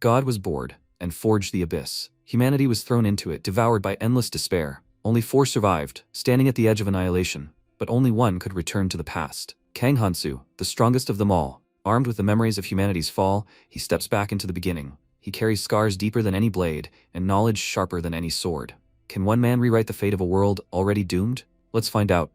God was bored and forged the abyss. Humanity was thrown into it, devoured by endless despair. Only 4 survived, standing at the edge of annihilation, but only one could return to the past. Kang Hansu, the strongest of them all, armed with the memories of humanity's fall, he steps back into the beginning. He carries scars deeper than any blade, and knowledge sharper than any sword. Can one man rewrite the fate of a world already doomed? Let's find out.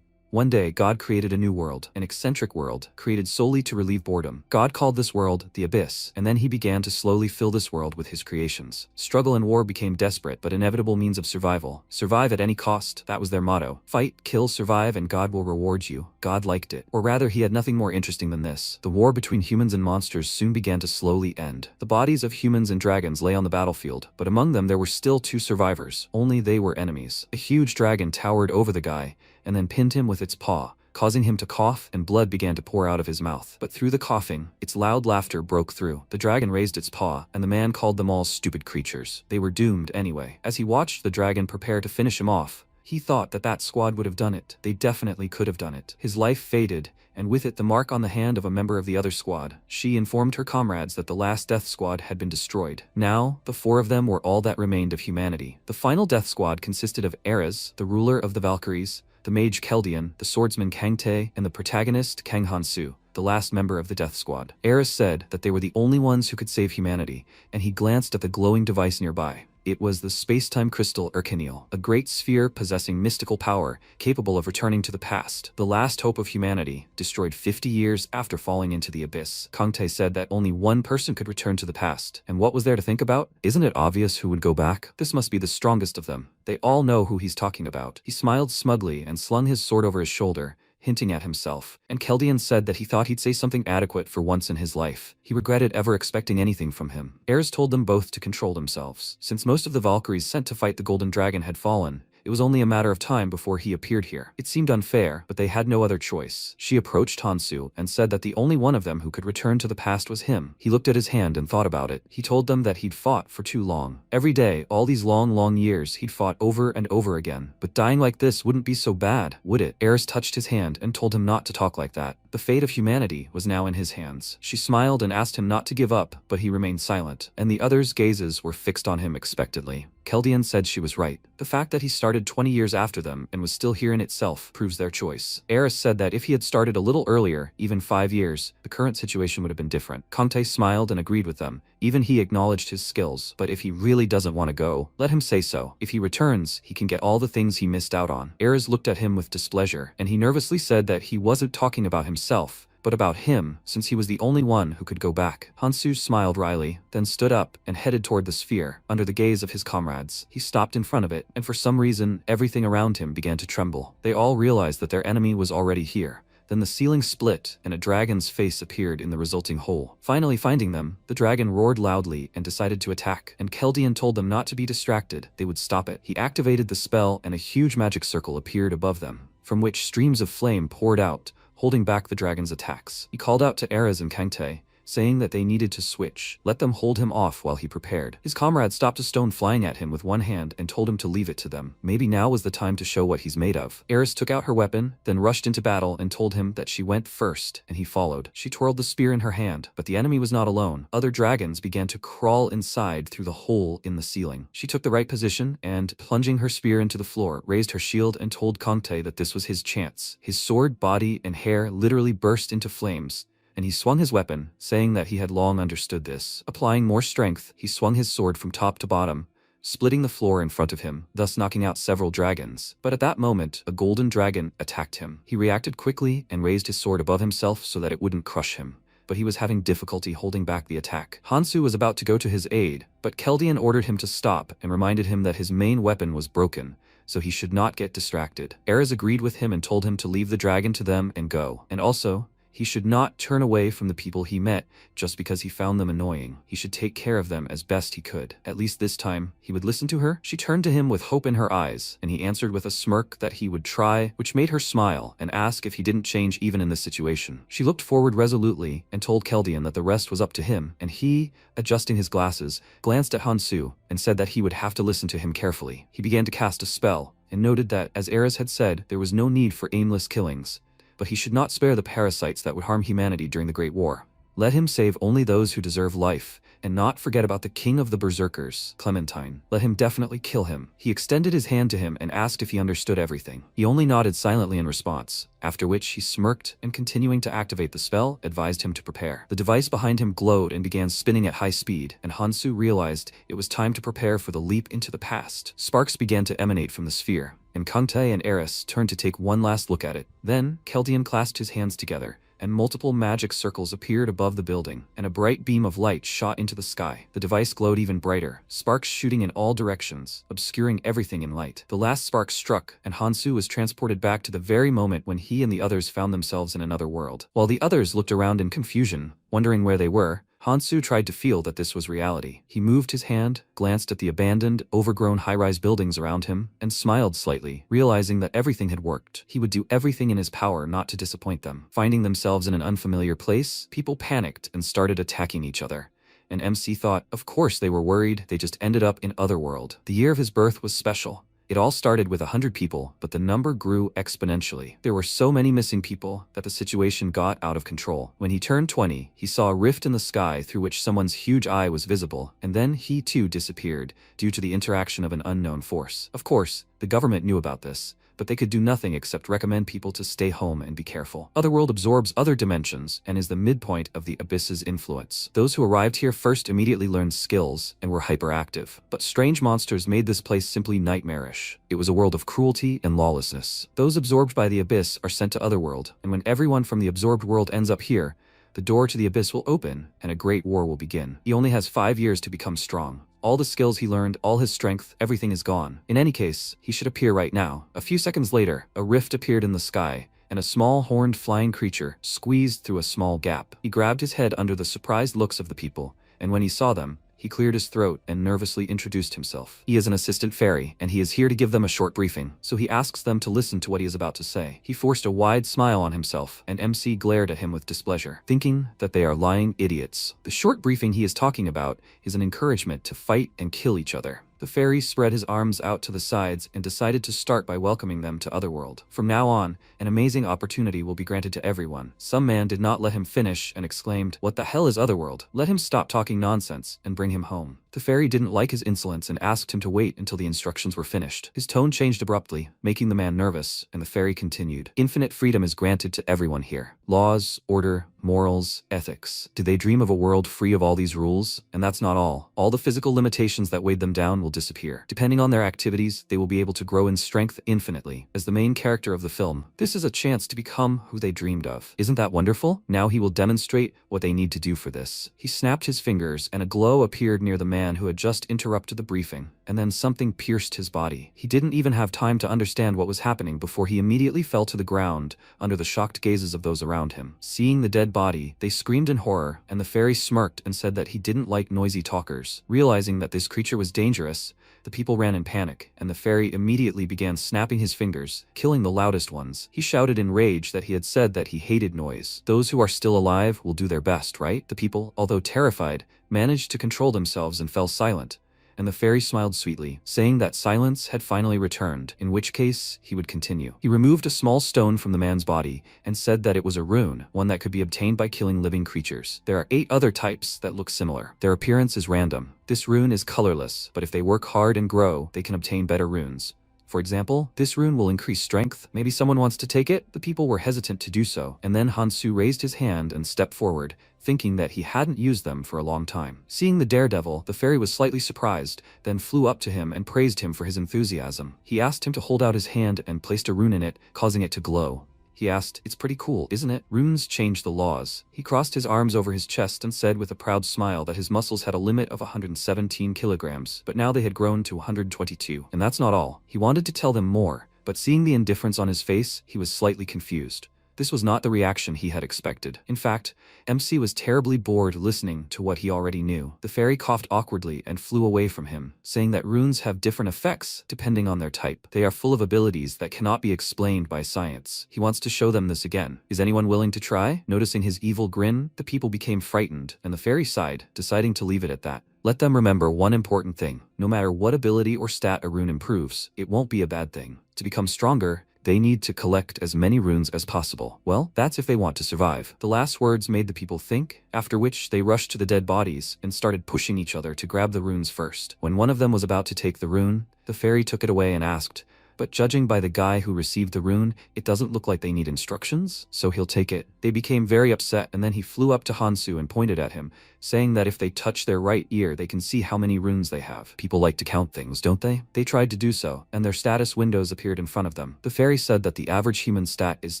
One day, God created a new world, an eccentric world, created solely to relieve boredom. God called this world the Abyss, and then he began to slowly fill this world with his creations. Struggle and war became desperate but inevitable means of survival. Survive at any cost, that was their motto. Fight, kill, survive, and God will reward you. God liked it. Or rather, he had nothing more interesting than this. The war between humans and monsters soon began to slowly end. The bodies of humans and dragons lay on the battlefield, but among them there were still 2 survivors. Only they were enemies. A huge dragon towered over the guy, and then pinned him with its paw, causing him to cough, and blood began to pour out of his mouth. But through the coughing, its loud laughter broke through. The dragon raised its paw, and the man called them all stupid creatures. They were doomed anyway. As he watched the dragon prepare to finish him off, he thought that that squad would have done it. They definitely could have done it. His life faded, and with it the mark on the hand of a member of the other squad. She informed her comrades that the last death squad had been destroyed. Now, the 4 of them were all that remained of humanity. The final death squad consisted of Ares, the ruler of the Valkyries, the mage Keldian, the swordsman Kang Tae, and the protagonist Kang Hansu, the last member of the death squad. Ares said that they were the only ones who could save humanity, and he glanced at the glowing device nearby. It was the space-time crystal Urkinil, a great sphere possessing mystical power, capable of returning to the past, the last hope of humanity, destroyed 50 years after falling into the abyss. Kang Tae said that only one person could return to the past, and what was there to think about? Isn't it obvious who would go back? This must be the strongest of them. They all know who he's talking about. He smiled smugly and slung his sword over his shoulder, hinting at himself, and Keldian said that he thought he'd say something adequate for once in his life. He regretted ever expecting anything from him. Ares told them both to control themselves. Since most of the Valkyries sent to fight the Golden Dragon had fallen, it was only a matter of time before he appeared here. It seemed unfair, but they had no other choice. She approached Hansu and said that the only one of them who could return to the past was him. He looked at his hand and thought about it. He told them that he'd fought for too long. Every day, all these long years, he'd fought over and over again. But dying like this wouldn't be so bad, would it? Ares touched his hand and told him not to talk like that. The fate of humanity was now in his hands. She smiled and asked him not to give up, but he remained silent, and the others' gazes were fixed on him expectantly. Keldian said she was right. The fact that he started 20 years after them and was still here in itself proves their choice. Ares said that if he had started a little earlier, even 5 years, the current situation would have been different. Kang Tae smiled and agreed with them. Even he acknowledged his skills, but if he really doesn't want to go, let him say so. If he returns, he can get all the things he missed out on. Ares looked at him with displeasure, and he nervously said that he wasn't talking about himself, but about him, since he was the only one who could go back. Hansu smiled wryly, then stood up and headed toward the sphere. Under the gaze of his comrades, he stopped in front of it, and for some reason, everything around him began to tremble. They all realized that their enemy was already here. Then the ceiling split, and a dragon's face appeared in the resulting hole. Finally finding them, the dragon roared loudly and decided to attack, and Keldian told them not to be distracted. They would stop it. He activated the spell, and a huge magic circle appeared above them, from which streams of flame poured out, holding back the dragon's attacks. He called out to Ares and Kang Tae, saying that they needed to switch. Let them hold him off while he prepared. His comrade stopped a stone flying at him with one hand and told him to leave it to them. Maybe now was the time to show what he's made of. Ares took out her weapon, then rushed into battle and told him that she went first, and he followed. She twirled the spear in her hand, but the enemy was not alone. Other dragons began to crawl inside through the hole in the ceiling. She took the right position and, plunging her spear into the floor, raised her shield and told Kang Tae that this was his chance. His sword, body, and hair literally burst into flames, and he swung his weapon, saying that he had long understood this. Applying more strength, he swung his sword from top to bottom, splitting the floor in front of him, thus knocking out several dragons. But at that moment, a golden dragon attacked him. He reacted quickly and raised his sword above himself so that it wouldn't crush him, but he was having difficulty holding back the attack. Hansu was about to go to his aid, but Keldian ordered him to stop and reminded him that his main weapon was broken, so he should not get distracted. Ares agreed with him and told him to leave the dragon to them and go, and also, he should not turn away from the people he met just because he found them annoying. He should take care of them as best he could. At least this time, he would listen to her. She turned to him with hope in her eyes, and he answered with a smirk that he would try, which made her smile and ask if he didn't change even in this situation. She looked forward resolutely and told Keldian that the rest was up to him, and he, adjusting his glasses, glanced at Hansu and said that he would have to listen to him carefully. He began to cast a spell, and noted that, as Ares had said, there was no need for aimless killings, but he should not spare the parasites that would harm humanity during the Great War. Let him save only those who deserve life, and not forget about the king of the berserkers, Clementine. Let him definitely kill him. He extended his hand to him and asked if he understood everything. He only nodded silently in response, after which he smirked and, continuing to activate the spell, advised him to prepare. The device behind him glowed and began spinning at high speed, and Hansu realized it was time to prepare for the leap into the past. Sparks began to emanate from the sphere, and Kangtae and Eris turned to take one last look at it. Then, Keldian clasped his hands together, and multiple magic circles appeared above the building, and a bright beam of light shot into the sky. The device glowed even brighter, sparks shooting in all directions, obscuring everything in light. The last spark struck, and Hansu was transported back to the very moment when he and the others found themselves in another world. While the others looked around in confusion, wondering where they were, Hansu tried to feel that this was reality. He moved his hand, glanced at the abandoned, overgrown high-rise buildings around him, and smiled slightly, realizing that everything had worked. He would do everything in his power not to disappoint them. Finding themselves in an unfamiliar place, people panicked and started attacking each other. And MC thought, of course they were worried, they just ended up in Otherworld. The year of his birth was special. It all started with 100 people, but the number grew exponentially. There were so many missing people that the situation got out of control. When he turned 20, he saw a rift in the sky through which someone's huge eye was visible, and then he too disappeared due to the interaction of an unknown force. Of course, the government knew about this, but they could do nothing except recommend people to stay home and be careful. Otherworld absorbs other dimensions and is the midpoint of the Abyss's influence. Those who arrived here first immediately learned skills and were hyperactive. But strange monsters made this place simply nightmarish. It was a world of cruelty and lawlessness. Those absorbed by the Abyss are sent to Otherworld, and when everyone from the absorbed world ends up here, the door to the Abyss will open, and a great war will begin. He only has 5 years to become strong. All the skills he learned, all his strength, everything is gone. In any case, he should appear right now. A few seconds later, a rift appeared in the sky, and a small horned flying creature squeezed through a small gap. He grabbed his head under the surprised looks of the people, and when he saw them, he cleared his throat and nervously introduced himself. He is an assistant fairy, and he is here to give them a short briefing, so he asks them to listen to what he is about to say. He forced a wide smile on himself, and MC glared at him with displeasure, thinking that they are lying idiots. The short briefing he is talking about is an encouragement to fight and kill each other. The fairy spread his arms out to the sides and decided to start by welcoming them to Otherworld. From now on, an amazing opportunity will be granted to everyone. Some man did not let him finish and exclaimed, "What the hell is Otherworld? Let him stop talking nonsense and bring him home." The fairy didn't like his insolence and asked him to wait until the instructions were finished. His tone changed abruptly, making the man nervous, and the fairy continued. "Infinite freedom is granted to everyone here. Laws, order, morals, ethics. Did they dream of a world free of all these rules? And that's not all. All the physical limitations that weighed them down will disappear. Depending on their activities, they will be able to grow in strength infinitely. As the main character of the film, this is a chance to become who they dreamed of. Isn't that wonderful? Now he will demonstrate what they need to do for this." He snapped his fingers, and a glow appeared near the man who had just interrupted the briefing, and then something pierced his body. He didn't even have time to understand what was happening before he immediately fell to the ground under the shocked gazes of those around him. Seeing the dead body, they screamed in horror, and the fairy smirked and said that he didn't like noisy talkers. Realizing that this creature was dangerous, the people ran in panic, and the fairy immediately began snapping his fingers, killing the loudest ones. He shouted in rage that he had said that he hated noise. Those who are still alive will do their best, right? The people, although terrified, managed to control themselves and fell silent, and the fairy smiled sweetly, saying that silence had finally returned, in which case he would continue. He removed a small stone from the man's body and said that it was a rune, one that could be obtained by killing living creatures. There are 8 other types that look similar. Their appearance is random. This rune is colorless, but if they work hard and grow, they can obtain better runes. For example, this rune will increase strength. Maybe someone wants to take it? The people were hesitant to do so, and then Hansu raised his hand and stepped forward, thinking that he hadn't used them for a long time. Seeing the daredevil, the fairy was slightly surprised, then flew up to him and praised him for his enthusiasm. He asked him to hold out his hand and placed a rune in it, causing it to glow. He asked, "It's pretty cool, isn't it? Runes change the laws." He crossed his arms over his chest and said with a proud smile that his muscles had a limit of 117 kilograms, but now they had grown to 122. And that's not all. He wanted to tell them more, but seeing the indifference on his face, he was slightly confused. This was not the reaction he had expected. In fact, MC was terribly bored listening to what he already knew. The fairy coughed awkwardly and flew away from him, saying that runes have different effects depending on their type. They are full of abilities that cannot be explained by science. He wants to show them this again. Is anyone willing to try? Noticing his evil grin, the people became frightened, and the fairy sighed, deciding to leave it at that. Let them remember one important thing. No matter what ability or stat a rune improves, it won't be a bad thing. To become stronger, They need to collect as many runes as possible. Well, that's if they want to survive. The last words made the people think, after which they rushed to the dead bodies and started pushing each other to grab the runes first. When one of them was about to take the rune, the fairy took it away and asked, "But judging by the guy who received the rune, it doesn't look like they need instructions, so he'll take it." They became very upset, and then he flew up to Hansu and pointed at him, saying that if they touch their right ear, they can see how many runes they have. People like to count things, don't they? They tried to do so, and their status windows appeared in front of them. The fairy said that the average human stat is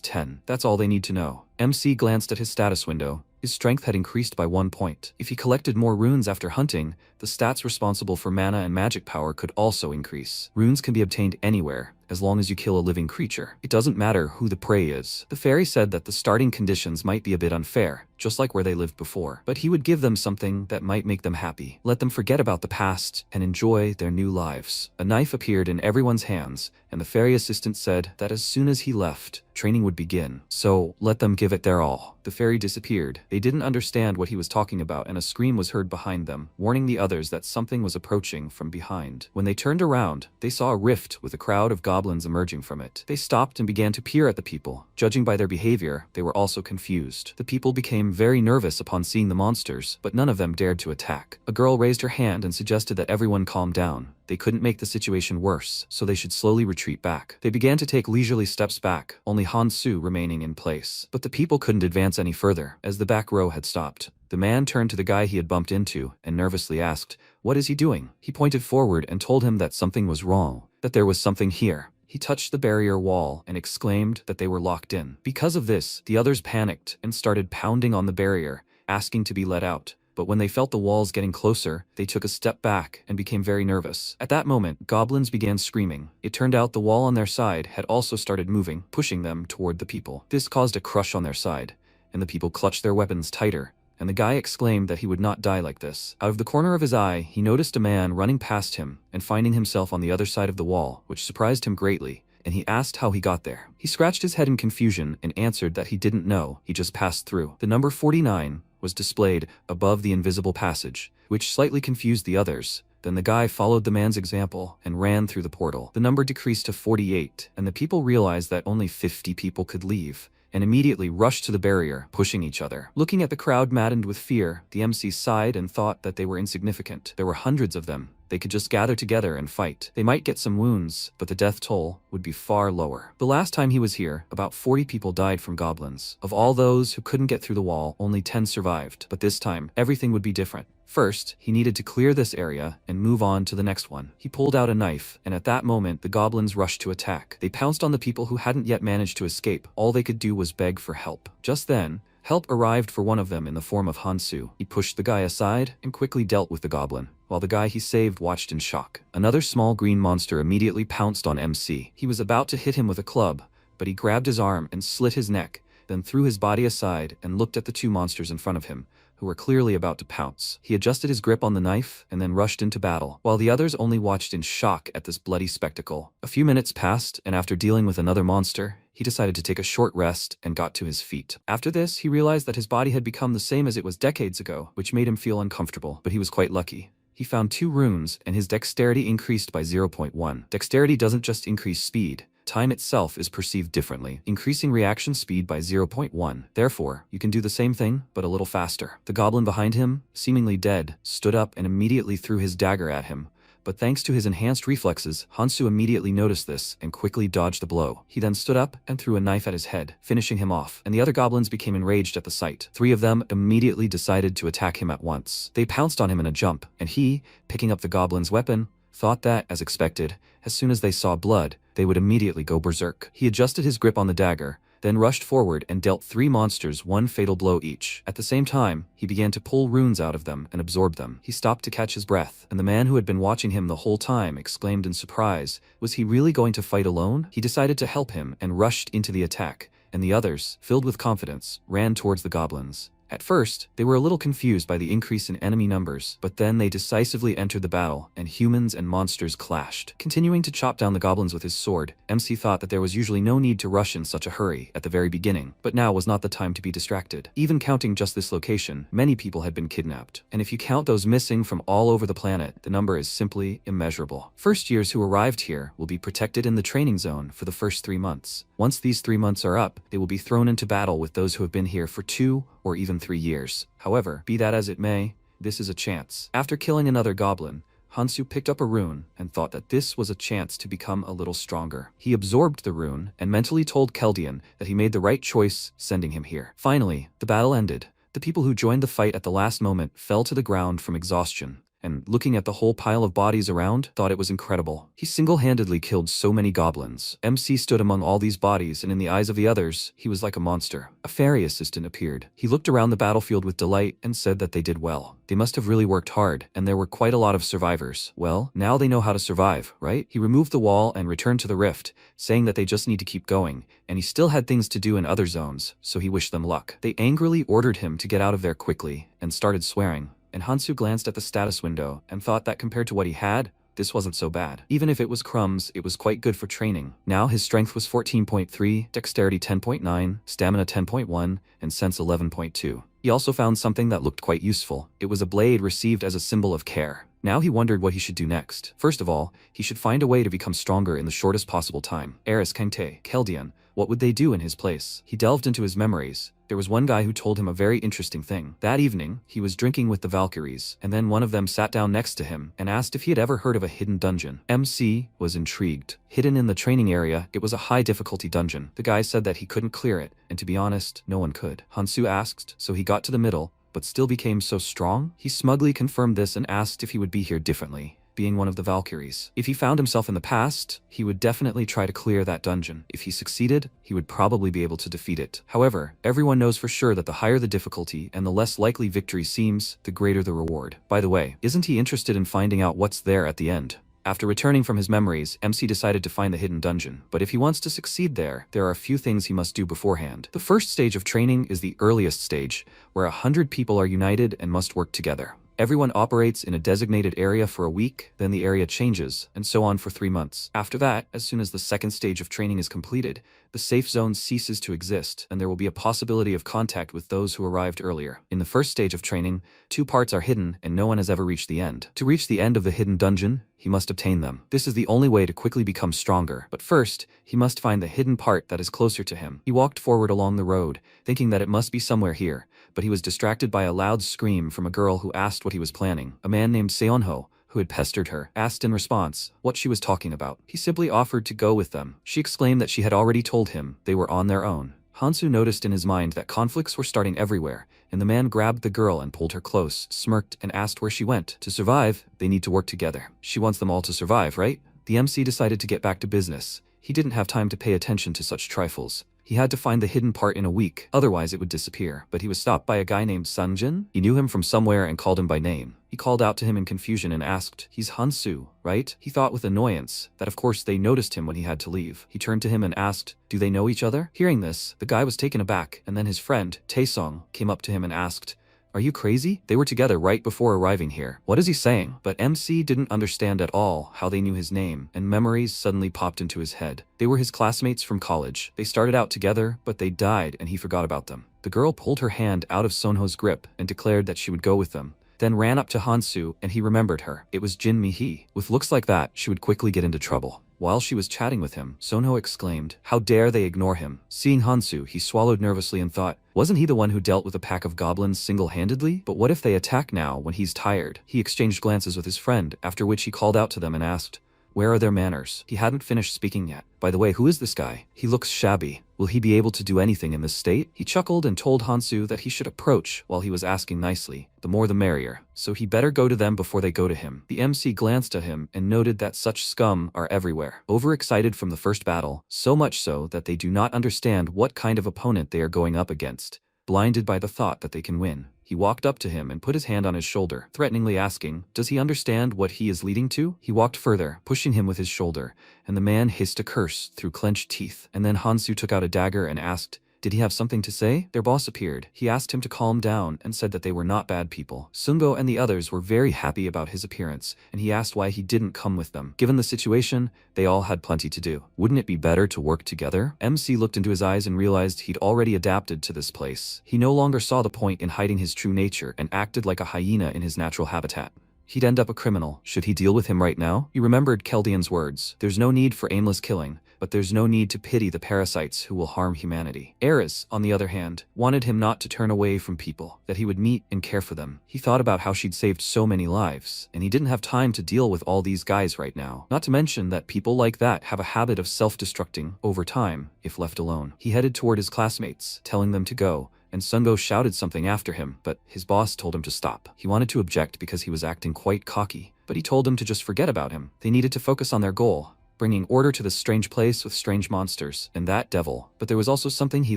10. That's all they need to know. MC glanced at his status window. His strength had increased by 1 point. If he collected more runes after hunting, the stats responsible for mana and magic power could also increase. Runes can be obtained anywhere, as long as you kill a living creature. It doesn't matter who the prey is. The fairy said that the starting conditions might be a bit unfair, just like where they lived before, but he would give them something that might make them happy. Let them forget about the past and enjoy their new lives. A knife appeared in everyone's hands, and the fairy assistant said that as soon as he left, training would begin. So, let them give it their all. The fairy disappeared. They didn't understand what he was talking about, and a scream was heard behind them, warning the others that something was approaching from behind. When they turned around, they saw a rift with a crowd of goblins emerging from it. They stopped and began to peer at the people. Judging by their behavior, they were also confused. The people became very nervous upon seeing the monsters, but none of them dared to attack. A girl raised her hand and suggested that everyone calm down. They couldn't make the situation worse, so they should slowly retreat back. They began to take leisurely steps back, only Hansu remaining in place. But the people couldn't advance any further, as the back row had stopped. The man turned to the guy he had bumped into and nervously asked, "What is he doing?" He pointed forward and told him that something was wrong, that there was something here. He touched the barrier wall and exclaimed that they were locked in. Because of this, the others panicked and started pounding on the barrier, asking to be let out. But when they felt the walls getting closer, they took a step back and became very nervous. At that moment, goblins began screaming. It turned out the wall on their side had also started moving, pushing them toward the people. This caused a crush on their side, and the people clutched their weapons tighter, and the guy exclaimed that he would not die like this. Out of the corner of his eye, he noticed a man running past him and finding himself on the other side of the wall, which surprised him greatly, and he asked how he got there. He scratched his head in confusion and answered that he didn't know, he just passed through. The number 49 was displayed above the invisible passage, which slightly confused the others. Then the guy followed the man's example and ran through the portal. The number decreased to 48, and the people realized that only 50 people could leave, and immediately rushed to the barrier, pushing each other. Looking at the crowd maddened with fear, the MC sighed and thought that they were insignificant. There were hundreds of them. They could just gather together and fight. They might get some wounds, but the death toll would be far lower. The last time he was here, about 40 people died from goblins. Of all those who couldn't get through the wall, only 10 survived. But this time, everything would be different. First, he needed to clear this area and move on to the next one. He pulled out a knife, and at that moment, the goblins rushed to attack. They pounced on the people who hadn't yet managed to escape. All they could do was beg for help. Just then, help arrived for one of them in the form of Hansu. He pushed the guy aside and quickly dealt with the goblin, while the guy he saved watched in shock. Another small green monster immediately pounced on MC. He was about to hit him with a club, but he grabbed his arm and slit his neck, then threw his body aside and looked at the two monsters in front of him, who were clearly about to pounce. He adjusted his grip on the knife and then rushed into battle, while the others only watched in shock at this bloody spectacle. A few minutes passed, and after dealing with another monster, he decided to take a short rest and got to his feet. After this, he realized that his body had become the same as it was decades ago, which made him feel uncomfortable, but he was quite lucky. He found 2 runes, and his dexterity increased by 0.1. Dexterity doesn't just increase speed. Time itself is perceived differently, increasing reaction speed by 0.1. Therefore, you can do the same thing, but a little faster. The goblin behind him, seemingly dead, stood up and immediately threw his dagger at him. But thanks to his enhanced reflexes, Hansu immediately noticed this and quickly dodged the blow. He then stood up and threw a knife at his head, finishing him off, and the other goblins became enraged at the sight. 3 of them immediately decided to attack him at once. They pounced on him in a jump, and he, picking up the goblin's weapon, thought that, as expected, as soon as they saw blood, they would immediately go berserk. He adjusted his grip on the dagger, then rushed forward and dealt 3 monsters 1 fatal blow each. At the same time, he began to pull runes out of them and absorb them. He stopped to catch his breath, and the man who had been watching him the whole time exclaimed in surprise, was he really going to fight alone? He decided to help him and rushed into the attack, and the others, filled with confidence, ran towards the goblins. At first, they were a little confused by the increase in enemy numbers, but then they decisively entered the battle, and humans and monsters clashed. Continuing to chop down the goblins with his sword, MC thought that there was usually no need to rush in such a hurry at the very beginning, but now was not the time to be distracted. Even counting just this location, many people had been kidnapped, and if you count those missing from all over the planet, the number is simply immeasurable. First years who arrived here will be protected in the training zone for the first 3 months. Once these 3 months are up, they will be thrown into battle with those who have been here for 2 or even 3 years. However, be that as it may, this is a chance. After killing another goblin, Hansu picked up a rune and thought that this was a chance to become a little stronger. He absorbed the rune and mentally told Keldian that he made the right choice sending him here. Finally, the battle ended. The people who joined the fight at the last moment fell to the ground from exhaustion, and looking at the whole pile of bodies around, thought it was incredible. He single-handedly killed so many goblins. MC stood among all these bodies, and in the eyes of the others, he was like a monster. A fairy assistant appeared. He looked around the battlefield with delight and said that they did well. They must have really worked hard, and there were quite a lot of survivors. Well, now they know how to survive, right? He removed the wall and returned to the rift, saying that they just need to keep going, and he still had things to do in other zones, so he wished them luck. They angrily ordered him to get out of there quickly, and started swearing. And Hansu glanced at the status window and thought that compared to what he had, this wasn't so bad. Even if it was crumbs, it was quite good for training. Now his strength was 14.3, dexterity 10.9, stamina 10.1, and sense 11.2. He also found something that looked quite useful. It was a blade received as a symbol of care. Now he wondered what he should do next. First of all, he should find a way to become stronger in the shortest possible time. Eris, Kangtae, Keldian, what would they do in his place? He delved into his memories. There was one guy who told him a very interesting thing. That evening, he was drinking with the Valkyries, and then one of them sat down next to him and asked if he had ever heard of a hidden dungeon. MC was intrigued. Hidden in the training area, it was a high difficulty dungeon. The guy said that he couldn't clear it, and to be honest, no one could. Hansu asked, so he got to the middle, but still became so strong? He smugly confirmed this and asked if he would be here differently, being one of the Valkyries. If he found himself in the past, he would definitely try to clear that dungeon. If he succeeded, he would probably be able to defeat it. However, everyone knows for sure that the higher the difficulty and the less likely victory seems, the greater the reward. By the way, isn't he interested in finding out what's there at the end? After returning from his memories, MC decided to find the hidden dungeon. But if he wants to succeed there are a few things he must do beforehand. The first stage of training is the earliest stage, where 100 people are united and must work together. Everyone operates in a designated area for a week, then the area changes, and so on for 3 months. After that, as soon as the second stage of training is completed, the safe zone ceases to exist, and there will be a possibility of contact with those who arrived earlier. In the first stage of training, 2 parts are hidden, and no one has ever reached the end. To reach the end of the hidden dungeon, he must obtain them. This is the only way to quickly become stronger. But first, he must find the hidden part that is closer to him. He walked forward along the road, thinking that it must be somewhere here, but he was distracted by a loud scream from a girl who asked what he was planning. A man named Seonho, who had pestered her, asked in response what she was talking about. He simply offered to go with them. She exclaimed that she had already told him they were on their own. Hansu noticed in his mind that conflicts were starting everywhere, and the man grabbed the girl and pulled her close, smirked, and asked where she went. To survive, they need to work together. She wants them all to survive, right? The MC decided to get back to business. He didn't have time to pay attention to such trifles. He had to find the hidden part in a week, otherwise it would disappear. But he was stopped by a guy named Sungjin. He knew him from somewhere and called him by name. He called out to him in confusion and asked, "He's Hansu, right?" He thought with annoyance that of course they noticed him when he had to leave. He turned to him and asked, "Do they know each other?" Hearing this, the guy was taken aback, and then his friend, Taesong, came up to him and asked, "Are you crazy? They were together right before arriving here. What is he saying?" But MC didn't understand at all how they knew his name, and memories suddenly popped into his head. They were his classmates from college. They started out together, but they died and he forgot about them. The girl pulled her hand out of Sonho's grip and declared that she would go with them, then ran up to Hansu and he remembered her. It was Jin Mi-hee. With looks like that, she would quickly get into trouble. While she was chatting with him, Sonho exclaimed, "How dare they ignore him?" Seeing Hansu, he swallowed nervously and thought, wasn't he the one who dealt with a pack of goblins single-handedly? But what if they attack now when he's tired? He exchanged glances with his friend, after which he called out to them and asked, "Where are their manners?" He hadn't finished speaking yet. "By the way, who is this guy? He looks shabby. Will he be able to do anything in this state?" He chuckled and told Hansu that he should approach while he was asking nicely. The more the merrier, so he better go to them before they go to him. The MC glanced at him and noted that such scum are everywhere. Overexcited from the first battle, so much so that they do not understand what kind of opponent they are going up against. Blinded by the thought that they can win, he walked up to him and put his hand on his shoulder, threateningly asking, "Does he understand what he is leading to?" He walked further, pushing him with his shoulder, and the man hissed a curse through clenched teeth. And then Hansu took out a dagger and asked, Did he have something to say? Their boss appeared. He asked him to calm down and said that they were not bad people. Sungo and the others were very happy about his appearance, and he asked why he didn't come with them. Given the situation, they all had plenty to do. Wouldn't it be better to work together? MC looked into his eyes and realized he'd already adapted to this place. He no longer saw the point in hiding his true nature and acted like a hyena in his natural habitat. He'd end up a criminal. Should he deal with him right now? He remembered Keldian's words. There's no need for aimless killing, but there's no need to pity the parasites who will harm humanity. Eris, on the other hand, wanted him not to turn away from people, that he would meet and care for them. He thought about how she'd saved so many lives, and he didn't have time to deal with all these guys right now. Not to mention that people like that have a habit of self-destructing over time if left alone. He headed toward his classmates, telling them to go, and Sungo shouted something after him, but his boss told him to stop. He wanted to object because he was acting quite cocky, but he told them to just forget about him. They needed to focus on their goal, bringing order to this strange place with strange monsters, and that devil. But there was also something he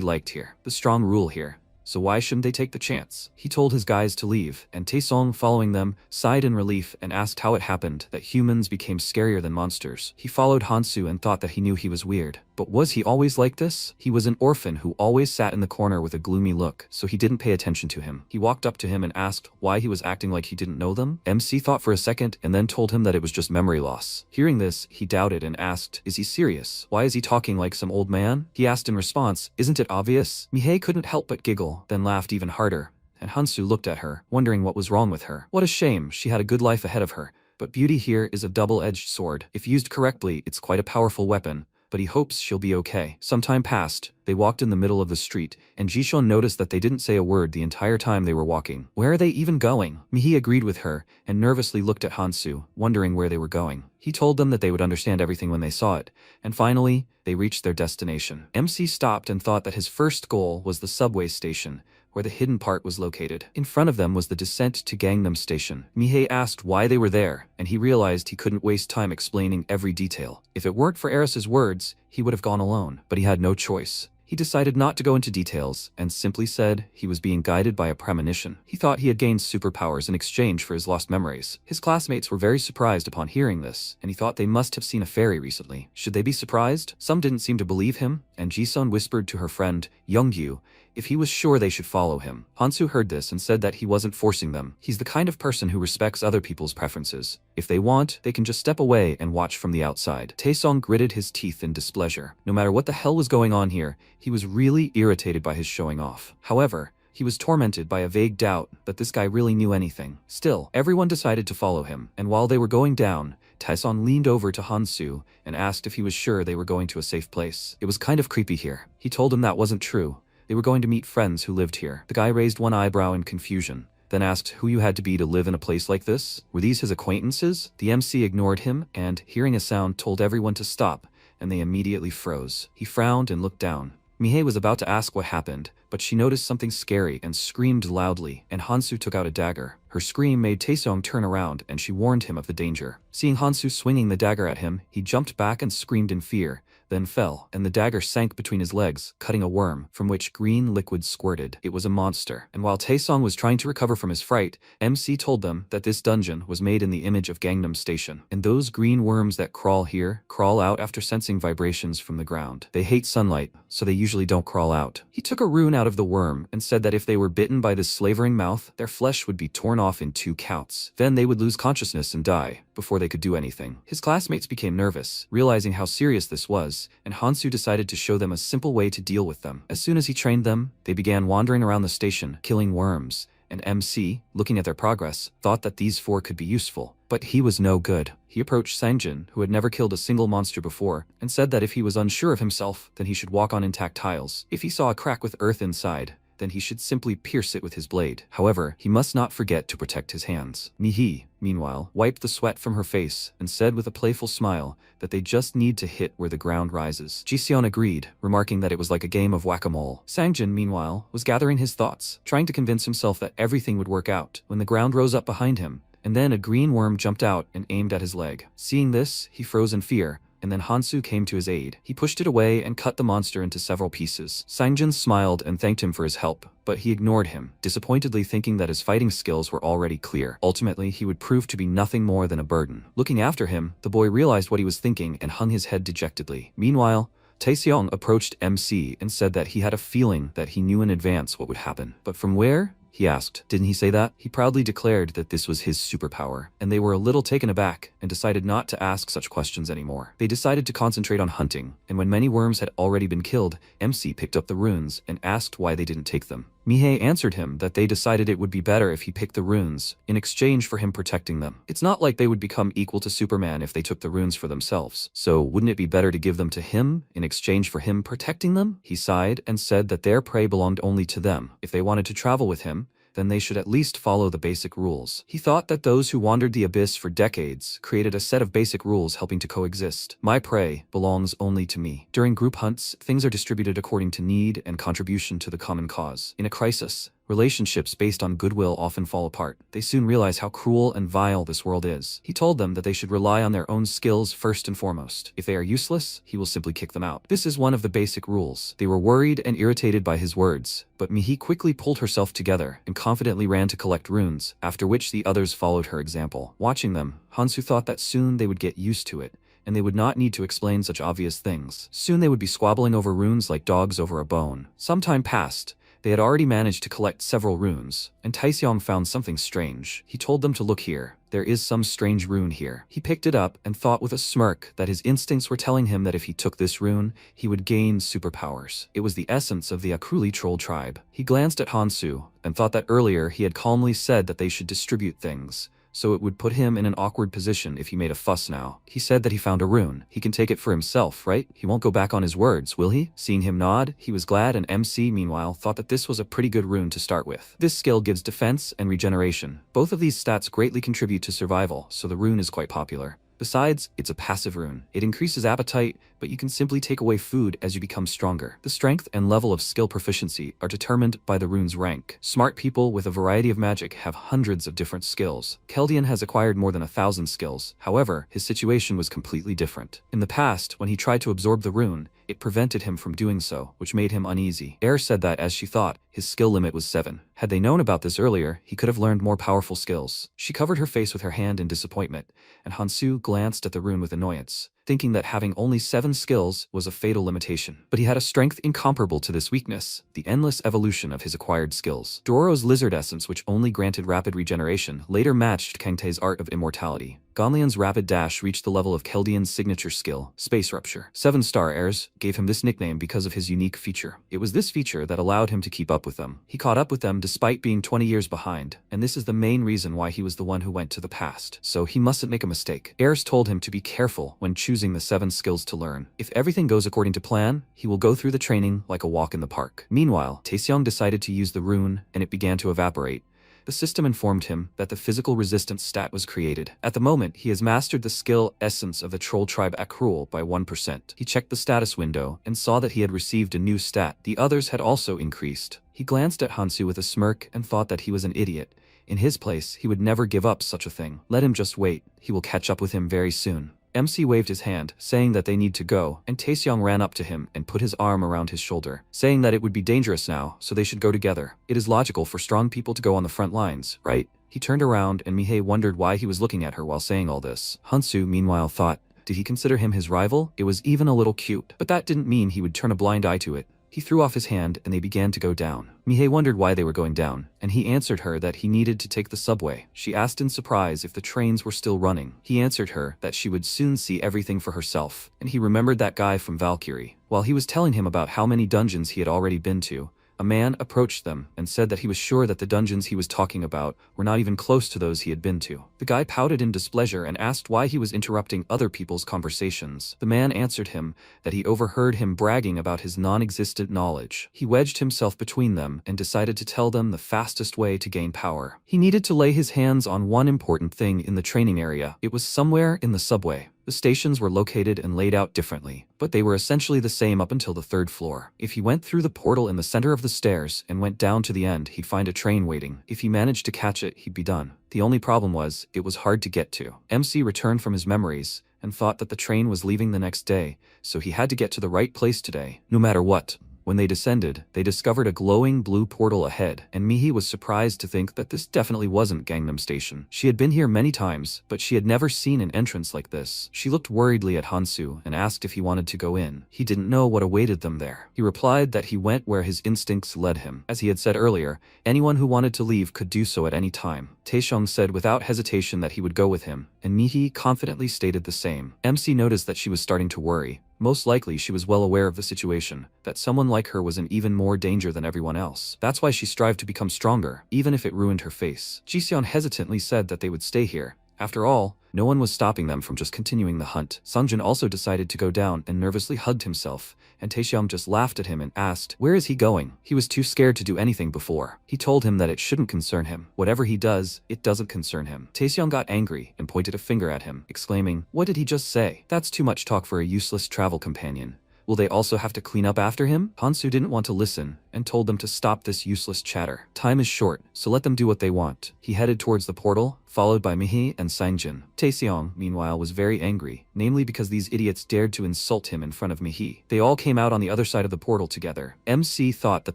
liked here, the strong rule here. So why shouldn't they take the chance? He told his guys to leave, and Taesong, following them, sighed in relief and asked how it happened that humans became scarier than monsters. He followed Hansu and thought that he knew he was weird. But was he always like this? He was an orphan who always sat in the corner with a gloomy look, so he didn't pay attention to him. He walked up to him and asked why he was acting like he didn't know them. MC thought for a second and then told him that it was just memory loss. Hearing this, he doubted and asked, is he serious? Why is he talking like some old man? He asked in response, isn't it obvious? Mihei couldn't help but giggle, then laughed even harder, and Hansu looked at her, wondering what was wrong with her. What a shame, she had a good life ahead of her. But beauty here is a double-edged sword. If used correctly, it's quite a powerful weapon. But he hopes she'll be okay. Some time passed. They walked in the middle of the street, and Jishon noticed that they didn't say a word the entire time they were walking. Where are they even going? Mihi agreed with her, and nervously looked at Hansu, wondering where they were going. He told them that they would understand everything when they saw it, and finally, they reached their destination. MC stopped and thought that his first goal was the subway station, where the hidden part was located. In front of them was the descent to Gangnam Station. Mihei asked why they were there, and he realized he couldn't waste time explaining every detail. If it weren't for Eris's words, he would have gone alone, but he had no choice. He decided not to go into details, and simply said he was being guided by a premonition. He thought he had gained superpowers in exchange for his lost memories. His classmates were very surprised upon hearing this, and he thought they must have seen a fairy recently. Should they be surprised? Some didn't seem to believe him, and Jisun whispered to her friend, Youngyu, if he was sure they should follow him. Hansu heard this and said that he wasn't forcing them. He's the kind of person who respects other people's preferences. If they want, they can just step away and watch from the outside. Taesong gritted his teeth in displeasure. No matter what the hell was going on here, he was really irritated by his showing off. However, he was tormented by a vague doubt that this guy really knew anything. Still, everyone decided to follow him, and while they were going down, Taesong leaned over to Hansu and asked if he was sure they were going to a safe place. It was kind of creepy here. He told him that wasn't true. They were going to meet friends who lived here. The guy raised one eyebrow in confusion, then asked who you had to be to live in a place like this. Were these his acquaintances? The MC ignored him and, hearing a sound, told everyone to stop, and they immediately froze. He frowned and looked down. Mihei was about to ask what happened, but she noticed something scary and screamed loudly, and Hansu took out a dagger. Her scream made Taesong turn around, and she warned him of the danger. Seeing Hansu swinging the dagger at him, he jumped back and screamed in fear, then fell, and the dagger sank between his legs, cutting a worm, from which green liquid squirted. It was a monster, and while Taesong was trying to recover from his fright, MC told them that this dungeon was made in the image of Gangnam Station, and those green worms that crawl here, crawl out after sensing vibrations from the ground. They hate sunlight, so they usually don't crawl out. He took a rune out of the worm and said that if they were bitten by this slavering mouth, their flesh would be torn off in 2 counts. Then they would lose consciousness and die before they could do anything. His classmates became nervous, realizing how serious this was, and Hansu decided to show them a simple way to deal with them. As soon as he trained them, they began wandering around the station, killing worms, and MC, looking at their progress, thought that these 4 could be useful. But he was no good. He approached Sangjin, who had never killed a single monster before, and said that if he was unsure of himself, then he should walk on intact tiles. If he saw a crack with earth inside, then he should simply pierce it with his blade. However, he must not forget to protect his hands. Mihi, meanwhile, wiped the sweat from her face and said with a playful smile that they just need to hit where the ground rises. Jiseon agreed, remarking that it was like a game of whack-a-mole. Sangjin, meanwhile, was gathering his thoughts, trying to convince himself that everything would work out, when the ground rose up behind him, and then a green worm jumped out and aimed at his leg. Seeing this, he froze in fear, and then Hansu came to his aid. He pushed it away and cut the monster into several pieces. Sangjin smiled and thanked him for his help, but he ignored him, disappointedly thinking that his fighting skills were already clear. Ultimately, he would prove to be nothing more than a burden. Looking after him, the boy realized what he was thinking and hung his head dejectedly. Meanwhile, Taeseong approached MC and said that he had a feeling that he knew in advance what would happen. But from where? He asked. Didn't he say that? He proudly declared that this was his superpower, and they were a little taken aback and decided not to ask such questions anymore. They decided to concentrate on hunting, and when many worms had already been killed, MC picked up the runes and asked why they didn't take them. Mihei answered him that they decided it would be better if he picked the runes, in exchange for him protecting them. It's not like they would become equal to Superman if they took the runes for themselves, so wouldn't it be better to give them to him, in exchange for him protecting them? He sighed and said that their prey belonged only to them. If they wanted to travel with him, then they should at least follow the basic rules. He thought that those who wandered the abyss for decades created a set of basic rules helping to coexist. My prey belongs only to me. During group hunts, things are distributed according to need and contribution to the common cause. In a crisis, relationships based on goodwill often fall apart. They soon realize how cruel and vile this world is. He told them that they should rely on their own skills first and foremost. If they are useless, he will simply kick them out. This is one of the basic rules. They were worried and irritated by his words, but Mihi quickly pulled herself together and confidently ran to collect runes, after which the others followed her example. Watching them, Hansu thought that soon they would get used to it, and they would not need to explain such obvious things. Soon they would be squabbling over runes like dogs over a bone. Some time passed. They had already managed to collect several runes, and Taeseong found something strange. He told them to look here. There is some strange rune here. He picked it up and thought with a smirk that his instincts were telling him that if he took this rune, he would gain superpowers. It was the essence of the Akruli troll tribe. He glanced at Hansu and thought that earlier he had calmly said that they should distribute things, so it would put him in an awkward position if he made a fuss now. He said that he found a rune. He can take it for himself, right? He won't go back on his words, will he? Seeing him nod, he was glad, and MC, meanwhile, thought that this was a pretty good rune to start with. This skill gives defense and regeneration. Both of these stats greatly contribute to survival, so the rune is quite popular. Besides, it's a passive rune. It increases appetite, but you can simply take away food as you become stronger. The strength and level of skill proficiency are determined by the rune's rank. Smart people with a variety of magic have hundreds of different skills. Keldian has acquired more than 1,000 skills. However, his situation was completely different. In the past, when he tried to absorb the rune, it prevented him from doing so, which made him uneasy. Air said that, as she thought, his skill limit was 7. Had they known about this earlier, he could have learned more powerful skills. She covered her face with her hand in disappointment, and Hansu glanced at the rune with annoyance, thinking that having only 7 skills was a fatal limitation. But he had a strength incomparable to this weakness, the endless evolution of his acquired skills. Dororo's lizard essence, which only granted rapid regeneration, later matched Kangtae's art of immortality. Gonlian's rapid dash reached the level of Keldian's signature skill, Space Rupture. 7-star heirs gave him this nickname because of his unique feature. It was this feature that allowed him to keep up with them. He caught up with them despite being 20 years behind, and this is the main reason why he was the one who went to the past. So he mustn't make a mistake. Heirs told him to be careful when choosing the 7 skills to learn. If everything goes according to plan, he will go through the training like a walk in the park. Meanwhile, Taeseong decided to use the rune, and it began to evaporate. The system informed him that the physical resistance stat was created. At the moment, he has mastered the skill essence of the troll tribe Akrul by 1%. He checked the status window and saw that he had received a new stat. The others had also increased. He glanced at Hansu with a smirk and thought that he was an idiot. In his place, he would never give up such a thing. Let him just wait. He will catch up with him very soon. MC waved his hand, saying that they need to go, and Taeseong ran up to him and put his arm around his shoulder, saying that it would be dangerous now, so they should go together. It is logical for strong people to go on the front lines, right? He turned around, and Mihei wondered why he was looking at her while saying all this. Hansu, meanwhile, thought, did he consider him his rival? It was even a little cute, but that didn't mean he would turn a blind eye to it. He threw off his hand and they began to go down. Mihei wondered why they were going down, and he answered her that he needed to take the subway. She asked in surprise if the trains were still running. He answered her that she would soon see everything for herself, and he remembered that guy from Valkyrie. While he was telling him about how many dungeons he had already been to, a man approached them and said that he was sure that the dungeons he was talking about were not even close to those he had been to. The guy pouted in displeasure and asked why he was interrupting other people's conversations. The man answered him that he overheard him bragging about his non-existent knowledge. He wedged himself between them and decided to tell them the fastest way to gain power. He needed to lay his hands on one important thing in the training area. It was somewhere in the subway. The stations were located and laid out differently, but they were essentially the same up until the 3rd floor. If he went through the portal in the center of the stairs and went down to the end, he'd find a train waiting. If he managed to catch it, he'd be done. The only problem was, it was hard to get to. MC returned from his memories and thought that the train was leaving the next day, so he had to get to the right place today, no matter what. When they descended, they discovered a glowing blue portal ahead, and Mihi was surprised to think that this definitely wasn't Gangnam Station. She had been here many times, but she had never seen an entrance like this. She looked worriedly at Hansu and asked if he wanted to go in. He didn't know what awaited them there. He replied that he went where his instincts led him. As he had said earlier, anyone who wanted to leave could do so at any time. Taesung said without hesitation that he would go with him, and Mihi confidently stated the same. MC noticed that she was starting to worry. Most likely she was well aware of the situation, that someone like her was in even more danger than everyone else. That's why she strived to become stronger, even if it ruined her face. Jiseon hesitantly said that they would stay here. After all, no one was stopping them from just continuing the hunt. Sungjin also decided to go down and nervously hugged himself, and Taesyeon just laughed at him and asked, "Where is he going?" He was too scared to do anything before. He told him that it shouldn't concern him. Whatever he does, it doesn't concern him. Taesyeon got angry and pointed a finger at him, exclaiming, "What did he just say? That's too much talk for a useless travel companion. Will they also have to clean up after him?" Hansu didn't want to listen and told them to stop this useless chatter. Time is short, so let them do what they want. He headed towards the portal, followed by Mihi and Sangjin. Taesyeon, meanwhile, was very angry, namely because these idiots dared to insult him in front of Mihi. They all came out on the other side of the portal together. MC thought that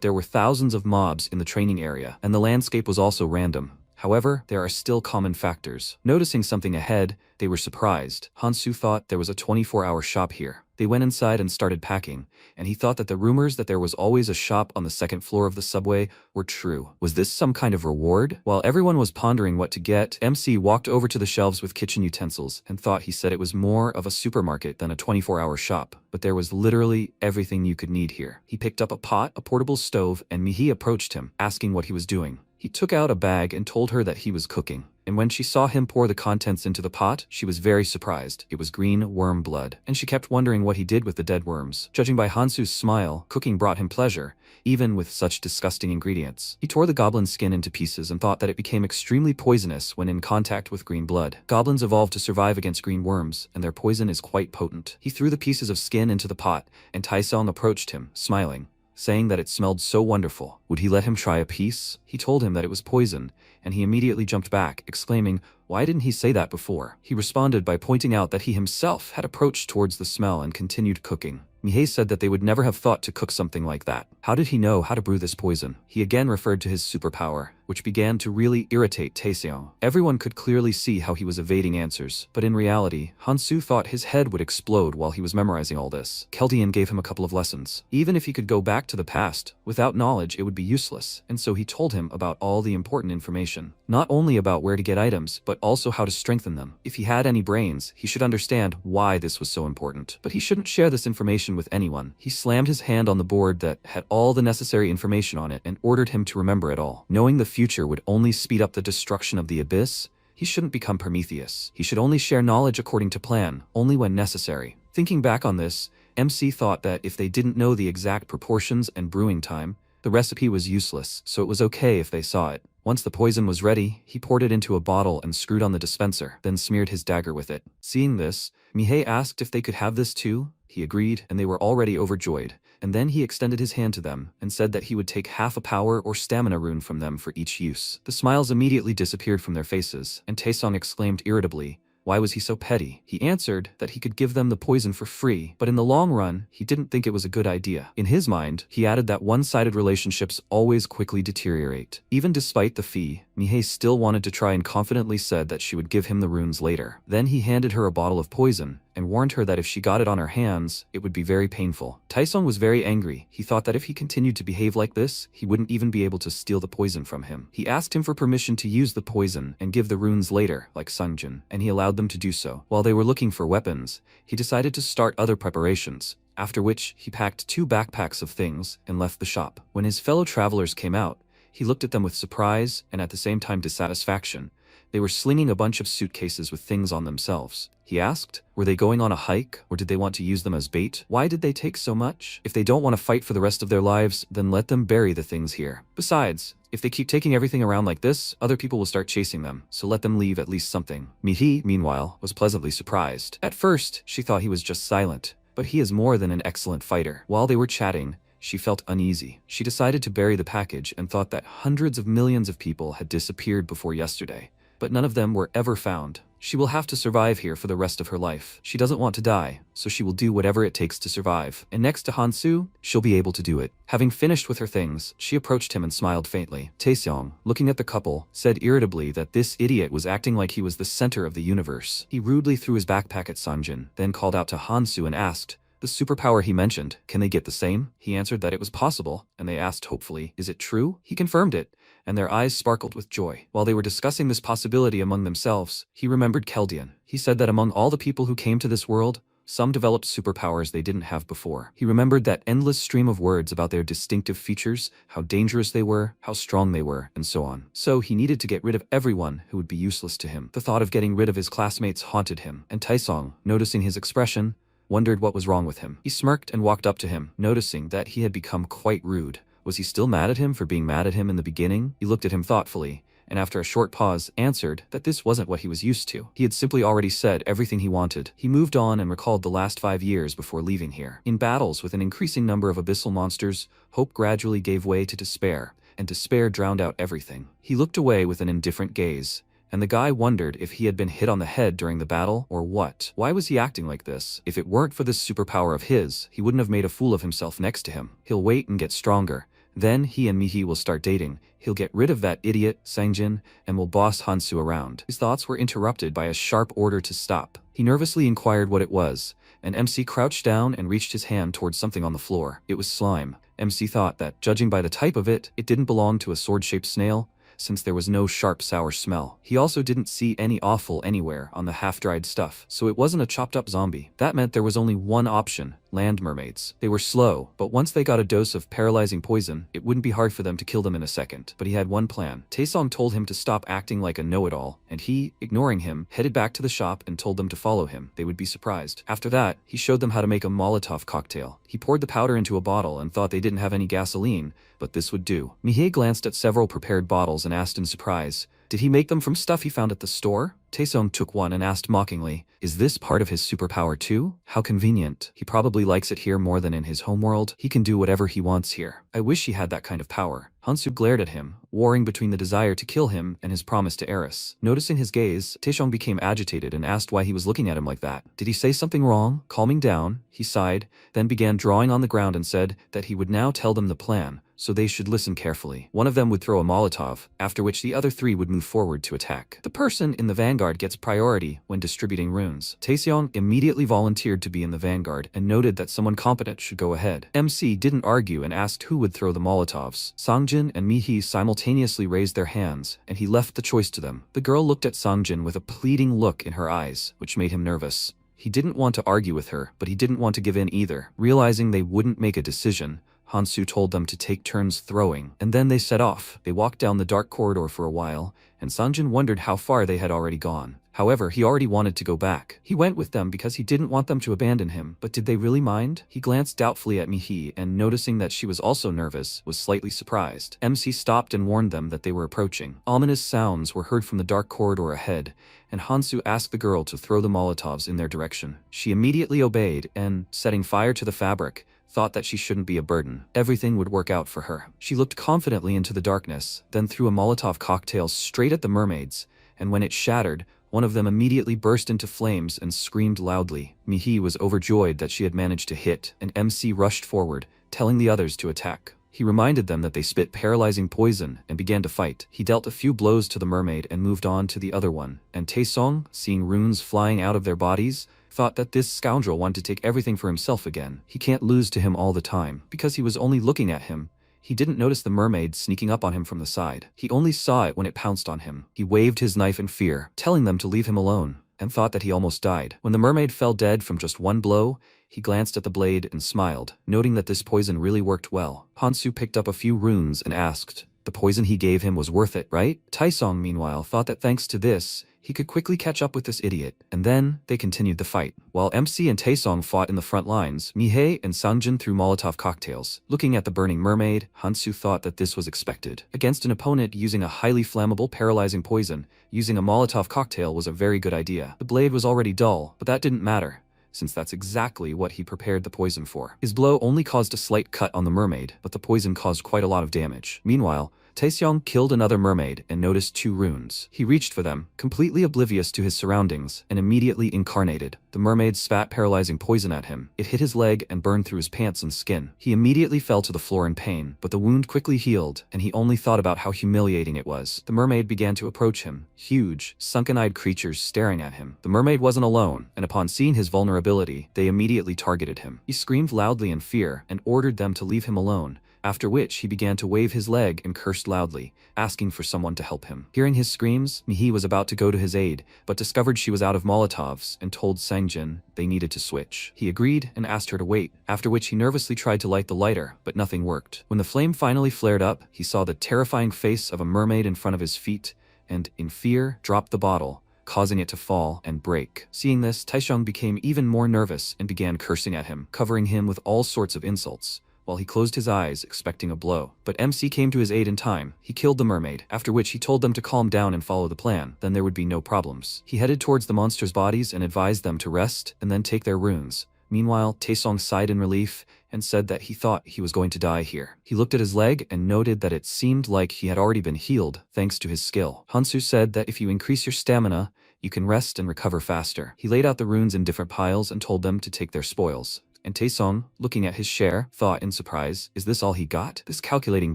there were thousands of mobs in the training area, and the landscape was also random. However, there are still common factors. Noticing something ahead, they were surprised. Hansu thought there was a 24-hour shop here. They went inside and started packing, and he thought that the rumors that there was always a shop on the second floor of the subway were true. Was this some kind of reward? While everyone was pondering what to get, MC walked over to the shelves with kitchen utensils and thought he said it was more of a supermarket than a 24-hour shop. But there was literally everything you could need here. He picked up a pot, a portable stove, and Mihi approached him, asking what he was doing. He took out a bag and told her that he was cooking. And when she saw him pour the contents into the pot, she was very surprised. It was green worm blood, and she kept wondering what he did with the dead worms. Judging by Hansu's smile, cooking brought him pleasure, even with such disgusting ingredients. He tore the goblin's skin into pieces and thought that it became extremely poisonous when in contact with green blood. Goblins evolved to survive against green worms, and their poison is quite potent. He threw the pieces of skin into the pot, and Taesung approached him, smiling, saying that it smelled so wonderful. Would he let him try a piece? He told him that it was poison, and he immediately jumped back, exclaiming, "Why didn't he say that before?" He responded by pointing out that he himself had approached towards the smell and continued cooking. Mihei said that they would never have thought to cook something like that. How did he know how to brew this poison? He again referred to his superpower, which began to really irritate Taesyeon. Everyone could clearly see how he was evading answers, but in reality, Hansu thought his head would explode while he was memorizing all this. Keldian gave him a couple of lessons. Even if he could go back to the past, without knowledge it would be useless, and so he told him about all the important information. Not only about where to get items, but also how to strengthen them. If he had any brains, he should understand why this was so important. But he shouldn't share this information with anyone. He slammed his hand on the board that had all the necessary information on it and ordered him to remember it all. Knowing the future would only speed up the destruction of the abyss, he shouldn't become Prometheus. He should only share knowledge according to plan, only when necessary. Thinking back on this, MC thought that if they didn't know the exact proportions and brewing time, the recipe was useless, so it was okay if they saw it. Once the poison was ready, he poured it into a bottle and screwed on the dispenser, then smeared his dagger with it. Seeing this, Mihei asked if they could have this too. He agreed, and they were already overjoyed. And then he extended his hand to them and said that he would take half a power or stamina rune from them for each use. The smiles immediately disappeared from their faces, and Taesung exclaimed irritably, why was he so petty? He answered that he could give them the poison for free, but in the long run, he didn't think it was a good idea. In his mind, he added that one-sided relationships always quickly deteriorate. Even despite the fee, Mihei still wanted to try and confidently said that she would give him the runes later. Then he handed her a bottle of poison, and warned her that if she got it on her hands, it would be very painful. Taesung was very angry. He thought that if he continued to behave like this, he wouldn't even be able to steal the poison from him. He asked him for permission to use the poison and give the runes later, like Sungjin, and he allowed them to do so. While they were looking for weapons, he decided to start other preparations, after which he packed 2 backpacks of things and left the shop. When his fellow travelers came out, he looked at them with surprise and at the same time dissatisfaction. They were slinging a bunch of suitcases with things on themselves. He asked, were they going on a hike, or did they want to use them as bait? Why did they take so much? If they don't want to fight for the rest of their lives, then let them bury the things here. Besides, if they keep taking everything around like this, other people will start chasing them, so let them leave at least something. Mihi, meanwhile, was pleasantly surprised. At first, she thought he was just silent, but he is more than an excellent fighter. While they were chatting, she felt uneasy. She decided to bury the package and thought that hundreds of millions of people had disappeared before yesterday. but none of them were ever found. She will have to survive here for the rest of her life. She doesn't want to die, so she will do whatever it takes to survive. And next to Hansu, she'll be able to do it. Having finished with her things, she approached him and smiled faintly. Taeseong, looking at the couple, said irritably that this idiot was acting like he was the center of the universe. He rudely threw his backpack at Sangjin, then called out to Hansu and asked, "The superpower he mentioned, can they get the same?" He answered that it was possible, and they asked hopefully, "Is it true?" He confirmed it, and their eyes sparkled with joy. While they were discussing this possibility among themselves, he remembered Keldian. He said that among all the people who came to this world, some developed superpowers they didn't have before. He remembered that endless stream of words about their distinctive features, how dangerous they were, how strong they were, and so on. So he needed to get rid of everyone who would be useless to him. The thought of getting rid of his classmates haunted him, and Taesong, noticing his expression, wondered what was wrong with him. He smirked and walked up to him, noticing that he had become quite rude. Was he still mad at him for being mad at him in the beginning? He looked at him thoughtfully, and after a short pause, answered that this wasn't what he was used to. He had simply already said everything he wanted. He moved on and recalled the last 5 years before leaving here. In battles with an increasing number of abyssal monsters, hope gradually gave way to despair, and despair drowned out everything. He looked away with an indifferent gaze, and the guy wondered if he had been hit on the head during the battle or what. Why was he acting like this? If it weren't for this superpower of his, he wouldn't have made a fool of himself next to him. He'll wait and get stronger. Then he and Mihi will start dating. He'll get rid of that idiot, Sangjin, and will boss Hansu around. His thoughts were interrupted by a sharp order to stop. He nervously inquired what it was, and MC crouched down and reached his hand towards something on the floor. It was slime. MC thought that, judging by the type of it, it didn't belong to a sword-shaped snail, since there was no sharp sour smell. He also didn't see any offal anywhere on the half-dried stuff, so it wasn't a chopped-up zombie. That meant there was only one option: land mermaids. They were slow, but once they got a dose of paralyzing poison, it wouldn't be hard for them to kill them in a second. But he had one plan. Taesong told him to stop acting like a know-it-all, and he, ignoring him, headed back to the shop and told them to follow him. They would be surprised. After that, he showed them how to make a Molotov cocktail. He poured the powder into a bottle and thought they didn't have any gasoline, but this would do. Mihei glanced at several prepared bottles and asked in surprise, "Did he make them from stuff he found at the store?" Taesong took one and asked mockingly, "Is this part of his superpower too? How convenient. He probably likes it here more than in his homeworld. He can do whatever he wants here. I wish he had that kind of power." Hansu glared at him, warring between the desire to kill him and his promise to Eris. Noticing his gaze, Taesong became agitated and asked why he was looking at him like that. Did he say something wrong? Calming down, he sighed, then began drawing on the ground and said that he would now tell them the plan, so they should listen carefully. One of them would throw a Molotov, after which the other 3 would move forward to attack. The person in the vanguard gets priority when distributing runes. Taesong immediately volunteered to be in the vanguard and noted that someone competent should go ahead. MC didn't argue and asked who would throw the Molotovs. Sangjin and Mihi simultaneously raised their hands, and he left the choice to them. The girl looked at Sangjin with a pleading look in her eyes, which made him nervous. He didn't want to argue with her, but he didn't want to give in either. Realizing they wouldn't make a decision, Hansu told them to take turns throwing, and then they set off. They walked down the dark corridor for a while, and Sanjin wondered how far they had already gone. However, he already wanted to go back. He went with them because he didn't want them to abandon him, but did they really mind? He glanced doubtfully at Mihi and, noticing that she was also nervous, was slightly surprised. MC stopped and warned them that they were approaching. Ominous sounds were heard from the dark corridor ahead, and Hansu asked the girl to throw the Molotovs in their direction. She immediately obeyed and, setting fire to the fabric, thought that she shouldn't be a burden. Everything would work out for her. She looked confidently into the darkness, then threw a Molotov cocktail straight at the mermaids, and when it shattered, one of them immediately burst into flames and screamed loudly. Mihi was overjoyed that she had managed to hit, and MC rushed forward, telling the others to attack. He reminded them that they spit paralyzing poison and began to fight. He dealt a few blows to the mermaid and moved on to the other one, and Taesong, seeing runes flying out of their bodies, thought that this scoundrel wanted to take everything for himself again. He can't lose to him all the time. Because he was only looking at him, he didn't notice the mermaid sneaking up on him from the side. He only saw it when it pounced on him. He waved his knife in fear, telling them to leave him alone, and thought that he almost died. When the mermaid fell dead from just one blow, he glanced at the blade and smiled, noting that this poison really worked well. Hansu picked up a few runes and asked, the poison he gave him was worth it, right? Taesong, meanwhile, thought that thanks to this, he could quickly catch up with this idiot, and then they continued the fight. While MC and Taesong fought in the front lines, Mihei and Sangjin threw Molotov cocktails. Looking at the burning mermaid, Hansu thought that this was expected. Against an opponent using a highly flammable, paralyzing poison, using a Molotov cocktail was a very good idea. The blade was already dull, but that didn't matter, since that's exactly what he prepared the poison for. His blow only caused a slight cut on the mermaid, but the poison caused quite a lot of damage. Meanwhile, Taeseong killed another mermaid and noticed 2 runes. He reached for them, completely oblivious to his surroundings, and immediately incarnated. The mermaid spat paralyzing poison at him. It hit his leg and burned through his pants and skin. He immediately fell to the floor in pain, but the wound quickly healed, and he only thought about how humiliating it was. The mermaid began to approach him, huge, sunken-eyed creatures staring at him. The mermaid wasn't alone, and upon seeing his vulnerability, they immediately targeted him. He screamed loudly in fear and ordered them to leave him alone, after which he began to wave his leg and cursed loudly, asking for someone to help him. Hearing his screams, Mihi was about to go to his aid, but discovered she was out of Molotovs and told Sangjin they needed to switch. He agreed and asked her to wait, after which he nervously tried to light the lighter, but nothing worked. When the flame finally flared up, he saw the terrifying face of a mermaid in front of his feet, and, in fear, dropped the bottle, causing it to fall and break. Seeing this, Taeseong became even more nervous and began cursing at him, covering him with all sorts of insults, while he closed his eyes, expecting a blow. But MC came to his aid in time. He killed the mermaid, after which he told them to calm down and follow the plan, then there would be no problems. He headed towards the monsters' bodies and advised them to rest and then take their runes. Meanwhile, Taesong sighed in relief and said that he thought he was going to die here. He looked at his leg and noted that it seemed like he had already been healed, thanks to his skill. Hansu said that if you increase your stamina, you can rest and recover faster. He laid out the runes in different piles and told them to take their spoils. And Taesong, looking at his share, thought in surprise, is this all he got? This calculating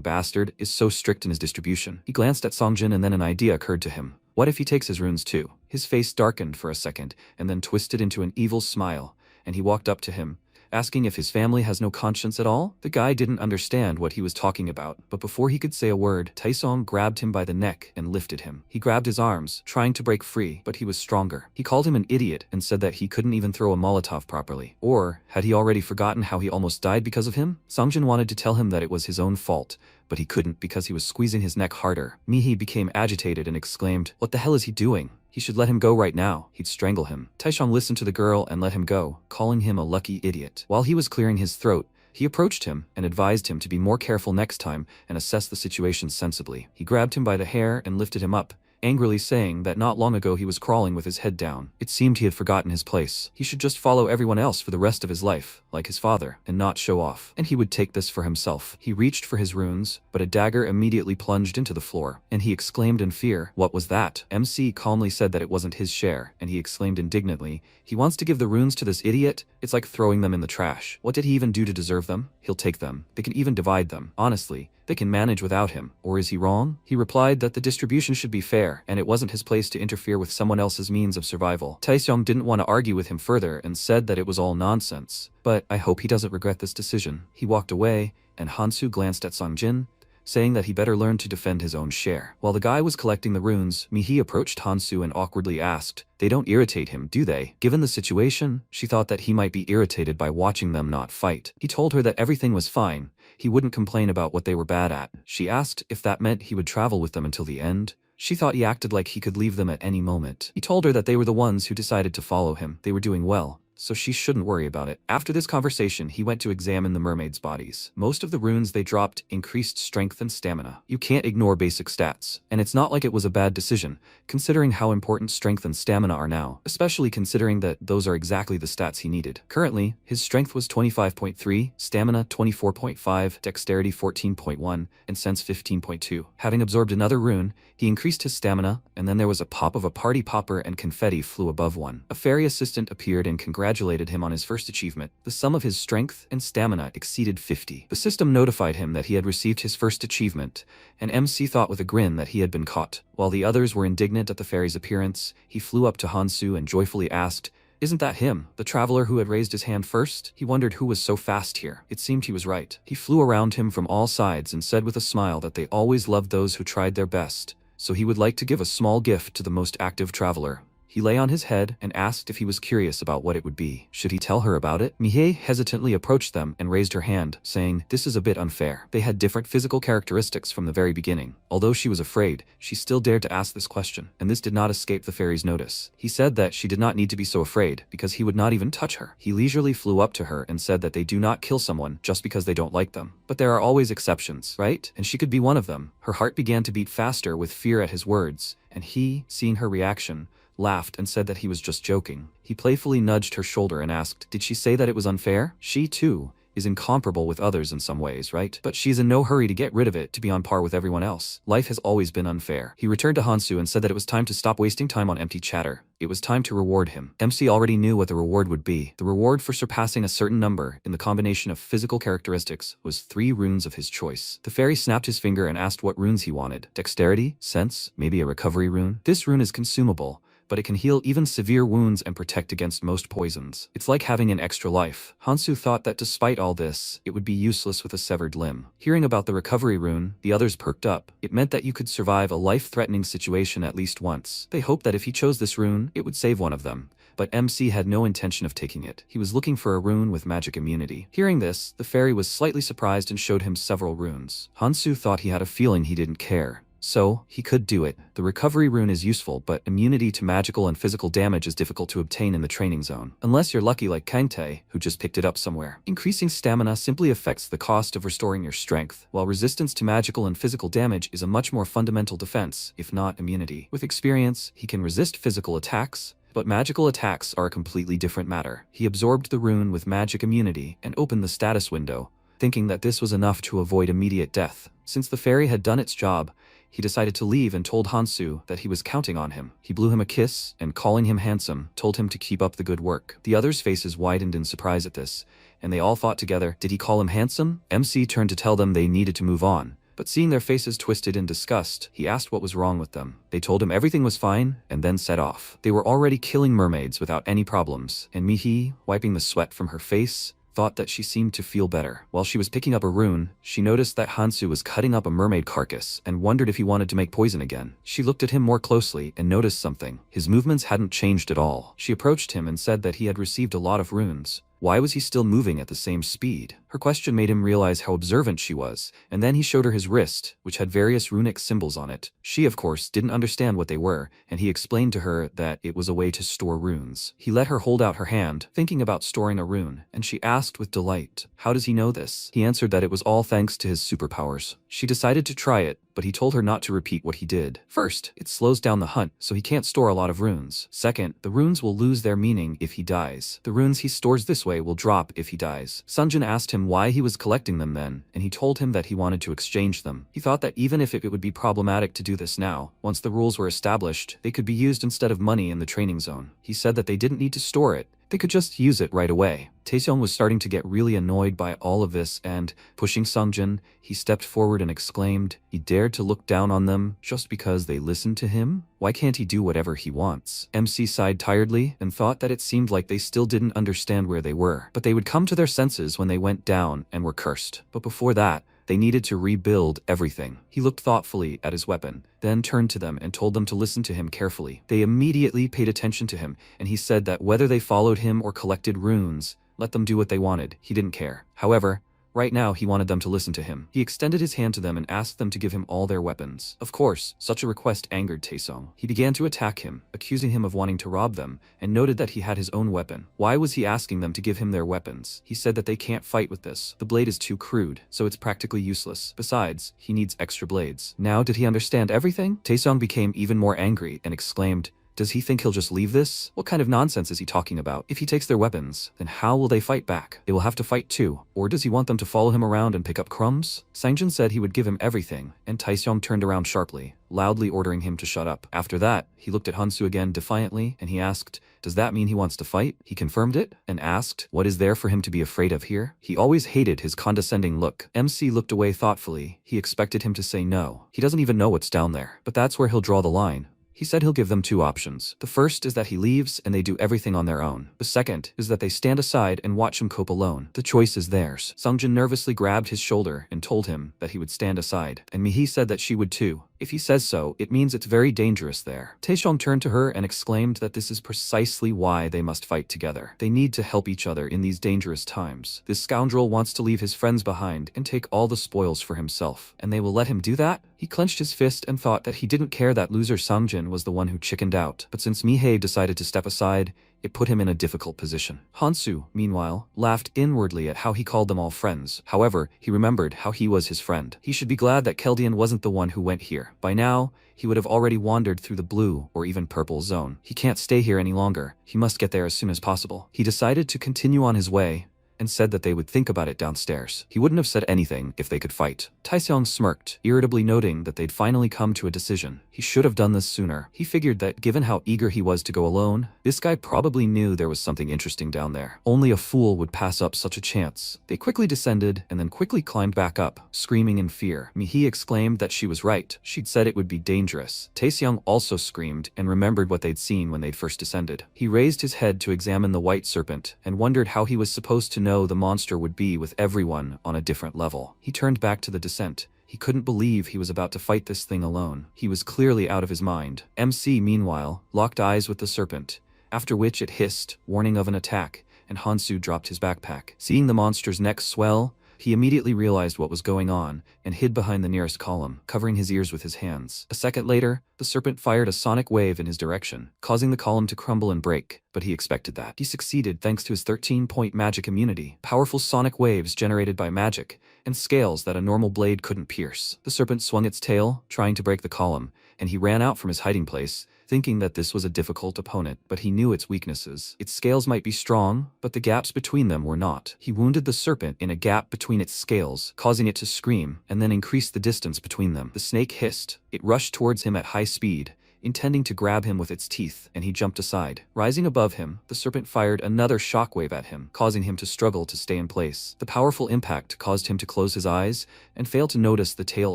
bastard is so strict in his distribution. He glanced at Songjin and then an idea occurred to him. What if he takes his runes too? His face darkened for a second, and then twisted into an evil smile, and he walked up to him, asking if his family has no conscience at all. The guy didn't understand what he was talking about, but before he could say a word, Taesong grabbed him by the neck and lifted him. He grabbed his arms, trying to break free, but he was stronger. He called him an idiot and said that he couldn't even throw a Molotov properly. Or, had he already forgotten how he almost died because of him? Songjin wanted to tell him that it was his own fault, but he couldn't because he was squeezing his neck harder. Mihi became agitated and exclaimed, "What the hell is he doing? He should let him go right now. He'd strangle him." Taesong listened to the girl and let him go, calling him a lucky idiot. While he was clearing his throat, he approached him and advised him to be more careful next time and assess the situation sensibly. He grabbed him by the hair and lifted him up, angrily saying that not long ago he was crawling with his head down. It seemed he had forgotten his place. He should just follow everyone else for the rest of his life, like his father, and not show off. And he would take this for himself. He reached for his runes, but a dagger immediately plunged into the floor, and he exclaimed in fear, "What was that?" MC calmly said that it wasn't his share, and he exclaimed indignantly, "He wants to give the runes to this idiot? It's like throwing them in the trash. What did he even do to deserve them? He'll take them. They can even divide them. Honestly, they can manage without him. Or is he wrong?" He replied that the distribution should be fair, and it wasn't his place to interfere with someone else's means of survival. Taeseong didn't want to argue with him further and said that it was all nonsense. "But I hope he doesn't regret this decision." He walked away, and Hansu glanced at Songjin, saying that he better learn to defend his own share. While the guy was collecting the runes, Mihi approached Hansu and awkwardly asked, "They don't irritate him, do they?" Given the situation, she thought that he might be irritated by watching them not fight. He told her that everything was fine. He wouldn't complain about what they were bad at. She asked if that meant he would travel with them until the end. She thought he acted like he could leave them at any moment. He told her that they were the ones who decided to follow him. They were doing well, so she shouldn't worry about it. After this conversation, he went to examine the mermaids' bodies. Most of the runes they dropped increased strength and stamina. You can't ignore basic stats, and it's not like it was a bad decision, considering how important strength and stamina are now, especially considering that those are exactly the stats he needed. Currently, his strength was 25.3, stamina 24.5, dexterity 14.1, and sense 15.2. Having absorbed another rune, he increased his stamina, and then there was a pop of a party popper and confetti flew above one. A fairy assistant appeared and congratulated him on his first achievement. The sum of his strength and stamina exceeded 50. The system notified him that he had received his first achievement, and MC thought with a grin that he had been caught. While the others were indignant at the fairy's appearance, he flew up to Hansu and joyfully asked, "Isn't that him, the traveler who had raised his hand first?" He wondered who was so fast here. It seemed he was right. He flew around him from all sides and said with a smile that they always loved those who tried their best, so he would like to give a small gift to the most active traveler. He lay on his head and asked if he was curious about what it would be. Should he tell her about it? Mihei hesitantly approached them and raised her hand, saying, "This is a bit unfair." They had different physical characteristics from the very beginning. Although she was afraid, she still dared to ask this question, and this did not escape the fairy's notice. He said that she did not need to be so afraid, because he would not even touch her. He leisurely flew up to her and said that they do not kill someone just because they don't like them. But there are always exceptions, right? And she could be one of them. Her heart began to beat faster with fear at his words, and he, seeing her reaction, laughed and said that he was just joking. He playfully nudged her shoulder and asked, "Did she say that it was unfair?" She, too, is incomparable with others in some ways, right? But she's in no hurry to get rid of it to be on par with everyone else. Life has always been unfair. He returned to Hansu and said that it was time to stop wasting time on empty chatter. It was time to reward him. MC already knew what the reward would be. The reward for surpassing a certain number in the combination of physical characteristics was 3 runes of his choice. The fairy snapped his finger and asked what runes he wanted. Dexterity? Sense? Maybe a recovery rune? This rune is consumable, but it can heal even severe wounds and protect against most poisons. It's like having an extra life. Hansu thought that despite all this, it would be useless with a severed limb. Hearing about the recovery rune, the others perked up. It meant that you could survive a life-threatening situation at least once. They hoped that if he chose this rune, it would save one of them. But MC had no intention of taking it. He was looking for a rune with magic immunity. Hearing this, the fairy was slightly surprised and showed him several runes. Hansu thought he had a feeling he didn't care. So, he could do it. The recovery rune is useful, but immunity to magical and physical damage is difficult to obtain in the training zone. Unless you're lucky like Kangtae, who just picked it up somewhere. Increasing stamina simply affects the cost of restoring your strength, while resistance to magical and physical damage is a much more fundamental defense, if not immunity. With experience, he can resist physical attacks, but magical attacks are a completely different matter. He absorbed the rune with magic immunity and opened the status window, thinking that this was enough to avoid immediate death. Since the fairy had done its job, he decided to leave and told Hansu that he was counting on him. He blew him a kiss and, calling him handsome, told him to keep up the good work. The others' faces widened in surprise at this, and they all thought together, did he call him handsome? MC turned to tell them they needed to move on, but seeing their faces twisted in disgust, he asked what was wrong with them. They told him everything was fine, and then set off. They were already killing mermaids without any problems, and Mihi, wiping the sweat from her face, thought that she seemed to feel better. While she was picking up a rune, she noticed that Hansu was cutting up a mermaid carcass and wondered if he wanted to make poison again. She looked at him more closely and noticed something. His movements hadn't changed at all. She approached him and said that he had received a lot of runes. Why was he still moving at the same speed? Her question made him realize how observant she was, and then he showed her his wrist, which had various runic symbols on it. She, of course, didn't understand what they were, and he explained to her that it was a way to store runes. He let her hold out her hand, thinking about storing a rune, and she asked with delight, how does he know this? He answered that it was all thanks to his superpowers. She decided to try it, but he told her not to repeat what he did. First, it slows down the hunt, so he can't store a lot of runes. Second, the runes will lose their meaning if he dies. The runes he stores this way will drop if he dies. Sunjin asked him why he was collecting them then, and he told him that he wanted to exchange them. He thought that even if it would be problematic to do this now, once the rules were established, they could be used instead of money in the training zone. He said that they didn't need to store it. They could just use it right away. Taeseong was starting to get really annoyed by all of this and, pushing Sungjin, he stepped forward and exclaimed, he dared to look down on them just because they listened to him? Why can't he do whatever he wants? MC sighed tiredly and thought that it seemed like they still didn't understand where they were, but they would come to their senses when they went down and were cursed. But before that, they needed to rebuild everything. He looked thoughtfully at his weapon, then turned to them and told them to listen to him carefully. They immediately paid attention to him, and he said that whether they followed him or collected runes, let them do what they wanted. He didn't care. However, right now he wanted them to listen to him. He extended his hand to them and asked them to give him all their weapons. Of course, such a request angered Taesong. He began to attack him, accusing him of wanting to rob them, and noted that he had his own weapon. Why was he asking them to give him their weapons? He said that they can't fight with this. The blade is too crude, so it's practically useless. Besides, he needs extra blades. Now did he understand everything? Taesong became even more angry and exclaimed, does he think he'll just leave this? What kind of nonsense is he talking about? If he takes their weapons, then how will they fight back? They will have to fight too. Or does he want them to follow him around and pick up crumbs? Sangjin said he would give him everything, and Taeseong turned around sharply, loudly ordering him to shut up. After that, he looked at Hansu again defiantly, and he asked, does that mean he wants to fight? He confirmed it, and asked, what is there for him to be afraid of here? He always hated his condescending look. MC looked away thoughtfully. He expected him to say no. He doesn't even know what's down there. But that's where he'll draw the line. He said he'll give them 2 options. The first is that he leaves and they do everything on their own. The second is that they stand aside and watch him cope alone. The choice is theirs. Sungjin nervously grabbed his shoulder and told him that he would stand aside, and Mihi said that she would too. If he says so, it means it's very dangerous there. Taesong turned to her and exclaimed that this is precisely why they must fight together. They need to help each other in these dangerous times. This scoundrel wants to leave his friends behind and take all the spoils for himself, and they will let him do that? He clenched his fist and thought that he didn't care that loser Sungjin was the one who chickened out. But since Mihei decided to step aside, it put him in a difficult position. Hansu, meanwhile, laughed inwardly at how he called them all friends. However, he remembered how he was his friend. He should be glad that Keldian wasn't the one who went here. By now, he would have already wandered through the blue or even purple zone. He can't stay here any longer. He must get there as soon as possible. He decided to continue on his way, and said that they would think about it downstairs. He wouldn't have said anything if they could fight. Taeseong smirked, irritably noting that they'd finally come to a decision. He should have done this sooner. He figured that given how eager he was to go alone, this guy probably knew there was something interesting down there. Only a fool would pass up such a chance. They quickly descended and then quickly climbed back up, screaming in fear. Mihi exclaimed that she was right. She'd said it would be dangerous. Taeseong also screamed and remembered what they'd seen when they'd first descended. He raised his head to examine the white serpent and wondered how he was supposed to know the monster would be with everyone on a different level. He turned back to the descent. He couldn't believe he was about to fight this thing alone. He was clearly out of his mind. MC, meanwhile, locked eyes with the serpent, after which it hissed, warning of an attack, and Hansu dropped his backpack. Seeing the monster's neck swell, he immediately realized what was going on and hid behind the nearest column, covering his ears with his hands. A second later, the serpent fired a sonic wave in his direction, causing the column to crumble and break, but he expected that. He succeeded thanks to his 13-point magic immunity, powerful sonic waves generated by magic, and scales that a normal blade couldn't pierce. The serpent swung its tail, trying to break the column, and he ran out from his hiding place, thinking that this was a difficult opponent, but he knew its weaknesses. Its scales might be strong, but the gaps between them were not. He wounded the serpent in a gap between its scales, causing it to scream, and then increased the distance between them. The snake hissed. It rushed towards him at high speed, intending to grab him with its teeth, and he jumped aside. Rising above him, the serpent fired another shockwave at him, causing him to struggle to stay in place. The powerful impact caused him to close his eyes and fail to notice the tail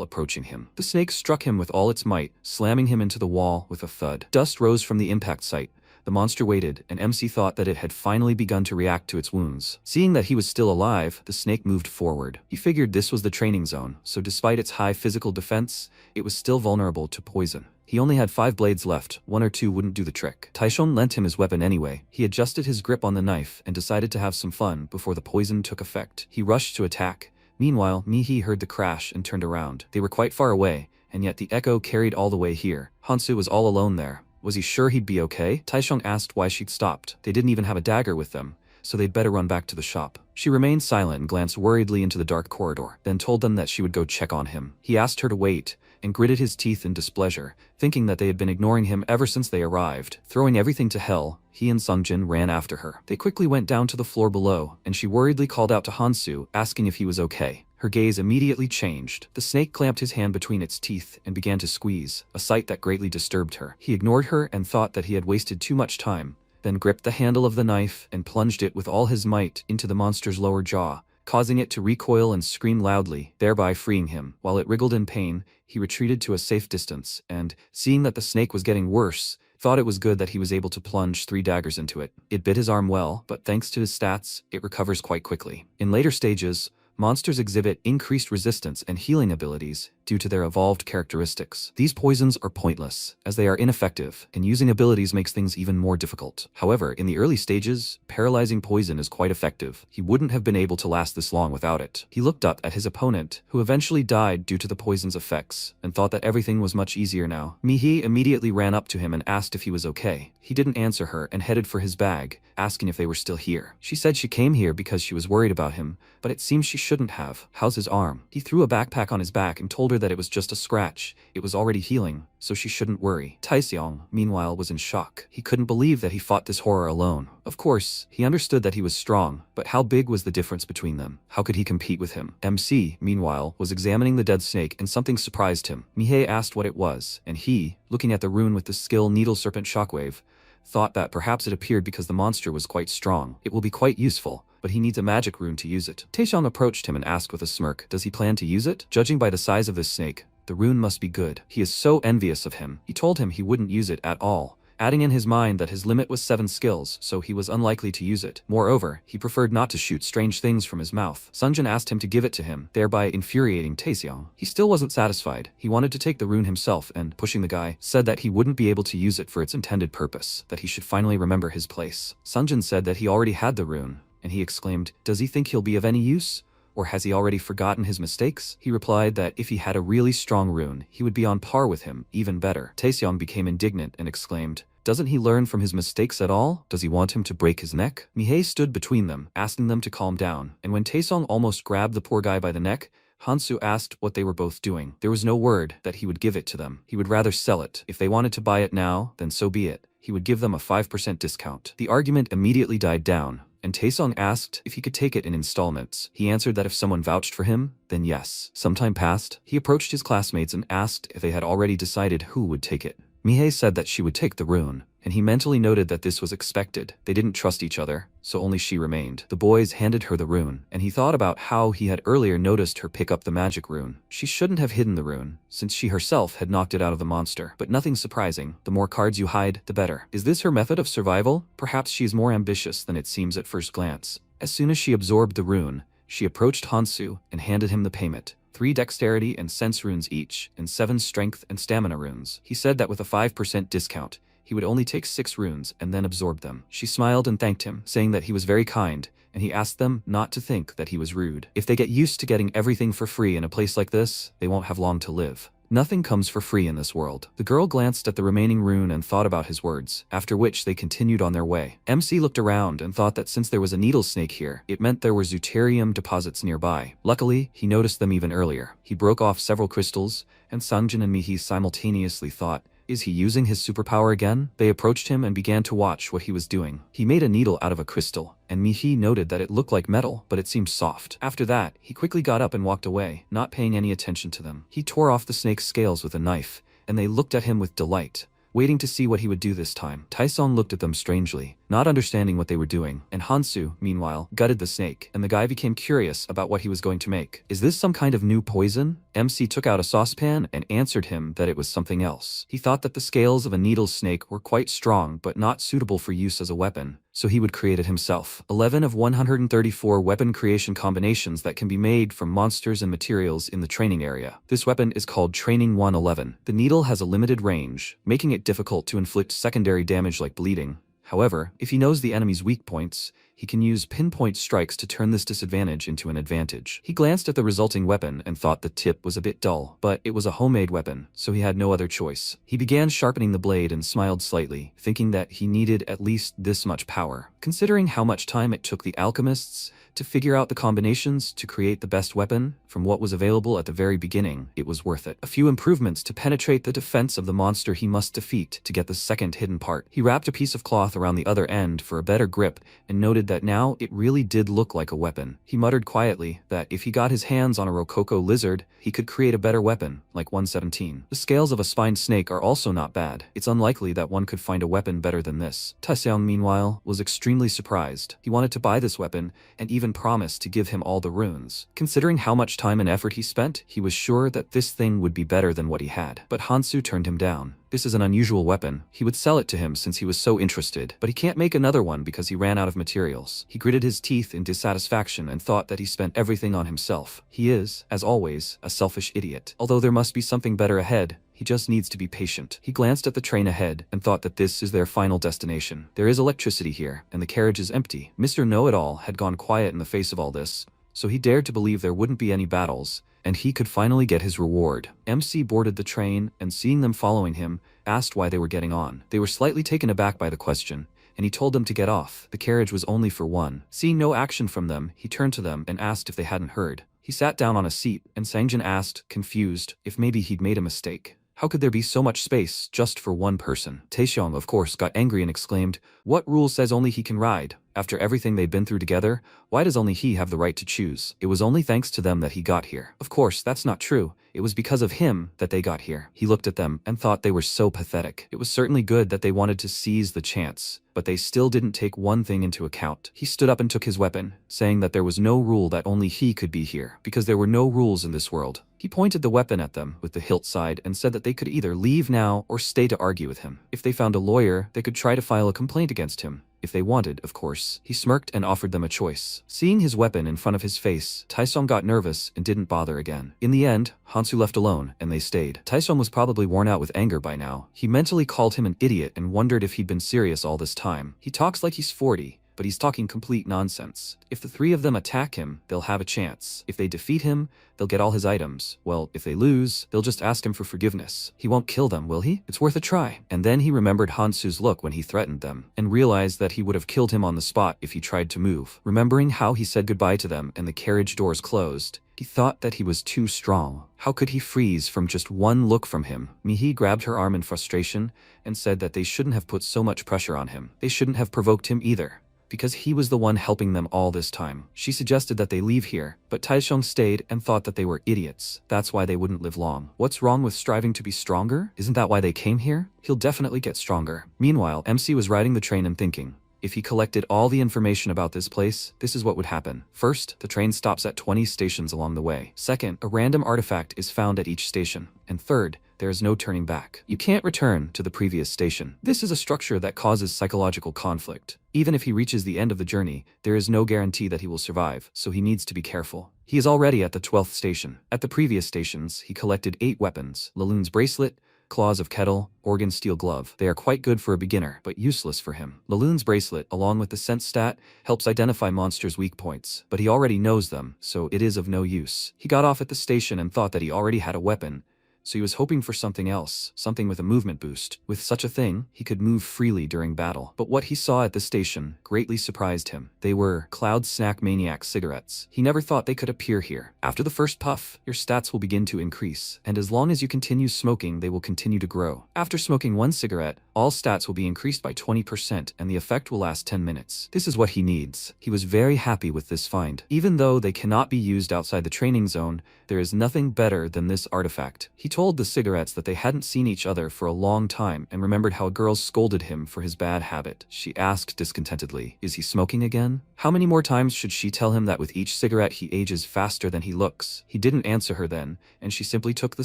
approaching him. The snake struck him with all its might, slamming him into the wall with a thud. Dust rose from the impact site. The monster waited, and MC thought that it had finally begun to react to its wounds. Seeing that he was still alive, the snake moved forward. He figured this was the training zone, so despite its high physical defense, it was still vulnerable to poison. He only had 5 blades left, 1 or 2 wouldn't do the trick. Taishon lent him his weapon anyway. He adjusted his grip on the knife and decided to have some fun before the poison took effect. He rushed to attack. Meanwhile, Mihi heard the crash and turned around. They were quite far away, and yet the echo carried all the way here. Hansu was all alone there. Was he sure he'd be okay? Taishong asked why she'd stopped. They didn't even have a dagger with them, so they'd better run back to the shop. She remained silent and glanced worriedly into the dark corridor, then told them that she would go check on him. He asked her to wait, and gritted his teeth in displeasure, thinking that they had been ignoring him ever since they arrived. Throwing everything to hell, he and Sungjin ran after her. They quickly went down to the floor below, and she worriedly called out to Hansu, asking if he was okay. Her gaze immediately changed. The snake clamped his hand between its teeth and began to squeeze, a sight that greatly disturbed her. He ignored her and thought that he had wasted too much time, then gripped the handle of the knife and plunged it with all his might into the monster's lower jaw, causing it to recoil and scream loudly, thereby freeing him. While it wriggled in pain, he retreated to a safe distance and, seeing that the snake was getting worse, thought it was good that he was able to plunge 3 daggers into it. It bit his arm well, but thanks to his stats, it recovers quite quickly. In later stages, monsters exhibit increased resistance and healing abilities due to their evolved characteristics. These poisons are pointless, as they are ineffective, and using abilities makes things even more difficult. However, in the early stages, paralyzing poison is quite effective. He wouldn't have been able to last this long without it. He looked up at his opponent, who eventually died due to the poison's effects, and thought that everything was much easier now. Mihi immediately ran up to him and asked if he was okay. He didn't answer her and headed for his bag, asking if they were still here. She said she came here because she was worried about him, but it seems she shouldn't have. How's his arm? He threw a backpack on his back and told her that it was just a scratch. It was already healing, so she shouldn't worry. Taeseong, meanwhile, was in shock. He couldn't believe that he fought this horror alone. Of course, he understood that he was strong, but how big was the difference between them? How could he compete with him? MC, meanwhile, was examining the dead snake and something surprised him. Mihei asked what it was, and he, looking at the rune with the skill Needle Serpent Shockwave, thought that perhaps it appeared because the monster was quite strong. It will be quite useful, but he needs a magic rune to use it. Taeshang approached him and asked with a smirk, does he plan to use it? Judging by the size of this snake, the rune must be good. He is so envious of him. He told him he wouldn't use it at all, adding in his mind that his limit was 7 skills, so he was unlikely to use it. Moreover, he preferred not to shoot strange things from his mouth. Sunjin asked him to give it to him, thereby infuriating Taeseong. He still wasn't satisfied. He wanted to take the rune himself and, pushing the guy, said that he wouldn't be able to use it for its intended purpose, that he should finally remember his place. Sunjin said that he already had the rune, and he exclaimed, does he think he'll be of any use? Or has he already forgotten his mistakes? He replied that if he had a really strong rune, he would be on par with him, even better. Taeseong became indignant and exclaimed, doesn't he learn from his mistakes at all? Does he want him to break his neck? Mihei stood between them, asking them to calm down, and when Taesong almost grabbed the poor guy by the neck, Hansu asked what they were both doing. There was no word that he would give it to them. He would rather sell it. If they wanted to buy it now, then so be it. He would give them a 5% discount. The argument immediately died down, and Taesung asked if he could take it in installments. He answered that if someone vouched for him, then yes. Some time passed. He approached his classmates and asked if they had already decided who would take it. Mihei said that she would take the rune, and he mentally noted that this was expected. They didn't trust each other, so only she remained. The boys handed her the rune, and he thought about how he had earlier noticed her pick up the magic rune. She shouldn't have hidden the rune, since she herself had knocked it out of the monster. But nothing surprising. The more cards you hide, the better. Is this her method of survival? Perhaps she is more ambitious than it seems at first glance. As soon as she absorbed the rune, she approached Hansu and handed him the payment. 3 dexterity and sense runes each, and 7 strength and stamina runes. He said that with a 5% discount, he would only take 6 runes and then absorb them. She smiled and thanked him, saying that he was very kind, and he asked them not to think that he was rude. If they get used to getting everything for free in a place like this, they won't have long to live. Nothing comes for free in this world. The girl glanced at the remaining rune and thought about his words, after which they continued on their way. MC looked around and thought that since there was a needle snake here, it meant there were deuterium deposits nearby. Luckily, he noticed them even earlier. He broke off several crystals, and Sangjin and Mihi simultaneously thought, is he using his superpower again? They approached him and began to watch what he was doing. He made a needle out of a crystal, and Mihi noted that it looked like metal, but it seemed soft. After that, he quickly got up and walked away, not paying any attention to them. He tore off the snake's scales with a knife, and they looked at him with delight, waiting to see what he would do this time. Taesung looked at them strangely, not understanding what they were doing, and Hansu, meanwhile, gutted the snake, and the guy became curious about what he was going to make. Is this some kind of new poison? MC took out a saucepan and answered him that it was something else. He thought that the scales of a needle snake were quite strong but not suitable for use as a weapon, so he would create it himself. 11 of 134 weapon creation combinations that can be made from monsters and materials in the training area. This weapon is called Training 111. The needle has a limited range, making it difficult to inflict secondary damage like bleeding. However, if he knows the enemy's weak points, he can use pinpoint strikes to turn this disadvantage into an advantage. He glanced at the resulting weapon and thought the tip was a bit dull, but it was a homemade weapon, so he had no other choice. He began sharpening the blade and smiled slightly, thinking that he needed at least this much power. Considering how much time it took the alchemists to figure out the combinations to create the best weapon from what was available at the very beginning, it was worth it. A few improvements to penetrate the defense of the monster he must defeat to get the second hidden part. He wrapped a piece of cloth around the other end for a better grip and noted that now it really did look like a weapon. He muttered quietly that if he got his hands on a Rococo lizard, he could create a better weapon, like 117. The scales of a spined snake are also not bad. It's unlikely that one could find a weapon better than this. Taesung, meanwhile, was extremely surprised. He wanted to buy this weapon and even promised to give him all the runes. Considering how much time and effort he spent, he was sure that this thing would be better than what he had. But Hansu turned him down. This is an unusual weapon. He would sell it to him since he was so interested, but he can't make another one because he ran out of materials. He gritted his teeth in dissatisfaction and thought that he spent everything on himself. He is, as always, a selfish idiot. Although there must be something better ahead, he just needs to be patient. He glanced at the train ahead and thought that this is their final destination. There is electricity here, and the carriage is empty. Mr. Know-It-All had gone quiet in the face of all this, so he dared to believe there wouldn't be any battles, and he could finally get his reward. MC boarded the train, and seeing them following him, asked why they were getting on. They were slightly taken aback by the question, and he told them to get off. The carriage was only for one. Seeing no action from them, he turned to them and asked if they hadn't heard. He sat down on a seat, and Sangjin asked, confused, if maybe he'd made a mistake. How could there be so much space just for one person? Taesung, of course, got angry and exclaimed, what rule says only he can ride? After everything they'd been through together, why does only he have the right to choose? It was only thanks to them that he got here. Of course, that's not true. It was because of him that they got here. He looked at them and thought they were so pathetic. It was certainly good that they wanted to seize the chance, but they still didn't take one thing into account. He stood up and took his weapon, saying that there was no rule that only he could be here, because there were no rules in this world. He pointed the weapon at them with the hilt side and said that they could either leave now or stay to argue with him. If they found a lawyer, they could try to file a complaint against him. If they wanted, of course. He smirked and offered them a choice. Seeing his weapon in front of his face, Taesung got nervous and didn't bother again. In the end, Hansu left alone, and they stayed. Taesung was probably worn out with anger by now. He mentally called him an idiot and wondered if he'd been serious all this time. He talks like he's 40. But he's talking complete nonsense. If the three of them attack him, they'll have a chance. If they defeat him, they'll get all his items. Well, if they lose, they'll just ask him for forgiveness. He won't kill them, will he? It's worth a try. And then he remembered Hansu's look when he threatened them, and realized that he would have killed him on the spot if he tried to move. Remembering how he said goodbye to them and the carriage doors closed, he thought that he was too strong. How could he freeze from just one look from him? Mihi grabbed her arm in frustration and said that they shouldn't have put so much pressure on him. They shouldn't have provoked him either. because he was the one helping them all this time. She suggested that they leave here, but Taisheng stayed and thought that they were idiots. That's why they wouldn't live long. What's wrong with striving to be stronger? Isn't that why they came here? He'll definitely get stronger. Meanwhile, MC was riding the train and thinking, if he collected all the information about this place, this is what would happen. First, the train stops at 20 stations along the way. Second, a random artifact is found at each station. And third, there is no turning back. You can't return to the previous station. This is a structure that causes psychological conflict. Even if he reaches the end of the journey, there is no guarantee that he will survive, so he needs to be careful. He is already at the 12th station. At the previous stations, he collected 8 weapons: Laloon's bracelet, Claws of Kettle, Organ Steel Glove. They are quite good for a beginner, but useless for him. Laloon's bracelet, along with the sense stat, helps identify monsters' weak points, but he already knows them, so it is of no use. He got off at the station and thought that he already had a weapon, so he was hoping for something else, something with a movement boost. With such a thing, he could move freely during battle. But what he saw at the station greatly surprised him. They were Cloud Snack Maniac cigarettes. He never thought they could appear here. After the first puff, your stats will begin to increase, and as long as you continue smoking, they will continue to grow. After smoking 1 cigarette, all stats will be increased by 20%, and the effect will last 10 minutes. This is what he needs. He was very happy with this find. Even though they cannot be used outside the training zone, there is nothing better than this artifact. He told the cigarettes that they hadn't seen each other for a long time and remembered how a girl scolded him for his bad habit. She asked discontentedly, is he smoking again? How many more times should she tell him that with each cigarette he ages faster than he looks? He didn't answer her then, and she simply took the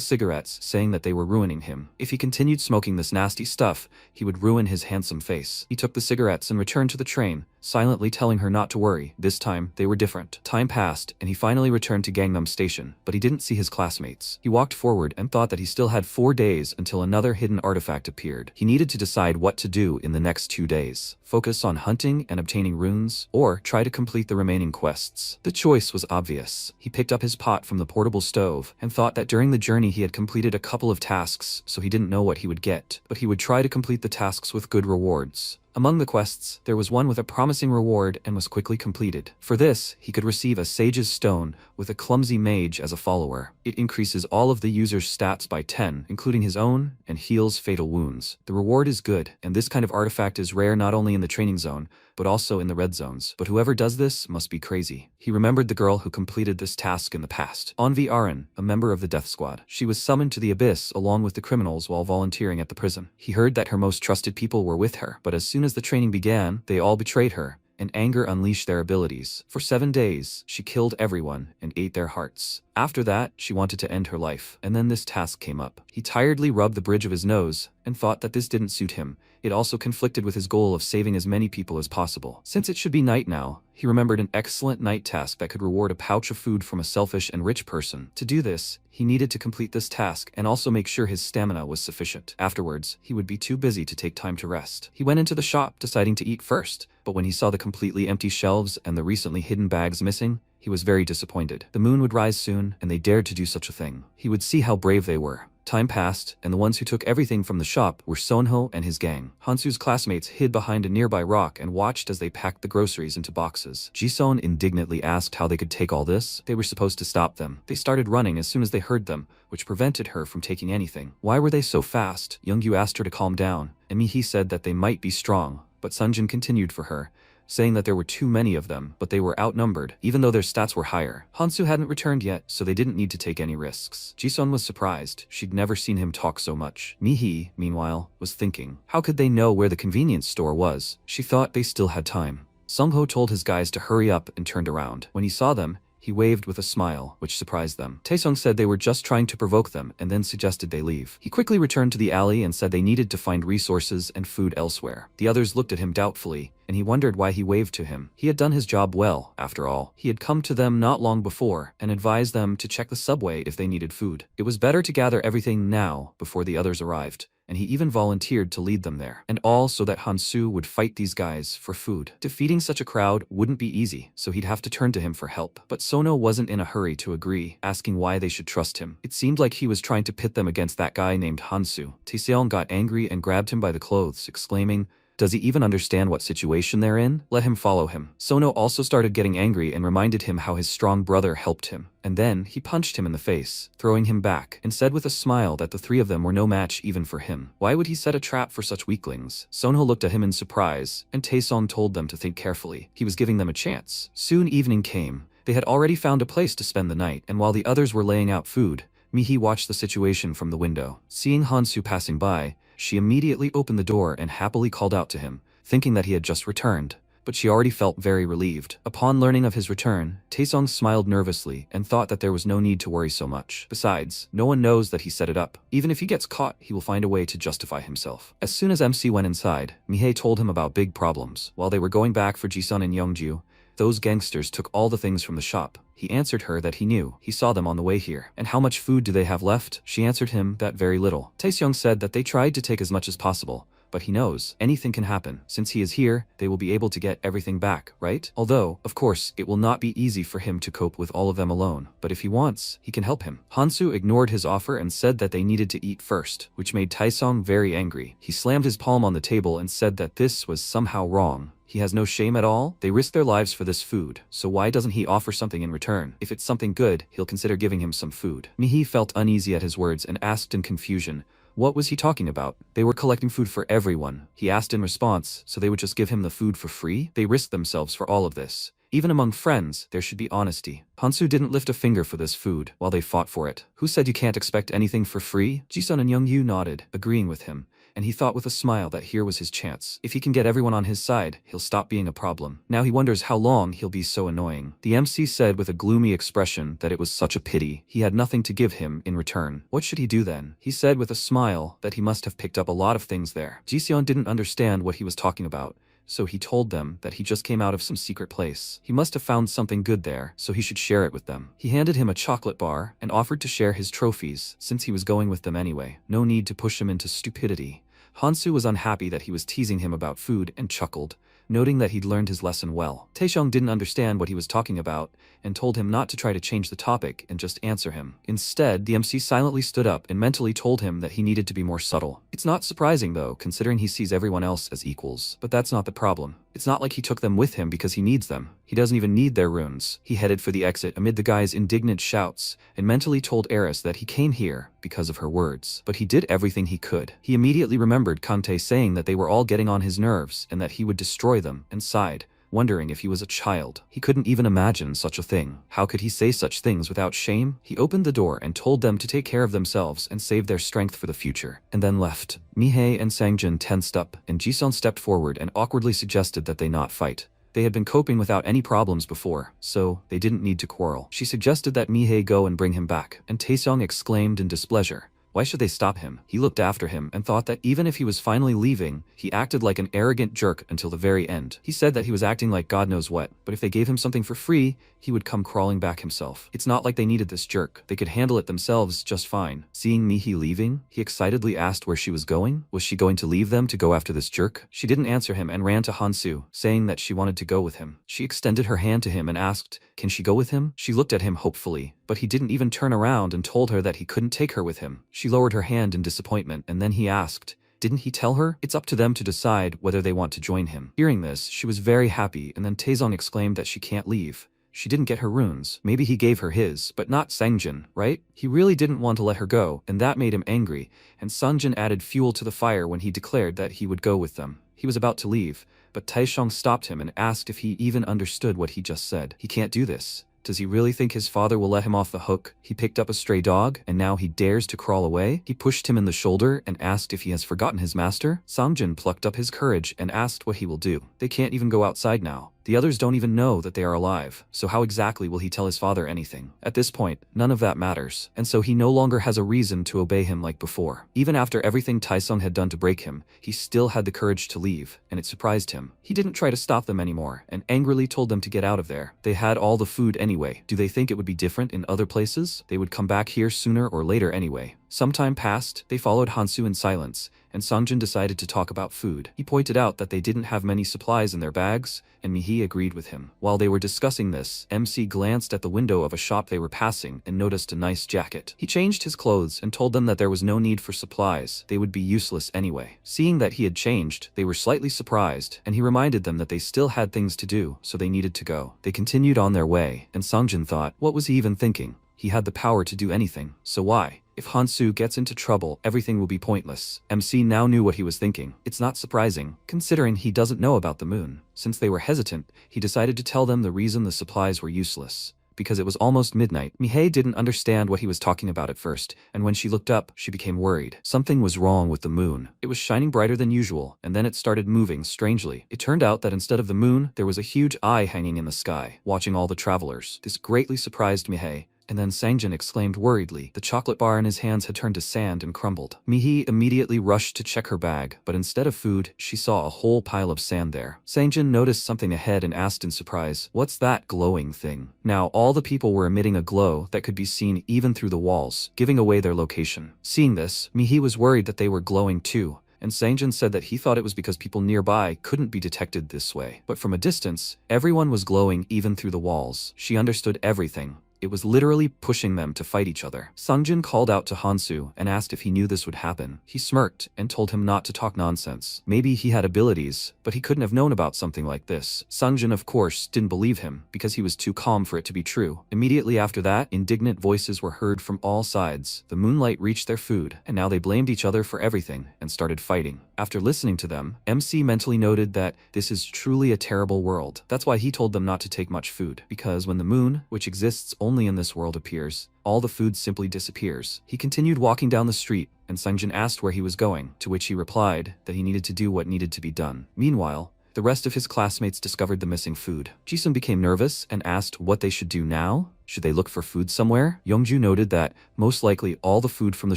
cigarettes, saying that they were ruining him. If he continued smoking this nasty stuff, he would ruin his handsome face. He took the cigarettes and returned to the train, silently telling her not to worry. This time, they were different. Time passed, and he finally returned to Gangnam Station, but he didn't see his classmates. He walked forward and thought that he still had 4 days until another hidden artifact appeared. He needed to decide what to do in the next 2 days. Focus on hunting and obtaining runes, or try to complete the remaining quests. The choice was obvious. He picked up his pot from the portable stove and thought that during the journey he had completed a couple of tasks, so he didn't know what he would get, but he would try to complete the tasks with good rewards. Among the quests, there was one with a promising reward and was quickly completed. For this, he could receive a Sage's Stone with a clumsy mage as a follower. It increases all of the user's stats by 10, including his own, and heals fatal wounds. The reward is good, and this kind of artifact is rare not only in the training zone, but also in the red zones. But whoever does this must be crazy. He remembered the girl who completed this task in the past. Onvi Aran, a member of the Death Squad. She was summoned to the Abyss along with the criminals while volunteering at the prison. He heard that her most trusted people were with her, but as soon as the training began, they all betrayed her, and anger unleashed their abilities. For 7 days, she killed everyone and ate their hearts. After that, she wanted to end her life, and then this task came up. He tiredly rubbed the bridge of his nose and thought that this didn't suit him. It also conflicted with his goal of saving as many people as possible. Since it should be night now, he remembered an excellent night task that could reward a pouch of food from a selfish and rich person. To do this, he needed to complete this task and also make sure his stamina was sufficient. Afterwards, he would be too busy to take time to rest. He went into the shop, deciding to eat first, but when he saw the completely empty shelves and the recently hidden bags missing, he was very disappointed. The moon would rise soon, and they dared to do such a thing. He would see how brave they were. Time passed, and the ones who took everything from the shop were Sonho and his gang. Hansu's classmates hid behind a nearby rock and watched as they packed the groceries into boxes. Jisun indignantly asked how they could take all this. They were supposed to stop them. They started running as soon as they heard them, which prevented her from taking anything. Why were they so fast? Youngyu asked her to calm down, and Mihi said that they might be strong, but Sunjin continued for her, saying that there were too many of them, but they were outnumbered, even though their stats were higher. Hansu hadn't returned yet, so they didn't need to take any risks. Jisun was surprised. She'd never seen him talk so much. Mihi, meanwhile, was thinking, how could they know where the convenience store was? She thought they still had time. Sungho told his guys to hurry up and turned around. When he saw them, he waved with a smile, which surprised them. Taesung said they were just trying to provoke them and then suggested they leave. He quickly returned to the alley and said they needed to find resources and food elsewhere. The others looked at him doubtfully, and he wondered why he waved to him. He had done his job well, after all. He had come to them not long before and advised them to check the subway if they needed food. It was better to gather everything now before the others arrived, and he even volunteered to lead them there. And all so that Hansu would fight these guys for food. Defeating such a crowd wouldn't be easy, so he'd have to turn to him for help. But Sono wasn't in a hurry to agree, asking why they should trust him. It seemed like he was trying to pit them against that guy named Hansu. Taeseong got angry and grabbed him by the clothes, exclaiming, Does he even understand what situation they're in? Let him follow him. Sono also started getting angry and reminded him how his strong brother helped him. And then, he punched him in the face, throwing him back, and said with a smile that the three of them were no match even for him. Why would he set a trap for such weaklings? Sonho looked at him in surprise, and Taesong told them to think carefully. He was giving them a chance. Soon evening came. They had already found a place to spend the night, and while the others were laying out food, Mihi watched the situation from the window. Seeing Hansu passing by, she immediately opened the door and happily called out to him, thinking that he had just returned. But she already felt very relieved. Upon learning of his return, Taesong smiled nervously and thought that there was no need to worry so much. Besides, no one knows that he set it up. Even if he gets caught, he will find a way to justify himself. As soon as MC went inside, Mihei told him about big problems. While they were going back for Jisun and Youngju, those gangsters took all the things from the shop. He answered her that he knew. He saw them on the way here. And how much food do they have left? She answered him that very little. Taesong said that they tried to take as much as possible. But he knows anything can happen. Since he is here, they will be able to get everything back, right? Although, of course, it will not be easy for him to cope with all of them alone. But if he wants, he can help him. Hansu ignored his offer and said that they needed to eat first, which made Taesong very angry. He slammed his palm on the table and said that this was somehow wrong. He has no shame at all. They risk their lives for this food, so why doesn't he offer something in return? If it's something good, he'll consider giving him some food. Mihi felt uneasy at his words and asked in confusion, what was he talking about? They were collecting food for everyone. He asked in response, so they would just give him the food for free? They risked themselves for all of this. Even among friends, there should be honesty. Hansu didn't lift a finger for this food while they fought for it. Who said you can't expect anything for free? Jisun and Youngyu nodded, agreeing with him, and he thought with a smile that here was his chance. If he can get everyone on his side, he'll stop being a problem. Now he wonders how long he'll be so annoying. The MC said with a gloomy expression that it was such a pity. He had nothing to give him in return. What should he do then? He said with a smile that he must have picked up a lot of things there. Jisun didn't understand what he was talking about, so he told them that he just came out of some secret place. He must have found something good there, so he should share it with them. He handed him a chocolate bar and offered to share his trophies, since he was going with them anyway. No need to push him into stupidity. Hansu was unhappy that he was teasing him about food and chuckled, noting that he'd learned his lesson well. Taesong didn't understand what he was talking about and told him not to try to change the topic and just answer him. Instead, the MC silently stood up and mentally told him that he needed to be more subtle. It's not surprising though, considering he sees everyone else as equals. But that's not the problem. It's not like he took them with him because he needs them. He doesn't even need their runes. He headed for the exit amid the guy's indignant shouts and mentally told Eris that he came here because of her words. But he did everything he could. He immediately remembered Kante saying that they were all getting on his nerves and that he would destroy them, and sighed, wondering if he was a child. He couldn't even imagine such a thing. How could he say such things without shame? He opened the door and told them to take care of themselves and save their strength for the future, and then left. Mihei and Sangjin tensed up, and Jisun stepped forward and awkwardly suggested that they not fight. They had been coping without any problems before, so they didn't need to quarrel. She suggested that Mihei go and bring him back, and Taesong exclaimed in displeasure. Why should they stop him? He looked after him and thought that even if he was finally leaving, he acted like an arrogant jerk until the very end. He said that he was acting like God knows what, but if they gave him something for free, he would come crawling back himself. It's not like they needed this jerk. They could handle it themselves just fine. Seeing Mihi leaving, he excitedly asked where she was going. Was she going to leave them to go after this jerk? She didn't answer him and ran to Hansu, saying that she wanted to go with him. She extended her hand to him and asked, can she go with him? She looked at him hopefully, but he didn't even turn around and told her that he couldn't take her with him. She lowered her hand in disappointment, and then he asked, didn't he tell her? It's up to them to decide whether they want to join him. Hearing this, she was very happy, and then Taesong exclaimed that she can't leave. She didn't get her runes. Maybe he gave her his, but not Sangjin, right? He really didn't want to let her go, and that made him angry, and Sangjin added fuel to the fire when he declared that he would go with them. He was about to leave, but Taesong stopped him and asked if he even understood what he just said. He can't do this. Does he really think his father will let him off the hook? He picked up a stray dog, and now he dares to crawl away? He pushed him in the shoulder and asked if he has forgotten his master? Sangjin plucked up his courage and asked what he will do. They can't even go outside now. The others don't even know that they are alive, so how exactly will he tell his father anything? At this point, none of that matters, and so he no longer has a reason to obey him like before. Even after everything Taesong had done to break him, he still had the courage to leave, and it surprised him. He didn't try to stop them anymore, and angrily told them to get out of there. They had all the food anyway. Do they think it would be different in other places? They would come back here sooner or later anyway. Some time passed, they followed Hansu in silence, and Songjin decided to talk about food. He pointed out that they didn't have many supplies in their bags, and Mihi agreed with him. While they were discussing this, MC glanced at the window of a shop they were passing and noticed a nice jacket. He changed his clothes and told them that there was no need for supplies, they would be useless anyway. Seeing that he had changed, they were slightly surprised, and he reminded them that they still had things to do, so they needed to go. They continued on their way, and Songjin thought, what was he even thinking? He had the power to do anything, so why? If Hansu gets into trouble, everything will be pointless. MC now knew what he was thinking. It's not surprising, considering he doesn't know about the moon. Since they were hesitant, he decided to tell them the reason the supplies were useless. Because it was almost midnight, Mihei didn't understand what he was talking about at first, and when she looked up, she became worried. Something was wrong with the moon. It was shining brighter than usual, and then it started moving strangely. It turned out that instead of the moon, there was a huge eye hanging in the sky, watching all the travelers. This greatly surprised Mihei. And then Sangjin exclaimed worriedly. The chocolate bar in his hands had turned to sand and crumbled. Mihi immediately rushed to check her bag, but instead of food, she saw a whole pile of sand there. Sangjin noticed something ahead and asked in surprise, what's that glowing thing? Now all the people were emitting a glow that could be seen even through the walls, giving away their location. Seeing this, Mihi was worried that they were glowing too, and Sangjin said that he thought it was because people nearby couldn't be detected this way. But from a distance, everyone was glowing even through the walls. She understood everything. It was literally pushing them to fight each other. Songjin called out to Hansu and asked if he knew this would happen. He smirked and told him not to talk nonsense. Maybe he had abilities, but he couldn't have known about something like this. Songjin, of course, didn't believe him because he was too calm for it to be true. Immediately after that, indignant voices were heard from all sides. The moonlight reached their food, and now they blamed each other for everything and started fighting. After listening to them, MC mentally noted that this is truly a terrible world. That's why he told them not to take much food, because when the moon, which exists only in this world, appears, all the food simply disappears. He continued walking down the street, and Sangjin asked where he was going, to which he replied that he needed to do what needed to be done. Meanwhile, the rest of his classmates discovered the missing food. Jisung became nervous and asked what they should do now. Should they look for food somewhere? Youngju noted that most likely all the food from the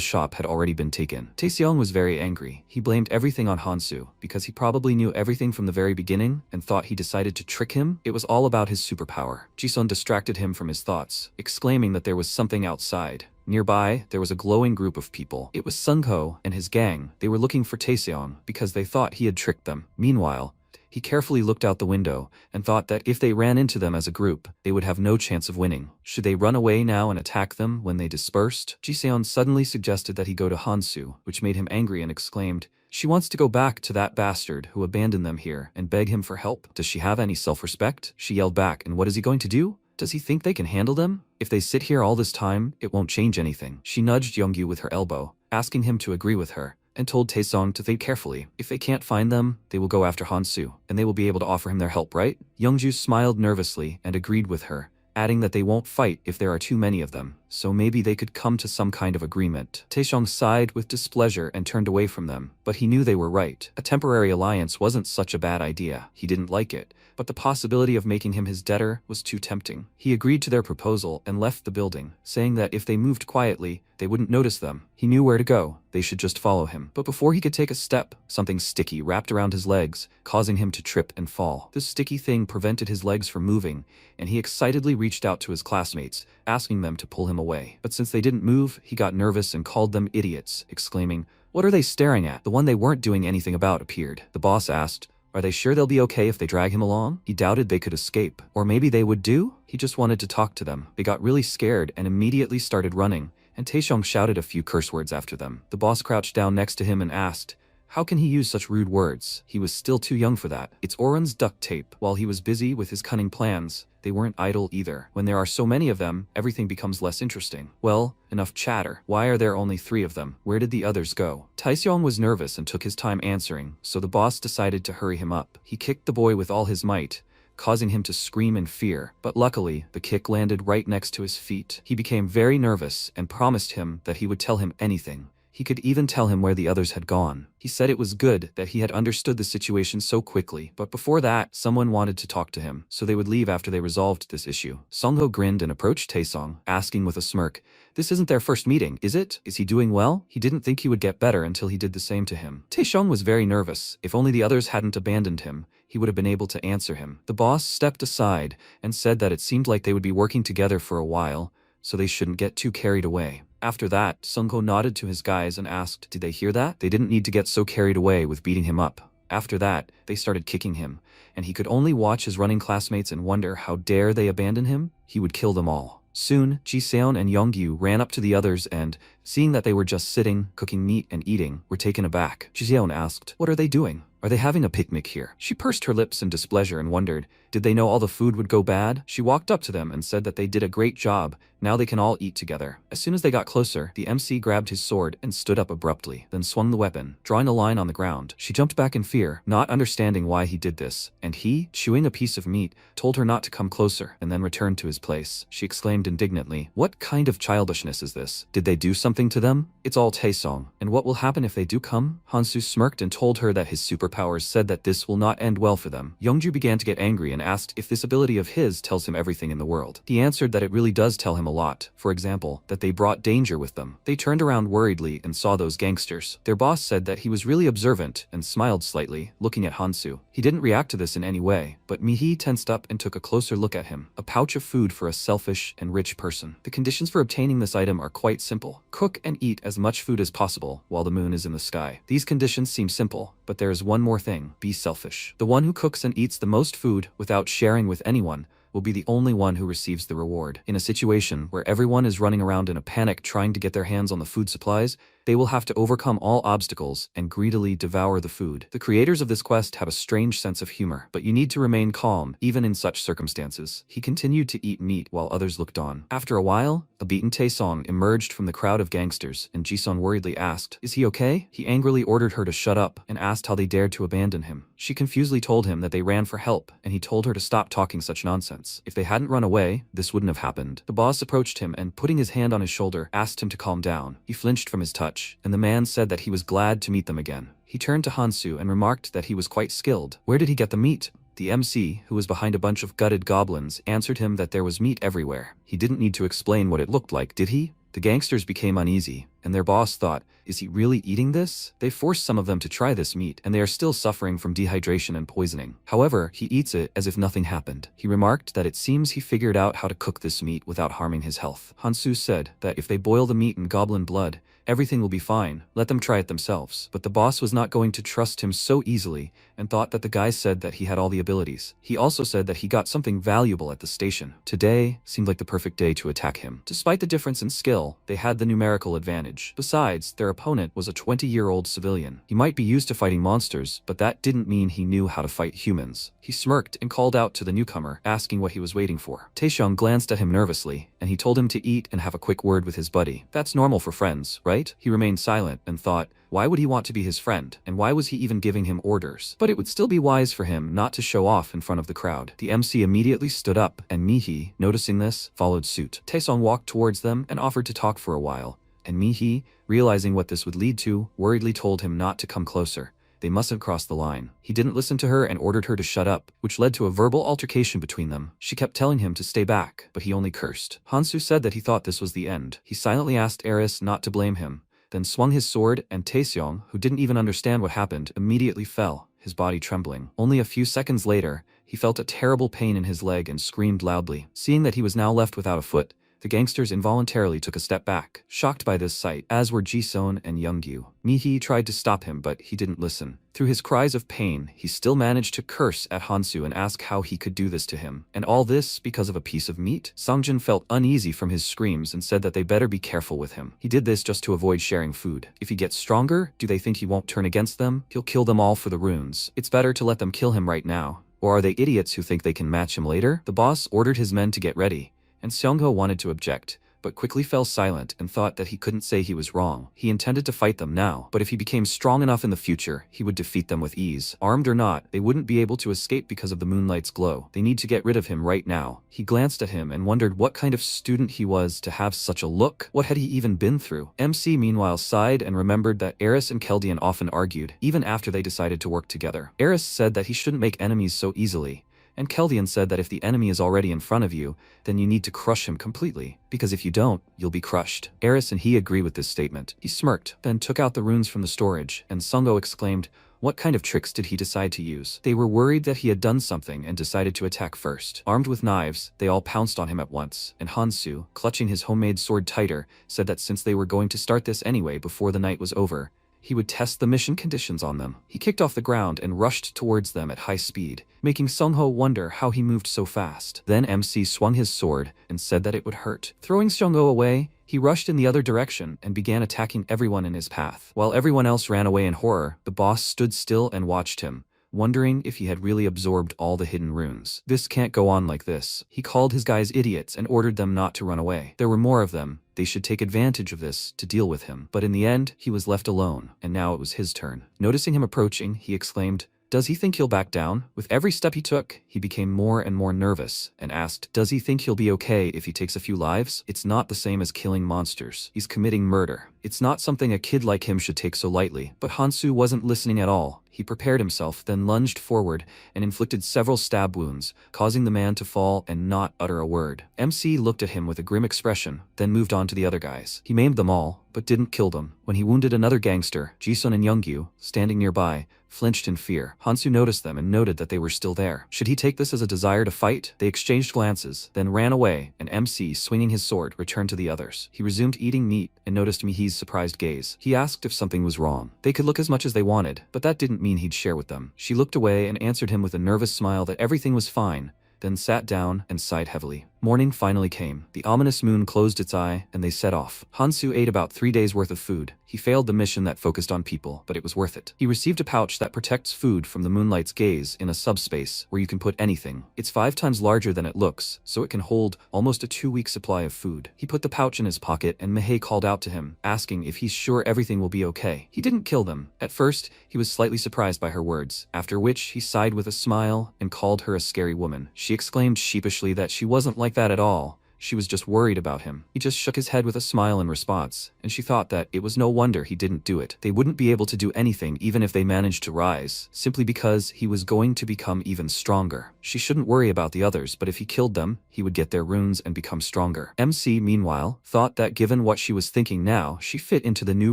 shop had already been taken. Taeseong was very angry. He blamed everything on Hansu because he probably knew everything from the very beginning and thought he decided to trick him. It was all about his superpower. Jisung distracted him from his thoughts, exclaiming that there was something outside. Nearby, there was a glowing group of people. It was Sungho and his gang. They were looking for Taeseong because they thought he had tricked them. Meanwhile, he carefully looked out the window and thought that if they ran into them as a group, they would have no chance of winning. Should they run away now and attack them when they dispersed? Jiseon suddenly suggested that he go to Hansu, which made him angry and exclaimed, she wants to go back to that bastard who abandoned them here and beg him for help. Does she have any self-respect? She yelled back, and what is he going to do? Does he think they can handle them? If they sit here all this time, it won't change anything. She nudged Youngyu with her elbow, asking him to agree with her, and told Taesong to think carefully. If they can't find them, they will go after Hansu, and they will be able to offer him their help, right? Youngju smiled nervously and agreed with her, adding that they won't fight if there are too many of them, so maybe they could come to some kind of agreement. Taesong sighed with displeasure and turned away from them, but he knew they were right. A temporary alliance wasn't such a bad idea. He didn't like it, but the possibility of making him his debtor was too tempting. He agreed to their proposal and left the building, saying that if they moved quietly, they wouldn't notice them. He knew where to go. They should just follow him. But before he could take a step, something sticky wrapped around his legs, causing him to trip and fall. This sticky thing prevented his legs from moving, and he excitedly reached out to his classmates, asking them to pull him away. But since they didn't move, he got nervous and called them idiots, exclaiming, "What are they staring at?" The one they weren't doing anything about appeared. The boss asked, "Are they sure they'll be okay if they drag him along?" He doubted they could escape. Or maybe they would do? He just wanted to talk to them. They got really scared and immediately started running, and Taesong shouted a few curse words after them. The boss crouched down next to him and asked, how can he use such rude words? He was still too young for that. It's Oren's duct tape. While he was busy with his cunning plans, they weren't idle either. When there are so many of them, everything becomes less interesting. Well, enough chatter. Why are there only 3 of them? Where did the others go? Taeseong was nervous and took his time answering, so the boss decided to hurry him up. He kicked the boy with all his might, causing him to scream in fear, but luckily, the kick landed right next to his feet. He became very nervous and promised him that he would tell him anything. He could even tell him where the others had gone. He said it was good that he had understood the situation so quickly, but before that, someone wanted to talk to him, so they would leave after they resolved this issue. Songho grinned and approached Taesong, asking with a smirk, "This isn't their first meeting, is it? Is he doing well?" He didn't think he would get better until he did the same to him. Taesong was very nervous. If only the others hadn't abandoned him, he would have been able to answer him. The boss stepped aside and said that it seemed like they would be working together for a while, so they shouldn't get too carried away. After that, Sungho nodded to his guys and asked, did they hear that? They didn't need to get so carried away with beating him up. After that, they started kicking him, and he could only watch his running classmates and wonder how dare they abandon him? He would kill them all. Soon, Ji-seon and Young-gyu ran up to the others and, seeing that they were just sitting, cooking meat and eating, were taken aback. Ji-seon asked, what are they doing? Are they having a picnic here? She pursed her lips in displeasure and wondered, did they know all the food would go bad? She walked up to them and said that they did a great job, now they can all eat together. As soon as they got closer, the MC grabbed his sword and stood up abruptly, then swung the weapon, drawing a line on the ground. She jumped back in fear, not understanding why he did this, and he, chewing a piece of meat, told her not to come closer and then returned to his place. She exclaimed indignantly, what kind of childishness is this? Did they do something to them? It's all Taesong, and what will happen if they do come? Hansu smirked and told her that his superpowers said that this will not end well for them. Youngju began to get angry and asked if this ability of his tells him everything in the world. He answered that it really does tell him a lot, for example, that they brought danger with them. They turned around worriedly and saw those gangsters. Their boss said that he was really observant and smiled slightly, looking at Hansu. He didn't react to this in any way, but Mihi tensed up and took a closer look at him. A pouch of food for a selfish and rich person. The conditions for obtaining this item are quite simple. Cook and eat as much food as possible while the moon is in the sky. These conditions seem simple, but there is one more thing. Be selfish. The one who cooks and eats the most food without sharing with anyone will be the only one who receives the reward. In a situation where everyone is running around in a panic trying to get their hands on the food supplies, they will have to overcome all obstacles and greedily devour the food. The creators of this quest have a strange sense of humor, but you need to remain calm even in such circumstances. He continued to eat meat while others looked on. After a while, a beaten Taesong emerged from the crowd of gangsters, and Ji-seon worriedly asked, is he okay? He angrily ordered her to shut up and asked how they dared to abandon him. She confusedly told him that they ran for help, and he told her to stop talking such nonsense. If they hadn't run away, this wouldn't have happened. The boss approached him and, putting his hand on his shoulder, asked him to calm down. He flinched from his touch, and the man said that he was glad to meet them again. He turned to Hansu and remarked that he was quite skilled. Where did he get the meat? The MC, who was behind a bunch of gutted goblins, answered him that there was meat everywhere. He didn't need to explain what it looked like, did he? The gangsters became uneasy, and their boss thought, is he really eating this? They forced some of them to try this meat, and they are still suffering from dehydration and poisoning. However, he eats it as if nothing happened. He remarked that it seems he figured out how to cook this meat without harming his health. Hansu said that if they boil the meat in goblin blood, everything will be fine, let them try it themselves. But the boss was not going to trust him so easily and thought that the guy said that he had all the abilities. He also said that he got something valuable at the station. Today seemed like the perfect day to attack him. Despite the difference in skill, they had the numerical advantage. Besides, their opponent was a 20-year-old civilian. He might be used to fighting monsters, but that didn't mean he knew how to fight humans. He smirked and called out to the newcomer, asking what he was waiting for. Taesung glanced at him nervously, and he told him to eat and have a quick word with his buddy. That's normal for friends, right? He remained silent and thought, why would he want to be his friend, and why was he even giving him orders? But it would still be wise for him not to show off in front of the crowd. The MC immediately stood up, and Mihi, noticing this, followed suit. Taesung walked towards them and offered to talk for a while, and Mihi, realizing what this would lead to, worriedly told him not to come closer. They mustn't cross the line. He didn't listen to her and ordered her to shut up, which led to a verbal altercation between them. She kept telling him to stay back, but he only cursed. Hansu said that he thought this was the end. He silently asked Eris not to blame him, then swung his sword, and Taesung, who didn't even understand what happened, immediately fell, his body trembling. Only a few seconds later, he felt a terrible pain in his leg and screamed loudly. Seeing that he was now left without a foot, the gangsters involuntarily took a step back, shocked by this sight, as were Ji-seon and Young-gyu. Mihi tried to stop him, but he didn't listen. Through his cries of pain, he still managed to curse at Hansu and ask how he could do this to him. And all this because of a piece of meat? Songjin felt uneasy from his screams and said that they better be careful with him. He did this just to avoid sharing food. If he gets stronger, do they think he won't turn against them? He'll kill them all for the runes. It's better to let them kill him right now. Or are they idiots who think they can match him later? The boss ordered his men to get ready, and Seongho wanted to object, but quickly fell silent and thought that he couldn't say he was wrong. He intended to fight them now, but if he became strong enough in the future, he would defeat them with ease. Armed or not, they wouldn't be able to escape because of the moonlight's glow. They need to get rid of him right now. He glanced at him and wondered what kind of student he was to have such a look. What had he even been through? MC meanwhile sighed and remembered that Eris and Keldian often argued, even after they decided to work together. Eris said that he shouldn't make enemies so easily, and Keldian said that if the enemy is already in front of you, then you need to crush him completely, because if you don't, you'll be crushed. Eris and he agree with this statement. He smirked, then took out the runes from the storage, and Sungho exclaimed, What kind of tricks did he decide to use? They were worried that he had done something and decided to attack first. Armed with knives, they all pounced on him at once, and Hansu, clutching his homemade sword tighter, said that since they were going to start this anyway before the night was over, he would test the mission conditions on them. He kicked off the ground and rushed towards them at high speed, making Sungho wonder how he moved so fast. Then MC swung his sword and said that it would hurt. Throwing Sungho away, he rushed in the other direction and began attacking everyone in his path. While everyone else ran away in horror, the boss stood still and watched him, wondering if he had really absorbed all the hidden runes. This can't go on like this. He called his guys idiots and ordered them not to run away. There were more of them. They should take advantage of this to deal with him. But in the end, he was left alone, and now it was his turn. Noticing him approaching, he exclaimed, "Does he think he'll back down?" With every step he took, he became more and more nervous and asked, "Does he think he'll be okay if he takes a few lives? It's not the same as killing monsters. He's committing murder. It's not something a kid like him should take so lightly." But Hansu wasn't listening at all. He prepared himself, then lunged forward and inflicted several stab wounds, causing the man to fall and not utter a word. MC looked at him with a grim expression, then moved on to the other guys. He maimed them all, but didn't kill them. When he wounded another gangster, Jisun and Youngyu, standing nearby, flinched in fear. Hansu noticed them and noted that they were still there. Should he take this as a desire to fight? They exchanged glances, then ran away, and MC, swinging his sword, returned to the others. He resumed eating meat and noticed Mihi's surprised gaze. He asked if something was wrong. They could look as much as they wanted, but that didn't mean he'd share with them. She looked away and answered him with a nervous smile that everything was fine, then sat down and sighed heavily. Morning finally came. The ominous moon closed its eye, and they set off. Hansu ate about 3 days' worth of food. He failed the mission that focused on people, but it was worth it. He received a pouch that protects food from the moonlight's gaze in a subspace where you can put anything. It's 5 times larger than it looks, so it can hold almost a 2-week supply of food. He put the pouch in his pocket, and Mihei called out to him, asking if he's sure everything will be okay. He didn't kill them. At first, he was slightly surprised by her words, after which he sighed with a smile and called her a scary woman. She exclaimed sheepishly that she wasn't like that at all. She was just worried about him. He just shook his head with a smile in response, and she thought that it was no wonder he didn't do it. They wouldn't be able to do anything even if they managed to rise, simply because he was going to become even stronger. She shouldn't worry about the others, but if he killed them, he would get their runes and become stronger. MC, meanwhile, thought that given what she was thinking now, she fit into the new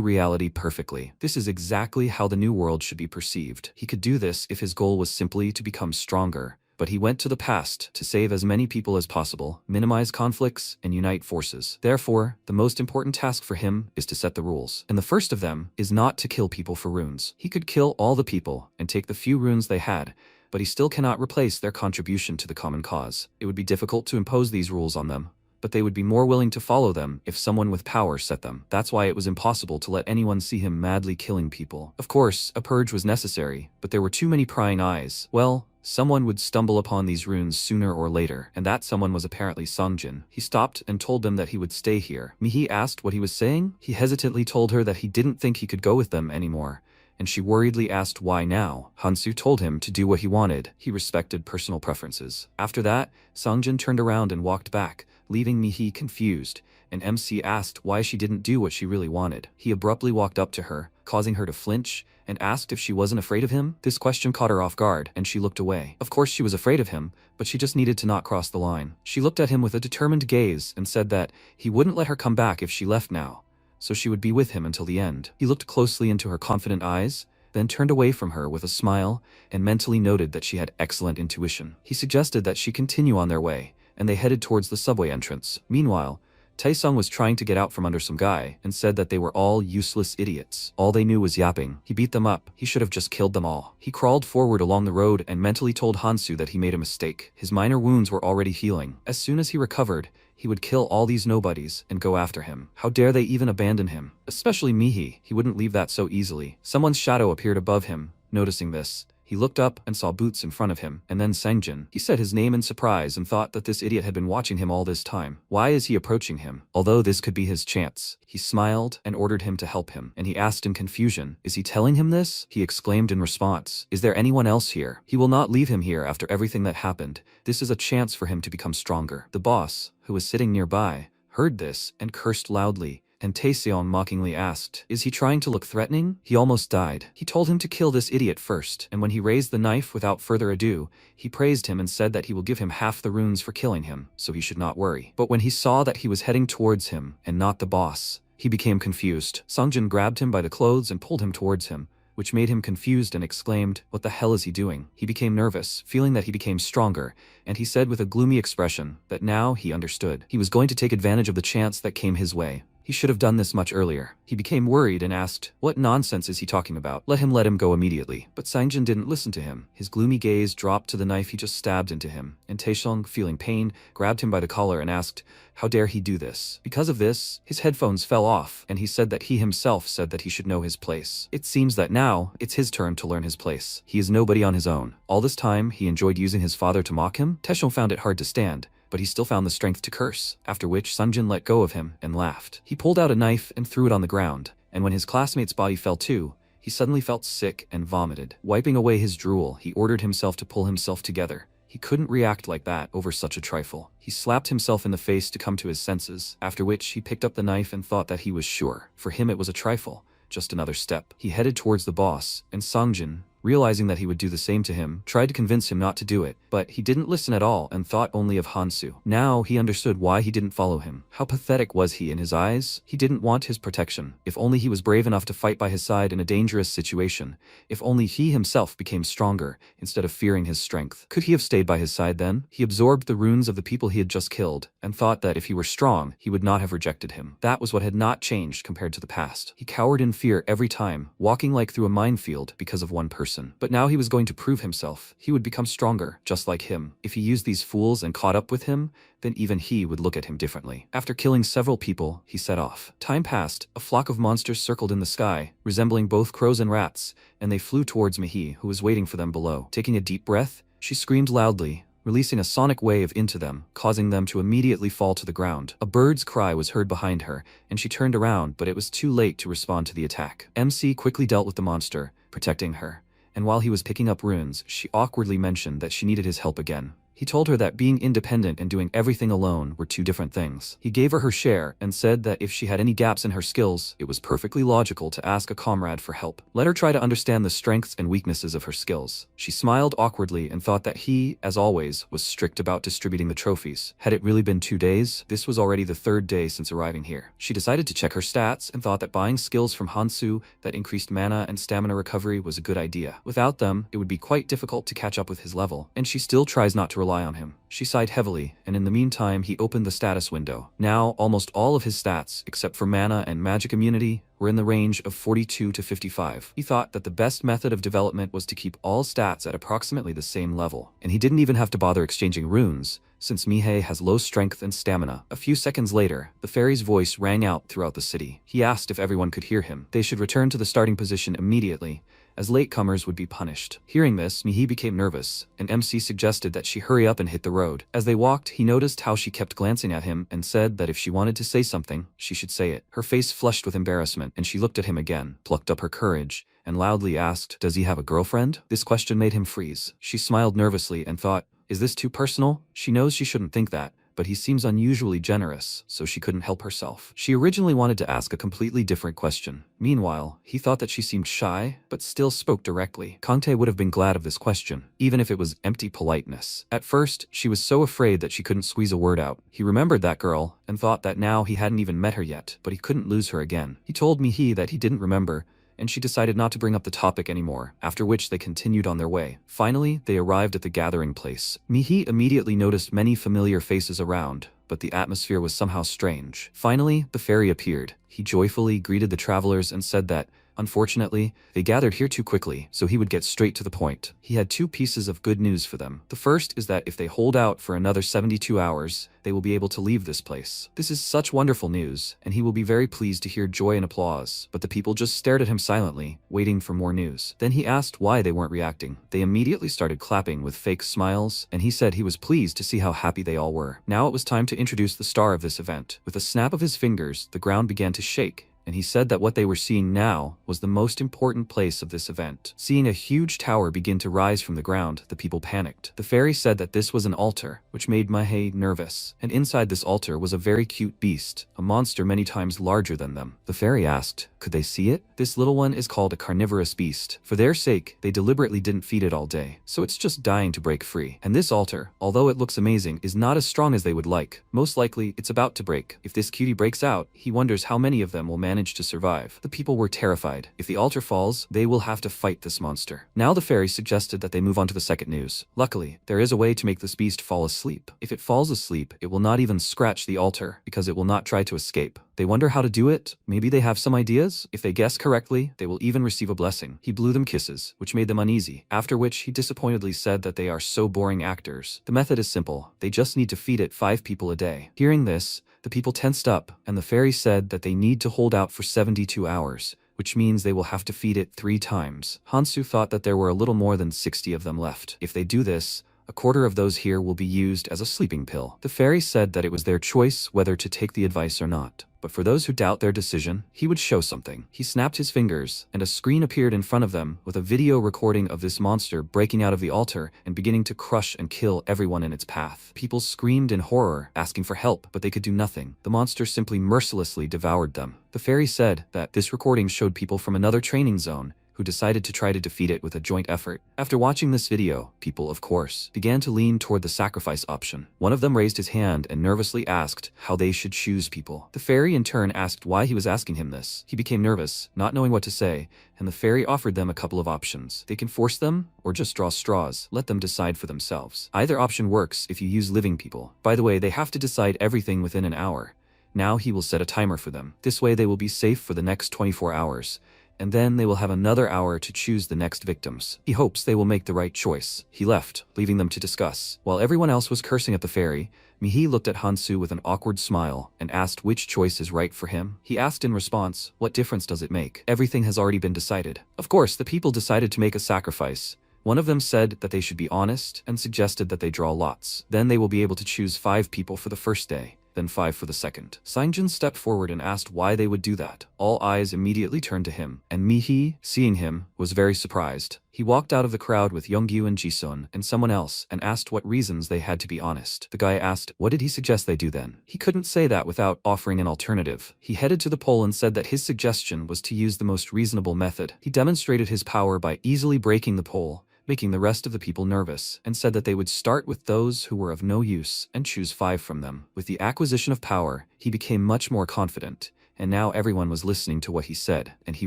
reality perfectly. This is exactly how the new world should be perceived. He could do this if his goal was simply to become stronger. But he went to the past to save as many people as possible, minimize conflicts, and unite forces. Therefore, the most important task for him is to set the rules. And the first of them is not to kill people for runes. He could kill all the people and take the few runes they had, but he still cannot replace their contribution to the common cause. It would be difficult to impose these rules on them, but they would be more willing to follow them if someone with power set them. That's why it was impossible to let anyone see him madly killing people. Of course, a purge was necessary, but there were too many prying eyes. Well, someone would stumble upon these runes sooner or later, and that someone was apparently Songjin. He stopped and told them that he would stay here. Mihi asked what he was saying. He hesitantly told her that he didn't think he could go with them anymore, and she worriedly asked why now. Hansu told him to do what he wanted. He respected personal preferences. After that, Songjin turned around and walked back, leaving Mihi confused, and MC asked why she didn't do what she really wanted. He abruptly walked up to her, causing her to flinch, and asked if she wasn't afraid of him. This question caught her off guard, and she looked away. Of course she was afraid of him, but she just needed to not cross the line. She looked at him with a determined gaze and said that he wouldn't let her come back if she left now, so she would be with him until the end. He looked closely into her confident eyes, then turned away from her with a smile, and mentally noted that she had excellent intuition. He suggested that she continue on their way, and they headed towards the subway entrance. Meanwhile, Taesung was trying to get out from under some guy and said that they were all useless idiots. All they knew was yapping. He beat them up. He should have just killed them all. He crawled forward along the road and mentally told Hansu that he made a mistake. His minor wounds were already healing. As soon as he recovered, he would kill all these nobodies and go after him. How dare they even abandon him? Especially Mihi. He wouldn't leave that so easily. Someone's shadow appeared above him. Noticing this, he looked up and saw Boots in front of him, and then Sangjin. He said his name in surprise and thought that this idiot had been watching him all this time. Why is he approaching him? Although this could be his chance. He smiled and ordered him to help him, and he asked in confusion, "Is he telling him this?" He exclaimed in response, "Is there anyone else here? He will not leave him here after everything that happened. This is a chance for him to become stronger." The boss, who was sitting nearby, heard this and cursed loudly, and Taesung mockingly asked, "Is he trying to look threatening?" He almost died. He told him to kill this idiot first, and when he raised the knife without further ado, he praised him and said that he will give him half the runes for killing him, so he should not worry. But when he saw that he was heading towards him, and not the boss, he became confused. Songjin grabbed him by the clothes and pulled him towards him, which made him confused and exclaimed, "What the hell is he doing?" He became nervous, feeling that he became stronger, and he said with a gloomy expression that now he understood. He was going to take advantage of the chance that came his way. He should have done this much earlier. He became worried and asked, "What nonsense is he talking about? Let him go immediately." But Sangjin didn't listen to him. His gloomy gaze dropped to the knife he just stabbed into him, and Taeshong, feeling pain, grabbed him by the collar and asked, how dare he do this? Because of this, his headphones fell off, and he said that he himself said that he should know his place. It seems that now, it's his turn to learn his place. He is nobody on his own. All this time, he enjoyed using his father to mock him. Taeshong found it hard to stand, but he still found the strength to curse, after which Sangjin let go of him and laughed. He pulled out a knife and threw it on the ground, and when his classmate's body fell too, he suddenly felt sick and vomited. Wiping away his drool, he ordered himself to pull himself together. He couldn't react like that over such a trifle. He slapped himself in the face to come to his senses, after which he picked up the knife and thought that he was sure. For him it was a trifle, just another step. He headed towards the boss, and Sangjin, realizing that he would do the same to him, tried to convince him not to do it, but he didn't listen at all and thought only of Hansu. Now he understood why he didn't follow him. How pathetic was he in his eyes? He didn't want his protection. If only he was brave enough to fight by his side in a dangerous situation. If only he himself became stronger, instead of fearing his strength. Could he have stayed by his side then? He absorbed the runes of the people he had just killed, and thought that if he were strong, he would not have rejected him. That was what had not changed compared to the past. He cowered in fear every time, walking like through a minefield because of one person. But now he was going to prove himself. He would become stronger, just like him. If he used these fools and caught up with him, then even he would look at him differently. After killing several people, he set off. Time passed. A flock of monsters circled in the sky, resembling both crows and rats, and they flew towards Mihi, who was waiting for them below. Taking a deep breath, she screamed loudly, releasing a sonic wave into them, causing them to immediately fall to the ground. A bird's cry was heard behind her, and she turned around, but it was too late to respond to the attack. MC quickly dealt with the monster, protecting her. And while he was picking up runes, she awkwardly mentioned that she needed his help again. He told her that being independent and doing everything alone were two different things. He gave her her share and said that if she had any gaps in her skills, it was perfectly logical to ask a comrade for help. Let her try to understand the strengths and weaknesses of her skills. She smiled awkwardly and thought that he, as always, was strict about distributing the trophies. Had it really been 2 days? This was already the 3rd day since arriving here. She decided to check her stats and thought that buying skills from Hansu that increased mana and stamina recovery was a good idea. Without them, it would be quite difficult to catch up with his level, and she still tries not to rely on him. She sighed heavily, and in the meantime he opened the status window. Now, almost all of his stats, except for mana and magic immunity, were in the range of 42 to 55. He thought that the best method of development was to keep all stats at approximately the same level, and he didn't even have to bother exchanging runes, since Mihei has low strength and stamina. A few seconds later, the fairy's voice rang out throughout the city. He asked if everyone could hear him. They should return to the starting position immediately, as latecomers would be punished. Hearing this, Mihi became nervous, and MC suggested that she hurry up and hit the road. As they walked, he noticed how she kept glancing at him and said that if she wanted to say something, she should say it. Her face flushed with embarrassment, and she looked at him again, plucked up her courage, and loudly asked, "Does he have a girlfriend?" This question made him freeze. She smiled nervously and thought, "Is this too personal?" She knows she shouldn't think that, but he seems unusually generous, so she couldn't help herself. She originally wanted to ask a completely different question. Meanwhile, he thought that she seemed shy, but still spoke directly. Kangtae would have been glad of this question, even if it was empty politeness. At first, she was so afraid that she couldn't squeeze a word out. He remembered that girl, and thought that now he hadn't even met her yet, but he couldn't lose her again. He told Mihi that he didn't remember, and she decided not to bring up the topic anymore, after which they continued on their way. Finally, they arrived at the gathering place. Mihi immediately noticed many familiar faces around, but the atmosphere was somehow strange. Finally, the fairy appeared. He joyfully greeted the travelers and said that, unfortunately, they gathered here too quickly, so he would get straight to the point. He had 2 pieces of good news for them. The first is that if they hold out for another 72 hours, they will be able to leave this place. This is such wonderful news, and he will be very pleased to hear joy and applause. But the people just stared at him silently, waiting for more news. Then he asked why they weren't reacting. They immediately started clapping with fake smiles, and he said he was pleased to see how happy they all were. Now it was time to introduce the star of this event. With a snap of his fingers, the ground began to shake, and he said that what they were seeing now was the most important place of this event. Seeing a huge tower begin to rise from the ground, the people panicked. The fairy said that this was an altar, which made Mihei nervous, and inside this altar was a very cute beast, a monster many times larger than them. The fairy asked, could they see it? This little one is called a carnivorous beast. For their sake, they deliberately didn't feed it all day, so it's just dying to break free. And this altar, although it looks amazing, is not as strong as they would like. Most likely, it's about to break. If this cutie breaks out, he wonders how many of them will manage manage to survive. The people were terrified. If the altar falls, they will have to fight this monster. Now the fairy suggested that they move on to the second news. Luckily, there is a way to make this beast fall asleep. If it falls asleep, it will not even scratch the altar because it will not try to escape. They wonder how to do it. Maybe they have some ideas. If they guess correctly, they will even receive a blessing. He blew them kisses, which made them uneasy, after which he disappointedly said that they are so boring actors. The method is simple. They just need to feed it 5 people a day. Hearing this, the people tensed up, and the fairy said that they need to hold out for 72 hours, which means they will have to feed it 3 times. Hansu thought that there were a little more than 60 of them left. If they do this, a quarter of those here will be used as a sleeping pill. The fairy said that it was their choice whether to take the advice or not. But for those who doubt their decision, he would show something. He snapped his fingers, and a screen appeared in front of them with a video recording of this monster breaking out of the altar and beginning to crush and kill everyone in its path. People screamed in horror, asking for help, but they could do nothing. The monster simply mercilessly devoured them. The fairy said that this recording showed people from another training zone who decided to try to defeat it with a joint effort. After watching this video, people, of course, began to lean toward the sacrifice option. One of them raised his hand and nervously asked how they should choose people. The fairy in turn asked why he was asking him this. He became nervous, not knowing what to say, and the fairy offered them a couple of options. They can force them, or just draw straws. Let them decide for themselves. Either option works if you use living people. By the way, they have to decide everything within an hour. Now he will set a timer for them. This way they will be safe for the next 24 hours. And then they will have another hour to choose the next victims. He hopes they will make the right choice. He left, leaving them to discuss. While everyone else was cursing at the fairy, Mihi looked at Hansu with an awkward smile and asked which choice is right for him. He asked in response, what difference does it make? Everything has already been decided. Of course, the people decided to make a sacrifice. One of them said that they should be honest and suggested that they draw lots. Then they will be able to choose 5 people for the first day, then 5 for the second. Sangjin stepped forward and asked why they would do that. All eyes immediately turned to him, and Mihi, seeing him, was very surprised. He walked out of the crowd with Youngyu and Jisun and someone else and asked what reasons they had to be honest. The guy asked, what did he suggest they do then? He couldn't say that without offering an alternative. He headed to the pole and said that his suggestion was to use the most reasonable method. He demonstrated his power by easily breaking the pole, making the rest of the people nervous, and said that they would start with those who were of no use and choose 5 from them. With the acquisition of power, he became much more confident, and now everyone was listening to what he said, and he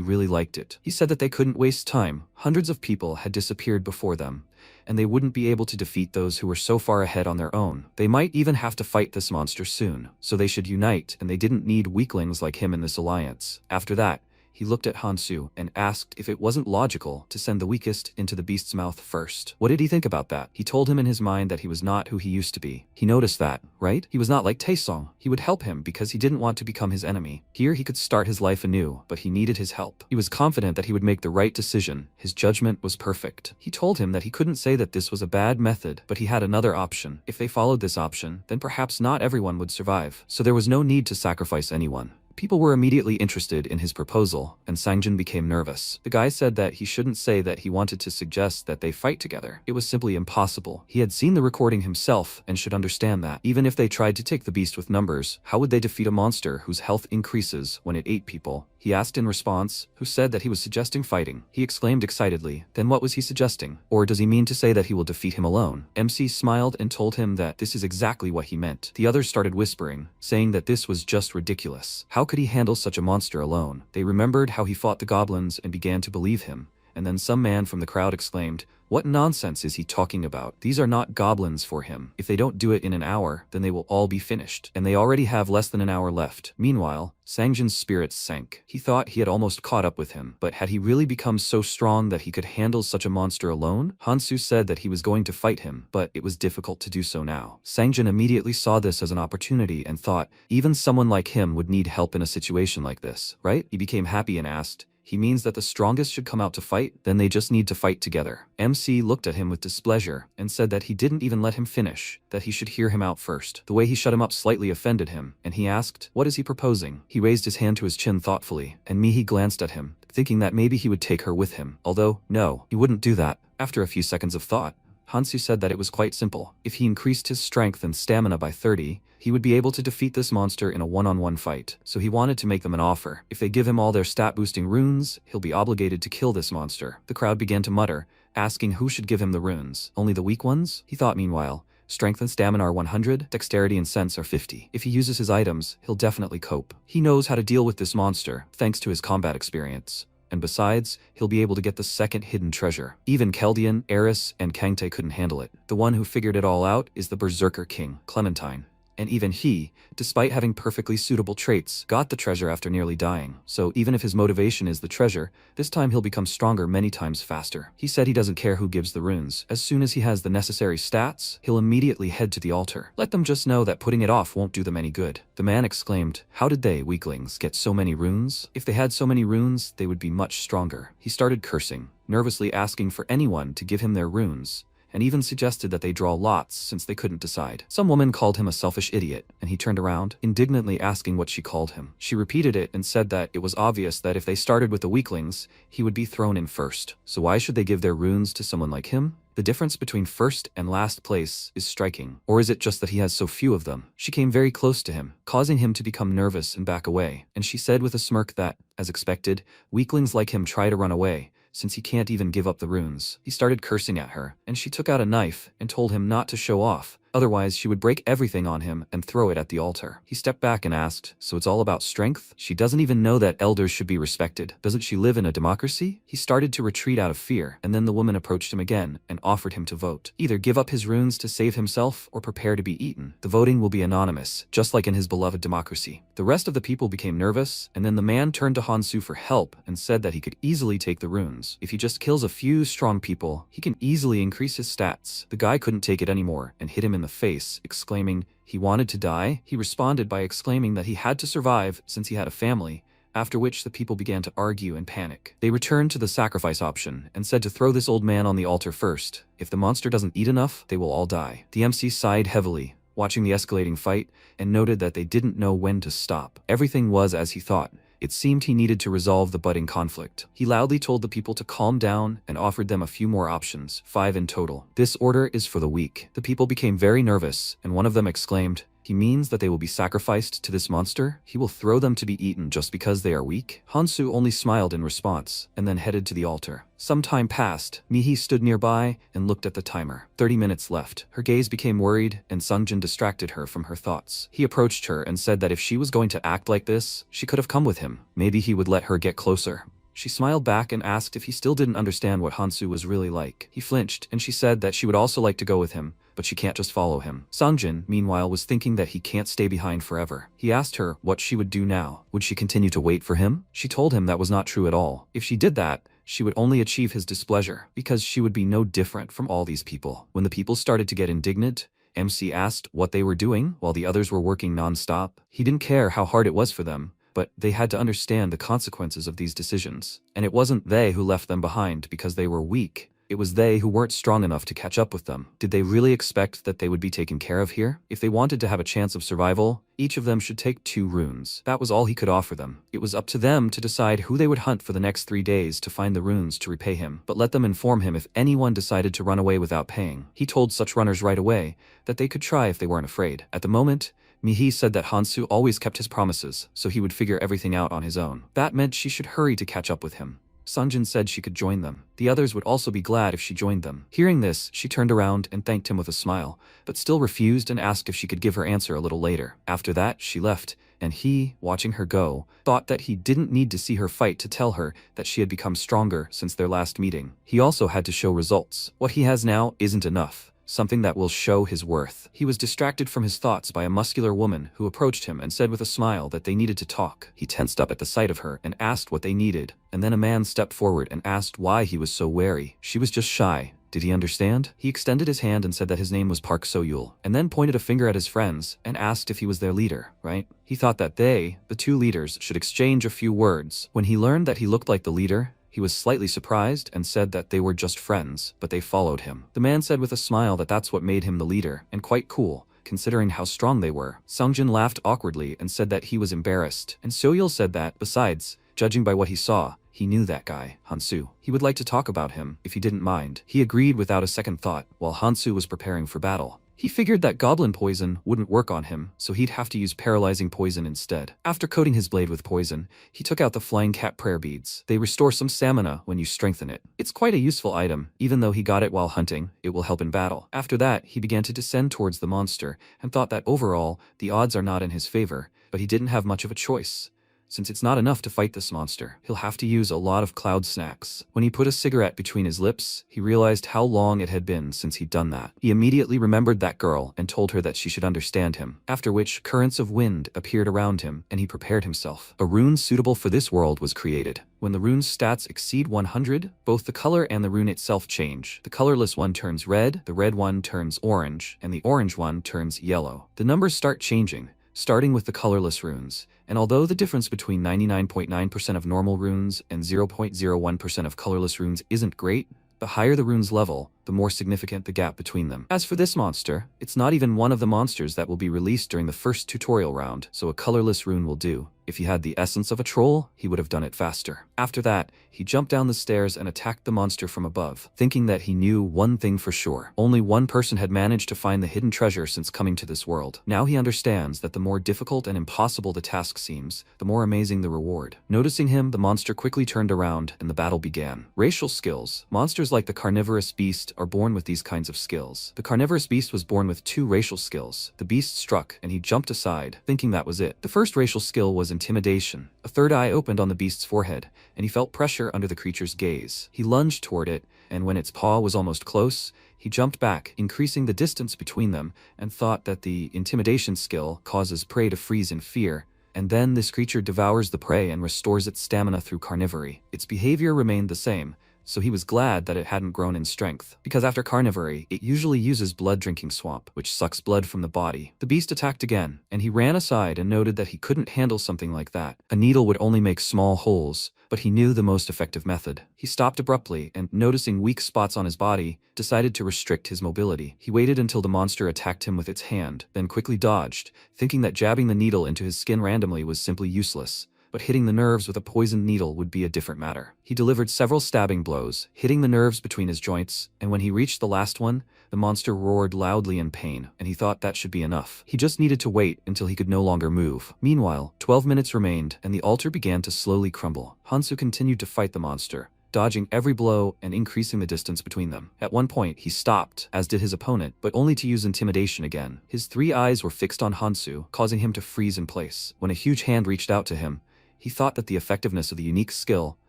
really liked it. He said that they couldn't waste time. Hundreds of people had disappeared before them, and they wouldn't be able to defeat those who were so far ahead on their own. They might even have to fight this monster soon, so they should unite, and they didn't need weaklings like him in this alliance. After that, he looked at Hansu and asked if it wasn't logical to send the weakest into the beast's mouth first. What did he think about that? He told him in his mind that he was not who he used to be. He noticed that, right? He was not like Taesong. He would help him because he didn't want to become his enemy. Here he could start his life anew, but he needed his help. He was confident that he would make the right decision. His judgment was perfect. He told him that he couldn't say that this was a bad method, but he had another option. If they followed this option, then perhaps not everyone would survive. So there was no need to sacrifice anyone. People were immediately interested in his proposal, and Sangjin became nervous. The guy said that he shouldn't say that he wanted to suggest that they fight together. It was simply impossible. He had seen the recording himself and should understand that. Even if they tried to take the beast with numbers, how would they defeat a monster whose health increases when it ate people? He asked in response, who said that he was suggesting fighting. He exclaimed excitedly, then what was he suggesting? Or does he mean to say that he will defeat him alone? MC smiled and told him that this is exactly what he meant. The others started whispering, saying that this was just ridiculous. How could he handle such a monster alone? They remembered how he fought the goblins and began to believe him. And then some man from the crowd exclaimed, what nonsense is he talking about? These are not goblins for him. If they don't do it in an hour, then they will all be finished. And they already have less than an hour left. Meanwhile, Sangjin's spirits sank. He thought he had almost caught up with him, but had he really become so strong that he could handle such a monster alone? Hansu said that he was going to fight him, but it was difficult to do so now. Sangjin immediately saw this as an opportunity and thought, even someone like him would need help in a situation like this, right? He became happy and asked, he means that the strongest should come out to fight? Then they just need to fight together. MC looked at him with displeasure and said that he didn't even let him finish, that he should hear him out first. The way he shut him up slightly offended him, and he asked, what is he proposing? He raised his hand to his chin thoughtfully, and Mihi glanced at him, thinking that maybe he would take her with him. Although, no, he wouldn't do that. After a few seconds of thought, Hansu said that it was quite simple. If he increased his strength and stamina by 30, he would be able to defeat this monster in a one-on-one fight. So he wanted to make them an offer. If they give him all their stat-boosting runes, he'll be obligated to kill this monster. The crowd began to mutter, asking who should give him the runes. Only the weak ones? He thought meanwhile, Strength and stamina are 100, dexterity and sense are 50. If he uses his items, he'll definitely cope. He knows how to deal with this monster, thanks to his combat experience. And besides, he'll be able to get the second hidden treasure. Even Keldian, Eris, and Kangtae couldn't handle it. The one who figured it all out is the Berserker King, Clementine. And even he, despite having perfectly suitable traits, got the treasure after nearly dying. So even if his motivation is the treasure, this time he'll become stronger many times faster. He said he doesn't care who gives the runes. As soon as he has the necessary stats, he'll immediately head to the altar. Let them just know that putting it off won't do them any good. The man exclaimed, "How did they, weaklings, get so many runes? If they had so many runes, they would be much stronger." He started cursing, nervously asking for anyone to give him their runes, and even suggested that they draw lots since they couldn't decide. Some woman called him a selfish idiot, and he turned around, indignantly asking what she called him. She repeated it and said that it was obvious that if they started with the weaklings, he would be thrown in first. So why should they give their runes to someone like him? The difference between first and last place is striking. Or is it just that he has so few of them? She came very close to him, causing him to become nervous and back away, and she said with a smirk that, as expected, weaklings like him try to run away, since he can't even give up the runes. He started cursing at her, and she took out a knife and told him not to show off, otherwise she would break everything on him and throw it at the altar. He stepped back and asked, "So it's all about strength? She doesn't even know that elders should be respected. Doesn't she live in a democracy?" He started to retreat out of fear, and then the woman approached him again and offered him to vote. Either give up his runes to save himself or prepare to be eaten. The voting will be anonymous, just like in his beloved democracy. The rest of the people became nervous, and then the man turned to Hansu for help and said that he could easily take the runes. If he just kills a few strong people, he can easily increase his stats. The guy couldn't take it anymore and hit him in the face, exclaiming he wanted to die. He responded by exclaiming that he had to survive since he had a family, after which the people began to argue and panic. They returned to the sacrifice option and said to throw this old man on the altar first. If the monster doesn't eat enough, they will all die. The MC sighed heavily, watching the escalating fight, and noted that they didn't know when to stop. Everything was as he thought. It seemed he needed to resolve the budding conflict. He loudly told the people to calm down and offered them a few more options, 5 in total. "This order is for the weak." The people became very nervous, and one of them exclaimed, "He means that they will be sacrificed to this monster? He will throw them to be eaten just because they are weak?" Hansu only smiled in response, and then headed to the altar. Some time passed. Mihi stood nearby and looked at the timer. 30 minutes left. Her gaze became worried, and Sungjin distracted her from her thoughts. He approached her and said that if she was going to act like this, she could have come with him. Maybe he would let her get closer. She smiled back and asked if he still didn't understand what Hansu was really like. He flinched, and she said that she would also like to go with him, but she can't just follow him. Sungjin, meanwhile, was thinking that he can't stay behind forever. He asked her what she would do now. Would she continue to wait for him? She told him that was not true at all. If she did that, she would only achieve his displeasure, because she would be no different from all these people. When the people started to get indignant, MC asked what they were doing while the others were working non-stop. He didn't care how hard it was for them, but they had to understand the consequences of these decisions. And it wasn't they who left them behind because they were weak. It was they who weren't strong enough to catch up with them. Did they really expect that they would be taken care of here? If they wanted to have a chance of survival, each of them should take 2 runes. That was all he could offer them. It was up to them to decide who they would hunt for the next 3 days to find the runes to repay him, but let them inform him if anyone decided to run away without paying. He told such runners right away that they could try if they weren't afraid. At the moment, Mihi said that Hansu always kept his promises, so he would figure everything out on his own. That meant she should hurry to catch up with him. Sungjin said she could join them. The others would also be glad if she joined them. Hearing this, she turned around and thanked him with a smile, but still refused and asked if she could give her answer a little later. After that, she left, and he, watching her go, thought that he didn't need to see her fight to tell her that she had become stronger since their last meeting. He also had to show results. What he has now isn't enough. Something that will show his worth. He was distracted from his thoughts by a muscular woman who approached him and said with a smile that they needed to talk. He tensed up at the sight of her and asked what they needed, and then a man stepped forward and asked why he was so wary. She was just shy. Did he understand? He extended his hand and said that his name was Park So-yul, and then pointed a finger at his friends and asked if he was their leader, right? He thought that they, the 2 leaders, should exchange a few words. When he learned that he looked like the leader, he was slightly surprised and said that they were just friends, but they followed him. The man said with a smile that that's what made him the leader, and quite cool, considering how strong they were. Sungjin laughed awkwardly and said that he was embarrassed, and So-yul said that, besides, judging by what he saw, he knew that guy, Hansu. He would like to talk about him, if he didn't mind. He agreed without a second thought, while Hansu was preparing for battle. He figured that goblin poison wouldn't work on him, so he'd have to use paralyzing poison instead. After coating his blade with poison, he took out the flying cat prayer beads. They restore some stamina when you strengthen it. It's quite a useful item. Even though he got it while hunting, it will help in battle. After that, he began to descend towards the monster and thought that overall, the odds are not in his favor, but he didn't have much of a choice. Since it's not enough to fight this monster, he'll have to use a lot of cloud snacks. When he put a cigarette between his lips, he realized how long it had been since he'd done that. He immediately remembered that girl and told her that she should understand him, after which currents of wind appeared around him and he prepared himself. A rune suitable for this world was created. When the rune's stats exceed 100, both the color and the rune itself change. The colorless one turns red, the red one turns orange, and the orange one turns yellow. The numbers start changing, starting with the colorless runes, and although the difference between 99.9% of normal runes and 0.01% of colorless runes isn't great, the higher the rune's level, the more significant the gap between them. As for this monster, it's not even one of the monsters that will be released during the first tutorial round, so a colorless rune will do. If he had the essence of a troll, he would have done it faster. After that, he jumped down the stairs and attacked the monster from above, thinking that he knew one thing for sure. Only one person had managed to find the hidden treasure since coming to this world. Now he understands that the more difficult and impossible the task seems, the more amazing the reward. Noticing him, the monster quickly turned around and the battle began. Racial skills. Monsters like the carnivorous beast are born with these kinds of skills. The carnivorous beast was born with 2 racial skills. The beast struck, and he jumped aside, thinking that was it. The first racial skill was intimidation. A third eye opened on the beast's forehead, and he felt pressure under the creature's gaze. He lunged toward it, and when its paw was almost close, he jumped back, increasing the distance between them, and thought that the intimidation skill causes prey to freeze in fear. And then this creature devours the prey and restores its stamina through carnivory. Its behavior remained the same, so he was glad that it hadn't grown in strength, because after carnivory, it usually uses blood-drinking swamp, which sucks blood from the body. The beast attacked again, and he ran aside and noted that he couldn't handle something like that. A needle would only make small holes, but he knew the most effective method. He stopped abruptly and, noticing weak spots on his body, decided to restrict his mobility. He waited until the monster attacked him with its hand, then quickly dodged, thinking that jabbing the needle into his skin randomly was simply useless. But hitting the nerves with a poisoned needle would be a different matter. He delivered several stabbing blows, hitting the nerves between his joints, and when he reached the last one, the monster roared loudly in pain, and he thought that should be enough. He just needed to wait until he could no longer move. Meanwhile, 12 minutes remained, and the altar began to slowly crumble. Hansu continued to fight the monster, dodging every blow and increasing the distance between them. At one point, he stopped, as did his opponent, but only to use intimidation again. His 3 eyes were fixed on Hansu, causing him to freeze in place. When a huge hand reached out to him, he thought that the effectiveness of the unique skill,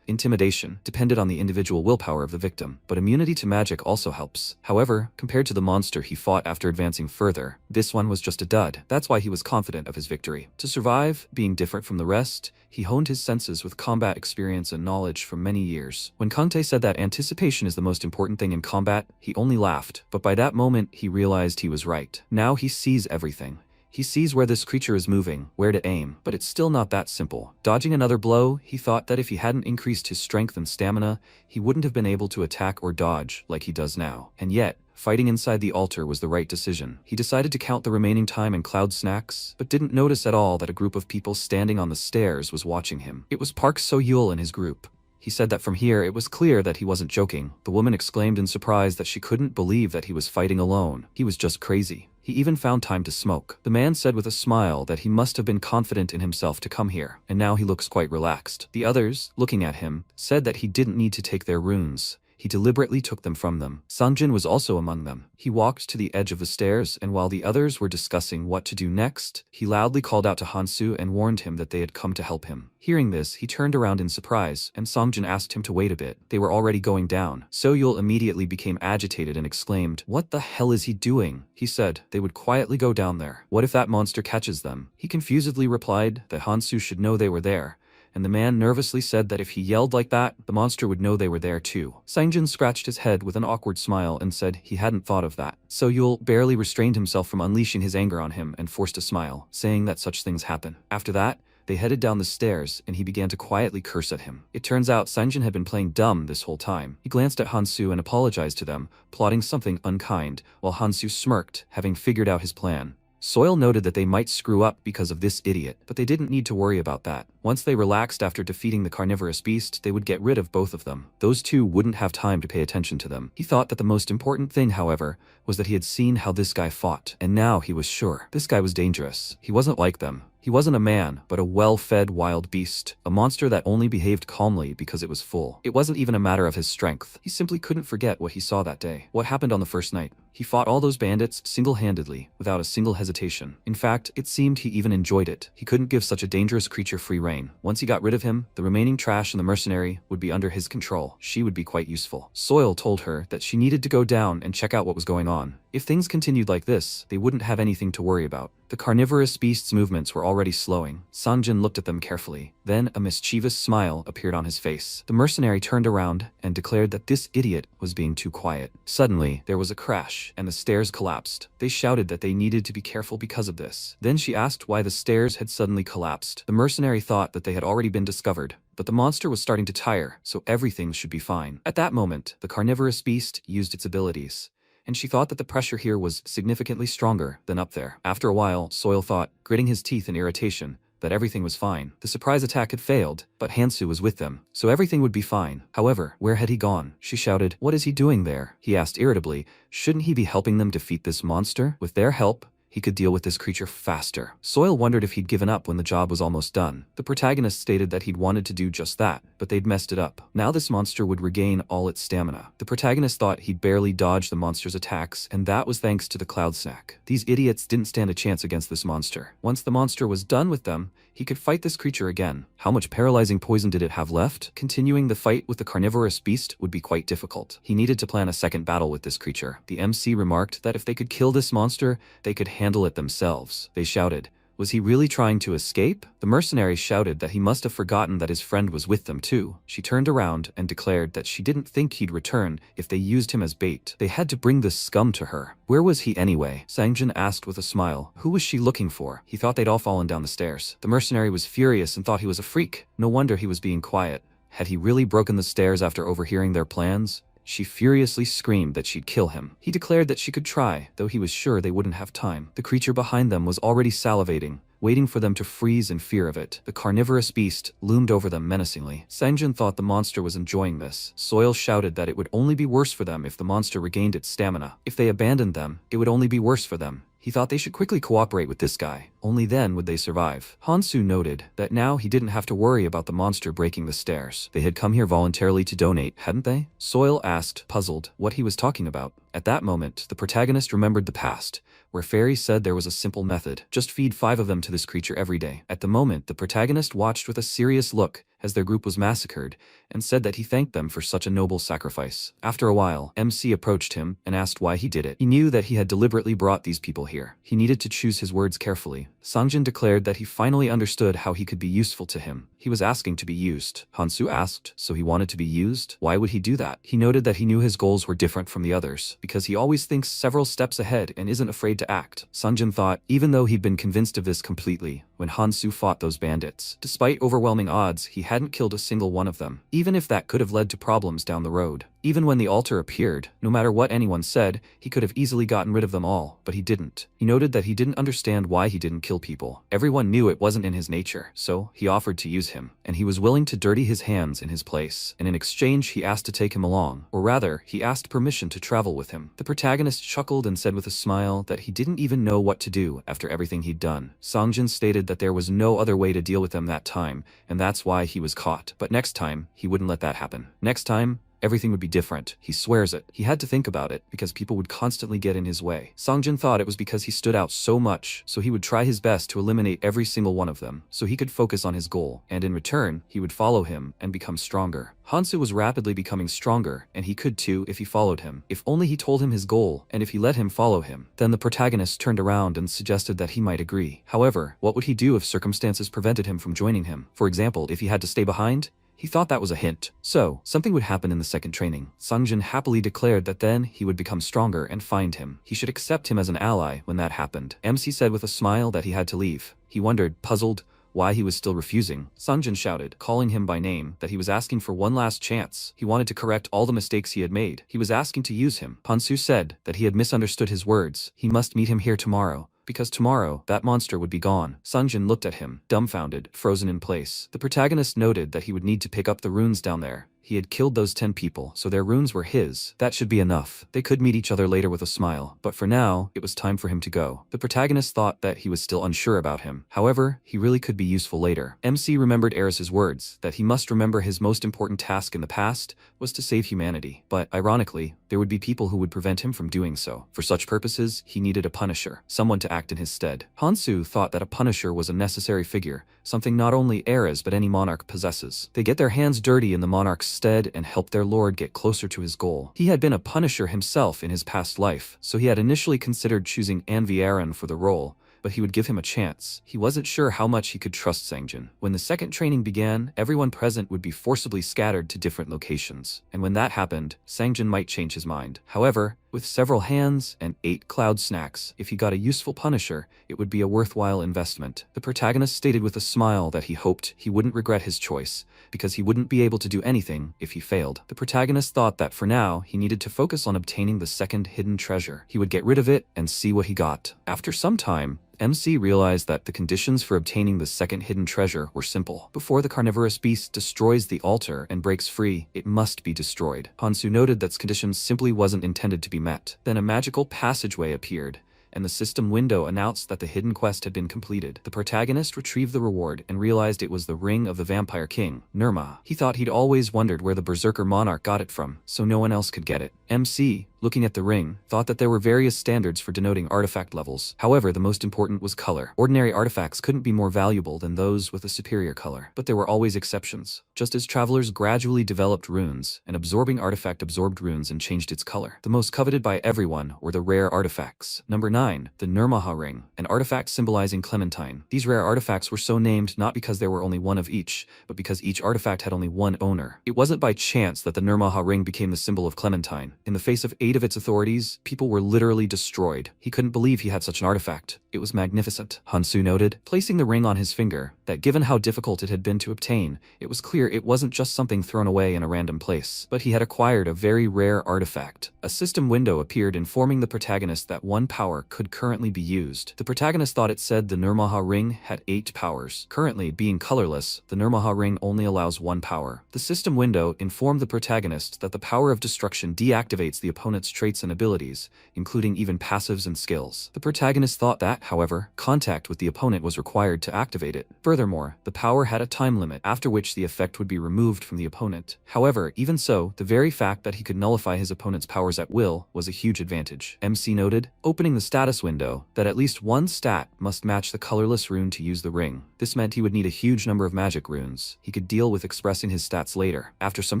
intimidation, depended on the individual willpower of the victim, but immunity to magic also helps. However, compared to the monster he fought after advancing further, this one was just a dud. That's why he was confident of his victory. To survive, being different from the rest, he honed his senses with combat experience and knowledge from many years. When Kante said that anticipation is the most important thing in combat, he only laughed, but by that moment he realized he was right. Now he sees everything. He sees where this creature is moving, where to aim, but it's still not that simple. Dodging another blow, he thought that if he hadn't increased his strength and stamina, he wouldn't have been able to attack or dodge like he does now. And yet, fighting inside the altar was the right decision. He decided to count the remaining time in cloud snacks, but didn't notice at all that a group of people standing on the stairs was watching him. It was Park So-yul and his group. He said that from here it was clear that he wasn't joking. The woman exclaimed in surprise that she couldn't believe that he was fighting alone. He was just crazy. He even found time to smoke. The man said with a smile that he must have been confident in himself to come here, and now he looks quite relaxed. The others, looking at him, said that he didn't need to take their runes. He deliberately took them from them. Sangjin was also among them. He walked to the edge of the stairs, and while the others were discussing what to do next, he loudly called out to Hansu and warned him that they had come to help him. Hearing this, he turned around in surprise, and Sangjin asked him to wait a bit. They were already going down. So-yul immediately became agitated and exclaimed, "What the hell is he doing?" He said they would quietly go down there. What if that monster catches them? He confusedly replied that Hansu should know they were there, and the man nervously said that if he yelled like that, the monster would know they were there too. Sangjin scratched his head with an awkward smile and said he hadn't thought of that. So-yul barely restrained himself from unleashing his anger on him and forced a smile, saying that such things happen. After that, they headed down the stairs, and he began to quietly curse at him. It turns out Sangjin had been playing dumb this whole time. He glanced at Hansu and apologized to them, plotting something unkind, while Hansu smirked, having figured out his plan. Soil noted that they might screw up because of this idiot, but they didn't need to worry about that. Once they relaxed after defeating the carnivorous beast, they would get rid of both of them. Those two wouldn't have time to pay attention to them. He thought that the most important thing, however, was that he had seen how this guy fought, and now he was sure. This guy was dangerous. He wasn't like them. He wasn't a man, but a well-fed wild beast, a monster that only behaved calmly because it was full. It wasn't even a matter of his strength. He simply couldn't forget what he saw that day. What happened on the first night? He fought all those bandits single-handedly, without a single hesitation. In fact, it seemed he even enjoyed it. He couldn't give such a dangerous creature free rein. Once he got rid of him, the remaining trash and the mercenary would be under his control. She would be quite useful. Soil told her that she needed to go down and check out what was going on. If things continued like this, they wouldn't have anything to worry about. The carnivorous beast's movements were already slowing. Sanjin looked at them carefully. Then a mischievous smile appeared on his face. The mercenary turned around and declared that this idiot was being too quiet. Suddenly, there was a crash, and the stairs collapsed. They shouted that they needed to be careful because of this. Then she asked why the stairs had suddenly collapsed. The mercenary thought that they had already been discovered, but the monster was starting to tire, so everything should be fine. At that moment, the carnivorous beast used its abilities, and she thought that the pressure here was significantly stronger than up there. After a while, Soil thought, gritting his teeth in irritation, that everything was fine. The surprise attack had failed, but Hansu was with them, so everything would be fine. However, where had he gone? She shouted, "What is he doing there?" He asked irritably, shouldn't he be helping them defeat this monster? With their help, he could deal with this creature faster. Soil wondered if he'd given up when the job was almost done. The protagonist stated that he'd wanted to do just that, but they'd messed it up. Now this monster would regain all its stamina. The protagonist thought he'd barely dodged the monster's attacks, and that was thanks to the cloud snack. These idiots didn't stand a chance against this monster. Once the monster was done with them, he could fight this creature again. How much paralyzing poison did it have left? Continuing the fight with the carnivorous beast would be quite difficult. He needed to plan a second battle with this creature. The MC remarked that if they could kill this monster, they could handle it themselves. They shouted, was he really trying to escape? The mercenary shouted that he must have forgotten that his friend was with them too. She turned around and declared that she didn't think he'd return if they used him as bait. They had to bring this scum to her. Where was he anyway? Sangjin asked with a smile. Who was she looking for? He thought they'd all fallen down the stairs. The mercenary was furious and thought he was a freak. No wonder he was being quiet. Had he really broken the stairs after overhearing their plans? She furiously screamed that she'd kill him. He declared that she could try, though he was sure they wouldn't have time. The creature behind them was already salivating, waiting for them to freeze in fear of it. The carnivorous beast loomed over them menacingly. Sanjin thought the monster was enjoying this. Soil shouted that it would only be worse for them if the monster regained its stamina. If they abandoned them, it would only be worse for them. He thought they should quickly cooperate with this guy. Only then would they survive. Hansu noted that now he didn't have to worry about the monster breaking the stairs. They had come here voluntarily to donate, hadn't they? Soil asked, puzzled, what he was talking about. At that moment, the protagonist remembered the past, where fairies said there was a simple method. Just feed 5 of them to this creature every day. At the moment, the protagonist watched with a serious look as their group was massacred, and said that he thanked them for such a noble sacrifice. After a while, MC approached him and asked why he did it. He knew that he had deliberately brought these people here. He needed to choose his words carefully. Sangjin declared that he finally understood how he could be useful to him. He was asking to be used. Hansu asked, so he wanted to be used? Why would he do that? He noted that he knew his goals were different from the others, because he always thinks several steps ahead and isn't afraid to act. Sangjin thought, even though he'd been convinced of this completely, when Hansu fought those bandits. Despite overwhelming odds, he hadn't killed a single one of them, even if that could have led to problems down the road. Even when the altar appeared, no matter what anyone said, he could have easily gotten rid of them all, but he didn't. He noted that he didn't understand why he didn't kill people. Everyone knew it wasn't in his nature, so he offered to use him, and he was willing to dirty his hands in his place, and in exchange he asked to take him along, or rather, he asked permission to travel with him. The protagonist chuckled and said with a smile that he didn't even know what to do after everything he'd done. Sangjin stated that there was no other way to deal with them that time, and that's why he was caught. But next time, he wouldn't let that happen. Next time, everything would be different. He swears it. He had to think about it, because people would constantly get in his way. Sangjin thought it was because he stood out so much, so he would try his best to eliminate every single one of them, so he could focus on his goal, and in return, he would follow him and become stronger. Hansu was rapidly becoming stronger, and he could too if he followed him. If only he told him his goal, and if he let him follow him. Then the protagonist turned around and suggested that he might agree. However, what would he do if circumstances prevented him from joining him? For example, if he had to stay behind? He thought that was a hint. So, something would happen in the second training. Sangjin happily declared that then he would become stronger and find him. He should accept him as an ally when that happened. MC said with a smile that he had to leave. He wondered, puzzled, why he was still refusing. Sangjin shouted, calling him by name, that he was asking for one last chance. He wanted to correct all the mistakes he had made. He was asking to use him. Hansu said that he had misunderstood his words. He must meet him here tomorrow, because tomorrow, that monster would be gone. Sungjin looked at him, dumbfounded, frozen in place. The protagonist noted that he would need to pick up the runes down there. He had killed those 10 people, so their runes were his. That should be enough. They could meet each other later with a smile, but for now, it was time for him to go. The protagonist thought that he was still unsure about him. However, he really could be useful later. MC remembered Eris's words, that he must remember his most important task in the past was to save humanity. But, ironically, there would be people who would prevent him from doing so. For such purposes, he needed a punisher, someone to act in his stead. Hansu thought that a punisher was a necessary figure, something not only Eris but any monarch possesses. They get their hands dirty in the monarch's stead and help their lord get closer to his goal. He had been a punisher himself in his past life, so he had initially considered choosing Anviaran for the role, but he would give him a chance. He wasn't sure how much he could trust Sangjin. When the second training began, everyone present would be forcibly scattered to different locations, and when that happened, Sangjin might change his mind. However, with several hands and 8 cloud snacks, if he got a useful punisher, it would be a worthwhile investment. The protagonist stated with a smile that he hoped he wouldn't regret his choice, because he wouldn't be able to do anything if he failed. The protagonist thought that for now, he needed to focus on obtaining the second hidden treasure. He would get rid of it and see what he got. After some time, MC realized that the conditions for obtaining the second hidden treasure were simple. Before the carnivorous beast destroys the altar and breaks free, it must be destroyed. Hansu noted that conditions simply wasn't intended to be met. Then a magical passageway appeared, and the system window announced that the hidden quest had been completed. The protagonist retrieved the reward and realized it was the ring of the Vampire King, Nirma. He thought he'd always wondered where the Berserker monarch got it from, so no one else could get it. MC, looking at the ring, thought that there were various standards for denoting artifact levels. However, the most important was color. Ordinary artifacts couldn't be more valuable than those with a superior color. But there were always exceptions. Just as travelers gradually developed runes, an absorbing artifact absorbed runes and changed its color. The most coveted by everyone were the rare artifacts. Number 9, the Nirmaha ring, an artifact symbolizing Clementine. These rare artifacts were so named not because there were only one of each, but because each artifact had only one owner. It wasn't by chance that the Nirmaha ring became the symbol of Clementine. In the face of 8 of its authorities, people were literally destroyed. He couldn't believe he had such an artifact. It was magnificent, Hansu noted, placing the ring on his finger, that given how difficult it had been to obtain, it was clear it wasn't just something thrown away in a random place, but he had acquired a very rare artifact. A system window appeared informing the protagonist that one power could currently be used. The protagonist thought it said the Nirmaha ring had 8 powers. Currently, being colorless, the Nirmaha ring only allows 1 power. The system window informed the protagonist that the power of destruction deactivates the opponent's traits and abilities, including even passives and skills. The protagonist thought that, however, contact with the opponent was required to activate it. Furthermore, the power had a time limit, after which the effect would be removed from the opponent. However, even so, the very fact that he could nullify his opponent's powers at will was a huge advantage. MC noted, opening the status window, that at least one stat must match the colorless rune to use the ring. This meant he would need a huge number of magic runes. He could deal with expressing his stats later. After some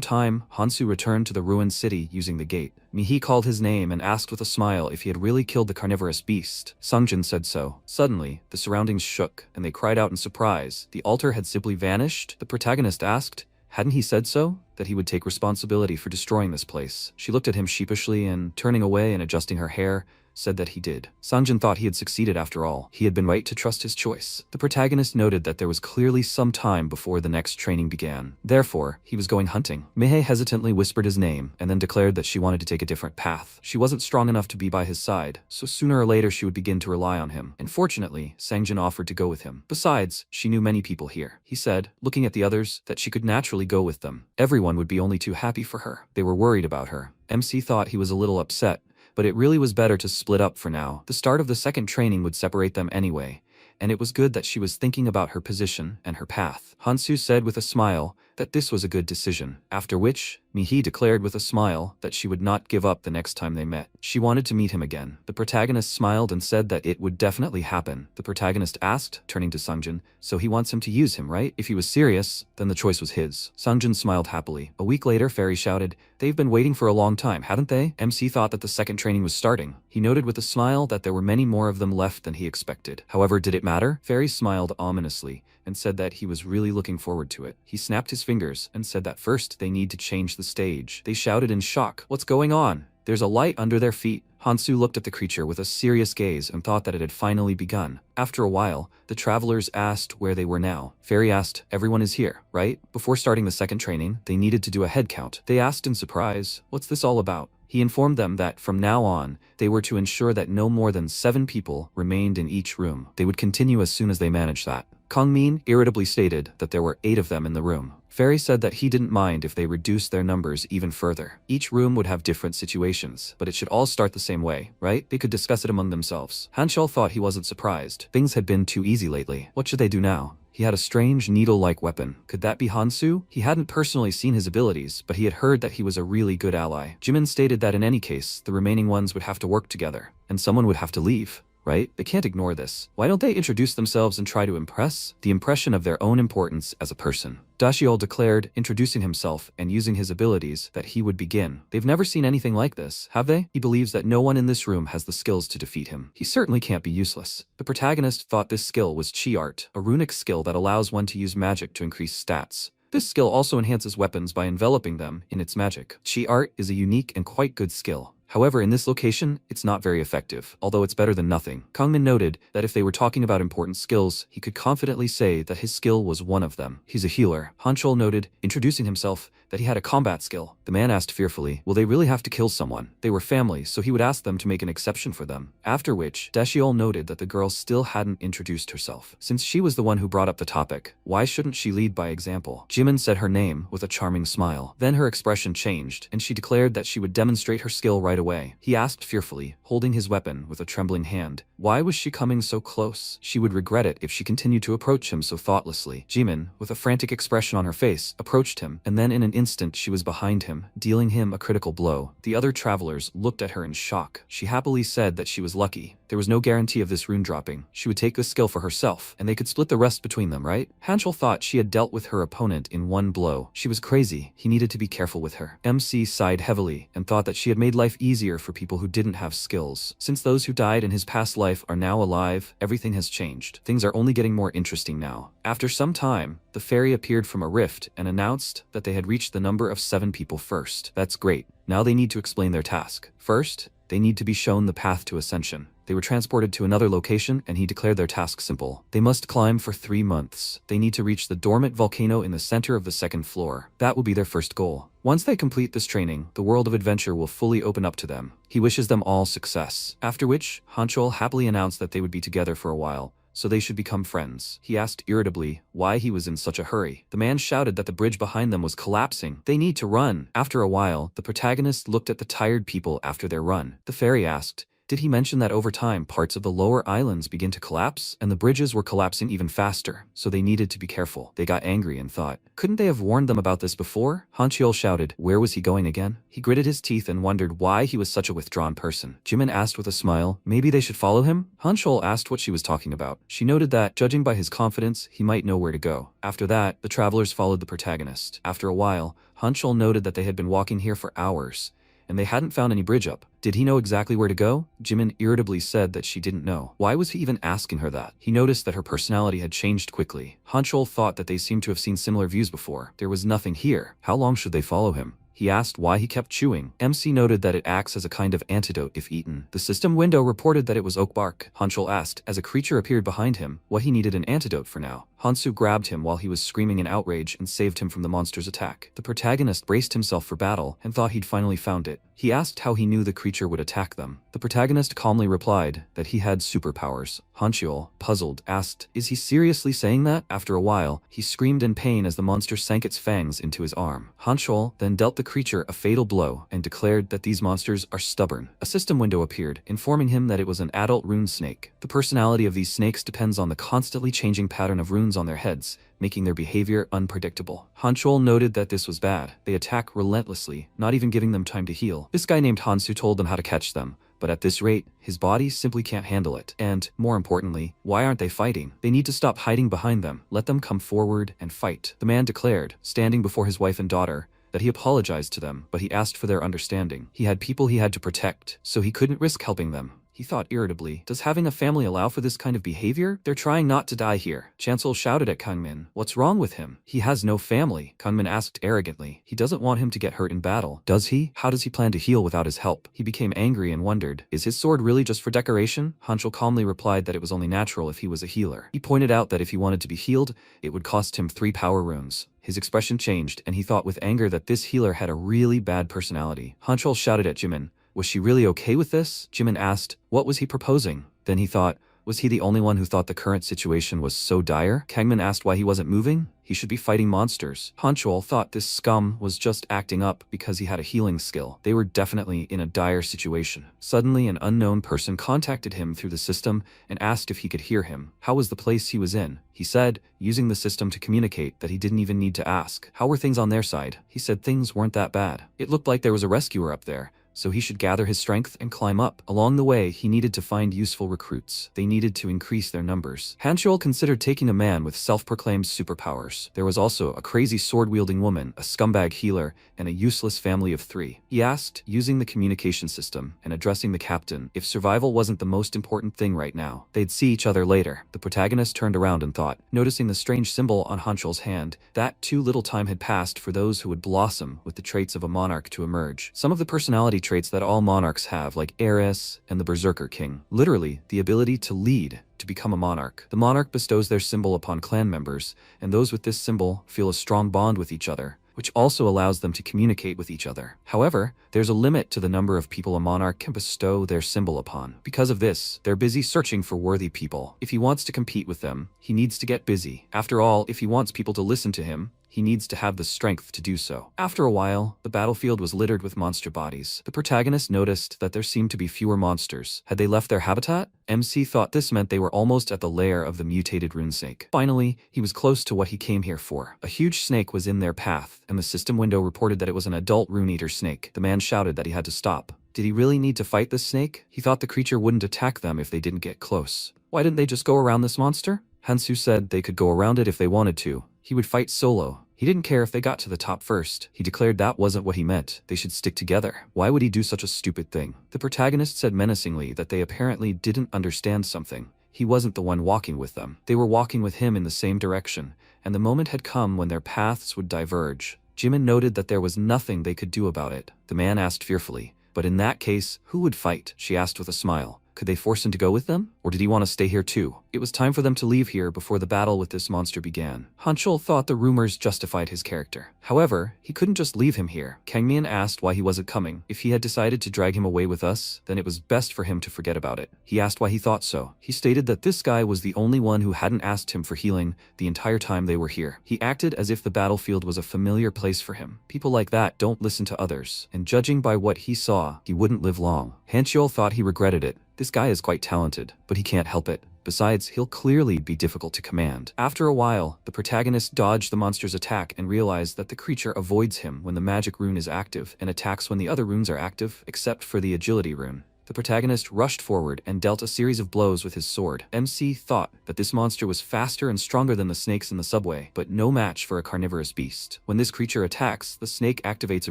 time, Hansu returned to the ruined city using the gate. Mihi called his name and asked with a smile if he had really killed the carnivorous beast. Sungjin said so. Suddenly, the surroundings shook, and they cried out in surprise. The altar had simply vanished. The protagonist asked, hadn't he said so? That he would take responsibility for destroying this place. She looked at him sheepishly and, turning away and adjusting her hair, said that he did. Sangjin thought he had succeeded after all. He had been right to trust his choice. The protagonist noted that there was clearly some time before the next training began. Therefore, he was going hunting. Mihei hesitantly whispered his name, and then declared that she wanted to take a different path. She wasn't strong enough to be by his side, so sooner or later she would begin to rely on him. And fortunately, Sangjin offered to go with him. Besides, she knew many people here. He said, looking at the others, that she could naturally go with them. Everyone would be only too happy for her. They were worried about her. MC thought he was a little upset, but it really was better to split up for now. The start of the second training would separate them anyway, and it was good that she was thinking about her position and her path. Hansu said with a smile that this was a good decision, after which, Mihi declared with a smile that she would not give up the next time they met. She wanted to meet him again. The protagonist smiled and said that it would definitely happen. The protagonist asked, turning to Sungjin, so he wants him to use him, right? If he was serious, then the choice was his. Sungjin smiled happily. A week later, Fairy shouted, they've been waiting for a long time, haven't they? MC thought that the second training was starting. He noted with a smile that there were many more of them left than he expected. However, did it matter? Fairy smiled ominously and said that he was really looking forward to it. He snapped his fingers and said that first they need to change the stage. They shouted in shock, what's going on? There's a light under their feet. Hansu looked at the creature with a serious gaze and thought that it had finally begun. After a while, the travelers asked where they were now. Fairy asked, everyone is here, right? Before starting the second training, they needed to do a head count. They asked in surprise, what's this all about? He informed them that from now on, they were to ensure that no more than 7 people remained in each room. They would continue as soon as they managed that. Kang Min irritably stated that there were 8 of them in the room. Fairy said that he didn't mind if they reduced their numbers even further. Each room would have different situations, but it should all start the same way, right? They could discuss it among themselves. Hanchul thought he wasn't surprised. Things had been too easy lately. What should they do now? He had a strange needle-like weapon. Could that be Hansu? He hadn't personally seen his abilities, but he had heard that he was a really good ally. Jimin stated that in any case, the remaining ones would have to work together, and someone would have to leave. Right? They can't ignore this. Why don't they introduce themselves and try to impress? The impression of their own importance as a person. Dashiol declared, introducing himself and using his abilities, that he would begin. They've never seen anything like this, have they? He believes that no one in this room has the skills to defeat him. He certainly can't be useless. The protagonist thought this skill was Chi Art, a runic skill that allows one to use magic to increase stats. This skill also enhances weapons by enveloping them in its magic. Chi Art is a unique and quite good skill. However, in this location, it's not very effective, although it's better than nothing. Kangmin noted that if they were talking about important skills, he could confidently say that his skill was one of them. He's a healer. Hanchul noted, introducing himself, that he had a combat skill. The man asked fearfully, will they really have to kill someone? They were family, so he would ask them to make an exception for them. After which, Dashiol noted that the girl still hadn't introduced herself. Since she was the one who brought up the topic, why shouldn't she lead by example? Jimin said her name with a charming smile. Then her expression changed, and she declared that she would demonstrate her skill right away. He asked fearfully, holding his weapon with a trembling hand, why was she coming so close? She would regret it if she continued to approach him so thoughtlessly. Jimin, with a frantic expression on her face, approached him, and then in an instant she was behind him, dealing him a critical blow. The other travelers looked at her in shock. She happily said that she was lucky. There was no guarantee of this rune dropping. She would take this skill for herself, and they could split the rest between them, right? Hanchul thought she had dealt with her opponent in one blow. She was crazy. He needed to be careful with her. MC sighed heavily and thought that she had made life easier for people who didn't have skills. Since those who died in his past life are now alive, everything has changed. Things are only getting more interesting now. After some time, the fairy appeared from a rift and announced that they had reached the number of 7 people first. That's great. Now they need to explain their task. First, they need to be shown the path to ascension. They were transported to another location, and he declared their task simple. They must climb for 3 months. They need to reach the dormant volcano in the center of the 2nd floor. That will be their first goal. Once they complete this training, the world of adventure will fully open up to them. He wishes them all success. After which, Hanchul happily announced that they would be together for a while, so they should become friends. He asked irritably why he was in such a hurry. The man shouted that the bridge behind them was collapsing. They need to run. After a while, the protagonist looked at the tired people after their run. The fairy asked, did he mention that over time parts of the lower islands begin to collapse, and the bridges were collapsing even faster, so they needed to be careful? They got angry and thought, couldn't they have warned them about this before? Hanchiol shouted, where was he going again? He gritted his teeth and wondered why he was such a withdrawn person. Jimin asked with a smile, maybe they should follow him? Hanchiol asked what she was talking about. She noted that, judging by his confidence, he might know where to go. After that, the travelers followed the protagonist. After a while, Hanchiol noted that they had been walking here for hours, and they hadn't found any bridge up. Did he know exactly where to go? Jimin irritably said that she didn't know. Why was he even asking her that? He noticed that her personality had changed quickly. Hanchul thought that they seemed to have seen similar views before. There was nothing here. How long should they follow him? He asked why he kept chewing. MC noted that it acts as a kind of antidote if eaten. The system window reported that it was oak bark. Hanchul asked, as a creature appeared behind him, what he needed an antidote for now. Hansu grabbed him while he was screaming in outrage and saved him from the monster's attack. The protagonist braced himself for battle and thought he'd finally found it. He asked how he knew the creature would attack them. The protagonist calmly replied that he had superpowers. Hanchiol, puzzled, asked, is he seriously saying that? After a while, he screamed in pain as the monster sank its fangs into his arm. Hanchiol then dealt the creature a fatal blow and declared that these monsters are stubborn. A system window appeared, informing him that it was an adult rune snake. The personality of these snakes depends on the constantly changing pattern of runes on their heads, making their behavior unpredictable. Hanchul noted that this was bad. They attack relentlessly, not even giving them time to heal. This guy named Hansu told them how to catch them, but at this rate, his body simply can't handle it. And, more importantly, why aren't they fighting? They need to stop hiding behind them. Let them come forward and fight. The man declared, standing before his wife and daughter, that he apologized to them, but he asked for their understanding. He had people he had to protect, so he couldn't risk helping them. he thought irritably. Does having a family allow for this kind of behavior? They're trying not to die here. Chancel shouted at Kangmin. What's wrong with him? He has no family, Kangmin asked arrogantly. He doesn't want him to get hurt in battle, does he? How does he plan to heal without his help? He became angry and wondered, is his sword really just for decoration? Hanchel calmly replied that it was only natural if he was a healer. He pointed out that if he wanted to be healed, it would cost him 3 power runes. His expression changed, and he thought with anger that this healer had a really bad personality. Hanchel shouted at Jimin. Was she really okay with this? Jimin asked. What was he proposing? Then he thought, was he the only one who thought the current situation was so dire? Kangmin asked why he wasn't moving. He should be fighting monsters. Hanchul thought this scum was just acting up because he had a healing skill. They were definitely in a dire situation. Suddenly, an unknown person contacted him through the system and asked if he could hear him. How was the place he was in? He said, using the system to communicate, that he didn't even need to ask. How were things on their side? He said things weren't that bad. It looked like there was a rescuer up there, so he should gather his strength and climb up. Along the way, he needed to find useful recruits. They needed to increase their numbers. Hanchul considered taking a man with self-proclaimed superpowers. There was also a crazy sword-wielding woman, a scumbag healer, and a useless family of 3. He asked, using the communication system and addressing the captain, if survival wasn't the most important thing right now. They'd see each other later. The protagonist turned around and thought, noticing the strange symbol on Hanchul's hand, that too little time had passed for those who would blossom with the traits of a monarch to emerge. Some of the personality traits that all monarchs have, like heiress and the berserker king. Literally, the ability to lead, to become a monarch. The monarch bestows their symbol upon clan members, and those with this symbol feel a strong bond with each other, which also allows them to communicate with each other. However, there's a limit to the number of people a monarch can bestow their symbol upon. Because of this, they're busy searching for worthy people. If he wants to compete with them, he needs to get busy. After all, if he wants people to listen to him, he needs to have the strength to do so. After a while, the battlefield was littered with monster bodies. The protagonist noticed that there seemed to be fewer monsters. Had they left their habitat? MC thought this meant they were almost at the lair of the mutated rune snake. Finally, he was close to what he came here for. A huge snake was in their path, and the system window reported that it was an adult rune-eater snake. The man shouted that he had to stop. Did he really need to fight this snake? He thought the creature wouldn't attack them if they didn't get close. Why didn't they just go around this monster? Hansu said they could go around it if they wanted to. He would fight solo. He didn't care if they got to the top first. He declared that wasn't what he meant. They should stick together. Why would he do such a stupid thing? The protagonist said menacingly that they apparently didn't understand something. He wasn't the one walking with them. They were walking with him in the same direction, and the moment had come when their paths would diverge. Jimin noted that there was nothing they could do about it. The man asked fearfully, but in that case, who would fight? She asked with a smile. Could they force him to go with them? Or did he want to stay here too? It was time for them to leave here before the battle with this monster began. Hanchul thought the rumors justified his character. However, he couldn't just leave him here. Kangmin asked why he wasn't coming. If he had decided to drag him away with us, then it was best for him to forget about it. He asked why he thought so. He stated that this guy was the only one who hadn't asked him for healing the entire time they were here. He acted as if the battlefield was a familiar place for him. People like that don't listen to others, and judging by what he saw, he wouldn't live long. Hanchul thought he regretted it. This guy is quite talented, but he can't help it. Besides, he'll clearly be difficult to command. After a while, the protagonist dodged the monster's attack and realized that the creature avoids him when the magic rune is active and attacks when the other runes are active, except for the agility rune. The protagonist rushed forward and dealt a series of blows with his sword. MC thought that this monster was faster and stronger than the snakes in the subway, but no match for a carnivorous beast. When this creature attacks, the snake activates a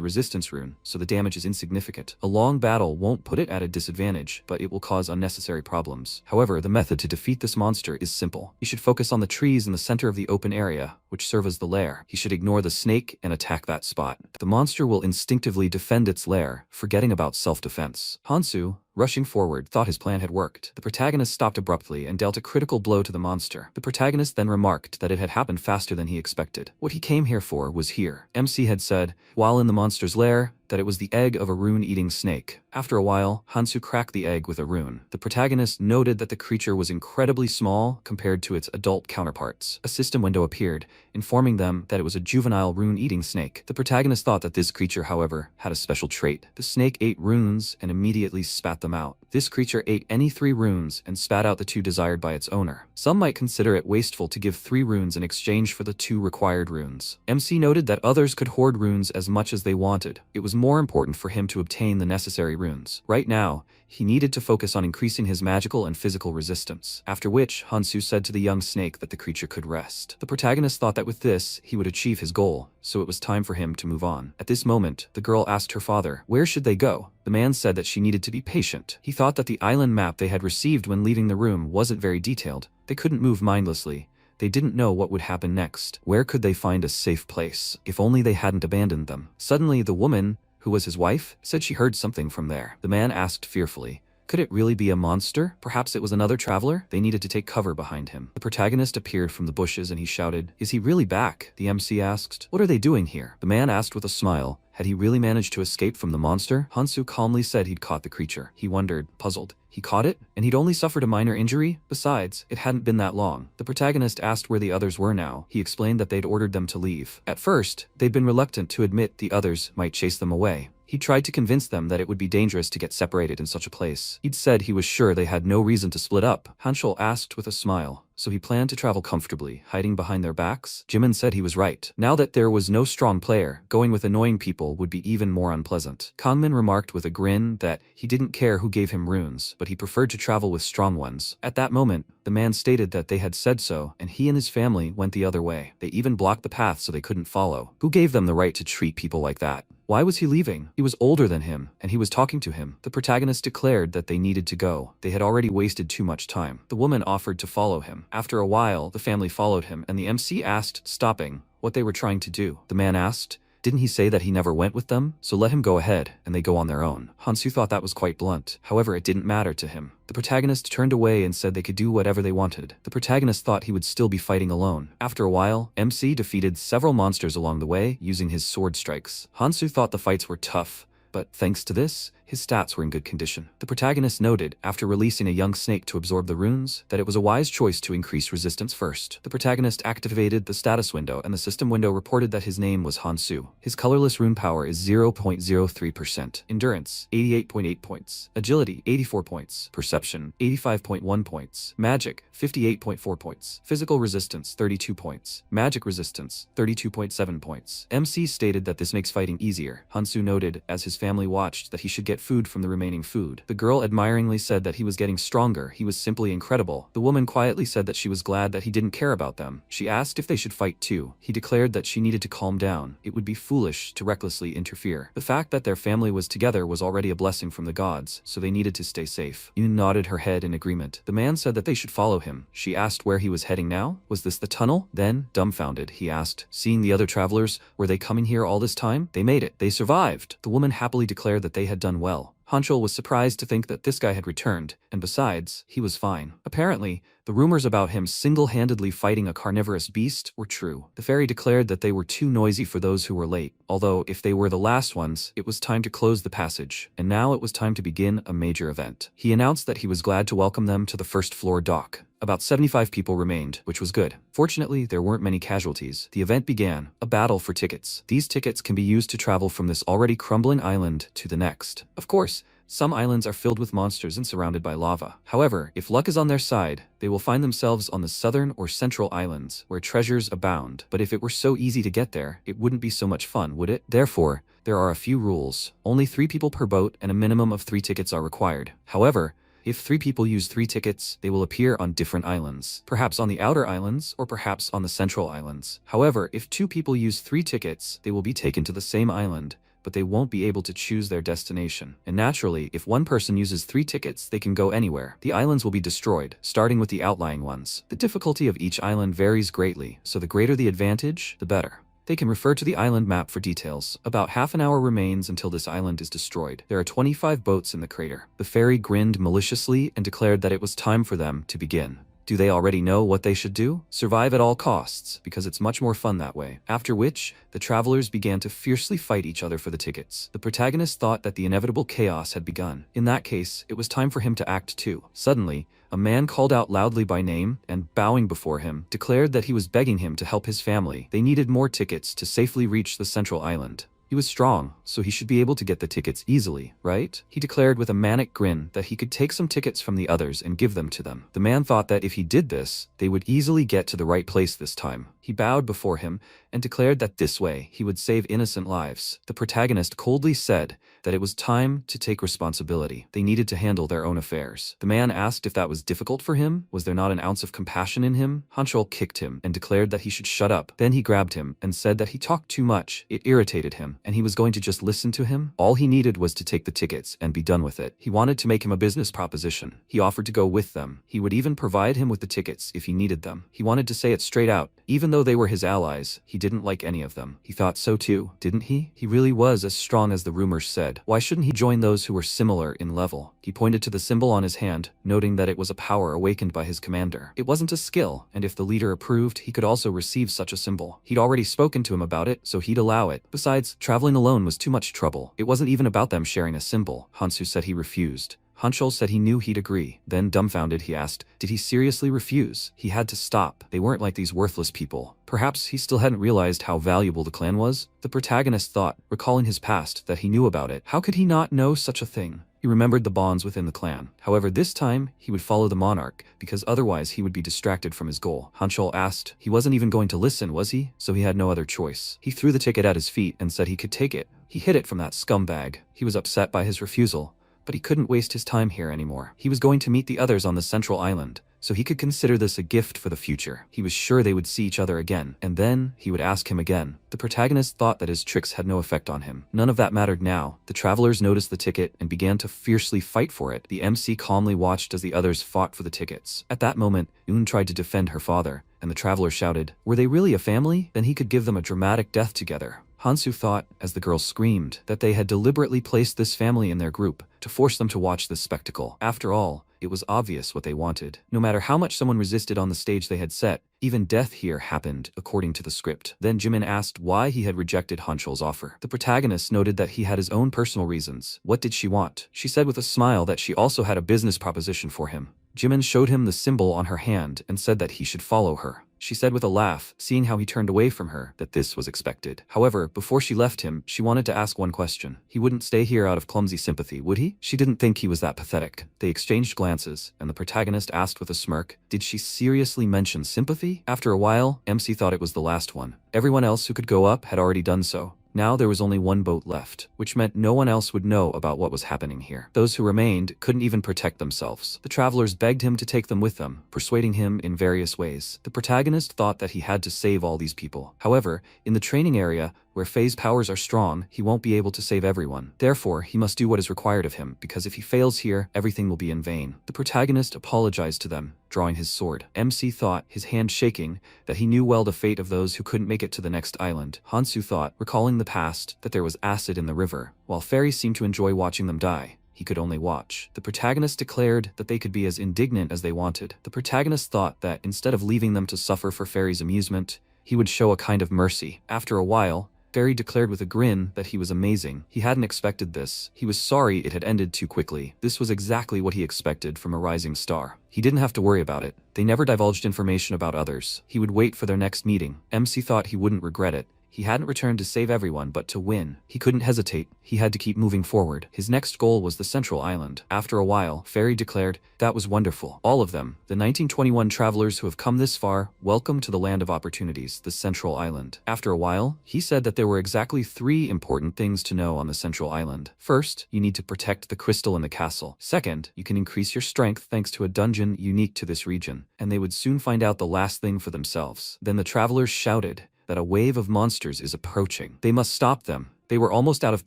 resistance rune, so the damage is insignificant. A long battle won't put it at a disadvantage, but it will cause unnecessary problems. However, the method to defeat this monster is simple. He should focus on the trees in the center of the open area, which serve as the lair. He should ignore the snake and attack that spot. The monster will instinctively defend its lair, forgetting about self-defense. Hansu, rushing forward, thought his plan had worked. The protagonist stopped abruptly and dealt a critical blow to the monster. The protagonist then remarked that it had happened faster than he expected. What he came here for was here. MC had said, while in the monster's lair, that it was the egg of a rune-eating snake. After a while, Hansu cracked the egg with a rune. The protagonist noted that the creature was incredibly small compared to its adult counterparts. A system window appeared, informing them that it was a juvenile rune-eating snake. The protagonist thought that this creature, however, had a special trait. The snake ate runes and immediately spat them out. This creature ate any 3 runes and spat out the 2 desired by its owner. Some might consider it wasteful to give 3 runes in exchange for the 2 required runes. MC noted that others could hoard runes as much as they wanted. It was more important for him to obtain the necessary runes. Right now, he needed to focus on increasing his magical and physical resistance, after which Hansu said to the young snake that the creature could rest. The protagonist thought that with this, he would achieve his goal, so it was time for him to move on. At this moment, the girl asked her father, where should they go? The man said that she needed to be patient. He thought that the island map they had received when leaving the room wasn't very detailed. They couldn't move mindlessly. They didn't know what would happen next. Where could they find a safe place? If only they hadn't abandoned them. Suddenly, the woman, who was his wife, said she heard something from there. The man asked fearfully, could it really be a monster? Perhaps it was another traveler? They needed to take cover behind him. The protagonist appeared from the bushes and he shouted, is he really back? The MC asked, what are they doing here? The man asked with a smile, had he really managed to escape from the monster? Hansu calmly said he'd caught the creature. He wondered, puzzled. He caught it? And he'd only suffered a minor injury? Besides, it hadn't been that long. The protagonist asked where the others were now. He explained that they'd ordered them to leave. At first, they'd been reluctant to admit the others might chase them away. He tried to convince them that it would be dangerous to get separated in such a place. He'd said he was sure they had no reason to split up. Hanshul asked with a smile, so he planned to travel comfortably, hiding behind their backs? Jimin said he was right. Now that there was no strong player, going with annoying people would be even more unpleasant. Kangmin remarked with a grin that he didn't care who gave him runes, but he preferred to travel with strong ones. At that moment, the man stated that they had said so, and he and his family went the other way. They even blocked the path so they couldn't follow. Who gave them the right to treat people like that? Why was he leaving? He was older than him, and he was talking to him. The protagonist declared that they needed to go. They had already wasted too much time. The woman offered to follow him. After a while, the family followed him, and the MC asked, stopping, what they were trying to do. The man asked, didn't he say that he never went with them? So let him go ahead, and they go on their own. Hansu thought that was quite blunt. However, it didn't matter to him. The protagonist turned away and said they could do whatever they wanted. The protagonist thought he would still be fighting alone. After a while, MC defeated several monsters along the way using his sword strikes. Hansu thought the fights were tough, but thanks to this, his stats were in good condition. The protagonist noted, after releasing a young snake to absorb the runes, that it was a wise choice to increase resistance first. The protagonist activated the status window, and the system window reported that his name was Hansu. His colorless rune power is 0.03%. Endurance, 88.8 points. Agility, 84 points. Perception, 85.1 points. Magic, 58.4 points. Physical resistance, 32 points. Magic resistance, 32.7 points. MC stated that this makes fighting easier. Hansu noted, as his family watched, that he should get food from the remaining food. The girl admiringly said that he was getting stronger. He was simply incredible. The woman quietly said that she was glad that he didn't care about them. She asked if they should fight too. He declared that she needed to calm down. It would be foolish to recklessly interfere. The fact that their family was together was already a blessing from the gods, so they needed to stay safe. Yoon nodded her head in agreement. The man said that they should follow him. She asked where he was heading now. Was this the tunnel? Then, dumbfounded, he asked, seeing the other travelers, were they coming here all this time? They made it. They survived. The woman happily declared that they had done well. Hanchul was surprised to think that this guy had returned, and besides, he was fine. Apparently, the rumors about him single-handedly fighting a carnivorous beast were true. The fairy declared that they were too noisy for those who were late, although if they were the last ones, it was time to close the passage, and now it was time to begin a major event. He announced that he was glad to welcome them to the first-floor dock. About 75 people remained, which was good. Fortunately, there weren't many casualties. The event began, a battle for tickets. These tickets can be used to travel from this already crumbling island to the next. Of course, some islands are filled with monsters and surrounded by lava. However, if luck is on their side, they will find themselves on the southern or central islands, where treasures abound. But if it were so easy to get there, it wouldn't be so much fun, would it? Therefore, there are a few rules. Only 3 people per boat and a minimum of 3 tickets are required. However, if 3 people use 3 tickets, they will appear on different islands. Perhaps on the outer islands, or perhaps on the central islands. However, if 2 people use 3 tickets, they will be taken to the same island, but they won't be able to choose their destination. And naturally, if one person uses 3 tickets, they can go anywhere. The islands will be destroyed, starting with the outlying ones. The difficulty of each island varies greatly, so the greater the advantage, the better. They can refer to the island map for details. About half an hour remains until this island is destroyed. There are 25 boats in the crater. The fairy grinned maliciously and declared that it was time for them to begin. Do they already know what they should do? Survive at all costs, because it's much more fun that way. After which, the travelers began to fiercely fight each other for the tickets. The protagonist thought that the inevitable chaos had begun. In that case, it was time for him to act too. Suddenly, a man called out loudly by name and, bowing before him, declared that he was begging him to help his family. They needed more tickets to safely reach the central island. He was strong, so he should be able to get the tickets easily, right? He declared with a manic grin that he could take some tickets from the others and give them to them. The man thought that if he did this, they would easily get to the right place this time. He bowed before him and declared that this way he would save innocent lives. The protagonist coldly said that it was time to take responsibility. They needed to handle their own affairs. The man asked if that was difficult for him. Was there not an ounce of compassion in him? Hanchol kicked him and declared that he should shut up. Then he grabbed him and said that he talked too much. It irritated him, and he was going to just listen to him. All he needed was to take the tickets and be done with it. He wanted to make him a business proposition. He offered to go with them. He would even provide him with the tickets if he needed them. He wanted to say it straight out. Even though they were his allies, he didn't like any of them. He thought so too, didn't he? He really was as strong as the rumors said. Why shouldn't he join those who were similar in level? He pointed to the symbol on his hand, noting that it was a power awakened by his commander. It wasn't a skill, and if the leader approved, he could also receive such a symbol. He'd already spoken to him about it, so he'd allow it. Besides, traveling alone was too much trouble. It wasn't even about them sharing a symbol. Hansu said he refused. Hanchol said he knew he'd agree. Then, dumbfounded, he asked, did he seriously refuse? He had to stop. They weren't like these worthless people. Perhaps he still hadn't realized how valuable the clan was? The protagonist thought, recalling his past, that he knew about it. How could he not know such a thing? He remembered the bonds within the clan. However, this time, he would follow the monarch, because otherwise he would be distracted from his goal. Hanchol asked. He wasn't even going to listen, was he? So he had no other choice. He threw the ticket at his feet and said he could take it. He hid it from that scumbag. He was upset by his refusal, but he couldn't waste his time here anymore. He was going to meet the others on the central island, so he could consider this a gift for the future. He was sure they would see each other again, and then he would ask him again. The protagonist thought that his tricks had no effect on him. None of that mattered now. The travelers noticed the ticket and began to fiercely fight for it. The MC calmly watched as the others fought for the tickets. At that moment, Un tried to defend her father, and the traveler shouted, were they really a family? Then he could give them a dramatic death together. Hansu thought, as the girl screamed, that they had deliberately placed this family in their group to force them to watch this spectacle. After all, it was obvious what they wanted. No matter how much someone resisted on the stage they had set, even death here happened according to the script. Then Jimin asked why he had rejected Hanchol's offer. The protagonist noted that he had his own personal reasons. What did she want? She said with a smile that she also had a business proposition for him. Jimin showed him the symbol on her hand and said that he should follow her. She said with a laugh, seeing how he turned away from her, that this was expected. However, before she left him, she wanted to ask one question. He wouldn't stay here out of clumsy sympathy, would he? She didn't think he was that pathetic. They exchanged glances, and the protagonist asked with a smirk, did she seriously mention sympathy? After a while, MC thought it was the last one. Everyone else who could go up had already done so. Now there was only one boat left, which meant no one else would know about what was happening here. Those who remained couldn't even protect themselves. The travelers begged him to take them with them, persuading him in various ways. The protagonist thought that he had to save all these people. However, in the training area, where phase powers are strong, he won't be able to save everyone. Therefore, he must do what is required of him, because if he fails here, everything will be in vain. The protagonist apologized to them, drawing his sword. MC thought, his hand shaking, that he knew well the fate of those who couldn't make it to the next island. Hansu thought, recalling the past, that there was acid in the river, while fairies seemed to enjoy watching them die. He could only watch. The protagonist declared that they could be as indignant as they wanted. The protagonist thought that instead of leaving them to suffer for Fairy's amusement, he would show a kind of mercy. After a while, Fairy declared with a grin that he was amazing. He hadn't expected this. He was sorry it had ended too quickly. This was exactly what he expected from a rising star. He didn't have to worry about it. They never divulged information about others. He would wait for their next meeting. MC thought he wouldn't regret it. He hadn't returned to save everyone, but to win. He couldn't hesitate. He had to keep moving forward. His next goal was the central island. After a while, Fairy declared, that was wonderful. All of them, the 1921 travelers who have come this far, welcome to the land of opportunities, the central island. After a while, he said that there were exactly 3 important things to know on the central island. First, you need to protect the crystal in the castle. Second, you can increase your strength thanks to a dungeon unique to this region. And they would soon find out the last thing for themselves. Then the travelers shouted that a wave of monsters is approaching. They must stop them. They were almost out of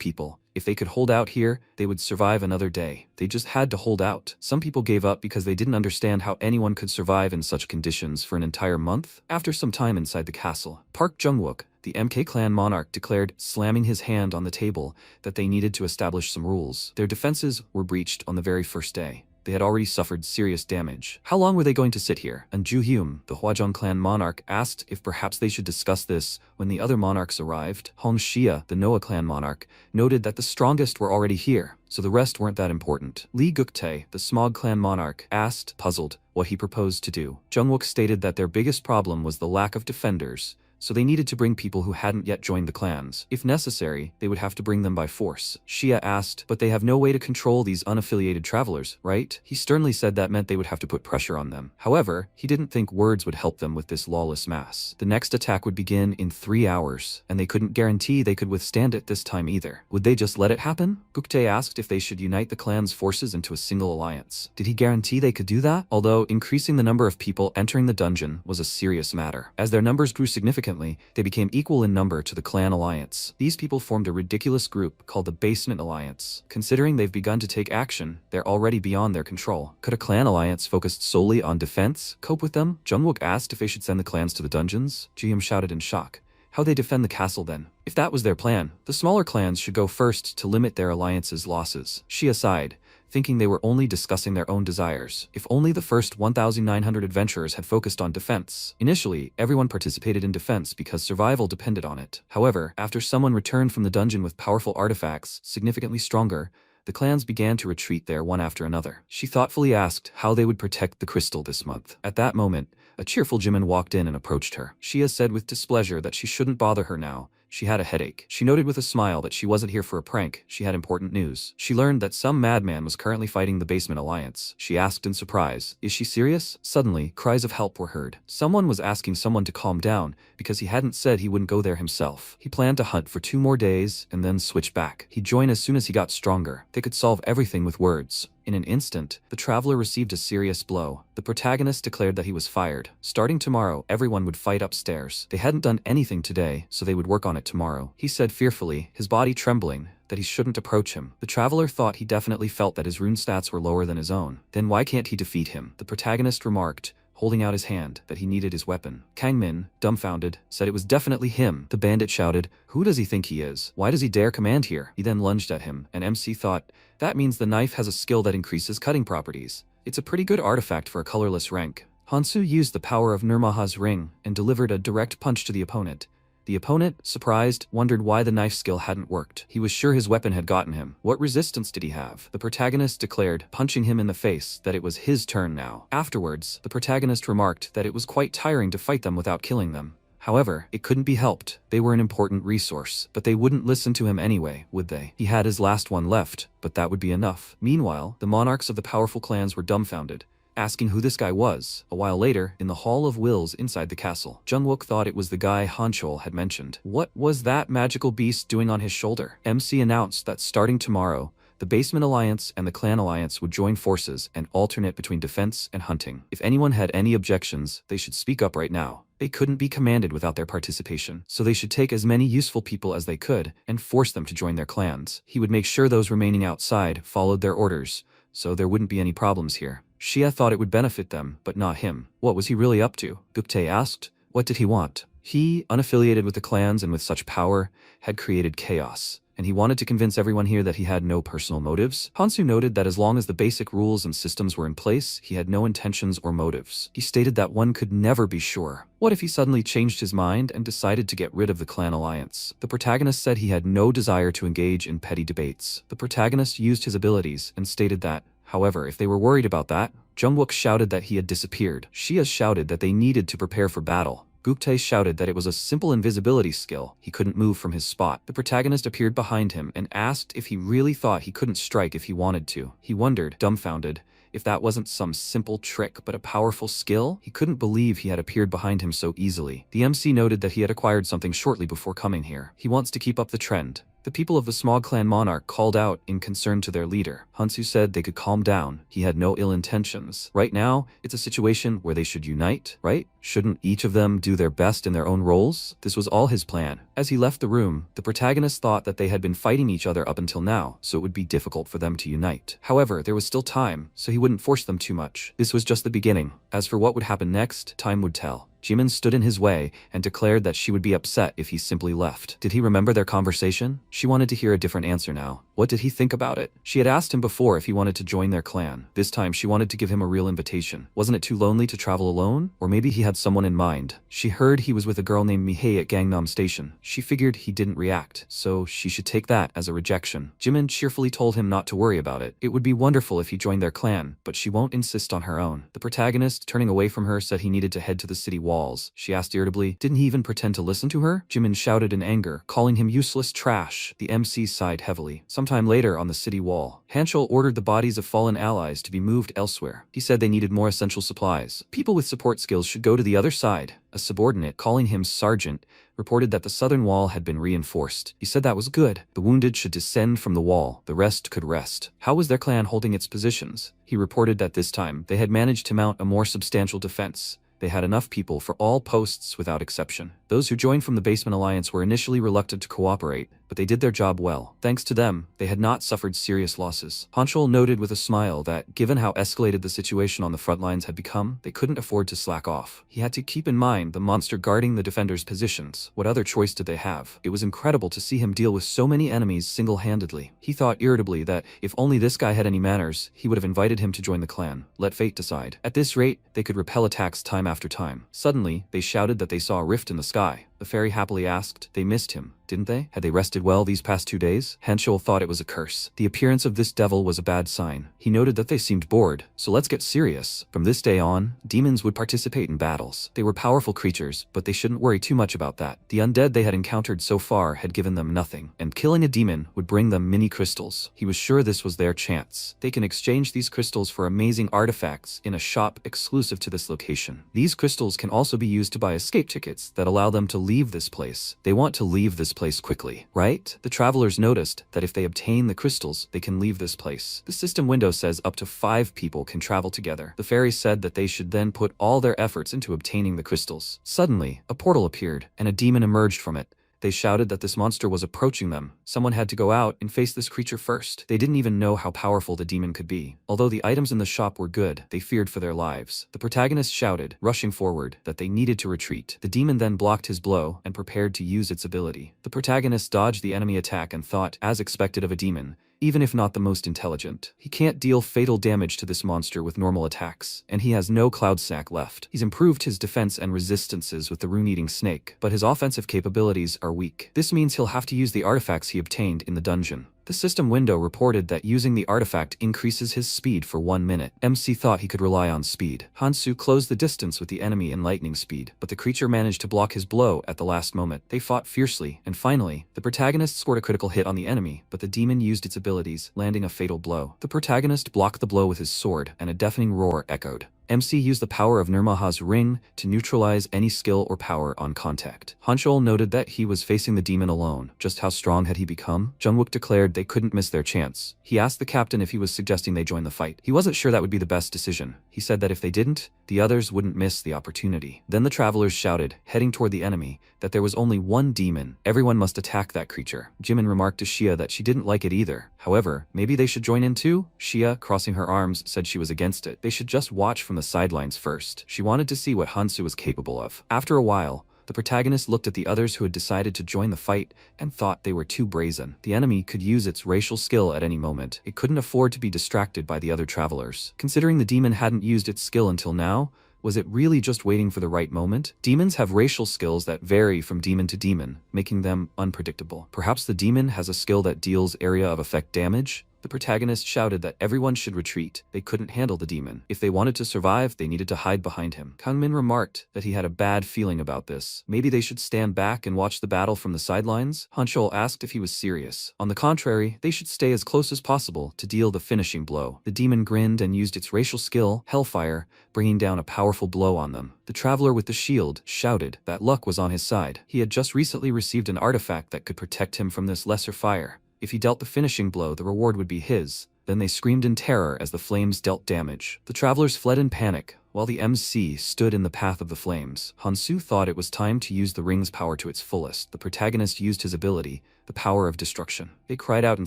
people. If they could hold out here, they would survive another day. They just had to hold out. Some people gave up because they didn't understand how anyone could survive in such conditions for an entire month. After some time inside the castle, Park Jungwook, the MK clan monarch, declared, slamming his hand on the table, that they needed to establish some rules. Their defenses were breached on the very first day. They had already suffered serious damage. How long were they going to sit here? And Ju Hyum, the Hwajong clan monarch, asked if perhaps they should discuss this when the other monarchs arrived. Hong Xia, the Noah clan monarch, noted that the strongest were already here, so the rest weren't that important. Lee Guktae, the Smog clan monarch, asked, puzzled, what he proposed to do. Jungwook stated that their biggest problem was the lack of defenders, so they needed to bring people who hadn't yet joined the clans. If necessary, they would have to bring them by force. Xia asked, but they have no way to control these unaffiliated travelers, right? He sternly said that meant they would have to put pressure on them. However, he didn't think words would help them with this lawless mass. The next attack would begin in 3 hours, and they couldn't guarantee they could withstand it this time either. Would they just let it happen? Guktae asked if they should unite the clan's forces into a single alliance. Did he guarantee they could do that? Although increasing the number of people entering the dungeon was a serious matter. As their numbers grew significantly, they became equal in number to the clan alliance. These people formed a ridiculous group called the Basement Alliance. Considering they've begun to take action, they're already beyond their control. Could a clan alliance focused solely on defense cope with them? Jungwook asked if they should send the clans to the dungeons. Jihyun shouted in shock. How they defend the castle then? If that was their plan, the smaller clans should go first to limit their alliance's losses. Xia sighed, thinking they were only discussing their own desires. If only the first 1,900 adventurers had focused on defense. Initially, everyone participated in defense because survival depended on it. However, after someone returned from the dungeon with powerful artifacts, significantly stronger, the clans began to retreat there one after another. She thoughtfully asked how they would protect the crystal this month. At that moment, a cheerful Jimin walked in and approached her. Xia said with displeasure that she shouldn't bother her now. She had a headache. She noted with a smile that she wasn't here for a prank, she had important news. She learned that some madman was currently fighting the Basement Alliance. She asked in surprise, "Is she serious?" Suddenly, cries of help were heard. Someone was asking someone to calm down, because he hadn't said he wouldn't go there himself. He planned to hunt for 2 more days, and then switch back. He'd join as soon as he got stronger. They could solve everything with words. In an instant, the traveler received a serious blow. The protagonist declared that he was fired. Starting tomorrow, everyone would fight upstairs. They hadn't done anything today, so they would work on it tomorrow. He said fearfully, his body trembling, that he shouldn't approach him. The traveler thought he definitely felt that his rune stats were lower than his own. Then why can't he defeat him? The protagonist remarked, holding out his hand, that he needed his weapon. Kang Min, dumbfounded, said it was definitely him. The bandit shouted, "Who does he think he is? Why does he dare command here?" He then lunged at him, and MC thought, that means the knife has a skill that increases cutting properties. It's a pretty good artifact for a colorless rank. Hansu used the power of Nirmaha's ring and delivered a direct punch to the opponent. The opponent, surprised, wondered why the knife skill hadn't worked. He was sure his weapon had gotten him. What resistance did he have? The protagonist declared, punching him in the face, that it was his turn now. Afterwards, the protagonist remarked that it was quite tiring to fight them without killing them. However, it couldn't be helped. They were an important resource, but they wouldn't listen to him anyway, would they? He had his last one left, but that would be enough. Meanwhile, the monarchs of the powerful clans were dumbfounded, asking who this guy was. A while later, in the Hall of Wills inside the castle, Jungwook thought it was the guy Hanchol had mentioned. What was that magical beast doing on his shoulder? MC announced that starting tomorrow, the Basement Alliance and the Clan Alliance would join forces and alternate between defense and hunting. If anyone had any objections, they should speak up right now. They couldn't be commanded without their participation, so they should take as many useful people as they could and force them to join their clans. He would make sure those remaining outside followed their orders, so there wouldn't be any problems here. Xia thought it would benefit them, but not him. What was he really up to? Guktae asked. What did he want? He, unaffiliated with the clans and with such power, had created chaos, and he wanted to convince everyone here that he had no personal motives. Hansu noted that as long as the basic rules and systems were in place, he had no intentions or motives. He stated that one could never be sure. What if he suddenly changed his mind and decided to get rid of the clan alliance? The protagonist said he had no desire to engage in petty debates. The protagonist used his abilities and stated that, however, if they were worried about that, Jungwook shouted that he had disappeared. Xia shouted that they needed to prepare for battle. Guktae shouted that it was a simple invisibility skill. He couldn't move from his spot. The protagonist appeared behind him and asked if he really thought he couldn't strike if he wanted to. He wondered, dumbfounded, if that wasn't some simple trick but a powerful skill. He couldn't believe he had appeared behind him so easily. The MC noted that he had acquired something shortly before coming here. He wants to keep up the trend. The people of the Smog Clan monarch called out in concern to their leader. Hansu said they could calm down. He had no ill intentions. Right now, it's a situation where they should unite, right? Shouldn't each of them do their best in their own roles? This was all his plan. As he left the room, the protagonist thought that they had been fighting each other up until now, so it would be difficult for them to unite. However, there was still time, so he wouldn't force them too much. This was just the beginning. As for what would happen next, time would tell. Jimin stood in his way and declared that she would be upset if he simply left. Did he remember their conversation? She wanted to hear a different answer now. What did he think about it? She had asked him before if he wanted to join their clan. This time she wanted to give him a real invitation. Wasn't it too lonely to travel alone? Or maybe he had someone in mind. She heard he was with a girl named Mihei at Gangnam Station. She figured he didn't react, so she should take that as a rejection. Jimin cheerfully told him not to worry about it. It would be wonderful if he joined their clan, but she won't insist on her own. The protagonist, turning away from her, said he needed to head to the city wall walls? She asked irritably. Didn't he even pretend to listen to her? Jimin shouted in anger, calling him useless trash. The MC sighed heavily. Sometime later on the city wall, Hanchul ordered the bodies of fallen allies to be moved elsewhere. He said they needed more essential supplies. People with support skills should go to the other side. A subordinate, calling him Sergeant, reported that the southern wall had been reinforced. He said that was good. The wounded should descend from the wall. The rest could rest. How was their clan holding its positions? He reported that this time, they had managed to mount a more substantial defense. They had enough people for all posts without exception. Those who joined from the Basement Alliance were initially reluctant to cooperate, but they did their job well. Thanks to them, they had not suffered serious losses. Hanchul noted with a smile that, given how escalated the situation on the front lines had become, they couldn't afford to slack off. He had to keep in mind the monster guarding the defenders' positions. What other choice did they have? It was incredible to see him deal with so many enemies single-handedly. He thought irritably that, if only this guy had any manners, he would have invited him to join the clan. Let fate decide. At this rate, they could repel attacks time after time. Suddenly, they shouted that they saw a rift in the sky. The fairy happily asked, they missed him, didn't they? Had they rested well these past 2 days? Hanchul thought it was a curse. The appearance of this devil was a bad sign. He noted that they seemed bored, so let's get serious. From this day on, demons would participate in battles. They were powerful creatures, but they shouldn't worry too much about that. The undead they had encountered so far had given them nothing, and killing a demon would bring them mini crystals. He was sure this was their chance. They can exchange these crystals for amazing artifacts in a shop exclusive to this location. These crystals can also be used to buy escape tickets that allow them to leave this place. They want to leave this place quickly, right? The travelers noticed that if they obtain the crystals, they can leave this place. The system window says up to 5 people can travel together. The fairy said that they should then put all their efforts into obtaining the crystals. Suddenly, a portal appeared, and a demon emerged from it. They shouted that this monster was approaching them. Someone had to go out and face this creature first. They didn't even know how powerful the demon could be. Although the items in the shop were good, they feared for their lives. The protagonist shouted, rushing forward, that they needed to retreat. The demon then blocked his blow and prepared to use its ability. The protagonist dodged the enemy attack and thought, as expected of a demon, even if not the most intelligent, he can't deal fatal damage to this monster with normal attacks, and he has no cloud sack left. He's improved his defense and resistances with the rune-eating snake, but his offensive capabilities are weak. This means he'll have to use the artifacts he obtained in the dungeon. The system window reported that using the artifact increases his speed for 1 minute. MC thought he could rely on speed. Hansu closed the distance with the enemy in lightning speed, but the creature managed to block his blow at the last moment. They fought fiercely, and finally, the protagonist scored a critical hit on the enemy, but the demon used its abilities, landing a fatal blow. The protagonist blocked the blow with his sword, and a deafening roar echoed. MC used the power of Nirmaha's ring to neutralize any skill or power on contact. Hanchul noted that he was facing the demon alone. Just how strong had he become? Jungwook declared they couldn't miss their chance. He asked the captain if he was suggesting they join the fight. He wasn't sure that would be the best decision. He said that if they didn't, the others wouldn't miss the opportunity. Then the travelers shouted, heading toward the enemy, that there was only one demon. Everyone must attack that creature. Jimin remarked to Xia that she didn't like it either. However, maybe they should join in too? Xia, crossing her arms, said she was against it. They should just watch from the sidelines first. She wanted to see what Hansu was capable of. After a while, the protagonist looked at the others who had decided to join the fight and thought they were too brazen. The enemy could use its racial skill at any moment. It couldn't afford to be distracted by the other travelers. Considering the demon hadn't used its skill until now, was it really just waiting for the right moment? Demons have racial skills that vary from demon to demon, making them unpredictable. Perhaps the demon has a skill that deals area of effect damage? The protagonist shouted that everyone should retreat. They couldn't handle the demon. If they wanted to survive, they needed to hide behind him. Kangmin remarked that he had a bad feeling about this. Maybe they should stand back and watch the battle from the sidelines? Hanchul asked if he was serious. On the contrary, they should stay as close as possible to deal the finishing blow. The demon grinned and used its racial skill, Hellfire, bringing down a powerful blow on them. The traveler with the shield shouted that luck was on his side. He had just recently received an artifact that could protect him from this lesser fire. If he dealt the finishing blow, the reward would be his. Then they screamed in terror as the flames dealt damage. The travelers fled in panic, while the MC stood in the path of the flames. Hansu thought it was time to use the ring's power to its fullest. The protagonist used his ability, the power of destruction. They cried out in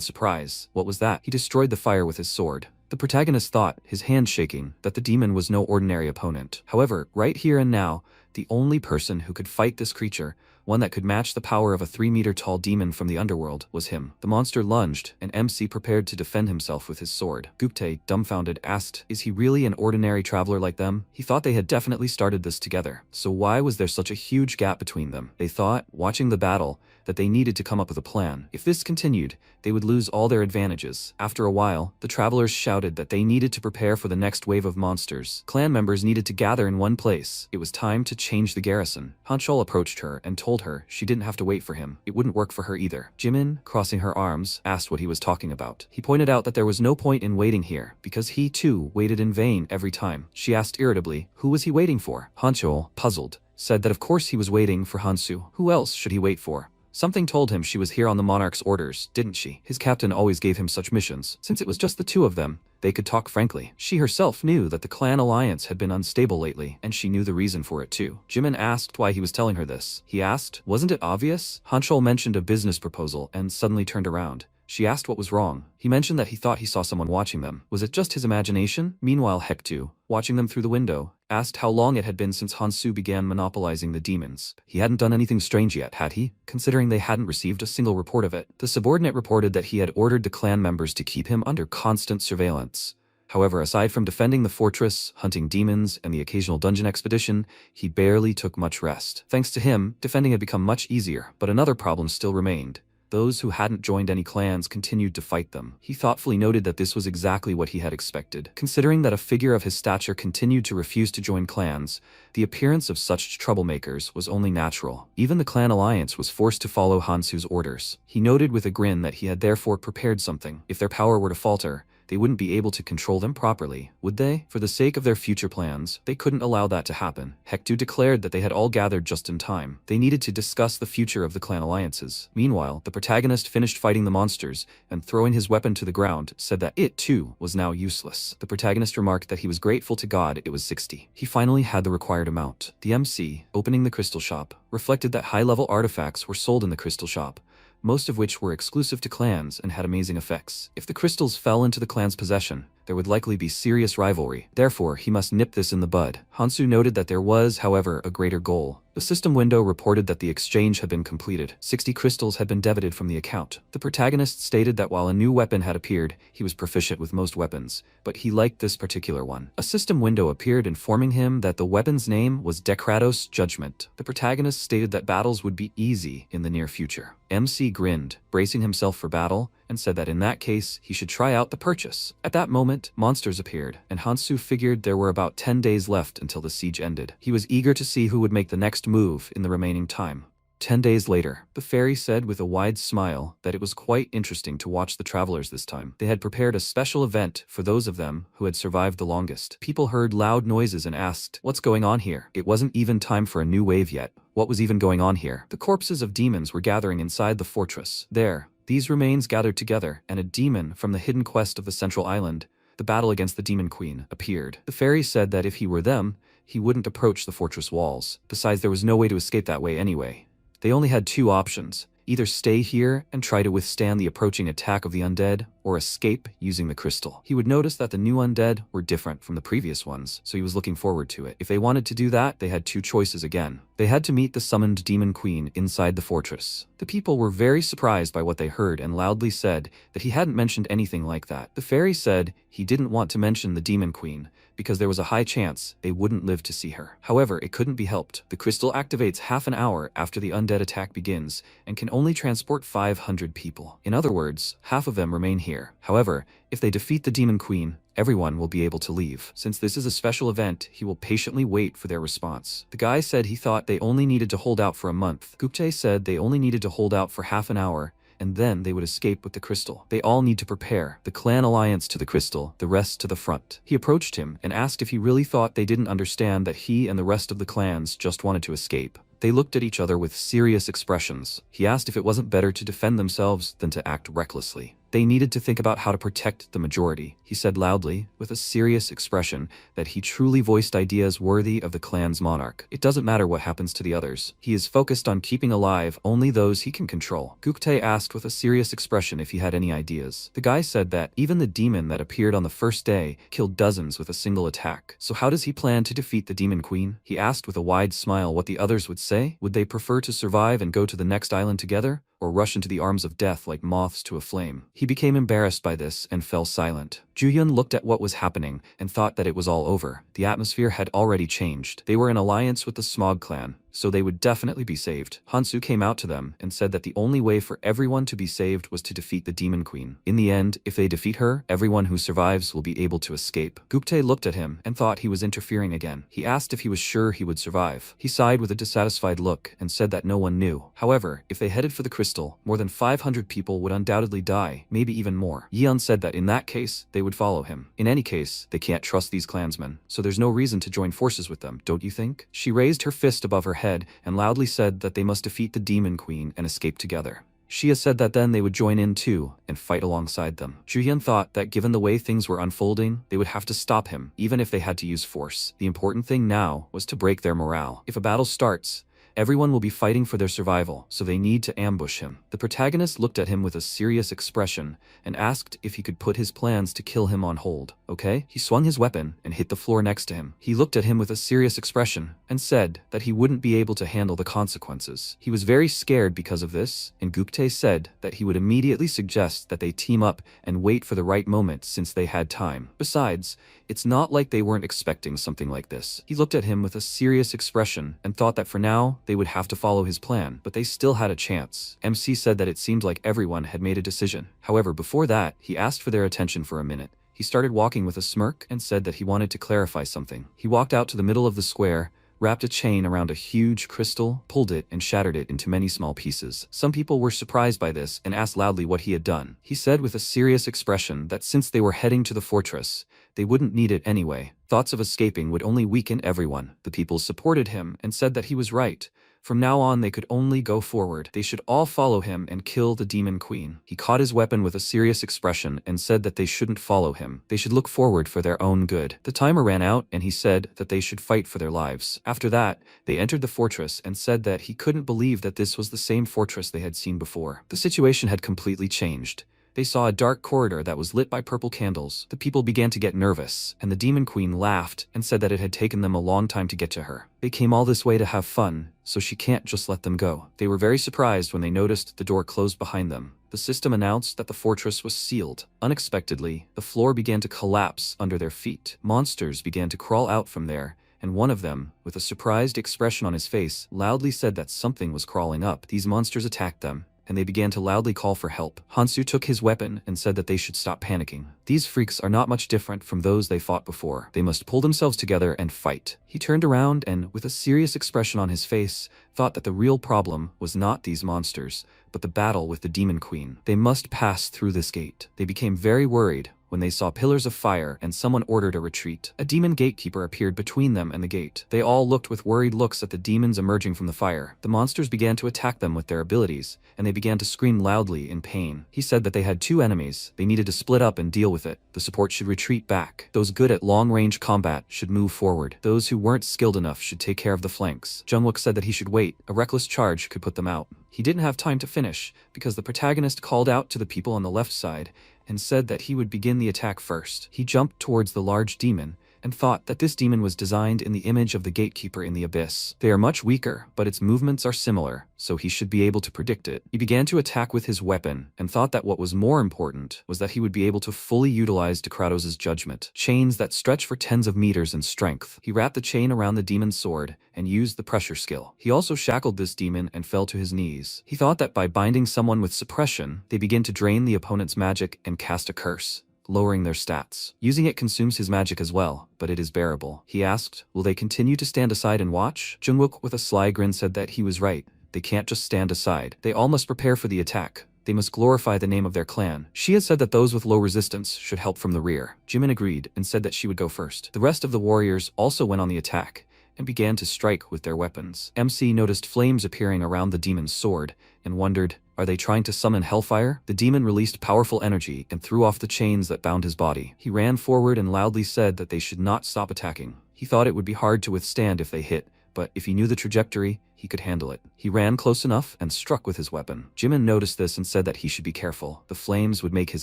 surprise. What was that? He destroyed the fire with his sword. The protagonist thought, his hand shaking, that the demon was no ordinary opponent. However, right here and now, the only person who could fight this creature one that could match the power of a 3-meter-tall demon from the underworld, was him. The monster lunged, and MC prepared to defend himself with his sword. Gupte, dumbfounded, asked, is he really an ordinary traveler like them? He thought they had definitely started this together, so why was there such a huge gap between them? They thought, watching the battle, that they needed to come up with a plan. If this continued, they would lose all their advantages. After a while, the travelers shouted that they needed to prepare for the next wave of monsters. Clan members needed to gather in one place. It was time to change the garrison. Hanchol approached her and told her she didn't have to wait for him. It wouldn't work for her either. Jimin, crossing her arms, asked what he was talking about. He pointed out that there was no point in waiting here, because he too waited in vain every time. She asked irritably, who was he waiting for? Hanchol, puzzled, said that of course he was waiting for Hansu. Who else should he wait for? Something told him she was here on the monarch's orders, didn't she? His captain always gave him such missions. Since it was just the two of them, they could talk frankly. She herself knew that the clan alliance had been unstable lately, and she knew the reason for it too. Jimin asked why he was telling her this. He asked, wasn't it obvious? Hanchol mentioned a business proposal and suddenly turned around. She asked what was wrong. He mentioned that he thought he saw someone watching them. Was it just his imagination? Meanwhile, Hektu, watching them through the window, asked how long it had been since Hansu began monopolizing the demons. He hadn't done anything strange yet, had he? Considering they hadn't received a single report of it. The subordinate reported that he had ordered the clan members to keep him under constant surveillance. However, aside from defending the fortress, hunting demons, and the occasional dungeon expedition, he barely took much rest. Thanks to him, defending had become much easier, but another problem still remained. Those who hadn't joined any clans continued to fight them. He thoughtfully noted that this was exactly what he had expected. Considering that a figure of his stature continued to refuse to join clans, the appearance of such troublemakers was only natural. Even the clan alliance was forced to follow Hansu's orders. He noted with a grin that he had therefore prepared something. If their power were to falter, they wouldn't be able to control them properly, would they? For the sake of their future plans, they couldn't allow that to happen. Hektu declared that they had all gathered just in time. They needed to discuss the future of the clan alliances. Meanwhile, the protagonist finished fighting the monsters, and throwing his weapon to the ground, said that it, too, was now useless. The protagonist remarked that he was grateful to God it was 60. He finally had the required amount. The MC, opening the crystal shop, reflected that high-level artifacts were sold in the crystal shop, most of which were exclusive to clans and had amazing effects. If the crystals fell into the clan's possession, there would likely be serious rivalry. Therefore, he must nip this in the bud. Hansu noted that there was, however, a greater goal. The system window reported that the exchange had been completed. 60 crystals had been debited from the account. The protagonist stated that while a new weapon had appeared, he was proficient with most weapons, but he liked this particular one. A system window appeared informing him that the weapon's name was Dekratos Judgment. The protagonist stated that battles would be easy in the near future. MC grinned, bracing himself for battle, and said that in that case, he should try out the purchase. At that moment, monsters appeared, and Hansu figured there were about 10 days left until the siege ended. He was eager to see who would make the next move in the remaining time. 10 days later, the fairy said with a wide smile that it was quite interesting to watch the travelers this time. They had prepared a special event for those of them who had survived the longest. People heard loud noises and asked, what's going on here? It wasn't even time for a new wave yet. What was even going on here? The corpses of demons were gathering inside the fortress. There, these remains gathered together, and a demon from the hidden quest of the central island, the battle against the demon queen, appeared. The fairy said that if he were them, he wouldn't approach the fortress walls. Besides, there was no way to escape that way anyway. They only had two options. Either stay here and try to withstand the approaching attack of the undead, or escape using the crystal. He would notice that the new undead were different from the previous ones, so he was looking forward to it. If they wanted to do that, they had two choices again. They had to meet the summoned demon queen inside the fortress. The people were very surprised by what they heard and loudly said that he hadn't mentioned anything like that. The fairy said he didn't want to mention the demon queen, because there was a high chance they wouldn't live to see her. However, it couldn't be helped. The crystal activates half an hour after the undead attack begins, and can only transport 500 people. In other words, half of them remain here. However, if they defeat the demon queen, everyone will be able to leave. Since this is a special event, he will patiently wait for their response. The guy said he thought they only needed to hold out for a month. Gupte said they only needed to hold out for half an hour, and then they would escape with the crystal. They all need to prepare. The clan alliance to the crystal, the rest to the front. He approached him and asked if he really thought they didn't understand that he and the rest of the clans just wanted to escape. They looked at each other with serious expressions. He asked if it wasn't better to defend themselves than to act recklessly. They needed to think about how to protect the majority. He said loudly, with a serious expression, that he truly voiced ideas worthy of the clan's monarch. It doesn't matter what happens to the others. He is focused on keeping alive only those he can control. Guktae asked with a serious expression if he had any ideas. The guy said that even the demon that appeared on the first day killed dozens with a single attack. So how does he plan to defeat the demon queen? He asked with a wide smile what the others would say. Would they prefer to survive and go to the next island together, or rush into the arms of death like moths to a flame? He became embarrassed by this and fell silent. Juyun looked at what was happening and thought that it was all over. The atmosphere had already changed. They were in alliance with the Smog clan, so they would definitely be saved. Hansu came out to them and said that the only way for everyone to be saved was to defeat the demon queen. In the end, if they defeat her, everyone who survives will be able to escape. Guktae looked at him and thought he was interfering again. He asked if he was sure he would survive. He sighed with a dissatisfied look and said that no one knew. However, if they headed for the crystal, more than 500 people would undoubtedly die, maybe even more. Yeon said that in that case, they would follow him. In any case, they can't trust these clansmen, so there's no reason to join forces with them, don't you think? She raised her fist above her head and loudly said that they must defeat the demon queen and escape together. Shia said that then they would join in too and fight alongside them. Juhyun thought that given the way things were unfolding, they would have to stop him, even if they had to use force. The important thing now was to break their morale. If a battle starts, everyone will be fighting for their survival, so they need to ambush him. The protagonist looked at him with a serious expression and asked if he could put his plans to kill him on hold. Okay? He swung his weapon and hit the floor next to him. He looked at him with a serious expression and said that he wouldn't be able to handle the consequences. He was very scared because of this, and Guktae said that he would immediately suggest that they team up and wait for the right moment since they had time. Besides, it's not like they weren't expecting something like this. He looked at him with a serious expression and thought that for now, they would have to follow his plan, but they still had a chance. MC said that it seemed like everyone had made a decision. However, before that, he asked for their attention for a minute. He started walking with a smirk and said that he wanted to clarify something. He walked out to the middle of the square, wrapped a chain around a huge crystal, pulled it, and shattered it into many small pieces. Some people were surprised by this and asked loudly what he had done. He said with a serious expression that since they were heading to the fortress, they wouldn't need it anyway. Thoughts of escaping would only weaken everyone. The people supported him and said that he was right. From now on, they could only go forward. They should all follow him and kill the demon queen. He caught his weapon with a serious expression and said that they shouldn't follow him. They should look forward for their own good. The timer ran out and he said that they should fight for their lives. After that, they entered the fortress and said that he couldn't believe that this was the same fortress they had seen before. The situation had completely changed. They saw a dark corridor that was lit by purple candles. The people began to get nervous, and the demon queen laughed and said that it had taken them a long time to get to her. They came all this way to have fun, so she can't just let them go. They were very surprised when they noticed the door closed behind them. The system announced that the fortress was sealed. Unexpectedly, the floor began to collapse under their feet. Monsters began to crawl out from there, and one of them, with a surprised expression on his face, loudly said that something was crawling up. These monsters attacked them, and they began to loudly call for help. Hansu took his weapon and said that they should stop panicking. These freaks are not much different from those they fought before. They must pull themselves together and fight. He turned around and, with a serious expression on his face, thought that the real problem was not these monsters, but the battle with the demon queen. They must pass through this gate. They became very worried when they saw pillars of fire and someone ordered a retreat. A demon gatekeeper appeared between them and the gate. They all looked with worried looks at the demons emerging from the fire. The monsters began to attack them with their abilities, and they began to scream loudly in pain. He said that they had two enemies. They needed to split up and deal with it. The support should retreat back. Those good at long-range combat should move forward. Those who weren't skilled enough should take care of the flanks. Jungwook said that he should wait. A reckless charge could put them out. He didn't have time to finish, because the protagonist called out to the people on the left side and said that he would begin the attack first. He jumped towards the large demon and thought that this demon was designed in the image of the gatekeeper in the abyss. They are much weaker, but its movements are similar, so he should be able to predict it. He began to attack with his weapon and thought that what was more important was that he would be able to fully utilize Decratos' judgment. Chains that stretch for tens of meters in strength. He wrapped the chain around the demon's sword and used the pressure skill. He also shackled this demon and fell to his knees. He thought that by binding someone with suppression, they begin to drain the opponent's magic and cast a curse, lowering their stats. Using it consumes his magic as well, but it is bearable. He asked, will they continue to stand aside and watch? Jungwook with a sly grin said that he was right. They can't just stand aside. They all must prepare for the attack. They must glorify the name of their clan. Shia said that those with low resistance should help from the rear. Jimin agreed and said that she would go first. The rest of the warriors also went on the attack, and began to strike with their weapons. MC noticed flames appearing around the demon's sword and wondered, are they trying to summon hellfire? The demon released powerful energy and threw off the chains that bound his body. He ran forward and loudly said that they should not stop attacking. He thought it would be hard to withstand if they hit, but if he knew the trajectory, he could handle it. He ran close enough and struck with his weapon. Jimin noticed this and said that he should be careful. The flames would make his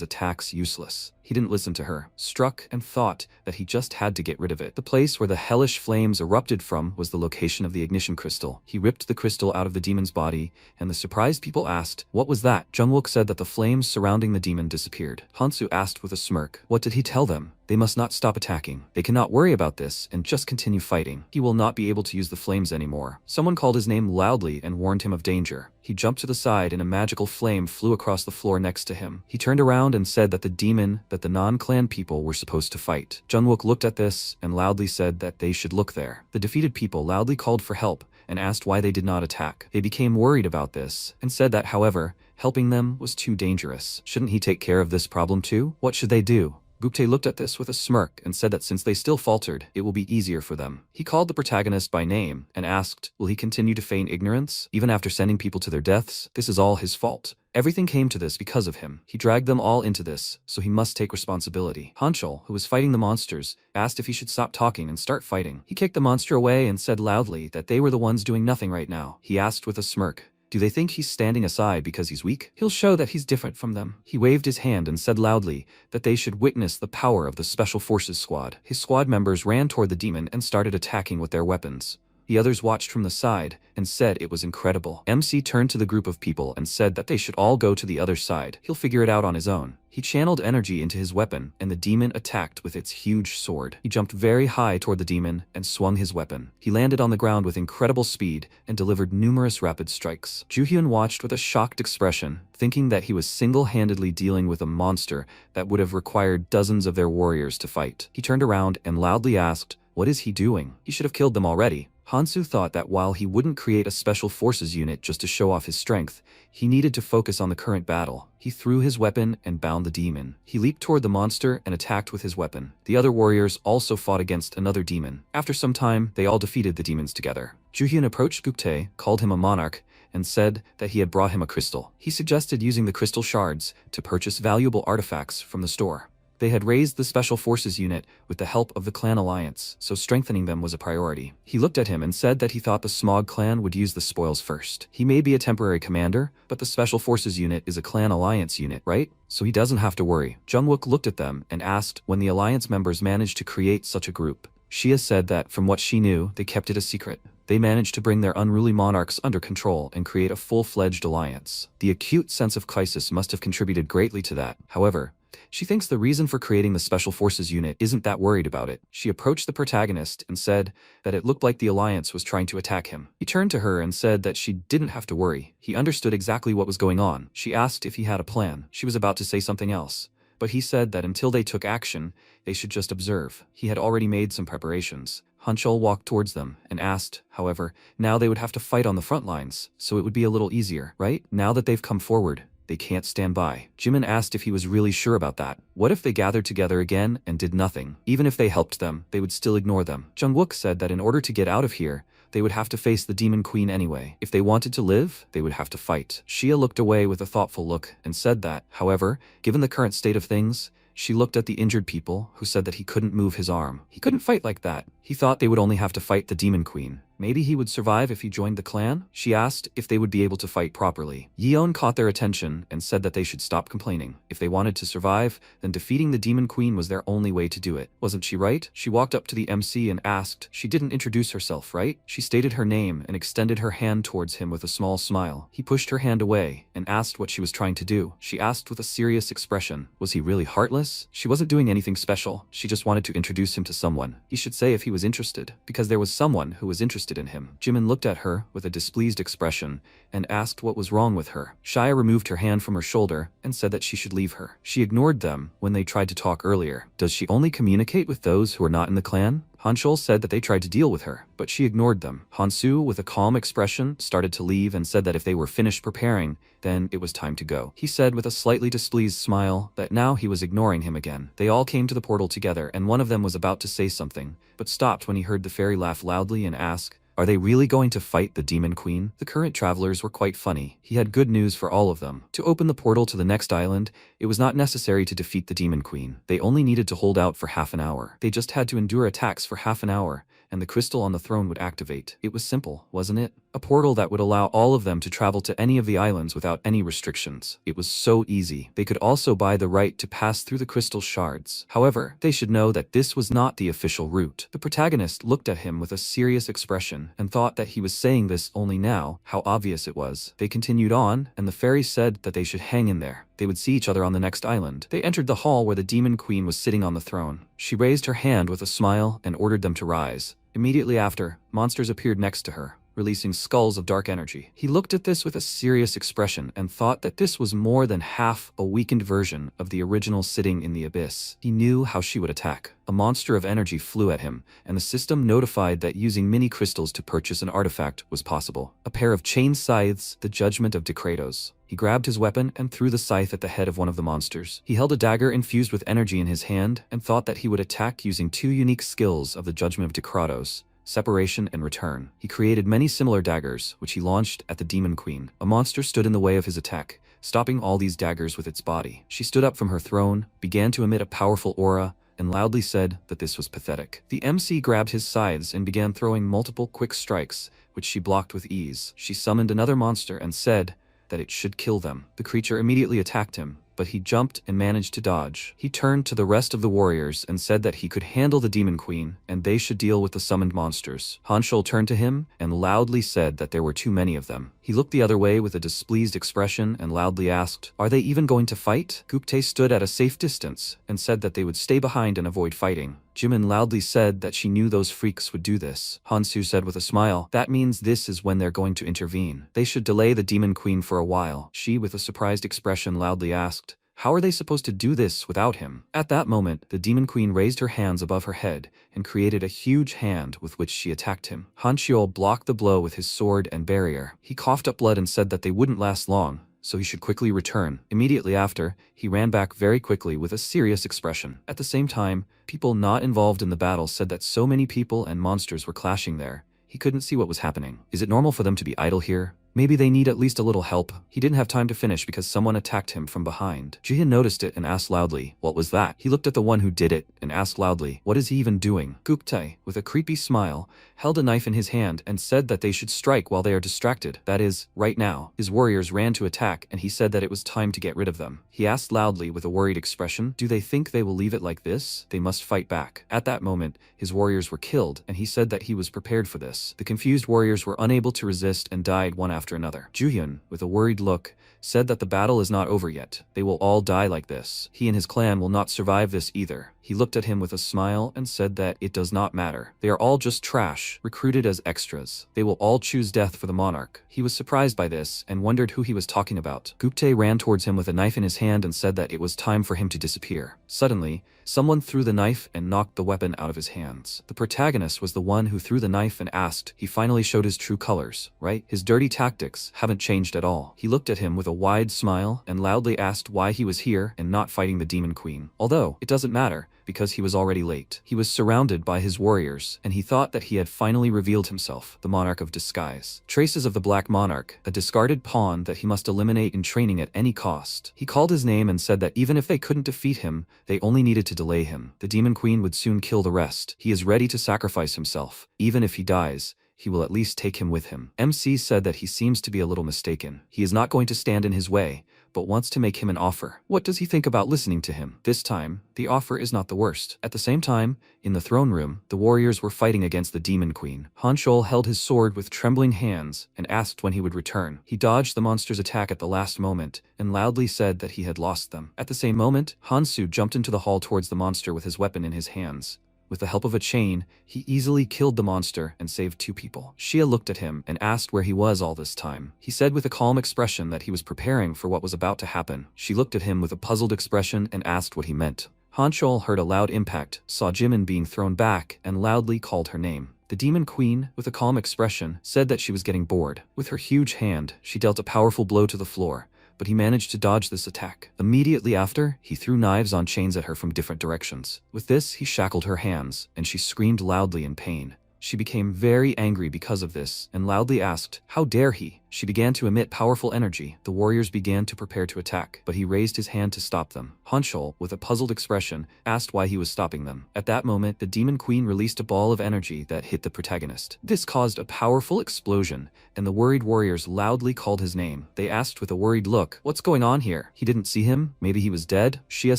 attacks useless. He didn't listen to her, struck, and thought that he just had to get rid of it. The place where the hellish flames erupted from was the location of the ignition crystal. He ripped the crystal out of the demon's body, and the surprised people asked, "What was that?" Jungwook said that the flames surrounding the demon disappeared. Hansu asked with a smirk, "What did he tell them? They must not stop attacking. They cannot worry about this and just continue fighting. He will not be able to use the flames anymore." Someone called his name loudly and warned him of danger. He jumped to the side and a magical flame flew across the floor next to him. He turned around and said that the demon that the non-clan people were supposed to fight. Jungwook looked at this and loudly said that they should look there. The defeated people loudly called for help and asked why they did not attack. They became worried about this and said that, however, helping them was too dangerous. Shouldn't he take care of this problem too? What should they do? Gupte looked at this with a smirk and said that since they still faltered, it will be easier for them. He called the protagonist by name and asked, will he continue to feign ignorance, even after sending people to their deaths? This is all his fault. Everything came to this because of him. He dragged them all into this, so he must take responsibility. Hanchul, who was fighting the monsters, asked if he should stop talking and start fighting. He kicked the monster away and said loudly that they were the ones doing nothing right now. He asked with a smirk, do they think he's standing aside because he's weak? He'll show that he's different from them. He waved his hand and said loudly that they should witness the power of the Special Forces squad. His squad members ran toward the demon and started attacking with their weapons. The others watched from the side and said it was incredible. MC turned to the group of people and said that they should all go to the other side. He'll figure it out on his own. He channeled energy into his weapon and the demon attacked with its huge sword. He jumped very high toward the demon and swung his weapon. He landed on the ground with incredible speed and delivered numerous rapid strikes. Joohyun watched with a shocked expression, thinking that he was single-handedly dealing with a monster that would have required dozens of their warriors to fight. He turned around and loudly asked, what is he doing? He should have killed them already. Hansu thought that while he wouldn't create a special forces unit just to show off his strength, he needed to focus on the current battle. He threw his weapon and bound the demon. He leaped toward the monster and attacked with his weapon. The other warriors also fought against another demon. After some time, they all defeated the demons together. Joohyun approached Gupte, called him a monarch, and said that he had brought him a crystal. He suggested using the crystal shards to purchase valuable artifacts from the store. They had raised the Special Forces unit with the help of the clan alliance, so strengthening them was a priority. He looked at him and said that he thought the Smog clan would use the spoils first. He may be a temporary commander, but the Special Forces unit is a clan alliance unit, right? So he doesn't have to worry. Jungwook looked at them and asked when the alliance members managed to create such a group. Shia said that from what she knew, they kept it a secret. They managed to bring their unruly monarchs under control and create a full-fledged alliance. The acute sense of crisis must have contributed greatly to that. However, she thinks the reason for creating the Special Forces unit isn't that worried about it. She approached the protagonist and said that it looked like the Alliance was trying to attack him. He turned to her and said that she didn't have to worry. He understood exactly what was going on. She asked if he had a plan. She was about to say something else, but he said that until they took action, they should just observe. He had already made some preparations. Hanchul walked towards them and asked, however, now they would have to fight on the front lines, so it would be a little easier, right? Now that they've come forward, they can't stand by. Jimin asked if he was really sure about that. What if they gathered together again and did nothing? Even if they helped them, they would still ignore them. Jungwook said that in order to get out of here, they would have to face the Demon Queen anyway. If they wanted to live, they would have to fight. Shia looked away with a thoughtful look and said that, however, given the current state of things, she looked at the injured people who said that he couldn't move his arm. He couldn't fight like that. He thought they would only have to fight the Demon Queen. Maybe he would survive if he joined the clan? She asked if they would be able to fight properly. Yeon caught their attention and said that they should stop complaining. If they wanted to survive, then defeating the Demon Queen was their only way to do it. Wasn't she right? She walked up to the MC and asked. She didn't introduce herself, right? She stated her name and extended her hand towards him with a small smile. He pushed her hand away and asked what she was trying to do. She asked with a serious expression. Was he really heartless? She wasn't doing anything special. She just wanted to introduce him to someone. He should say if he was interested, because there was someone who was interested in him. Jimin looked at her with a displeased expression and asked what was wrong with her. Shia removed her hand from her shoulder and said that she should leave her. She ignored them when they tried to talk earlier. Does she only communicate with those who are not in the clan? Hanshul said that they tried to deal with her, but she ignored them. Hansu, with a calm expression, started to leave and said that if they were finished preparing, then it was time to go. He said with a slightly displeased smile that now he was ignoring him again. They all came to the portal together and one of them was about to say something, but stopped when he heard the fairy laugh loudly and ask, "Are they really going to fight the Demon Queen?" The current travelers were quite funny. He had good news for all of them. To open the portal to the next island, it was not necessary to defeat the Demon Queen. They only needed to hold out for half an hour. They just had to endure attacks for half an hour, and the crystal on the throne would activate. It was simple, wasn't it? A portal that would allow all of them to travel to any of the islands without any restrictions. It was so easy. They could also buy the right to pass through the crystal shards. However, they should know that this was not the official route. The protagonist looked at him with a serious expression and thought that he was saying this only now. How obvious it was. They continued on, and the fairy said that they should hang in there. They would see each other on the next island. They entered the hall where the Demon Queen was sitting on the throne. She raised her hand with a smile and ordered them to rise. Immediately after, monsters appeared next to her, releasing skulls of dark energy. He looked at this with a serious expression and thought that this was more than half a weakened version of the original sitting in the abyss. He knew how she would attack. A monster of energy flew at him, and the system notified that using mini crystals to purchase an artifact was possible. A pair of chain scythes, the judgment of Decretos. He grabbed his weapon and threw the scythe at the head of one of the monsters. He held a dagger infused with energy in his hand and thought that he would attack using two unique skills of the judgment of Decretos: separation and return. He created many similar daggers, which he launched at the Demon Queen. A monster stood in the way of his attack, stopping all these daggers with its body. She stood up from her throne, began to emit a powerful aura, and loudly said that this was pathetic. The MC grabbed his scythes and began throwing multiple quick strikes, which she blocked with ease. She summoned another monster and said that it should kill them. The creature immediately attacked him, but he jumped and managed to dodge. He turned to the rest of the warriors and said that he could handle the Demon Queen and they should deal with the summoned monsters. Hanshul turned to him and loudly said that there were too many of them. He looked the other way with a displeased expression and loudly asked, "Are they even going to fight?" Gupte stood at a safe distance and said that they would stay behind and avoid fighting. Jimin loudly said that she knew those freaks would do this. Hansu said with a smile, "That means this is when they're going to intervene. They should delay the Demon Queen for a while." She, with a surprised expression, loudly asked, "How are they supposed to do this without him?" At that moment, the Demon Queen raised her hands above her head and created a huge hand with which she attacked him. Hanshul blocked the blow with his sword and barrier. He coughed up blood and said that they wouldn't last long, so he should quickly return. Immediately after, he ran back very quickly with a serious expression. At the same time, people not involved in the battle said that so many people and monsters were clashing there. He couldn't see what was happening. Is it normal for them to be idle here? Maybe they need at least a little help. He didn't have time to finish because someone attacked him from behind. Jihin noticed it and asked loudly, "What was that?" He looked at the one who did it and asked loudly, "What is he even doing?" Gupte, with a creepy smile, held a knife in his hand and said that they should strike while they are distracted. That is, right now. His warriors ran to attack and he said that it was time to get rid of them. He asked loudly with a worried expression, "Do they think they will leave it like this? They must fight back." At that moment, his warriors were killed and he said that he was prepared for this. The confused warriors were unable to resist and died one after another. Juhyun, with a worried look, said that the battle is not over yet. They will all die like this. He and his clan will not survive this either. He looked at him with a smile and said that it does not matter. They are all just trash, recruited as extras. They will all choose death for the monarch. He was surprised by this and wondered who he was talking about. Gupte ran towards him with a knife in his hand and said that it was time for him to disappear. Suddenly, someone threw the knife and knocked the weapon out of his hands. The protagonist was the one who threw the knife and asked. He finally showed his true colors, right? His dirty tactics haven't changed at all. He looked at him with a wide smile and loudly asked why he was here and not fighting the Demon Queen. Although, it doesn't matter, because he was already late. He was surrounded by his warriors, and he thought that he had finally revealed himself, the Monarch of Disguise. Traces of the Black Monarch, a discarded pawn that he must eliminate in training at any cost. He called his name and said that even if they couldn't defeat him, they only needed to delay him. The Demon Queen would soon kill the rest. He is ready to sacrifice himself. Even if he dies, he will at least take him with him. MC said that he seems to be a little mistaken. He is not going to stand in his way, but wants to make him an offer. What does he think about listening to him? This time, the offer is not the worst. At the same time, in the throne room, the warriors were fighting against the Demon Queen. Hanshul held his sword with trembling hands and asked when he would return. He dodged the monster's attack at the last moment and loudly said that he had lost them. At the same moment, Hansu jumped into the hall towards the monster with his weapon in his hands. With the help of a chain, he easily killed the monster and saved 2 people. Shia looked at him and asked where he was all this time. He said with a calm expression that he was preparing for what was about to happen. She looked at him with a puzzled expression and asked what he meant. Hanchul heard a loud impact, saw Jimin being thrown back, and loudly called her name. The demon queen, with a calm expression, said that she was getting bored. With her huge hand, she dealt a powerful blow to the floor, but he managed to dodge this attack. Immediately after, he threw knives on chains at her from different directions. With this, he shackled her hands, and she screamed loudly in pain. She became very angry because of this, and loudly asked, "How dare he?" She began to emit powerful energy. The warriors began to prepare to attack, but he raised his hand to stop them. Hanchul, with a puzzled expression, asked why he was stopping them. At that moment, the demon queen released a ball of energy that hit the protagonist. This caused a powerful explosion, and the worried warriors loudly called his name. They asked with a worried look, "What's going on here? He didn't see him? Maybe he was dead?" Shia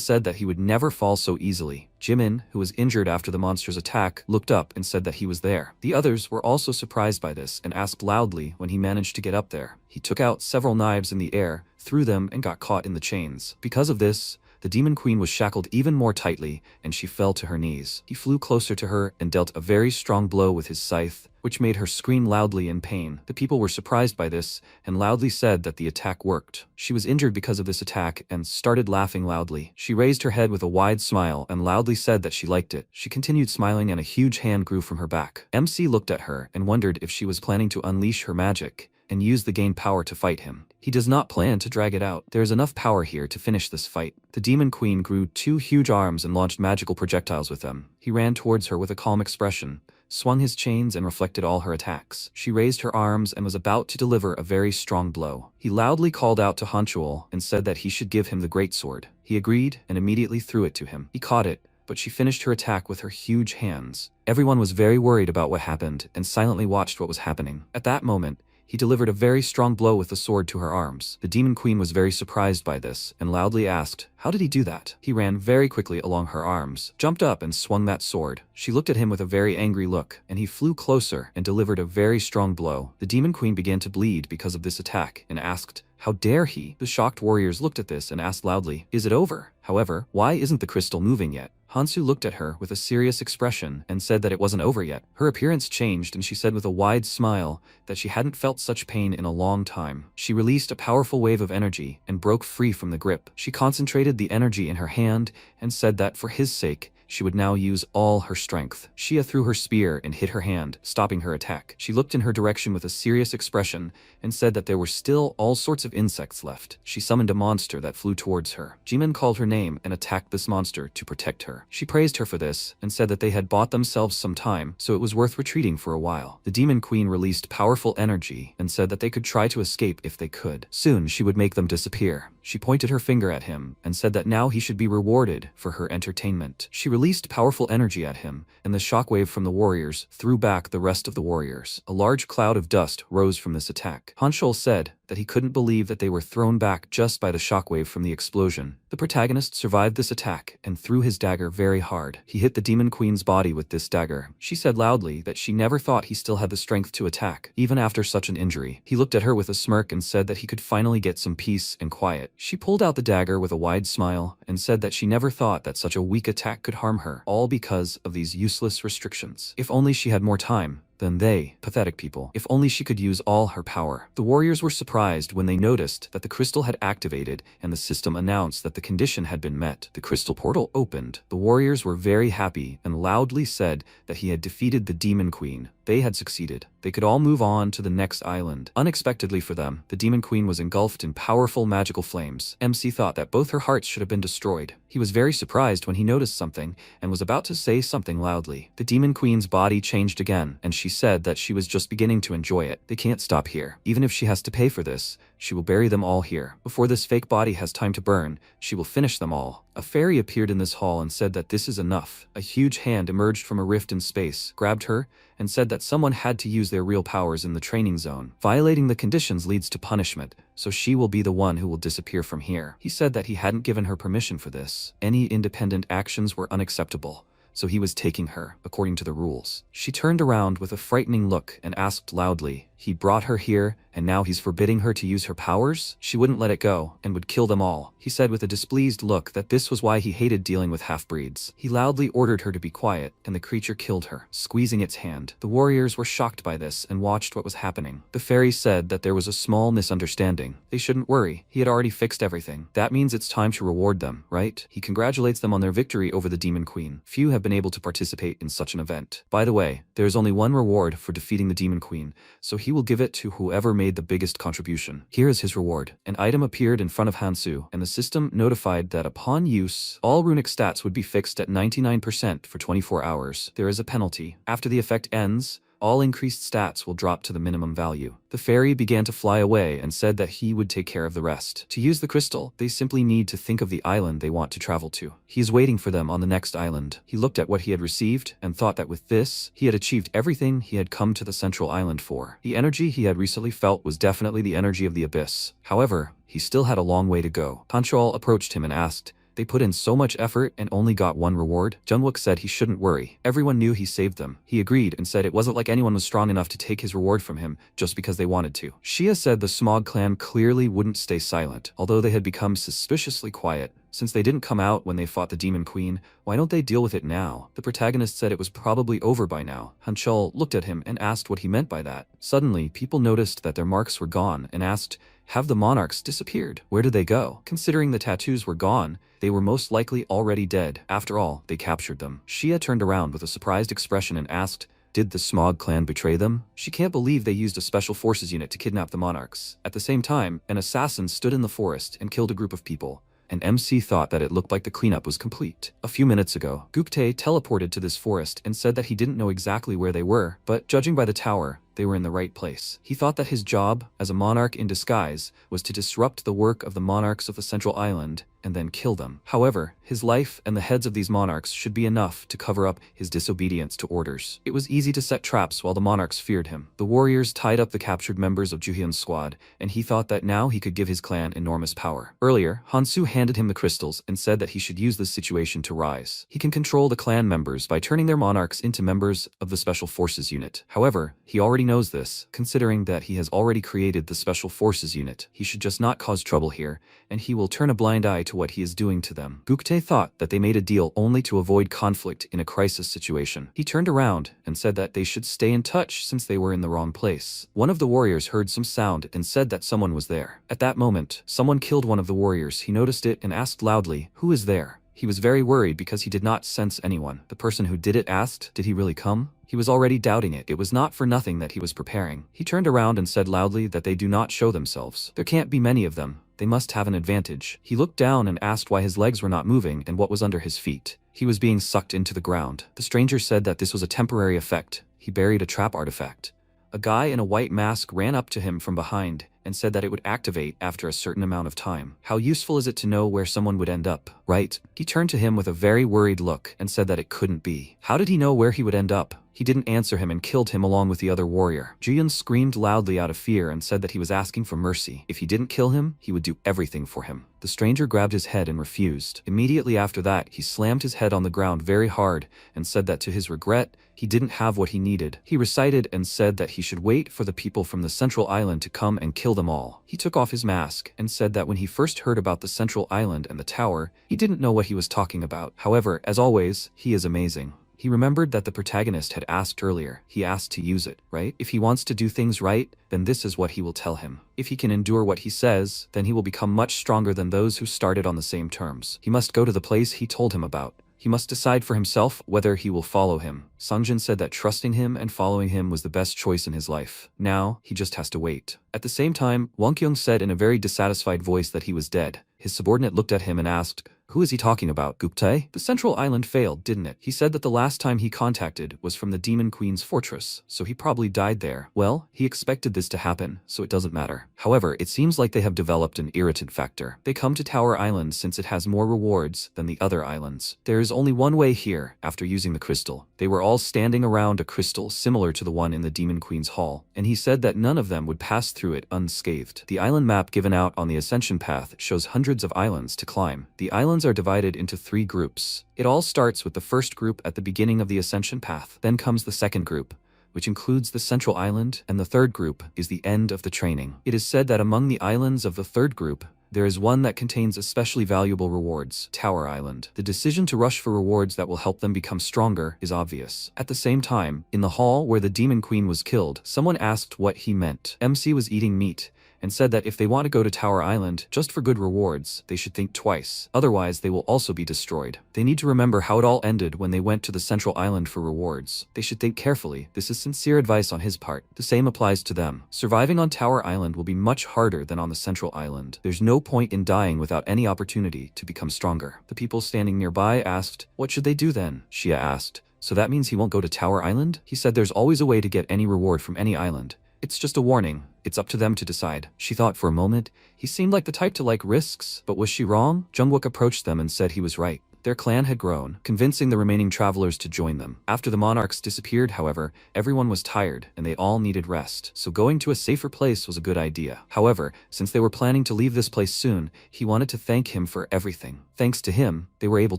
said that he would never fall so easily. Jimin, who was injured after the monster's attack, looked up and said that he was there. The others were also surprised by this and asked loudly when he managed to get up there. He took out several knives in the air, threw them, and got caught in the chains. Because of this, the demon queen was shackled even more tightly, and she fell to her knees. He flew closer to her and dealt a very strong blow with his scythe, which made her scream loudly in pain. The people were surprised by this and loudly said that the attack worked. She was injured because of this attack and started laughing loudly. She raised her head with a wide smile and loudly said that she liked it. She continued smiling and a huge hand grew from her back. MC looked at her and wondered if she was planning to unleash her magic and use the gained power to fight him. He does not plan to drag it out. There is enough power here to finish this fight. The demon queen grew 2 huge arms and launched magical projectiles with them. He ran towards her with a calm expression, swung his chains and reflected all her attacks. She raised her arms and was about to deliver a very strong blow. He loudly called out to Hanchul and said that he should give him the great sword. He agreed and immediately threw it to him. He caught it, but she finished her attack with her huge hands. Everyone was very worried about what happened and silently watched what was happening. At that moment, he delivered a very strong blow with the sword to her arms. The demon queen was very surprised by this and loudly asked, "How did he do that?" He ran very quickly along her arms, jumped up and swung that sword. She looked at him with a very angry look, and he flew closer and delivered a very strong blow. The demon queen began to bleed because of this attack and asked, "How dare he?" The shocked warriors looked at this and asked loudly, "Is it over?" However, why isn't the crystal moving yet? Hansu looked at her with a serious expression and said that it wasn't over yet. Her appearance changed and she said with a wide smile that she hadn't felt such pain in a long time. She released a powerful wave of energy and broke free from the grip. She concentrated the energy in her hand and said that for his sake, she would now use all her strength. Shia threw her spear and hit her hand, stopping her attack. She looked in her direction with a serious expression and said that there were still all sorts of insects left. She summoned a monster that flew towards her. Jimin called her name and attacked this monster to protect her. She praised her for this and said that they had bought themselves some time, so it was worth retreating for a while. The demon queen released powerful energy and said that they could try to escape if they could. Soon she would make them disappear. She pointed her finger at him and said that now he should be rewarded for her entertainment. She released powerful energy at him, and the shockwave from the warriors threw back the rest of the warriors. A large cloud of dust rose from this attack. Hanchul said that he couldn't believe that they were thrown back just by the shockwave from the explosion. The protagonist survived this attack and threw his dagger very hard. He hit the demon queen's body with this dagger. She said loudly that she never thought he still had the strength to attack, even after such an injury. He looked at her with a smirk and said that he could finally get some peace and quiet. She pulled out the dagger with a wide smile and said that she never thought that such a weak attack could harm her, all because of these useless restrictions. If only she had more time, then they, pathetic people, if only she could use all her power. The warriors were surprised when they noticed that the crystal had activated and the system announced that the condition had been met. The crystal portal opened. The warriors were very happy and loudly said that he had defeated the demon queen. They had succeeded. They could all move on to the next island. Unexpectedly for them, the demon queen was engulfed in powerful magical flames. MC thought that both her hearts should have been destroyed. He was very surprised when he noticed something and was about to say something loudly. The demon queen's body changed again, and she said that she was just beginning to enjoy it. They can't stop here. Even if she has to pay for this, she will bury them all here. Before this fake body has time to burn, she will finish them all. A fairy appeared in this hall and said that this is enough. A huge hand emerged from a rift in space, grabbed her, and said that someone had to use their real powers in the training zone. Violating the conditions leads to punishment, so she will be the one who will disappear from here. He said that he hadn't given her permission for this. Any independent actions were unacceptable, so he was taking her, according to the rules. She turned around with a frightening look and asked loudly, He brought her here, and now he's forbidding her to use her powers? She wouldn't let it go, and would kill them all. He said with a displeased look that this was why he hated dealing with half-breeds. He loudly ordered her to be quiet, and the creature killed her, squeezing its hand. The warriors were shocked by this and watched what was happening. The fairy said that there was a small misunderstanding. They shouldn't worry, he had already fixed everything. That means it's time to reward them, right? He congratulates them on their victory over the Demon Queen. Few have been able to participate in such an event. By the way, there is only one reward for defeating the Demon Queen, so he will give it to whoever made the biggest contribution. Here is his reward. An item appeared in front of Hansu, and the system notified that upon use, all runic stats would be fixed at 99% for 24 hours. There is a penalty. After the effect ends, all increased stats will drop to the minimum value. The fairy began to fly away and said that he would take care of the rest. To use the crystal, they simply need to think of the island they want to travel to. He is waiting for them on the next island. He looked at what he had received and thought that with this, he had achieved everything he had come to the central island for. The energy he had recently felt was definitely the energy of the abyss. However, he still had a long way to go. Hanchal approached him and asked, "They put in so much effort and only got one reward?" Jungwook said he shouldn't worry. Everyone knew he saved them. He agreed and said it wasn't like anyone was strong enough to take his reward from him just because they wanted to. Shia said the Smog clan clearly wouldn't stay silent, although they had become suspiciously quiet. Since they didn't come out when they fought the Demon Queen, why don't they deal with it now? The protagonist said it was probably over by now. Hanchal looked at him and asked what he meant by that. Suddenly, people noticed that their marks were gone and asked, "Have the monarchs disappeared? Where did they go?" Considering the tattoos were gone, they were most likely already dead. After all, they captured them. Shia turned around with a surprised expression and asked, "Did the Smog clan betray them?" She can't believe they used a special forces unit to kidnap the monarchs. At the same time, an assassin stood in the forest and killed a group of people. And MC thought that it looked like the cleanup was complete. A few minutes ago, Guktae teleported to this forest and said that he didn't know exactly where they were, but judging by the tower, they were in the right place. He thought that his job, as a monarch in disguise, was to disrupt the work of the monarchs of the central island and then kill them. However, his life and the heads of these monarchs should be enough to cover up his disobedience to orders. It was easy to set traps while the monarchs feared him. The warriors tied up the captured members of Juhyun's squad, and he thought that now he could give his clan enormous power. Earlier, Hansu handed him the crystals and said that he should use this situation to rise. He can control the clan members by turning their monarchs into members of the Special Forces unit. However, he already knows this, considering that he has already created the Special Forces unit. He should just not cause trouble here, and he will turn a blind eye to what he is doing to them. Guktae thought that they made a deal only to avoid conflict in a crisis situation. He turned around and said that they should stay in touch since they were in the wrong place. One of the warriors heard some sound and said that someone was there. At that moment, someone killed one of the warriors. He noticed it and asked loudly, "Who is there?" He was very worried because he did not sense anyone. The person who did it asked, "Did he really come?" He was already doubting it. It was not for nothing that he was preparing. He turned around and said loudly that they do not show themselves. There can't be many of them. They must have an advantage. He looked down and asked why his legs were not moving and what was under his feet. He was being sucked into the ground. The stranger said that this was a temporary effect. He buried a trap artifact. A guy in a white mask ran up to him from behind and said that it would activate after a certain amount of time. How useful is it to know where someone would end up, right? He turned to him with a very worried look and said that it couldn't be. How did he know where he would end up? He didn't answer him and killed him along with the other warrior. Jiyun screamed loudly out of fear and said that he was asking for mercy. If he didn't kill him, he would do everything for him. The stranger grabbed his head and refused. Immediately after that, he slammed his head on the ground very hard and said that to his regret, he didn't have what he needed. He recited and said that he should wait for the people from the central island to come and kill them all. He took off his mask and said that when he first heard about the central island and the tower, he didn't know what he was talking about. However, as always, he is amazing. He remembered that the protagonist had asked earlier. He asked to use it, right? If he wants to do things right, then this is what he will tell him. If he can endure what he says, then he will become much stronger than those who started on the same terms. He must go to the place he told him about. He must decide for himself whether he will follow him. Sungjin said that trusting him and following him was the best choice in his life. Now, he just has to wait. At the same time, Wang Kyung said in a very dissatisfied voice that he was dead. His subordinate looked at him and asked, "Who is he talking about, Guktae?" The central island failed, didn't it? He said that the last time he contacted was from the Demon Queen's fortress, so he probably died there. Well, he expected this to happen, so it doesn't matter. However, it seems like they have developed an irritant factor. They come to Tower Island since it has more rewards than the other islands. There is only one way here after using the crystal. They were all standing around a crystal similar to the one in the Demon Queen's hall, and he said that none of them would pass through it unscathed. The island map given out on the Ascension Path shows hundreds of islands to climb. The islands are divided into 3 groups. It all starts with the first group at the beginning of the Ascension Path. Then comes the second group, which includes the central island, and the third group is the end of the training. It is said that among the islands of the third group, there is one that contains especially valuable rewards, Tower Island. The decision to rush for rewards that will help them become stronger is obvious. At the same time, in the hall where the Demon Queen was killed, someone asked what he meant. MC was eating meat and said that if they want to go to Tower Island just for good rewards, they should think twice. Otherwise, they will also be destroyed. They need to remember how it all ended when they went to the central island for rewards. They should think carefully. This is sincere advice on his part. The same applies to them. Surviving on Tower Island will be much harder than on the central island. There's no point in dying without any opportunity to become stronger. The people standing nearby asked, "What should they do then?" Shia asked. "So that means he won't go to Tower Island?" He said there's always a way to get any reward from any island. It's just a warning. It's up to them to decide. She thought for a moment. He seemed like the type to like risks, but was she wrong? Jungwook approached them and said he was right. Their clan had grown, convincing the remaining travelers to join them. After the monarchs disappeared, however, everyone was tired and they all needed rest, so going to a safer place was a good idea. However, since they were planning to leave this place soon, he wanted to thank him for everything. Thanks to him, they were able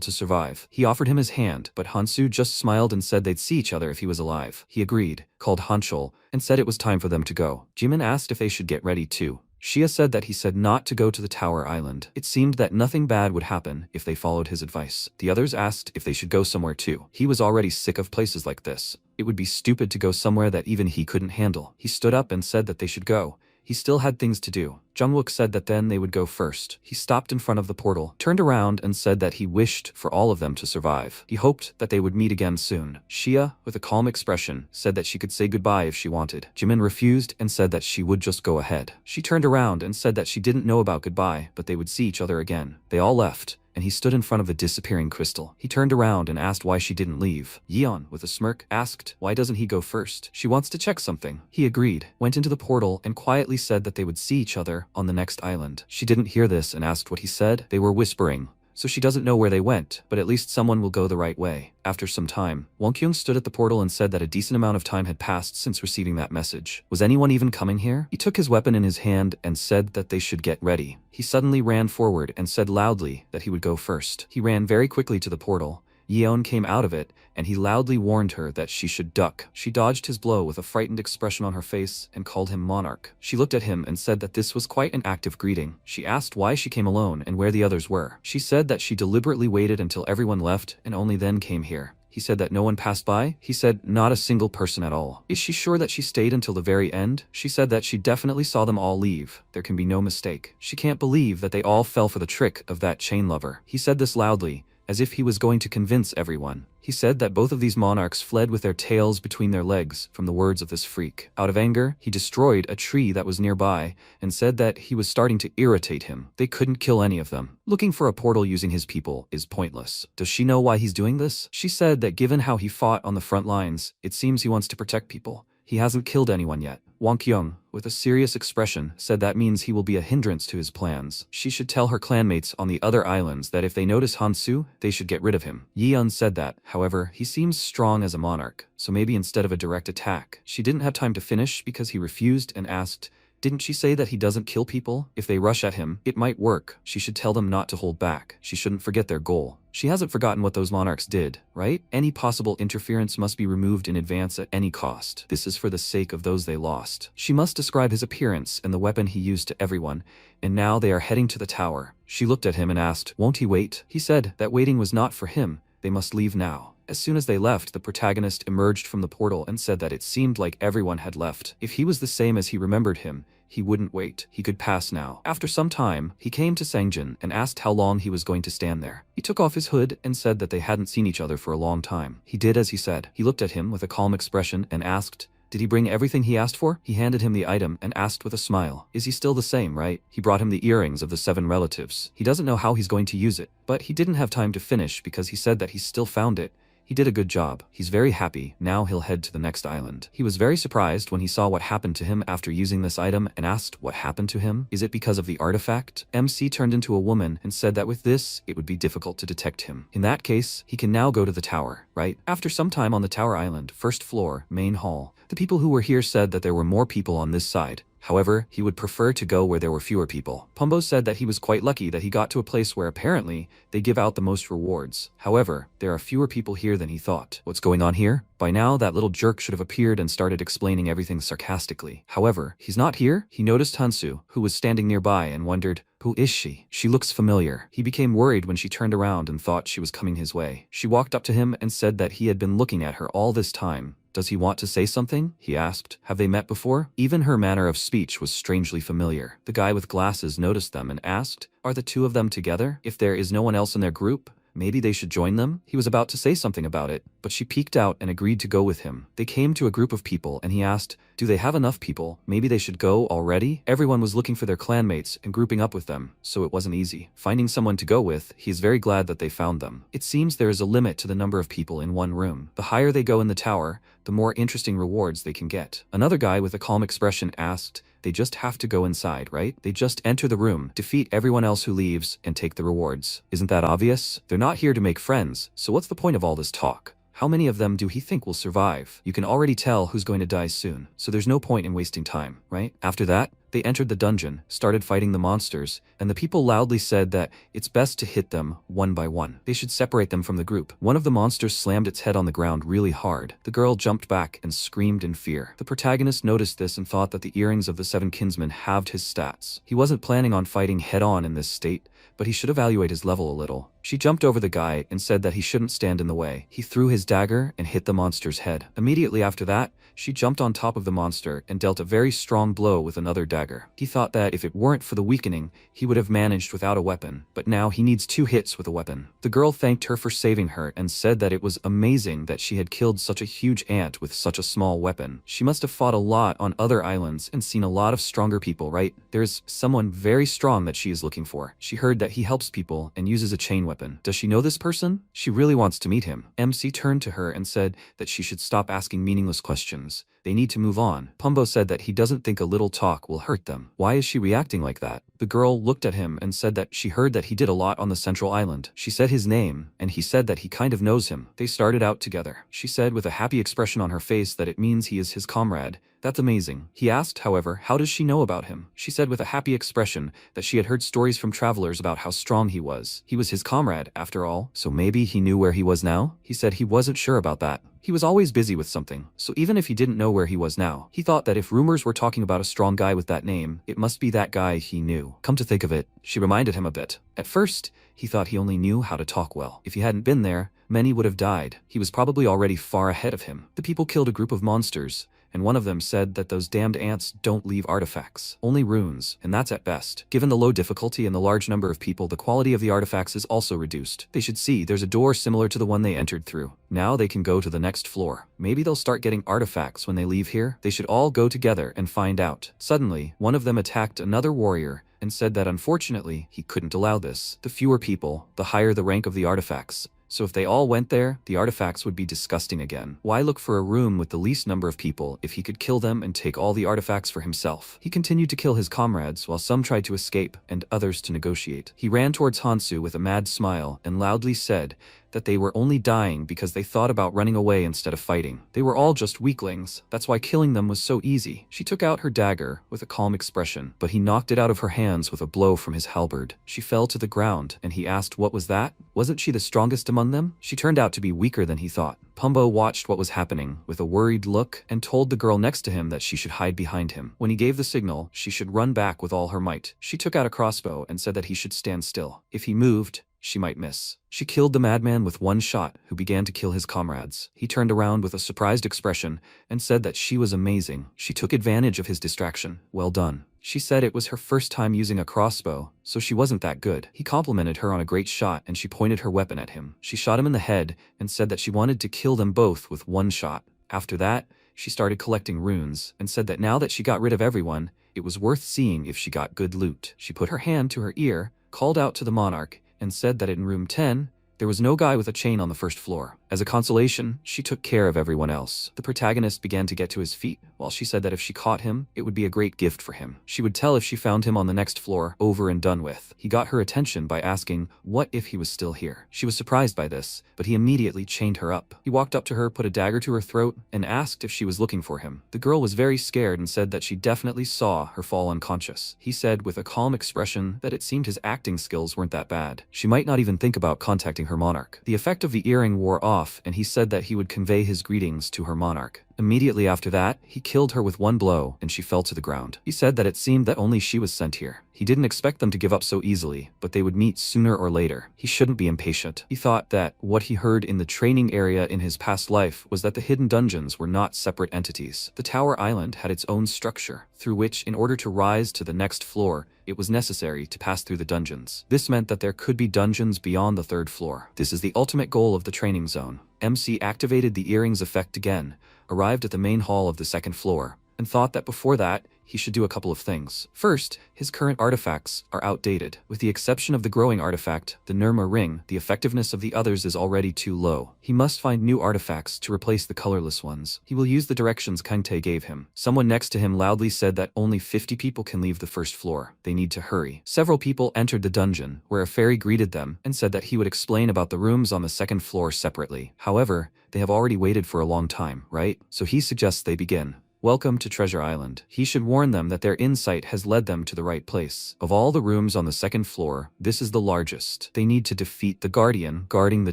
to survive. He offered him his hand, but Hansu just smiled and said they'd see each other if he was alive. He agreed, called Hanchol, and said it was time for them to go. Jimin asked if they should get ready too. Shia said that he said not to go to the Tower Island. It seemed that nothing bad would happen if they followed his advice. The others asked if they should go somewhere too. He was already sick of places like this. It would be stupid to go somewhere that even he couldn't handle. He stood up and said that they should go. He still had things to do. Jungwook said that then they would go first. He stopped in front of the portal, turned around and said that he wished for all of them to survive. He hoped that they would meet again soon. Shia, with a calm expression, said that she could say goodbye if she wanted. Jimin refused and said that she would just go ahead. She turned around and said that she didn't know about goodbye, but they would see each other again. They all left, and he stood in front of the disappearing crystal. He turned around and asked why she didn't leave. Yeon, with a smirk, asked, why doesn't he go first? She wants to check something. He agreed, went into the portal, and quietly said that they would see each other on the next island. She didn't hear this and asked what he said. They were whispering, so she doesn't know where they went, but at least someone will go the right way. After some time, Wonkyung stood at the portal and said that a decent amount of time had passed since receiving that message. Was anyone even coming here? He took his weapon in his hand and said that they should get ready. He suddenly ran forward and said loudly that he would go first. He ran very quickly to the portal. Yeon came out of it, and he loudly warned her that she should duck. She dodged his blow with a frightened expression on her face and called him monarch. She looked at him and said that this was quite an active greeting. She asked why she came alone and where the others were. She said that she deliberately waited until everyone left and only then came here. He said that no one passed by. He said not a single person at all. Is she sure that she stayed until the very end? She said that she definitely saw them all leave. There can be no mistake. She can't believe that they all fell for the trick of that chain lover. He said this loudly, as if he was going to convince everyone. He said that both of these monarchs fled with their tails between their legs from the words of this freak. Out of anger, he destroyed a tree that was nearby and said that he was starting to irritate him. They couldn't kill any of them. Looking for a portal using his people is pointless. Does she know why he's doing this? She said that given how he fought on the front lines, it seems he wants to protect people. He hasn't killed anyone yet. Wang Kyung, with a serious expression, said that means he will be a hindrance to his plans. She should tell her clanmates on the other islands that if they notice Hansu, they should get rid of him. Yeon said that, however, he seems strong as a monarch, so maybe instead of a direct attack. She didn't have time to finish because he refused and asked, didn't she say that he doesn't kill people? If they rush at him, it might work. She should tell them not to hold back. She shouldn't forget their goal. She hasn't forgotten what those monarchs did, right? Any possible interference must be removed in advance at any cost. This is for the sake of those they lost. She must describe his appearance and the weapon he used to everyone, and now they are heading to the tower. She looked at him and asked, won't he wait? He said that waiting was not for him. They must leave now. As soon as they left, the protagonist emerged from the portal and said that it seemed like everyone had left. If he was the same as he remembered him, he wouldn't wait. He could pass now. After some time, he came to Sangjin and asked how long he was going to stand there. He took off his hood and said that they hadn't seen each other for a long time. He did as he said. He looked at him with a calm expression and asked, did he bring everything he asked for? He handed him the item and asked with a smile, is he still the same, right? He brought him the earrings of the 7 relatives. He doesn't know how he's going to use it, but he didn't have time to finish because he said that he still found it. He did a good job. He's very happy. Now he'll head to the next island. He was very surprised when he saw what happened to him after using this item and asked what happened to him. Is it because of the artifact? MC turned into a woman and said that with this, it would be difficult to detect him. In that case, he can now go to the tower, right? After some time on the Tower Island, first floor, main hall, the people who were here said that there were more people on this side. However, he would prefer to go where there were fewer people. Pumbo said that he was quite lucky that he got to a place where apparently they give out the most rewards. However, there are fewer people here than he thought. What's going on here? By now, that little jerk should have appeared and started explaining everything sarcastically. However, he's not here. He noticed Hansu, who was standing nearby, and wondered, who is she? She looks familiar. He became worried when she turned around and thought she was coming his way. She walked up to him and said that he had been looking at her all this time. Does he want to say something? He asked. Have they met before? Even her manner of speech was strangely familiar. The guy with glasses noticed them and asked, are the two of them together? If there is no one else in their group, maybe they should join them? He was about to say something about it, but she peeked out and agreed to go with him. They came to a group of people and he asked, do they have enough people? Maybe they should go already? Everyone was looking for their clanmates and grouping up with them, so it wasn't easy. Finding someone to go with, he is very glad that they found them. It seems there is a limit to the number of people in one room. The higher they go in the tower, the more interesting rewards they can get. Another guy with a calm expression asked, they just have to go inside, right? They just enter the room, defeat everyone else who leaves, and take the rewards. Isn't that obvious? They're not here to make friends, so what's the point of all this talk? How many of them do he think will survive? You can already tell who's going to die soon, so there's no point in wasting time, right? After that, they entered the dungeon, started fighting the monsters, and the people loudly said that it's best to hit them one by one. They should separate them from the group. One of the monsters slammed its head on the ground really hard. The girl jumped back and screamed in fear. The protagonist noticed this and thought that the earrings of the 7 kinsmen halved his stats. He wasn't planning on fighting head-on in this state, but he should evaluate his level a little. She jumped over the guy and said that he shouldn't stand in the way. He threw his dagger and hit the monster's head. Immediately after that, she jumped on top of the monster and dealt a very strong blow with another dagger. He thought that if it weren't for the weakening, he would have managed without a weapon, but now he needs 2 hits with a weapon. The girl thanked her for saving her and said that it was amazing that she had killed such a huge ant with such a small weapon. She must have fought a lot on other islands and seen a lot of stronger people, right? There's someone very strong that she is looking for. She heard that he helps people and uses a chain weapon. Does she know this person? She really wants to meet him. MC turned to her and said that she should stop asking meaningless questions. They need to move on. Pumbo said that he doesn't think a little talk will hurt them. Why is she reacting like that? The girl looked at him and said that she heard that he did a lot on the central island. She said his name, and he said that he kind of knows him. They started out together. She said with a happy expression on her face that it means he is his comrade. That's amazing. He asked, however, how does she know about him? She said with a happy expression that she had heard stories from travelers about how strong he was. He was his comrade, after all, so maybe he knew where he was now? He said he wasn't sure about that. He was always busy with something, so even if he didn't know where he was now, he thought that if rumors were talking about a strong guy with that name, it must be that guy he knew. Come to think of it, she reminded him a bit. At first, he thought he only knew how to talk well. If he hadn't been there, many would have died. He was probably already far ahead of him. The people killed a group of monsters, and one of them said that those damned ants don't leave artifacts, only runes, and that's at best. Given the low difficulty and the large number of people, the quality of the artifacts is also reduced. They should see there's a door similar to the one they entered through. Now they can go to the next floor. Maybe they'll start getting artifacts when they leave here. They should all go together and find out. Suddenly, one of them attacked another warrior and said that unfortunately, he couldn't allow this. The fewer people, the higher the rank of the artifacts. So if they all went there, the artifacts would be disgusting again. Why look for a room with the least number of people if he could kill them and take all the artifacts for himself? He continued to kill his comrades while some tried to escape and others to negotiate. He ran towards Hansu with a mad smile and loudly said that they were only dying because they thought about running away instead of fighting. They were all just weaklings. That's why killing them was so easy. She took out her dagger with a calm expression, but he knocked it out of her hands with a blow from his halberd. She fell to the ground, and he asked what was that? Wasn't she the strongest among them? She turned out to be weaker than he thought. Pumbo watched what was happening with a worried look and told the girl next to him that she should hide behind him. When he gave the signal, she should run back with all her might. She took out a crossbow and said that he should stand still. If he moved, she might miss. She killed the madman with one shot, who began to kill his comrades. He turned around with a surprised expression and said that she was amazing. She took advantage of his distraction. Well done. She said it was her first time using a crossbow, so she wasn't that good. He complimented her on a great shot and she pointed her weapon at him. She shot him in the head and said that she wanted to kill them both with one shot. After that, she started collecting runes and said that now that she got rid of everyone, it was worth seeing if she got good loot. She put her hand to her ear, called out to the monarch, and said that in room 10, there was no guy with a chain on the first floor. As a consolation, she took care of everyone else. The protagonist began to get to his feet, while she said that if she caught him, it would be a great gift for him. She would tell if she found him on the next floor, over and done with. He got her attention by asking what if he was still here. She was surprised by this, but he immediately chained her up. He walked up to her, put a dagger to her throat, and asked if she was looking for him. The girl was very scared and said that she definitely saw her fall unconscious. He said with a calm expression that it seemed his acting skills weren't that bad. She might not even think about contacting her monarch. The effect of the earring wore off, and he said that he would convey his greetings to her monarch. Immediately after that, he killed her with one blow, and she fell to the ground. He said that it seemed that only she was sent here. He didn't expect them to give up so easily, but they would meet sooner or later. He shouldn't be impatient. He thought that what he heard in the training area in his past life was that the hidden dungeons were not separate entities. The Tower Island had its own structure, through which, in order to rise to the next floor, it was necessary to pass through the dungeons. This meant that there could be dungeons beyond the third floor. This is the ultimate goal of the training zone. MC activated the earrings effect again, arrived at the main hall of the second floor, and thought that before that, he should do a couple of things. First, his current artifacts are outdated. With the exception of the growing artifact, the Nirma ring, the effectiveness of the others is already too low. He must find new artifacts to replace the colorless ones. He will use the directions Kangtae gave him. Someone next to him loudly said that only 50 people can leave the first floor. They need to hurry. Several people entered the dungeon, where a fairy greeted them and said that he would explain about the rooms on the second floor separately. However, they have already waited for a long time, right? So he suggests they begin. Welcome to Treasure Island. He should warn them that their insight has led them to the right place. Of all the rooms on the second floor, this is the largest. They need to defeat the guardian guarding the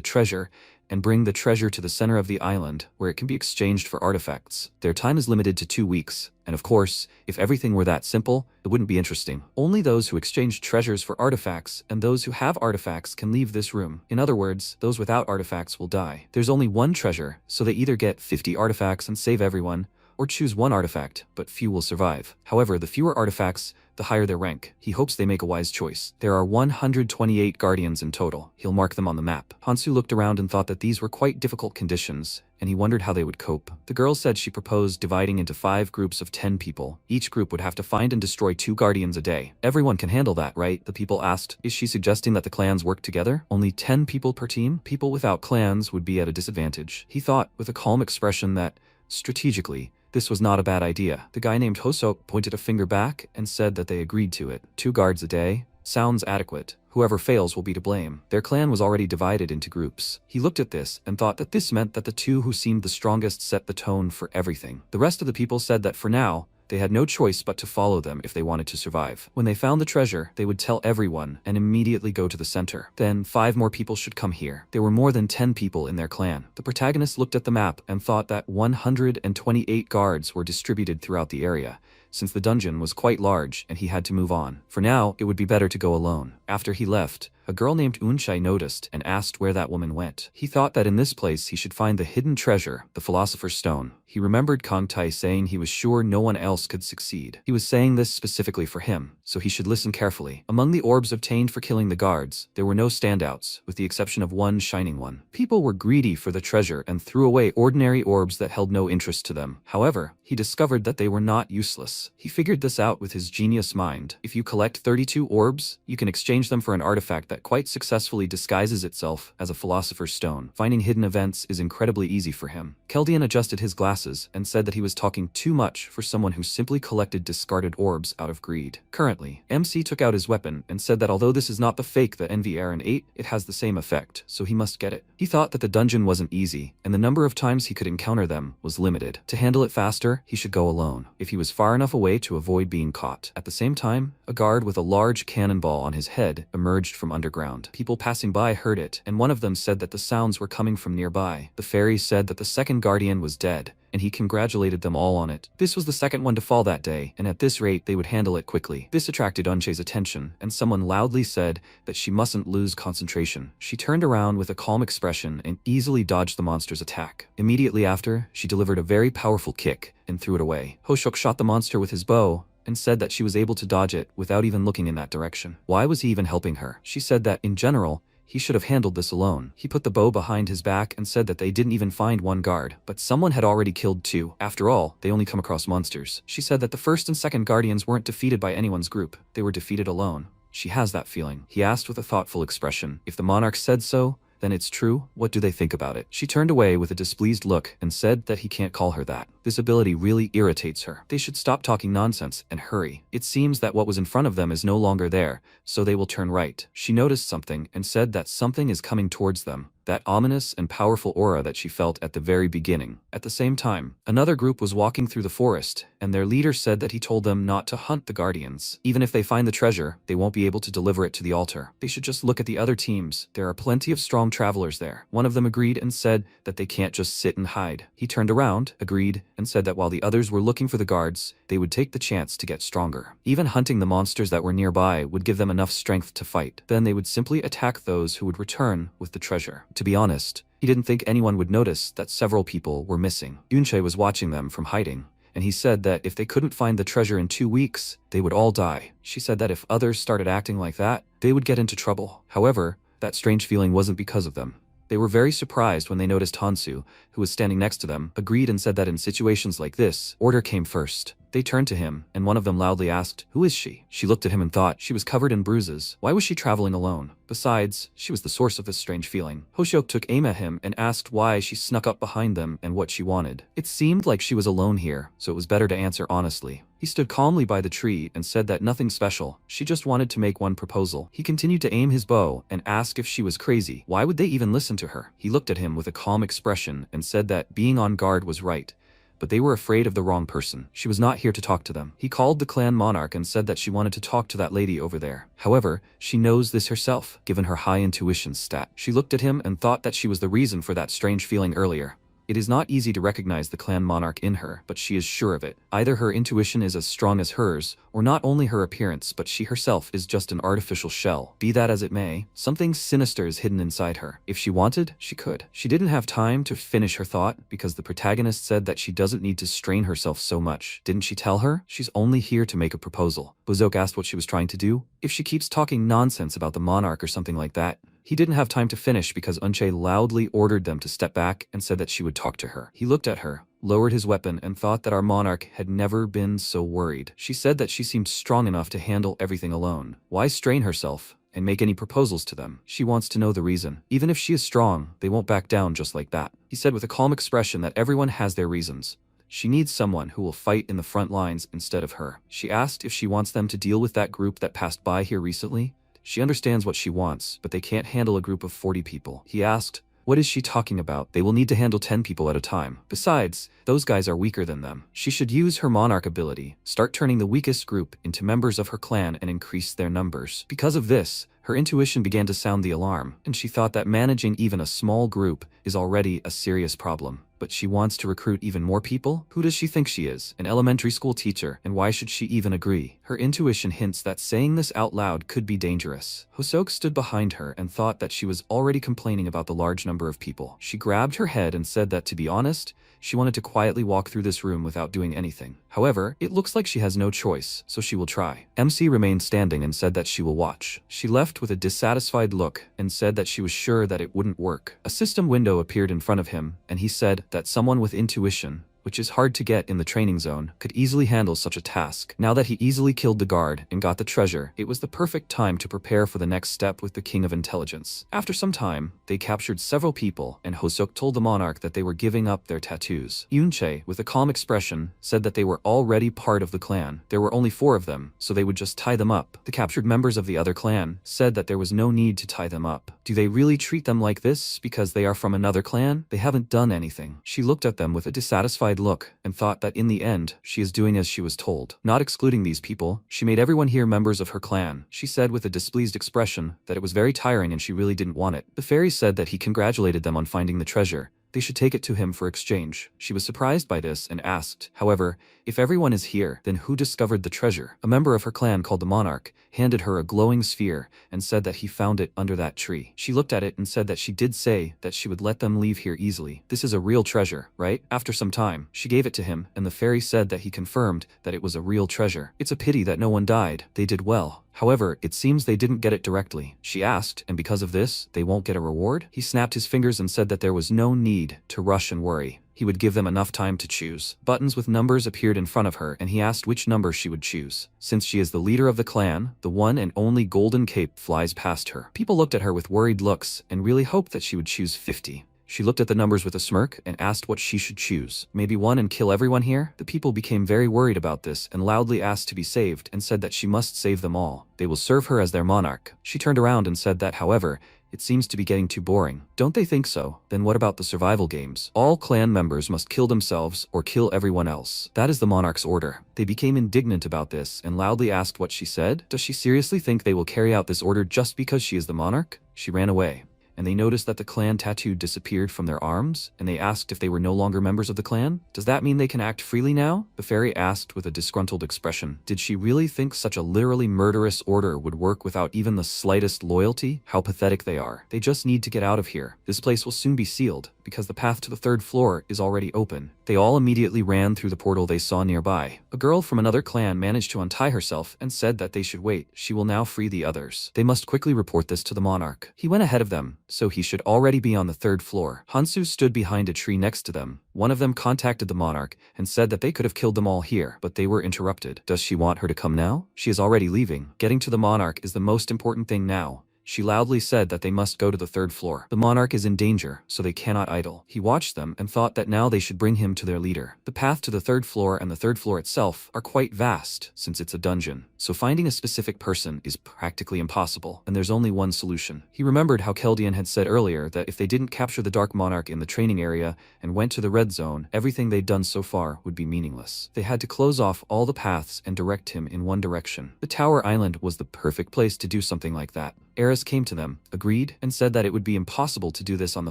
treasure and bring the treasure to the center of the island where it can be exchanged for artifacts. Their time is limited to 2 weeks. And of course, if everything were that simple, it wouldn't be interesting. Only those who exchange treasures for artifacts and those who have artifacts can leave this room. In other words, those without artifacts will die. There's only one treasure, so they either get 50 artifacts and save everyone, or choose one artifact, but few will survive. However, the fewer artifacts, the higher their rank. He hopes they make a wise choice. There are 128 guardians in total. He'll mark them on the map. Hansu looked around and thought that these were quite difficult conditions, and he wondered how they would cope. The girl said she proposed dividing into 5 groups of 10 people. Each group would have to find and destroy 2 guardians a day. Everyone can handle that, right? The people asked. Is she suggesting that the clans work together? Only 10 people per team? People without clans would be at a disadvantage. He thought, with a calm expression, that, strategically, this was not a bad idea. The guy named Hosok pointed a finger back and said that they agreed to it. 2 guards a day? Sounds adequate. Whoever fails will be to blame. Their clan was already divided into groups. He looked at this and thought that this meant that the 2 who seemed the strongest set the tone for everything. The rest of the people said that for now, they had no choice but to follow them if they wanted to survive. When they found the treasure, they would tell everyone and immediately go to the center. Then 5 more people should come here. There were more than 10 people in their clan. The protagonist looked at the map and thought that 128 guards were distributed throughout the area, since the dungeon was quite large and he had to move on. For now, it would be better to go alone. After he left, a girl named Unchai noticed and asked where that woman went. He thought that in this place he should find the hidden treasure, the Philosopher's Stone. He remembered Kangtae saying he was sure no one else could succeed. He was saying this specifically for him, so he should listen carefully. Among the orbs obtained for killing the guards, there were no standouts, with the exception of one shining one. People were greedy for the treasure and threw away ordinary orbs that held no interest to them. However, he discovered that they were not useless. He figured this out with his genius mind. If you collect 32 orbs, you can exchange them for an artifact that quite successfully disguises itself as a Philosopher's Stone. Finding hidden events is incredibly easy for him. Keldian adjusted his glasses and said that he was talking too much for someone who simply collected discarded orbs out of greed. Currently, MC took out his weapon and said that although this is not the fake that Envy Aaron ate, it has the same effect, so he must get it. He thought that the dungeon wasn't easy, and the number of times he could encounter them was limited. To handle it faster, he should go alone, if he was far enough away to avoid being caught. At the same time, a guard with a large cannonball on his head emerged from underground. People passing by heard it, and one of them said that the sounds were coming from nearby. The fairy said that the second guardian was dead, and he congratulated them all on it. This was the second one to fall that day, and at this rate they would handle it quickly. This attracted Unche's attention, and someone loudly said that she mustn't lose concentration. She turned around with a calm expression and easily dodged the monster's attack. Immediately after, she delivered a very powerful kick and threw it away. Hoshok shot the monster with his bow and said that she was able to dodge it without even looking in that direction. Why was he even helping her? She said that, in general, he should have handled this alone. He put the bow behind his back and said that they didn't even find one guard, but someone had already killed 2. After all, they only come across monsters. She said that the first and second guardians weren't defeated by anyone's group. They were defeated alone. She has that feeling. He asked with a thoughtful expression. If the monarch said so, Then it's true? What do they think about it? She turned away with a displeased look and said that he can't call her that. This ability really irritates her. They should stop talking nonsense and hurry. It seems that what was in front of them is no longer there, so they will turn right. She noticed something and said that something is coming towards them. That ominous and powerful aura that she felt at the very beginning. At the same time, another group was walking through the forest, and their leader said that he told them not to hunt the guardians. Even if they find the treasure, they won't be able to deliver it to the altar. They should just look at the other teams. There are plenty of strong travelers there. One of them agreed and said that they can't just sit and hide. He turned around, agreed, and said that while the others were looking for the guards, they would take the chance to get stronger. Even hunting the monsters that were nearby would give them enough strength to fight. Then they would simply attack those who would return with the treasure. To be honest, he didn't think anyone would notice that several people were missing. Yunche was watching them from hiding, and he said that if they couldn't find the treasure in 2 weeks, they would all die. She said that if others started acting like that, they would get into trouble. However, that strange feeling wasn't because of them. They were very surprised when they noticed Hansu, who was standing next to them, agreed and said that in situations like this, order came first. They turned to him, and one of them loudly asked, "Who is she?" She looked at him and thought she was covered in bruises. Why was she traveling alone? Besides, she was the source of this strange feeling. Hoshok took aim at him and asked why she snuck up behind them and what she wanted. It seemed like she was alone here, so it was better to answer honestly. He stood calmly by the tree and said that nothing special, she just wanted to make one proposal. He continued to aim his bow and asked if she was crazy. Why would they even listen to her? He looked at him with a calm expression and said that being on guard was right, but they were afraid of the wrong person. She was not here to talk to them. He called the clan monarch and said that she wanted to talk to that lady over there. However, she knows this herself, given her high intuition stat. She looked at him and thought that she was the reason for that strange feeling earlier. It is not easy to recognize the clan monarch in her, but she is sure of it. Either her intuition is as strong as hers, or not only her appearance, but she herself is just an artificial shell. Be that as it may, something sinister is hidden inside her. If she wanted, she could. She didn't have time to finish her thought, because the protagonist said that she doesn't need to strain herself so much. Didn't she tell her? She's only here to make a proposal. Bozok asked what she was trying to do. If she keeps talking nonsense about the monarch or something like that. He didn't have time to finish because Unche loudly ordered them to step back and said that she would talk to her. He looked at her, lowered his weapon, and thought that our monarch had never been so worried. She said that she seemed strong enough to handle everything alone. Why strain herself and make any proposals to them? She wants to know the reason. Even if she is strong, they won't back down just like that. He said with a calm expression that everyone has their reasons. She needs someone who will fight in the front lines instead of her. She asked if she wants them to deal with that group that passed by here recently. She understands what she wants, but they can't handle a group of 40 people. He asked, what is she talking about? They will need to handle 10 people at a time. Besides, those guys are weaker than them. She should use her monarch ability, start turning the weakest group into members of her clan and increase their numbers. Because of this, her intuition began to sound the alarm, and she thought that managing even a small group is already a serious problem. But she wants to recruit even more people? Who does she think she is? An elementary school teacher, and why should she even agree? Her intuition hints that saying this out loud could be dangerous. Hosok stood behind her and thought that she was already complaining about the large number of people. She grabbed her head and said that, to be honest, she wanted to quietly walk through this room without doing anything. However, it looks like she has no choice, so she will try. MC remained standing and said that she will watch. She left with a dissatisfied look and said that she was sure that it wouldn't work. A system window appeared in front of him, and he said that someone with intuition, which is hard to get in the training zone, could easily handle such a task. Now that he easily killed the guard and got the treasure, it was the perfect time to prepare for the next step with the King of Intelligence. After some time, they captured several people, and Hosok told the monarch that they were giving up their tattoos. Yunche, with a calm expression, said that they were already part of the clan. There were only 4 of them, so they would just tie them up. The captured members of the other clan said that there was no need to tie them up. Do they really treat them like this because they are from another clan? They haven't done anything. She looked at them with a dissatisfied look and thought that in the end, she is doing as she was told. Not excluding these people, she made everyone here members of her clan. She said with a displeased expression that it was very tiring and she really didn't want it. The fairy said that he congratulated them on finding the treasure. They should take it to him for exchange. She was surprised by this and asked, however, if everyone is here, then who discovered the treasure? A member of her clan called the monarch handed her a glowing sphere and said that he found it under that tree. She looked at it and said that she did say that she would let them leave here easily. This is a real treasure, right? After some time, she gave it to him, and the fairy said that he confirmed that it was a real treasure. It's a pity that no one died. They did well. However, it seems they didn't get it directly. She asked, and because of this, they won't get a reward? He snapped his fingers and said that there was no need to rush and worry. He would give them enough time to choose. Buttons with numbers appeared in front of her and he asked which number she would choose. Since she is the leader of the clan, the one and only golden cape flies past her. People looked at her with worried looks and really hoped that she would choose 50. She looked at the numbers with a smirk and asked what she should choose. Maybe 1 and kill everyone here? The people became very worried about this and loudly asked to be saved and said that she must save them all. They will serve her as their monarch. She turned around and said that, however, it seems to be getting too boring. Don't they think so? Then what about the survival games? All clan members must kill themselves or kill everyone else. That is the monarch's order. They became indignant about this and loudly asked what she said. Does she seriously think they will carry out this order just because she is the monarch? She ran away. And they noticed that the clan tattoo disappeared from their arms, and they asked if they were no longer members of the clan. Does that mean they can act freely now? The fairy asked with a disgruntled expression. Did she really think such a literally murderous order would work without even the slightest loyalty? How pathetic they are. They just need to get out of here. This place will soon be sealed, because the path to the 3rd floor is already open. They all immediately ran through the portal they saw nearby. A girl from another clan managed to untie herself and said that they should wait. She will now free the others. They must quickly report this to the monarch. He went ahead of them, so he should already be on the 3rd floor. Hansu stood behind a tree next to them. One of them contacted the monarch and said that they could have killed them all here, but they were interrupted. Does she want her to come now? She is already leaving. Getting to the monarch is the most important thing now. She loudly said that they must go to the 3rd floor. The monarch is in danger, so they cannot idle. He watched them and thought that now they should bring him to their leader. The path to the 3rd floor and the 3rd floor itself are quite vast, since it's a dungeon. So finding a specific person is practically impossible, and there's only one solution. He remembered how Keldian had said earlier that if they didn't capture the Dark Monarch in the training area and went to the red zone, everything they'd done so far would be meaningless. They had to close off all the paths and direct him in one direction. The Tower Island was the perfect place to do something like that. Eris came to them, agreed, and said that it would be impossible to do this on the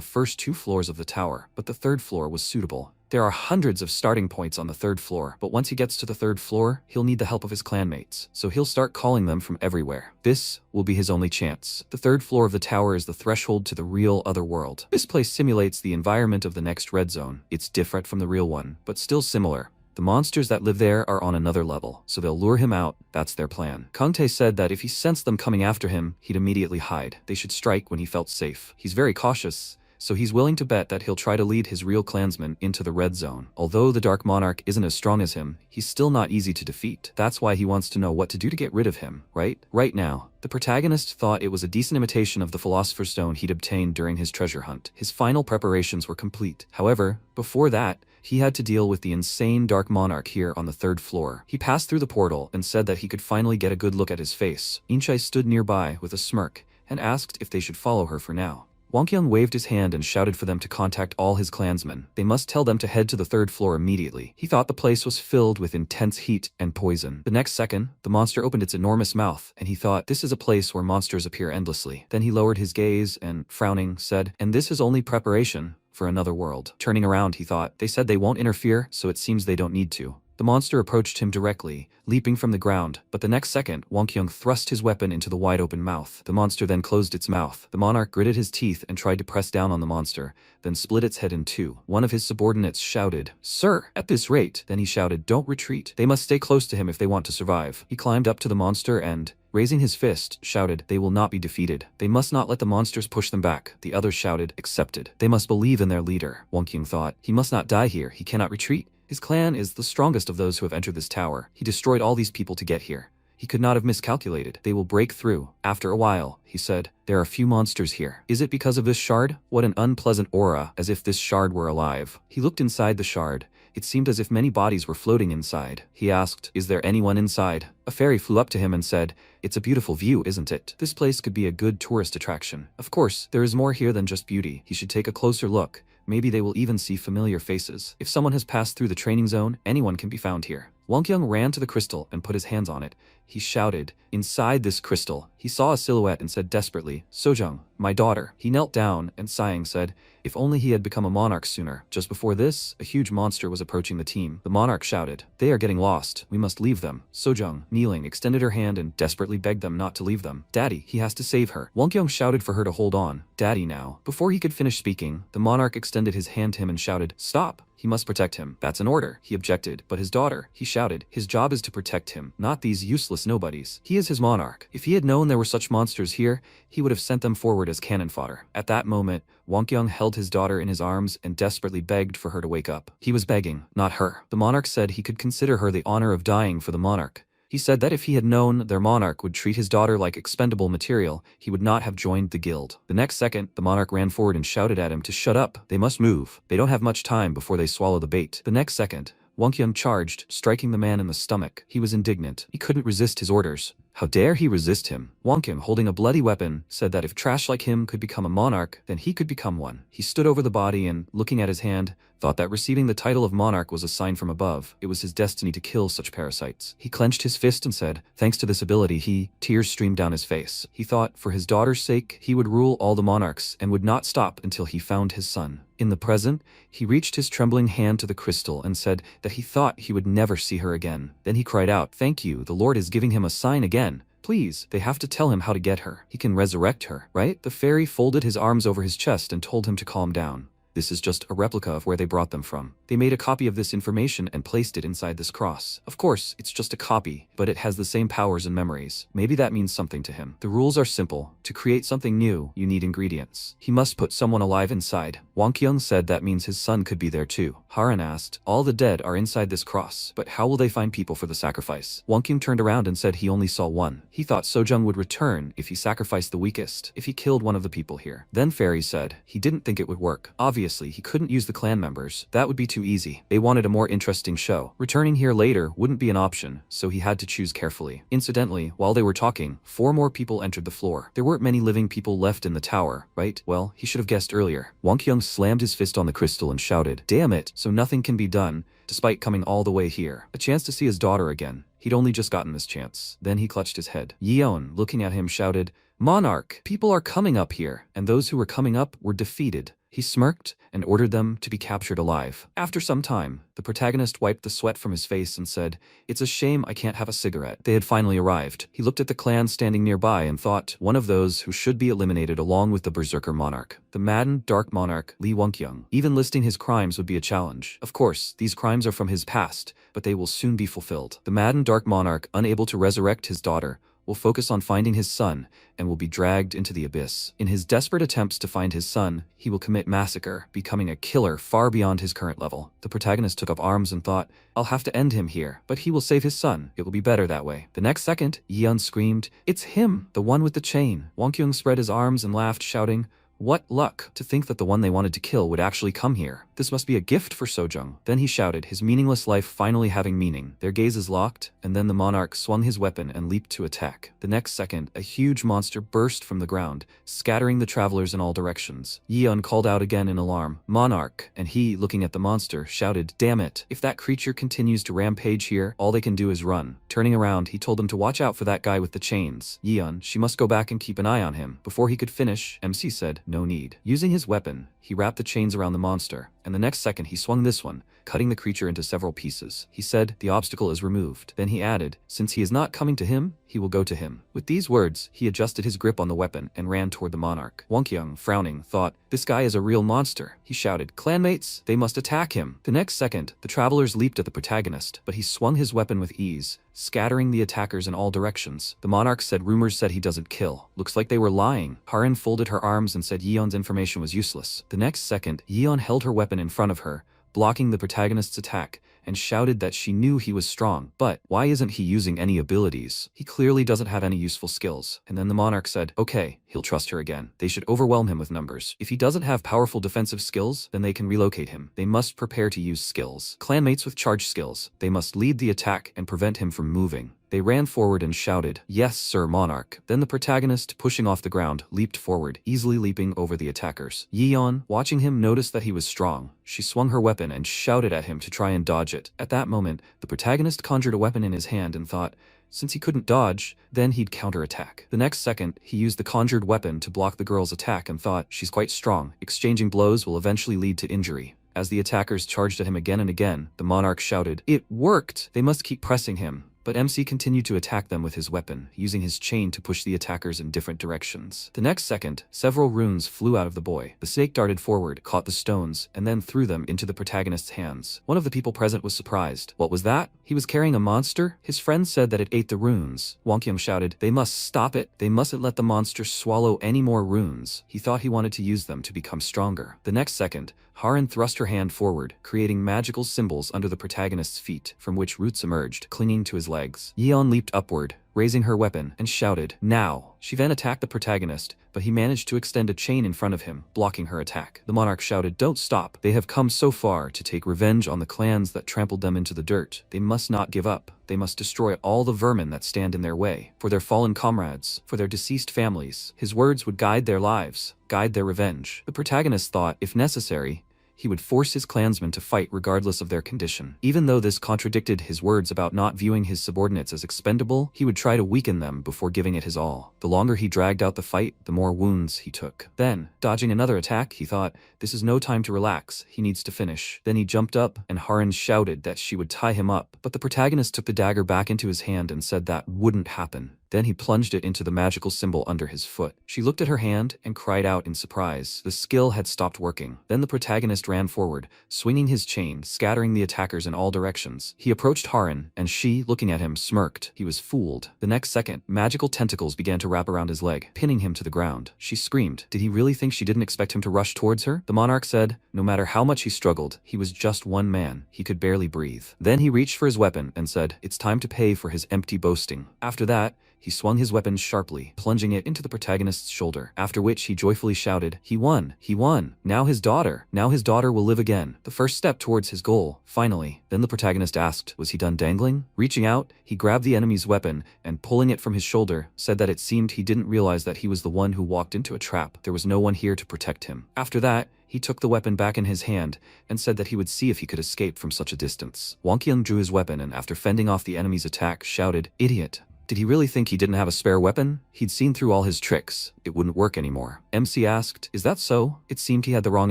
first 2 floors of the tower, but the 3rd floor was suitable. There are hundreds of starting points on the 3rd floor, but once he gets to the 3rd floor, he'll need the help of his clanmates, so he'll start calling them from everywhere. This will be his only chance. The 3rd floor of the tower is the threshold to the real other world. This place simulates the environment of the next red zone. It's different from the real one, but still similar. The monsters that live there are on another level, so they'll lure him out. That's their plan. Kangtae said that if he sensed them coming after him, he'd immediately hide. They should strike when he felt safe. He's very cautious, so he's willing to bet that he'll try to lead his real clansmen into the red zone. Although the Dark Monarch isn't as strong as him, he's still not easy to defeat. That's why he wants to know what to do to get rid of him, right? Right now, the protagonist thought it was a decent imitation of the Philosopher's Stone he'd obtained during his treasure hunt. His final preparations were complete. However, before that, he had to deal with the insane Dark Monarch here on the 3rd floor. He passed through the portal and said that he could finally get a good look at his face. Inchai stood nearby with a smirk and asked if they should follow her for now. Wangkyung waved his hand and shouted for them to contact all his clansmen. They must tell them to head to the 3rd floor immediately. He thought the place was filled with intense heat and poison. The next second, the monster opened its enormous mouth, and he thought, this is a place where monsters appear endlessly. Then he lowered his gaze and, frowning, said, and this is only preparation for another world. Turning around, he thought, they said they won't interfere, so it seems they don't need to. The monster approached him directly, leaping from the ground, but the next second, Wangkyung thrust his weapon into the wide-open mouth. The monster then closed its mouth. The monarch gritted his teeth and tried to press down on the monster, then split its head in 2. One of his subordinates shouted, "Sir, at this rate." Then he shouted, "Don't retreat. They must stay close to him if they want to survive." He climbed up to the monster and, raising his fist, shouted, "They will not be defeated. They must not let the monsters push them back." The others shouted, "Accepted." They must believe in their leader. Wangkyung thought, he must not die here. He cannot retreat. His clan is the strongest of those who have entered this tower. He destroyed all these people to get here. He could not have miscalculated. They will break through. After a while, he said, there are few monsters here. Is it because of this shard? What an unpleasant aura, as if this shard were alive. He looked inside the shard. It seemed as if many bodies were floating inside. He asked, is there anyone inside? A fairy flew up to him and said, it's a beautiful view, isn't it? This place could be a good tourist attraction. Of course, there is more here than just beauty. He should take a closer look. Maybe they will even see familiar faces. If someone has passed through the training zone, anyone can be found here. Wangkyung ran to the crystal and put his hands on it. He shouted. Inside this crystal, he saw a silhouette and said desperately, Sojung, my daughter. He knelt down and sighing said, if only he had become a monarch sooner. Just before this, a huge monster was approaching the team. The monarch shouted, they are getting lost. We must leave them. Sojung, kneeling, extended her hand and desperately begged them not to leave them. Daddy, he has to save her. Wangkyung shouted for her to hold on. Daddy now. Before he could finish speaking, the monarch extended his hand to him and shouted, stop. He must protect him. That's an order. He objected. But his daughter, he shouted, his job is to protect him, not these useless nobodies. He is his monarch. If he had known there were such monsters here, he would have sent them forward as cannon fodder. At that moment, Wang Kyung held his daughter in his arms and desperately begged for her to wake up. He was begging, not her. The monarch said he could consider her the honor of dying for the monarch. He said that if he had known their monarch would treat his daughter like expendable material, he would not have joined the guild. The next second, the monarch ran forward and shouted at him to shut up. They must move. They don't have much time before they swallow the bait. The next second, Wang Kyung charged, striking the man in the stomach. He was indignant. He couldn't resist his orders. How dare he resist him? Wang Kyung, holding a bloody weapon, said that if trash like him could become a monarch, then he could become one. He stood over the body and, looking at his hand, thought that receiving the title of monarch was a sign from above. It was his destiny to kill such parasites. He clenched his fist and said, thanks to this ability, tears streamed down his face. He thought, for his daughter's sake, he would rule all the monarchs and would not stop until he found his son. In the present, he reached his trembling hand to the crystal and said that he thought he would never see her again. Then he cried out, thank you, the Lord is giving him a sign again. Please, they have to tell him how to get her. He can resurrect her, right? The fairy folded his arms over his chest and told him to calm down. This is just a replica of where they brought them from. They made a copy of this information and placed it inside this cross. Of course, it's just a copy, but it has the same powers and memories. Maybe that means something to him. The rules are simple. To create something new, you need ingredients. He must put someone alive inside. Wang Kyung said that means his son could be there too. Haran asked, all the dead are inside this cross, but how will they find people for the sacrifice? Wang Kyung turned around and said he only saw one. He thought Sojung would return if he sacrificed the weakest, if he killed one of the people here. Then Fairy said he didn't think it would work. Obviously, he couldn't use the clan members. That would be too easy. They wanted a more interesting show. Returning here later wouldn't be an option, so he had to choose carefully. Incidentally, while they were talking, 4 more people entered the floor. There weren't many living people left in the tower, right? Well, he should have guessed earlier. Wang Kyung slammed his fist on the crystal and shouted, damn it, so nothing can be done, despite coming all the way here. A chance to see his daughter again. He'd only just gotten this chance. Then he clutched his head. Yeon, looking at him, shouted, Monarch, people are coming up here, and those who were coming up were defeated. He smirked and ordered them to be captured alive. After some time, the protagonist wiped the sweat from his face and said, it's a shame I can't have a cigarette. They had finally arrived. He looked at the clan standing nearby and thought, one of those who should be eliminated along with the berserker monarch. The maddened dark monarch, Lee Wonkyung. Even listing his crimes would be a challenge. Of course, these crimes are from his past, but they will soon be fulfilled. The maddened dark monarch, unable to resurrect his daughter, will focus on finding his son and will be dragged into the abyss. In his desperate attempts to find his son, he will commit massacre, becoming a killer far beyond his current level. The protagonist took up arms and thought, I'll have to end him here, but he will save his son. It will be better that way. The next second, Yeon screamed, it's him, the one with the chain. Wonkyung spread his arms and laughed, shouting, what luck, to think that the one they wanted to kill would actually come here. This must be a gift for Sojung. Then he shouted, his meaningless life finally having meaning. Their gazes locked, and then the monarch swung his weapon and leaped to attack. The next second, a huge monster burst from the ground, scattering the travelers in all directions. Yeon called out again in alarm, Monarch, and he, looking at the monster, shouted, damn it, if that creature continues to rampage here, all they can do is run. Turning around, he told them to watch out for that guy with the chains. Yeon, she must go back and keep an eye on him. Before he could finish, MC said, no need. Using his weapon, he wrapped the chains around the monster, and the next second he swung this one, cutting the creature into several pieces. He said, the obstacle is removed. Then he added, since he is not coming to him, he will go to him. With these words, he adjusted his grip on the weapon and ran toward the monarch. Wonkyung, frowning, thought, this guy is a real monster. He shouted, clanmates, they must attack him. The next second, the travelers leaped at the protagonist, but he swung his weapon with ease, scattering the attackers in all directions. The monarch said rumors said he doesn't kill. Looks like they were lying. Harin folded her arms and said Yeon's information was useless. The next second, Yeon held her weapon in front of her, blocking the protagonist's attack, and shouted that she knew he was strong. But why isn't he using any abilities? He clearly doesn't have any useful skills. And then the monarch said, okay, he'll trust her again. They should overwhelm him with numbers. If he doesn't have powerful defensive skills, then they can relocate him. They must prepare to use skills. Clanmates with charge skills. They must lead the attack and prevent him from moving. They ran forward and shouted, yes, Sir Monarch. Then the protagonist, pushing off the ground, leaped forward, easily leaping over the attackers. Yeon, watching him, noticed that he was strong. She swung her weapon and shouted at him to try and dodge it. At that moment, the protagonist conjured a weapon in his hand and thought, since he couldn't dodge, then he'd counterattack. The next second, he used the conjured weapon to block the girl's attack and thought, she's quite strong. Exchanging blows will eventually lead to injury. As the attackers charged at him again and again, the monarch shouted, it worked! They must keep pressing him. But MC continued to attack them with his weapon, using his chain to push the attackers in different directions. The next second, several runes flew out of the boy. The snake darted forward, caught the stones, and then threw them into the protagonist's hands. One of the people present was surprised. What was that? He was carrying a monster? His friend said that it ate the runes. Wang Qiang shouted, "They must stop it. They mustn't let the monster swallow any more runes." He thought he wanted to use them to become stronger. The next second, Haran thrust her hand forward, creating magical symbols under the protagonist's feet, from which roots emerged, clinging to his legs. Yeon leaped upward, raising her weapon, and shouted, "Now!" She then attacked the protagonist, but he managed to extend a chain in front of him, blocking her attack. The monarch shouted, "Don't stop. They have come so far to take revenge on the clans that trampled them into the dirt. They must not give up. They must destroy all the vermin that stand in their way. For their fallen comrades, for their deceased families." His words would guide their lives, guide their revenge. The protagonist thought, if necessary, he would force his clansmen to fight regardless of their condition. Even though this contradicted his words about not viewing his subordinates as expendable, he would try to weaken them before giving it his all. The longer he dragged out the fight, the more wounds he took. Then, dodging another attack, he thought, this is no time to relax, he needs to finish. Then he jumped up, and Haran shouted that she would tie him up, but the protagonist took the dagger back into his hand and said that wouldn't happen. Then he plunged it into the magical symbol under his foot. She looked at her hand and cried out in surprise. The skill had stopped working. Then the protagonist ran forward, swinging his chain, scattering the attackers in all directions. He approached Haran, and she, looking at him, smirked. He was fooled. The next second, magical tentacles began to wrap around his leg, pinning him to the ground. She screamed. Did he really think she didn't expect him to rush towards her? The monarch said, no matter how much he struggled, he was just one man. He could barely breathe. Then he reached for his weapon and said, it's time to pay for his empty boasting. After that, he swung his weapon sharply, plunging it into the protagonist's shoulder, after which he joyfully shouted, he won, he won, now his daughter will live again. The first step towards his goal, finally. Then the protagonist asked, was he done dangling? Reaching out, he grabbed the enemy's weapon, and pulling it from his shoulder, said that it seemed he didn't realize that he was the one who walked into a trap. There was no one here to protect him. After that, he took the weapon back in his hand and said that he would see if he could escape from such a distance. Wang Qiang drew his weapon and after fending off the enemy's attack, shouted, idiot. Did he really think he didn't have a spare weapon? He'd seen through all his tricks. It wouldn't work anymore. MC asked, is that so? It seemed he had the wrong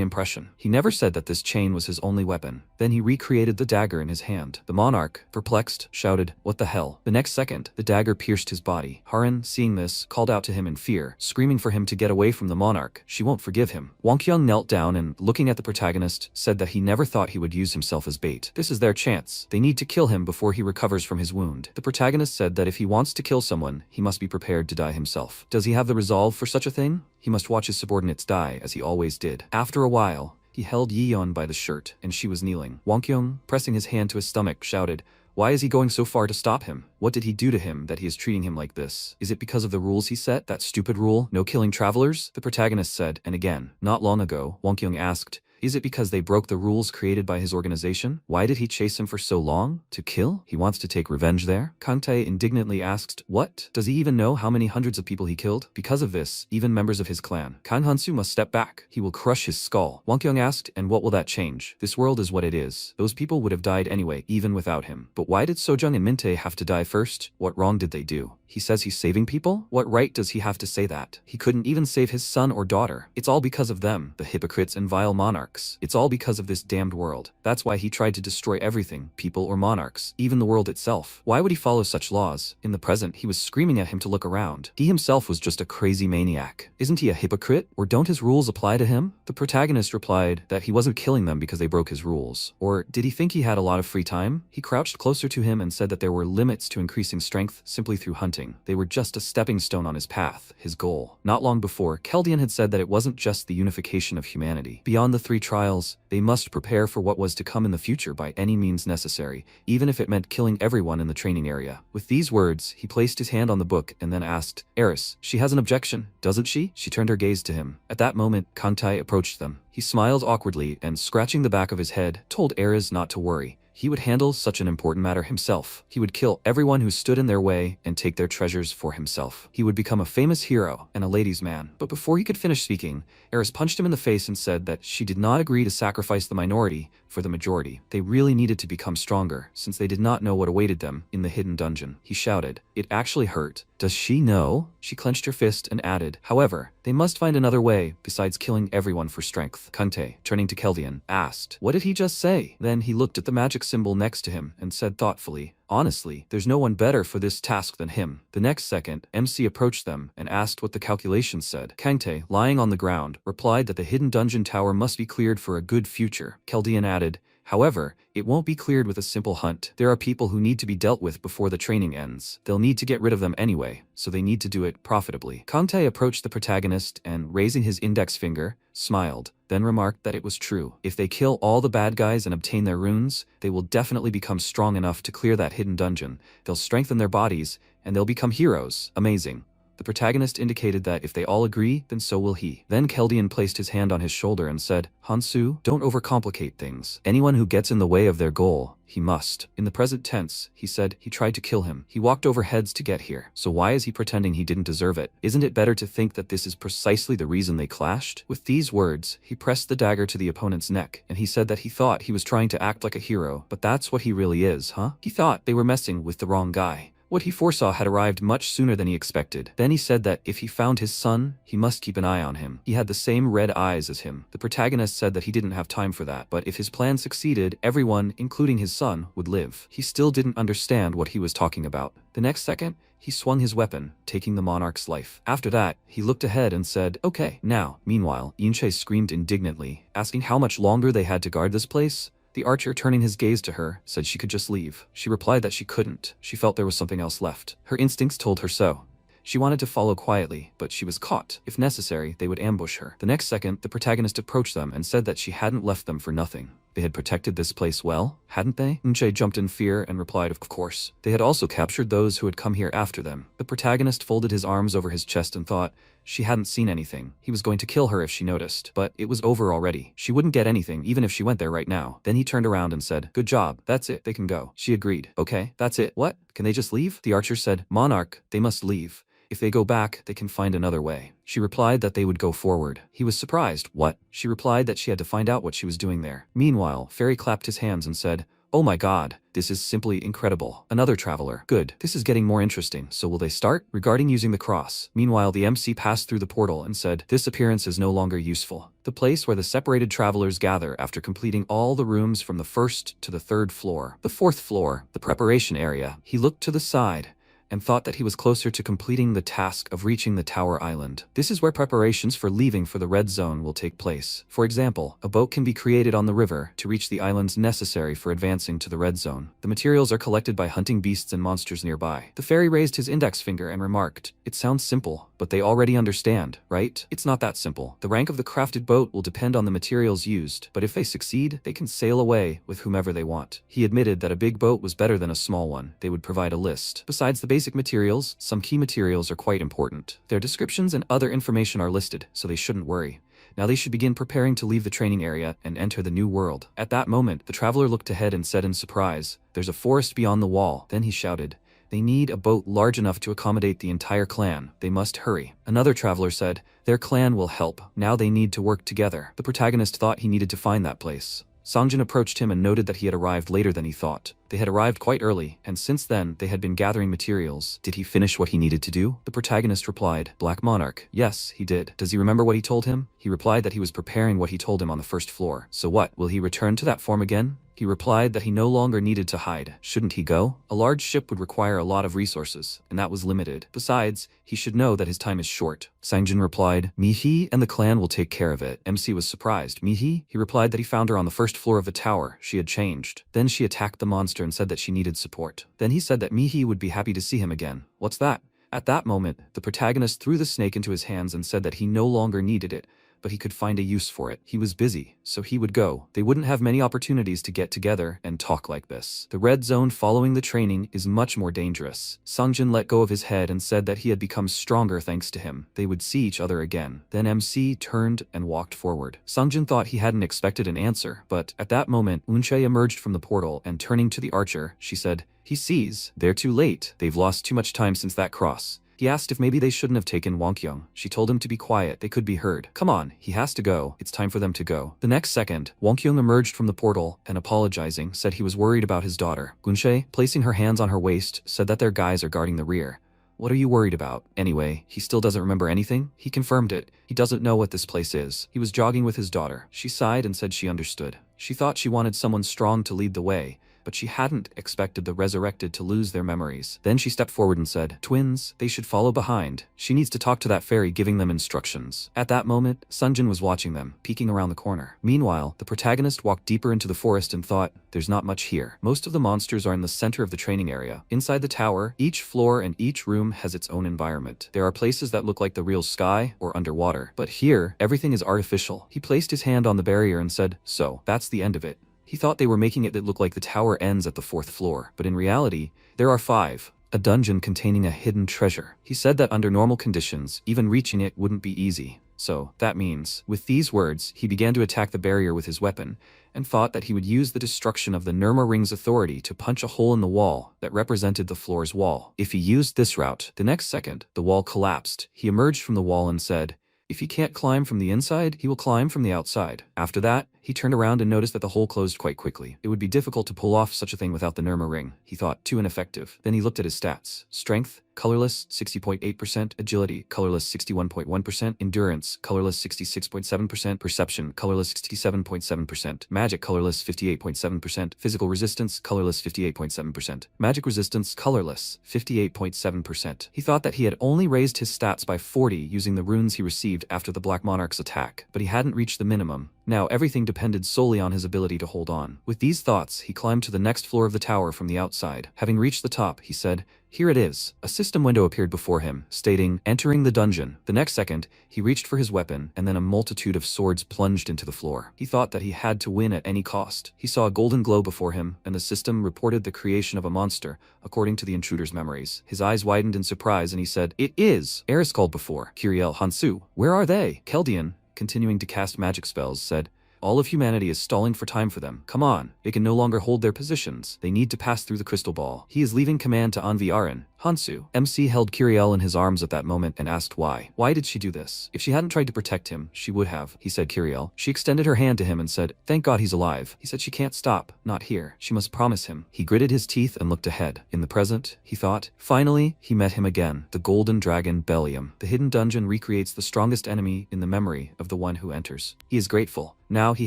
impression. He never said that this chain was his only weapon. Then he recreated the dagger in his hand. The monarch, perplexed, shouted, what the hell? The next second, the dagger pierced his body. Haran, seeing this, called out to him in fear, screaming for him to get away from the monarch. She won't forgive him. Wang Qiang knelt down and, looking at the protagonist, said that he never thought he would use himself as bait. This is their chance. They need to kill him before he recovers from his wound. The protagonist said that if he wants to kill someone, he must be prepared to die himself. Does he have the resolve for such a thing? He must watch his subordinates die, as he always did. After a while, he held Yeon by the shirt, and she was kneeling. Wang Qiang, pressing his hand to his stomach, shouted, why is he going so far to stop him? What did he do to him that he is treating him like this? Is it because of the rules he set? That stupid rule, no killing travelers? The protagonist said, and again, not long ago, Wang Qiang asked, is it because they broke the rules created by his organization? Why did he chase him for so long? To kill? He wants to take revenge there? Kang Tae indignantly asked, what? Does he even know how many hundreds of people he killed? Because of this, even members of his clan, Kang Hansu must step back. He will crush his skull. Wang Qiang asked, and what will that change? This world is what it is. Those people would have died anyway, even without him. But why did Sojung and Minte have to die first? What wrong did they do? He says he's saving people? What right does he have to say that? He couldn't even save his son or daughter. It's all because of them, the hypocrites and vile monarchs. It's all because of this damned world. That's why he tried to destroy everything, people or monarchs, even the world itself. Why would he follow such laws? In the present, he was screaming at him to look around. He himself was just a crazy maniac. Isn't he a hypocrite? Or don't his rules apply to him? The protagonist replied that he wasn't killing them because they broke his rules. Or did he think he had a lot of free time? He crouched closer to him and said that there were limits to increasing strength simply through hunting. They were just a stepping stone on his path, his goal. Not long before, Keldian had said that it wasn't just the unification of humanity. Beyond the 3 trials, they must prepare for what was to come in the future by any means necessary, even if it meant killing everyone in the training area. With these words, he placed his hand on the book and then asked, Eris, she has an objection, doesn't she? She turned her gaze to him. At that moment, Kang Tae approached them. He smiled awkwardly and, scratching the back of his head, told Eris not to worry. He would handle such an important matter himself. He would kill everyone who stood in their way and take their treasures for himself. He would become a famous hero and a ladies' man. But before he could finish speaking, Eris punched him in the face and said that she did not agree to sacrifice the minority for the majority. They really needed to become stronger, since they did not know what awaited them in the hidden dungeon. He shouted, it actually hurt. Does she know? She clenched her fist and added, however, they must find another way besides killing everyone for strength. Kang Tae, turning to Keldian, asked, what did he just say? Then he looked at the magic symbol next to him and said thoughtfully, Honestly, there's no one better for this task than him. The next second, MC approached them and asked what the calculations said. Kangtae, lying on the ground, replied that the hidden dungeon tower must be cleared for a good future. Keldian added, however, it won't be cleared with a simple hunt. There are people who need to be dealt with before the training ends. They'll need to get rid of them anyway, so they need to do it profitably. Kangtae approached the protagonist and, raising his index finger, smiled, then remarked that it was true. If they kill all the bad guys and obtain their runes, they will definitely become strong enough to clear that hidden dungeon. They'll strengthen their bodies, and they'll become heroes. Amazing. The protagonist indicated that if they all agree, then so will he. Then Keldian placed his hand on his shoulder and said, Hansu, don't overcomplicate things. Anyone who gets in the way of their goal, he must. In the present tense, he said, he tried to kill him. He walked over heads to get here. So why is he pretending he didn't deserve it? Isn't it better to think that this is precisely the reason they clashed? With these words, he pressed the dagger to the opponent's neck, and he said that he thought he was trying to act like a hero, but that's what he really is, huh? He thought they were messing with the wrong guy. What he foresaw had arrived much sooner than he expected. Then he said that if he found his son, he must keep an eye on him. He had the same red eyes as him. The protagonist said that he didn't have time for that, but if his plan succeeded, everyone, including his son, would live. He still didn't understand what he was talking about. The next second, he swung his weapon, taking the monarch's life. After that, he looked ahead and said, okay, now. Meanwhile, Yunche screamed indignantly, asking how much longer they had to guard this place. The archer, turning his gaze to her, said she could just leave. She replied that she couldn't. She felt there was something else left. Her instincts told her so. She wanted to follow quietly, but she was caught. If necessary, they would ambush her. The next second, the protagonist approached them and said that she hadn't left them for nothing. They had protected this place well, hadn't they? Unche jumped in fear and replied, of course. They had also captured those who had come here after them. The protagonist folded his arms over his chest and thought, she hadn't seen anything. He was going to kill her if she noticed, but it was over already. She wouldn't get anything even if she went there right now. Then he turned around and said, good job, that's it, they can go. She agreed. Okay, that's it. What? Can they just leave? The archer said, Monarch, they must leave. If they go back, they can find another way. She replied that they would go forward. He was surprised. What? She replied that she had to find out what she was doing there. Meanwhile, Fairy clapped his hands and said, oh my god, this is simply incredible. Another traveler. Good. This is getting more interesting. So will they start? Regarding using the cross. Meanwhile, the MC passed through the portal and said, this appearance is no longer useful. The place where the separated travelers gather after completing all the rooms from the first to the third floor. The fourth floor, the preparation area. He looked to the side and thought that he was closer to completing the task of reaching the Tower Island. This is where preparations for leaving for the Red Zone will take place. For example, a boat can be created on the river to reach the islands necessary for advancing to the Red Zone. The materials are collected by hunting beasts and monsters nearby. The fairy raised his index finger and remarked, it sounds simple, but they already understand, right? It's not that simple. The rank of the crafted boat will depend on the materials used, but if they succeed, they can sail away with whomever they want. He admitted that a big boat was better than a small one. They would provide a list. Besides the basic materials, some key materials are quite important. Their descriptions and other information are listed, so they shouldn't worry. Now they should begin preparing to leave the training area and enter the new world. At that moment, the traveler looked ahead and said in surprise, there's a forest beyond the wall. Then he shouted, they need a boat large enough to accommodate the entire clan. They must hurry. Another traveler said, their clan will help. Now they need to work together. The protagonist thought he needed to find that place. Songjin approached him and noted that he had arrived later than he thought. They had arrived quite early, and since then, they had been gathering materials. Did he finish what he needed to do? The protagonist replied, Black Monarch. Yes, he did. Does he remember what he told him? He replied that he was preparing what he told him on the first floor. So what, will he return to that form again? He replied that he no longer needed to hide. Shouldn't he go? A large ship would require a lot of resources, and that was limited. Besides, he should know that his time is short. Sangjin replied, Mihi and the clan will take care of it. MC was surprised. Mihi? He replied that he found her on the first floor of the tower. She had changed. Then she attacked the monster and said that she needed support. Then he said that Mihi would be happy to see him again. What's that? At that moment, the protagonist threw the snake into his hands and said that he no longer needed it, but he could find a use for it. He was busy, so he would go. They wouldn't have many opportunities to get together and talk like this. The red zone following the training is much more dangerous. Songjin let go of his head and said that he had become stronger thanks to him. They would see each other again. Then MC turned and walked forward. Songjin thought he hadn't expected an answer, but at that moment, Unche emerged from the portal and turning to the archer, she said, he sees. They're too late. They've lost too much time since that cross. He asked if maybe they shouldn't have taken Wonkyung. She told him to be quiet, they could be heard. Come on, he has to go. It's time for them to go. The next second, Wonkyung emerged from the portal and apologizing, said he was worried about his daughter. Gunshe, placing her hands on her waist, said that their guys are guarding the rear. What are you worried about? Anyway, he still doesn't remember anything? He confirmed it. He doesn't know what this place is. He was jogging with his daughter. She sighed and said she understood. She thought she wanted someone strong to lead the way, but she hadn't expected the resurrected to lose their memories. Then she stepped forward and said, "Twins, they should follow behind. She needs to talk to that fairy giving them instructions." At that moment, Sunjin was watching them, peeking around the corner. Meanwhile, the protagonist walked deeper into the forest and thought, there's not much here. Most of the monsters are in the center of the training area. Inside the tower, each floor and each room has its own environment. There are places that look like the real sky or underwater. But here, everything is artificial. He placed his hand on the barrier and said, "So, that's the end of it." He thought they were making it look like the tower ends at the 4th floor, but in reality, there are 5. A dungeon containing a hidden treasure. He said that under normal conditions, even reaching it wouldn't be easy. So, that means, with these words, he began to attack the barrier with his weapon, and thought that he would use the destruction of the Nirma Ring's authority to punch a hole in the wall that represented the floor's wall. If he used this route, the next second, the wall collapsed. He emerged from the wall and said, "If he can't climb from the inside, he will climb from the outside." After that, he turned around and noticed that the hole closed quite quickly. It would be difficult to pull off such a thing without the Nirma Ring. He thought, too ineffective. Then he looked at his stats. Strength, colorless, 60.8%, agility, colorless, 61.1%, endurance, colorless, 66.7%, perception, colorless, 67.7%, magic, colorless, 58.7%, physical resistance, colorless, 58.7%, magic resistance, colorless, 58.7%. He thought that he had only raised his stats by 40 using the runes he received after the Black Monarch's attack, but he hadn't reached the minimum. Now everything depended solely on his ability to hold on. With these thoughts, he climbed to the next floor of the tower from the outside. Having reached the top, he said, "Here it is." A system window appeared before him, stating, "Entering the dungeon." The next second, he reached for his weapon, and then a multitude of swords plunged into the floor. He thought that he had to win at any cost. He saw a golden glow before him, and the system reported the creation of a monster, according to the intruder's memories. His eyes widened in surprise, and he said, "It is!" Eris called before. Kiriel, Hansu, where are they? Keldian, continuing to cast magic spells, said, "All of humanity is stalling for time for them. Come on, they can no longer hold their positions. They need to pass through the crystal ball. He is leaving command to Anvi Arin." Hansu. MC held Kiriel in his arms at that moment and asked why. Why did she do this? If she hadn't tried to protect him, she would have, he said Kiriel. She extended her hand to him and said, "Thank God he's alive." He said she can't stop. Not here. She must promise him. He gritted his teeth and looked ahead. In the present, he thought. Finally, he met him again. The golden dragon Bellium. The hidden dungeon recreates the strongest enemy in the memory of the one who enters. He is grateful. Now he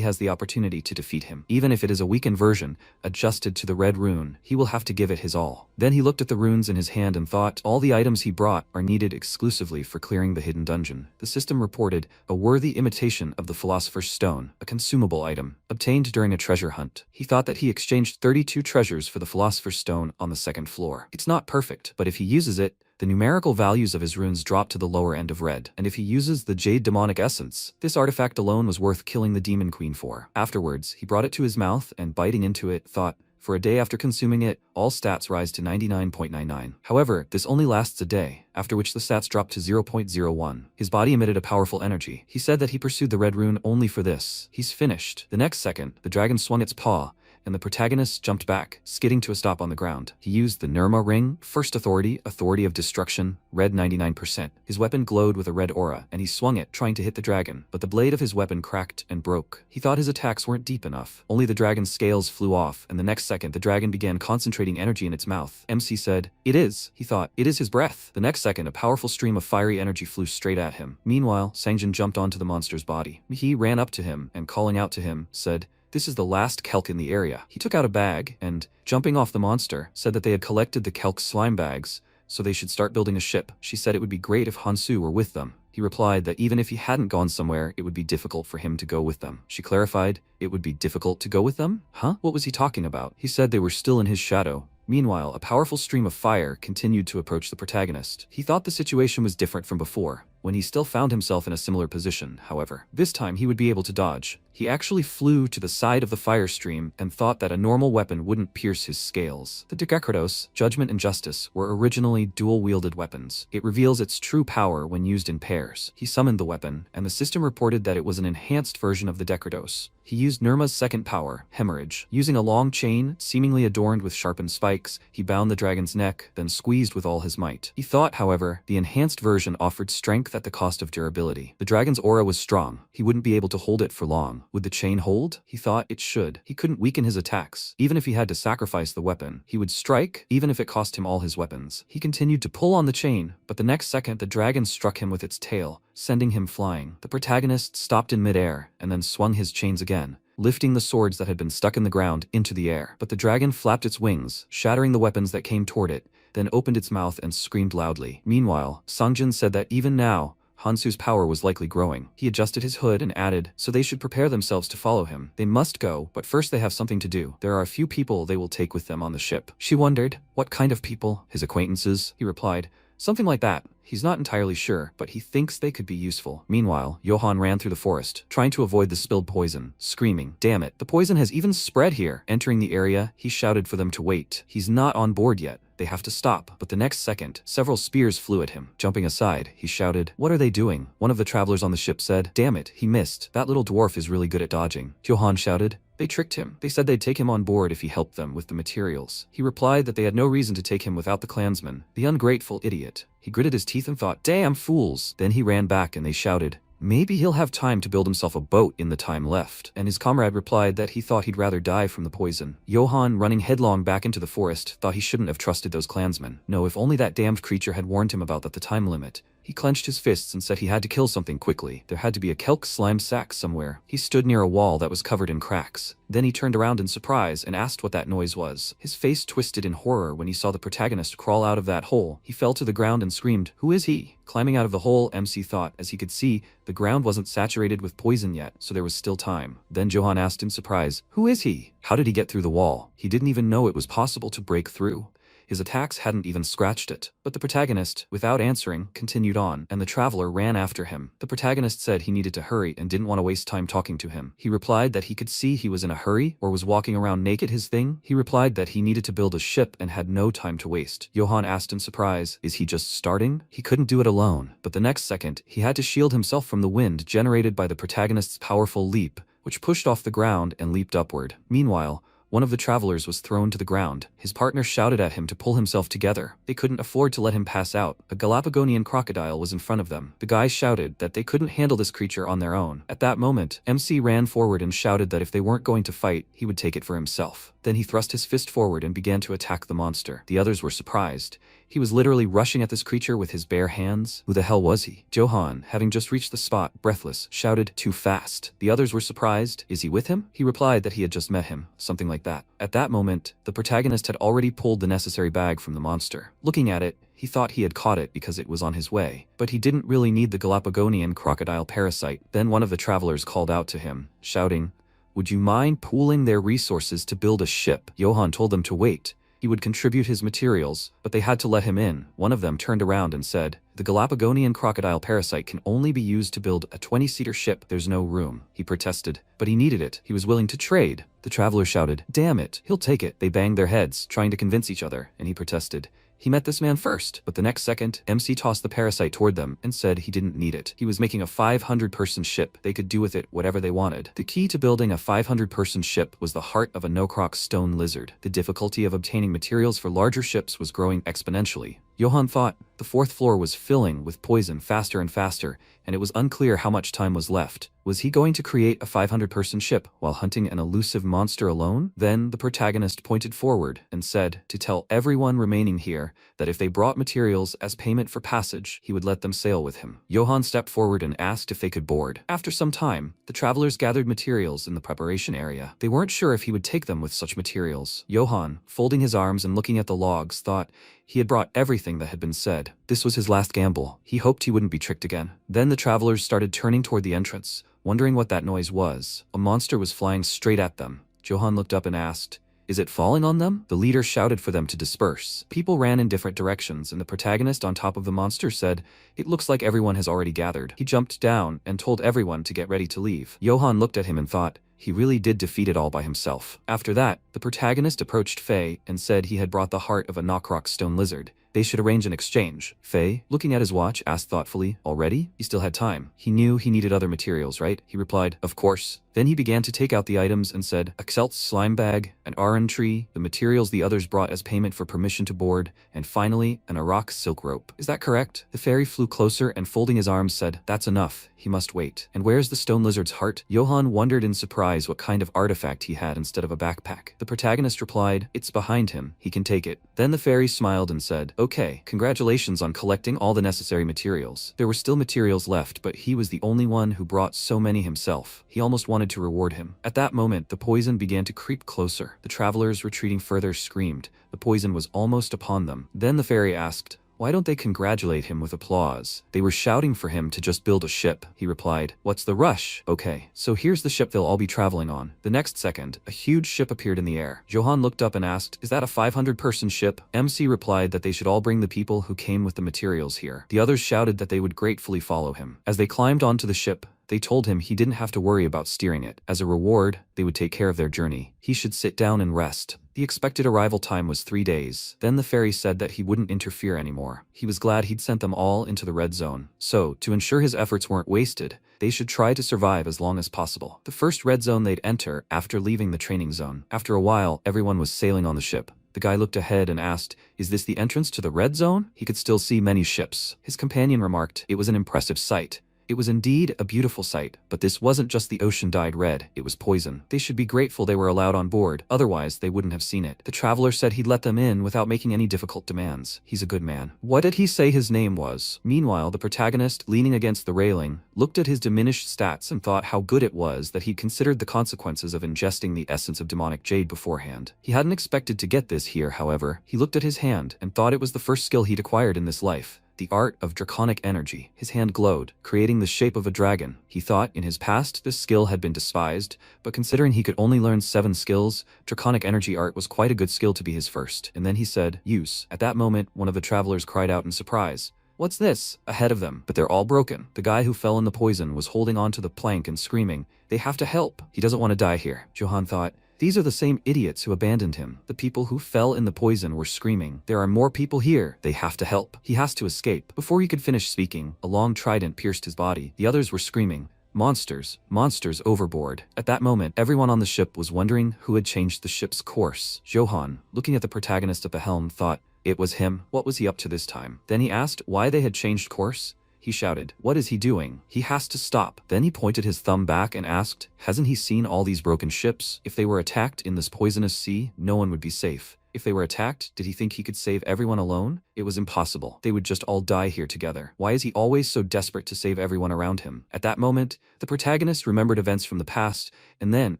has the opportunity to defeat him. Even if it is a weakened version, adjusted to the red rune, he will have to give it his all. Then he looked at the runes in his hand and thought, all the items he brought are needed exclusively for clearing the hidden dungeon. The system reported a worthy imitation of the Philosopher's Stone, a consumable item, obtained during a treasure hunt. He thought that he exchanged 32 treasures for the Philosopher's Stone on the 2nd floor. It's not perfect, but if he uses it, the numerical values of his runes drop to the lower end of red, and if he uses the Jade Demonic Essence, this artifact alone was worth killing the Demon Queen for. Afterwards, he brought it to his mouth and, biting into it, thought, for a day after consuming it, all stats rise to 99.99. However, this only lasts a day, after which the stats drop to 0.01. His body emitted a powerful energy. He said that he pursued the red rune only for this. He's finished. The next second, the dragon swung its paw, and the protagonist jumped back, skidding to a stop on the ground. He used the Nirma Ring, First Authority, Authority of Destruction, red 99%. His weapon glowed with a red aura, and he swung it, trying to hit the dragon, but the blade of his weapon cracked and broke. He thought his attacks weren't deep enough. Only the dragon's scales flew off, and the next second the dragon began concentrating energy in its mouth. MC said, "It is." He thought, "It is his breath." The next second a powerful stream of fiery energy flew straight at him. Meanwhile, Sangjin jumped onto the monster's body. He ran up to him, and calling out to him, said, "This is the last kelk in the area." He took out a bag and, jumping off the monster, said that they had collected the kelk slime bags, so they should start building a ship. She said it would be great if Hansu were with them. He replied that even if he hadn't gone somewhere, it would be difficult for him to go with them. She clarified, it would be difficult to go with them? Huh? What was he talking about? He said they were still in his shadow. Meanwhile, a powerful stream of fire continued to approach the protagonist. He thought the situation was different from before, when he still found himself in a similar position, however. This time he would be able to dodge. He actually flew to the side of the fire stream and thought that a normal weapon wouldn't pierce his scales. The Regressed, Judgment and Justice, were originally dual-wielded weapons. It reveals its true power when used in pairs. He summoned the weapon, and the system reported that it was an enhanced version of the Regressed. He used Nirma's second power, Hemorrhage. Using a long chain, seemingly adorned with sharpened spikes, he bound the dragon's neck, then squeezed with all his might. He thought, however, the enhanced version offered strength at the cost of durability. The dragon's aura was strong. He wouldn't be able to hold it for long. Would the chain hold? He thought it should. He couldn't weaken his attacks. Even if he had to sacrifice the weapon, he would strike, even if it cost him all his weapons. He continued to pull on the chain, but the next second the dragon struck him with its tail, sending him flying. The protagonist stopped in midair, and then swung his chains again, lifting the swords that had been stuck in the ground into the air. But the dragon flapped its wings, shattering the weapons that came toward it, then opened its mouth and screamed loudly. Meanwhile, Songjin said that even now, Hansu's power was likely growing. He adjusted his hood and added, so they should prepare themselves to follow him. They must go, but first they have something to do. There are a few people they will take with them on the ship. She wondered, what kind of people? His acquaintances, he replied. Something like that. He's not entirely sure, but he thinks they could be useful. Meanwhile, Johann ran through the forest, trying to avoid the spilled poison, screaming, "Damn it, the poison has even spread here!" Entering the area, he shouted for them to wait. He's not on board yet. They have to stop. But the next second, several spears flew at him. Jumping aside, he shouted, "What are they doing?" One of the travelers on the ship said, "Damn it, he missed. That little dwarf is really good at dodging." Johann shouted, "They tricked him. They said they'd take him on board if he helped them with the materials." He replied that they had no reason to take him without the clansman. The ungrateful idiot. He gritted his teeth and thought, "Damn fools." Then he ran back and they shouted, "Maybe he'll have time to build himself a boat in the time left." And his comrade replied that he thought he'd rather die from the poison. Johann, running headlong back into the forest, thought he shouldn't have trusted those clansmen. No, if only that damned creature had warned him about the time limit. He clenched his fists and said he had to kill something quickly. There had to be a kelk slime sack somewhere. He stood near a wall that was covered in cracks. Then he turned around in surprise and asked what that noise was. His face twisted in horror when he saw the protagonist crawl out of that hole. He fell to the ground and screamed, "Who is he?" Climbing out of the hole, MC thought, as he could see, the ground wasn't saturated with poison yet, so there was still time. Then Johann asked in surprise, "Who is he? How did he get through the wall?" He didn't even know it was possible to break through. His attacks hadn't even scratched it. But the protagonist, without answering, continued on, and the traveler ran after him. The protagonist said he needed to hurry and didn't want to waste time talking to him. He replied that he could see he was in a hurry, or was walking around naked his thing. He replied that he needed to build a ship and had no time to waste. Johann asked in surprise, is he just starting? He couldn't do it alone. But the next second, he had to shield himself from the wind generated by the protagonist's powerful leap, which pushed off the ground and leaped upward. Meanwhile, one of the travelers was thrown to the ground. His partner shouted at him to pull himself together. They couldn't afford to let him pass out. A Galapagonian crocodile was in front of them. The guy shouted that they couldn't handle this creature on their own. At that moment, MC ran forward and shouted that if they weren't going to fight, he would take it for himself. Then he thrust his fist forward and began to attack the monster. The others were surprised. He was literally rushing at this creature with his bare hands. Who the hell was he? Johann, having just reached the spot, breathless, shouted, "Too fast." The others were surprised. Is he with him? He replied that he had just met him. Something like that. At that moment, the protagonist had already pulled the necessary bag from the monster. Looking at it, he thought he had caught it because it was on his way. But he didn't really need the Galapagonian crocodile parasite. Then one of the travelers called out to him, shouting, "Would you mind pooling their resources to build a ship?" Johann told them to wait. He would contribute his materials, but they had to let him in. One of them turned around and said, "The Galapagonian crocodile parasite can only be used to build a 20-seater ship. There's no room." He protested, but he needed it. He was willing to trade. The traveler shouted, "Damn it, he'll take it." They banged their heads, trying to convince each other, and he protested. He met this man first, but the next second, MC tossed the parasite toward them and said he didn't need it. He was making a 500-person ship. They could do with it whatever they wanted. The key to building a 500-person ship was the heart of a no-croc stone lizard. The difficulty of obtaining materials for larger ships was growing exponentially. Johann thought the fourth floor was filling with poison faster and faster, and it was unclear how much time was left. Was he going to create a 500-person ship while hunting an elusive monster alone? Then the protagonist pointed forward and said to tell everyone remaining here that if they brought materials as payment for passage, he would let them sail with him. Johann stepped forward and asked if they could board. After some time, the travelers gathered materials in the preparation area. They weren't sure if he would take them with such materials. Johann, folding his arms and looking at the logs, thought he had brought everything that had been said. This was his last gamble. He hoped he wouldn't be tricked again. Then the travelers started turning toward the entrance, wondering what that noise was. A monster was flying straight at them. Johann looked up and asked, "Is it falling on them?" The leader shouted for them to disperse. People ran in different directions, and the protagonist on top of the monster said, "It looks like everyone has already gathered." He jumped down and told everyone to get ready to leave. Johann looked at him and thought, he really did defeat it all by himself. After that, the protagonist approached Faye and said he had brought the heart of a knockrock stone lizard. They should arrange an exchange. Faye, looking at his watch, asked thoughtfully, "Already?" He still had time. He knew he needed other materials, right? He replied, "Of course." Then he began to take out the items and said, a Xelt's slime bag, an Aran tree, the materials the others brought as payment for permission to board, and finally, an Arak silk rope. "Is that correct?" The fairy flew closer and folding his arms said, "That's enough. He must wait." "And where's the stone lizard's heart?" Johann wondered in surprise what kind of artifact he had instead of a backpack. The protagonist replied, "It's behind him. He can take it." Then the fairy smiled and said, "Okay, congratulations on collecting all the necessary materials." There were still materials left, but he was the only one who brought so many himself. He almost wanted wanted to reward him. At that moment, the poison began to creep closer. The travelers retreating further screamed. The poison was almost upon them. Then the fairy asked, "Why don't they congratulate him with applause?" "They were shouting for him to just build a ship," he replied. "What's the rush?" "Okay, so here's the ship they'll all be traveling on." The next second, a huge ship appeared in the air. Johan looked up and asked, "Is that a 500-person ship?" MC replied that they should all bring the people who came with the materials here. The others shouted that they would gratefully follow him. As they climbed onto the ship, they told him he didn't have to worry about steering it. As a reward, they would take care of their journey. He should sit down and rest. The expected arrival time was 3 days. Then the fairy said that he wouldn't interfere anymore. He was glad he'd sent them all into the red zone. So, to ensure his efforts weren't wasted, they should try to survive as long as possible. The first red zone they'd enter after leaving the training zone. After a while, everyone was sailing on the ship. The guy looked ahead and asked, "Is this the entrance to the red zone?" He could still see many ships. His companion remarked, "It was an impressive sight." It was indeed a beautiful sight, but this wasn't just the ocean dyed red, it was poison. They should be grateful they were allowed on board, otherwise they wouldn't have seen it. The traveler said he'd let them in without making any difficult demands. He's a good man. What did he say his name was? Meanwhile, the protagonist, leaning against the railing, looked at his diminished stats and thought how good it was that he'd considered the consequences of ingesting the essence of demonic jade beforehand. He hadn't expected to get this here, however. He looked at his hand and thought it was the first skill he'd acquired in this life. The art of draconic energy. His hand glowed, creating the shape of a dragon. He thought in his past this skill had been despised, but considering he could only learn 7 skills, draconic energy art was quite a good skill to be his first. And then he said, "Use." At that moment, one of the travelers cried out in surprise. "What's this?" Ahead of them, but they're all broken. The guy who fell in the poison was holding onto the plank and screaming, "They have to help. He doesn't want to die here." Johan thought, "These are the same idiots who abandoned him." The people who fell in the poison were screaming, "There are more people here. They have to help. He has to escape." Before he could finish speaking, a long trident pierced his body. The others were screaming, "Monsters! Monsters overboard!" At that moment, everyone on the ship was wondering who had changed the ship's course. Johan, looking at the protagonist at the helm, thought, it was him. What was he up to this time? Then he asked why they had changed course. He shouted, "What is he doing? He has to stop." Then he pointed his thumb back and asked, "Hasn't he seen all these broken ships? If they were attacked in this poisonous sea, no one would be safe. If they were attacked, did he think he could save everyone alone? It was impossible. They would just all die here together. Why is he always so desperate to save everyone around him?" At that moment, the protagonist remembered events from the past, and then,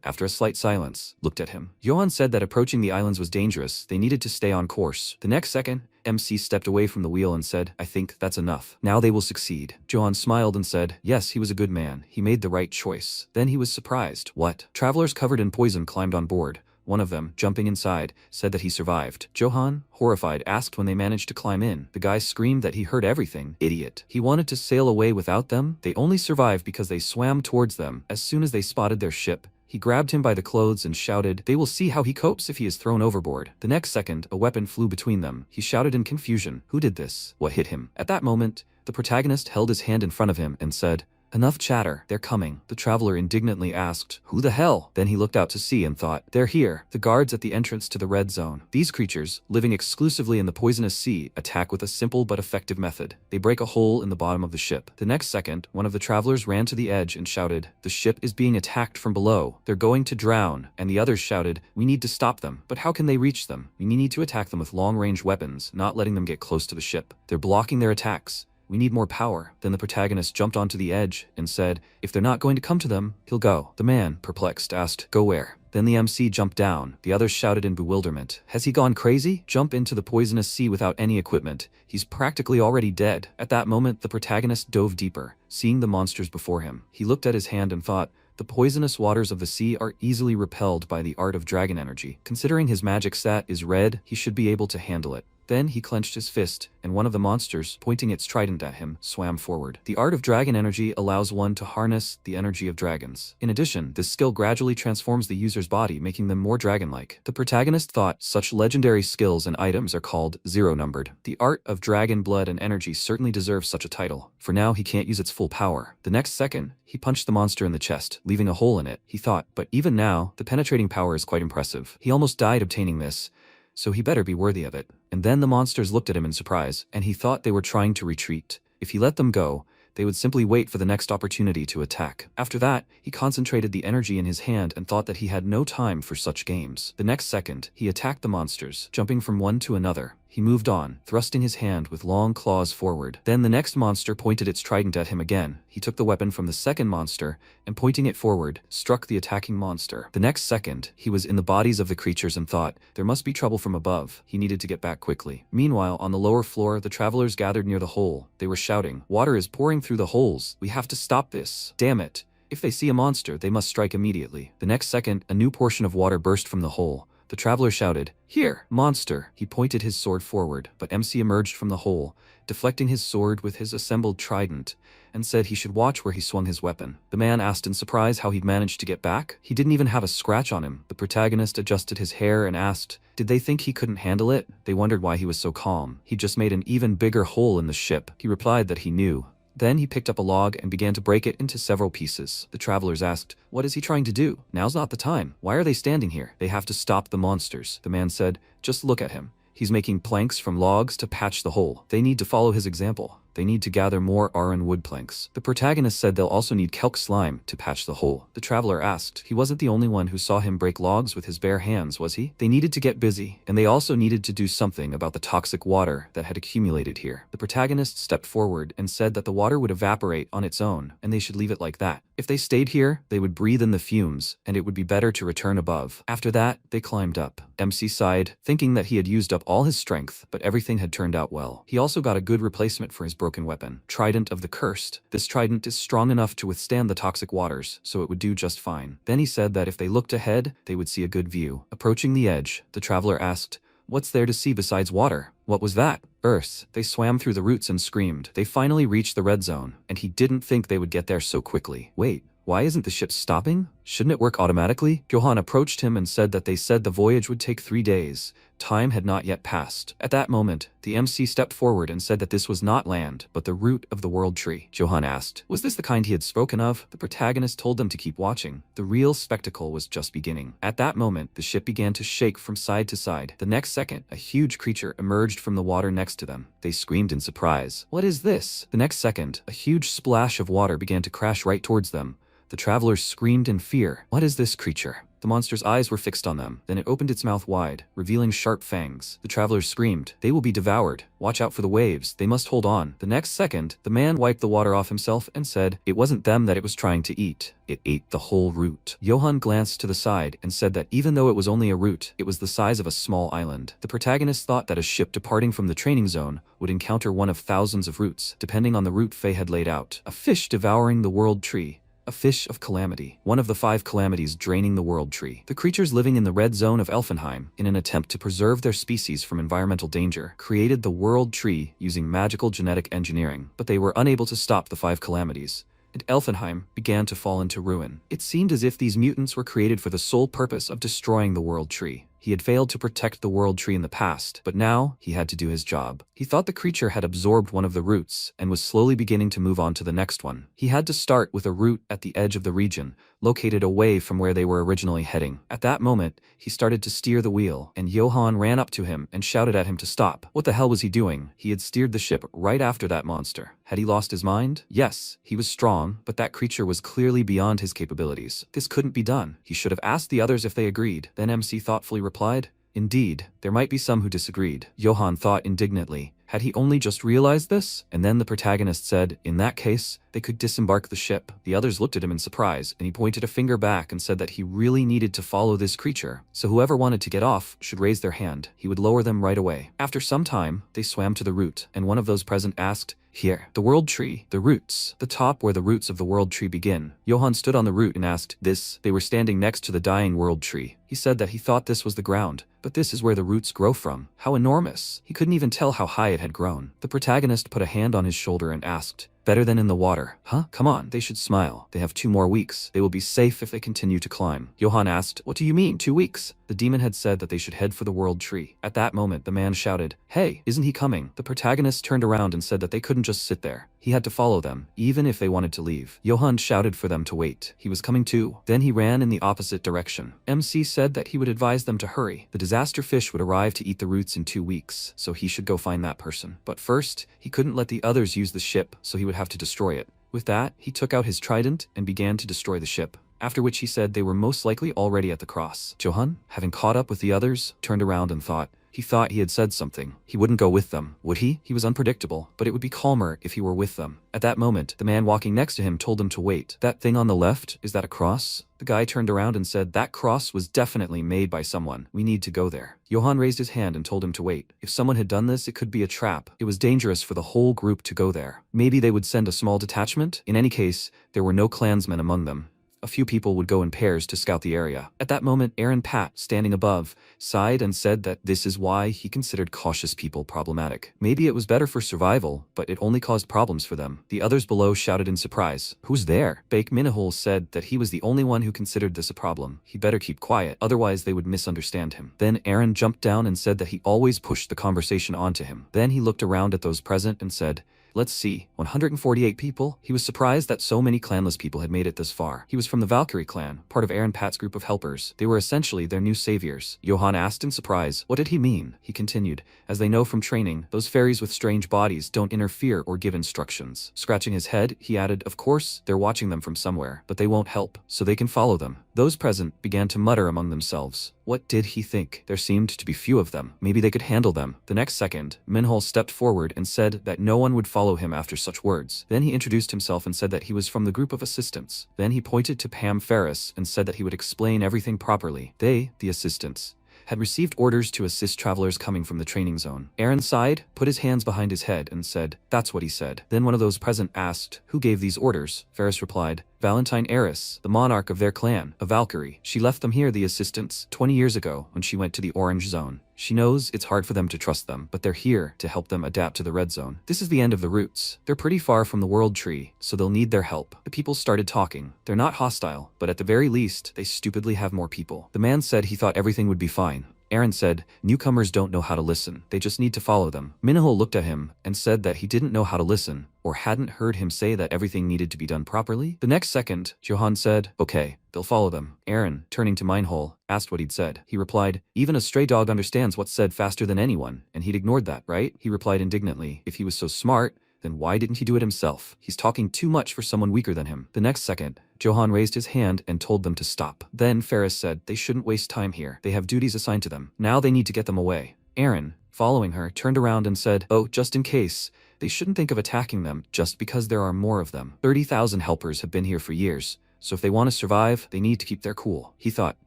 after a slight silence, looked at him. Johan said that approaching the islands was dangerous. They needed to stay on course. The next second, MC stepped away from the wheel and said, "I think that's enough. Now they will succeed." Johan smiled and said, "Yes, he was a good man. He made the right choice." Then he was surprised. What? Travelers covered in poison climbed on board. One of them, jumping inside, said that he survived. Johan, horrified, asked when they managed to climb in. The guy screamed that he heard everything. Idiot. He wanted to sail away without them. They only survived because they swam towards them. As soon as they spotted their ship, he grabbed him by the clothes and shouted, "They will see how he copes if he is thrown overboard." The next second, a weapon flew between them. He shouted in confusion, "Who did this? What hit him?" At that moment, the protagonist held his hand in front of him and said, "Enough chatter. They're coming." The traveler indignantly asked, "Who the hell?" Then he looked out to sea and thought, "They're here, the guards at the entrance to the red zone." These creatures, living exclusively in the poisonous sea, attack with a simple but effective method. They break a hole in the bottom of the ship. The next second, one of the travelers ran to the edge and shouted, "The ship is being attacked from below. They're going to drown." And the others shouted, "We need to stop them." "But how can they reach them?" "We need to attack them with long-range weapons, not letting them get close to the ship. They're blocking their attacks. We need more power." Then the protagonist jumped onto the edge and said, "If they're not going to come to them, he'll go." The man, perplexed, asked, "Go where?" Then the MC jumped down. The others shouted in bewilderment, "Has he gone crazy? Jump into the poisonous sea without any equipment. He's practically already dead." At that moment, the protagonist dove deeper, seeing the monsters before him. He looked at his hand and thought, the poisonous waters of the sea are easily repelled by the art of dragon energy. Considering his magic stat is red, he should be able to handle it. Then he clenched his fist, and one of the monsters, pointing its trident at him, swam forward. The art of dragon energy allows one to harness the energy of dragons. In addition, this skill gradually transforms the user's body, making them more dragon-like. The protagonist thought such legendary skills and items are called zero-numbered. The art of dragon blood and energy certainly deserves such a title. For now, he can't use its full power. The next second, he punched the monster in the chest, leaving a hole in it. He thought, but even now, the penetrating power is quite impressive. He almost died obtaining this, so he better be worthy of it. And then the monsters looked at him in surprise, and he thought they were trying to retreat. If he let them go, they would simply wait for the next opportunity to attack. After that, he concentrated the energy in his hand and thought that he had no time for such games. The next second, he attacked the monsters, jumping from one to another. He moved on, thrusting his hand with long claws forward. Then the next monster pointed its trident at him again. He took the weapon from the second monster and, pointing it forward, struck the attacking monster. The next second, he was in the bodies of the creatures and thought, there must be trouble from above. He needed to get back quickly. Meanwhile, on the lower floor, the travelers gathered near the hole. They were shouting, "Water is pouring through the holes. We have to stop this. Damn it. If they see a monster, they must strike immediately." The next second, a new portion of water burst from the hole. The traveler shouted, "Here, monster!" He pointed his sword forward, but MC emerged from the hole, deflecting his sword with his assembled trident, and said he should watch where he swung his weapon. The man asked in surprise how he'd managed to get back. He didn't even have a scratch on him. The protagonist adjusted his hair and asked, did they think he couldn't handle it? They wondered why he was so calm. He just made an even bigger hole in the ship. He replied that he knew. Then he picked up a log and began to break it into several pieces. The travelers asked, "What is he trying to do? Now's not the time. Why are they standing here? They have to stop the monsters." The man said, "Just look at him. He's making planks from logs to patch the hole. They need to follow his example. They need to gather more iron wood planks." The protagonist said they'll also need kelp slime to patch the hole. The traveler asked. He wasn't the only one who saw him break logs with his bare hands, was he? They needed to get busy, and they also needed to do something about the toxic water that had accumulated here. The protagonist stepped forward and said that the water would evaporate on its own, and they should leave it like that. If they stayed here, they would breathe in the fumes, and it would be better to return above. After that, they climbed up. MC sighed, thinking that he had used up all his strength, but everything had turned out well. He also got a good replacement for his broken weapon, Trident of the Cursed. This trident is strong enough to withstand the toxic waters, so it would do just fine. Then he said that if they looked ahead, they would see a good view. Approaching the edge, the traveler asked, "What's there to see besides water?" "What was that?" "Earth." They swam through the roots and screamed. They finally reached the red zone, and he didn't think they would get there so quickly. Wait. Why isn't the ship stopping? Shouldn't it work automatically? Johan approached him and said that they said the voyage would take 3 days. Time had not yet passed. At that moment, the MC stepped forward and said that this was not land, but the root of the world tree. Johan asked, was this the kind he had spoken of? The protagonist told them to keep watching. The real spectacle was just beginning. At that moment, the ship began to shake from side to side. The next second, a huge creature emerged from the water next to them. They screamed in surprise. "What is this?" The next second, a huge splash of water began to crash right towards them. The travelers screamed in fear. "What is this creature?" The monster's eyes were fixed on them. Then it opened its mouth wide, revealing sharp fangs. The travelers screamed, "They will be devoured. Watch out for the waves. They must hold on." The next second, the man wiped the water off himself and said, it wasn't them that it was trying to eat. It ate the whole root. Johan glanced to the side and said that even though it was only a root, it was the size of a small island. The protagonist thought that a ship departing from the training zone would encounter one of thousands of roots, depending on the route Faye had laid out. A fish devouring the world tree. A fish of calamity. One of the 5 calamities draining the world tree. The creatures living in the red zone of Elfenheim, in an attempt to preserve their species from environmental danger, created the world tree using magical genetic engineering, but they were unable to stop the 5 calamities, and Elfenheim began to fall into ruin. It seemed as if these mutants were created for the sole purpose of destroying the world tree. He had failed to protect the world tree in the past, but now he had to do his job. He thought the creature had absorbed one of the roots and was slowly beginning to move on to the next one. He had to start with a root at the edge of the region, located away from where they were originally heading. At that moment, he started to steer the wheel, and Johan ran up to him and shouted at him to stop. What the hell was he doing? He had steered the ship right after that monster. Had he lost his mind? Yes, he was strong, but that creature was clearly beyond his capabilities. This couldn't be done. He should have asked the others if they agreed. Then MC thoughtfully replied, "Indeed, there might be some who disagreed." Johan thought indignantly. Had he only just realized this? And then the protagonist said, in that case, they could disembark the ship. The others looked at him in surprise, and he pointed a finger back and said that he really needed to follow this creature, so whoever wanted to get off should raise their hand. He would lower them right away. After some time, they swam to the root, and one of those present asked, "Here, the world tree, the roots, the top where the roots of the world tree begin." Johan stood on the root and asked, "This?" They were standing next to the dying world tree. He said that he thought this was the ground, but this is where the roots grow from. How enormous! He couldn't even tell how high it had grown. The protagonist put a hand on his shoulder and asked, "Better than in the water, huh? Come on." They should smile. They have 2 more weeks. They will be safe if they continue to climb. Johan asked, "What do you mean, 2 weeks?" The demon had said that they should head for the world tree. At that moment, the man shouted, "Hey, isn't he coming?" The protagonist turned around and said that they couldn't just sit there. He had to follow them, even if they wanted to leave. Johan shouted for them to wait. He was coming too. Then he ran in the opposite direction. MC said that he would advise them to hurry. The disaster fish would arrive to eat the roots in 2 weeks, so he should go find that person. But first, he couldn't let the others use the ship, so he would have to destroy it. With that, he took out his trident and began to destroy the ship. after which he said they were most likely already at the cross. Johan, having caught up with the others, turned around and thought he had said something. He wouldn't go with them, would he? He was unpredictable, but it would be calmer if he were with them. At that moment, the man walking next to him told him to wait. That thing on the left, is that a cross? The guy turned around and said that cross was definitely made by someone. We need to go there. Johan raised his hand and told him to wait. If someone had done this, it could be a trap. It was dangerous for the whole group to go there. Maybe they would send a small detachment? In any case, there were no clansmen among them. A few people would go in pairs to scout the area. At that moment, Aaron Pat, standing above, sighed and said that this is why he considered cautious people problematic. Maybe it was better for survival, but it only caused problems for them. The others below shouted in surprise. Who's there? Bake Minahul said that he was the only one who considered this a problem. He better keep quiet, otherwise they would misunderstand him. Then Aaron jumped down and said that he always pushed the conversation onto him. Then he looked around at those present and said, let's see, 148 people? He was surprised that so many clanless people had made it this far. He was from the Valkyrie clan, part of Aaron Pat's group of helpers. They were essentially their new saviors. Johan asked in surprise, what did he mean? He continued, as they know from training, those fairies with strange bodies don't interfere or give instructions. Scratching his head, he added, of course, they're watching them from somewhere, but they won't help, so they can follow them. Those present began to mutter among themselves. What did he think? There seemed to be few of them. Maybe they could handle them. The next second, Minhul stepped forward and said that no one would follow him after such words. Then he introduced himself and said that he was from the group of assistants. Then he pointed to Pam Ferris and said that he would explain everything properly. They, the assistants, had received orders to assist travelers coming from the training zone. Aaron sighed, put his hands behind his head, and said, that's what he said. Then one of those present asked, who gave these orders? Ferris replied, Valentine Eris, the monarch of their clan, a Valkyrie. She left them here, the assistants, 20 years ago when she went to the Orange Zone. She knows it's hard for them to trust them, but they're here to help them adapt to the Red Zone. This is the end of the roots. They're pretty far from the World Tree, so they'll need their help. The people started talking. They're not hostile, but at the very least, they stupidly have more people. The man said he thought everything would be fine. Aaron said, newcomers don't know how to listen. They just need to follow them. Minahul looked at him and said that he didn't know how to listen, or hadn't heard him say that everything needed to be done properly. The next second, Johan said, okay, they'll follow them. Aaron, turning to Minahul, asked what he'd said. He replied, even a stray dog understands what's said faster than anyone, and he'd ignored that, right? He replied indignantly, if he was so smart, then why didn't he do it himself? He's talking too much for someone weaker than him. The next second, Johan raised his hand and told them to stop. Then Ferris said they shouldn't waste time here. They have duties assigned to them. Now they need to get them away. Aaron, following her, turned around and said, oh, just in case, they shouldn't think of attacking them just because there are more of them. 30,000 helpers have been here for years, so if they want to survive, they need to keep their cool. He thought,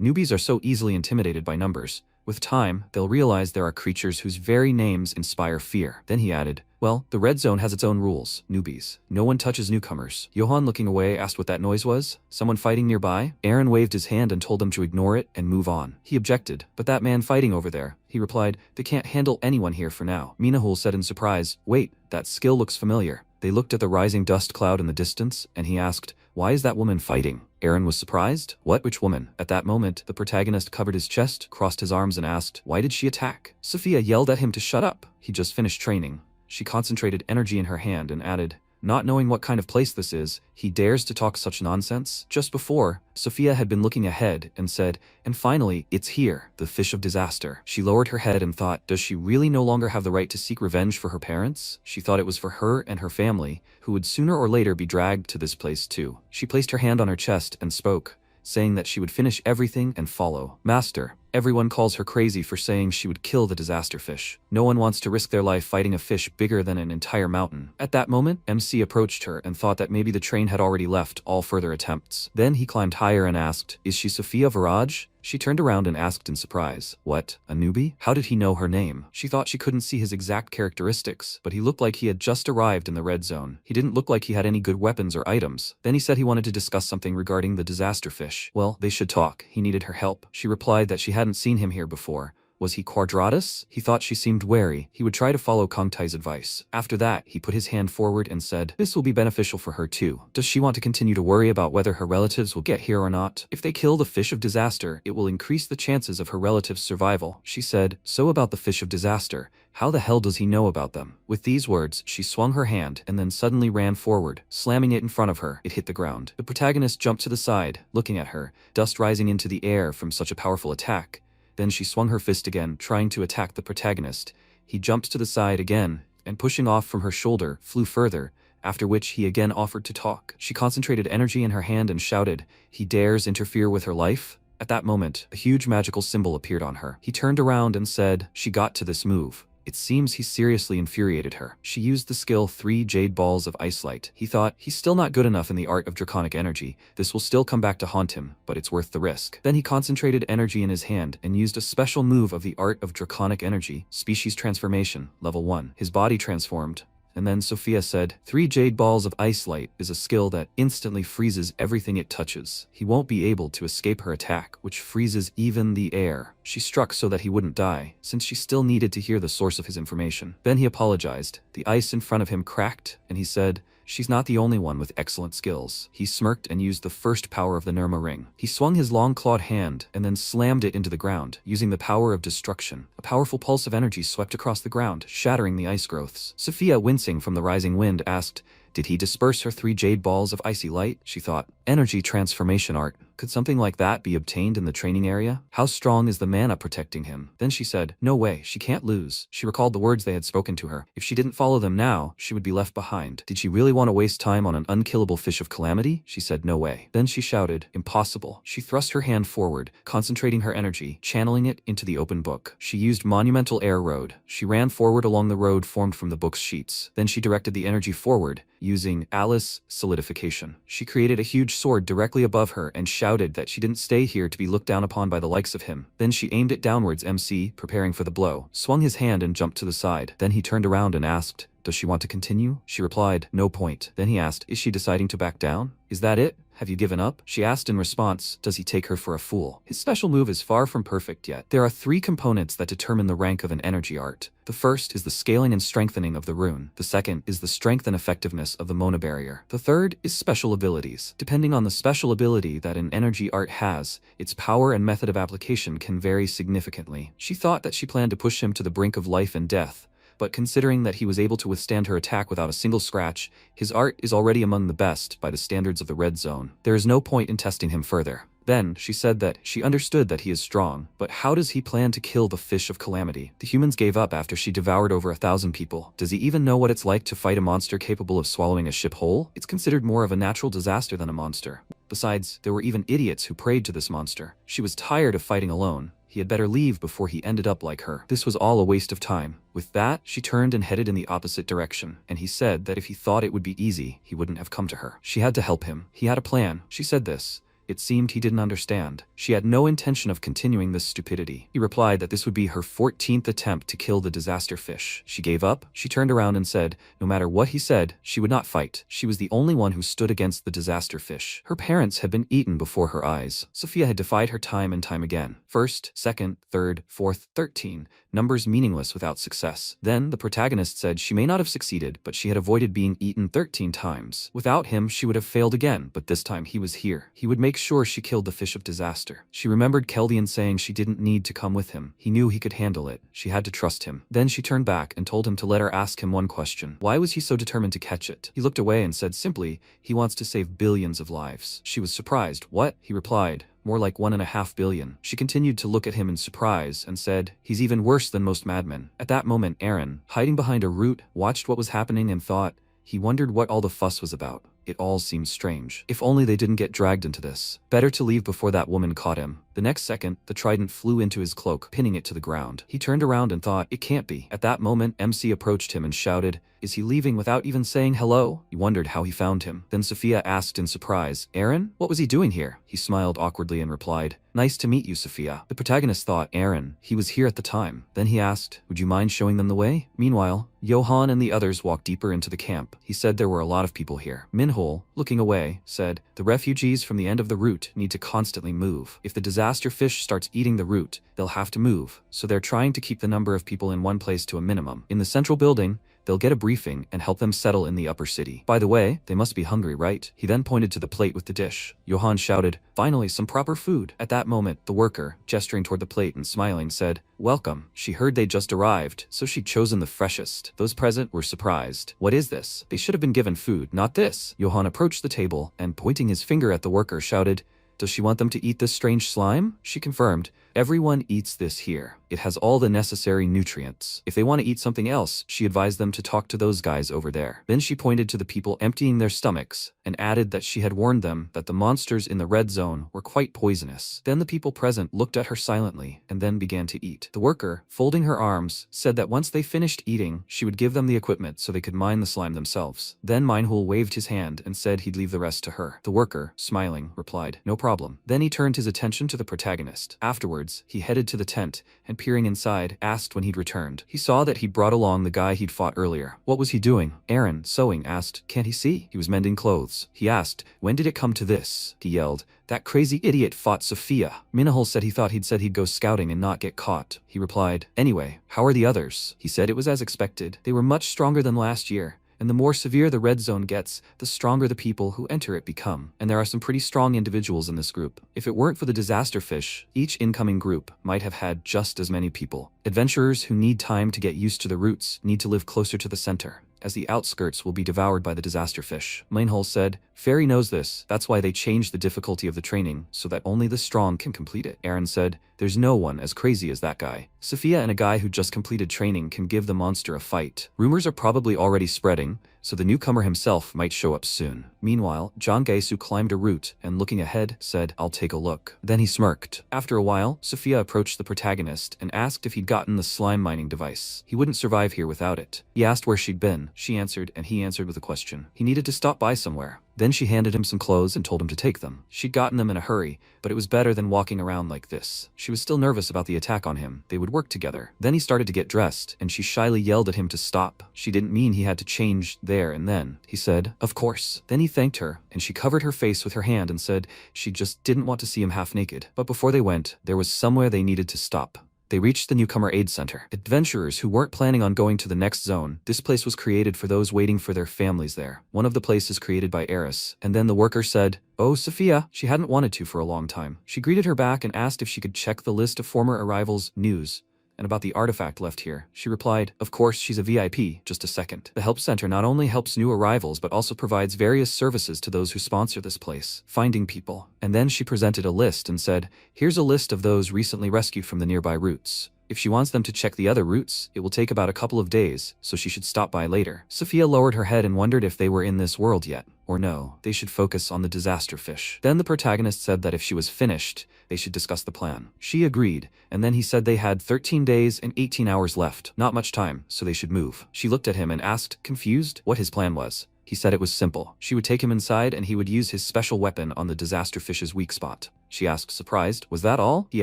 newbies are so easily intimidated by numbers. With time, they'll realize there are creatures whose very names inspire fear. Then he added, well, the Red Zone has its own rules. Newbies. No one touches newcomers. Johan, looking away, asked what that noise was. Someone fighting nearby? Aaron waved his hand and told them to ignore it and move on. He objected. But that man fighting over there, he replied, they can't handle anyone here for now. Minahul said in surprise, wait, that skill looks familiar. They looked at the rising dust cloud in the distance, and he asked, why is that woman fighting? Aaron was surprised. What? Which woman? At that moment, the protagonist covered his chest, crossed his arms and asked, why did she attack? Sophia yelled at him to shut up. He just finished training. She concentrated energy in her hand and added, not knowing what kind of place this is, he dares to talk such nonsense? Just before, Sophia had been looking ahead and said, and finally, it's here, the fish of disaster. She lowered her head and thought, does she really no longer have the right to seek revenge for her parents? She thought it was for her and her family, who would sooner or later be dragged to this place too. She placed her hand on her chest and spoke, saying that she would finish everything and follow. Master, everyone calls her crazy for saying she would kill the disaster fish. No one wants to risk their life fighting a fish bigger than an entire mountain. At that moment, MC approached her and thought that maybe the train had already left all further attempts. Then he climbed higher and asked, is she Sophia Viraj? She turned around and asked in surprise, what, a newbie? How did he know her name? She thought she couldn't see his exact characteristics, but he looked like he had just arrived in the Red Zone. He didn't look like he had any good weapons or items. Then he said he wanted to discuss something regarding the disaster fish. Well, they should talk. He needed her help. She replied that she hadn't seen him here before. Was he Quadratus? He thought she seemed wary. He would try to follow Kong Tai's advice. After that, he put his hand forward and said, this will be beneficial for her too. Does she want to continue to worry about whether her relatives will get here or not? If they kill the fish of disaster, it will increase the chances of her relatives' survival. She said, so about the fish of disaster, how the hell does he know about them? With these words, she swung her hand and then suddenly ran forward, slamming it in front of her. It hit the ground. The protagonist jumped to the side, looking at her, dust rising into the air from such a powerful attack. Then she swung her fist again, trying to attack the protagonist. He jumped to the side again, and pushing off from her shoulder, flew further, after which he again offered to talk. She concentrated energy in her hand and shouted, "He dares interfere with her life?" At that moment, a huge magical symbol appeared on her. He turned around and said, "She got to this move." It seems he seriously infuriated her. She used the skill 3 Jade Balls of Ice Light. He thought, he's still not good enough in the art of draconic energy. This will still come back to haunt him, but it's worth the risk. Then he concentrated energy in his hand and used a special move of the art of draconic energy, Species Transformation, Level 1. His body transformed. And then Sophia said, 3 Jade Balls of Ice Light is a skill that instantly freezes everything it touches. He won't be able to escape her attack, which freezes even the air. She struck so that he wouldn't die, since she still needed to hear the source of his information. Then he apologized. The ice in front of him cracked, and he said, "She's not the only one with excellent skills." He smirked and used the first power of the Nirma ring. He swung his long clawed hand and then slammed it into the ground, using the power of destruction. A powerful pulse of energy swept across the ground, shattering the ice growths. Sophia, wincing from the rising wind, asked, "Did he disperse her 3 Jade Balls of Icy Light?" She thought, energy transformation art. Could something like that be obtained in the training area? How strong is the mana protecting him? Then she said, "No way, she can't lose." She recalled the words they had spoken to her. If she didn't follow them now, she would be left behind. Did she really want to waste time on an unkillable fish of calamity? She said, "No way." Then she shouted, "Impossible." She thrust her hand forward, concentrating her energy, channeling it into the open book. She used monumental air road. She ran forward along the road formed from the book's sheets. Then she directed the energy forward, using Alice solidification. She created a huge sword directly above her and shouted that she didn't stay here to be looked down upon by the likes of him. Then she aimed it downwards. MC, preparing for the blow, swung his hand and jumped to the side. Then he turned around and asked, "Does she want to continue?" She replied, "No point." Then he asked, "Is she deciding to back down? Is that it? Have you given up?" She asked in response, "Does he take her for a fool?" His special move is far from perfect yet. There are 3 components that determine the rank of an energy art. The first is the scaling and strengthening of the rune. The second is the strength and effectiveness of the Mona barrier. The third is special abilities. Depending on the special ability that an energy art has, its power and method of application can vary significantly. She thought that she planned to push him to the brink of life and death, but considering that he was able to withstand her attack without a single scratch, his art is already among the best by the standards of the Red Zone. There is no point in testing him further. Then, she said that she understood that he is strong, but how does he plan to kill the fish of calamity? The humans gave up after she devoured over 1,000 people. Does he even know what it's like to fight a monster capable of swallowing a ship whole? It's considered more of a natural disaster than a monster. Besides, there were even idiots who prayed to this monster. She was tired of fighting alone. He had better leave before he ended up like her. This was all a waste of time. With that, she turned and headed in the opposite direction, and he said that if he thought it would be easy, he wouldn't have come to her. She had to help him. He had a plan. She said this. It seemed he didn't understand. She had no intention of continuing this stupidity. He replied that this would be her 14th attempt to kill the disaster fish. She gave up. She turned around and said, no matter what he said, she would not fight. She was the only one who stood against the disaster fish. Her parents had been eaten before her eyes. Sophia had defied her time and time again. First, second, third, fourth, 13. Numbers meaningless without success. Then, the protagonist said she may not have succeeded, but she had avoided being eaten 13 times. Without him, she would have failed again, but this time he was here. He would make sure she killed the fish of disaster. She remembered Keldian saying she didn't need to come with him. He knew he could handle it. She had to trust him. Then she turned back and told him to let her ask him one question. Why was he so determined to catch it? He looked away and said simply, he wants to save billions of lives. She was surprised. What? He replied, more like 1.5 billion. She continued to look at him in surprise and said, he's even worse than most madmen. At that moment, Aaron, hiding behind a root, watched what was happening and thought, he wondered what all the fuss was about. It all seemed strange. If only they didn't get dragged into this. Better to leave before that woman caught him. The next second, the trident flew into his cloak, pinning it to the ground. He turned around and thought, it can't be. At that moment, MC approached him and shouted, is he leaving without even saying hello? He wondered how he found him. Then Sophia asked in surprise, Aaron? What was he doing here? He smiled awkwardly and replied, nice to meet you, Sophia. The protagonist thought, Aaron, he was here at the time. Then he asked, would you mind showing them the way? Meanwhile, Johan and the others walked deeper into the camp. He said there were a lot of people here. Minhol, looking away, said, the refugees from the end of the route need to constantly move. If the disaster fish starts eating the route, they'll have to move. So they're trying to keep the number of people in one place to a minimum. In the central building, they'll get a briefing and help them settle in the upper city. By the way, they must be hungry, right? He then pointed to the plate with the dish. Johan shouted, finally, some proper food. At that moment, the worker, gesturing toward the plate and smiling, said, welcome. She heard they'd just arrived, so she'd chosen the freshest. Those present were surprised. What is this? They should have been given food, not this. Johan approached the table and, pointing his finger at the worker, shouted, does she want them to eat this strange slime? She confirmed, Everyone eats this here. It has all the necessary nutrients. If they want to eat something else, she advised them to talk to those guys over there. Then she pointed to the people emptying their stomachs, and added that she had warned them that the monsters in the red zone were quite poisonous. Then the people present looked at her silently, and then began to eat. The worker, folding her arms, said that once they finished eating, she would give them the equipment so they could mine the slime themselves. Then Manhwa waved his hand and said he'd leave the rest to her. The worker, smiling, replied, "No problem." Then he turned his attention to the protagonist. Afterwards, he headed to the tent, and peering inside, asked when he'd returned. He saw that he'd brought along the guy he'd fought earlier. What was he doing? Aaron, sewing, asked. Can't he see? He was mending clothes. He asked, when did it come to this? He yelled, that crazy idiot fought Sophia. Minahul said he thought he'd go scouting and not get caught. He replied, anyway, how are the others? He said it was as expected. They were much stronger than last year. And the more severe the red zone gets, the stronger the people who enter it become. And there are some pretty strong individuals in this group. If it weren't for the disaster fish, each incoming group might have had just as many people. Adventurers who need time to get used to the routes need to live closer to the center, as the outskirts will be devoured by the disaster fish. Mainhole said, Fairy knows this. That's why they changed the difficulty of the training, so that only the strong can complete it. Aaron said, there's no one as crazy as that guy. Sophia and a guy who just completed training can give the monster a fight. Rumors are probably already spreading, so the newcomer himself might show up soon. Meanwhile, John Gaisu climbed a root and looking ahead, said, I'll take a look. Then he smirked. After a while, Sophia approached the protagonist and asked if he'd gotten the slime mining device. He wouldn't survive here without it. He asked where she'd been. She answered, and he answered with a question. He needed to stop by somewhere. Then she handed him some clothes and told him to take them. She'd gotten them in a hurry, but it was better than walking around like this. She was still nervous about the attack on him. They would work together. Then he started to get dressed, and she shyly yelled at him to stop. She didn't mean he had to change there and then. He said, of course. Then he thanked her, and she covered her face with her hand and said she just didn't want to see him half naked. But before they went, there was somewhere they needed to stop. They reached the newcomer aid center. Adventurers who weren't planning on going to the next zone, this place was created for those waiting for their families there. One of the places created by Eris. And then the worker said, oh, Sophia. She hadn't wanted to for a long time. She greeted her back and asked if she could check the list of former arrivals' news and about the artifact left here. She replied, of course, she's a VIP, just a second. The help center not only helps new arrivals but also provides various services to those who sponsor this place, finding people. And then she presented a list and said, here's a list of those recently rescued from the nearby routes. If she wants them to check the other routes, it will take about a couple of days, so she should stop by later. Sophia lowered her head and wondered if they were in this world yet, or no, they should focus on the disaster fish. Then the protagonist said that if she was finished, they should discuss the plan. She agreed, and then he said they had 13 days and 18 hours left. Not much time, so they should move. She looked at him and asked, confused, what his plan was. He said it was simple. She would take him inside and he would use his special weapon on the disaster fish's weak spot. She asked, surprised, was that all? He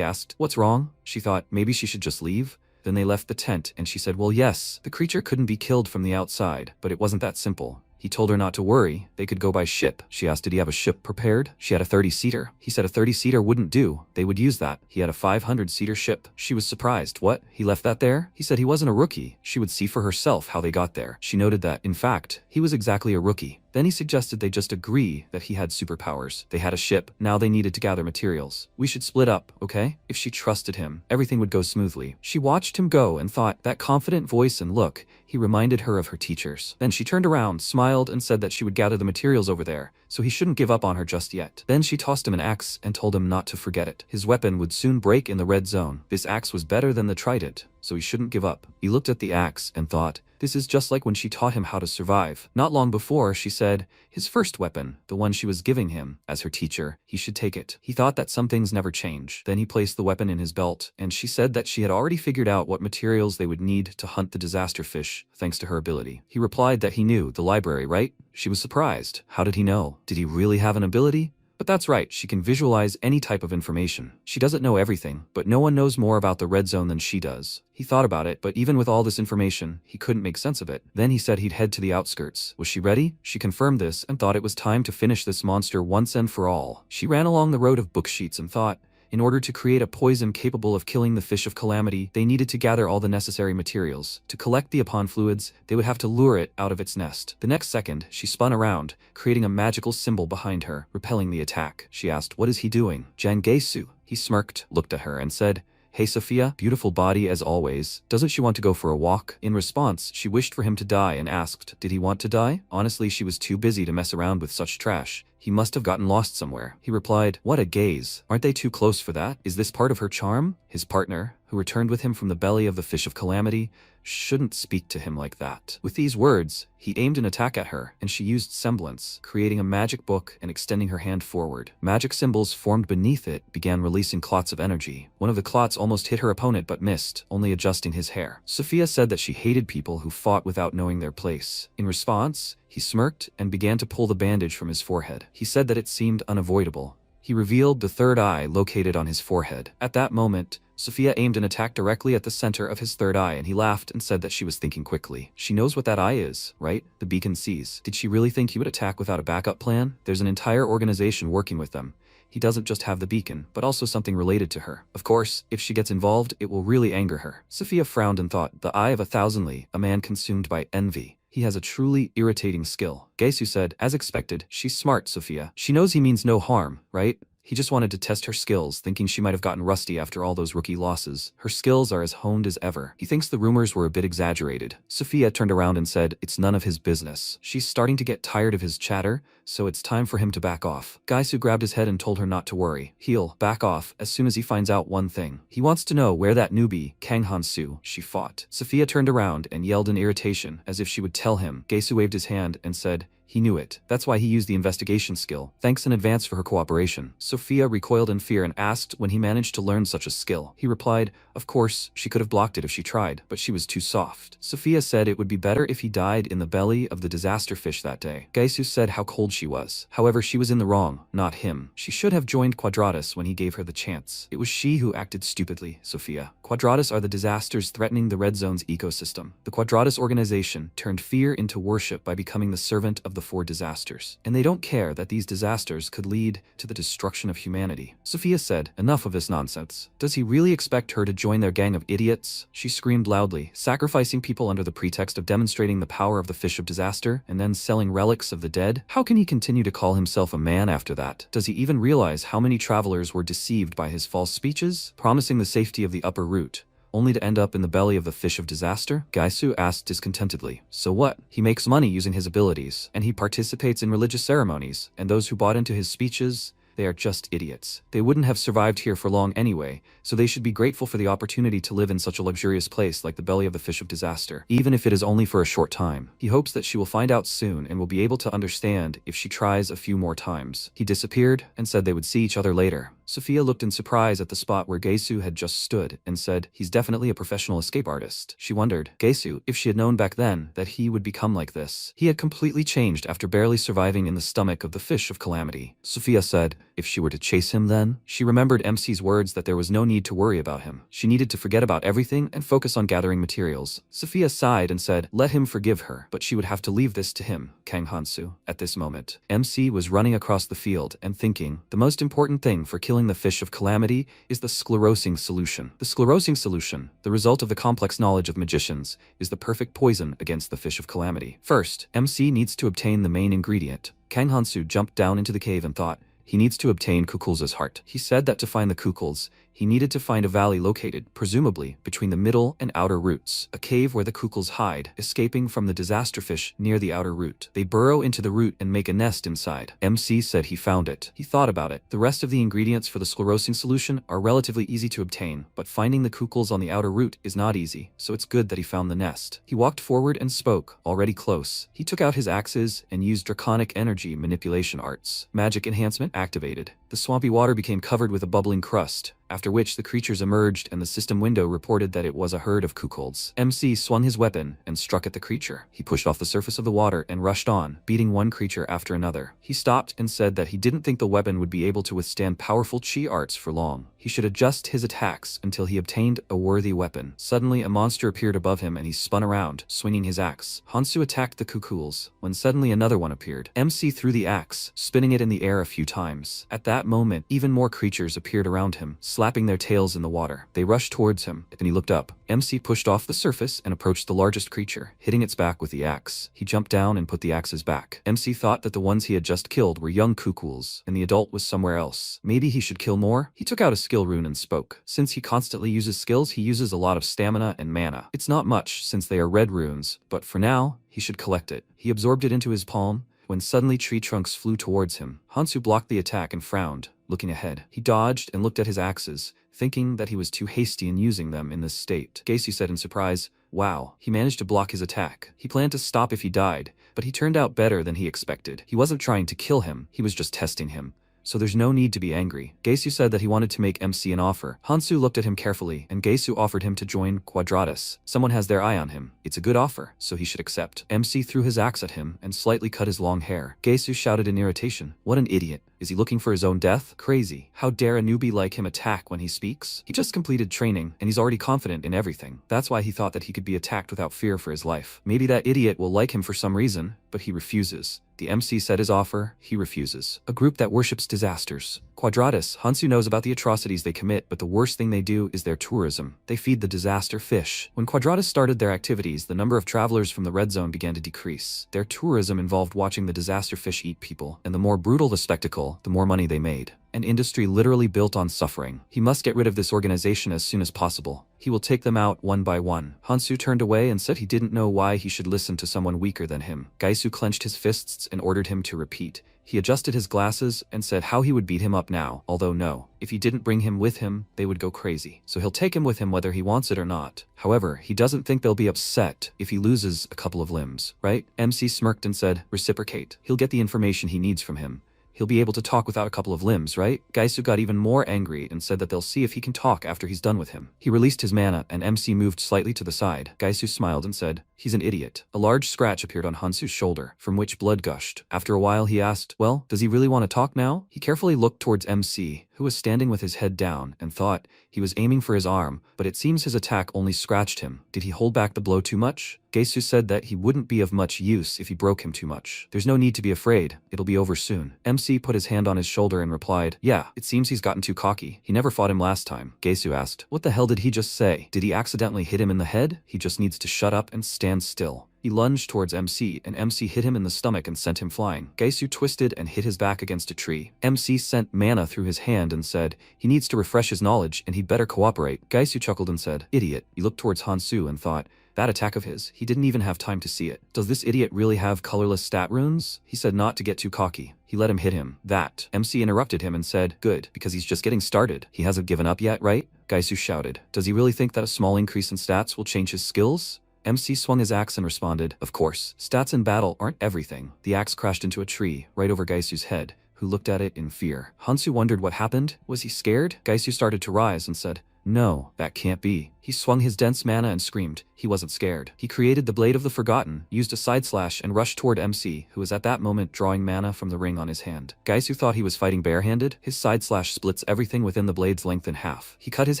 asked, what's wrong? She thought, maybe she should just leave. Then they left the tent and she said, well, yes, the creature couldn't be killed from the outside, but it wasn't that simple. He told her not to worry, they could go by ship. She asked, did he have a ship prepared? She had a 30-seater. He said a 30-seater wouldn't do, they would use that. He had a 500-seater ship. She was surprised. What? He left that there? He said he wasn't a rookie. She would see for herself how they got there. She noted that, in fact, he was exactly a rookie. Then he suggested they just agree that he had superpowers. They had a ship, now they needed to gather materials. We should split up, okay? If she trusted him, everything would go smoothly. She watched him go and thought, that confident voice and look, he reminded her of her teachers. Then she turned around, smiled, and said that she would gather the materials over there, so he shouldn't give up on her just yet. Then she tossed him an axe and told him not to forget it. His weapon would soon break in the red zone. This axe was better than the trident, so he shouldn't give up. He looked at the axe and thought, this is just like when she taught him how to survive. Not long before, she said, his first weapon, the one she was giving him, as her teacher, he should take it. He thought that some things never change. Then he placed the weapon in his belt, and she said that she had already figured out what materials they would need to hunt the disaster fish, thanks to her ability. He replied that he knew, the library, right? She was surprised. How did he know? Did he really have an ability? But that's right, she can visualize any type of information. She doesn't know everything, but no one knows more about the red zone than she does. He thought about it, but even with all this information, he couldn't make sense of it. Then he said he'd head to the outskirts. Was she ready? She confirmed this and thought it was time to finish this monster once and for all. She ran along the road of booksheets and thought, in order to create a poison capable of killing the fish of calamity, they needed to gather all the necessary materials. To collect the upon fluids, they would have to lure it out of its nest. The next second, she spun around, creating a magical symbol behind her, repelling the attack. She asked, what is he doing? Jangesu. He smirked, looked at her, and said, "Hey Sophia, beautiful body as always. Doesn't she want to go for a walk?" In response, she wished for him to die and asked, did he want to die? Honestly, she was too busy to mess around with such trash. He must have gotten lost somewhere. He replied, "What a gaze. Aren't they too close for that? Is this part of her charm?" His partner, who returned with him from the belly of the fish of calamity, shouldn't speak to him like that. With these words, he aimed an attack at her, and she used semblance, creating a magic book and extending her hand forward. Magic symbols formed beneath it began releasing clots of energy. One of the clots almost hit her opponent but missed, only adjusting his hair. Sophia said that she hated people who fought without knowing their place. In response, he smirked and began to pull the bandage from his forehead. He said that it seemed unavoidable. He revealed the third eye located on his forehead. At that moment, Sophia aimed an attack directly at the center of his third eye, and he laughed and said that she was thinking quickly. She knows what that eye is, right? The beacon sees. Did she really think he would attack without a backup plan? There's an entire organization working with them. He doesn't just have the beacon, but also something related to her. Of course, if she gets involved, it will really anger her. Sophia frowned and thought, the eye of a thousandly, a man consumed by envy. He has a truly irritating skill. Gesu said, as expected, she's smart, Sophia. She knows he means no harm, right? He just wanted to test her skills, thinking she might have gotten rusty after all those rookie losses. Her skills are as honed as ever. He thinks the rumors were a bit exaggerated. Sophia turned around and said, it's none of his business. She's starting to get tired of his chatter, so it's time for him to back off. Gaisu grabbed his head and told her not to worry. He'll back off as soon as he finds out one thing. He wants to know where that newbie, Kang Han-soo, she fought. Sophia turned around and yelled in irritation, as if she would tell him. Gaisu waved his hand and said, he knew it. That's why he used the investigation skill. Thanks in advance for her cooperation. Sophia recoiled in fear and asked when he managed to learn such a skill. He replied, of course, she could have blocked it if she tried, but she was too soft. Sophia said it would be better if he died in the belly of the disaster fish that day. Gaisu said how cold she was. However, she was in the wrong, not him. She should have joined Quadratus when he gave her the chance. It was she who acted stupidly, Sophia. Quadratus are the disasters threatening the Red Zone's ecosystem. The Quadratus organization turned fear into worship by becoming the servant of the four disasters. And they don't care that these disasters could lead to the destruction of humanity. Sophia said, enough of this nonsense. Does he really expect her to join their gang of idiots? She screamed loudly, sacrificing people under the pretext of demonstrating the power of the fish of disaster and then selling relics of the dead? How can he continue to call himself a man after that? Does he even realize how many travelers were deceived by his false speeches, promising the safety of the upper route, only to end up in the belly of the fish of disaster? Gaisu asked discontentedly. So what? He makes money using his abilities, and he participates in religious ceremonies, and those who bought into his speeches, they are just idiots. They wouldn't have survived here for long anyway, so they should be grateful for the opportunity to live in such a luxurious place like the belly of the fish of disaster, even if it is only for a short time. He hopes that she will find out soon and will be able to understand if she tries a few more times. He disappeared and said they would see each other later. Sophia looked in surprise at the spot where Gaisu had just stood and said, he's definitely a professional escape artist. She wondered, Gaisu, if she had known back then that he would become like this. He had completely changed after barely surviving in the stomach of the fish of calamity. Sophia said, if she were to chase him then? She remembered MC's words that there was no need to worry about him. She needed to forget about everything and focus on gathering materials. Sophia sighed and said, let him forgive her, but she would have to leave this to him, Kang Han-soo. At this moment, MC was running across the field and thinking, the most important thing for killing the fish of calamity is the sclerosing solution. The sclerosing solution, the result of the complex knowledge of magicians, is the perfect poison against the fish of calamity. First, MC needs to obtain the main ingredient. Kang Han-soo jumped down into the cave and thought, he needs to obtain Kukul's heart. He said that to find the Kukul's, he needed to find a valley located, presumably, between the middle and outer roots, a cave where the Kukul's hide, escaping from the disaster fish near the outer root. They burrow into the root and make a nest inside. MC said he found it. He thought about it. The rest of the ingredients for the sclerosing solution are relatively easy to obtain, but finding the Kukul's on the outer root is not easy, so it's good that he found the nest. He walked forward and spoke, already close. He took out his axes and used draconic energy manipulation arts. Magic enhancement activated. The swampy water became covered with a bubbling crust, after which the creatures emerged and the system window reported that it was a herd of Kukul's. MC swung his weapon and struck at the creature. He pushed off the surface of the water and rushed on, beating one creature after another. He stopped and said that he didn't think the weapon would be able to withstand powerful chi arts for long. He should adjust his attacks until he obtained a worthy weapon. Suddenly, a monster appeared above him and he spun around, swinging his axe. Hansu attacked the Kukul's, when suddenly another one appeared. MC threw the axe, spinning it in the air a few times. At that that moment, even more creatures appeared around him, slapping their tails in the water. They rushed towards him, and he looked up. MC pushed off the surface and approached the largest creature, hitting its back with the axe. He jumped down and put the axes back. MC thought that the ones he had just killed were young kukuls, and the adult was somewhere else. Maybe he should kill more? He took out a skill rune and spoke. Since he constantly uses skills, he uses a lot of stamina and mana. It's not much, since they are red runes, but for now, he should collect it. He absorbed it into his palm, when suddenly tree trunks flew towards him. Hansu blocked the attack and frowned, looking ahead. He dodged and looked at his axes, thinking that he was too hasty in using them in this state. Gacy said in surprise, "Wow, he managed to block his attack. He planned to stop if he died, but he turned out better than he expected. He wasn't trying to kill him, he was just testing him. So there's no need to be angry." Gacy said that he wanted to make MC an offer. Hansu looked at him carefully, and Gacy offered him to join Quadratus. Someone has their eye on him. It's a good offer, so he should accept. MC threw his axe at him and slightly cut his long hair. Gacy shouted in irritation, "What an idiot. Is he looking for his own death? Crazy. How dare a newbie like him attack when he speaks? He just completed training, and he's already confident in everything. That's why he thought that he could be attacked without fear for his life. Maybe that idiot will like him for some reason, but he refuses." The MC said his offer, he refuses. A group that worships disasters. Quadratus, Hansu knows about the atrocities they commit, but the worst thing they do is their tourism. They feed the disaster fish. When Quadratus started their activities, the number of travelers from the red zone began to decrease. Their tourism involved watching the disaster fish eat people, and the more brutal the spectacle, the more money they made. An industry literally built on suffering. He must get rid of this organization as soon as possible. He will take them out one by one. Hansu turned away and said he didn't know why he should listen to someone weaker than him. Gaisu clenched his fists and ordered him to repeat. He adjusted his glasses and said how he would beat him up now, although no, if he didn't bring him with him, they would go crazy. So he'll take him with him whether he wants it or not. However, he doesn't think they'll be upset if he loses a couple of limbs, right? MC smirked and said, "Reciprocate. He'll get the information he needs from him. He'll be able to talk without a couple of limbs, right?" Gaisu got even more angry and said that they'll see if he can talk after he's done with him. He released his mana and MC moved slightly to the side. Gaisu smiled and said, "He's an idiot." A large scratch appeared on Hansu's shoulder, from which blood gushed. After a while he asked, "Well, does he really want to talk now?" He carefully looked towards MC, who was standing with his head down, and thought he was aiming for his arm, but it seems his attack only scratched him. Did he hold back the blow too much? Gaisu said that he wouldn't be of much use if he broke him too much. "There's no need to be afraid. It'll be over soon." MC put his hand on his shoulder and replied, "Yeah, it seems he's gotten too cocky. He never fought him last time." Gaisu asked, "What the hell did he just say? Did he accidentally hit him in the head? He just needs to shut up and stand still." He lunged towards MC, and MC hit him in the stomach and sent him flying. Gaisu twisted and hit his back against a tree. MC sent mana through his hand and said, he needs to refresh his knowledge and he'd better cooperate. Gaisu chuckled and said, "Idiot." He looked towards Hansu and thought, that attack of his, he didn't even have time to see it. Does this idiot really have colorless stat runes? He said not to get too cocky. He let him hit him. That. MC interrupted him and said, "Good, because he's just getting started. He hasn't given up yet, right?" Gaisu shouted, "Does he really think that a small increase in stats will change his skills?" MC swung his axe and responded, "Of course, stats in battle aren't everything." The axe crashed into a tree, right over Gaisu's head, who looked at it in fear. Hansu wondered what happened. Was he scared? Gaisu started to rise and said, "No, that can't be." He swung his dense mana and screamed. He wasn't scared. He created the Blade of the Forgotten, used a side slash and rushed toward MC, who was at that moment drawing mana from the ring on his hand. Gaisu thought he was fighting barehanded. His side slash splits everything within the blade's length in half. He cut his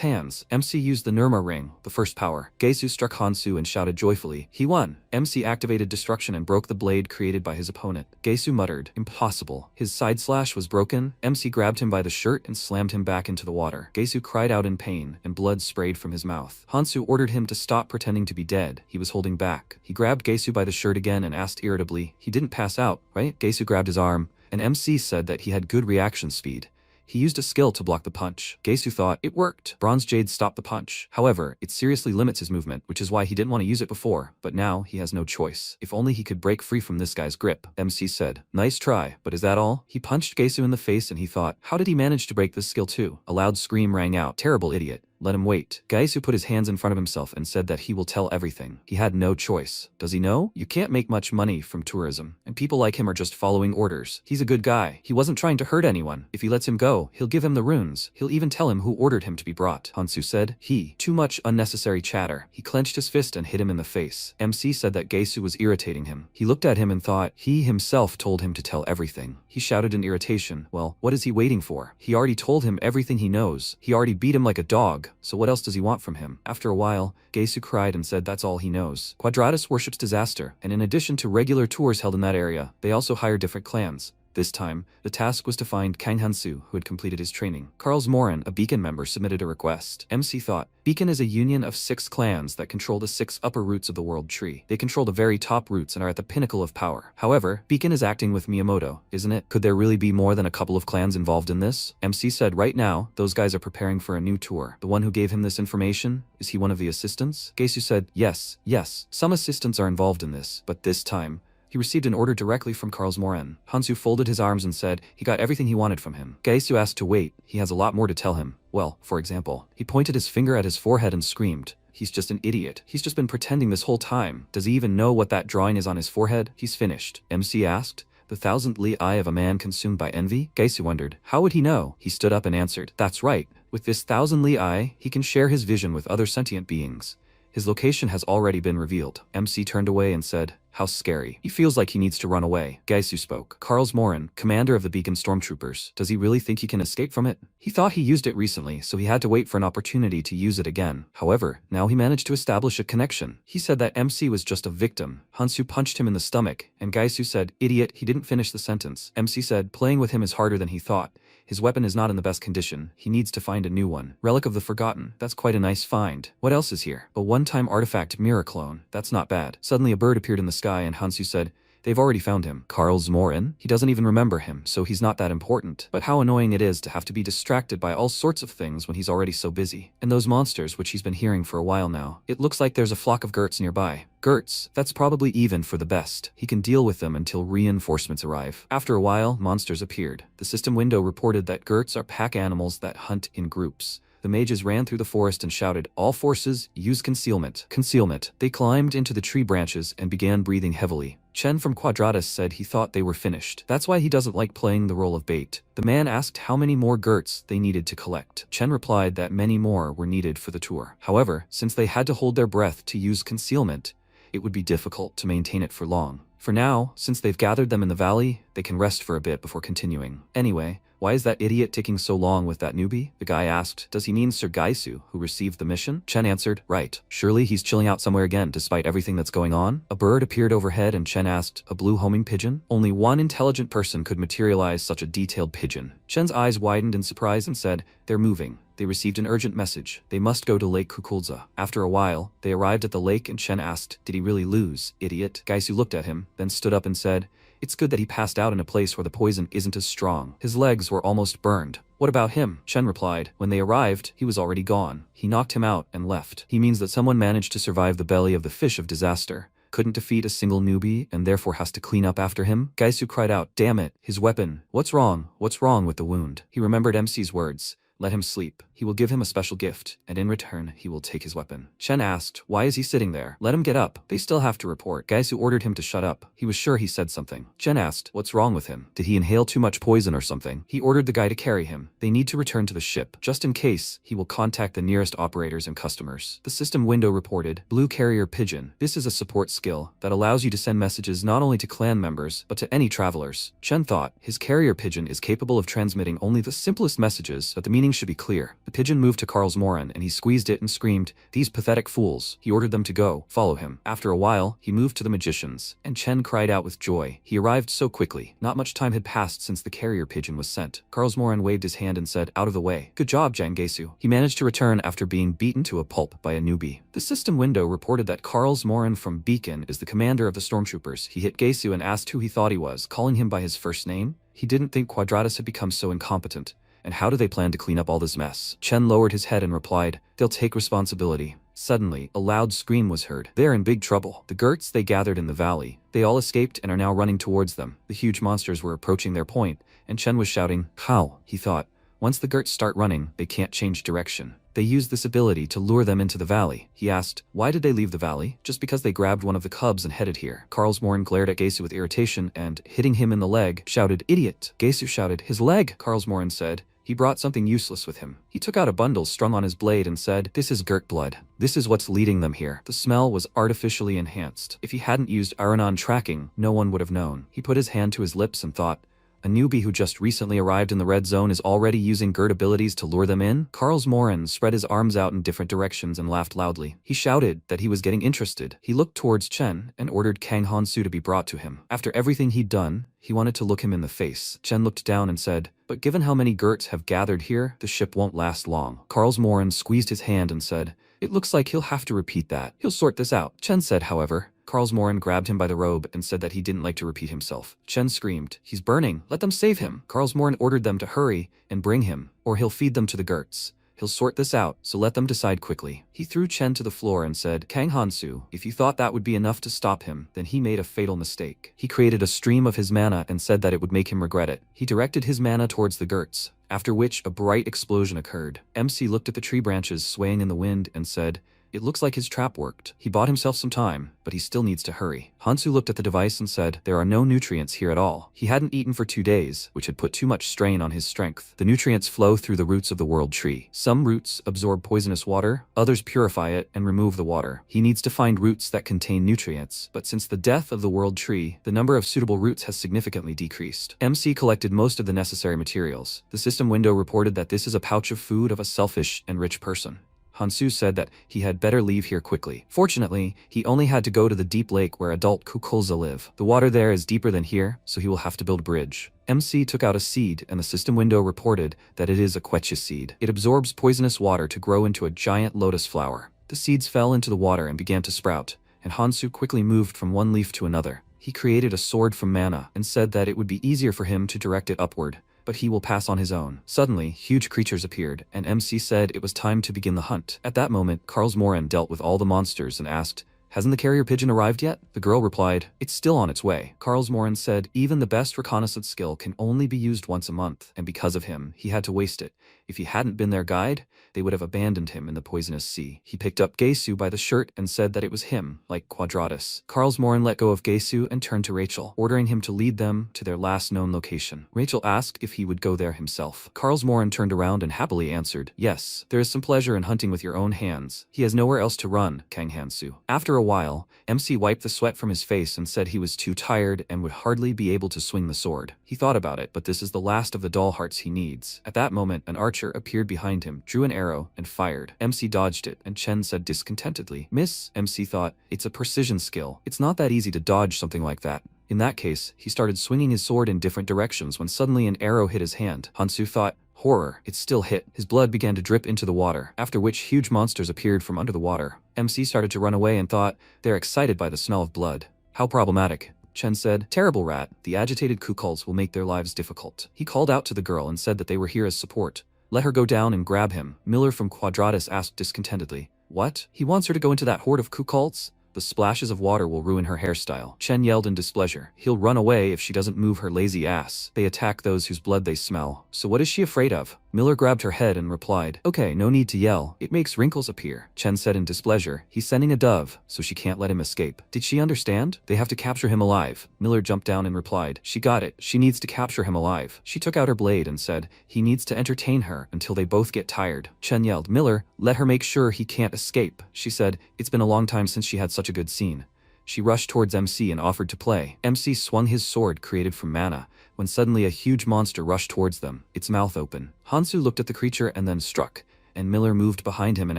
hands. MC used the Nirma ring, the first power. Gaisu struck Hansu and shouted joyfully, he won. MC activated destruction and broke the blade created by his opponent. Gaisu muttered, impossible. His side slash was broken. MC grabbed him by the shirt and slammed him back into the water. Gaisu cried out in pain, and blood sprayed from his mouth. Hansu ordered him to stop pretending to be dead. He was holding back. He grabbed Gaisu by the shirt again and asked irritably, he didn't pass out, right? Gaisu grabbed his arm, and MC said that he had good reaction speed. He used a skill to block the punch. Gaisu thought, it worked. Bronze Jade stopped the punch. However, it seriously limits his movement, which is why he didn't want to use it before, but now he has no choice. If only he could break free from this guy's grip. MC said, nice try, but is that all? He punched Gaisu in the face and he thought, how did he manage to break this skill too? A loud scream rang out, terrible idiot. Let him wait. Gaisu put his hands in front of himself and said that he will tell everything. He had no choice. Does he know? You can't make much money from tourism, and people like him are just following orders. He's a good guy. He wasn't trying to hurt anyone. If he lets him go, he'll give him the runes. He'll even tell him who ordered him to be brought. Hansu said, too much unnecessary chatter. He clenched his fist and hit him in the face. MC said that Gaisu was irritating him. He looked at him and thought, he himself told him to tell everything. He shouted in irritation, well, what is he waiting for? He already told him everything he knows. He already beat him like a dog. So what else does he want from him? After a while, Gaisu cried and said that's all he knows. Quadratus worships disaster, and in addition to regular tours held in that area, they also hire different clans. This time, the task was to find Kang Han-soo, who had completed his training. Carl's Morin, a Beacon member, submitted a request. MC thought, Beacon is a union of 6 clans that control the 6 upper roots of the world tree. They control the very top roots and are at the pinnacle of power. However, Beacon is acting with Miyamoto, isn't it? Could there really be more than a couple of clans involved in this? MC said right now, those guys are preparing for a new tour. The one who gave him this information, is he one of the assistants? Gaesu said, yes, some assistants are involved in this, but this time, he received an order directly from Carl's Morin. Hansu folded his arms and said he got everything he wanted from him. Gaesu asked to wait, he has a lot more to tell him. Well, for example, he pointed his finger at his forehead and screamed, he's just an idiot. He's just been pretending this whole time. Does he even know what that drawing is on his forehead? He's finished. MC asked. The 1,000-li eye of a man consumed by envy? Gaesu wondered. How would he know? He stood up and answered, that's right. With this 1,000-li eye, he can share his vision with other sentient beings. His location has already been revealed. MC turned away and said, how scary. He feels like he needs to run away. Gaesu spoke. Carl's Morin, commander of the Beacon stormtroopers. Does he really think he can escape from it? He thought he used it recently, so he had to wait for an opportunity to use it again. However, now he managed to establish a connection. He said that MC was just a victim. Hansu punched him in the stomach, and Gaesu said, idiot, he didn't finish the sentence. MC said, playing with him is harder than he thought. His weapon is not in the best condition. He needs to find a new one. Relic of the Forgotten. That's quite a nice find. What else is here? A one-time artifact mirror clone. That's not bad. Suddenly a bird appeared in the sky and Hansu said, they've already found him. Carl's Morin? He doesn't even remember him, so he's not that important. But how annoying it is to have to be distracted by all sorts of things when he's already so busy. And those monsters, which he's been hearing for a while now. It looks like there's a flock of Gerts nearby. Gerts, that's probably even for the best. He can deal with them until reinforcements arrive. After a while, monsters appeared. The system window reported that Gerts are pack animals that hunt in groups. The mages ran through the forest and shouted, all forces, use concealment. Concealment. They climbed into the tree branches and began breathing heavily. Chen from Quadratus said he thought they were finished. That's why he doesn't like playing the role of bait. The man asked how many more Gerts they needed to collect. Chen replied that many more were needed for the tour. However, since they had to hold their breath to use concealment, it would be difficult to maintain it for long. For now, since they've gathered them in the valley, they can rest for a bit before continuing. Anyway, why is that idiot taking so long with that newbie? The guy asked. Does he mean Sir Gaesu, who received the mission? Chen answered, right. Surely he's chilling out somewhere again despite everything that's going on? A bird appeared overhead and Chen asked, a blue homing pigeon? Only one intelligent person could materialize such a detailed pigeon. Chen's eyes widened in surprise and said, they're moving. They received an urgent message. They must go to Lake Kukulza. After a while, they arrived at the lake and Chen asked, did he really lose, idiot? Gaesu looked at him, then stood up and said, it's good that he passed out in a place where the poison isn't as strong. His legs were almost burned. What about him? Chen replied. When they arrived, he was already gone. He knocked him out and left. He means that someone managed to survive the belly of the fish of disaster, couldn't defeat a single newbie, and therefore has to clean up after him? Gaesu cried out, damn it, his weapon. What's wrong? What's wrong with the wound? He remembered MC's words. Let him sleep. He will give him a special gift, and in return, he will take his weapon. Chen asked, why is he sitting there? Let him get up. They still have to report. Gaesu ordered him to shut up. He was sure he said something. Chen asked, what's wrong with him? Did he inhale too much poison or something? He ordered the guy to carry him. They need to return to the ship. Just in case, he will contact the nearest operators and customers. The system window reported, Blue Carrier Pigeon. This is a support skill that allows you to send messages not only to clan members, but to any travelers. Chen thought, his carrier pigeon is capable of transmitting only the simplest messages, but the meaning should be clear. The pigeon moved to Carl's Morin and he squeezed it and screamed, these pathetic fools. He ordered them to go, follow him. After a while, he moved to the magicians, and Chen cried out with joy. He arrived so quickly. Not much time had passed since the carrier pigeon was sent. Carl's Morin waved his hand and said, out of the way. Good job, Jang Gaesu. He managed to return after being beaten to a pulp by a newbie. The system window reported that Carl's Morin from Beacon is the commander of the stormtroopers. He hit Gaesu and asked who he thought he was, calling him by his first name. He didn't think Quadratus had become so incompetent. And how do they plan to clean up all this mess? Chen lowered his head and replied, they'll take responsibility. Suddenly, a loud scream was heard. They're in big trouble. The Gerts they gathered in the valley. They all escaped and are now running towards them. The huge monsters were approaching their point, and Chen was shouting, how? He thought, once the Gerts start running, they can't change direction. They use this ability to lure them into the valley. He asked, why did they leave the valley? Just because they grabbed one of the cubs and headed here. Carl's Morin glared at Gaesu with irritation and, hitting him in the leg, shouted, idiot. Gaesu shouted, his leg. Carl's Morin said, he brought something useless with him. He took out a bundle strung on his blade and said, this is Gert blood. This is what's leading them here. The smell was artificially enhanced. If he hadn't used Aranon tracking, no one would have known. He put his hand to his lips and thought, A newbie who just recently arrived in the red zone is already using Gert abilities to lure them in? Carl Morin spread his arms out in different directions and laughed loudly. He shouted that he was getting interested. He looked towards Chen and ordered Kang Han-soo to be brought to him. After everything he'd done, he wanted to look him in the face. Chen looked down and said, "But given how many Gerts have gathered here, the ship won't last long." Carl Morin squeezed his hand and said, "It looks like he'll have to repeat that. He'll sort this out." Chen said, however. Carl Morin grabbed him by the robe and said that he didn't like to repeat himself. Chen screamed, "He's burning! Let them save him!" Carl Morin ordered them to hurry and bring him, or he'll feed them to the Gerts. He'll sort this out, so let them decide quickly. He threw Chen to the floor and said, "Kang Han-soo, if you thought that would be enough to stop him, then he made a fatal mistake." He created a stream of his mana and said that it would make him regret it. He directed his mana towards the Gerts, after which a bright explosion occurred. MC looked at the tree branches swaying in the wind and said, "It looks like his trap worked." He bought himself some time, but he still needs to hurry. Hansu looked at the device and said, "There are no nutrients here at all." He hadn't eaten for 2 days, which had put too much strain on his strength. The nutrients flow through the roots of the world tree. Some roots absorb poisonous water, others purify it and remove the water. He needs to find roots that contain nutrients, but since the death of the world tree, the number of suitable roots has significantly decreased. MC collected most of the necessary materials. The system window reported that this is a pouch of food of a selfish and rich person. Hansu said that he had better leave here quickly. Fortunately, he only had to go to the deep lake where adult Kukulza live. The water there is deeper than here, so he will have to build a bridge. MC took out a seed and the system window reported that it is a quechua seed. It absorbs poisonous water to grow into a giant lotus flower. The seeds fell into the water and began to sprout, and Hansu quickly moved from one leaf to another. He created a sword from mana and said that it would be easier for him to direct it upward, but he will pass on his own. Suddenly, huge creatures appeared, and MC said it was time to begin the hunt. At that moment, Karlsmoren dealt with all the monsters and asked, "Hasn't the carrier pigeon arrived yet?" The girl replied, "It's still on its way." Karlsmoren said even the best reconnaissance skill can only be used once a month, and because of him, he had to waste it. If he hadn't been their guide, they would have abandoned him in the poisonous sea. He picked up Gesu by the shirt and said that it was him, like Quadratus. Karlsmoren let go of Gesu and turned to Rachel, ordering him to lead them to their last known location. Rachel asked if he would go there himself. Karlsmoren turned around and happily answered, "Yes, there is some pleasure in hunting with your own hands. He has nowhere else to run, Kang Hansu." After a while, MC wiped the sweat from his face and said he was too tired and would hardly be able to swing the sword. He thought about it, but this is the last of the doll hearts he needs. At that moment, an archer appeared behind him, drew an arrow, and fired. MC dodged it, and Chen said discontentedly, "Miss." MC thought, "It's a precision skill. It's not that easy to dodge something like that." In that case, he started swinging his sword in different directions when suddenly an arrow hit his hand. Hansu thought, "Horror, it still hit." His blood began to drip into the water, after which huge monsters appeared from under the water. MC started to run away and thought, "They're excited by the smell of blood. How problematic." Chen said, "Terrible rat, the agitated Kukulls will make their lives difficult." He called out to the girl and said that they were here as support. "Let her go down and grab him." Miller from Quadratus asked discontentedly, "What? He wants her to go into that horde of Kukulls? The splashes of water will ruin her hairstyle." Chen yelled in displeasure. "He'll run away if she doesn't move her lazy ass. They attack those whose blood they smell. So what is she afraid of?" Miller grabbed her head and replied, "Okay, no need to yell. It makes wrinkles appear." Chen said in displeasure, "He's sending a dove, so she can't let him escape." Did she understand? They have to capture him alive. Miller jumped down and replied, "She got it. She needs to capture him alive." She took out her blade and said, "He needs to entertain her until they both get tired." Chen yelled, "Miller, let her make sure he can't escape." She said, "It's been a long time since she had such a good scene." She rushed towards MC and offered to play. MC swung his sword created from mana, when suddenly a huge monster rushed towards them, its mouth open. Hansu looked at the creature and then struck, and Miller moved behind him and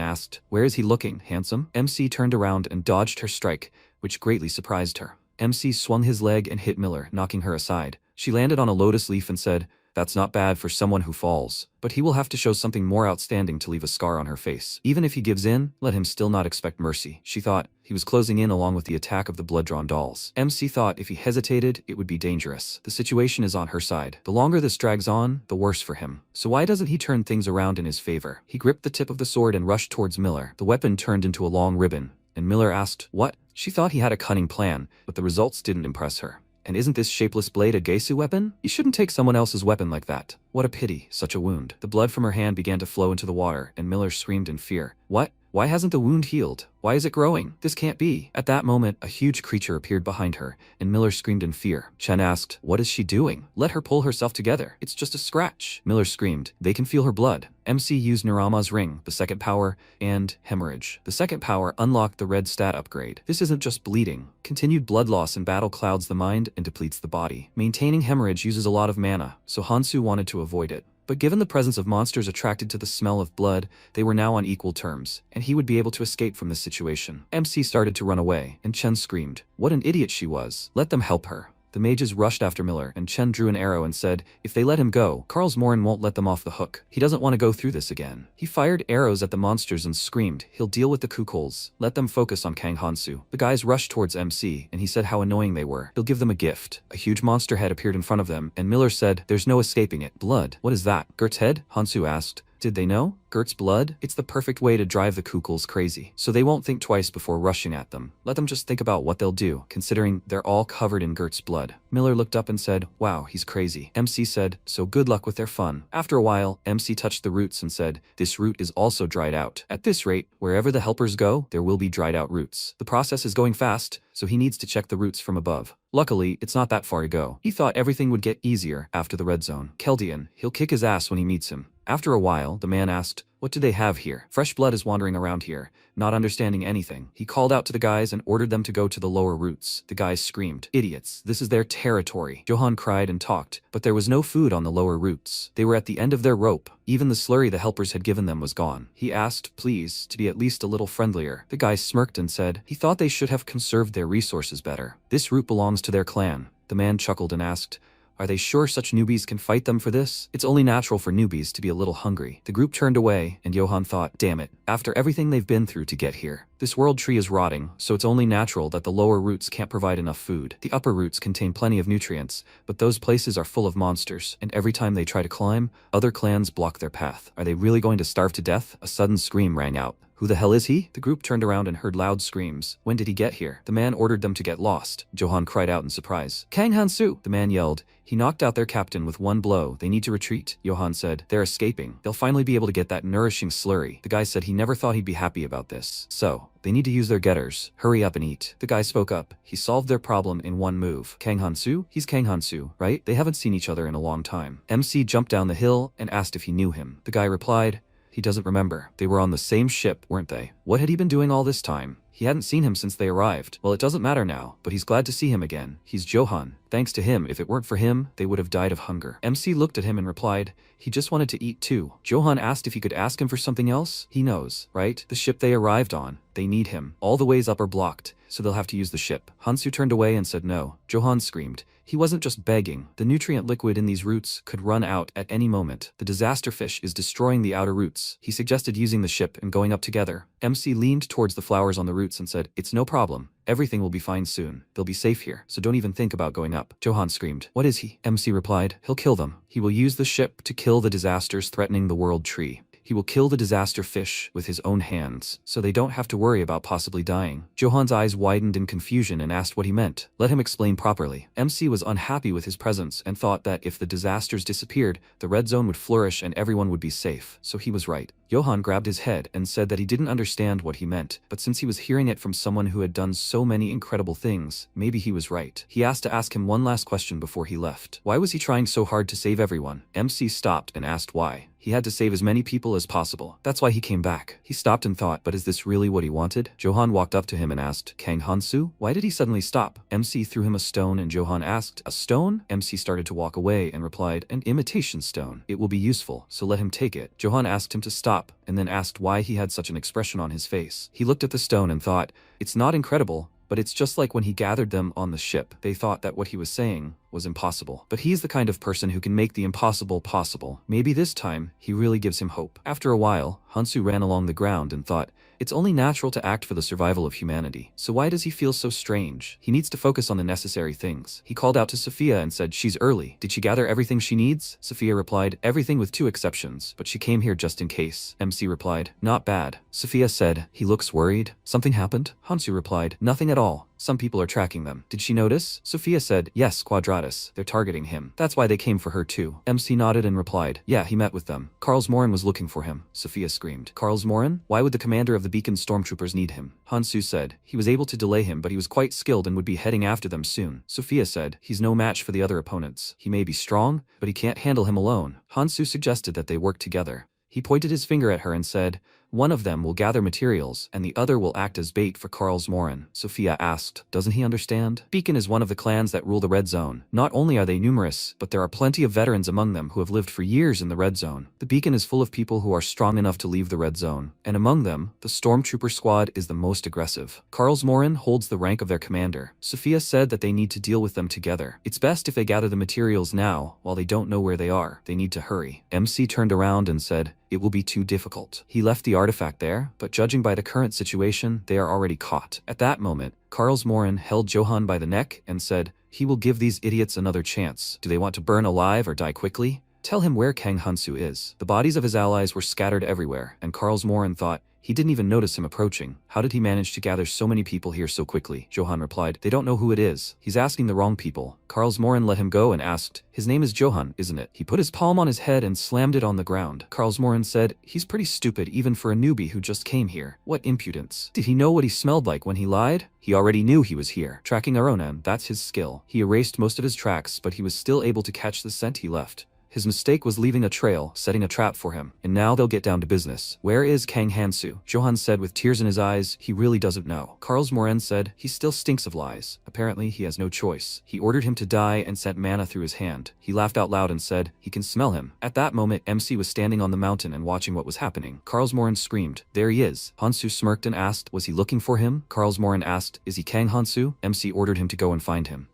asked, "Where is he looking, handsome?" MC turned around and dodged her strike, which greatly surprised her. MC swung his leg and hit Miller, knocking her aside. She landed on a lotus leaf and said, "That's not bad for someone who falls, but he will have to show something more outstanding to leave a scar on her face. Even if he gives in, let him still not expect mercy." She thought he was closing in along with the attack of the blood-drawn dolls. MC thought if he hesitated, it would be dangerous. The situation is on her side. The longer this drags on, the worse for him. So why doesn't he turn things around in his favor? He gripped the tip of the sword and rushed towards Miller. The weapon turned into a long ribbon, and Miller asked, "What?" She thought he had a cunning plan, but the results didn't impress her. "And isn't this shapeless blade a Gesu weapon? You shouldn't take someone else's weapon like that. What a pity, such a wound." The blood from her hand began to flow into the water, and Miller screamed in fear. "What? Why hasn't the wound healed? Why is it growing? This can't be. At that moment, a huge creature appeared behind her, and Miller screamed in fear. Chen asked, what is she doing? Let her pull herself together. It's just a scratch. Miller screamed, they can feel her blood. MC used Nirama's ring, the second power, and hemorrhage. The second power unlocked the red stat upgrade. This isn't just bleeding. Continued blood loss in battle clouds the mind and depletes the body. Maintaining hemorrhage uses a lot of mana, so Hansu wanted to avoid it. But given the presence of monsters attracted to the smell of blood, they were now on equal terms, and he would be able to escape from this situation. MC started to run away, and Chen screamed, what an idiot she was. Let them help her. The mages rushed after Miller, and Chen drew an arrow and said, if they let him go, Karlsmoren won't let them off the hook. He doesn't want to go through this again. He fired arrows at the monsters and screamed, he'll deal with the Kukols. Let them focus on Kang Hansu. The guys rushed towards MC, and he said how annoying they were. He'll give them a gift. A huge monster head appeared in front of them, and Miller said, there's no escaping it. Blood. What is that? Gert's head? Hansu asked. Did they know? Gert's blood? It's the perfect way to drive the Kukols crazy, so they won't think twice before rushing at them. Let them just think about what they'll do, considering they're all covered in Gert's blood. Miller looked up and said, wow, he's crazy. MC said, so good luck with their fun. After a while, MC touched the roots and said, this root is also dried out. At this rate, wherever the helpers go, there will be dried out roots. The process is going fast, so he needs to check the roots from above. Luckily, it's not that far to go. He thought everything would get easier after the red zone. Keldian, he'll kick his ass when he meets him. After a while, the man asked, what do they have here? Fresh blood is wandering around here, not understanding anything. He called out to the guys and ordered them to go to the lower roots. The guys screamed, idiots, this is their territory. Johan cried and talked, but there was no food on the lower roots. They were at the end of their rope. Even the slurry the helpers had given them was gone. He asked, please, to be at least a little friendlier. The guy smirked and said, he thought they should have conserved their resources better. This root belongs to their clan. The man chuckled and asked, are they sure such newbies can fight them for this? It's only natural for newbies to be a little hungry. The group turned away, and Johan thought, damn it, after everything they've been through to get here. This world tree is rotting, so it's only natural that the lower roots can't provide enough food. The upper roots contain plenty of nutrients, but those places are full of monsters, and every time they try to climb, other clans block their path. Are they really going to starve to death? A sudden scream rang out. Who the hell is he? The group turned around and heard loud screams. When did he get here? The man ordered them to get lost. Johan cried out in surprise. Kang Hansu! The man yelled. He knocked out their captain with one blow. They need to retreat. Johan said, they're escaping. They'll finally be able to get that nourishing slurry. The guy said he never thought he'd be happy about this. So, they need to use their getters. Hurry up and eat. The guy spoke up. He solved their problem in one move. Kang Hansu? He's Kang Hansu, right? They haven't seen each other in a long time. MC jumped down the hill and asked if he knew him. The guy replied, he doesn't remember. They were on the same ship, weren't they? What had he been doing all this time? He hadn't seen him since they arrived. Well, it doesn't matter now, but he's glad to see him again. He's Johan. Thanks to him, if it weren't for him, they would have died of hunger. MC looked at him and replied, he just wanted to eat too. Johan asked if he could ask him for something else. He knows, right? The ship they arrived on. They need him. All the ways up are blocked, so they'll have to use the ship. Hansu turned away and said no. Johan screamed. He wasn't just begging. The nutrient liquid in these roots could run out at any moment. The disaster fish is destroying the outer roots. He suggested using the ship and going up together. MC leaned towards the flowers on the roots and said, it's no problem. Everything will be fine soon. They'll be safe here, so don't even think about going up. Johan screamed. What is he? MC replied. He'll kill them. He will use the ship to kill the disasters threatening the world tree. He will kill the disaster fish with his own hands, so they don't have to worry about possibly dying. Johan's eyes widened in confusion and asked what he meant. Let him explain properly. MC was unhappy with his presence and thought that if the disasters disappeared, the red zone would flourish and everyone would be safe. So he was right. Johan grabbed his head and said that he didn't understand what he meant, but since he was hearing it from someone who had done so many incredible things, maybe he was right. He asked to ask him one last question before he left. Why was he trying so hard to save everyone? MC stopped and asked why. He had to save as many people as possible. That's why he came back. He stopped and thought, but is this really what he wanted? Johan walked up to him and asked, Kang Hansu? Why did he suddenly stop? MC threw him a stone and Johan asked, a stone? MC started to walk away and replied, an imitation stone. It will be useful, so let him take it. Johan asked him to stop and then asked why he had such an expression on his face. He looked at the stone and thought, it's not incredible, but it's just like when he gathered them on the ship. They thought that what he was saying was impossible. But he's the kind of person who can make the impossible possible. Maybe this time, he really gives him hope. After a while, Hansu ran along the ground and thought, it's only natural to act for the survival of humanity. So why does he feel so strange? He needs to focus on the necessary things. He called out to Sophia and said, she's early. Did she gather everything she needs? Sophia replied, everything with 2 exceptions, but she came here just in case. MC replied, not bad. Sophia said, he looks worried. Something happened? Hansu replied, nothing at all. Some people are tracking them. Did she notice? Sophia said, yes, Quadratus. They're targeting him. That's why they came for her too. MC nodded and replied, yeah, he met with them. Karlsmoren was looking for him. Sophia screamed. Karlsmoren? Why would the commander of the Beacon stormtroopers need him? Hansu said, he was able to delay him, but he was quite skilled and would be heading after them soon. Sophia said, he's no match for the other opponents. He may be strong, but he can't handle him alone. Hansu suggested that they work together. He pointed his finger at her and said, one of them will gather materials, and the other will act as bait for Karlsmoren. Sophia asked, doesn't he understand? Beacon is one of the clans that rule the Red Zone. Not only are they numerous, but there are plenty of veterans among them who have lived for years in the Red Zone. The Beacon is full of people who are strong enough to leave the Red Zone, and among them, the Stormtrooper squad is the most aggressive. Karlsmoren holds the rank of their commander. Sophia said that they need to deal with them together. It's best if they gather the materials now, while they don't know where they are. They need to hurry. MC turned around and said, it will be too difficult. He left the artifact there, but judging by the current situation, they are already caught. At that moment, Karlsmoren held Johann by the neck and said, he will give these idiots another chance. Do they want to burn alive or die quickly? Tell him where Kang Hansu is. The bodies of his allies were scattered everywhere, and Karlsmoren thought, he didn't even notice him approaching. How did he manage to gather so many people here so quickly? Johann replied, they don't know who it is. He's asking the wrong people. Karlsmoren let him go and asked, his name is Johann, isn't it? He put his palm on his head and slammed it on the ground. Karlsmoren said, he's pretty stupid even for a newbie who just came here. What impudence. Did he know what he smelled like when he lied? He already knew he was here. Tracking Aronan, that's his skill. He erased most of his tracks, but he was still able to catch the scent he left. His mistake was leaving a trail, setting a trap for him, and now they'll get down to business. Where is Kang Hansu? Johann said with tears in his eyes, he really doesn't know. Karlsmoren said, he still stinks of lies. Apparently, he has no choice. He ordered him to die and sent mana through his hand. He laughed out loud and said, he can smell him. At that moment, MC was standing on the mountain and watching what was happening. Karlsmoren screamed, there he is. Hansu smirked and asked, was he looking for him? Karlsmoren asked, is he Kang Hansu? MC ordered him to go and find him.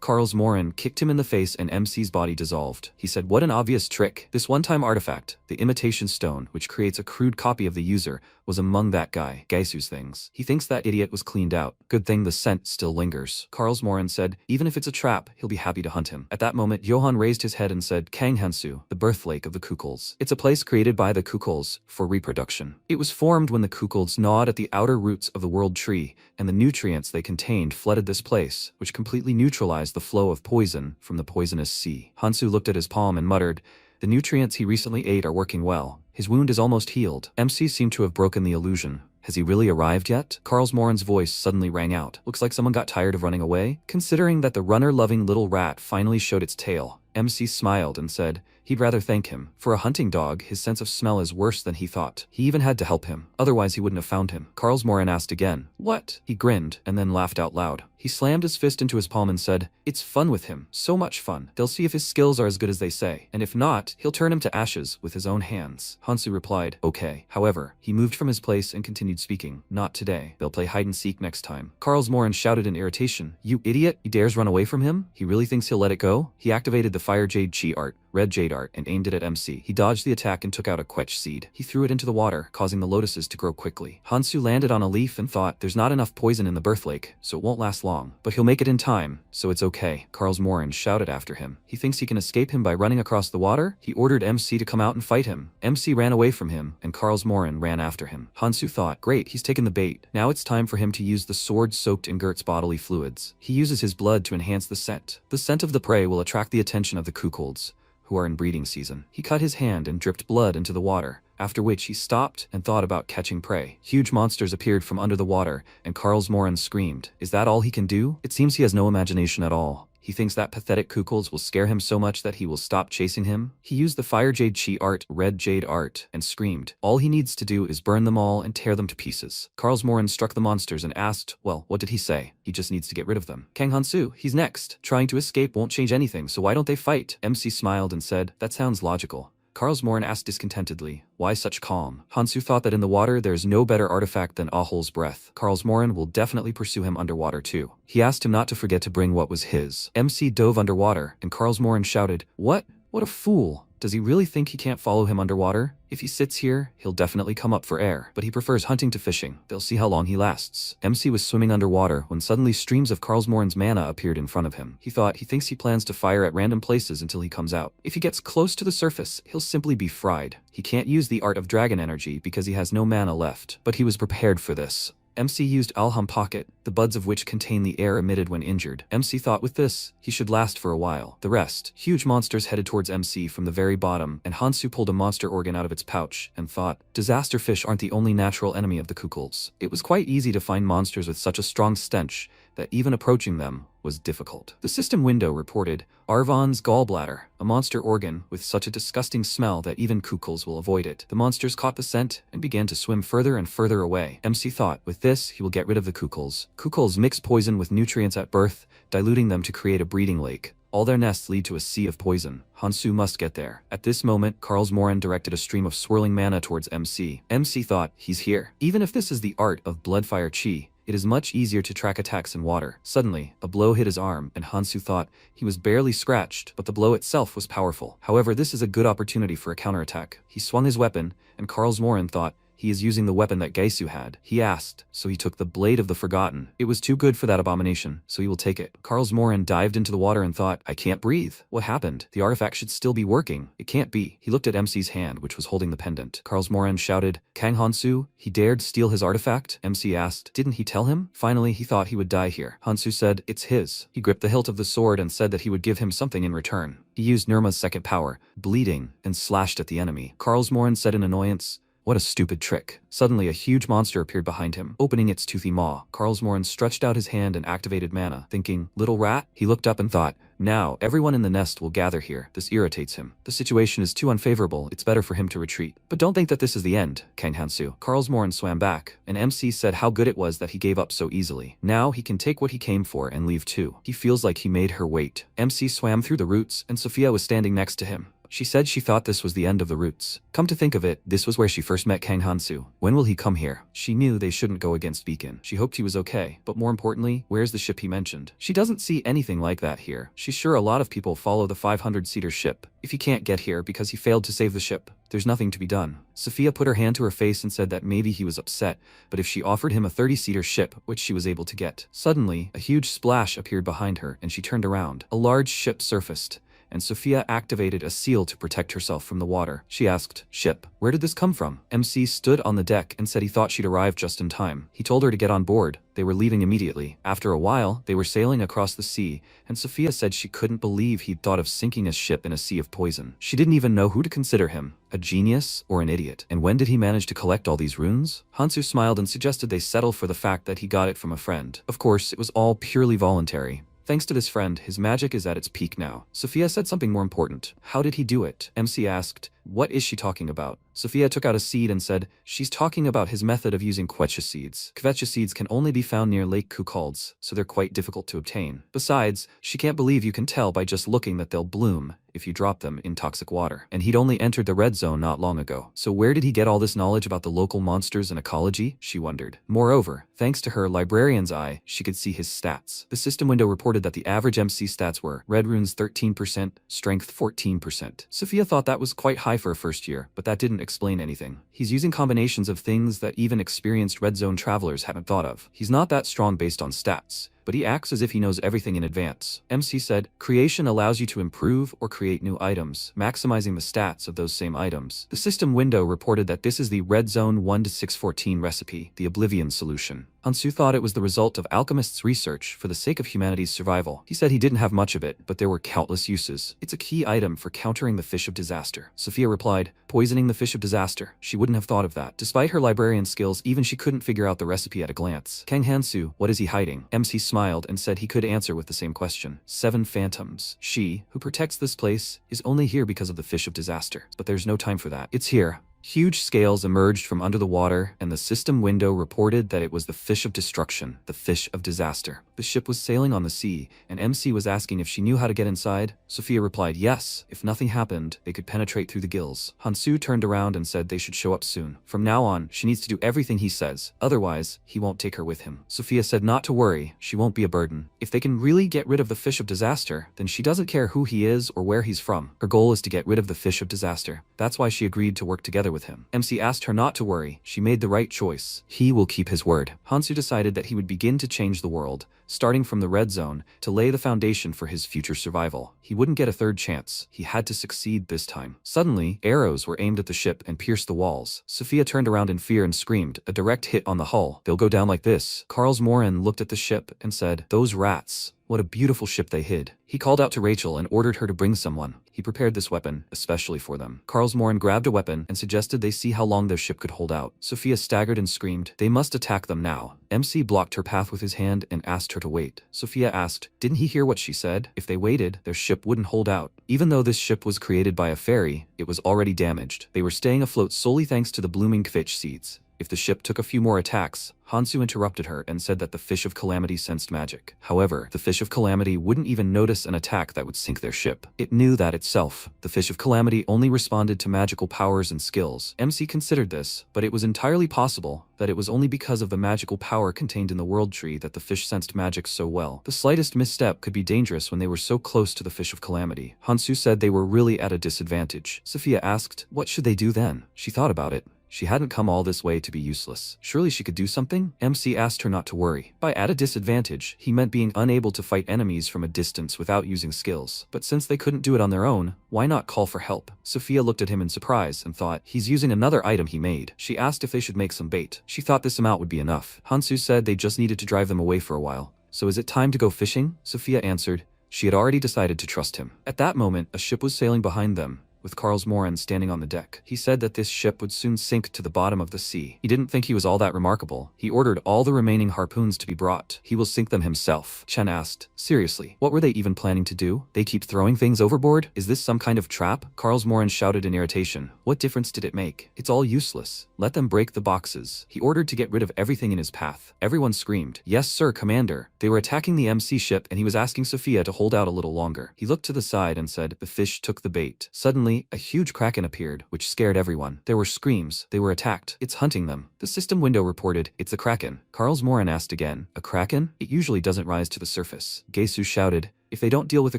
Karlsmoren kicked him in the face and MC's body dissolved. He said, what an obvious trick. This one-time artifact, the imitation stone, which creates a crude copy of the user, was among that guy, Gaisu's things. He thinks that idiot was cleaned out. Good thing the scent still lingers. Karlsmoren said, even if it's a trap, he'll be happy to hunt him. At that moment, Johann raised his head and said, Kang Hansu, the birth lake of the Kukulls. It's a place created by the Kukulls for reproduction. It was formed when the Kukulls gnawed at the outer roots of the world tree, and the nutrients they contained flooded this place, which completely neutralized the flow of poison from the poisonous sea. Hansu looked at his palm and muttered, the nutrients he recently ate are working well. His wound is almost healed. MC seemed to have broken the illusion. Has he really arrived yet? Karlsmoren's voice suddenly rang out. Looks like someone got tired of running away. Considering that the runner-loving little rat finally showed its tail, MC smiled and said, he'd rather thank him. For a hunting dog, his sense of smell is worse than he thought. He even had to help him. Otherwise, he wouldn't have found him. Karlsmoren asked again, what? He grinned and then laughed out loud. He slammed his fist into his palm and said, it's fun with him. So much fun. They'll see if his skills are as good as they say. And if not, he'll turn him to ashes with his own hands. Hansu replied, okay. However, he moved from his place and continued speaking. Not today. They'll play hide and seek next time. Karlsmoren shouted in irritation, you idiot. He dares run away from him? He really thinks he'll let it go? He activated the Fire Jade Chi art, Red Jade art, and aimed it at MC. He dodged the attack and took out a quetch seed. He threw it into the water, causing the lotuses to grow quickly. Hansu landed on a leaf and thought, there's not enough poison in the birth lake, so it won't last long. But he'll make it in time, so it's okay. Karlsmoren shouted after him. He thinks he can escape him by running across the water? He ordered MC to come out and fight him. MC ran away from him, and Karlsmoren ran after him. Hansu thought, great, he's taken the bait. Now it's time for him to use the sword soaked in Gert's bodily fluids. He uses his blood to enhance the scent. The scent of the prey will attract the attention of the Kukulls, who are in breeding season. He cut his hand and dripped blood into the water, after which he stopped and thought about catching prey. Huge monsters appeared from under the water, and Karlsmoren screamed, is that all he can do? It seems he has no imagination at all. He thinks that pathetic Kukulls will scare him so much that he will stop chasing him. He used the Fire Jade Chi art, Red Jade art, and screamed, all he needs to do is burn them all and tear them to pieces. Karlsmoren struck the monsters and asked, well, what did he say? He just needs to get rid of them. Kang Hansu, he's next. Trying to escape won't change anything, so why don't they fight? MC smiled and said, that sounds logical. Karlsmoren asked discontentedly, why such calm? Hansu thought that in the water there's no better artifact than Ahol's breath. Karlsmoren will definitely pursue him underwater too. He asked him not to forget to bring what was his. MC dove underwater, and Karlsmoren shouted, what? What a fool. Does he really think he can't follow him underwater? If he sits here, he'll definitely come up for air, but he prefers hunting to fishing. They'll see how long he lasts. MC was swimming underwater when suddenly streams of Karlsmoren's mana appeared in front of him. He thinks he plans to fire at random places until he comes out. If he gets close to the surface, he'll simply be fried. He can't use the art of dragon energy because he has no mana left, but he was prepared for this. MC used Alham Pocket, the buds of which contain the air emitted when injured. MC thought with this, he should last for a while. The rest, huge monsters headed towards MC from the very bottom, and Hansu pulled a monster organ out of its pouch, and thought, disaster fish aren't the only natural enemy of the Kukals. It was quite easy to find monsters with such a strong stench, that even approaching them was difficult. The system window reported, Arvon's gallbladder, a monster organ with such a disgusting smell that even Kukals will avoid it. The monsters caught the scent and began to swim further and further away. MC thought, with this, he will get rid of the Kukals. Kukals mix poison with nutrients at birth, diluting them to create a breeding lake. All their nests lead to a sea of poison. Hansu must get there. At this moment, Karlsmoren directed a stream of swirling mana towards MC. MC thought, he's here. Even if this is the art of Bloodfire Chi, it is much easier to track attacks in water. Suddenly, a blow hit his arm, and Hansu thought he was barely scratched, but the blow itself was powerful. However, this is a good opportunity for a counterattack. He swung his weapon, and Karlsmoren thought he is using the weapon that Gaisu had. He asked, so he took the Blade of the Forgotten. It was too good for that abomination, so he will take it. Karlsmoren dived into the water and thought, I can't breathe. What happened? The artifact should still be working. It can't be. He looked at MC's hand, which was holding the pendant. Karlsmoren shouted, Kang Hansu, he dared steal his artifact? MC asked, didn't he tell him? Finally, he thought he would die here. Hansu said, it's his. He gripped the hilt of the sword and said that he would give him something in return. He used Nirma's second power, bleeding, and slashed at the enemy. Karlsmoren said in annoyance, what a stupid trick. Suddenly a huge monster appeared behind him, opening its toothy maw. Karlsmoren stretched out his hand and activated mana, thinking, little rat? He looked up and thought, now, everyone in the nest will gather here. This irritates him. The situation is too unfavorable, it's better for him to retreat. But don't think that this is the end, Kang Hansu. Karlsmoren swam back, and MC said how good it was that he gave up so easily. Now he can take what he came for and leave too. He feels like he made her wait. MC swam through the roots, and Sophia was standing next to him. She said she thought this was the end of the roots. Come to think of it, this was where she first met Kang Hansu. When will he come here? She knew they shouldn't go against Beacon. She hoped he was okay, but more importantly, where's the ship he mentioned? She doesn't see anything like that here. She's sure a lot of people follow the 500-seater ship. If he can't get here because he failed to save the ship, there's nothing to be done. Sophia put her hand to her face and said that maybe he was upset, but if she offered him a 30-seater ship, which she was able to get. Suddenly, a huge splash appeared behind her, and she turned around. A large ship surfaced, and Sophia activated a seal to protect herself from the water. She asked, ship, where did this come from? MC stood on the deck and said he thought she'd arrived just in time. He told her to get on board. They were leaving immediately. After a while, they were sailing across the sea, and Sophia said she couldn't believe he'd thought of sinking a ship in a sea of poison. She didn't even know who to consider him, a genius or an idiot. And when did he manage to collect all these runes? Hansu smiled and suggested they settle for the fact that he got it from a friend. Of course, it was all purely voluntary. Thanks to this friend, his magic is at its peak now. Sophia said something more important. How did he do it? MC asked, what is she talking about? Sophia took out a seed and said, she's talking about his method of using quechua seeds. Quechua seeds can only be found near Lake Kukalds, so they're quite difficult to obtain. Besides, she can't believe you can tell by just looking that they'll bloom if you drop them in toxic water. And he'd only entered the red zone not long ago. So where did he get all this knowledge about the local monsters and ecology? She wondered. Moreover, thanks to her librarian's eye, she could see his stats. The system window reported that the average MC stats were red runes 13%, strength 14%. Sophia thought that was quite high for a first year, but that didn't explain anything. He's using combinations of things that even experienced red zone travelers haven't thought of. He's not that strong based on stats, but he acts as if he knows everything in advance. MC said, creation allows you to improve or create new items, maximizing the stats of those same items. The system window reported that this is the Red Zone 1-614 recipe, the Oblivion solution. Hansu thought it was the result of alchemists' research for the sake of humanity's survival. He said he didn't have much of it, but there were countless uses. It's a key item for countering the Fish of Disaster. Sophia replied, poisoning the Fish of Disaster. She wouldn't have thought of that. Despite her librarian skills, even she couldn't figure out the recipe at a glance. Kang Hansu, what is he hiding? MC smiled and said he could answer with the same question. 7 phantoms. She, who protects this place, is only here because of the Fish of Disaster. But there's no time for that. It's here. Huge scales emerged from under the water, and the system window reported that it was the Fish of Destruction, the Fish of Disaster. The ship was sailing on the sea, and MC was asking if she knew how to get inside. Sophia replied yes. If nothing happened, they could penetrate through the gills. Hansu turned around and said they should show up soon. From now on, she needs to do everything he says. Otherwise, he won't take her with him. Sophia said not to worry, she won't be a burden. If they can really get rid of the Fish of Disaster, then she doesn't care who he is or where he's from. Her goal is to get rid of the Fish of Disaster. That's why she agreed to work together with him. MC asked her not to worry, she made the right choice. He will keep his word. Hansu decided that he would begin to change the world, starting from the red zone, to lay the foundation for his future survival. He wouldn't get a third chance. He had to succeed this time. Suddenly, arrows were aimed at the ship and pierced the walls. Sophia turned around in fear and screamed, a direct hit on the hull. They'll go down like this. Karlsmoren looked at the ship and said, those rats. What a beautiful ship they hid. He called out to Rachel and ordered her to bring someone. He prepared this weapon, especially for them. Karlsmoren grabbed a weapon and suggested they see how long their ship could hold out. Sophia staggered and screamed, they must attack them now. MC blocked her path with his hand and asked her to wait. Sophia asked, didn't he hear what she said? If they waited, their ship wouldn't hold out. Even though this ship was created by a fairy, it was already damaged. They were staying afloat solely thanks to the blooming kvitch seeds. If the ship took a few more attacks, Hansu interrupted her and said that the Fish of Calamity sensed magic. However, the Fish of Calamity wouldn't even notice an attack that would sink their ship. It knew that itself. The Fish of Calamity only responded to magical powers and skills. MC considered this, but it was entirely possible that it was only because of the magical power contained in the world tree that the fish sensed magic so well. The slightest misstep could be dangerous when they were so close to the Fish of Calamity. Hansu said they were really at a disadvantage. Sophia asked, what should they do then? She thought about it. She hadn't come all this way to be useless. Surely she could do something? MC asked her not to worry. By at a disadvantage, he meant being unable to fight enemies from a distance without using skills. But since they couldn't do it on their own, why not call for help? Sophia looked at him in surprise and thought, he's using another item he made. She asked if they should make some bait. She thought this amount would be enough. Hansu said they just needed to drive them away for a while. So is it time to go fishing? Sophia answered. She had already decided to trust him. At that moment, a ship was sailing behind them, with Karlsmoren standing on the deck. He said that this ship would soon sink to the bottom of the sea. He didn't think he was all that remarkable. He ordered all the remaining harpoons to be brought. He will sink them himself. Chen asked, seriously, what were they even planning to do? They keep throwing things overboard? Is this some kind of trap? Karlsmoren shouted in irritation. What difference did it make? It's all useless. Let them break the boxes. He ordered to get rid of everything in his path. Everyone screamed, yes sir, commander. They were attacking the MC ship and he was asking Sophia to hold out a little longer. He looked to the side and said, the fish took the bait. Suddenly, a huge kraken appeared, which scared everyone. There were screams. They were attacked. It's hunting them. The system window reported, it's a kraken. Karlsmoren asked again, a kraken? It usually doesn't rise to the surface. Gesu shouted, if they don't deal with the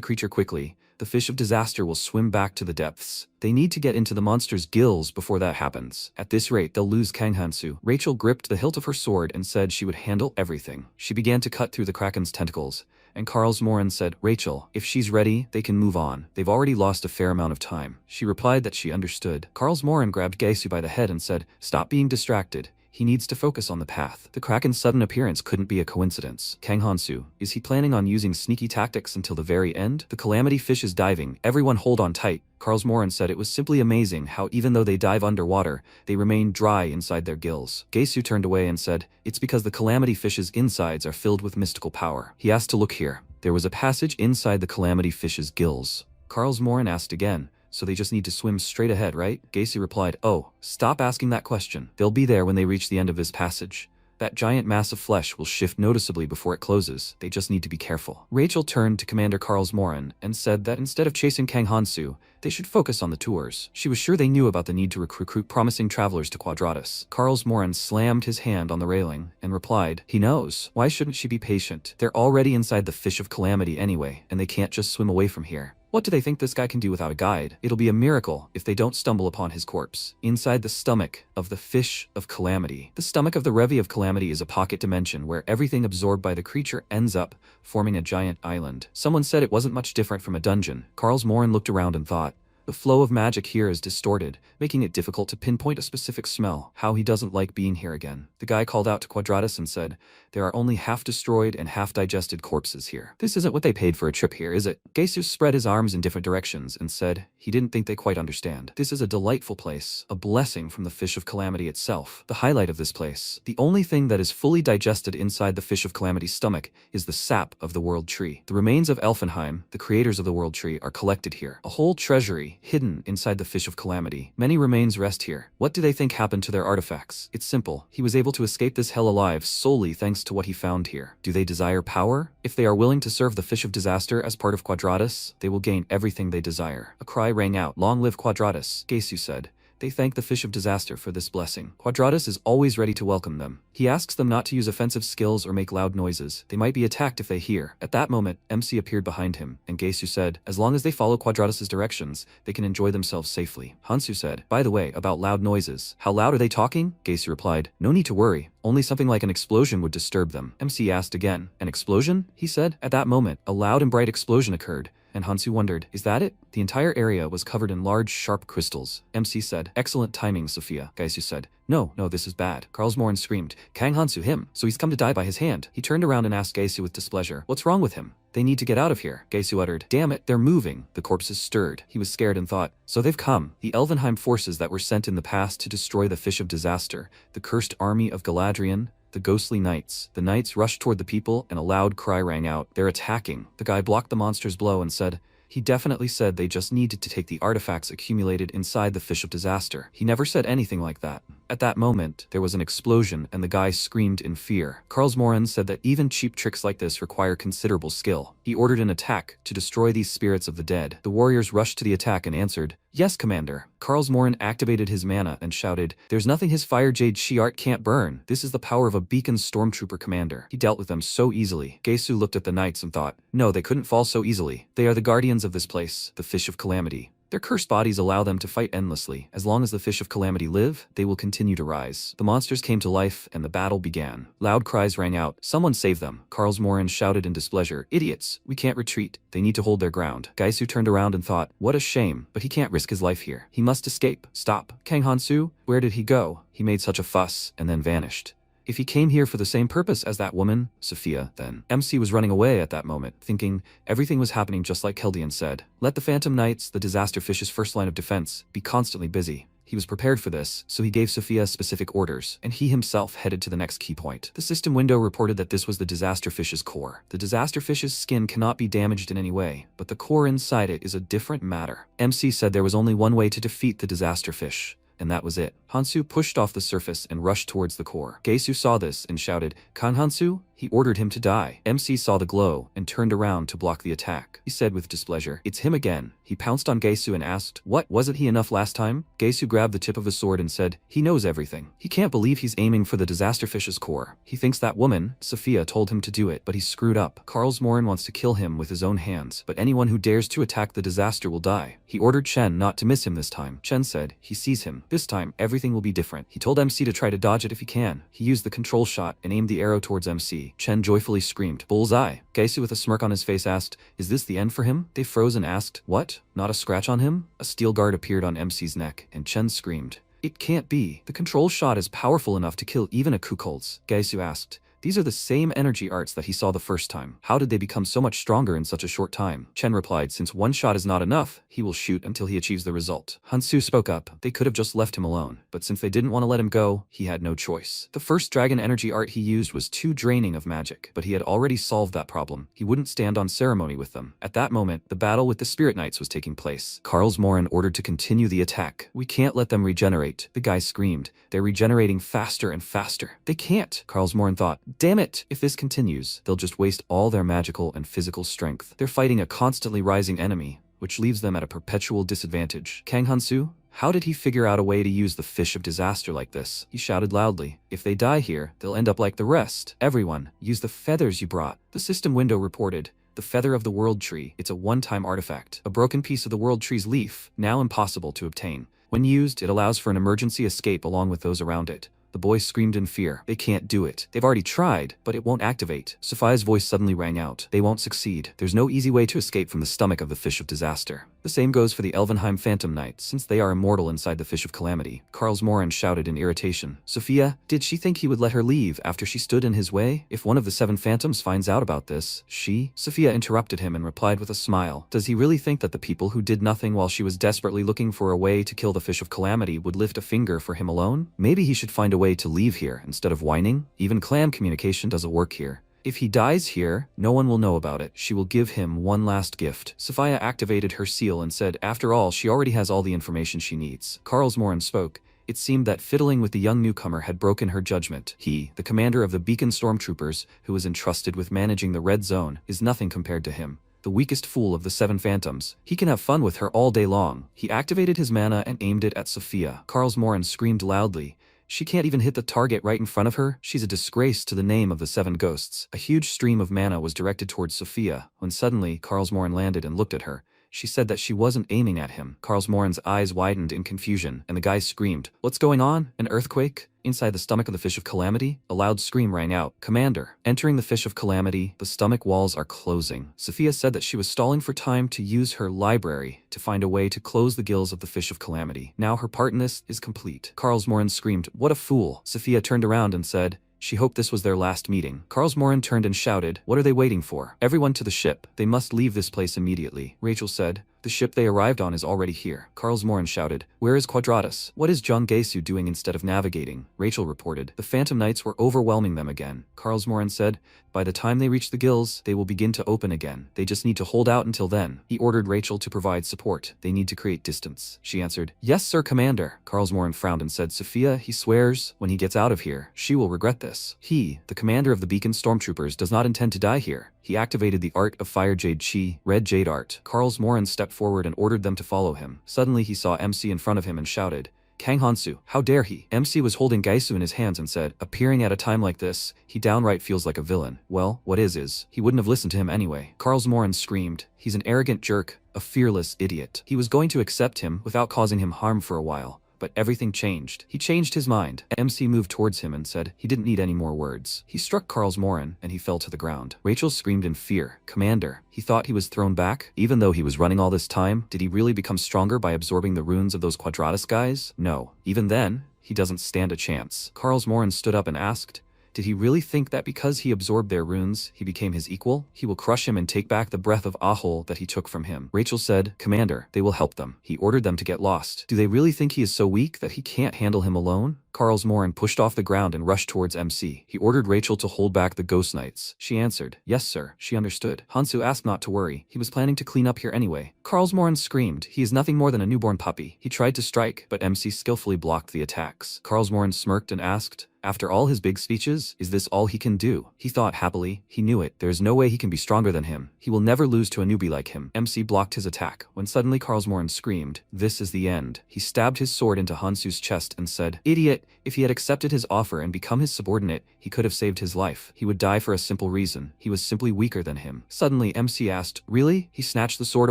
creature quickly, the fish of disaster will swim back to the depths. They need to get into the monster's gills before that happens. At this rate, they'll lose Kanghansu. Rachel gripped the hilt of her sword and said she would handle everything. She began to cut through the kraken's tentacles, and Karlsmoren said, Rachel, if she's ready, they can move on. They've already lost a fair amount of time. She replied that she understood. Karlsmoren grabbed Gesu by the head and said, stop being distracted. He needs to focus on the path. The kraken's sudden appearance couldn't be a coincidence. Kang Hansu, is he planning on using sneaky tactics until the very end? The calamity fish is diving. Everyone hold on tight. Karlsmoren said it was simply amazing how even though they dive underwater, they remain dry inside their gills. Gesu turned away and said, it's because the calamity fish's insides are filled with mystical power. He asked to look here. There was a passage inside the calamity fish's gills. Karlsmoren asked again, so they just need to swim straight ahead, right? Gesu replied, oh, stop asking that question. They'll be there when they reach the end of this passage. That giant mass of flesh will shift noticeably before it closes. They just need to be careful. Rachel turned to Commander Karlsmoren and said that instead of chasing Kang Hansu, they should focus on the tours. She was sure they knew about the need to recruit promising travelers to Quadratus. Karlsmoren slammed his hand on the railing and replied, he knows. Why shouldn't she be patient? They're already inside the Fish of Calamity anyway, and they can't just swim away from here. What do they think this guy can do without a guide? It'll be a miracle if they don't stumble upon his corpse. Inside the stomach of the Fish of Calamity. The stomach of the Revi of Calamity is a pocket dimension where everything absorbed by the creature ends up forming a giant island. Someone said it wasn't much different from a dungeon. Karlsmoren looked around and thought, the flow of magic here is distorted, making it difficult to pinpoint a specific smell. How he doesn't like being here again. The guy called out to Quadratus and said, there are only half-destroyed and half-digested corpses here. This isn't what they paid for a trip here, is it? Gesu spread his arms in different directions and said he didn't think they quite understand. This is a delightful place, a blessing from the Fish of Calamity itself. The highlight of this place. The only thing that is fully digested inside the Fish of Calamity's stomach is the sap of the World Tree. The remains of Elfenheim, the creators of the World Tree, are collected here. A whole treasury hidden inside the Fish of Calamity. Many remains rest here. What do they think happened to their artifacts? It's simple. He was able to escape this hell alive solely thanks to what he found here. Do they desire power? If they are willing to serve the Fish of Disaster as part of Quadratus, they will gain everything they desire. A cry rang out, long live Quadratus, Gesu said. They thank the Fish of Disaster for this blessing. Quadratus is always ready to welcome them. He asks them not to use offensive skills or make loud noises. They might be attacked if they hear. At that moment, MC appeared behind him, and Gesu said, as long as they follow Quadratus's directions, they can enjoy themselves safely. Hansu said, by the way, about loud noises. How loud are they talking? Gesu replied, no need to worry. Only something like an explosion would disturb them. MC asked again. An explosion? He said. At that moment, a loud and bright explosion occurred, and Hansu wondered, is that it? The entire area was covered in large, sharp crystals. MC said, excellent timing, Sophia. Gesu said, no, this is bad. Karlsmoren screamed, Kang Hansu him, so he's come to die by his hand. He turned around and asked Gesu with displeasure, what's wrong with him? They need to get out of here. Gesu uttered, damn it, they're moving. The corpses stirred. He was scared and thought, so they've come. The Elvenheim forces that were sent in the past to destroy the Fish of Disaster, the cursed army of Galadriel, the ghostly knights. The knights rushed toward the people and a loud cry rang out, they're attacking. The guy blocked the monster's blow and said, he definitely said they just needed to take the artifacts accumulated inside the Fish of Disaster. He never said anything like that. At that moment, there was an explosion and the guy screamed in fear. Karlsmoren said that even cheap tricks like this require considerable skill. He ordered an attack to destroy these spirits of the dead. The warriors rushed to the attack and answered, yes, Commander. Karlsmoren activated his mana and shouted, there's nothing his fire jade Shi'art can't burn. This is the power of a beacon stormtrooper commander. He dealt with them so easily. Gesu looked at the knights and thought, no, they couldn't fall so easily. They are the guardians of this place, the Fish of Calamity. Their cursed bodies allow them to fight endlessly. As long as the Fish of Calamity live, they will continue to rise. The monsters came to life, and the battle began. Loud cries rang out, someone save them. Karlsmoren shouted in displeasure, idiots, we can't retreat. They need to hold their ground. Gesu turned around and thought, what a shame, but he can't risk his life here. He must escape. Stop. Kang Hansu, where did he go? He made such a fuss, and then vanished. If he came here for the same purpose as that woman, Sophia, then. MC was running away at that moment, thinking everything was happening just like Keldian said. Let the Phantom Knights, the Disaster Fish's first line of defense, be constantly busy. He was prepared for this, so he gave Sophia specific orders, and he himself headed to the next key point. The system window reported that this was the Disaster Fish's core. The Disaster Fish's skin cannot be damaged in any way, but the core inside it is a different matter. MC said there was only one way to defeat the Disaster Fish, and that was it. Hansu pushed off the surface and rushed towards the core. Gesu saw this and shouted, Kang Hansu? He ordered him to die. MC saw the glow and turned around to block the attack. He said with displeasure, it's him again. He pounced on Gesu and asked, what, wasn't he enough last time? Gesu grabbed the tip of the sword and said, he knows everything. He can't believe he's aiming for the Disaster Fish's core. He thinks that woman, Sophia, told him to do it, but he screwed up. Karlsmoren wants to kill him with his own hands, but anyone who dares to attack the disaster will die. He ordered Chen not to miss him this time. Chen said, he sees him. This time, everything will be different. He told MC to try to dodge it if he can. He used the control shot and aimed the arrow towards MC. Chen joyfully screamed, bullseye. Gesu with a smirk on his face asked, is this the end for him? They froze and asked, what? Not a scratch on him? A steel guard appeared on MC's neck, and Chen screamed, it can't be. The control shot is powerful enough to kill even a Kukulz. Gesu asked, these are the same energy arts that he saw the first time. How did they become so much stronger in such a short time? Chen replied, since one shot is not enough, he will shoot until he achieves the result. Hansu spoke up. They could have just left him alone, but since they didn't want to let him go, he had no choice. The first dragon energy art he used was too draining of magic, but he had already solved that problem. He wouldn't stand on ceremony with them. At that moment, the battle with the Spirit Knights was taking place. Karlsmoren ordered to continue the attack. We can't let them regenerate. The guy screamed. They're regenerating faster and faster. They can't. Karlsmoren thought, damn it! If this continues, they'll just waste all their magical and physical strength. They're fighting a constantly rising enemy, which leaves them at a perpetual disadvantage. Kang Hansu? How did he figure out a way to use the Fish of Disaster like this? He shouted loudly. If they die here, they'll end up like the rest. Everyone, use the feathers you brought. The system window reported, the feather of the World Tree. It's a one-time artifact. A broken piece of the World Tree's leaf, now impossible to obtain. When used, it allows for an emergency escape along with those around it. The boy screamed in fear. They can't do it. They've already tried, but it won't activate. Sophia's voice suddenly rang out. They won't succeed. There's no easy way to escape from the stomach of the Fish of Disaster. The same goes for the Elvenheim Phantom Knights, since they are immortal inside the Fish of Calamity. Karlsmoren shouted in irritation. Sophia, did she think he would let her leave after she stood in his way? If one of the 7 phantoms finds out about this, Sophia interrupted him and replied with a smile. Does he really think that the people who did nothing while she was desperately looking for a way to kill the Fish of Calamity would lift a finger for him alone? Maybe he should find a way to leave here instead of whining. Even clan communication doesn't work here. If he dies here, no one will know about it. She will give him one last gift. Sophia activated her seal and said, after all, she already has all the information she needs. Karlsmoren spoke. It seemed that fiddling with the young newcomer had broken her judgment. He, the commander of the Beacon Stormtroopers, who was entrusted with managing the Red Zone, is nothing compared to him. the weakest fool of the 7 phantoms. He can have fun with her all day long. He activated his mana and aimed it at Sophia. Karlsmoren screamed loudly. She can't even hit the target right in front of her. She's a disgrace to the name of the 7 ghosts. A huge stream of mana was directed towards Sophia, when suddenly Karlsmoren landed and looked at her. She said that she wasn't aiming at him. Karlsmoren's eyes widened in confusion, and the guy screamed, "What's going on? An earthquake?" Inside the stomach of the Fish of Calamity, a loud scream rang out. "Commander." Entering the Fish of Calamity, the stomach walls are closing. Sophia said that she was stalling for time to use her library to find a way to close the gills of the Fish of Calamity. Now her part in this is complete. Karlsmoren screamed, "What a fool." Sophia turned around and said, she hoped this was their last meeting. Karlsmoren turned and shouted, "What are they waiting for? Everyone to the ship. They must leave this place immediately." Rachel said, "The ship they arrived on is already here." Karlsmoren shouted, "Where is Quadratus? What is Jung Gaesu doing instead of navigating?" Rachel reported, "The Phantom Knights were overwhelming them again." Karlsmoren said, "By the time they reach the gills, they will begin to open again. They just need to hold out until then." He ordered Rachel to provide support. "They need to create distance." She answered, "Yes, sir, Commander." Karlsmoren frowned and said, "Sophia, he swears, when he gets out of here, she will regret this. He, the commander of the Beacon Stormtroopers, does not intend to die here." He activated the Art of Fire Jade Chi, Red Jade Art. Karlsmoren stepped forward and ordered them to follow him. Suddenly he saw MC in front of him and shouted, "Kang Hansu, how dare he?" MC was holding Gaisu in his hands and said, "Appearing at a time like this, he downright feels like a villain." Well, what is, he wouldn't have listened to him anyway. Karlsmoren screamed, "He's an arrogant jerk, a fearless idiot." He was going to accept him without causing him harm for a while. But everything changed. He changed his mind. MC moved towards him and said he didn't need any more words. He struck Karlsmoren, and he fell to the ground. Rachel screamed in fear, "Commander." He thought he was thrown back. Even though he was running all this time, did he really become stronger by absorbing the runes of those Quadratus guys? No. Even then, he doesn't stand a chance. Karlsmoren stood up and asked, did he really think that because he absorbed their runes, he became his equal? He will crush him and take back the breath of Ahol that he took from him. Rachel said, "Commander, they will help them." He ordered them to get lost. Do they really think he is so weak that he can't handle him alone? Karlsmoren pushed off the ground and rushed towards MC. He ordered Rachel to hold back the Ghost Knights. She answered, "Yes, sir." She understood. Hansu asked not to worry. He was planning to clean up here anyway. Karlsmoren screamed. He is nothing more than a newborn puppy. He tried to strike, but MC skillfully blocked the attacks. Karlsmoren smirked and asked, after all his big speeches, is this all he can do? He thought happily. He knew it. There is no way he can be stronger than him. He will never lose to a newbie like him. MC blocked his attack, when suddenly Karlsmoren screamed, "This is the end." He stabbed his sword into Hansu's chest and said, "Idiot, if he had accepted his offer and become his subordinate, he could have saved his life. He would die for a simple reason. He was simply weaker than him." Suddenly MC asked, "Really?" He snatched the sword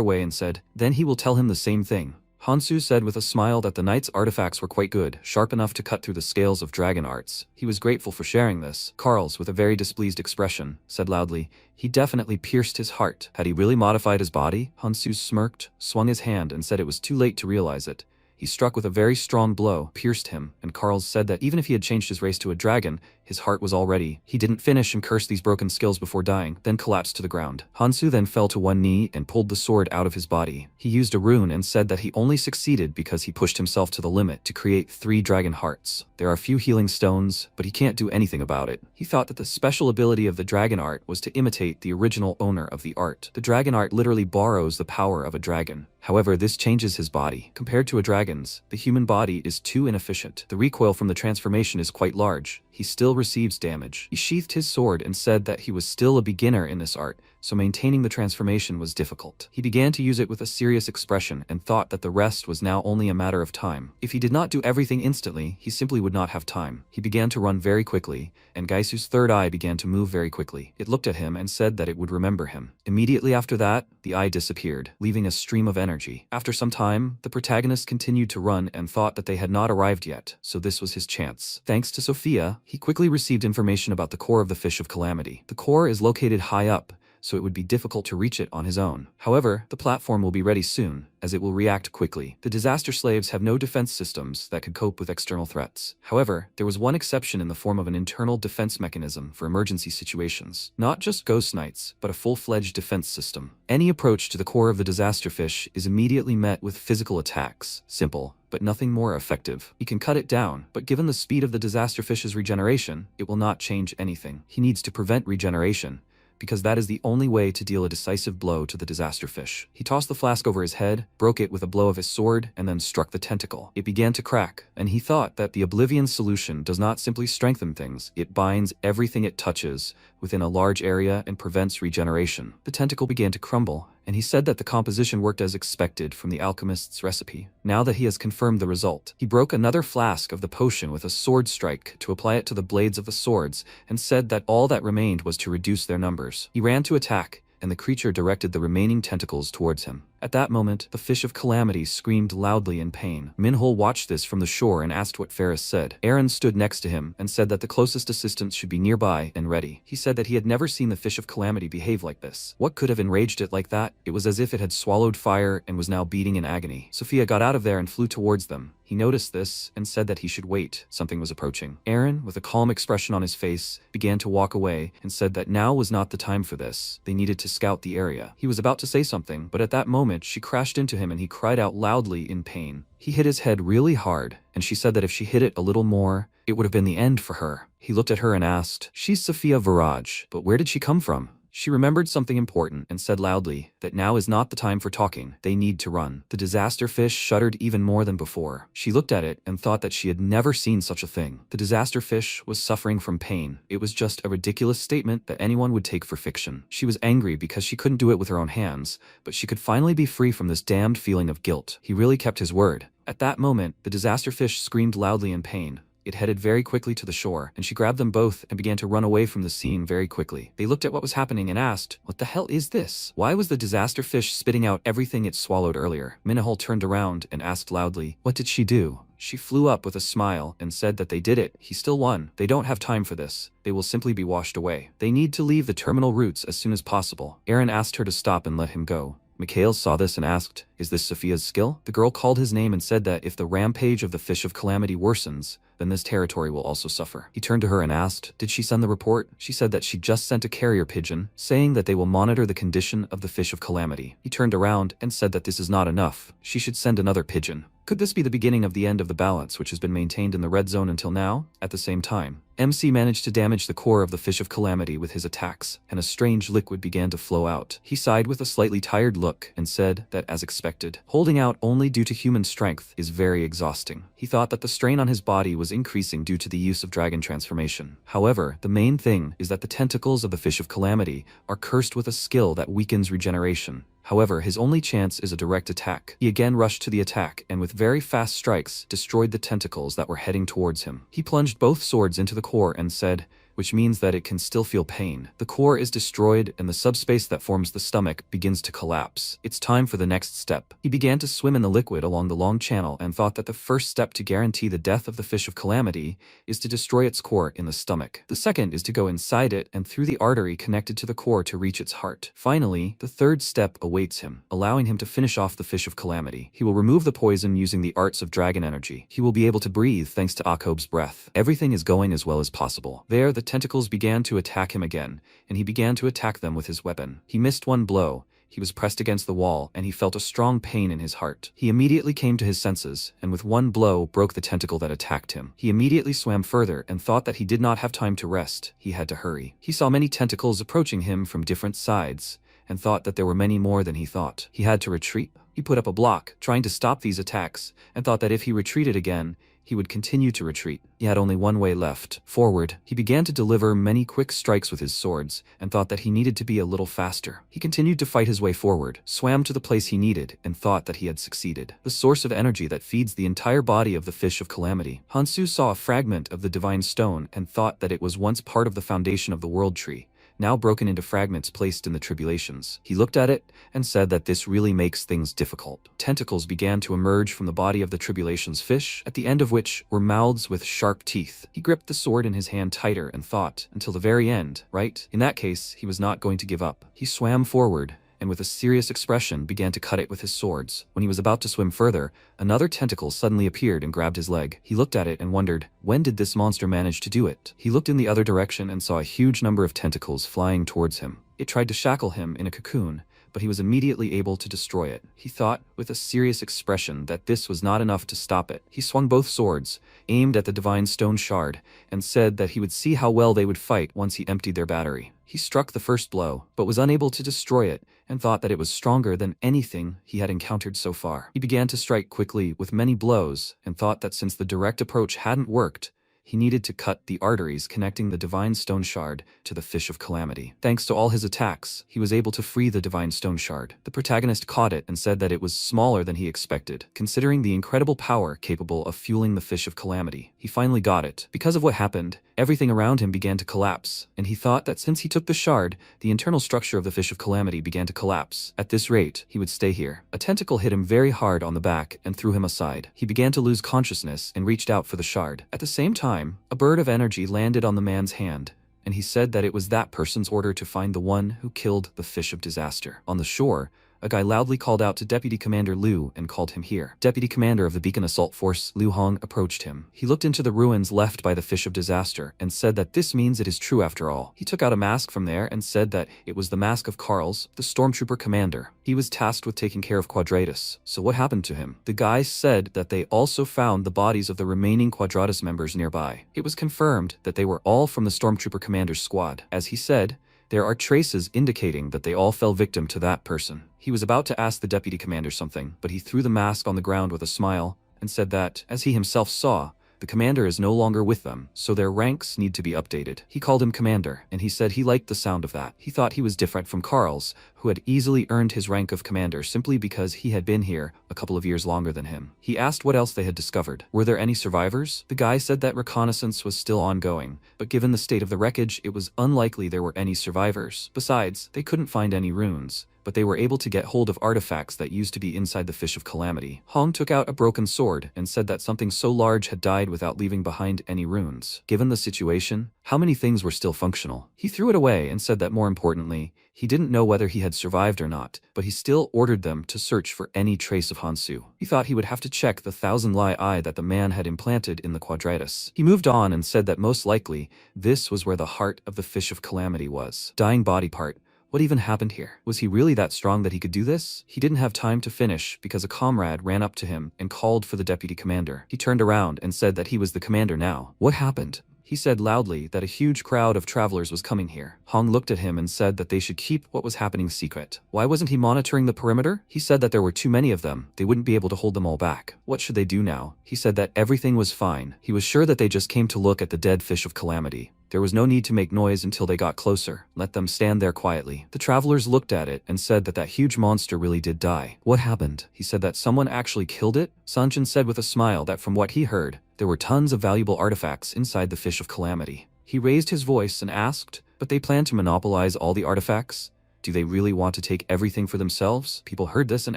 away and said, "Then he will tell him the same thing." Hansu said with a smile that the knight's artifacts were quite good, sharp enough to cut through the scales of dragon arts. He was grateful for sharing this. Karls, with a very displeased expression, said loudly, "He definitely pierced his heart." Had he really modified his body? Hansu smirked, swung his hand and said it was too late to realize it. He struck with a very strong blow, pierced him, and Karls said that even if he had changed his race to a dragon, his heart was already. He didn't finish and cursed these broken skills before dying, then collapsed to the ground. Hansu then fell to one knee and pulled the sword out of his body. He used a rune and said that he only succeeded because he pushed himself to the limit to create 3 dragon hearts. There are few healing stones, but he can't do anything about it. He thought that the special ability of the dragon art was to imitate the original owner of the art. The dragon art literally borrows the power of a dragon. However, this changes his body. Compared to a dragon's, the human body is too inefficient. The recoil from the transformation is quite large. He still receives damage. He sheathed his sword and said that he was still a beginner in this art, so maintaining the transformation was difficult. He began to use it with a serious expression and thought that the rest was now only a matter of time. If he did not do everything instantly, he simply would not have time. He began to run very quickly, and Gaisu's third eye began to move very quickly. It looked at him and said that it would remember him. Immediately after that, the eye disappeared, leaving a stream of energy. After some time, the protagonist continued to run and thought that they had not arrived yet, so this was his chance. Thanks to Sophia, he quickly received information about the core of the Fish of Calamity. The core is located high up, so it would be difficult to reach it on his own. However, the platform will be ready soon, as it will react quickly. The disaster slaves have no defense systems that could cope with external threats. However, there was one exception in the form of an internal defense mechanism for emergency situations. Not just ghost knights, but a full-fledged defense system. Any approach to the core of the disaster fish is immediately met with physical attacks. Simple, but nothing more effective. He can cut it down, but given the speed of the disaster fish's regeneration, it will not change anything. He needs to prevent regeneration, because that is the only way to deal a decisive blow to the disaster fish. He tossed the flask over his head, broke it with a blow of his sword, and then struck the tentacle. It began to crack, and he thought that the Oblivion solution does not simply strengthen things, it binds everything it touches within a large area and prevents regeneration. The tentacle began to crumble, and he said that the composition worked as expected from the alchemist's recipe. Now that he has confirmed the result, he broke another flask of the potion with a sword strike to apply it to the blades of the swords, and said that all that remained was to reduce their numbers. He ran to attack, and the creature directed the remaining tentacles towards him. At that moment, the fish of calamity screamed loudly in pain. Minhwa watched this from the shore and asked what Ferris said. Aaron stood next to him and said that the closest assistants should be nearby and ready. He said that he had never seen the fish of calamity behave like this. What could have enraged it like that? It was as if it had swallowed fire and was now beating in agony. Sophia got out of there and flew towards them. He noticed this and said that he should wait. Something was approaching. Aaron, with a calm expression on his face, began to walk away and said that now was not the time for this. They needed to scout the area. He was about to say something, but at that moment she crashed into him and he cried out loudly in pain. He hit his head really hard, and she said that if she hit it a little more, it would have been the end for her. He looked at her and asked, "She's Sophia Viraj, but where did she come from?" She remembered something important and said loudly that now is not the time for talking. They need to run. The disaster fish shuddered even more than before. She looked at it and thought that she had never seen such a thing. The disaster fish was suffering from pain. It was just a ridiculous statement that anyone would take for fiction. She was angry because she couldn't do it with her own hands, but she could finally be free from this damned feeling of guilt. He really kept his word. At that moment, the disaster fish screamed loudly in pain. It headed very quickly to the shore, and she grabbed them both and began to run away from the scene very quickly. They looked at what was happening and asked, "What the hell is this? Why was the disaster fish spitting out everything it swallowed earlier?" Minhwa turned around and asked loudly, "What did she do?" She flew up with a smile and said that they did it. He still won. They don't have time for this. They will simply be washed away. They need to leave the terminal routes as soon as possible. Aaron asked her to stop and let him go. Mikhail saw this and asked, "Is this Sophia's skill?" The girl called his name and said that if the rampage of the fish of calamity worsens, then this territory will also suffer. He turned to her and asked, "Did she send the report?" She said that she just sent a carrier pigeon, saying that they will monitor the condition of the fish of calamity. He turned around and said that this is not enough. She should send another pigeon. Could this be the beginning of the end of the balance which has been maintained in the red zone until now? At the same time, MC managed to damage the core of the fish of calamity with his attacks, and a strange liquid began to flow out. He sighed with a slightly tired look and said that, as expected, holding out only due to human strength is very exhausting. He thought that the strain on his body was increasing due to the use of dragon transformation. However, the main thing is that the tentacles of the fish of calamity are cursed with a skill that weakens regeneration. However, his only chance is a direct attack. He again rushed to the attack and with very fast strikes destroyed the tentacles that were heading towards him. He plunged both swords into the core and said, which means that it can still feel pain. The core is destroyed and the subspace that forms the stomach begins to collapse. It's time for the next step. He began to swim in the liquid along the long channel and thought that the first step to guarantee the death of the fish of calamity is to destroy its core in the stomach. The second is to go inside it and through the artery connected to the core to reach its heart. Finally, the third step awaits him, allowing him to finish off the fish of calamity. He will remove the poison using the arts of dragon energy. He will be able to breathe thanks to Akob's breath. Everything is going as well as possible. There, the tentacles began to attack him again, and he began to attack them with his weapon. He missed one blow. He was pressed against the wall, and he felt a strong pain in his heart. He immediately came to his senses, and with one blow broke the tentacle that attacked him. He immediately swam further and thought that he did not have time to rest. He had to hurry. He saw many tentacles approaching him from different sides, and thought that there were many more than he thought. He had to retreat. He put up a block, trying to stop these attacks, and thought that if he retreated again, he would continue to retreat. He had only one way left, forward. He began to deliver many quick strikes with his swords, and thought that he needed to be a little faster. He continued to fight his way forward, swam to the place he needed, and thought that he had succeeded. The source of energy that feeds the entire body of the fish of calamity. Hansu saw a fragment of the divine stone and thought that it was once part of the foundation of the world tree, now broken into fragments placed in the tribulations. He looked at it and said that this really makes things difficult. Tentacles began to emerge from the body of the tribulations fish, at the end of which were mouths with sharp teeth. He gripped the sword in his hand tighter and thought, until the very end, right? In that case, he was not going to give up. He swam forward, and with a serious expression began to cut it with his swords. When he was about to swim further, another tentacle suddenly appeared and grabbed his leg. He looked at it and wondered, when did this monster manage to do it? He looked in the other direction and saw a huge number of tentacles flying towards him. It tried to shackle him in a cocoon, but he was immediately able to destroy it. He thought, with a serious expression, that this was not enough to stop it. He swung both swords, aimed at the divine stone shard, and said that he would see how well they would fight once he emptied their battery. He struck the first blow, but was unable to destroy it, and thought that it was stronger than anything he had encountered so far. He began to strike quickly with many blows, and thought that since the direct approach hadn't worked, he needed to cut the arteries connecting the Divine Stone Shard to the Fish of Calamity. Thanks to all his attacks, he was able to free the Divine Stone Shard. The protagonist caught it and said that it was smaller than he expected, considering the incredible power capable of fueling the Fish of Calamity. He finally got it. Because of what happened, everything around him began to collapse, and he thought that since he took the shard, the internal structure of the Fish of Calamity began to collapse. At this rate, he would stay here. A tentacle hit him very hard on the back and threw him aside. He began to lose consciousness and reached out for the shard. At the same time, a bird of energy landed on the man's hand, and he said that it was that person's order to find the one who killed the Fish of Disaster. On the shore, a guy loudly called out to Deputy Commander Liu and called him here. Deputy Commander of the Beacon Assault Force, Liu Hong, approached him. He looked into the ruins left by the Fish of Disaster and said that this means it is true after all. He took out a mask from there and said that it was the mask of Carl's, the Stormtrooper commander. He was tasked with taking care of Quadratus. So what happened to him? The guy said that they also found the bodies of the remaining Quadratus members nearby. It was confirmed that they were all from the Stormtrooper commander's squad. As he said, there are traces indicating that they all fell victim to that person. He was about to ask the deputy commander something, but he threw the mask on the ground with a smile and said that, as he himself saw, the commander is no longer with them, so their ranks need to be updated. He called him commander, and he said he liked the sound of that. He thought he was different from Carl's, who had easily earned his rank of commander simply because he had been here a couple of years longer than him. He asked what else they had discovered. Were there any survivors? The guy said that reconnaissance was still ongoing, but given the state of the wreckage, it was unlikely there were any survivors. Besides, they couldn't find any runes, but they were able to get hold of artifacts that used to be inside the Fish of Calamity. Hong took out a broken sword and said that something so large had died without leaving behind any runes. Given the situation, how many things were still functional? He threw it away and said that more importantly, he didn't know whether he had survived or not, but he still ordered them to search for any trace of Hansu. He thought he would have to check the thousand-lie eye that the man had implanted in the Quadratus. He moved on and said that most likely, this was where the heart of the Fish of Calamity was. Dying body part. What even happened here? Was he really that strong that he could do this? He didn't have time to finish because a comrade ran up to him and called for the deputy commander. He turned around and said that he was the commander now. What happened? He said loudly that a huge crowd of travelers was coming here. Hong looked at him and said that they should keep what was happening secret. Why wasn't he monitoring the perimeter? He said that there were too many of them. They wouldn't be able to hold them all back. What should they do now? He said that everything was fine. He was sure that they just came to look at the dead Fish of Calamity. There was no need to make noise until they got closer. Let them stand there quietly. The travelers looked at it and said that that huge monster really did die. What happened? He said that someone actually killed it? Sanjin said with a smile that from what he heard, there were tons of valuable artifacts inside the Fish of Calamity. He raised his voice and asked, but they plan to monopolize all the artifacts? Do they really want to take everything for themselves? People heard this and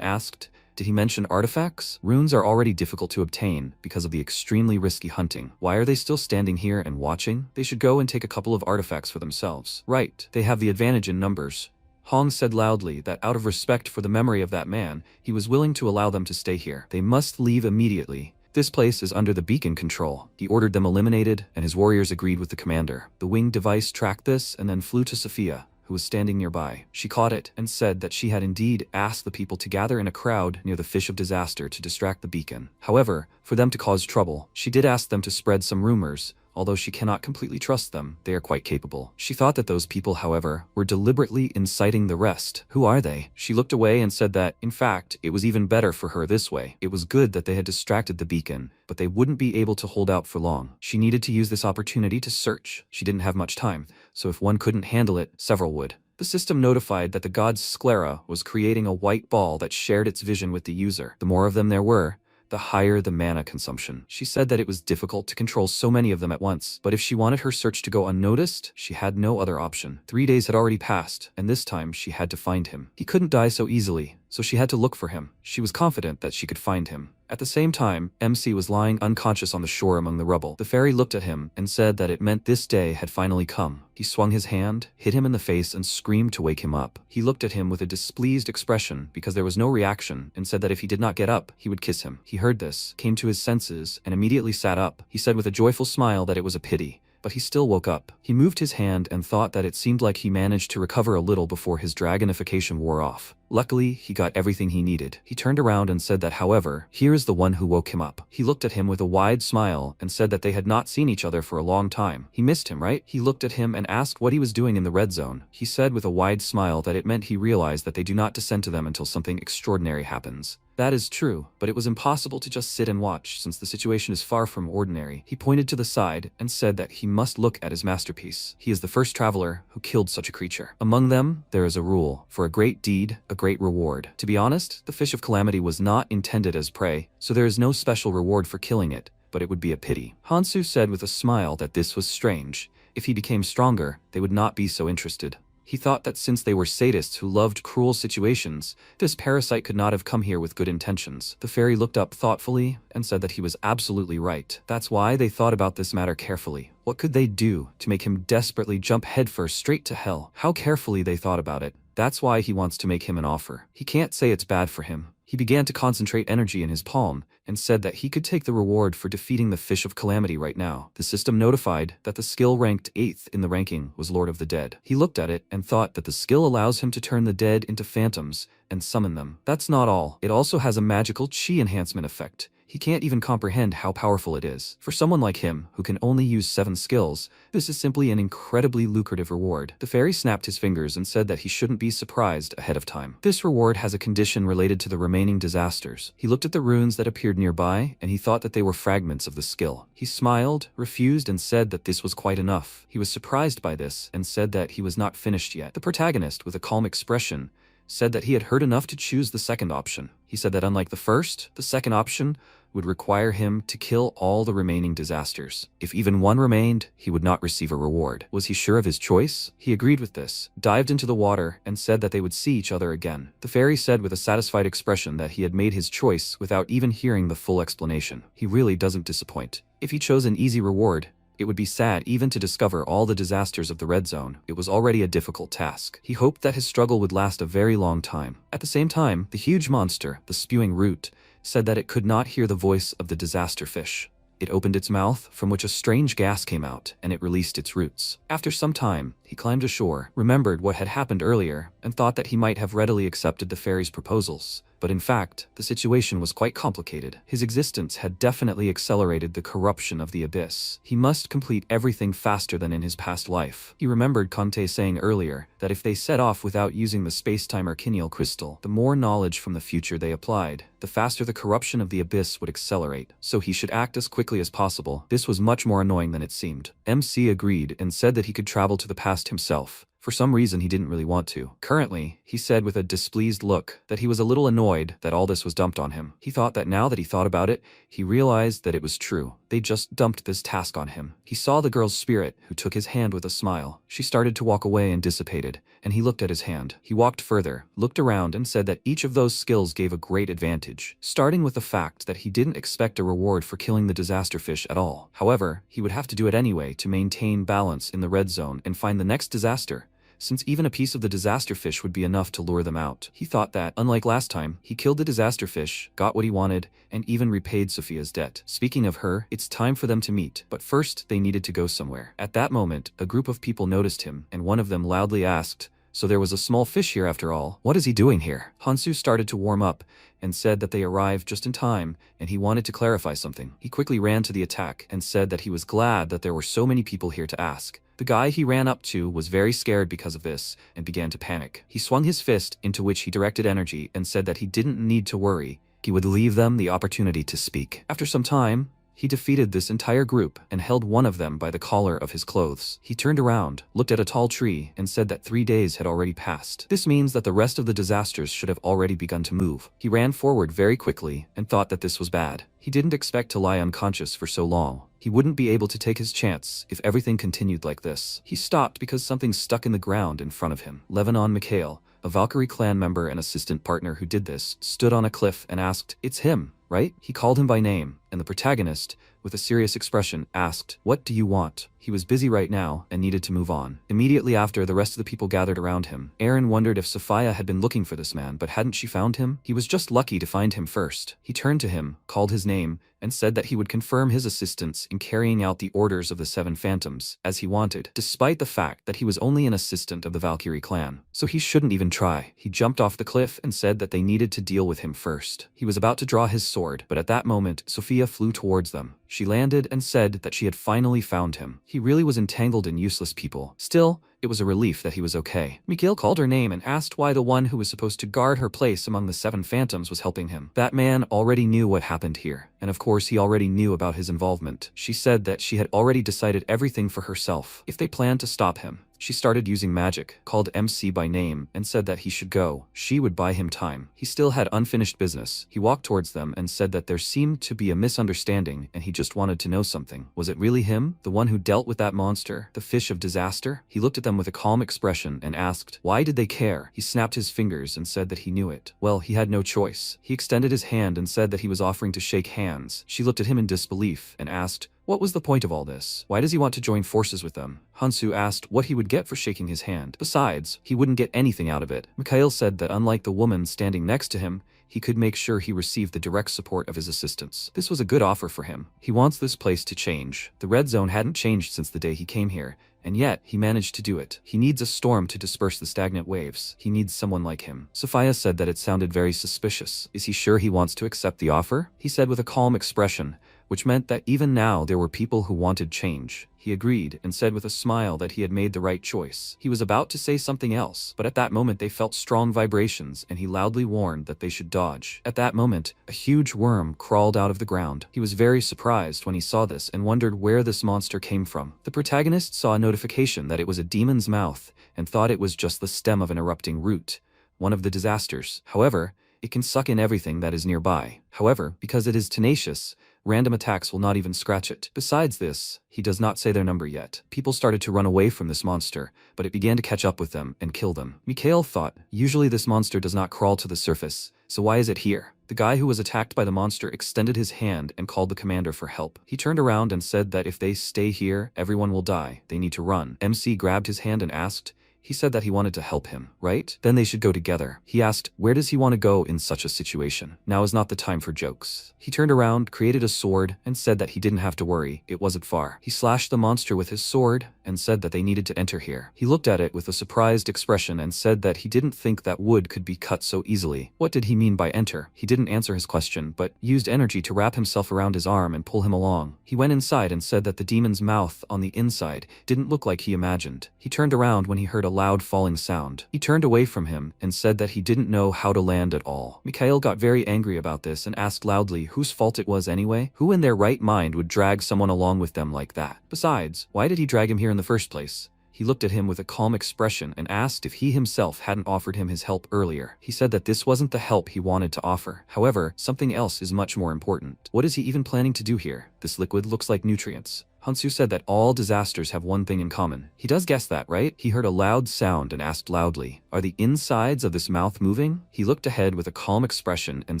asked, did he mention artifacts? Runes are already difficult to obtain because of the extremely risky hunting. Why are they still standing here and watching? They should go and take a couple of artifacts for themselves. Right, they have the advantage in numbers. Hong said loudly that out of respect for the memory of that man, he was willing to allow them to stay here. They must leave immediately. This place is under the beacon control. He ordered them eliminated, and his warriors agreed with the commander. The winged device tracked this and then flew to Sophia, who was standing nearby. She caught it and said that she had indeed asked the people to gather in a crowd near the Fish of Disaster to distract the beacon. However, for them to cause trouble, she did ask them to spread some rumors. Although she cannot completely trust them, they are quite capable. She thought that those people, however, were deliberately inciting the rest. Who are they? She looked away and said that, in fact, it was even better for her this way. It was good that they had distracted the beacon, but they wouldn't be able to hold out for long. She needed to use this opportunity to search. She didn't have much time, so if one couldn't handle it, several would. The system notified that the god's sclera was creating a white ball that shared its vision with the user. The more of them there were, the higher the mana consumption. She said that it was difficult to control so many of them at once, but if she wanted her search to go unnoticed, she had no other option. 3 days had already passed, and this time she had to find him. He couldn't die so easily, so she had to look for him. She was confident that she could find him. At the same time, MC was lying unconscious on the shore among the rubble. The fairy looked at him and said that it meant this day had finally come. He swung his hand, hit him in the face, and screamed to wake him up. He looked at him with a displeased expression because there was no reaction and said that if he did not get up, he would kiss him. He heard this, came to his senses, and immediately sat up. He said with a joyful smile that it was a pity, but he still woke up. He moved his hand and thought that it seemed like he managed to recover a little before his dragonification wore off. Luckily, he got everything he needed. He turned around and said that, however, here is the one who woke him up. He looked at him with a wide smile and said that they had not seen each other for a long time. He missed him, right? He looked at him and asked what he was doing in the red zone. He said with a wide smile that it meant he realized that they do not descend to them until something extraordinary happens. That is true, but it was impossible to just sit and watch since the situation is far from ordinary. He pointed to the side and said that he must look at his masterpiece. He is the first traveler who killed such a creature. Among them, there is a rule. For a great deed, a great reward. To be honest, the fish of calamity was not intended as prey, so there is no special reward for killing it, but it would be a pity. Hansu said with a smile that this was strange. If he became stronger, they would not be so interested. He thought that since they were sadists who loved cruel situations, this parasite could not have come here with good intentions. The fairy looked up thoughtfully and said that he was absolutely right. That's why they thought about this matter carefully. What could they do to make him desperately jump headfirst straight to hell? How carefully they thought about it. That's why he wants to make him an offer. He can't say it's bad for him. He began to concentrate energy in his palm and said that he could take the reward for defeating the fish of calamity right now. The system notified that the skill ranked 8th in the ranking was Lord of the Dead. He looked at it and thought that the skill allows him to turn the dead into phantoms and summon them. That's not all. It also has a magical chi enhancement effect. He can't even comprehend how powerful it is. For someone like him, who can only use 7 skills, this is simply an incredibly lucrative reward. The fairy snapped his fingers and said that he shouldn't be surprised ahead of time. This reward has a condition related to the remaining disasters. He looked at the runes that appeared nearby, and he thought that they were fragments of the skill. He smiled, refused, and said that this was quite enough. He was surprised by this, and said that he was not finished yet. The protagonist, with a calm expression, said that he had heard enough to choose the second option. He said that unlike the first, the second option would require him to kill all the remaining disasters. If even one remained, he would not receive a reward. Was he sure of his choice? He agreed with this, dived into the water, and said that they would see each other again. The fairy said with a satisfied expression that he had made his choice without even hearing the full explanation. He really doesn't disappoint. If he chose an easy reward, it would be sad even to discover all the disasters of the red zone. It was already a difficult task. He hoped that his struggle would last a very long time. At the same time, the huge monster, the spewing root, said that it could not hear the voice of the disaster fish. It opened its mouth, from which a strange gas came out, and it released its roots. After some time, he climbed ashore, remembered what had happened earlier, and thought that he might have readily accepted the fairy's proposals. But in fact, the situation was quite complicated. His existence had definitely accelerated the corruption of the abyss. He must complete everything faster than in his past life. He remembered Conte saying earlier that if they set off without using the space-time Arcanial crystal, the more knowledge from the future they applied, the faster the corruption of the abyss would accelerate. So he should act as quickly as possible. This was much more annoying than it seemed. MC agreed and said that he could travel to the past himself. For some reason he didn't really want to. Currently, he said with a displeased look that he was a little annoyed that all this was dumped on him. He thought that now that he thought about it, he realized that it was true. They just dumped this task on him. He saw the girl's spirit, who took his hand with a smile. She started to walk away and dissipated, and he looked at his hand. He walked further, looked around, and said that each of those skills gave a great advantage, starting with the fact that he didn't expect a reward for killing the disaster fish at all. However, he would have to do it anyway to maintain balance in the red zone and find the next disaster, since even a piece of the disaster fish would be enough to lure them out. He thought that, unlike last time, he killed the disaster fish, got what he wanted, and even repaid Sophia's debt. Speaking of her, it's time for them to meet, but first they needed to go somewhere. At that moment, a group of people noticed him, and one of them loudly asked, "So there was a small fish here after all? What is he doing here?" Hansu started to warm up, and said that they arrived just in time, and he wanted to clarify something. He quickly ran to the attack, and said that he was glad that there were so many people here to ask. The guy he ran up to was very scared because of this, and began to panic. He swung his fist, into which he directed energy, and said that he didn't need to worry. He would leave them the opportunity to speak. After some time, he defeated this entire group and held one of them by the collar of his clothes. He turned around, looked at a tall tree, and said that 3 days had already passed. This means that the rest of the disasters should have already begun to move. He ran forward very quickly and thought that this was bad. He didn't expect to lie unconscious for so long. He wouldn't be able to take his chance if everything continued like this. He stopped because something stuck in the ground in front of him. Lebanon Mikhail, a Valkyrie clan member and assistant partner who did this, stood on a cliff and asked, "It's him, right?" He called him by name, and the protagonist, with a serious expression, asked, "What do you want?" He was busy right now and needed to move on. Immediately after, the rest of the people gathered around him. Aaron wondered if Sophia had been looking for this man, but hadn't she found him? He was just lucky to find him first. He turned to him, called his name, and said that he would confirm his assistance in carrying out the orders of the Seven Phantoms, as he wanted, despite the fact that he was only an assistant of the Valkyrie clan. So he shouldn't even try. He jumped off the cliff and said that they needed to deal with him first. He was about to draw his sword, but at that moment, Sophia flew towards them. She landed and said that she had finally found him. He really was entangled in useless people. Still, it was a relief that he was okay. Mikhail called her name and asked why the one who was supposed to guard her place among the Seven Phantoms was helping him. That man already knew what happened here, and of course he already knew about his involvement. She said that she had already decided everything for herself. If they planned to stop him, she started using magic, called MC by name, and said that he should go. She would buy him time. He still had unfinished business. He walked towards them and said that there seemed to be a misunderstanding and he just wanted to know something. Was it really him? The one who dealt with that monster? The fish of disaster? He looked at them with a calm expression and asked, why did they care? He snapped his fingers and said that he knew it. Well, he had no choice. He extended his hand and said that he was offering to shake hands. She looked at him in disbelief and asked, what was the point of all this? Why does he want to join forces with them? Hansu asked what he would get for shaking his hand. Besides, he wouldn't get anything out of it. Mikhail said that unlike the woman standing next to him, he could make sure he received the direct support of his assistants. This was a good offer for him. He wants this place to change. The red zone hadn't changed since the day he came here, and yet he managed to do it. He needs a storm to disperse the stagnant waves. He needs someone like him. Sophia said that it sounded very suspicious. Is he sure he wants to accept the offer? He said with a calm expression, which meant that even now there were people who wanted change. He agreed and said with a smile that he had made the right choice. He was about to say something else, but at that moment they felt strong vibrations and he loudly warned that they should dodge. At that moment, a huge worm crawled out of the ground. He was very surprised when he saw this and wondered where this monster came from. The protagonist saw a notification that it was a demon's mouth and thought it was just the stem of an erupting root, one of the disasters. However, it can suck in everything that is nearby. However, because it is tenacious, random attacks will not even scratch it. Besides this, he does not say their number yet. People started to run away from this monster, but it began to catch up with them and kill them. Mikhail thought, usually this monster does not crawl to the surface, so why is it here? The guy who was attacked by the monster extended his hand and called the commander for help. He turned around and said that if they stay here, everyone will die. They need to run. MC grabbed his hand and asked, he said that he wanted to help him, right? Then they should go together. He asked, where does he want to go in such a situation? Now is not the time for jokes. He turned around, created a sword, and said that he didn't have to worry. It wasn't far. He slashed the monster with his sword and said that they needed to enter here. He looked at it with a surprised expression and said that he didn't think that wood could be cut so easily. What did he mean by enter? He didn't answer his question, but used energy to wrap himself around his arm and pull him along. He went inside and said that the demon's mouth on the inside didn't look like he imagined. He turned around when he heard a loud falling sound. He turned away from him and said that he didn't know how to land at all. Mikhail got very angry about this and asked loudly whose fault it was anyway? Who in their right mind would drag someone along with them like that? Besides, why did he drag him here in the first place? He looked at him with a calm expression and asked if he himself hadn't offered him his help earlier. He said that this wasn't the help he wanted to offer. However, something else is much more important. What is he even planning to do here? This liquid looks like nutrients. Hansu said that all disasters have one thing in common. He does guess that, right? He heard a loud sound and asked loudly, are the insides of this mouth moving? He looked ahead with a calm expression and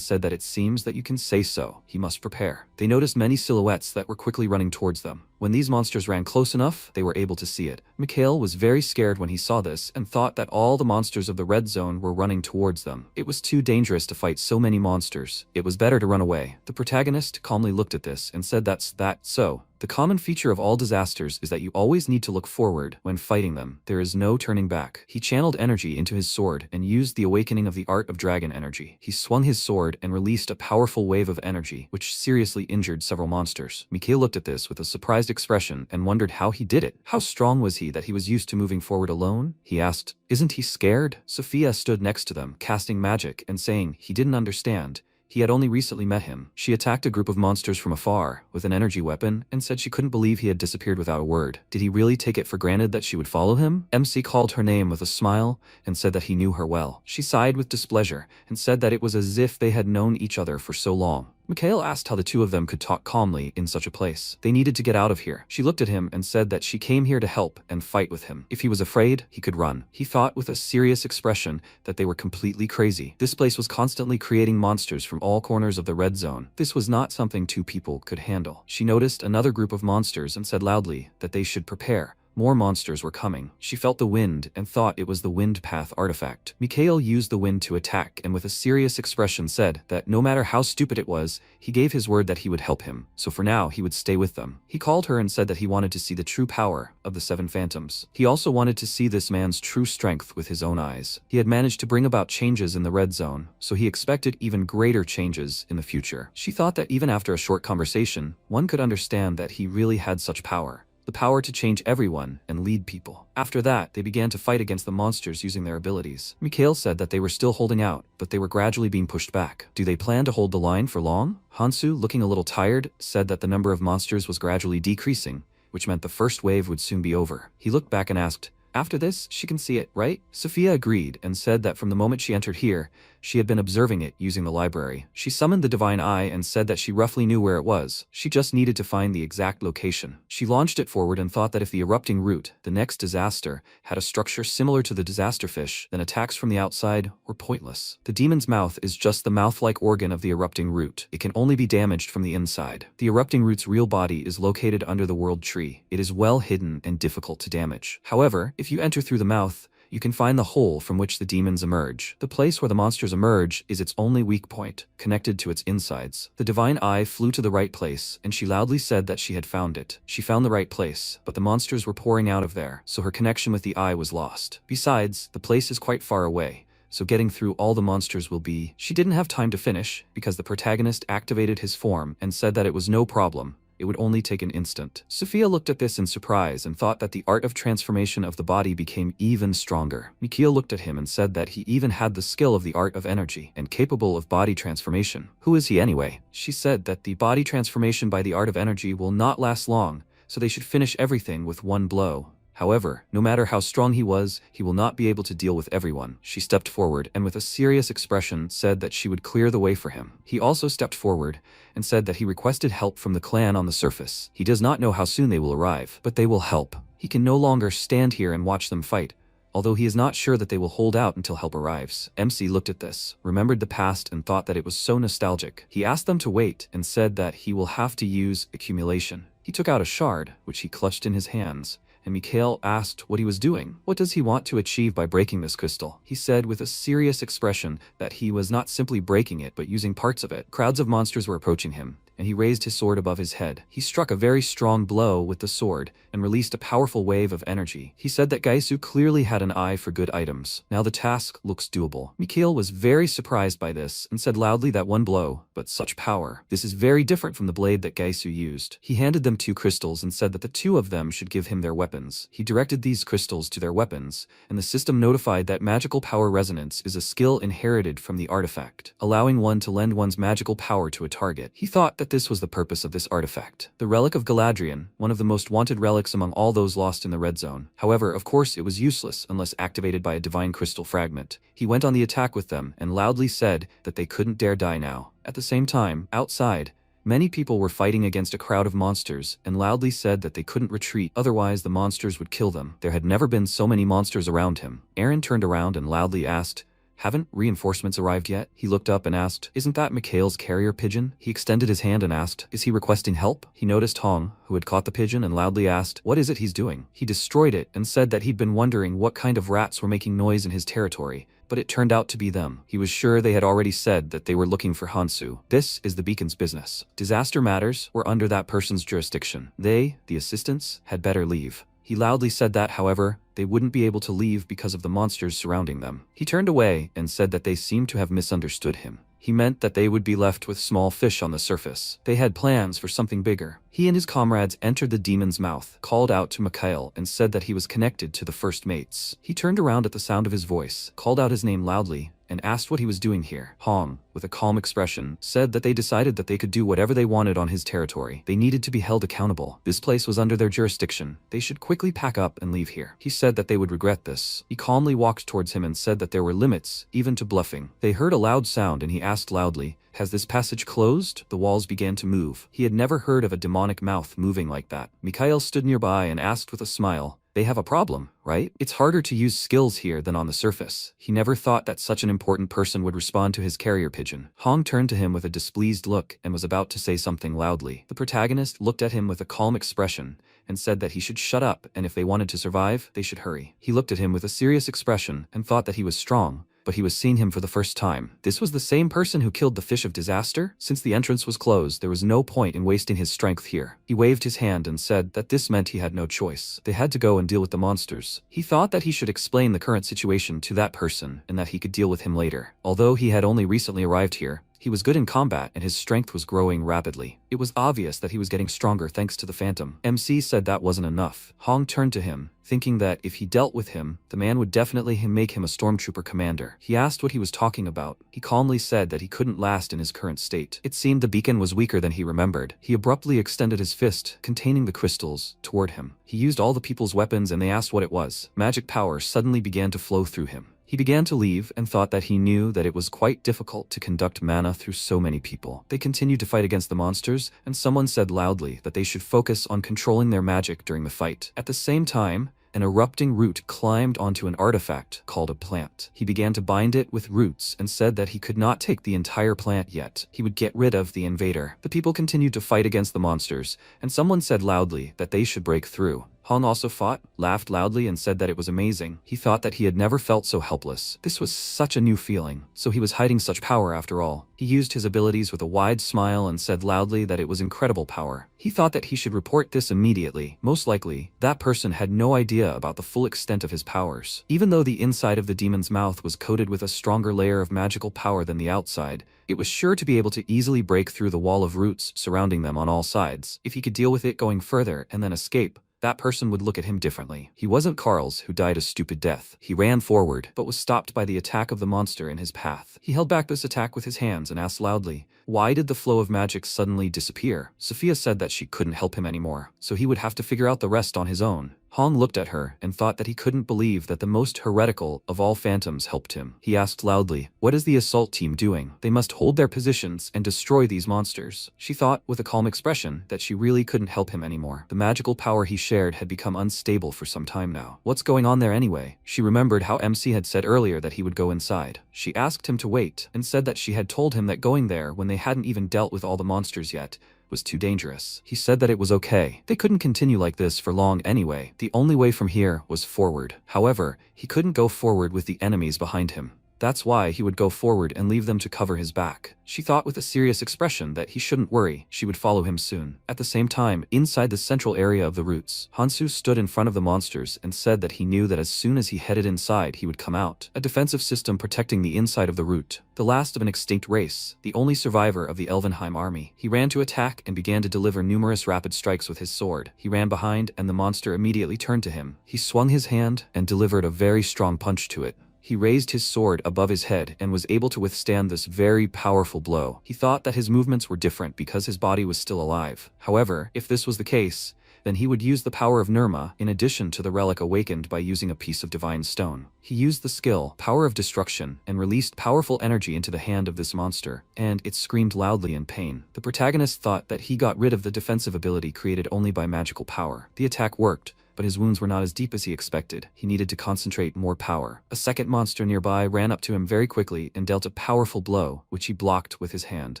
said that it seems that you can say so. He must prepare. They noticed many silhouettes that were quickly running towards them. When these monsters ran close enough, they were able to see it. Mikhail was very scared when he saw this and thought that all the monsters of the red zone were running towards them. It was too dangerous to fight so many monsters. It was better to run away. The protagonist calmly looked at this and said that's that so. The common feature of all disasters is that you always need to look forward when fighting them. There is no turning back. He channeled energy into his sword and used the awakening of the art of dragon energy. He swung his sword and released a powerful wave of energy, which seriously injured several monsters. Mikhail looked at this with a surprised expression and wondered how he did it. How strong was he that he was used to moving forward alone? He asked, isn't he scared? Sophia stood next to them, casting magic and saying he didn't understand. He had only recently met him. She attacked a group of monsters from afar with an energy weapon and said she couldn't believe he had disappeared without a word. Did he really take it for granted that she would follow him? MC called her name with a smile and said that he knew her well. She sighed with displeasure and said that it was as if they had known each other for so long. Mikhail asked how the two of them could talk calmly in such a place. They needed to get out of here. She looked at him and said that she came here to help and fight with him. If he was afraid, he could run. He thought with a serious expression that they were completely crazy. This place was constantly creating monsters from all corners of the red zone. This was not something two people could handle. She noticed another group of monsters and said loudly that they should prepare. More monsters were coming. She felt the wind and thought it was the wind path artifact. Mikhail used the wind to attack and with a serious expression said that no matter how stupid it was, he gave his word that he would help him, so for now he would stay with them. He called her and said that he wanted to see the true power of the seven phantoms. He also wanted to see this man's true strength with his own eyes. He had managed to bring about changes in the red zone, so he expected even greater changes in the future. She thought that even after a short conversation, one could understand that he really had such power. The power to change everyone and lead people. After that, they began to fight against the monsters using their abilities. Mikhail said that they were still holding out, but they were gradually being pushed back. Do they plan to hold the line for long? Hansu, looking a little tired, said that the number of monsters was gradually decreasing, which meant the first wave would soon be over. He looked back and asked, "After this, she can see it, right?" Sophia agreed and said that from the moment she entered here, she had been observing it using the library. She summoned the divine eye and said that she roughly knew where it was. She just needed to find the exact location. She launched it forward and thought that if the erupting root, the next disaster, had a structure similar to the disaster fish, then attacks from the outside were pointless. The demon's mouth is just the mouth-like organ of the erupting root. It can only be damaged from the inside. The erupting root's real body is located under the world tree. It is well hidden and difficult to damage. However, if you enter through the mouth, you can find the hole from which the demons emerge. The place where the monsters emerge is its only weak point, connected to its insides. The divine eye flew to the right place, and she loudly said that she had found it. She found the right place, but the monsters were pouring out of there, so her connection with the eye was lost. Besides, the place is quite far away, so getting through all the monsters will be... She didn't have time to finish, because the protagonist activated his form and said that it was no problem. It would only take an instant. Sophia looked at this in surprise and thought that the art of transformation of the body became even stronger. Mikhail looked at him and said that he even had the skill of the art of energy and capable of body transformation. Who is he anyway? She said that the body transformation by the art of energy will not last long, so they should finish everything with one blow. However, no matter how strong he was, he will not be able to deal with everyone. She stepped forward and with a serious expression said that she would clear the way for him. He also stepped forward and said that he requested help from the clan on the surface. He does not know how soon they will arrive, but they will help. He can no longer stand here and watch them fight, although he is not sure that they will hold out until help arrives. MC looked at this, remembered the past and thought that it was so nostalgic. He asked them to wait and said that he will have to use accumulation. He took out a shard, which he clutched in his hands, and Mikhail asked what he was doing. What does he want to achieve by breaking this crystal? He said with a serious expression that he was not simply breaking it but using parts of it. Crowds of monsters were approaching him, and he raised his sword above his head. He struck a very strong blow with the sword and released a powerful wave of energy. He said that Gaisu clearly had an eye for good items. Now the task looks doable. Mikhail was very surprised by this and said loudly that one blow, but such power. This is very different from the blade that Gaisu used. He handed them 2 crystals and said that the 2 of them should give him their weapons. He directed these crystals to their weapons, and the system notified that magical power resonance is a skill inherited from the artifact, allowing one to lend one's magical power to a target. He thought that this was the purpose of this artifact. The relic of Galadriel, one of the most wanted relics among all those lost in the red zone. However, of course it was useless unless activated by a divine crystal fragment. He went on the attack with them and loudly said that they couldn't dare die now. At the same time, outside, many people were fighting against a crowd of monsters and loudly said that they couldn't retreat, otherwise the monsters would kill them. There had never been so many monsters around him. Aaron turned around and loudly asked, "Haven't reinforcements arrived yet?" He looked up and asked, "Isn't that Mikhail's carrier pigeon?" He extended his hand and asked, "Is he requesting help?" He noticed Hong, who had caught the pigeon, and loudly asked, "What is it he's doing?" He destroyed it and said that he'd been wondering what kind of rats were making noise in his territory, but it turned out to be them. He was sure they had already said that they were looking for Hansu. This is the beacon's business. Disaster matters were under that person's jurisdiction. They, the assistants, had better leave. He loudly said that, however, they wouldn't be able to leave because of the monsters surrounding them. He turned away and said that they seemed to have misunderstood him. He meant that they would be left with small fish on the surface. They had plans for something bigger. He and his comrades entered the demon's mouth, called out to Mikhail, and said that he was connected to the first mates. He turned around at the sound of his voice, called out his name loudly, and asked what he was doing here. Hong, with a calm expression, said that they decided that they could do whatever they wanted on his territory. They needed to be held accountable. This place was under their jurisdiction. They should quickly pack up and leave here. He said that they would regret this. He calmly walked towards him and said that there were limits, even to bluffing. They heard a loud sound and he asked loudly, "Has this passage closed?" The walls began to move. He had never heard of a demonic mouth moving like that. Mikhail stood nearby and asked with a smile, "They have a problem, right? It's harder to use skills here than on the surface." He never thought that such an important person would respond to his carrier pigeon. Hong turned to him with a displeased look and was about to say something loudly. The protagonist looked at him with a calm expression and said that he should shut up, and if they wanted to survive, they should hurry. He looked at him with a serious expression and thought that he was strong, but he was seeing him for the first time. This was the same person who killed the fish of disaster? Since the entrance was closed, there was no point in wasting his strength here. He waved his hand and said that this meant he had no choice. They had to go and deal with the monsters. He thought that he should explain the current situation to that person and that he could deal with him later. Although he had only recently arrived here, he was good in combat and his strength was growing rapidly. It was obvious that he was getting stronger thanks to the Phantom. MC said that wasn't enough. Hong turned to him, thinking that if he dealt with him, the man would definitely make him a stormtrooper commander. He asked what he was talking about. He calmly said that he couldn't last in his current state. It seemed the beacon was weaker than he remembered. He abruptly extended his fist, containing the crystals, toward him. He used all the people's weapons and they asked what it was. Magic power suddenly began to flow through him. He began to leave and thought that he knew that it was quite difficult to conduct mana through so many people. They continued to fight against the monsters, and someone said loudly that they should focus on controlling their magic during the fight. At the same time, an erupting root climbed onto an artifact called a plant. He began to bind it with roots and said that he could not take the entire plant yet. He would get rid of the invader. The people continued to fight against the monsters, and someone said loudly that they should break through. Hong also fought, laughed loudly and said that it was amazing. He thought that he had never felt so helpless. This was such a new feeling. So he was hiding such power after all. He used his abilities with a wide smile and said loudly that it was incredible power. He thought that he should report this immediately. Most likely, that person had no idea about the full extent of his powers. Even though the inside of the demon's mouth was coated with a stronger layer of magical power than the outside, it was sure to be able to easily break through the wall of roots surrounding them on all sides. If he could deal with it going further and then escape, that person would look at him differently. He wasn't Carl's, who died a stupid death. He ran forward, but was stopped by the attack of the monster in his path. He held back this attack with his hands and asked loudly, "Why did the flow of magic suddenly disappear?" Sophia said that she couldn't help him anymore, so he would have to figure out the rest on his own. Hong looked at her and thought that he couldn't believe that the most heretical of all phantoms helped him. He asked loudly, "What is the assault team doing? They must hold their positions and destroy these monsters." She thought, with a calm expression, that she really couldn't help him anymore. The magical power he shared had become unstable for some time now. What's going on there anyway? She remembered how MC had said earlier that he would go inside. She asked him to wait and said that she had told him that going there when they hadn't even dealt with all the monsters yet was too dangerous. He said that it was okay. They couldn't continue like this for long anyway. The only way from here was forward. However, he couldn't go forward with the enemies behind him. That's why he would go forward and leave them to cover his back. She thought with a serious expression that he shouldn't worry, she would follow him soon. At the same time, inside the central area of the roots, Hansu stood in front of the monsters and said that he knew that as soon as he headed inside, he would come out. A defensive system protecting the inside of the root. The last of an extinct race, the only survivor of the Elvenheim army. He ran to attack and began to deliver numerous rapid strikes with his sword. He ran behind and the monster immediately turned to him. He swung his hand and delivered a very strong punch to it. He raised his sword above his head and was able to withstand this very powerful blow. He thought that his movements were different because his body was still alive. However, if this was the case, then he would use the power of Nirma in addition to the relic awakened by using a piece of divine stone. He used the skill, Power of Destruction, and released powerful energy into the hand of this monster, and it screamed loudly in pain. The protagonist thought that he got rid of the defensive ability created only by magical power. The attack worked, but his wounds were not as deep as he expected. He needed to concentrate more power. A second monster nearby ran up to him very quickly and dealt a powerful blow, which he blocked with his hand.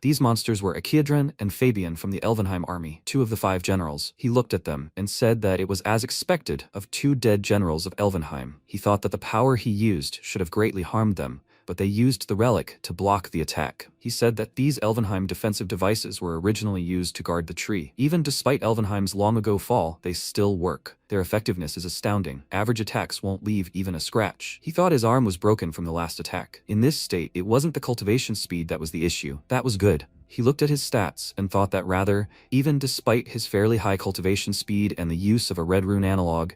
These monsters were Achiadron and Fabian from the Elvenheim army, 2 of the 5 generals. He looked at them and said that it was as expected of 2 dead generals of Elvenheim. He thought that the power he used should have greatly harmed them, but they used the relic to block the attack. He said that these Elvenheim defensive devices were originally used to guard the tree. Even despite Elvenheim's long ago fall, they still work. Their effectiveness is astounding. Average attacks won't leave even a scratch. He thought his arm was broken from the last attack. In this state, it wasn't the cultivation speed that was the issue. That was good. He looked at his stats and thought that rather, even despite his fairly high cultivation speed and the use of a red rune analog,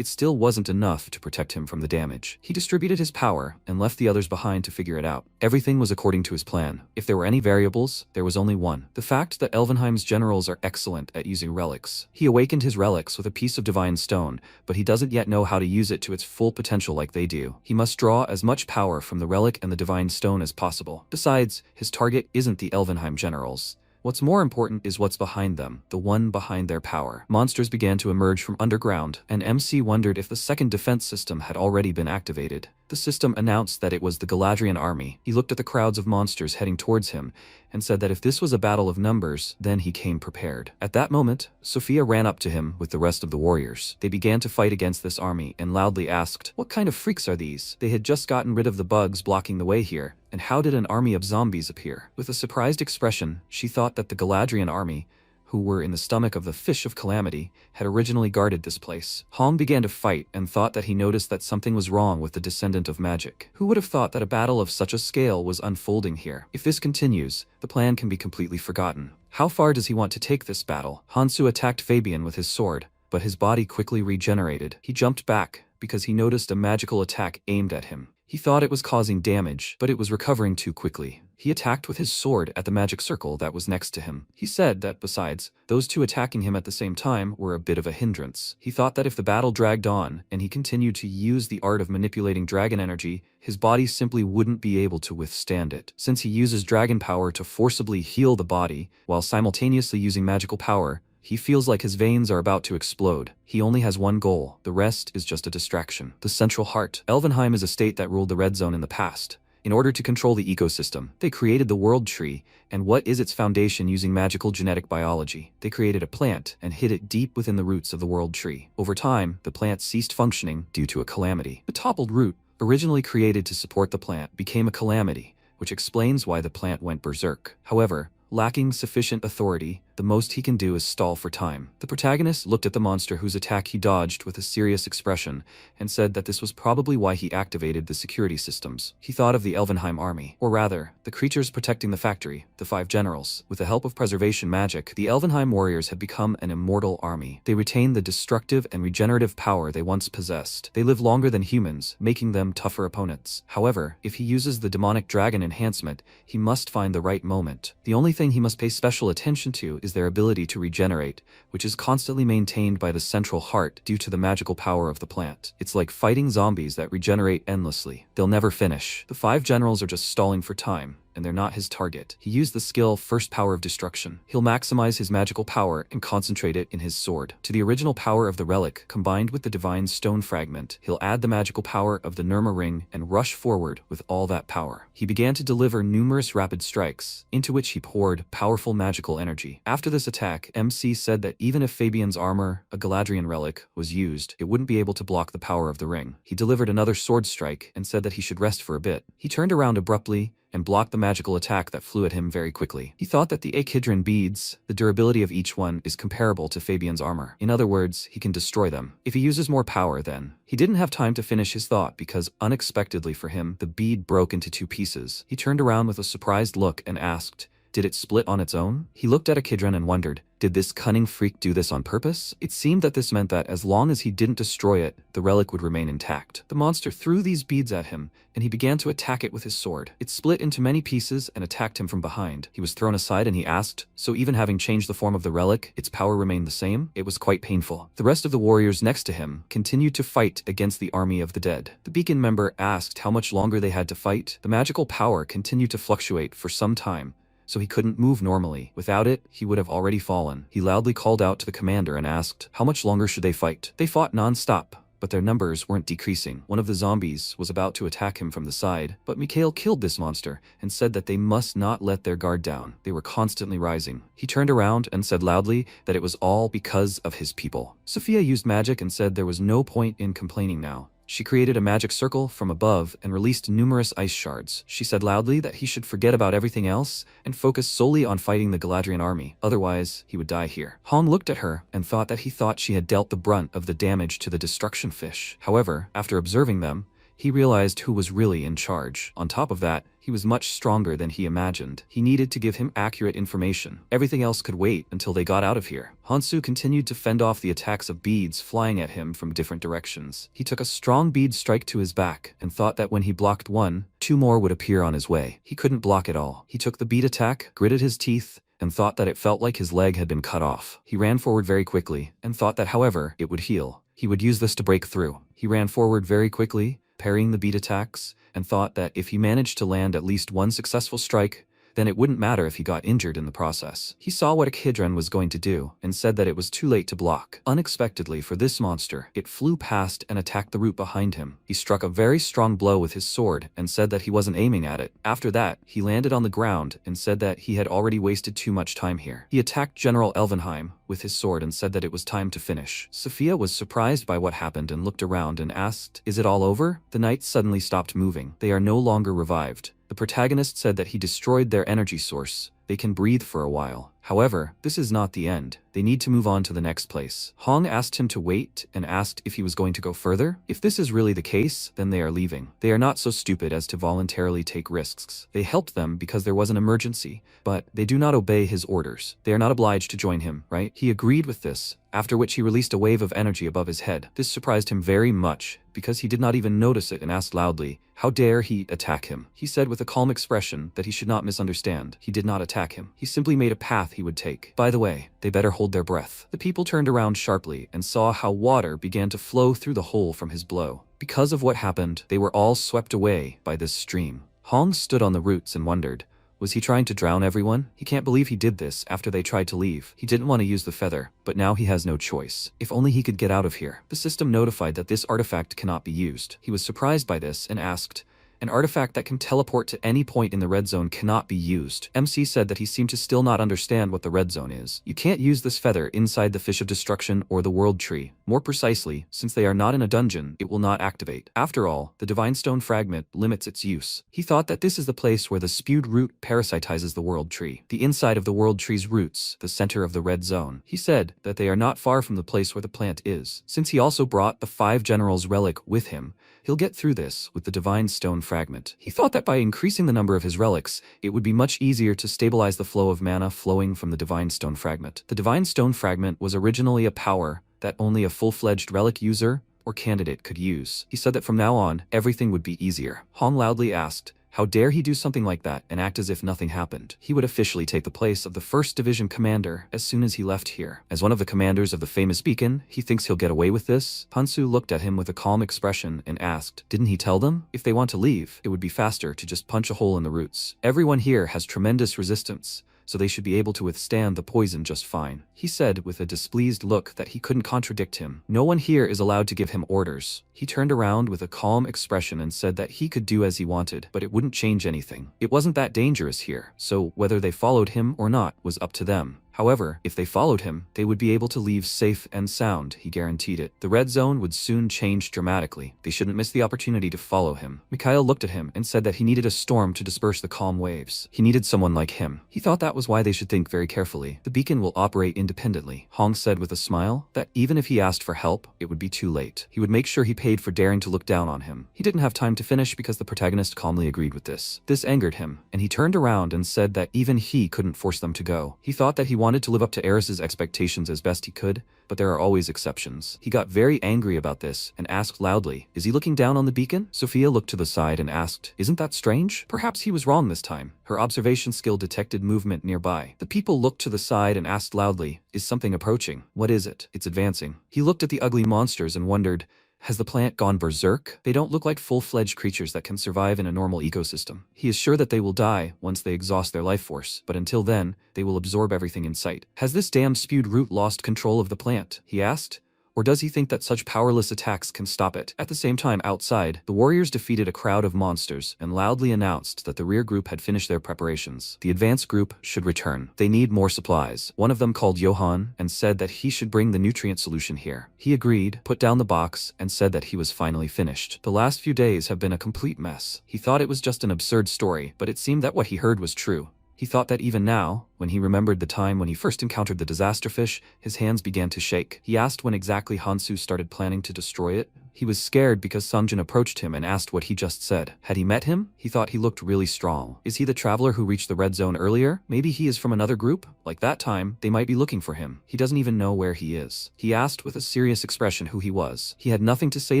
it still wasn't enough to protect him from the damage. He distributed his power and left the others behind to figure it out. Everything was according to his plan. If there were any variables, there was only one: the fact that Elvenheim's generals are excellent at using relics. He awakened his relics with a piece of divine stone, but he doesn't yet know how to use it to its full potential like they do. He must draw as much power from the relic and the divine stone as possible. Besides, his target isn't the Elvenheim generals. What's more important is what's behind them, the one behind their power. Monsters began to emerge from underground, and MC wondered if the second defense system had already been activated. The system announced that it was the Galadrian army. He looked at the crowds of monsters heading towards him and said that if this was a battle of numbers, then he came prepared. At that moment, Sophia ran up to him with the rest of the warriors. They began to fight against this army and loudly asked, "What kind of freaks are these? They had just gotten rid of the bugs blocking the way here, and how did an army of zombies appear?" With a surprised expression, she thought that the Galadrian army, who were in the stomach of the Fish of Calamity, had originally guarded this place. Hong began to fight and thought that he noticed that something was wrong with the descendant of magic. Who would have thought that a battle of such a scale was unfolding here? If this continues, the plan can be completely forgotten. How far does he want to take this battle? Hansu attacked Fabian with his sword, but his body quickly regenerated. He jumped back because he noticed a magical attack aimed at him. He thought it was causing damage, but it was recovering too quickly. He attacked with his sword at the magic circle that was next to him. He said that, besides, those two attacking him at the same time were a bit of a hindrance. He thought that if the battle dragged on, and he continued to use the art of manipulating dragon energy, his body simply wouldn't be able to withstand it. Since he uses dragon power to forcibly heal the body, while simultaneously using magical power, he feels like his veins are about to explode. He only has one goal. The rest is just a distraction. The Central Heart. Elvenheim is a state that ruled the Red Zone in the past. In order to control the ecosystem, they created the World Tree, and what is its foundation using magical genetic biology? They created a plant and hid it deep within the roots of the World Tree. Over time, the plant ceased functioning due to a calamity. The toppled root, originally created to support the plant, became a calamity, which explains why the plant went berserk. However, lacking sufficient authority, the most he can do is stall for time. The protagonist looked at the monster whose attack he dodged with a serious expression and said that this was probably why he activated the security systems. He thought of the Elvenheim army, or rather, the creatures protecting the factory, the 5 generals. With the help of preservation magic, the Elvenheim warriors had become an immortal army. They retained the destructive and regenerative power they once possessed. They live longer than humans, making them tougher opponents. However, if he uses the demonic dragon enhancement, he must find the right moment. The only thing he must pay special attention to is their ability to regenerate, which is constantly maintained by the Central Heart due to the magical power of the plant. It's like fighting zombies that regenerate endlessly. They'll never finish. The 5 generals are just stalling for time, and they're not his target. He used the skill First Power of Destruction. He'll maximize his magical power and concentrate it in his sword. To the original power of the relic, combined with the divine stone fragment, he'll add the magical power of the Nirma ring and rush forward with all that power. He began to deliver numerous rapid strikes, into which he poured powerful magical energy. After this attack, MC said that even if Fabian's armor, a Galadrian relic, was used, it wouldn't be able to block the power of the ring. He delivered another sword strike and said that he should rest for a bit. He turned around abruptly and blocked the magical attack that flew at him very quickly. He thought that the Echidron beads, the durability of each one is comparable to Fabian's armor. In other words, he can destroy them. If he uses more power then. He didn't have time to finish his thought because, unexpectedly for him, the bead broke into 2 pieces. He turned around with a surprised look and asked, "Did it split on its own?" He looked at Echidron and wondered, did this cunning freak do this on purpose? It seemed that this meant that as long as he didn't destroy it, the relic would remain intact. The monster threw these beads at him, and he began to attack it with his sword. It split into many pieces and attacked him from behind. He was thrown aside and he asked, so even having changed the form of the relic, its power remained the same? It was quite painful. The rest of the warriors next to him continued to fight against the army of the dead. The beacon member asked how much longer they had to fight. The magical power continued to fluctuate for some time, so he couldn't move normally. Without it, he would have already fallen. He loudly called out to the commander and asked, how much longer should they fight? They fought non-stop, but their numbers weren't decreasing. One of the zombies was about to attack him from the side, but Mikhail killed this monster and said that they must not let their guard down. They were constantly rising. He turned around and said loudly that it was all because of his people. Sophia used magic and said there was no point in complaining now. She created a magic circle from above and released numerous ice shards. She said loudly that he should forget about everything else and focus solely on fighting the Galadrian army, otherwise he would die here. Hong looked at her and thought she had dealt the brunt of the damage to the destruction fish. However, after observing them, He realized who was really in charge. On top of that, he was much stronger than he imagined. He needed to give him accurate information. Everything else could wait until they got out of here. Hansu continued to fend off the attacks of beads flying at him from different directions. He took a strong bead strike to his back and thought that when he blocked one, two more would appear on his way. He couldn't block it all. He took the bead attack, gritted his teeth, and thought that it felt like his leg had been cut off. He ran forward very quickly and thought that, however, it would heal. He would use this to break through. He ran forward very quickly, parrying the bead attacks, and thought that if he managed to land at least one successful strike, then it wouldn't matter if he got injured in the process. He saw what Echidron was going to do and said that it was too late to block. Unexpectedly for this monster, it flew past and attacked the root behind him. He struck a very strong blow with his sword and said that he wasn't aiming at it. After that, he landed on the ground and said that he had already wasted too much time here. He attacked General Elvenheim with his sword and said that it was time to finish. Sophia was surprised by what happened and looked around and asked, "Is it all over?" The knights suddenly stopped moving. They are no longer revived. The protagonist said that he destroyed their energy source. They can breathe for a while. However, this is not the end. They need to move on to the next place. Hong asked him to wait and asked if he was going to go further. If this is really the case, then they are leaving. They are not so stupid as to voluntarily take risks. They helped them because there was an emergency, but they do not obey his orders. They are not obliged to join him, right? He agreed with this, after which he released a wave of energy above his head. This surprised him very much, because he did not even notice it and asked loudly, "How dare he attack him?" He said with a calm expression that he should not misunderstand. He did not attack him. He simply made a path he would take. By the way, they better hold their breath. The people turned around sharply and saw how water began to flow through the hole from his blow. Because of what happened, they were all swept away by this stream. Hong stood on the roots and wondered, was he trying to drown everyone? He can't believe he did this after they tried to leave. He didn't want to use the feather, but now he has no choice. If only he could get out of here. The system notified that this artifact cannot be used. He was surprised by this and asked, "An artifact that can teleport to any point in the red zone cannot be used." MC said that he seemed to still not understand what the red zone is. You can't use this feather inside the Fish of Destruction or the World Tree. More precisely, since they are not in a dungeon, it will not activate. After all, the Divine Stone fragment limits its use. He thought that this is the place where the spewed root parasitizes the World Tree. The inside of the World Tree's roots, the center of the red zone. He said that they are not far from the place where the plant is. Since he also brought the 5 Generals relic with him, he'll get through this with the Divine Stone fragment. He thought that by increasing the number of his relics, it would be much easier to stabilize the flow of mana flowing from the Divine Stone fragment. The Divine Stone fragment was originally a power that only a full-fledged relic user or candidate could use. He said that from now on, everything would be easier. Hong loudly asked, how dare he do something like that and act as if nothing happened? He would officially take the place of the 1st Division commander as soon as he left here. As one of the commanders of the famous beacon, he thinks he'll get away with this? Hansu looked at him with a calm expression and asked, didn't he tell them? If they want to leave, it would be faster to just punch a hole in the roots. Everyone here has tremendous resistance, so they should be able to withstand the poison just fine. He said with a displeased look that he couldn't contradict him. No one here is allowed to give him orders. He turned around with a calm expression and said that he could do as he wanted, but it wouldn't change anything. It wasn't that dangerous here, so whether they followed him or not was up to them. However, if they followed him, they would be able to leave safe and sound, he guaranteed it. The red zone would soon change dramatically. They shouldn't miss the opportunity to follow him. Mikhail looked at him and said that he needed a storm to disperse the calm waves. He needed someone like him. He thought that was why they should think very carefully. The beacon will operate independently. Hong said with a smile that even if he asked for help, it would be too late. He would make sure he paid for daring to look down on him. He didn't have time to finish because the protagonist calmly agreed with this. This angered him, and he turned around and said that even he couldn't force them to go. He thought that he wanted to live up to Eris's expectations as best he could, but there are always exceptions. He got very angry about this and asked loudly, is he looking down on the beacon? Sophia looked to the side and asked, isn't that strange? Perhaps he was wrong this time. Her observation skill detected movement nearby. The people looked to the side and asked loudly, is something approaching? What is it? It's advancing. He looked at the ugly monsters and wondered, has the plant gone berserk? They don't look like full-fledged creatures that can survive in a normal ecosystem. He is sure that they will die once they exhaust their life force, but until then, they will absorb everything in sight. Has this damn spewed root lost control of the plant? He asked. Or does he think that such powerless attacks can stop it? At the same time, outside, the warriors defeated a crowd of monsters and loudly announced that the rear group had finished their preparations. The advance group should return. They need more supplies. One of them called Johann and said that he should bring the nutrient solution here. He agreed, put down the box, and said that he was finally finished. The last few days have been a complete mess. He thought it was just an absurd story, but it seemed that what he heard was true. He thought that even now, when he remembered the time when he first encountered the disaster fish, his hands began to shake. He asked when exactly Hansu started planning to destroy it, He was scared because Sungjin approached him and asked what he just said. Had he met him? He thought he looked really strong. Is he the traveler who reached the red zone earlier? Maybe he is from another group? Like that time, they might be looking for him. He doesn't even know where he is. He asked with a serious expression who he was. He had nothing to say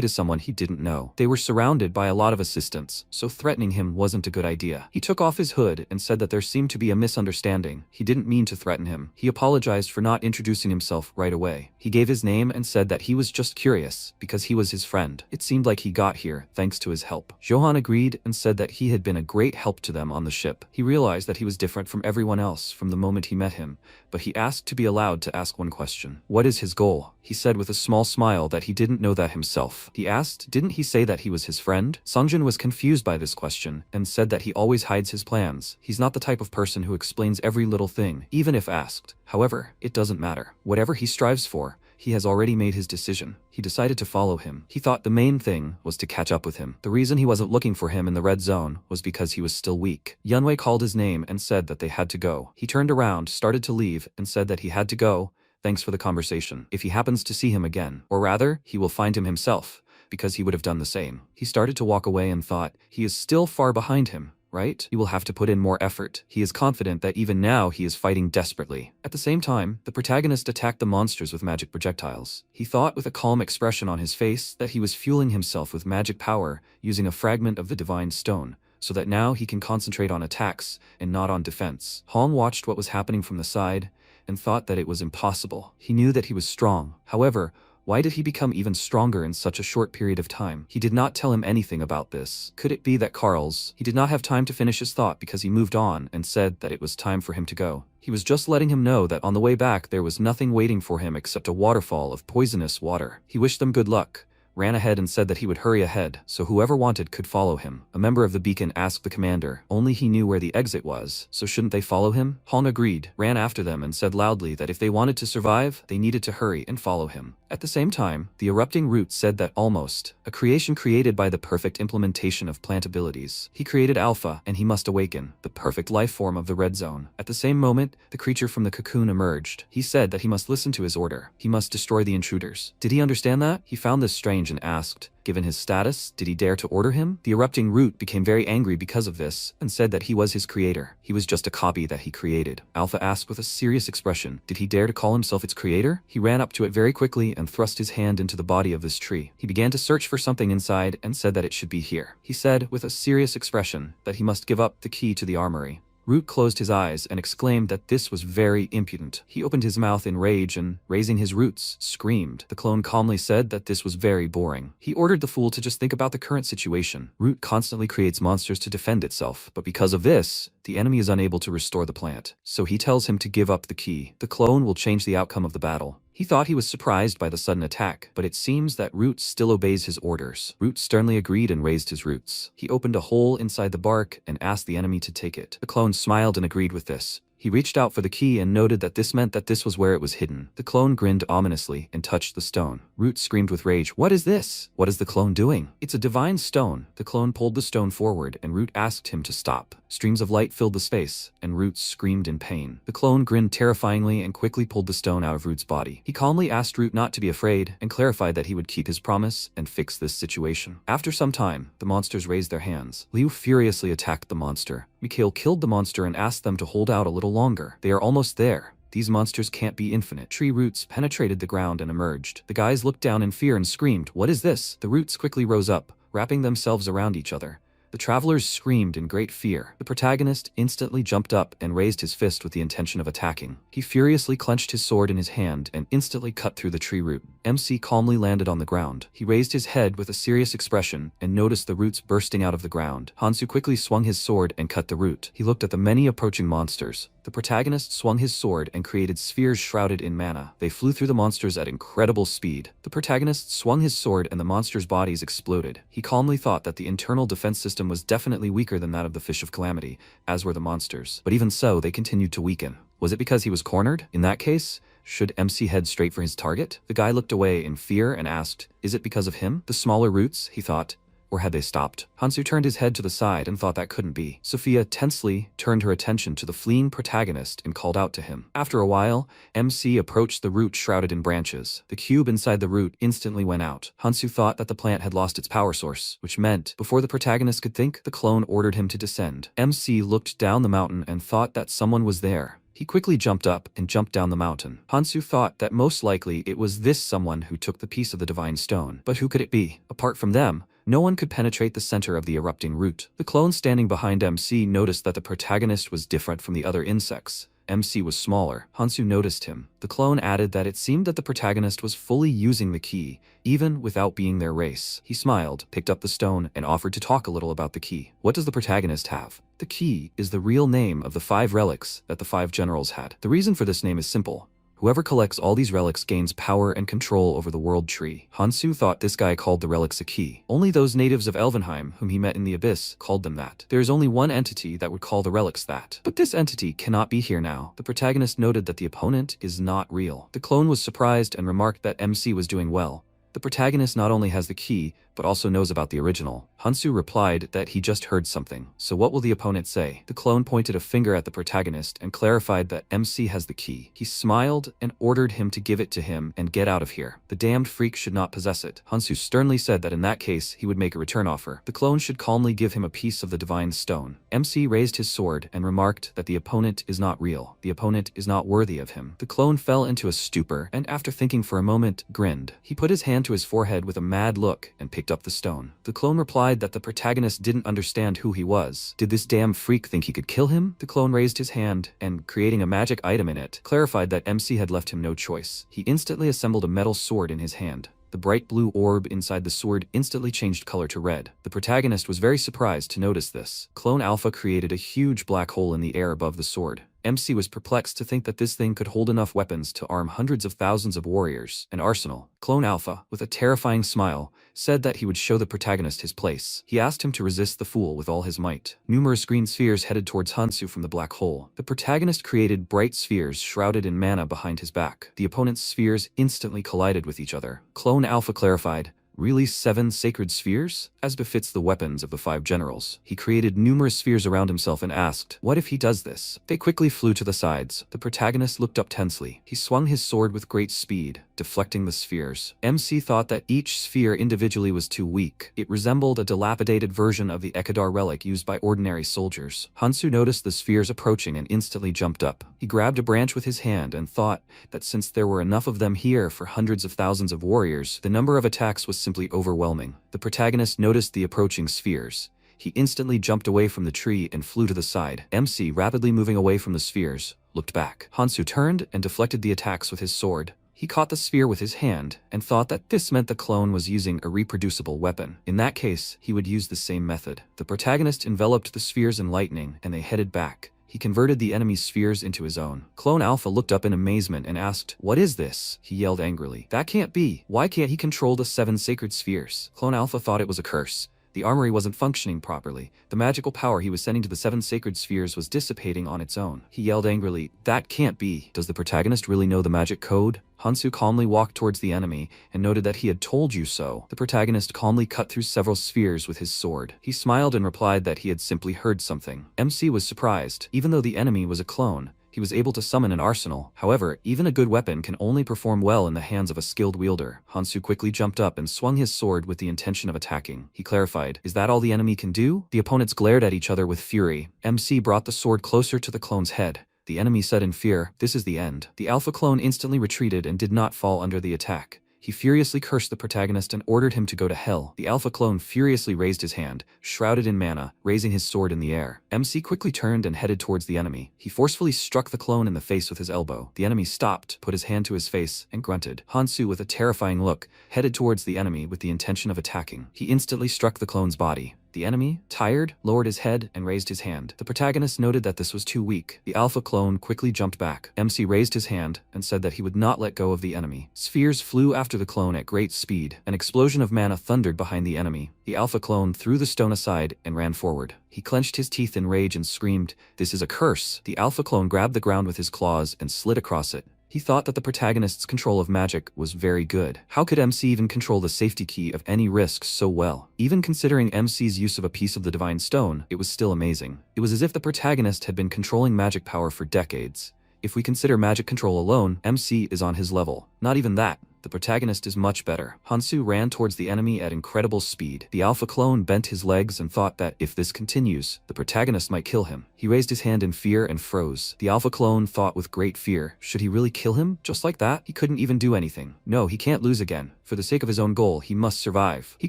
to someone he didn't know. They were surrounded by a lot of assistants, so threatening him wasn't a good idea. He took off his hood and said that there seemed to be a misunderstanding. He didn't mean to threaten him. He apologized for not introducing himself right away. He gave his name and said that he was just curious because he was his friend. It seemed like he got here thanks to his help. Johan agreed and said that he had been a great help to them on the ship. He realized that he was different from everyone else from the moment he met him, but he asked to be allowed to ask one question. What is his goal? He said with a small smile that he didn't know that himself. He asked, didn't he say that he was his friend? Sungjin was confused by this question and said that he always hides his plans. He's not the type of person who explains every little thing, even if asked. However, it doesn't matter. Whatever he strives for, he has already made his decision. He decided to follow him. He thought the main thing was to catch up with him. The reason he wasn't looking for him in the red zone was because he was still weak. Yunwei called his name and said that they had to go. He turned around, started to leave, and said that he had to go. Thanks for the conversation. If he happens to see him again, or rather, he will find him himself, because he would have done the same. He started to walk away and thought, he is still far behind him, right? He will have to put in more effort. He is confident that even now he is fighting desperately. At the same time, the protagonist attacked the monsters with magic projectiles. He thought with a calm expression on his face that he was fueling himself with magic power using a fragment of the divine stone, so that now he can concentrate on attacks and not on defense. Hong watched what was happening from the side and thought that it was impossible. He knew that he was strong. However, why did he become even stronger in such a short period of time? He did not tell him anything about this. Could it be that Carl's? He did not have time to finish his thought because he moved on and said that it was time for him to go. He was just letting him know that on the way back there was nothing waiting for him except a waterfall of poisonous water. He wished them good luck, ran ahead and said that he would hurry ahead, so whoever wanted could follow him. A member of the beacon asked the commander. Only he knew where the exit was, so shouldn't they follow him? Han agreed, ran after them and said loudly that if they wanted to survive, they needed to hurry and follow him. At the same time, the erupting root said that almost, a creation created by the perfect implementation of plant abilities. He created Alpha, and he must awaken, the perfect life form of the red zone. At the same moment, the creature from the cocoon emerged. He said that he must listen to his order. He must destroy the intruders. Did he understand that? He found this strange and asked, given his status, did he dare to order him? The erupting root became very angry because of this, and said that he was his creator. He was just a copy that he created. Alpha asked with a serious expression, did he dare to call himself its creator? He ran up to it very quickly and thrust his hand into the body of this tree. He began to search for something inside and said that it should be here. He said, with a serious expression, that he must give up the key to the armory. Root closed his eyes and exclaimed that this was very impudent. He opened his mouth in rage and, raising his roots, screamed. The clone calmly said that this was very boring. He ordered the fool to just think about the current situation. Root constantly creates monsters to defend itself, but because of this, the enemy is unable to restore the plant. So he tells him to give up the key. The clone will change the outcome of the battle. He thought he was surprised by the sudden attack, but it seems that Root still obeys his orders. Root sternly agreed and raised his roots. He opened a hole inside the bark and asked the enemy to take it. The clone smiled and agreed with this. He reached out for the key and noted that this meant that this was where it was hidden. The clone grinned ominously and touched the stone. Root screamed with rage, "What is this? What is the clone doing? It's a divine stone." The clone pulled the stone forward and Root asked him to stop. Streams of light filled the space, and Root screamed in pain. The clone grinned terrifyingly and quickly pulled the stone out of Root's body. He calmly asked Root not to be afraid and clarified that he would keep his promise and fix this situation. After some time, the monsters raised their hands. Liu furiously attacked the monster. Mikhail killed the monster and asked them to hold out a little longer. They are almost there. These monsters can't be infinite. Tree roots penetrated the ground and emerged. The guys looked down in fear and screamed, "What is this?" The roots quickly rose up, wrapping themselves around each other. The travelers screamed in great fear. The protagonist instantly jumped up and raised his fist with the intention of attacking. He furiously clenched his sword in his hand and instantly cut through the tree root. MC calmly landed on the ground. He raised his head with a serious expression and noticed the roots bursting out of the ground. Hansu quickly swung his sword and cut the root. He looked at the many approaching monsters. The protagonist swung his sword and created spheres shrouded in mana. They flew through the monsters at incredible speed. The protagonist swung his sword and the monsters' bodies exploded. He calmly thought that the internal defense system was definitely weaker than that of the Fish of Calamity, as were the monsters. But even so, they continued to weaken. Was it because he was cornered? In that case, should MC head straight for his target? The guy looked away in fear and asked, "Is it because of him?" The smaller roots, he thought, Or had they stopped? Hansu turned his head to the side and thought that couldn't be. Sophia tensely turned her attention to the fleeing protagonist and called out to him. After a while, MC approached the root shrouded in branches. The cube inside the root instantly went out. Hansu thought that the plant had lost its power source, which meant, before the protagonist could think, the clone ordered him to descend. MC looked down the mountain and thought that someone was there. He quickly jumped up and jumped down the mountain. Hansu thought that most likely it was this someone who took the piece of the divine stone. But who could it be? Apart from them, no one could penetrate the center of the erupting root. The clone standing behind MC noticed that the protagonist was different from the other insects. MC was smaller. Hansu noticed him. The clone added that it seemed that the protagonist was fully using the key, even without being their race. He smiled, picked up the stone, and offered to talk a little about the key. What does the protagonist have? The key is the real name of the 5 relics that the 5 generals had. The reason for this name is simple. Whoever collects all these relics gains power and control over the world tree. Hansu thought this guy called the relics a key. Only those natives of Elvenheim whom he met in the abyss called them that. There is only one entity that would call the relics that. But this entity cannot be here now. The protagonist noted that the opponent is not real. The clone was surprised and remarked that MC was doing well. The protagonist not only has the key, but also knows about the original. Hansu replied that he just heard something. So what will the opponent say? The clone pointed a finger at the protagonist and clarified that MC has the key. He smiled and ordered him to give it to him and get out of here. The damned freak should not possess it. Hansu sternly said that in that case, he would make a return offer. The clone should calmly give him a piece of the divine stone. MC raised his sword and remarked that the opponent is not real. The opponent is not worthy of him. The clone fell into a stupor and after thinking for a moment, grinned. He put his hand to his forehead with a mad look and picked up the stone. The clone replied that the protagonist didn't understand who he was. Did this damn freak think he could kill him? The clone raised his hand and, creating a magic item in it, clarified that MC had left him no choice. He instantly assembled a metal sword in his hand. The bright blue orb inside the sword instantly changed color to red. The protagonist was very surprised to notice this. Clone Alpha created a huge black hole in the air above the sword. MC was perplexed to think that this thing could hold enough weapons to arm hundreds of thousands of warriors. An arsenal. Clone Alpha, with a terrifying smile, said that he would show the protagonist his place. He asked him to resist the fool with all his might. Numerous green spheres headed towards Hansu from the black hole. The protagonist created bright spheres shrouded in mana behind his back. The opponent's spheres instantly collided with each other. Clone Alpha clarified, "Really 7 sacred spheres? As befits the weapons of the 5 generals." He created numerous spheres around himself and asked, "What if he does this?" They quickly flew to the sides. The protagonist looked up tensely. He swung his sword with great speed, deflecting the spheres. MC thought that each sphere individually was too weak. It resembled a dilapidated version of the Ekadar relic used by ordinary soldiers. Hansu noticed the spheres approaching and instantly jumped up. He grabbed a branch with his hand and thought that since there were enough of them here for hundreds of thousands of warriors, the number of attacks was simply overwhelming. The protagonist noticed the approaching spheres. He instantly jumped away from the tree and flew to the side. MC, rapidly moving away from the spheres, looked back. Hansu turned and deflected the attacks with his sword. He caught the sphere with his hand and thought that this meant the clone was using a reproducible weapon. In that case, he would use the same method. The protagonist enveloped the spheres in lightning and they headed back. He converted the enemy's spheres into his own. Clone Alpha looked up in amazement and asked, "What is this?" He yelled angrily. "That can't be. Why can't he control the 7 sacred spheres?" Clone Alpha thought it was a curse. The armory wasn't functioning properly. The magical power he was sending to the 7 sacred spheres was dissipating on its own. He yelled angrily, "That can't be. Does the protagonist really know the magic code?" Hansu calmly walked towards the enemy and noted that he had told you so. The protagonist calmly cut through several spheres with his sword. He smiled and replied that he had simply heard something. MC was surprised. Even though the enemy was a clone, he was able to summon an arsenal. However, even a good weapon can only perform well in the hands of a skilled wielder. Hansu quickly jumped up and swung his sword with the intention of attacking. He clarified, "Is that all the enemy can do?" The opponents glared at each other with fury. MC brought the sword closer to the clone's head. The enemy said in fear, "This is the end." The Alpha clone instantly retreated and did not fall under the attack. He furiously cursed the protagonist and ordered him to go to hell. The Alpha clone furiously raised his hand, shrouded in mana, raising his sword in the air. MC quickly turned and headed towards the enemy. He forcefully struck the clone in the face with his elbow. The enemy stopped, put his hand to his face, and grunted. Hansu, with a terrifying look, headed towards the enemy with the intention of attacking. He instantly struck the clone's body. The enemy, tired, lowered his head and raised his hand. The protagonist noted that this was too weak. The Alpha clone quickly jumped back. MC raised his hand and said that he would not let go of the enemy. Spheres flew after the clone at great speed. An explosion of mana thundered behind the enemy. The Alpha clone threw the stone aside and ran forward. He clenched his teeth in rage and screamed, "This is a curse!" The Alpha clone grabbed the ground with his claws and slid across it. He thought that the protagonist's control of magic was very good. How could MC even control the safety key of any risk so well? Even considering MC's use of a piece of the divine stone, it was still amazing. It was as if the protagonist had been controlling magic power for decades. If we consider magic control alone, MC is on his level. Not even that. The protagonist is much better. Hansu ran towards the enemy at incredible speed. The alpha clone bent his legs and thought that if this continues, the protagonist might kill him. He raised his hand in fear and froze. The alpha clone thought with great fear, should he really kill him? Just like that? He couldn't even do anything. No, he can't lose again. For the sake of his own goal, he must survive. He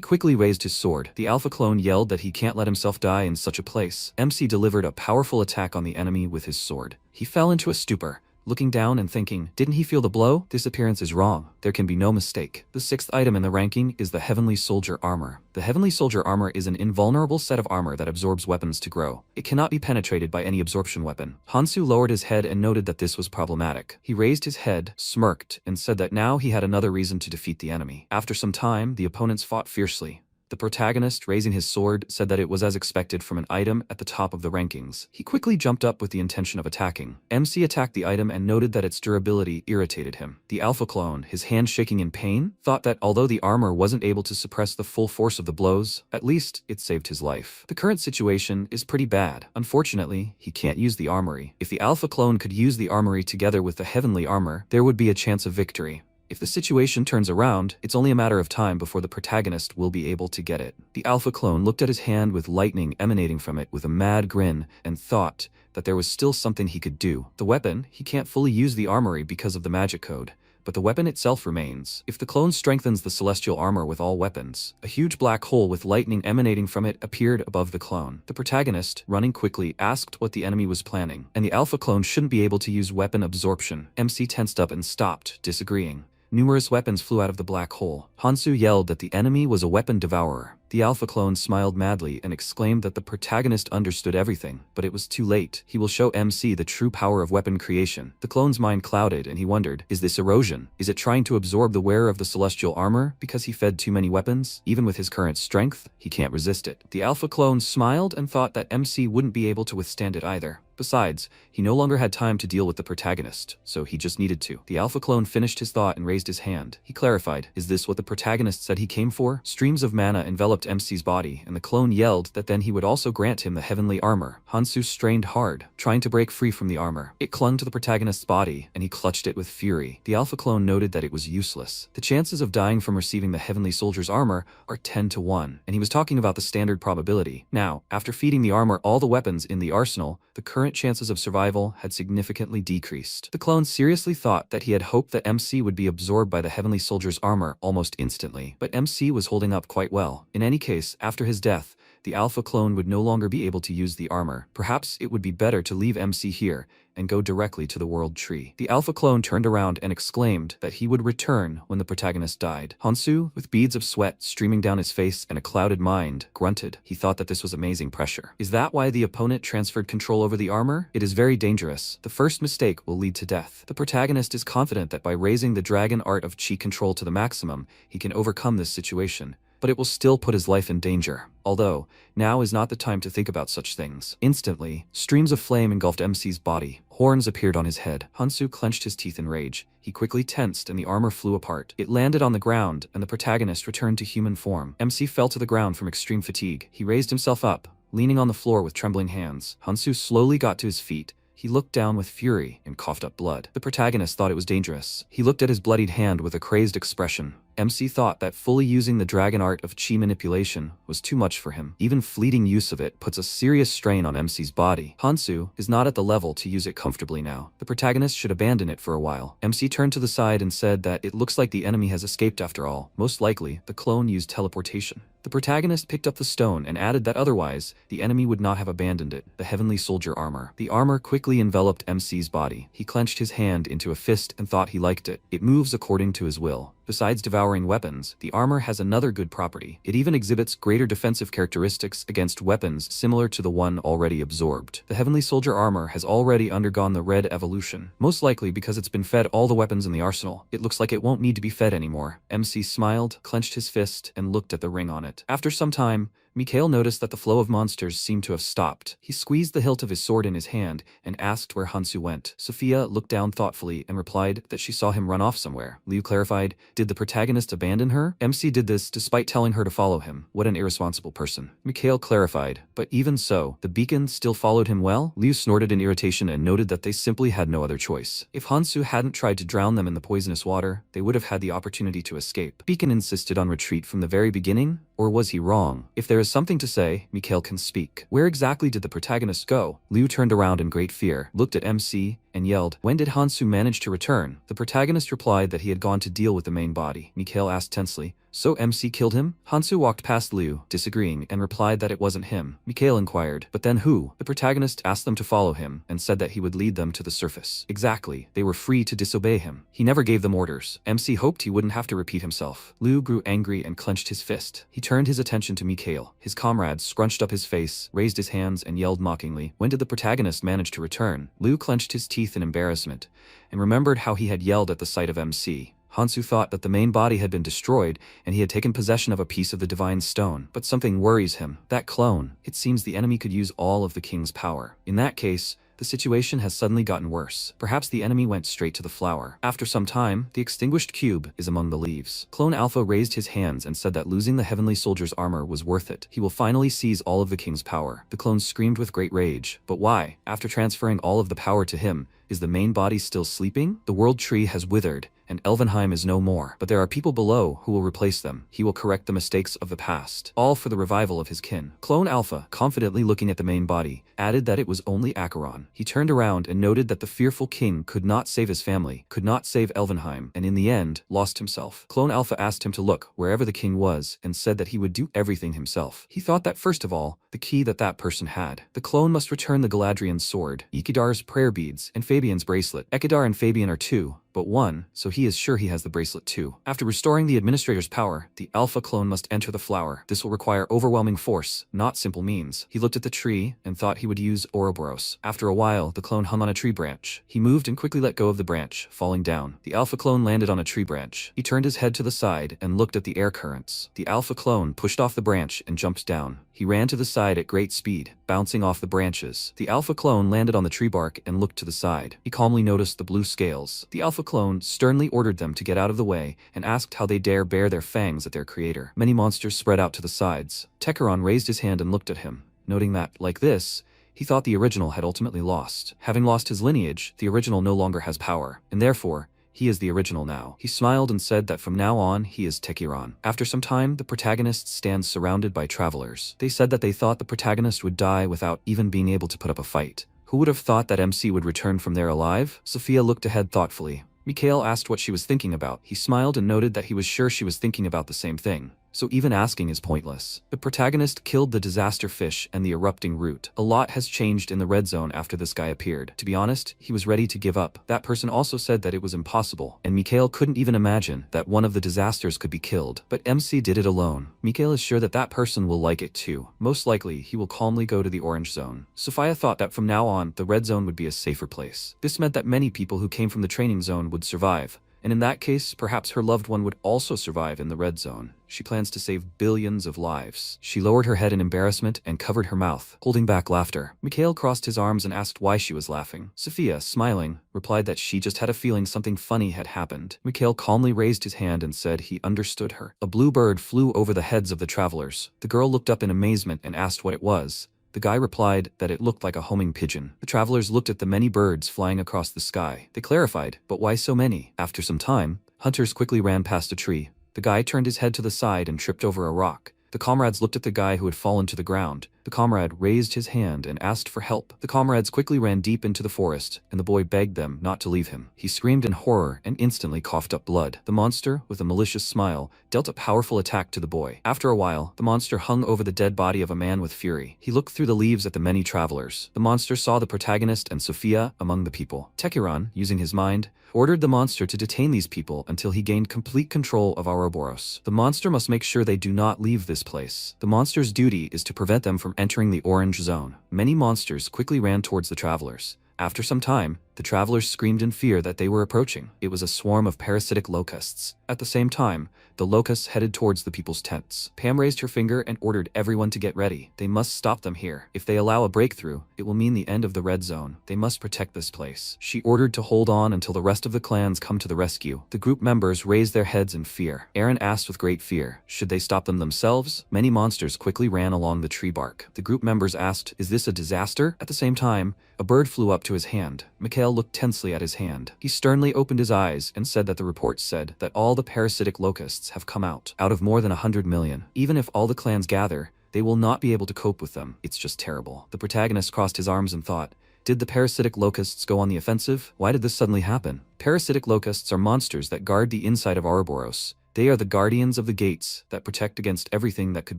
quickly raised his sword. The alpha clone yelled that he can't let himself die in such a place. MC delivered a powerful attack on the enemy with his sword. He fell into a stupor, looking down and thinking, didn't he feel the blow? This appearance is wrong. There can be no mistake. The 6th item in the ranking is the Heavenly Soldier Armor. The Heavenly Soldier Armor is an invulnerable set of armor that absorbs weapons to grow. It cannot be penetrated by any absorption weapon. Hansu lowered his head and noted that this was problematic. He raised his head, smirked, and said that now he had another reason to defeat the enemy. After some time, the opponents fought fiercely. The protagonist, raising his sword, said that it was as expected from an item at the top of the rankings. He quickly jumped up with the intention of attacking. MC attacked the item and noted that its durability irritated him. The alpha clone, his hand shaking in pain, thought that although the armor wasn't able to suppress the full force of the blows, at least it saved his life. The current situation is pretty bad. Unfortunately, he can't use the armory. If the alpha clone could use the armory together with the heavenly armor, there would be a chance of victory. If the situation turns around, it's only a matter of time before the protagonist will be able to get it. The alpha clone looked at his hand with lightning emanating from it with a mad grin and thought that there was still something he could do. The weapon, he can't fully use the armory because of the magic code, but the weapon itself remains. If the clone strengthens the celestial armor with all weapons, a huge black hole with lightning emanating from it appeared above the clone. The protagonist, running quickly, asked what the enemy was planning, and the alpha clone shouldn't be able to use weapon absorption. MC tensed up and stopped, disagreeing. Numerous weapons flew out of the black hole. Hansu yelled that the enemy was a weapon devourer. The alpha clone smiled madly and exclaimed that the protagonist understood everything, but it was too late. He will show MC the true power of weapon creation. The clone's mind clouded and he wondered, is this erosion? Is it trying to absorb the wearer of the celestial armor because he fed too many weapons? Even with his current strength, he can't resist it. The alpha clone smiled and thought that MC wouldn't be able to withstand it either. Besides, he no longer had time to deal with the protagonist, so he just needed to. The alpha clone finished his thought and raised his hand. He clarified, is this what the protagonist said he came for? Streams of mana enveloped MC's body, and the clone yelled that then he would also grant him the heavenly armor. Hansu strained hard, trying to break free from the armor. It clung to the protagonist's body, and he clutched it with fury. The alpha clone noted that it was useless. The chances of dying from receiving the heavenly soldier's armor are 10 to 1, and he was talking about the standard probability. Now, after feeding the armor all the weapons in the arsenal, the current chances of survival had significantly decreased. The clone seriously thought that he had hoped that MC would be absorbed by the heavenly soldier's armor almost instantly, but MC was holding up quite well. In any case, after his death, the alpha clone would no longer be able to use the armor. Perhaps it would be better to leave MC here and go directly to the world tree. The alpha clone turned around and exclaimed that he would return when the protagonist died. Hansu, with beads of sweat streaming down his face and a clouded mind, grunted. He thought that this was amazing pressure. Is that why the opponent transferred control over the armor? It is very dangerous. The first mistake will lead to death. The protagonist is confident that by raising the dragon art of chi control to the maximum, he can overcome this situation, but it will still put his life in danger. Although, now is not the time to think about such things. Instantly, streams of flame engulfed MC's body. Horns appeared on his head. Hansu clenched his teeth in rage. He quickly tensed and the armor flew apart. It landed on the ground and the protagonist returned to human form. MC fell to the ground from extreme fatigue. He raised himself up, leaning on the floor with trembling hands. Hansu slowly got to his feet. He looked down with fury and coughed up blood. The protagonist thought it was dangerous. He looked at his bloodied hand with a crazed expression. MC thought that fully using the dragon art of chi manipulation was too much for him. Even fleeting use of it puts a serious strain on MC's body. Hansu is not at the level to use it comfortably now. The protagonist should abandon it for a while. MC turned to the side and said that it looks like the enemy has escaped after all. Most likely, the clone used teleportation. The protagonist picked up the stone and added that otherwise, the enemy would not have abandoned it. The heavenly soldier armor. The armor quickly enveloped MC's body. He clenched his hand into a fist and thought he liked it. It moves according to his will. Besides devouring weapons, the armor has another good property. It even exhibits greater defensive characteristics against weapons similar to the one already absorbed. The heavenly soldier armor has already undergone the red evolution, most likely because it's been fed all the weapons in the arsenal. It looks like it won't need to be fed anymore. MC smiled, clenched his fist, and looked at the ring on it. After some time, Mikhail noticed that the flow of monsters seemed to have stopped. He squeezed the hilt of his sword in his hand and asked where Hansu went. Sophia looked down thoughtfully and replied that she saw him run off somewhere. Liu clarified, did the protagonist abandon her? MC did this despite telling her to follow him. What an irresponsible person. Mikhail clarified, but even so, the beacon still followed him well? Liu snorted in irritation and noted that they simply had no other choice. If Hansu hadn't tried to drown them in the poisonous water, they would have had the opportunity to escape. Beacon insisted on retreat from the very beginning, or was he wrong? If there is something to say, Mikhail can speak. Where exactly did the protagonist go? Liu turned around in great fear, looked at MC, and yelled, when did Hansu manage to return? The protagonist replied that he had gone to deal with the main body. Mikhail asked tensely, so MC killed him? Hansu walked past Liu, disagreeing, and replied that it wasn't him. Mikhail inquired, but then who? The protagonist asked them to follow him, and said that he would lead them to the surface. Exactly, they were free to disobey him. He never gave them orders. MC hoped he wouldn't have to repeat himself. Liu grew angry and clenched his fist. He turned his attention to Mikhail. His comrade scrunched up his face, raised his hands, and yelled mockingly, when did the protagonist manage to return? Liu clenched his teeth in embarrassment, and remembered how he had yelled at the sight of MC. Hansu thought that the main body had been destroyed, and he had taken possession of a piece of the divine stone. But something worries him. That clone. It seems the enemy could use all of the king's power. In that case, the situation has suddenly gotten worse. Perhaps the enemy went straight to the flower. After some time, the extinguished cube is among the leaves. Clone Alpha raised his hands and said that losing the heavenly soldier's armor was worth it. He will finally seize all of the king's power. The clone screamed with great rage. But why? After transferring all of the power to him, is the main body still sleeping? The world tree has withered, and Elvenheim is no more. But there are people below who will replace them. He will correct the mistakes of the past. All for the revival of his kin. Clone Alpha, confidently looking at the main body, added that it was only Acheron. He turned around and noted that the fearful king could not save his family, could not save Elvenheim, and in the end, lost himself. Clone Alpha asked him to look wherever the king was, and said that he would do everything himself. He thought that first of all, the key that person had. The clone must return the Galadriel's sword, Ikidar's prayer beads, and Fabian's bracelet. Ekidar and Fabian are two, but one, so he is sure he has the bracelet too. After restoring the administrator's power, the Alpha clone must enter the flower. This will require overwhelming force, not simple means. He looked at the tree and thought he would use Ouroboros. After a while, the clone hung on a tree branch. He moved and quickly let go of the branch, falling down. The Alpha clone landed on a tree branch. He turned his head to the side and looked at the air currents. The Alpha clone pushed off the branch and jumped down. He ran to the side at great speed, bouncing off the branches. The Alpha clone landed on the tree bark and looked to the side. He calmly noticed the blue scales. The Alpha clone sternly ordered them to get out of the way and asked how they dare bare their fangs at their creator. Many monsters spread out to the sides. Techeron raised his hand and looked at him, noting that, like this, he thought the original had ultimately lost. Having lost his lineage, the original no longer has power, and therefore, he is the original now. He smiled and said that from now on, he is Techeron. After some time, the protagonist stands surrounded by travelers. They said that they thought the protagonist would die without even being able to put up a fight. Who would have thought that MC would return from there alive? Sophia looked ahead thoughtfully. Mikhail asked what she was thinking about. He smiled and noted that he was sure she was thinking about the same thing. So even asking is pointless. The protagonist killed the disaster fish and the erupting root. A lot has changed in the red zone after this guy appeared. To be honest, he was ready to give up. That person also said that it was impossible, and Mikhail couldn't even imagine that one of the disasters could be killed. But MC did it alone. Mikhail is sure that that person will like it too. Most likely, he will calmly go to the orange zone. Sophia thought that from now on, the red zone would be a safer place. This meant that many people who came from the training zone would survive. And in that case, perhaps her loved one would also survive in the red zone. She plans to save billions of lives. She lowered her head in embarrassment and covered her mouth, holding back laughter. Mikhail crossed his arms and asked why she was laughing. Sophia, smiling, replied that she just had a feeling something funny had happened. Mikhail calmly raised his hand and said he understood her. A blue bird flew over the heads of the travelers. The girl looked up in amazement and asked what it was. The guy replied that it looked like a homing pigeon. The travelers looked at the many birds flying across the sky. They clarified, but why so many? After some time, hunters quickly ran past a tree. The guy turned his head to the side and tripped over a rock. The comrades looked at the guy who had fallen to the ground. The comrade raised his hand and asked for help. The comrades quickly ran deep into the forest, and the boy begged them not to leave him. He screamed in horror and instantly coughed up blood. The monster, with a malicious smile, dealt a powerful attack to the boy. After a while, the monster hung over the dead body of a man with fury. He looked through the leaves at the many travelers. The monster saw the protagonist and Sophia among the people. Techeron, using his mind, ordered the monster to detain these people until he gained complete control of Ouroboros. The monster must make sure they do not leave this place. The monster's duty is to prevent them from entering the orange zone. Many monsters quickly ran towards the travelers. After some time, The travelers screamed in fear that they were approaching. It was a swarm of parasitic locusts. At the same time, the locusts headed towards the people's tents. Pam raised her finger and ordered everyone to get ready. They must stop them here. If they allow a breakthrough, it will mean the end of the red zone. They must protect this place. She ordered to hold on until the rest of the clans come to the rescue. The group members raised their heads in fear. Aaron asked with great fear, should they stop them themselves? Many monsters quickly ran along the tree bark. The group members asked, is this a disaster? At the same time, a bird flew up to his hand. Mikhail looked tensely at his hand. He sternly opened his eyes and said that the reports said that all the parasitic locusts have come out of more than 100 million. Even if all the clans gather, they will not be able to cope with them. It's just terrible. The protagonist crossed his arms and thought, did the parasitic locusts go on the offensive? Why did this suddenly happen? Parasitic locusts are monsters that guard the inside of Ouroboros. They are the guardians of the gates that protect against everything that could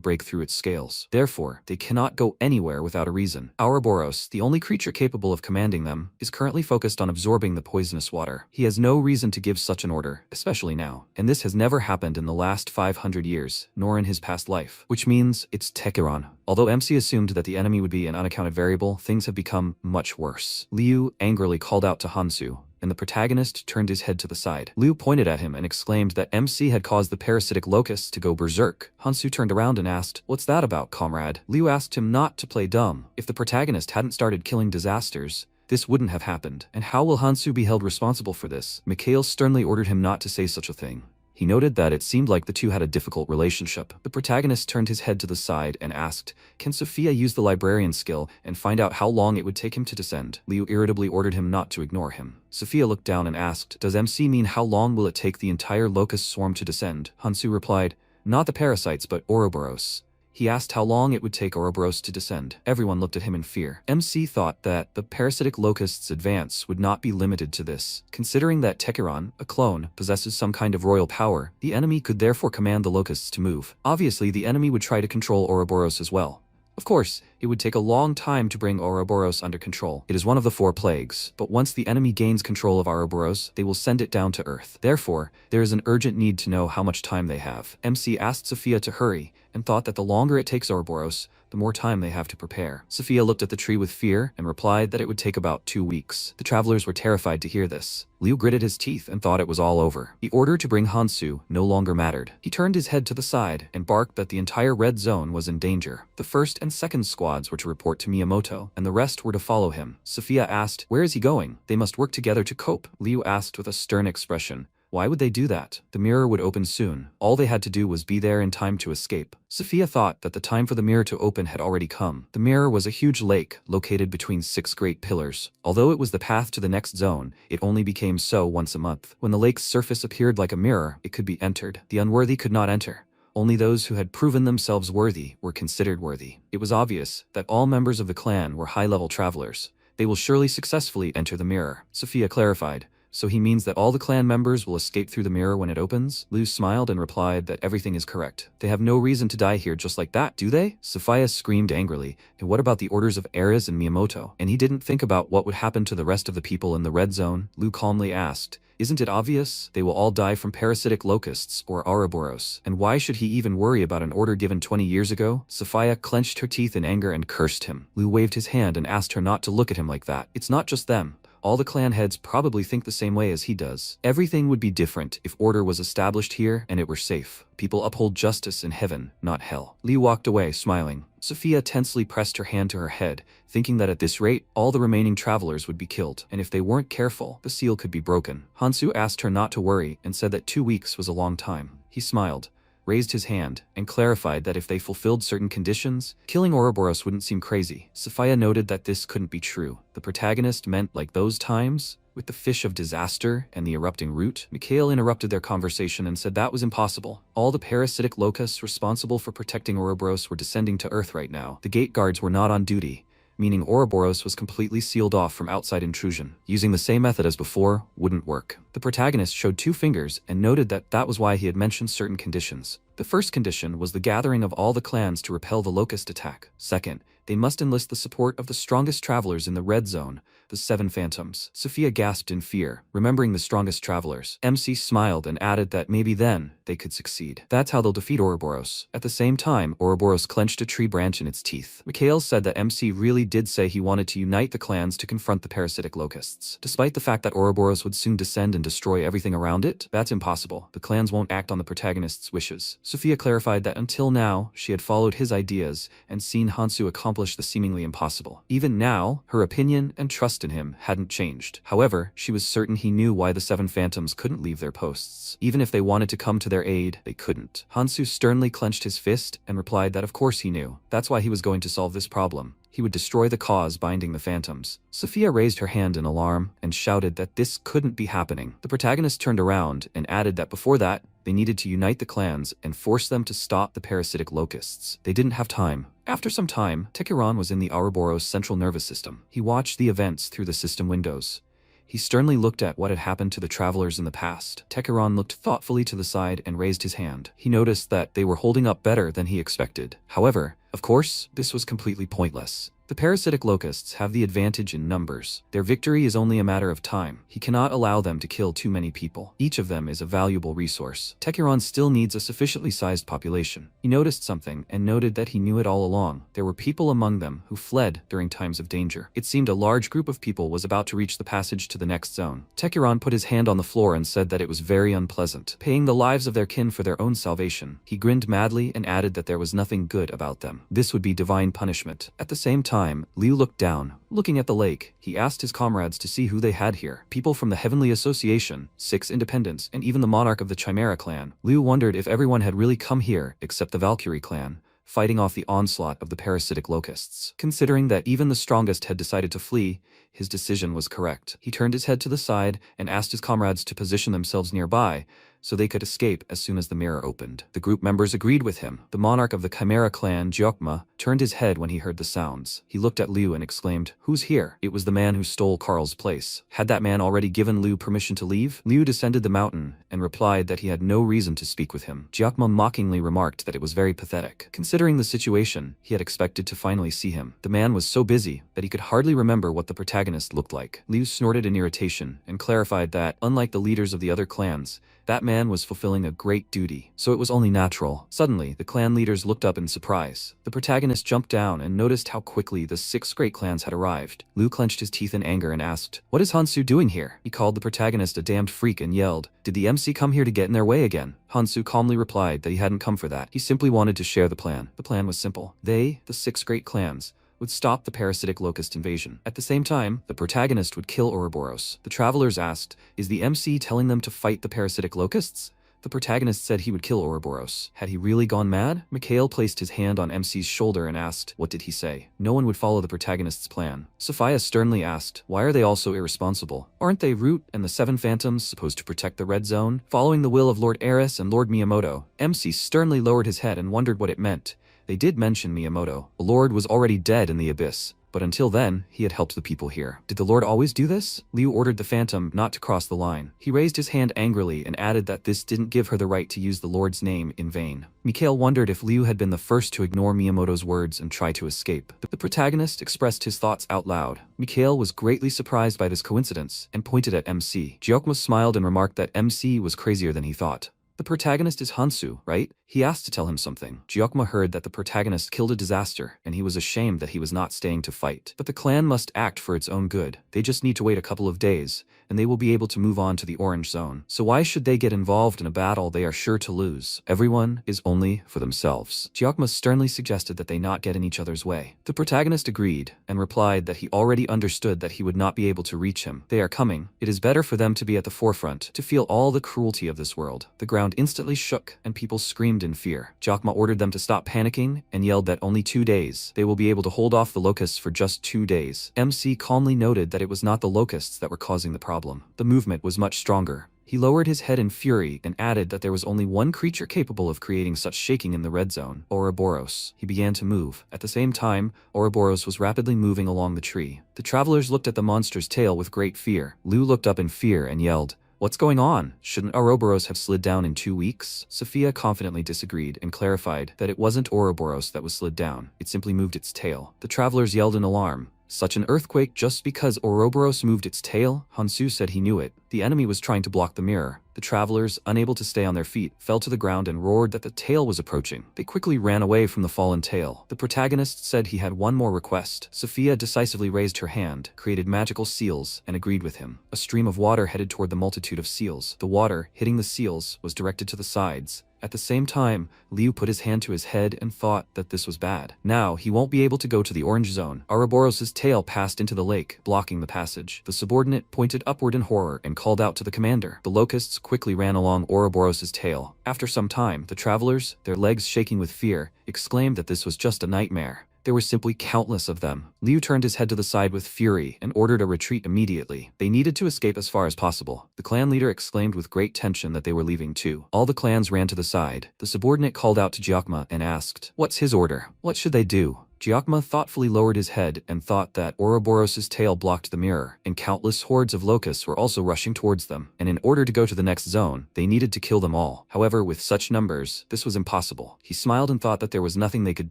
break through its scales. Therefore, they cannot go anywhere without a reason. Ouroboros, the only creature capable of commanding them, is currently focused on absorbing the poisonous water. He has no reason to give such an order, especially now. And this has never happened in the last 500 years, nor in his past life. Which means it's Tekiron. Although MC assumed that the enemy would be an unaccounted variable, things have become much worse. Liu angrily called out to Hansu, and the protagonist turned his head to the side. Liu pointed at him and exclaimed that MC had caused the parasitic locusts to go berserk. Hansu turned around and asked, what's that about, comrade? Liu asked him not to play dumb. If the protagonist hadn't started killing disasters, this wouldn't have happened. And how will Hansu be held responsible for this? Mikhail sternly ordered him not to say such a thing. He noted that it seemed like the two had a difficult relationship. The protagonist turned his head to the side and asked, can Sophia use the librarian skill and find out how long it would take him to descend? Liu irritably ordered him not to ignore him. Sophia looked down and asked, does MC mean how long will it take the entire locust swarm to descend? Hansu replied, not the parasites but Ouroboros. He asked how long it would take Ouroboros to descend. Everyone looked at him in fear. MC thought that the parasitic locust's advance would not be limited to this. Considering that Tekiron, a clone, possesses some kind of royal power, the enemy could therefore command the locusts to move. Obviously, the enemy would try to control Ouroboros as well. Of course, it would take a long time to bring Ouroboros under control. It is one of the 4 plagues, but once the enemy gains control of Ouroboros, they will send it down to Earth. Therefore, there is an urgent need to know how much time they have. MC asked Sophia to hurry, and thought that the longer it takes Ouroboros, the more time they have to prepare. Sophia looked at the tree with fear and replied that it would take about 2 weeks. The travelers were terrified to hear this. Liu gritted his teeth and thought it was all over. The order to bring Hansu no longer mattered. He turned his head to the side and barked that the entire red zone was in danger. The first and second squads were to report to Miyamoto, and the rest were to follow him. Sophia asked, where is he going? They must work together to cope. Liu asked with a stern expression, why would they do that? The mirror would open soon. All they had to do was be there in time to escape. Sophia thought that the time for the mirror to open had already come. The mirror was a huge lake located between 6 great pillars. Although it was the path to the next zone, it only became so once a month. When the lake's surface appeared like a mirror, it could be entered. The unworthy could not enter. Only those who had proven themselves worthy were considered worthy. It was obvious that all members of the clan were high-level travelers. They will surely successfully enter the mirror, Sophia clarified. So he means that all the clan members will escape through the mirror when it opens? Liu smiled and replied that everything is correct. They have no reason to die here just like that, do they? Sophia screamed angrily. And what about the orders of Ares and Miyamoto? And he didn't think about what would happen to the rest of the people in the red zone? Liu calmly asked. Isn't it obvious? They will all die from parasitic locusts or Ouroboros. And why should he even worry about an order given 20 years ago? Sophia clenched her teeth in anger and cursed him. Liu waved his hand and asked her not to look at him like that. It's not just them. All the clan heads probably think the same way as he does. Everything would be different if order was established here and it were safe. People uphold justice in heaven, not hell. Liu walked away, smiling. Sophia tensely pressed her hand to her head, thinking that at this rate, all the remaining travelers would be killed, and if they weren't careful, the seal could be broken. Hansu asked her not to worry and said that 2 weeks was a long time. He smiled, raised his hand, and clarified that if they fulfilled certain conditions, killing Ouroboros wouldn't seem crazy. Sophia noted that this couldn't be true. The protagonist meant like those times, with the fish of disaster and the erupting root. Mikhail interrupted their conversation and said that was impossible. All the parasitic locusts responsible for protecting Ouroboros were descending to Earth right now. The gate guards were not on duty, meaning Ouroboros was completely sealed off from outside intrusion. Using the same method as before wouldn't work. The protagonist showed 2 fingers and noted that that was why he had mentioned certain conditions. The first condition was the gathering of all the clans to repel the locust attack. Second, They must enlist the support of the strongest travelers in the red zone, the 7 phantoms. Sophia gasped in fear, remembering the strongest travelers. MC smiled and added that maybe then they could succeed. That's how they'll defeat Ouroboros. At the same time, Ouroboros clenched a tree branch in its teeth. Mikhail said that MC really did say he wanted to unite the clans to confront the parasitic locusts. Despite the fact that Ouroboros would soon descend and destroy everything around it, that's impossible. The clans won't act on the protagonist's wishes. Sophia clarified that until now, she had followed his ideas and seen Hansu accomplish the seemingly impossible. Even now, her opinion and trust in him hadn't changed. However, she was certain he knew why the 7 phantoms couldn't leave their posts. Even if they wanted to come to their aid, they couldn't. Hansu sternly clenched his fist and replied that of course he knew. That's why he was going to solve this problem. He would destroy the cause binding the phantoms. Sophia raised her hand in alarm and shouted that this couldn't be happening. The protagonist turned around and added that before that, they needed to unite the clans and force them to stop the parasitic locusts. They didn't have time. After some time, Tekiron was in the Ouroboros central nervous system. He watched the events through the system windows. He sternly looked at what had happened to the travelers in the past. Tekiron looked thoughtfully to the side and raised his hand. He noticed that they were holding up better than he expected. However, of course, this was completely pointless. The parasitic locusts have the advantage in numbers. Their victory is only a matter of time. He cannot allow them to kill too many people. Each of them is a valuable resource. Tekiron still needs a sufficiently sized population. He noticed something and noted that he knew it all along. There were people among them who fled during times of danger. It seemed a large group of people was about to reach the passage to the next zone. Tekiron put his hand on the floor and said that it was very unpleasant, paying the lives of their kin for their own salvation. He grinned madly and added that there was nothing good about them. This would be divine punishment. At the same time, Liu looked down. Looking at the lake, he asked his comrades to see who they had here. People from the Heavenly Association, 6 Independents, and even the monarch of the Chimera clan. Liu wondered if everyone had really come here except the Valkyrie clan, fighting off the onslaught of the parasitic locusts. Considering that even the strongest had decided to flee, his decision was correct. He turned his head to the side and asked his comrades to position themselves nearby, so they could escape as soon as the mirror opened. The group members agreed with him. The monarch of the Chimera clan, Gyokma, turned his head when he heard the sounds. He looked at Liu and exclaimed, "Who's here?" It was the man who stole Karl's place. Had that man already given Liu permission to leave? Liu descended the mountain and replied that he had no reason to speak with him. Gyokma mockingly remarked that it was very pathetic. Considering the situation, he had expected to finally see him. The man was so busy that he could hardly remember what the protagonist looked like. Liu snorted in irritation and clarified that, unlike the leaders of the other clans, that man was fulfilling a great duty, so it was only natural. Suddenly, the clan leaders looked up in surprise. The protagonist jumped down and noticed how quickly the 6 great clans had arrived. Liu clenched his teeth in anger and asked, "What is Hansu doing here?" He called the protagonist a damned freak and yelled, "Did the MC come here to get in their way again?" Hansu calmly replied that he hadn't come for that. He simply wanted to share the plan. The plan was simple. They, the 6 great clans, would stop the parasitic locust invasion. At the same time, the protagonist would kill Ouroboros. The travelers asked, "Is the MC telling them to fight the parasitic locusts?" The protagonist said he would kill Ouroboros. Had he really gone mad? Mikhail placed his hand on MC's shoulder and asked, "What did he say?" No one would follow the protagonist's plan. Sophia sternly asked, "Why are they all so irresponsible? Aren't they Root and the 7 phantoms supposed to protect the red zone?" Following the will of Lord Eris and Lord Miyamoto, MC sternly lowered his head and wondered what it meant. They did mention Miyamoto. The Lord was already dead in the abyss, but until then, he had helped the people here. Did the Lord always do this? Liu ordered the Phantom not to cross the line. He raised his hand angrily and added that this didn't give her the right to use the Lord's name in vain. Mikhail wondered if Liu had been the first to ignore Miyamoto's words and try to escape. The protagonist expressed his thoughts out loud. Mikhail was greatly surprised by this coincidence and pointed at MC. Gyokma smiled and remarked that MC was crazier than he thought. The protagonist is Hansu, right? He asked to tell him something. Gyokma heard that the protagonist killed a disaster, and he was ashamed that he was not staying to fight. But the clan must act for its own good. They just need to wait a couple of days, and they will be able to move on to the Orange Zone. So why should they get involved in a battle they are sure to lose? Everyone is only for themselves. Gyokma sternly suggested that they not get in each other's way. The protagonist agreed, and replied that he already understood that he would not be able to reach him. They are coming. It is better for them to be at the forefront, to feel all the cruelty of this world. The ground instantly shook, and people screamed in fear. Gyokma ordered them to stop panicking, and yelled that only 2 days. They will be able to hold off the locusts for just 2 days. MC calmly noted that it was not the locusts that were causing the problem. The movement was much stronger. He lowered his head in fury and added that there was only one creature capable of creating such shaking in the red zone, Ouroboros. He began to move. At the same time, Ouroboros was rapidly moving along the tree. The travelers looked at the monster's tail with great fear. Liu looked up in fear and yelled, What's going on? Shouldn't Ouroboros have slid down in 2 weeks? Sophia confidently disagreed and clarified that it wasn't Ouroboros that was slid down, it simply moved its tail. The travelers yelled in alarm. Such an earthquake just because Ouroboros moved its tail? Hansu said he knew it. The enemy was trying to block the mirror. The travelers, unable to stay on their feet, fell to the ground and roared that the tail was approaching. They quickly ran away from the fallen tail. The protagonist said he had one more request. Sophia decisively raised her hand, created magical seals, and agreed with him. A stream of water headed toward the multitude of seals. The water, hitting the seals, was directed to the sides. At the same time, Liu put his hand to his head and thought that this was bad. Now, he won't be able to go to the orange zone. Ouroboros' tail passed into the lake, blocking the passage. The subordinate pointed upward in horror and called out to the commander. The locusts quickly ran along Ouroboros' tail. After some time, the travelers, their legs shaking with fear, exclaimed that this was just a nightmare. There were simply countless of them. Liu turned his head to the side with fury and ordered a retreat immediately. They needed to escape as far as possible. The clan leader exclaimed with great tension that they were leaving too. All the clans ran to the side. The subordinate called out to Gyokma and asked, "What's his order? What should they do?" Gyokma thoughtfully lowered his head and thought that Ouroboros' tail blocked the mirror, and countless hordes of locusts were also rushing towards them, and in order to go to the next zone, they needed to kill them all. However, with such numbers, this was impossible. He smiled and thought that there was nothing they could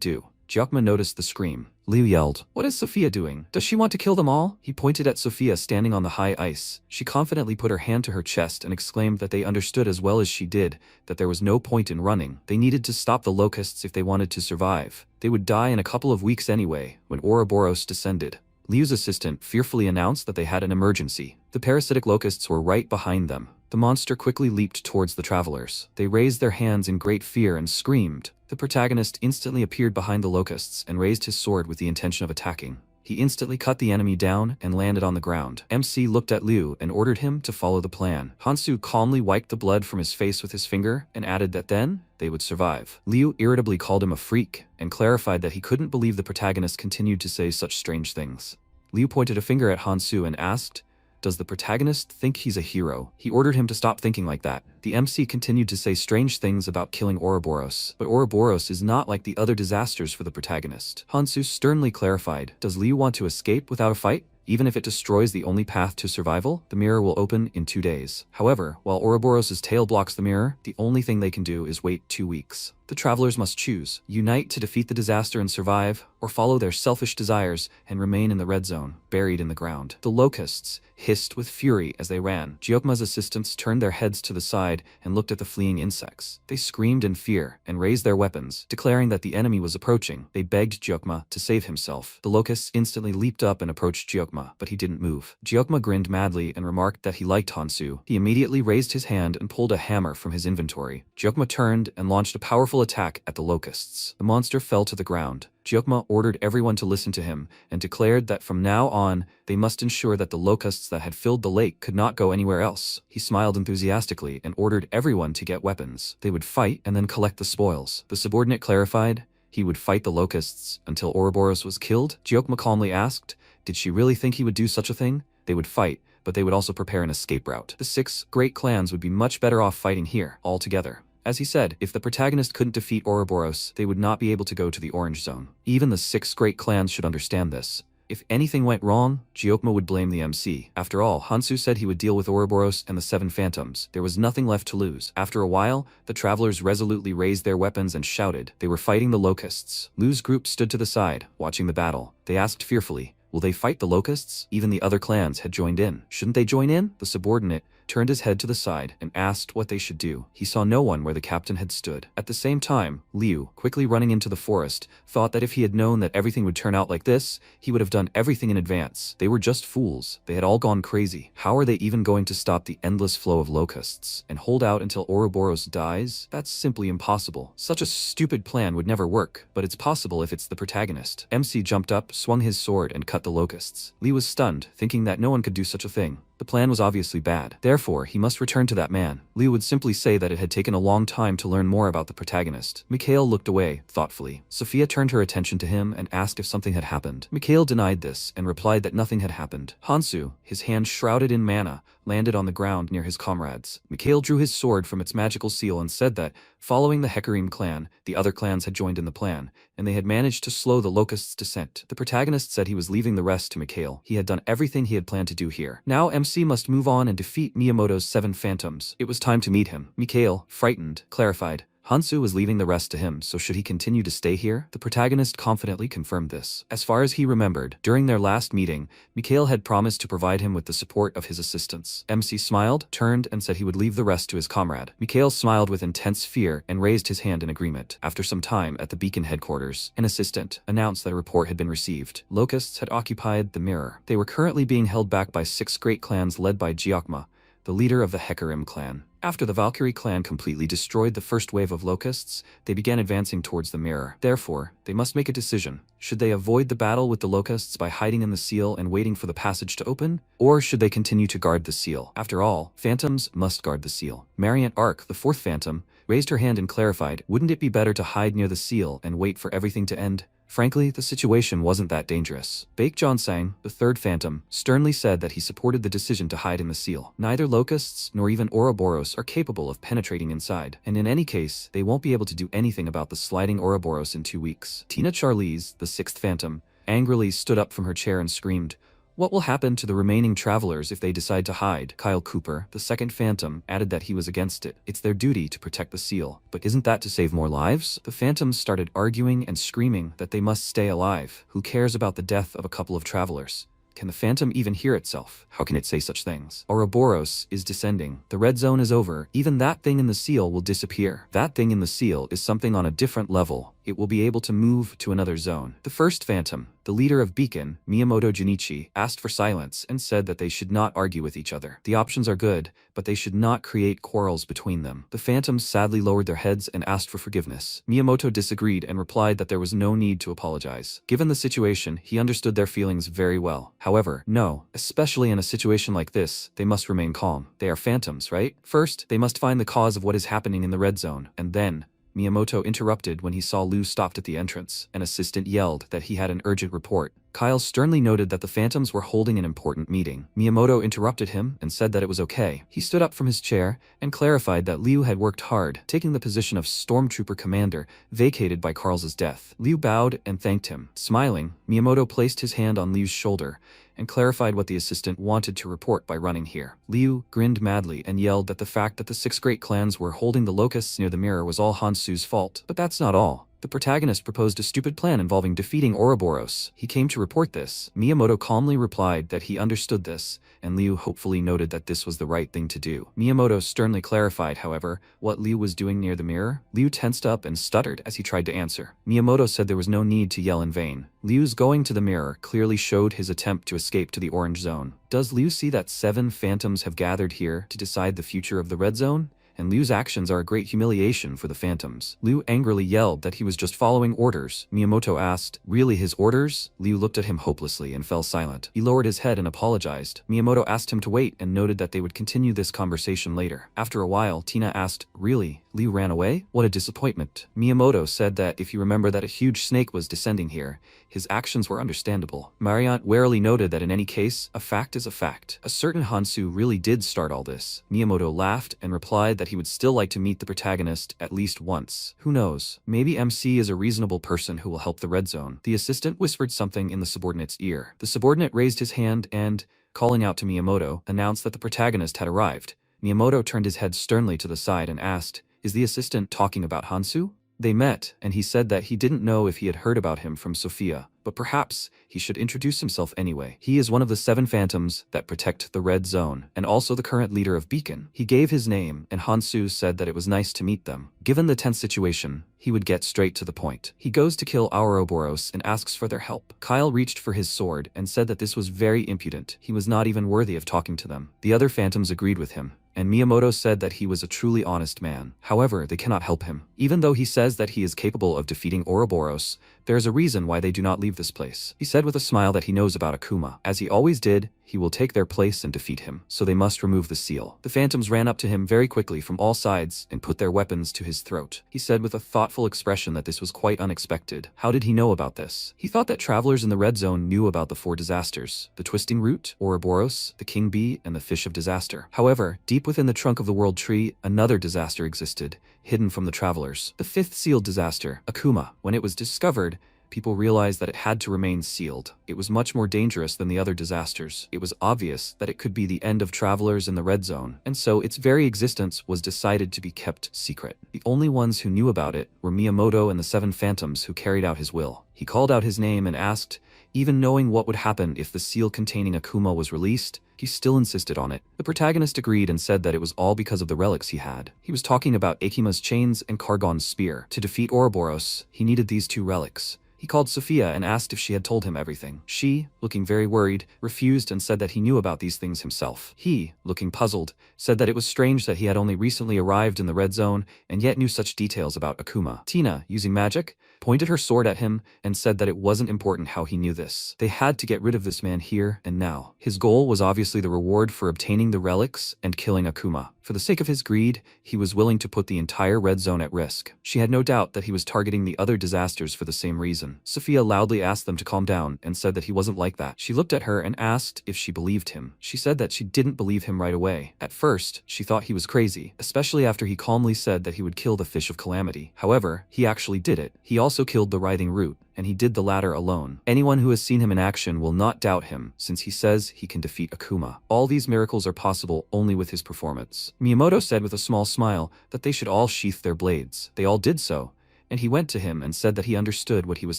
do. Gyokma noticed the scream. Liu yelled, "What is Sophia doing? Does she want to kill them all?" He pointed at Sophia standing on the high ice. She confidently put her hand to her chest and exclaimed that they understood as well as she did that there was no point in running. They needed to stop the locusts if they wanted to survive. They would die in a couple of weeks anyway, when Ouroboros descended. Liu's assistant fearfully announced that they had an emergency. The parasitic locusts were right behind them. The monster quickly leaped towards the travelers. They raised their hands in great fear and screamed. The protagonist instantly appeared behind the locusts and raised his sword with the intention of attacking. He instantly cut the enemy down and landed on the ground. MC looked at Liu and ordered him to follow the plan. Hansu calmly wiped the blood from his face with his finger and added that then they would survive. Liu irritably called him a freak and clarified that he couldn't believe the protagonist continued to say such strange things. Liu pointed a finger at Hansu and asked, "Does the protagonist think he's a hero?" He ordered him to stop thinking like that. The MC continued to say strange things about killing Ouroboros, but Ouroboros is not like the other disasters for the protagonist. Hansu sternly clarified, "Does Liu want to escape without a fight? Even if it destroys the only path to survival, the mirror will open in 2 days. However, while Ouroboros' tail blocks the mirror, the only thing they can do is wait 2 weeks. The travelers must choose, unite to defeat the disaster and survive, or follow their selfish desires and remain in the red zone, buried in the ground." The locusts hissed with fury as they ran. Gyokma's assistants turned their heads to the side and looked at the fleeing insects. They screamed in fear and raised their weapons, declaring that the enemy was approaching. They begged Gyokma to save himself. The locusts instantly leaped up and approached Gyokma, but he didn't move. Gyokma grinned madly and remarked that he liked Hansu. He immediately raised his hand and pulled a hammer from his inventory. Gyokma turned and launched a powerful attack at the locusts. The monster fell to the ground. Gyokma ordered everyone to listen to him and declared that from now on, they must ensure that the locusts that had filled the lake could not go anywhere else. He smiled enthusiastically and ordered everyone to get weapons. They would fight and then collect the spoils. The subordinate clarified he would fight the locusts until Ouroboros was killed. Gyokma calmly asked, did she really think he would do such a thing? They would fight, but they would also prepare an escape route. The 6 great clans would be much better off fighting here, all together. As he said, if the protagonist couldn't defeat Ouroboros, they would not be able to go to the Orange Zone. Even the 6 great clans should understand this. If anything went wrong, Gyokma would blame the MC. After all, Hansu said he would deal with Ouroboros and the 7 phantoms. There was nothing left to lose. After a while, the travelers resolutely raised their weapons and shouted. They were fighting the locusts. Liu's group stood to the side, watching the battle. They asked fearfully, will they fight the locusts? Even the other clans had joined in. Shouldn't they join in? The subordinate turned his head to the side and asked what they should do. He saw no one where the captain had stood. At the same time, Liu, quickly running into the forest, thought that if he had known that everything would turn out like this, he would have done everything in advance. They were just fools. They had all gone crazy. How are they even going to stop the endless flow of locusts and hold out until Ouroboros dies? That's simply impossible. Such a stupid plan would never work, but it's possible if it's the protagonist. MC jumped up, swung his sword, and cut the locusts. Liu was stunned, thinking that no one could do such a thing. The plan was obviously bad. Therefore, he must return to that man. Liu would simply say that it had taken a long time to learn more about the protagonist. Mikhail looked away, thoughtfully. Sophia turned her attention to him and asked if something had happened. Mikhail denied this and replied that nothing had happened. Hansu, his hand shrouded in mana, landed on the ground near his comrades. Mikhail drew his sword from its magical seal and said that, following the Hecarim clan, the other clans had joined in the plan, and they had managed to slow the Locust's descent. The protagonist said he was leaving the rest to Mikhail. He had done everything he had planned to do here. Now MC must move on and defeat Miyamoto's 7 phantoms. It was time to meet him. Mikhail, frightened, clarified. Hansu was leaving the rest to him, so should he continue to stay here? The protagonist confidently confirmed this. As far as he remembered, during their last meeting, Mikhail had promised to provide him with the support of his assistants. MC smiled, turned, and said he would leave the rest to his comrade. Mikhail smiled with intense fear and raised his hand in agreement. After some time at the Beacon headquarters, an assistant announced that a report had been received. Locusts had occupied the mirror. They were currently being held back by 6 great clans led by Giacomo, the leader of the Hecarim clan. After the Valkyrie clan completely destroyed the first wave of locusts, they began advancing towards the mirror. Therefore, they must make a decision. Should they avoid the battle with the locusts by hiding in the seal and waiting for the passage to open? Or should they continue to guard the seal? After all, phantoms must guard the seal. Mariant Ark, the 4th phantom, raised her hand and clarified, wouldn't it be better to hide near the seal and wait for everything to end? Frankly, the situation wasn't that dangerous. Baek Jonsang, the 3rd phantom, sternly said that he supported the decision to hide in the seal. Neither locusts nor even Ouroboros are capable of penetrating inside, and in any case, they won't be able to do anything about the sliding Ouroboros in 2 weeks. Tina Charlize, the 6th phantom, angrily stood up from her chair and screamed, "What will happen to the remaining travelers if they decide to hide?" Kyle Cooper, the 2nd phantom, added that he was against it. It's their duty to protect the seal. But isn't that to save more lives? The phantoms started arguing and screaming that they must stay alive. Who cares about the death of a couple of travelers? Can the phantom even hear itself? How can it say such things? Ouroboros is descending. The red zone is over. Even that thing in the seal will disappear. That thing in the seal is something on a different level. It will be able to move to another zone. The 1st phantom, the leader of Beacon, Miyamoto Junichi, asked for silence and said that they should not argue with each other. The options are good, but they should not create quarrels between them. The phantoms sadly lowered their heads and asked for forgiveness. Miyamoto disagreed and replied that there was no need to apologize. Given the situation, he understood their feelings very well. However, no, especially in a situation like this, they must remain calm. They are phantoms, right? First, they must find the cause of what is happening in the red zone, and then, Miyamoto interrupted when he saw Liu stopped at the entrance. An assistant yelled that he had an urgent report. Kyle sternly noted that the phantoms were holding an important meeting. Miyamoto interrupted him and said that it was okay. He stood up from his chair and clarified that Liu had worked hard, taking the position of Stormtrooper Commander, vacated by Carl's death. Liu bowed and thanked him. Smiling, Miyamoto placed his hand on Liu's shoulder and clarified what the assistant wanted to report by running here. Liu grinned madly and yelled that the fact that the 6 great clans were holding the locusts near the mirror was all Hansu's fault. But that's not all. The protagonist proposed a stupid plan involving defeating Ouroboros. He came to report this. Miyamoto calmly replied that he understood this, and Liu hopefully noted that this was the right thing to do. Miyamoto sternly clarified, however, what Liu was doing near the mirror. Liu tensed up and stuttered as he tried to answer. Miyamoto said there was no need to yell in vain. Liu's going to the mirror clearly showed his attempt to escape to the orange zone. Does Liu see that 7 phantoms have gathered here to decide the future of the red zone? And Liu's actions are a great humiliation for the phantoms. Liu angrily yelled that he was just following orders. Miyamoto asked, "Really his orders?" Liu looked at him hopelessly and fell silent. He lowered his head and apologized. Miyamoto asked him to wait and noted that they would continue this conversation later. After a while, Tina asked, "Really? Liu ran away? What a disappointment." Miyamoto said that if you remember that a huge snake was descending here, his actions were understandable. Mariant warily noted that in any case, a fact is a fact. A certain Hansu really did start all this. Miyamoto laughed and replied that he would still like to meet the protagonist at least once. Who knows? Maybe MC is a reasonable person who will help the red zone. The assistant whispered something in the subordinate's ear. The subordinate raised his hand and, calling out to Miyamoto, announced that the protagonist had arrived. Miyamoto turned his head sternly to the side and asked, "Is the assistant talking about Hansu?" They met, and he said that he didn't know if he had heard about him from Sophia, but perhaps he should introduce himself anyway. He is one of the 7 phantoms that protect the red zone, and also the current leader of Beacon. He gave his name, and Hansu said that it was nice to meet them. Given the tense situation, he would get straight to the point. He goes to kill Ouroboros and asks for their help. Kyle reached for his sword and said that this was very impudent. He was not even worthy of talking to them. The other phantoms agreed with him, and Miyamoto said that he was a truly honest man. However, they cannot help him. Even though he says that he is capable of defeating Ouroboros, there is a reason why they do not leave leave this place. He said with a smile that he knows about Akuma. As he always did, he will take their place and defeat him, so they must remove the seal. The phantoms ran up to him very quickly from all sides and put their weapons to his throat. He said with a thoughtful expression that this was quite unexpected. How did he know about this? He thought that travelers in the red zone knew about the 4 disasters: the twisting root, Ouroboros, the king bee, and the fish of disaster. However, deep within the trunk of the world tree, another disaster existed, hidden from the travelers. The 5th sealed disaster, Akuma. When it was discovered, people realized that it had to remain sealed. It was much more dangerous than the other disasters. It was obvious that it could be the end of travelers in the red zone, and so its very existence was decided to be kept secret. The only ones who knew about it were Miyamoto and the 7 phantoms who carried out his will. He called out his name and asked, even knowing what would happen if the seal containing Akuma was released, he still insisted on it. The protagonist agreed and said that it was all because of the relics he had. He was talking about Akima's chains and Kargon's spear. To defeat Ouroboros, he needed these 2 relics. He called Sophia and asked if she had told him everything. She, looking very worried, refused and said that he knew about these things himself. He, looking puzzled, said that it was strange that he had only recently arrived in the red zone and yet knew such details about Akuma. Tina, using magic, pointed her sword at him and said that it wasn't important how he knew this. They had to get rid of this man here and now. His goal was obviously the reward for obtaining the relics and killing Akuma. For the sake of his greed, he was willing to put the entire red zone at risk. She had no doubt that he was targeting the other disasters for the same reason. Sophia loudly asked them to calm down and said that he wasn't like that. She looked at her and asked if she believed him. She said that she didn't believe him right away. At first, she thought he was crazy, especially after he calmly said that he would kill the fish of calamity. However, he actually did it. He also killed the writhing root, and he did the latter alone. Anyone who has seen him in action will not doubt him, since he says he can defeat Akuma. All these miracles are possible only with his performance. Miyamoto said with a small smile that they should all sheath their blades. They all did so, and he went to him and said that he understood what he was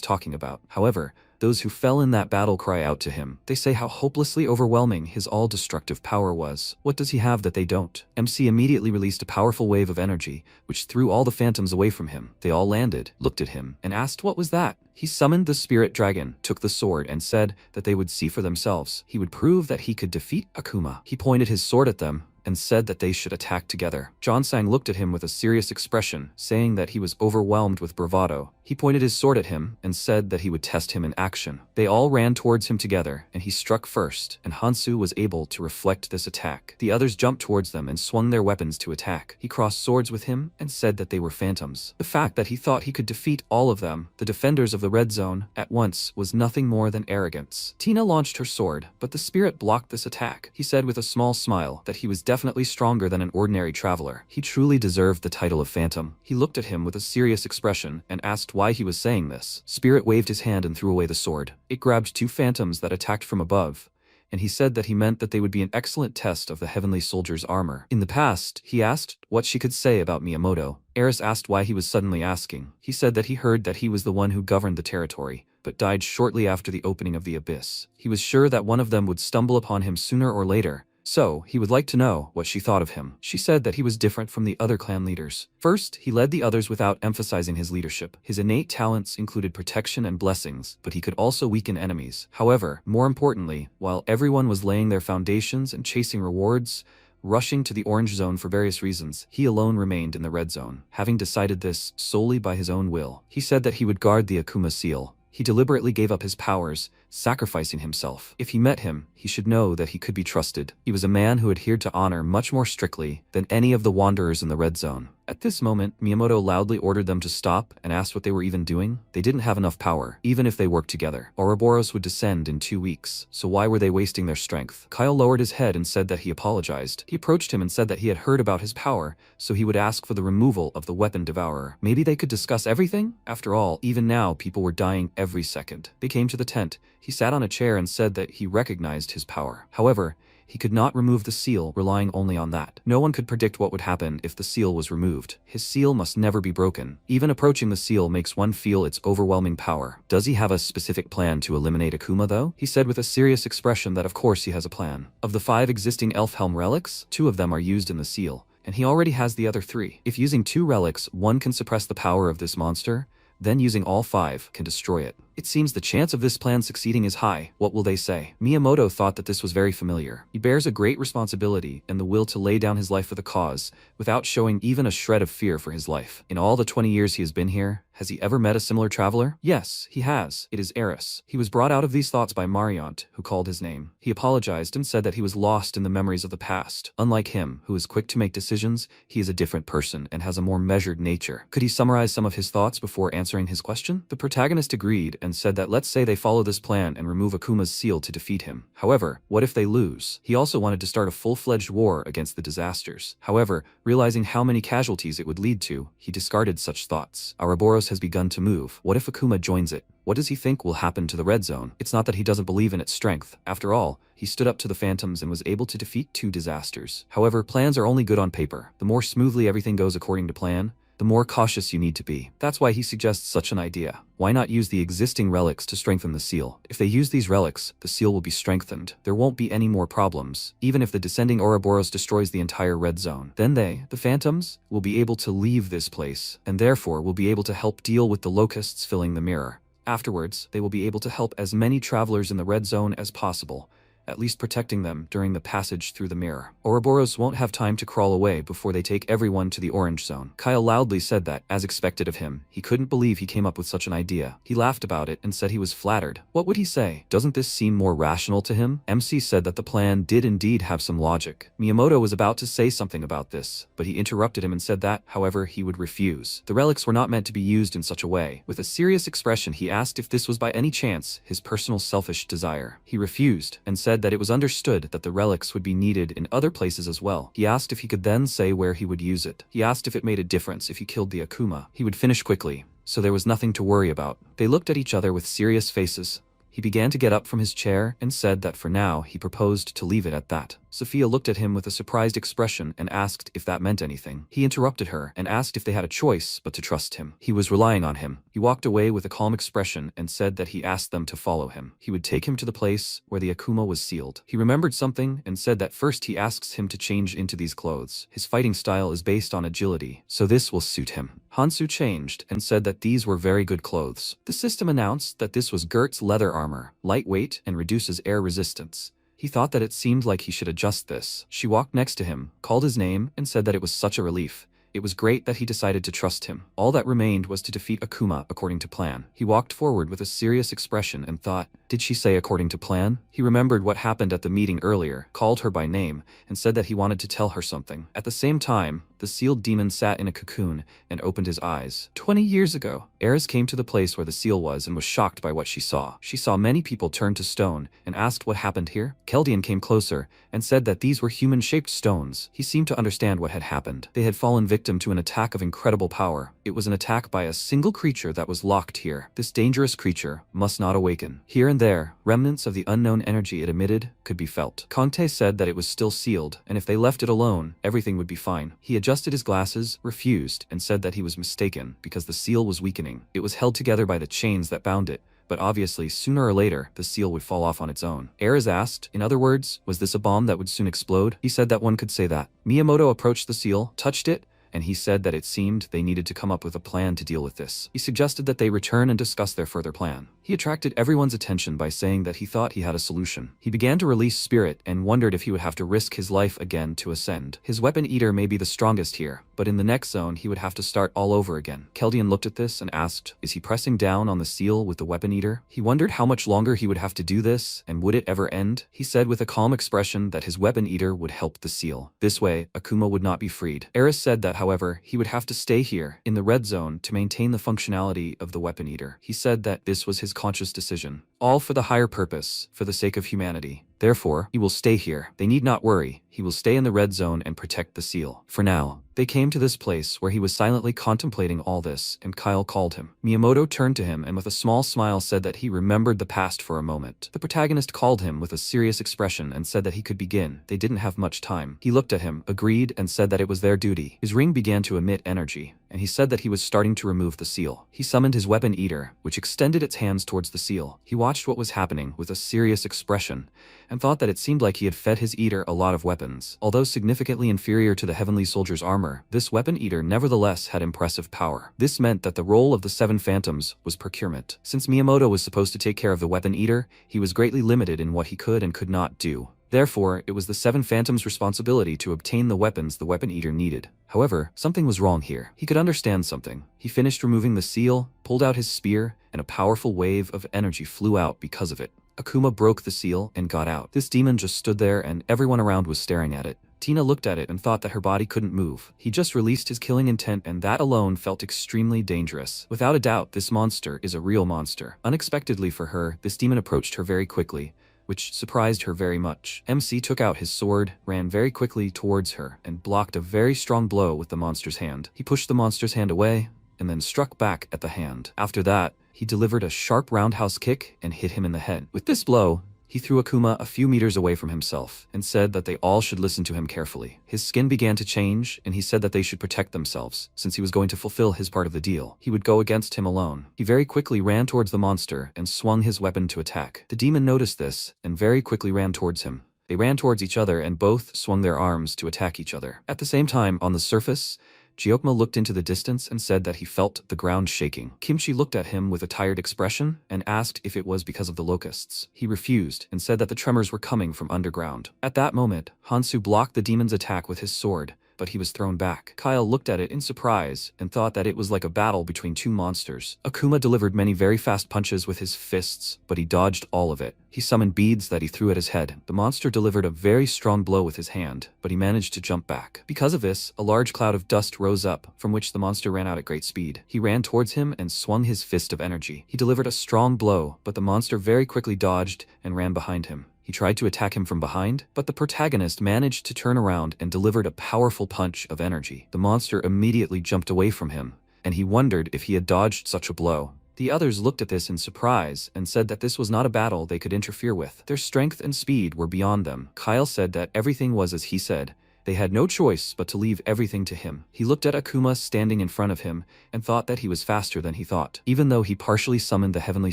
talking about. However, those who fell in that battle cry out to him. They say how hopelessly overwhelming his all-destructive power was. What does he have that they don't? MC immediately released a powerful wave of energy, which threw all the phantoms away from him. They all landed, looked at him, and asked what was that? He summoned the spirit dragon, took the sword, and said that they would see for themselves. He would prove that he could defeat Akuma. He pointed his sword at them and said that they should attack together. Johnsang looked at him with a serious expression, saying that he was overwhelmed with bravado. He pointed his sword at him and said that he would test him in action. They all ran towards him together, and he struck first, and Hansu was able to reflect this attack. The others jumped towards them and swung their weapons to attack. He crossed swords with him and said that they were phantoms. The fact that he thought he could defeat all of them, the defenders of the red zone, at once was nothing more than arrogance. Tina launched her sword, but the spirit blocked this attack. He said with a small smile that he was definitely stronger than an ordinary traveler. He truly deserved the title of Phantom. He looked at him with a serious expression and asked why he was saying this. Spirit waved his hand and threw away the sword. It grabbed 2 phantoms that attacked from above, and he said that he meant that they would be an excellent test of the heavenly soldier's armor. In the past, he asked what she could say about Miyamoto. Eris asked why he was suddenly asking. He said that he heard that he was the one who governed the territory, but died shortly after the opening of the abyss. He was sure that one of them would stumble upon him sooner or later, so he would like to know what she thought of him. She said that he was different from the other clan leaders. First, he led the others without emphasizing his leadership. His innate talents included protection and blessings, but he could also weaken enemies. However, more importantly, while everyone was laying their foundations and chasing rewards, rushing to the orange zone for various reasons, he alone remained in the red zone, having decided this solely by his own will. He said that he would guard the Akuma seal. He deliberately gave up his powers, sacrificing himself. If he met him, he should know that he could be trusted. He was a man who adhered to honor much more strictly than any of the wanderers in the red zone. At this moment, Miyamoto loudly ordered them to stop and asked what they were even doing. They didn't have enough power, even if they worked together. Ouroboros would descend in 2 weeks, so why were they wasting their strength? Kyle lowered his head and said that he apologized. He approached him and said that he had heard about his power, so he would ask for the removal of the weapon devourer. Maybe they could discuss everything? After all, even now, people were dying every second. They came to the tent. He sat on a chair and said that he recognized his power. However, he could not remove the seal, relying only on that. No one could predict what would happen if the seal was removed. His seal must never be broken. Even approaching the seal makes one feel its overwhelming power. Does he have a specific plan to eliminate Akuma though? He said with a serious expression that of course he has a plan. Of the 5 existing Elfhelm relics, 2 of them are used in the seal, and he already has the other 3. If using 2 relics, one can suppress the power of this monster, then using all 5 can destroy it. It seems the chance of this plan succeeding is high. What will they say? Miyamoto thought that this was very familiar. He bears a great responsibility and the will to lay down his life for the cause, without showing even a shred of fear for his life. In all the 20 years he has been here, has he ever met a similar traveler? Yes, he has. It is Eris. He was brought out of these thoughts by Mariant, who called his name. He apologized and said that he was lost in the memories of the past. Unlike him, who is quick to make decisions, he is a different person and has a more measured nature. Could he summarize some of his thoughts before answering his question? The protagonist agreed and said that let's say they follow this plan and remove Akuma's seal to defeat him. However, what if they lose? He also wanted to start a full-fledged war against the disasters. However, realizing how many casualties it would lead to, he discarded such thoughts. Ouroboros has begun to move. What if Akuma joins it? What does he think will happen to the red zone? It's not that he doesn't believe in its strength. After all, he stood up to the phantoms and was able to defeat 2 disasters. However, plans are only good on paper. The more smoothly everything goes according to plan, the more cautious you need to be. That's why he suggests such an idea. Why not use the existing relics to strengthen the seal? If they use these relics, the seal will be strengthened. There won't be any more problems. Even if the descending Ouroboros destroys the entire red zone, then they, the phantoms, will be able to leave this place, and therefore will be able to help deal with the locusts filling the mirror. Afterwards, they will be able to help as many travelers in the red zone as possible, at least protecting them during the passage through the mirror. Ouroboros won't have time to crawl away before they take everyone to the orange zone. Kyle loudly said that, as expected of him, he couldn't believe he came up with such an idea. He laughed about it and said he was flattered. What would he say? Doesn't this seem more rational to him? MC said that the plan did indeed have some logic. Miyamoto was about to say something about this, but he interrupted him and said that, however, he would refuse. The relics were not meant to be used in such a way. With a serious expression, he asked if this was by any chance his personal selfish desire. He refused and said that it was understood that the relics would be needed in other places as well. He asked if he could then say where he would use it. He asked if it made a difference if he killed the Akuma. He would finish quickly, so there was nothing to worry about. They looked at each other with serious faces. He began to get up from his chair and said that for now he proposed to leave it at that. Sophia looked at him with a surprised expression and asked if that meant anything. He interrupted her and asked if they had a choice but to trust him. He was relying on him. He walked away with a calm expression and said that he asked them to follow him. He would take him to the place where the Akuma was sealed. He remembered something and said that first he asks him to change into these clothes. His fighting style is based on agility, so this will suit him. Hansu changed and said that these were very good clothes. The system announced that this was Gert's leather armor, lightweight and reduces air resistance. He thought that it seemed like he should adjust this. She walked next to him, called his name, and said that it was such a relief. It was great that he decided to trust him. All that remained was to defeat Akuma according to plan. He walked forward with a serious expression and thought, did she say according to plan? He remembered what happened at the meeting earlier, called her by name, and said that he wanted to tell her something. At the same time, the sealed demon sat in a cocoon and opened his eyes. 20 years ago, Eris came to the place where the seal was and was shocked by what she saw. She saw many people turn to stone and asked what happened here. Keldian came closer and said that these were human-shaped stones. He seemed to understand what had happened. They had fallen victim to an attack of incredible power. It was an attack by a single creature that was locked here. This dangerous creature must not awaken. Here and there, remnants of the unknown energy it emitted could be felt. Conte said that it was still sealed, and if they left it alone, everything would be fine. He adjusted his glasses, refused, and said that he was mistaken because the seal was weakening. It was held together by the chains that bound it, but obviously sooner or later the seal would fall off on its own. Eris asked, in other words, was this a bomb that would soon explode? He said that one could say that. Miyamoto approached the seal, touched it, and he said that it seemed they needed to come up with a plan to deal with this. He suggested that they return and discuss their further plan. He attracted everyone's attention by saying that he thought he had a solution. He began to release spirit and wondered if he would have to risk his life again to ascend. His weapon eater may be the strongest here, but in the next zone he would have to start all over again. Keldian looked at this and asked, is he pressing down on the seal with the weapon eater? He wondered how much longer he would have to do this, and would it ever end? He said with a calm expression that his weapon eater would help the seal. This way, Akuma would not be freed. Eris said that, however, he would have to stay here, in the red zone, to maintain the functionality of the weapon eater. He said that this was his conscious decision. All for the higher purpose, for the sake of humanity. Therefore, he will stay here. They need not worry. He will stay in the red zone and protect the seal. For now, they came to this place where he was silently contemplating all this, and Kyle called him. Miyamoto turned to him and with a small smile said that he remembered the past for a moment. The protagonist called him with a serious expression and said that he could begin. They didn't have much time. He looked at him, agreed, and said that it was their duty. His ring began to emit energy, and he said that he was starting to remove the seal. He summoned his weapon eater, which extended its hands towards the seal. He watched what was happening with a serious expression, and thought that it seemed like he had fed his eater a lot of weapons. Although significantly inferior to the heavenly soldier's armor, armor, this weapon eater nevertheless had impressive power. This meant that the role of the 7 phantoms was procurement. Since Miyamoto was supposed to take care of the weapon eater, he was greatly limited in what he could and could not do. Therefore, it was the 7 phantoms' responsibility to obtain the weapons the weapon eater needed. However, something was wrong here. He could understand something. He finished removing the seal, pulled out his spear, and a powerful wave of energy flew out because of it. Akuma broke the seal and got out. This demon just stood there and everyone around was staring at it. Tina looked at it and thought that her body couldn't move. He just released his killing intent and that alone felt extremely dangerous. Without a doubt, this monster is a real monster. Unexpectedly for her, this demon approached her very quickly, which surprised her very much. MC took out his sword, ran very quickly towards her, and blocked a very strong blow with the monster's hand. He pushed the monster's hand away, and then struck back at the hand. After that, he delivered a sharp roundhouse kick and hit him in the head. With this blow, he threw Akuma a few meters away from himself, and said that they all should listen to him carefully. His skin began to change, and he said that they should protect themselves, since he was going to fulfill his part of the deal. He would go against him alone. He very quickly ran towards the monster and swung his weapon to attack. The demon noticed this, and very quickly ran towards him. They ran towards each other and both swung their arms to attack each other. At the same time, on the surface, Gyokma looked into the distance and said that he felt the ground shaking. Kimchi looked at him with a tired expression and asked if it was because of the locusts. He refused and said that the tremors were coming from underground. At that moment, Hansu blocked the demon's attack with his sword, but he was thrown back. Kyle looked at it in surprise and thought that it was like a battle between 2 monsters. Akuma delivered many very fast punches with his fists, but he dodged all of it. He summoned beads that he threw at his head. The monster delivered a very strong blow with his hand, but he managed to jump back. Because of this, a large cloud of dust rose up, from which the monster ran out at great speed. He ran towards him and swung his fist of energy. He delivered a strong blow, but the monster very quickly dodged and ran behind him. He tried to attack him from behind, but the protagonist managed to turn around and delivered a powerful punch of energy. The monster immediately jumped away from him, and he wondered if he had dodged such a blow. The others looked at this in surprise and said that this was not a battle they could interfere with. Their strength and speed were beyond them. Kyle said that everything was as he said. They had no choice but to leave everything to him. He looked at Akuma standing in front of him and thought that he was faster than he thought. Even though he partially summoned the Heavenly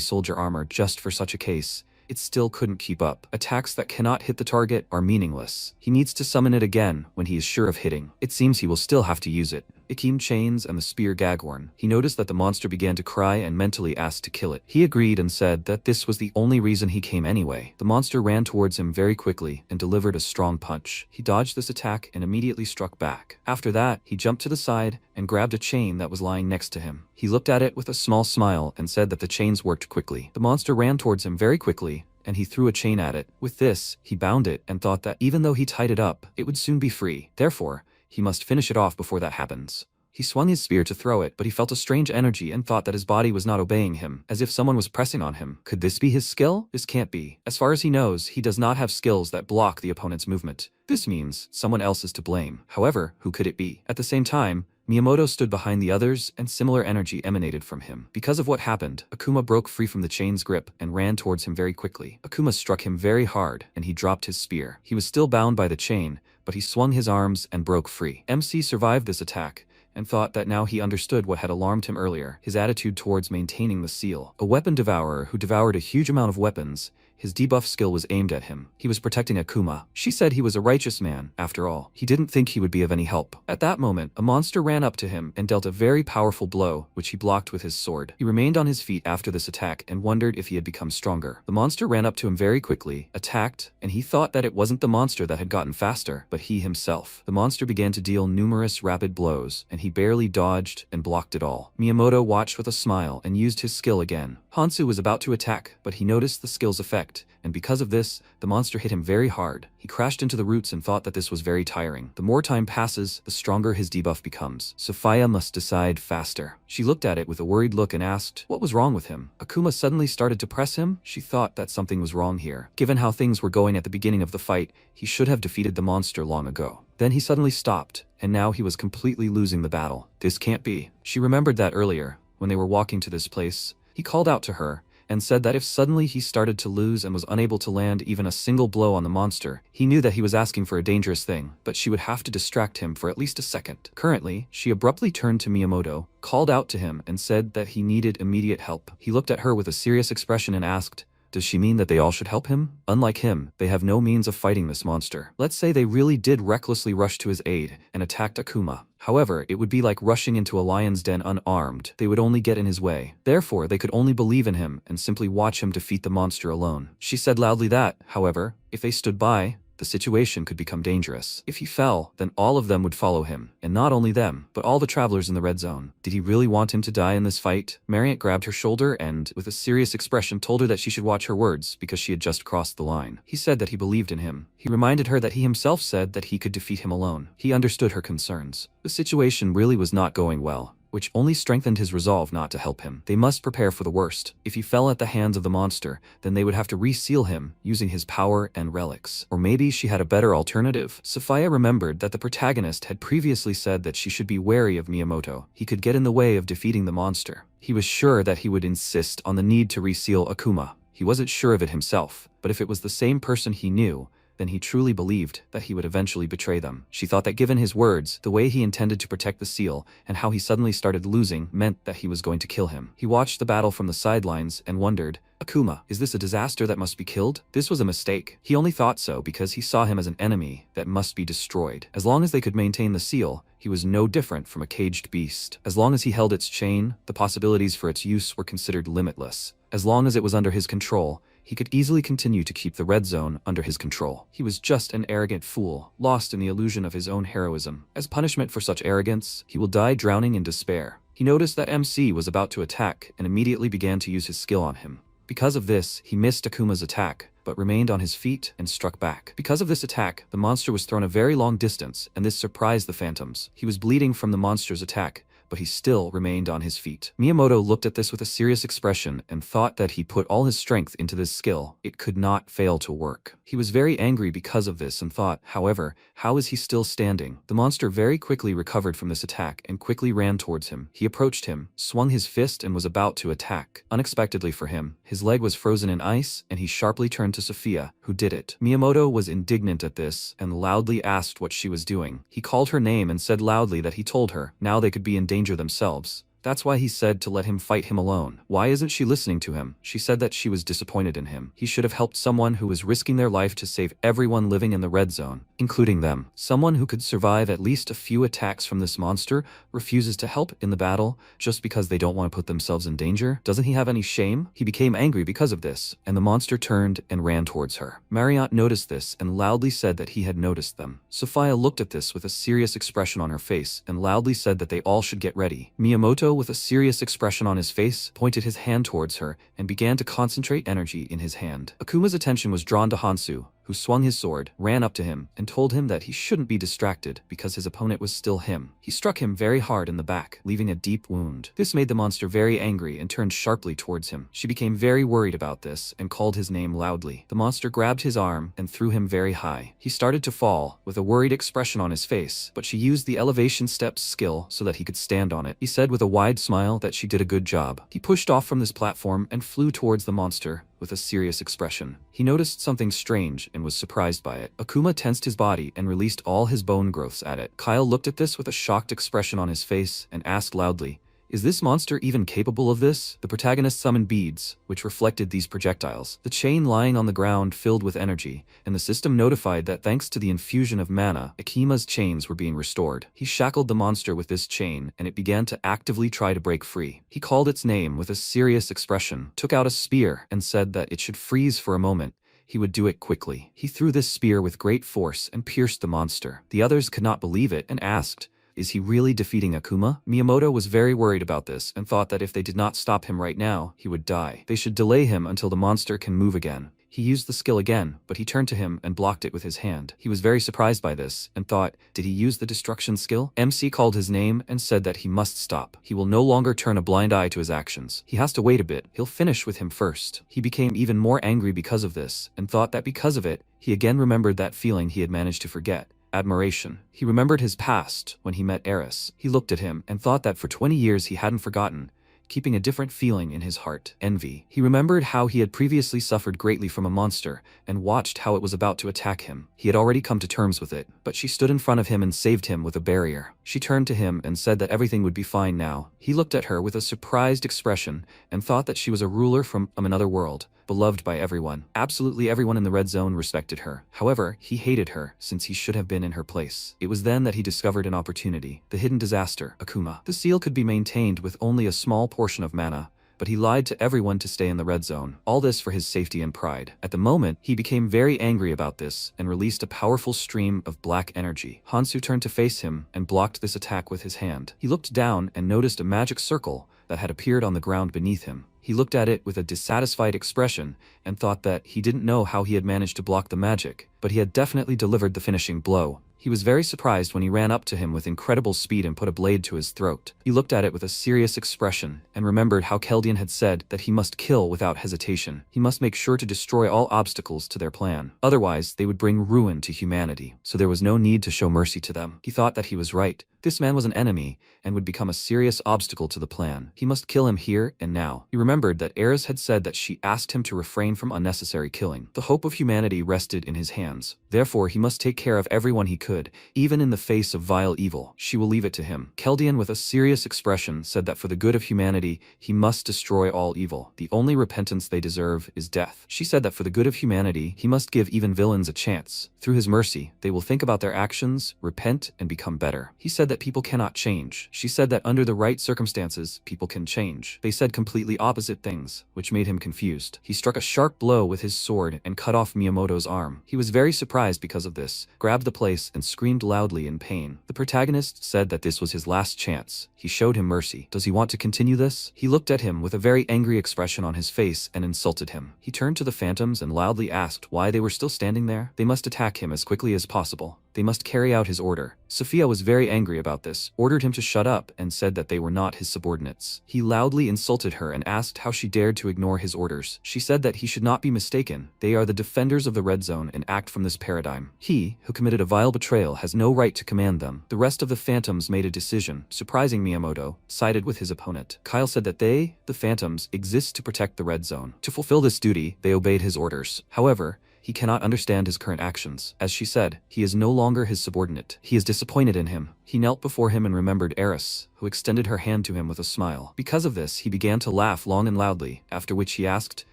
Soldier armor just for such a case, it still couldn't keep up. Attacks that cannot hit the target are meaningless. He needs to summon it again when he is sure of hitting. It seems he will still have to use it. Ikim chains and the spear Gagorn. He noticed that the monster began to cry and mentally asked to kill it. He agreed and said that this was the only reason he came anyway. The monster ran towards him very quickly and delivered a strong punch. He dodged this attack and immediately struck back. After that, he jumped to the side and grabbed a chain that was lying next to him. He looked at it with a small smile and said that the chains worked quickly. The monster ran towards him very quickly, and he threw a chain at it. With this, he bound it and thought that even though he tied it up, it would soon be free. Therefore, he must finish it off before that happens. He swung his spear to throw it, but he felt a strange energy and thought that his body was not obeying him, as if someone was pressing on him. Could this be his skill? This can't be. As far as he knows, he does not have skills that block the opponent's movement. This means someone else is to blame. However, who could it be? At the same time, Miyamoto stood behind the others and similar energy emanated from him. Because of what happened, Akuma broke free from the chain's grip and ran towards him very quickly. Akuma struck him very hard and he dropped his spear. He was still bound by the chain, but he swung his arms and broke free. MC survived this attack and thought that now he understood what had alarmed him earlier, his attitude towards maintaining the seal. A weapon devourer who devoured a huge amount of weapons, his debuff skill was aimed at him. He was protecting Akuma. She said he was a righteous man, after all. He didn't think he would be of any help. At that moment, a monster ran up to him and dealt a very powerful blow, which he blocked with his sword. He remained on his feet after this attack and wondered if he had become stronger. The monster ran up to him very quickly, attacked, and he thought that it wasn't the monster that had gotten faster, but he himself. The monster began to deal numerous rapid blows, and he barely dodged and blocked it all. Miyamoto watched with a smile and used his skill again. Hansu was about to attack, but he noticed the skill's effect, and because of this, the monster hit him very hard. He crashed into the roots and thought that this was very tiring. The more time passes, the stronger his debuff becomes. Sophia must decide faster. She looked at it with a worried look and asked what was wrong with him. Akuma suddenly started to press him. She thought that something was wrong here. Given how things were going at the beginning of the fight, he should have defeated the monster long ago. Then he suddenly stopped, and now he was completely losing the battle. This can't be. She remembered that earlier, when they were walking to this place, he called out to her and said that if suddenly he started to lose and was unable to land even a single blow on the monster, he knew that he was asking for a dangerous thing, but she would have to distract him for at least a second. Currently, she abruptly turned to Miyamoto, called out to him and said that he needed immediate help. He looked at her with a serious expression and asked, Does she mean that they all should help him? Unlike him, they have no means of fighting this monster. Let's say they really did recklessly rush to his aid and attacked Akuma. However, it would be like rushing into a lion's den unarmed. They would only get in his way. Therefore, they could only believe in him and simply watch him defeat the monster alone. She said loudly that, however, if they stood by, the situation could become dangerous. If he fell, then all of them would follow him. And not only them, but all the travelers in the red zone. Did he really want him to die in this fight? Marriott grabbed her shoulder and, with a serious expression, told her that she should watch her words because she had just crossed the line. He said that he believed in him. He reminded her that he himself said that he could defeat him alone. He understood her concerns. The situation really was not going well, which only strengthened his resolve not to help him. They must prepare for the worst. If he fell at the hands of the monster, then they would have to reseal him using his power and relics. Or maybe she had a better alternative. Sophia remembered that the protagonist had previously said that she should be wary of Miyamoto. He could get in the way of defeating the monster. He was sure that he would insist on the need to reseal Akuma. He wasn't sure of it himself, but if it was the same person he knew, then he truly believed that he would eventually betray them. She thought that given his words, the way he intended to protect the seal, and how he suddenly started losing meant that he was going to kill him. He watched the battle from the sidelines and wondered, Akuma, is this a disaster that must be killed? This was a mistake. He only thought so because he saw him as an enemy that must be destroyed. As long as they could maintain the seal, he was no different from a caged beast. As long as he held its chain, the possibilities for its use were considered limitless. As long as it was under his control, he could easily continue to keep the red zone under his control. He was just an arrogant fool, lost in the illusion of his own heroism. As punishment for such arrogance, he will die drowning in despair. He noticed that MC was about to attack and immediately began to use his skill on him. Because of this, he missed Akuma's attack, but remained on his feet and struck back. Because of this attack, the monster was thrown a very long distance, and this surprised the phantoms. He was bleeding from the monster's attack, but he still remained on his feet. Miyamoto looked at this with a serious expression and thought that he put all his strength into this skill. It could not fail to work. He was very angry because of this and thought, however, how is he still standing? The monster very quickly recovered from this attack and quickly ran towards him. He approached him, swung his fist and was about to attack. Unexpectedly for him, his leg was frozen in ice and he sharply turned to Sophia, who did it. Miyamoto was indignant at this and loudly asked what she was doing. He called her name and said loudly that he told her, now they could be in danger themselves. That's why he said to let him fight him alone. Why isn't she listening to him? She said that she was disappointed in him. He should have helped someone who was risking their life to save everyone living in the red zone, including them. Someone who could survive at least a few attacks from this monster refuses to help in the battle just because they don't want to put themselves in danger? Doesn't he have any shame? He became angry because of this, and the monster turned and ran towards her. Marriott noticed this and loudly said that he had noticed them. Sophia looked at this with a serious expression on her face and loudly said that they all should get ready. Miyamoto, with a serious expression on his face, pointed his hand towards her and began to concentrate energy in his hand. Akuma's attention was drawn to Hansu, who swung his sword, ran up to him, and told him that he shouldn't be distracted because his opponent was still him. He struck him very hard in the back, leaving a deep wound. This made the monster very angry and turned sharply towards him. She became very worried about this and called his name loudly. The monster grabbed his arm and threw him very high. He started to fall, with a worried expression on his face, but she used the elevation steps skill so that he could stand on it. He said with a wide smile that she did a good job. He pushed off from this platform and flew towards the monster with a serious expression. He noticed something strange and was surprised by it. Akuma tensed his body and released all his bone growths at it. Kyle looked at this with a shocked expression on his face and asked loudly, is this monster even capable of this? The protagonist summoned beads, which reflected these projectiles. The chain lying on the ground filled with energy, and the system notified that thanks to the infusion of mana, Akima's chains were being restored. He shackled the monster with this chain, and it began to actively try to break free. He called its name with a serious expression, took out a spear, and said that it should freeze for a moment. He would do it quickly. He threw this spear with great force and pierced the monster. The others could not believe it and asked, is he really defeating Akuma? Miyamoto was very worried about this and thought that if they did not stop him right now, he would die. They should delay him until the monster can move again. He used the skill again, but he turned to him and blocked it with his hand. He was very surprised by this and thought, did he use the destruction skill? MC called his name and said that he must stop. He will no longer turn a blind eye to his actions. He has to wait a bit. He'll finish with him first. He became even more angry because of this and thought that because of it, he again remembered that feeling he had managed to forget. Admiration. He remembered his past when he met Eris. He looked at him and thought that for 20 years he hadn't forgotten, keeping a different feeling in his heart. Envy. He remembered how he had previously suffered greatly from a monster and watched how it was about to attack him. He had already come to terms with it, but she stood in front of him and saved him with a barrier. She turned to him and said that everything would be fine now. He looked at her with a surprised expression and thought that she was a ruler from another world, beloved by everyone. Absolutely everyone in the red zone respected her. However, he hated her, since he should have been in her place. It was then that he discovered an opportunity. The hidden disaster, Akuma. The seal could be maintained with only a small portion of mana, but he lied to everyone to stay in the red zone. All this for his safety and pride. At the moment, he became very angry about this and released a powerful stream of black energy. Hansu turned to face him and blocked this attack with his hand. He looked down and noticed a magic circle that had appeared on the ground beneath him. He looked at it with a dissatisfied expression and thought that he didn't know how he had managed to block the magic, but he had definitely delivered the finishing blow. He was very surprised when he ran up to him with incredible speed and put a blade to his throat. He looked at it with a serious expression and remembered how Keldian had said that he must kill without hesitation. He must make sure to destroy all obstacles to their plan. Otherwise, they would bring ruin to humanity, so there was no need to show mercy to them. He thought that he was right. This man was an enemy and would become a serious obstacle to the plan. He must kill him here and now. He remembered that Eris had said that she asked him to refrain from unnecessary killing. The hope of humanity rested in his hands. Therefore, he must take care of everyone he could, even in the face of vile evil. She will leave it to him. Keldian, with a serious expression, said that for the good of humanity, he must destroy all evil. The only repentance they deserve is death. She said that for the good of humanity, he must give even villains a chance. Through his mercy, they will think about their actions, repent, and become better. He said that people cannot change. She said that under the right circumstances, people can change. They said completely opposite things, which made him confused. He struck a sharp blow with his sword and cut off Miyamoto's arm. He was very surprised because of this, grabbed the place, and screamed loudly in pain. The protagonist said that this was his last chance. He showed him mercy. Does he want to continue this? He looked at him with a very angry expression on his face and insulted him. He turned to the phantoms and loudly asked why they were still standing there. They must attack him as quickly as possible. They must carry out his order. Sophia was very angry about this, ordered him to shut up, and said that they were not his subordinates. He loudly insulted her and asked how she dared to ignore his orders. She said that he should not be mistaken. They are the defenders of the red zone and act from this paradigm. He, who committed a vile betrayal, has no right to command them. The rest of the phantoms made a decision. Surprising Miyamoto, sided with his opponent. Kyle said that they, the phantoms, exist to protect the red zone. To fulfill this duty, they obeyed his orders. However, he cannot understand his current actions. As she said, he is no longer his subordinate. He is disappointed in him. He knelt before him and remembered Eris, who extended her hand to him with a smile. Because of this, he began to laugh long and loudly, after which he asked,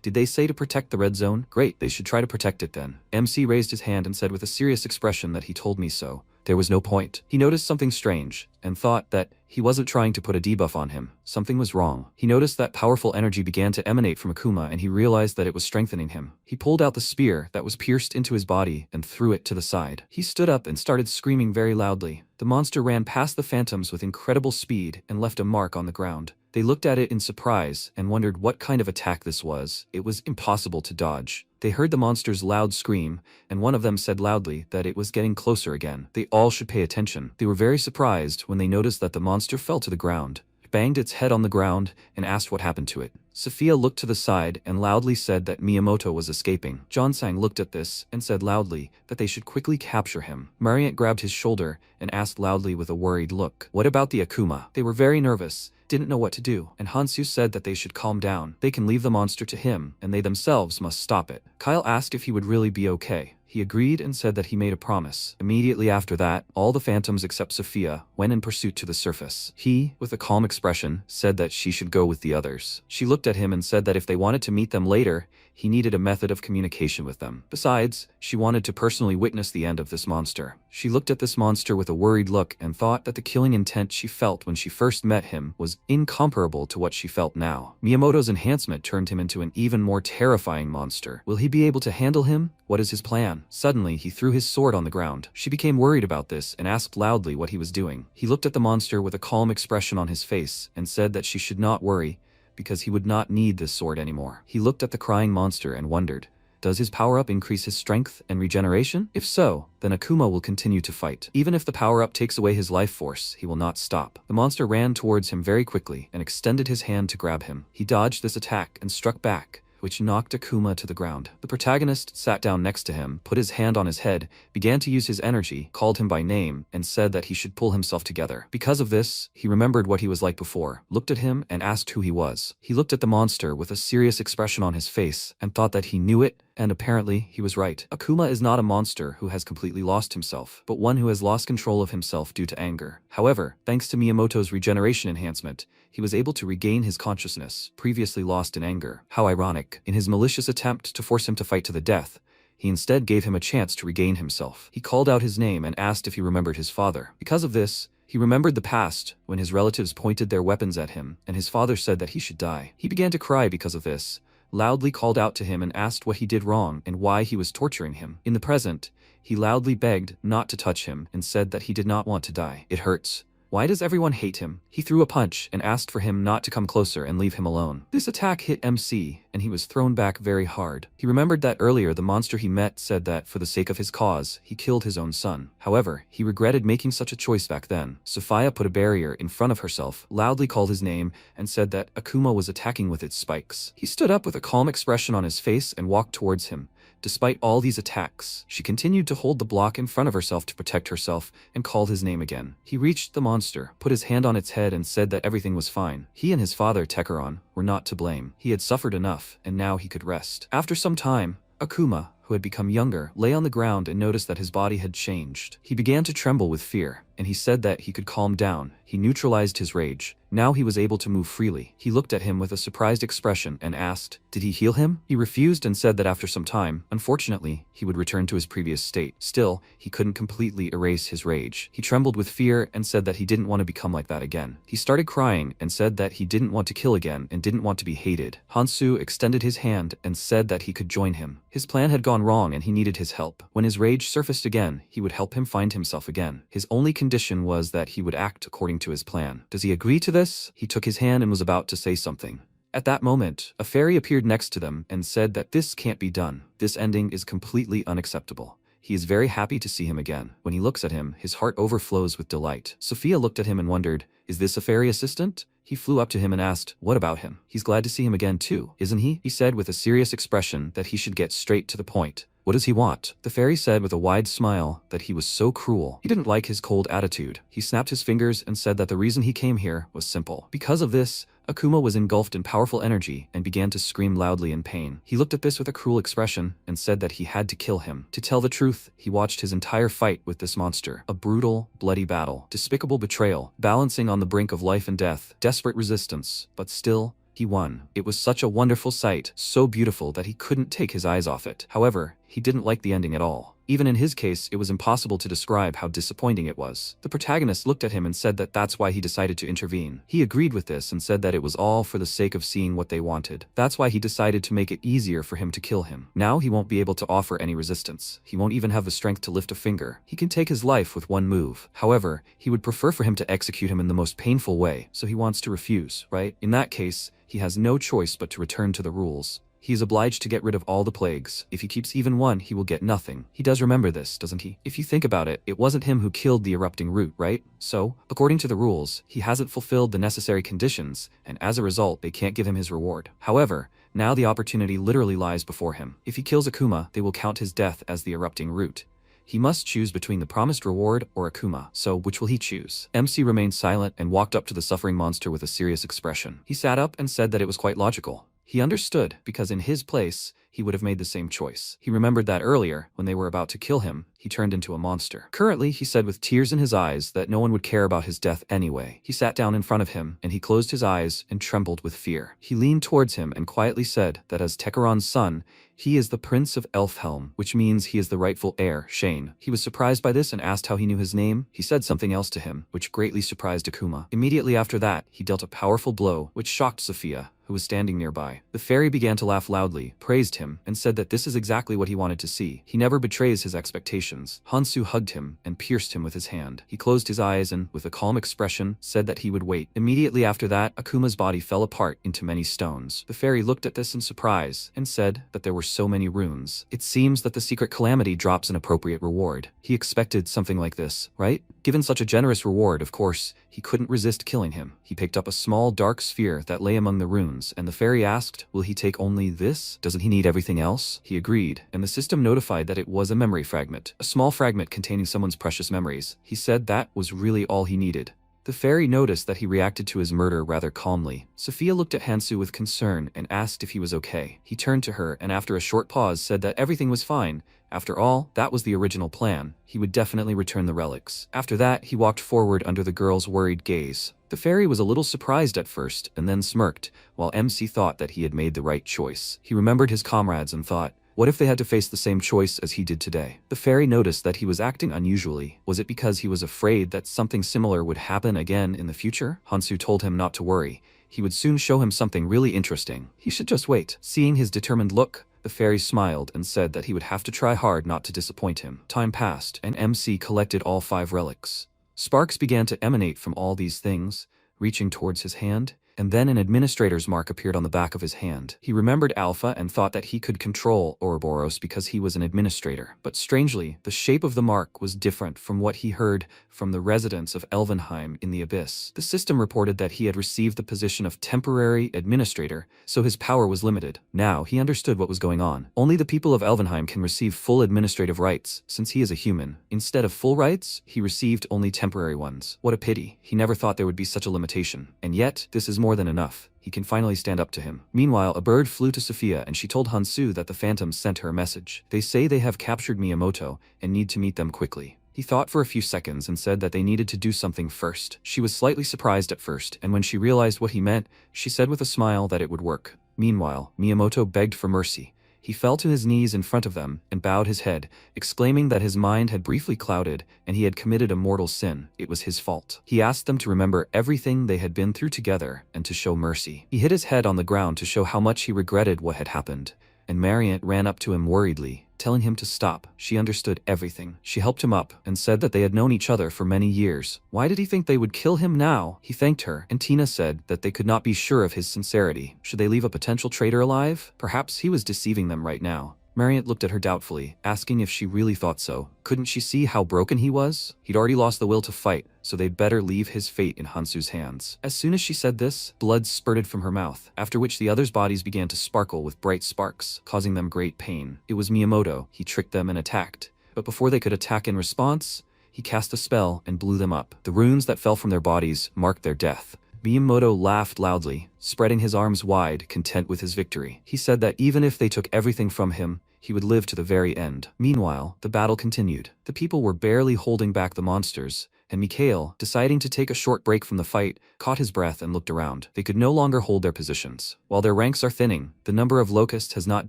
"Did they say to protect the red zone? Great, they should try to protect it then." MC raised his hand and said with a serious expression that he told me so. There was no point. He noticed something strange, and thought that he wasn't trying to put a debuff on him. Something was wrong. He noticed that powerful energy began to emanate from Akuma, and he realized that it was strengthening him. He pulled out the spear that was pierced into his body and threw it to the side. He stood up and started screaming very loudly. The monster ran past the phantoms with incredible speed and left a mark on the ground. They looked at it in surprise and wondered what kind of attack this was. It was impossible to dodge. They heard the monster's loud scream, and one of them said loudly that it was getting closer again. They all should pay attention. They were very surprised when they noticed that the monster fell to the ground, banged its head on the ground, and asked what happened to it. Sophia looked to the side and loudly said that Miyamoto was escaping. Jonsang looked at this and said loudly that they should quickly capture him. Mariette grabbed his shoulder and asked loudly with a worried look, "What about the Akuma?" They were very nervous, didn't know what to do, and Hansu said that they should calm down. They can leave the monster to him, and they themselves must stop it. Kyle asked if he would really be okay. He agreed and said that he made a promise. Immediately after that, all the phantoms except Sophia went in pursuit to the surface. He, with a calm expression, said that she should go with the others. She looked at him and said that if they wanted to meet them later, he needed a method of communication with them. Besides, she wanted to personally witness the end of this monster. She looked at this monster with a worried look and thought that the killing intent she felt when she first met him was incomparable to what she felt now. Miyamoto's enhancement turned him into an even more terrifying monster. Will he be able to handle him? What is his plan? Suddenly, he threw his sword on the ground. She became worried about this and asked loudly what he was doing. He looked at the monster with a calm expression on his face and said that she should not worry, because he would not need this sword anymore. He looked at the crying monster and wondered, does his power-up increase his strength and regeneration? If so, then Akuma will continue to fight. Even if the power-up takes away his life force, he will not stop. The monster ran towards him very quickly and extended his hand to grab him. He dodged this attack and struck back, which knocked Akuma to the ground. The protagonist sat down next to him, put his hand on his head, began to use his energy, called him by name, and said that he should pull himself together. Because of this, he remembered what he was like before, looked at him, and asked who he was. He looked at the monster with a serious expression on his face, and thought that he knew it, And apparently, he was right. Akuma is not a monster who has completely lost himself, but one who has lost control of himself due to anger. However, thanks to Miyamoto's regeneration enhancement, he was able to regain his consciousness, previously lost in anger. How ironic. In his malicious attempt to force him to fight to the death, he instead gave him a chance to regain himself. He called out his name and asked if he remembered his father. Because of this, he remembered the past when his relatives pointed their weapons at him and his father said that he should die. He began to cry because of this, loudly called out to him and asked what he did wrong and why he was torturing him. In the present, he loudly begged not to touch him and said that he did not want to die. It hurts. Why does everyone hate him? He threw a punch and asked for him not to come closer and leave him alone. This attack hit MC, and he was thrown back very hard. He remembered that earlier the monster he met said that for the sake of his cause, he killed his own son. However, he regretted making such a choice back then. Sophia put a barrier in front of herself, loudly called his name, and said that Akuma was attacking with its spikes. He stood up with a calm expression on his face and walked towards him. Despite all these attacks, she continued to hold the block in front of herself to protect herself and called his name again. He reached the monster, put his hand on its head and said that everything was fine. He and his father, Tekeron, were not to blame. He had suffered enough, and now he could rest. After some time, Akuma, who had become younger, lay on the ground and noticed that his body had changed. He began to tremble with fear, and he said that he could calm down. He neutralized his rage. Now he was able to move freely. He looked at him with a surprised expression and asked, "Did he heal him?" He refused and said that after some time, unfortunately, he would return to his previous state. Still, he couldn't completely erase his rage. He trembled with fear and said that he didn't want to become like that again. He started crying and said that he didn't want to kill again and didn't want to be hated. Hansu extended his hand and said that he could join him. His plan had gone wrong and he needed his help. When his rage surfaced again, he would help him find himself again. His only condition was that he would act according to his plan. Does he agree to this? He took his hand and was about to say something. At that moment, a fairy appeared next to them and said that this can't be done. This ending is completely unacceptable. He is very happy to see him again. When he looks at him, his heart overflows with delight. Sophia looked at him and wondered, "Is this a fairy assistant?" He flew up to him and asked, "What about him? He's glad to see him again too, isn't he?" He said with a serious expression that he should get straight to the point. "What does he want?" The fairy said with a wide smile that he was so cruel. He didn't like his cold attitude. He snapped his fingers and said that the reason he came here was simple. Because of this, Akuma was engulfed in powerful energy and began to scream loudly in pain. He looked at this with a cruel expression and said that he had to kill him. To tell the truth, he watched his entire fight with this monster. A brutal, bloody battle. Despicable betrayal. Balancing on the brink of life and death. Desperate resistance. But still, he won. It was such a wonderful sight, so beautiful that he couldn't take his eyes off it. However, he didn't like the ending at all. Even in his case, it was impossible to describe how disappointing it was. The protagonist looked at him and said that that's why he decided to intervene. He agreed with this and said that it was all for the sake of seeing what they wanted. That's why he decided to make it easier for him to kill him. Now he won't be able to offer any resistance. He won't even have the strength to lift a finger. He can take his life with one move. However, he would prefer for him to execute him in the most painful way, so he wants to refuse, right? In that case, he has no choice but to return to the rules. He is obliged to get rid of all the plagues. If he keeps even one, he will get nothing. He does remember this, doesn't he? If you think about it, it wasn't him who killed the erupting root, right? So, according to the rules, he hasn't fulfilled the necessary conditions, and as a result, they can't give him his reward. However, now the opportunity literally lies before him. If he kills Akuma, they will count his death as the erupting root. He must choose between the promised reward or Akuma. So, which will he choose? MC remained silent and walked up to the suffering monster with a serious expression. He sat up and said that it was quite logical. He understood, because in his place, he would have made the same choice. He remembered that earlier, when they were about to kill him, he turned into a monster. Currently, he said with tears in his eyes that no one would care about his death anyway. He sat down in front of him, and he closed his eyes and trembled with fear. He leaned towards him and quietly said that as Tekeron's son, he is the Prince of Elfhelm, which means he is the rightful heir, Shane. He was surprised by this and asked how he knew his name. He said something else to him, which greatly surprised Akuma. Immediately after that, he dealt a powerful blow, which shocked Sophia, who was standing nearby. The fairy began to laugh loudly, praised him, and said that this is exactly what he wanted to see. He never betrays his expectations. Hansu hugged him and pierced him with his hand. He closed his eyes and, with a calm expression, said that he would wait. Immediately after that, Akuma's body fell apart into many stones. The fairy looked at this in surprise and said that there were so many runes. It seems that the secret calamity drops an appropriate reward. He expected something like this, right? Given such a generous reward, of course, he couldn't resist killing him. He picked up a small dark sphere that lay among the runes, and the fairy asked, "Will he take only this? Doesn't he need everything else?" He agreed, and the system notified that it was a memory fragment, a small fragment containing someone's precious memories. He said that was really all he needed. The fairy noticed that he reacted to his murder rather calmly. Sophia looked at Hansu with concern and asked if he was okay. He turned to her and after a short pause said that everything was fine. After all, that was the original plan. He would definitely return the relics. After that, he walked forward under the girl's worried gaze. The fairy was a little surprised at first and then smirked, while MC thought that he had made the right choice. He remembered his comrades and thought, what if they had to face the same choice as he did today? The fairy noticed that he was acting unusually. Was it because he was afraid that something similar would happen again in the future? Hansu told him not to worry. He would soon show him something really interesting. He should just wait. Seeing his determined look, the fairy smiled and said that he would have to try hard not to disappoint him. Time passed, and MC collected all 5 relics. Sparks began to emanate from all these things, reaching towards his hand, and then an administrator's mark appeared on the back of his hand. He remembered Alpha and thought that he could control Ouroboros because he was an administrator. But strangely, the shape of the mark was different from what he heard from the residents of Elvenheim in the Abyss. The system reported that he had received the position of temporary administrator, so his power was limited. Now, he understood what was going on. Only the people of Elvenheim can receive full administrative rights, since he is a human. Instead of full rights, he received only temporary ones. What a pity. He never thought there would be such a limitation. And yet, this is more than enough. He can finally stand up to him. Meanwhile, a bird flew to Sophia and she told Hansu that the phantoms sent her a message. They say they have captured Miyamoto and need to meet them quickly. He thought for a few seconds and said that they needed to do something first. She was slightly surprised at first, and when she realized what he meant, she said with a smile that it would work. Meanwhile, Miyamoto begged for mercy. He fell to his knees in front of them and bowed his head, exclaiming that his mind had briefly clouded and he had committed a mortal sin. It was his fault. He asked them to remember everything they had been through together and to show mercy. He hit his head on the ground to show how much he regretted what had happened, and Mariant ran up to him worriedly, telling him to stop. She understood everything. She helped him up and said that they had known each other for many years. Why did he think they would kill him now? He thanked her, and Tina said that they could not be sure of his sincerity. Should they leave a potential traitor alive? Perhaps he was deceiving them right now. Mariant looked at her doubtfully, asking if she really thought so. Couldn't she see how broken he was? He'd already lost the will to fight, so they'd better leave his fate in Hansu's hands. As soon as she said this, blood spurted from her mouth, after which the others' bodies began to sparkle with bright sparks, causing them great pain. It was Miyamoto. He tricked them and attacked. But before they could attack in response, he cast a spell and blew them up. The runes that fell from their bodies marked their death. Miyamoto laughed loudly, spreading his arms wide, content with his victory. He said that even if they took everything from him, he would live to the very end. Meanwhile, the battle continued. The people were barely holding back the monsters, and Mikhail, deciding to take a short break from the fight, caught his breath and looked around. They could no longer hold their positions. While their ranks are thinning, the number of locusts has not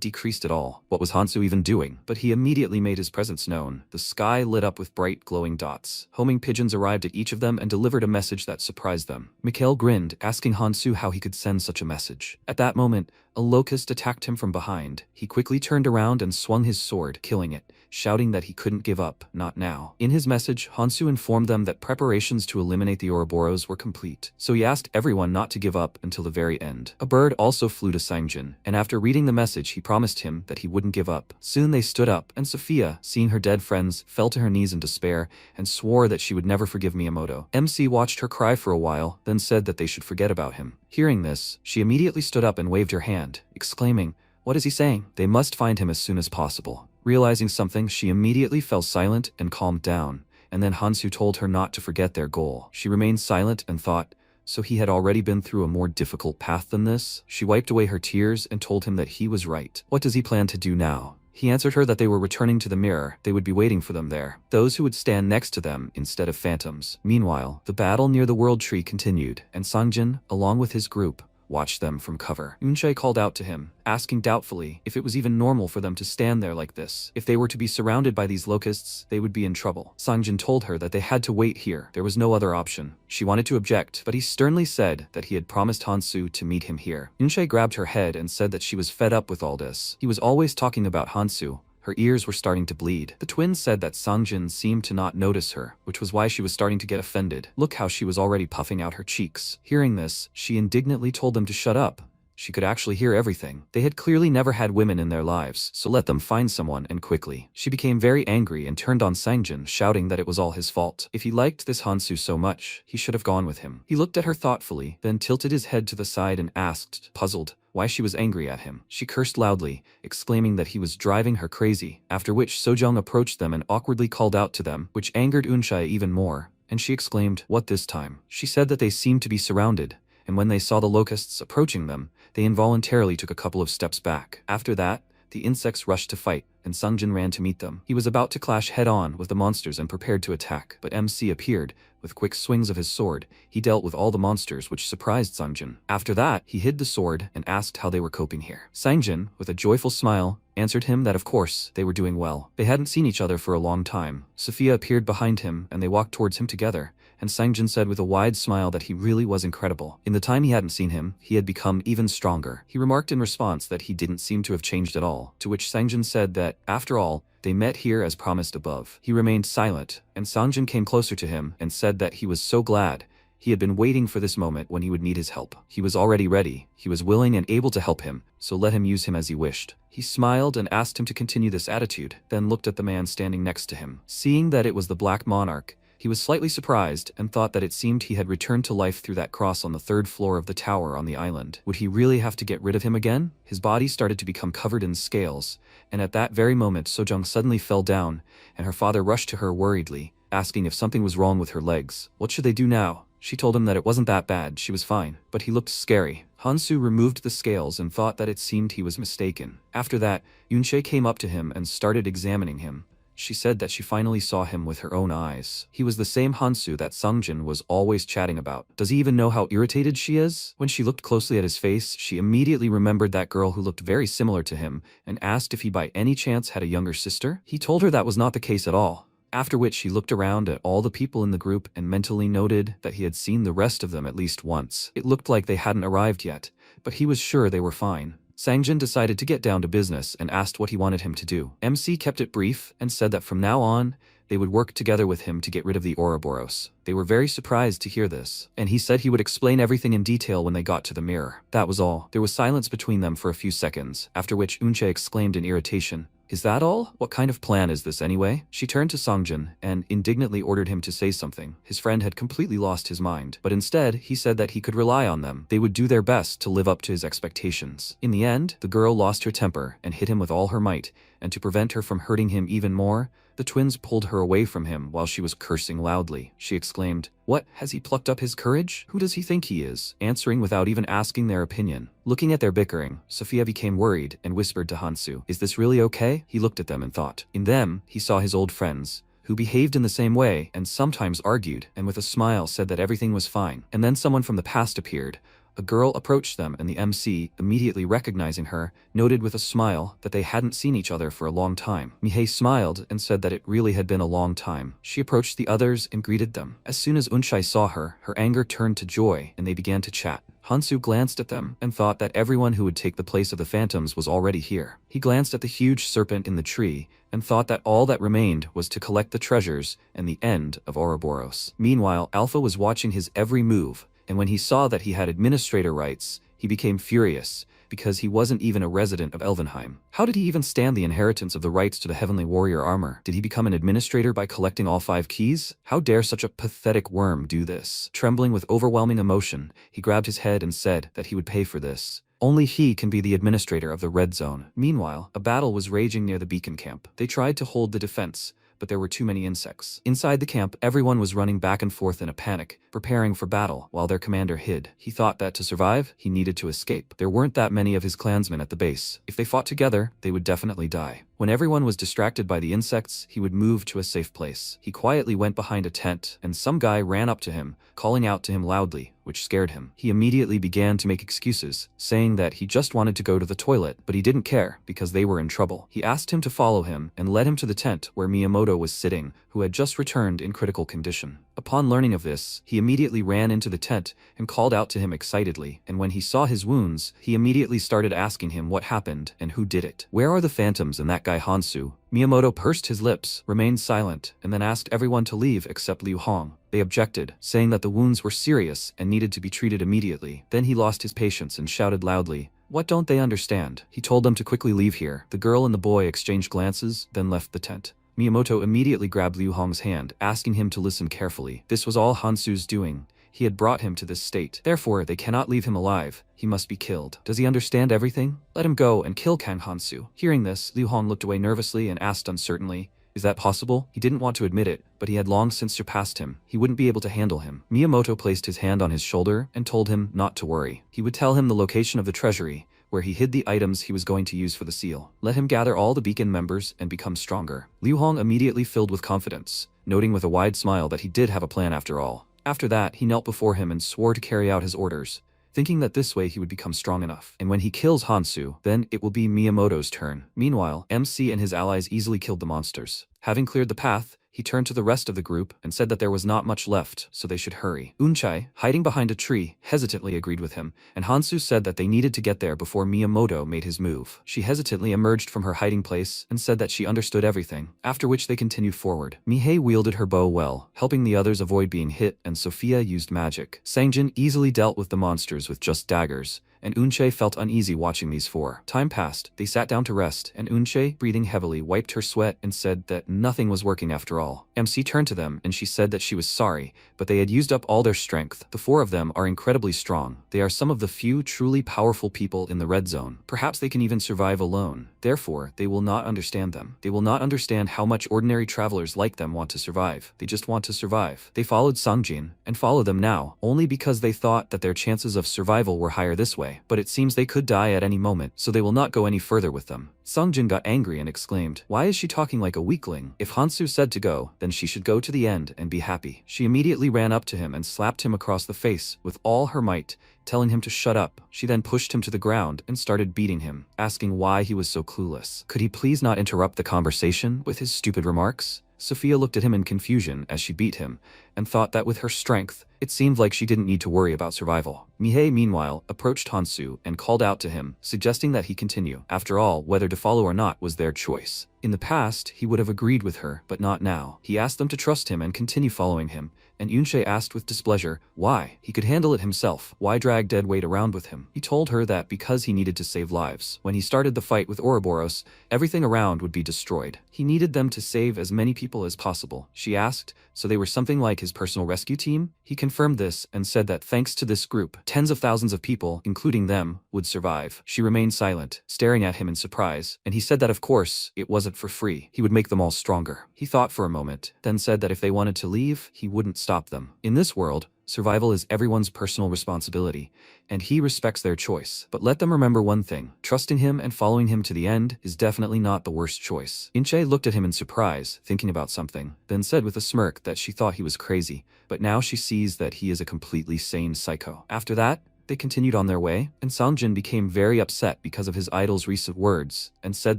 decreased at all. What was Hansu even doing? But he immediately made his presence known. The sky lit up with bright glowing dots. Homing pigeons arrived at each of them and delivered a message that surprised them. Mikhail grinned, asking Hansu how he could send such a message. At that moment, a locust attacked him from behind. He quickly turned around and swung his sword, killing it, shouting that he couldn't give up, not now. In his message, Hansu informed them that preparations to eliminate the Ouroboros were complete, so he asked everyone not to give up until the very end. A bird also flew to Sangjin, and after reading the message he promised him that he wouldn't give up. Soon they stood up, and Sophia, seeing her dead friends, fell to her knees in despair and swore that she would never forgive Miyamoto. MC watched her cry for a while, then said that they should forget about him. Hearing this, she immediately stood up and waved her hand, exclaiming, "What is he saying? They must find him as soon as possible." Realizing something, she immediately fell silent and calmed down, and then Hansu told her not to forget their goal. She remained silent and thought, so he had already been through a more difficult path than this? She wiped away her tears and told him that he was right. What does he plan to do now? He answered her that they were returning to the mirror. They would be waiting for them there, those who would stand next to them instead of phantoms. Meanwhile, the battle near the World Tree continued, and Sangjin, along with his group, watched them from cover. Unche called out to him, asking doubtfully if it was even normal for them to stand there like this. If they were to be surrounded by these locusts, they would be in trouble. Sangjin told her that they had to wait here. There was no other option. She wanted to object, but he sternly said that he had promised Hansu to meet him here. Unche grabbed her head and said that she was fed up with all this. He was always talking about Hansu. Her ears were starting to bleed. The twins said that Sangjin seemed to not notice her, which was why she was starting to get offended. Look how she was already puffing out her cheeks. Hearing this, she indignantly told them to shut up. She could actually hear everything. They had clearly never had women in their lives, so let them find someone, and quickly. She became very angry and turned on Sangjin, shouting that it was all his fault. If he liked this Hansu so much, he should have gone with him. He looked at her thoughtfully, then tilted his head to the side and asked, puzzled, why she was angry at him. She cursed loudly, exclaiming that he was driving her crazy, after which Sojong approached them and awkwardly called out to them, which angered Unchai even more. and she exclaimed, "What this time?" She said that they seemed to be surrounded, and when they saw the locusts approaching them, they involuntarily took a couple of steps back. After that, the insects rushed to fight, and Sungjin ran to meet them. He was about to clash head-on with the monsters and prepared to attack, but MC appeared. With quick swings of his sword, he dealt with all the monsters, which surprised Sungjin. After that, he hid the sword and asked how they were coping here. Sungjin, with a joyful smile, answered him that of course, they were doing well. They hadn't seen each other for a long time. Sophia appeared behind him, and they walked towards him together, and Sungjin said with a wide smile that he really was incredible. In the time he hadn't seen him, he had become even stronger. He remarked in response that he didn't seem to have changed at all, to which Sungjin said that, after all, they met here as promised above. He remained silent, and Sungjin came closer to him and said that he was so glad. He had been waiting for this moment when he would need his help. He was already ready. He was willing and able to help him, so let him use him as he wished. He smiled and asked him to continue this attitude, then looked at the man standing next to him. Seeing that it was the Black Monarch, he was slightly surprised and thought that it seemed he had returned to life through that cross on the 3rd floor of the tower on the island. Would he really have to get rid of him again? His body started to become covered in scales, and at that very moment Sojung suddenly fell down, and her father rushed to her worriedly, asking if something was wrong with her legs. What should they do now? She told him that it wasn't that bad, she was fine, but he looked scary. Hansu removed the scales and thought that it seemed he was mistaken. After that, Yunche came up to him and started examining him. She said that she finally saw him with her own eyes. He was the same Hansu that Sungjin was always chatting about. Does he even know how irritated she is? When she looked closely at his face, she immediately remembered that girl who looked very similar to him and asked if he by any chance had a younger sister. He told her that was not the case at all. After which he looked around at all the people in the group and mentally noted that he had seen the rest of them at least once. It looked like they hadn't arrived yet, but he was sure they were fine. Sungjin decided to get down to business and asked what he wanted him to do. MC kept it brief and said that from now on, they would work together with him to get rid of the Ouroboros. They were very surprised to hear this, and he said he would explain everything in detail when they got to the mirror. That was all. There was silence between them for a few seconds, after which Eunchae exclaimed in irritation, "Is that all? What kind of plan is this anyway?" She turned to Sungjin and indignantly ordered him to say something. His friend had completely lost his mind, but instead he said that he could rely on them. They would do their best to live up to his expectations. In the end, the girl lost her temper and hit him with all her might, and to prevent her from hurting him even more, the twins pulled her away from him while she was cursing loudly. She exclaimed, "What, has he plucked up his courage? Who does he think he is?" Answering without even asking their opinion. Looking at their bickering, Sophia became worried and whispered to Hansu, "Is this really okay?" He looked at them and thought. In them, he saw his old friends, who behaved in the same way and sometimes argued, and with a smile said that everything was fine. And then someone from the past appeared. A girl approached them and the MC, immediately recognizing her, noted with a smile that they hadn't seen each other for a long time. Mihei smiled and said that it really had been a long time. She approached the others and greeted them. As soon as Eunchae saw her, her anger turned to joy and they began to chat. Hansu glanced at them and thought that everyone who would take the place of the phantoms was already here. He glanced at the huge serpent in the tree and thought that all that remained was to collect the treasures and the end of Ouroboros. Meanwhile, Alpha was watching his every move, and when he saw that he had administrator rights, he became furious, because he wasn't even a resident of Elvenheim. How did he even stand the inheritance of the rights to the Heavenly Warrior armor? Did he become an administrator by collecting all 5 keys? How dare such a pathetic worm do this? Trembling with overwhelming emotion, he grabbed his head and said that he would pay for this. Only he can be the administrator of the Red Zone. Meanwhile, a battle was raging near the beacon camp. They tried to hold the defense, but there were too many insects. Inside the camp, everyone was running back and forth in a panic, preparing for battle, while their commander hid. He thought that to survive, he needed to escape. There weren't that many of his clansmen at the base. If they fought together, they would definitely die. When everyone was distracted by the insects, he would move to a safe place. He quietly went behind a tent, and some guy ran up to him, calling out to him loudly, which scared him. He immediately began to make excuses, saying that he just wanted to go to the toilet, but he didn't care because they were in trouble. He asked him to follow him and led him to the tent where Miyamoto was sitting, who had just returned in critical condition. Upon learning of this, he immediately ran into the tent and called out to him excitedly, and when he saw his wounds, he immediately started asking him what happened and who did it. "Where are the phantoms and that guy Hansu?" Miyamoto pursed his lips, remained silent, and then asked everyone to leave except Liu Hong. They objected, saying that the wounds were serious and needed to be treated immediately. Then he lost his patience and shouted loudly, "What don't they understand?" He told them to quickly leave here. The girl and the boy exchanged glances, then left the tent. Miyamoto immediately grabbed Liu Hong's hand, asking him to listen carefully. This was all Hansu's doing. He had brought him to this state. Therefore, they cannot leave him alive. He must be killed. Does he understand everything? Let him go and kill Kang Hansu. Hearing this, Liu Hong looked away nervously and asked uncertainly, Is that possible? He didn't want to admit it, but he had long since surpassed him. He wouldn't be able to handle him. Miyamoto placed his hand on his shoulder and told him not to worry. He would tell him the location of the treasury, where he hid the items he was going to use for the seal. Let him gather all the beacon members and become stronger. Liu Hong immediately filled with confidence, noting with a wide smile that he did have a plan after all. After that, he knelt before him and swore to carry out his orders, thinking that this way he would become strong enough. And when he kills Hansu, then it will be Miyamoto's turn. Meanwhile, MC and his allies easily killed the monsters. Having cleared the path, he turned to the rest of the group and said that there was not much left, so they should hurry. Unchai, hiding behind a tree, hesitantly agreed with him, and Hansu said that they needed to get there before Miyamoto made his move. She hesitantly emerged from her hiding place and said that she understood everything, after which they continued forward. Mihei wielded her bow well, helping the others avoid being hit, and Sophia used magic. Sangjin easily dealt with the monsters with just daggers, and Unche felt uneasy watching these four. Time passed, they sat down to rest, and Unche, breathing heavily, wiped her sweat and said that nothing was working after all. MC turned to them and she said that she was sorry, but they had used up all their strength. The four of them are incredibly strong. They are some of the few truly powerful people in the red zone. Perhaps they can even survive alone. Therefore, they will not understand them. They will not understand how much ordinary travelers like them want to survive. They just want to survive. They followed Sangjin, and follow them now, only because they thought that their chances of survival were higher this way. But it seems they could die at any moment, so they will not go any further with them. Sangjin got angry and exclaimed, "Why is she talking like a weakling? If Hansu said to go, then she should go to the end and be happy." She immediately ran up to him and slapped him across the face with all her might, telling him to shut up. She then pushed him to the ground and started beating him, asking why he was so clueless. Could he please not interrupt the conversation with his stupid remarks? Sophia looked at him in confusion as she beat him, and thought that with her strength, it seemed like she didn't need to worry about survival. Mihei, meanwhile, approached Hansu and called out to him, suggesting that he continue. After all, whether to follow or not was their choice. In the past, he would have agreed with her, but not now. He asked them to trust him and continue following him, and Yunche asked with displeasure why. He could handle it himself. Why drag dead weight around with him? He told her that because he needed to save lives. When he started the fight with Ouroboros, everything around would be destroyed. He needed them to save as many people as possible. She asked, so they were something like his personal rescue team? He confirmed this and said that thanks to this group, tens of thousands of people, including them, would survive. She remained silent, staring at him in surprise, and he said that of course, it wasn't for free. He would make them all stronger. He thought for a moment, then said that if they wanted to leave, he wouldn't stop them. In this world, survival is everyone's personal responsibility, and he respects their choice. But let them remember one thing, trusting him and following him to the end is definitely not the worst choice. Inche looked at him in surprise, thinking about something, then said with a smirk that she thought he was crazy, but now she sees that he is a completely sane psycho. After that, they continued on their way, and Sangjin became very upset because of his idol's recent words, and said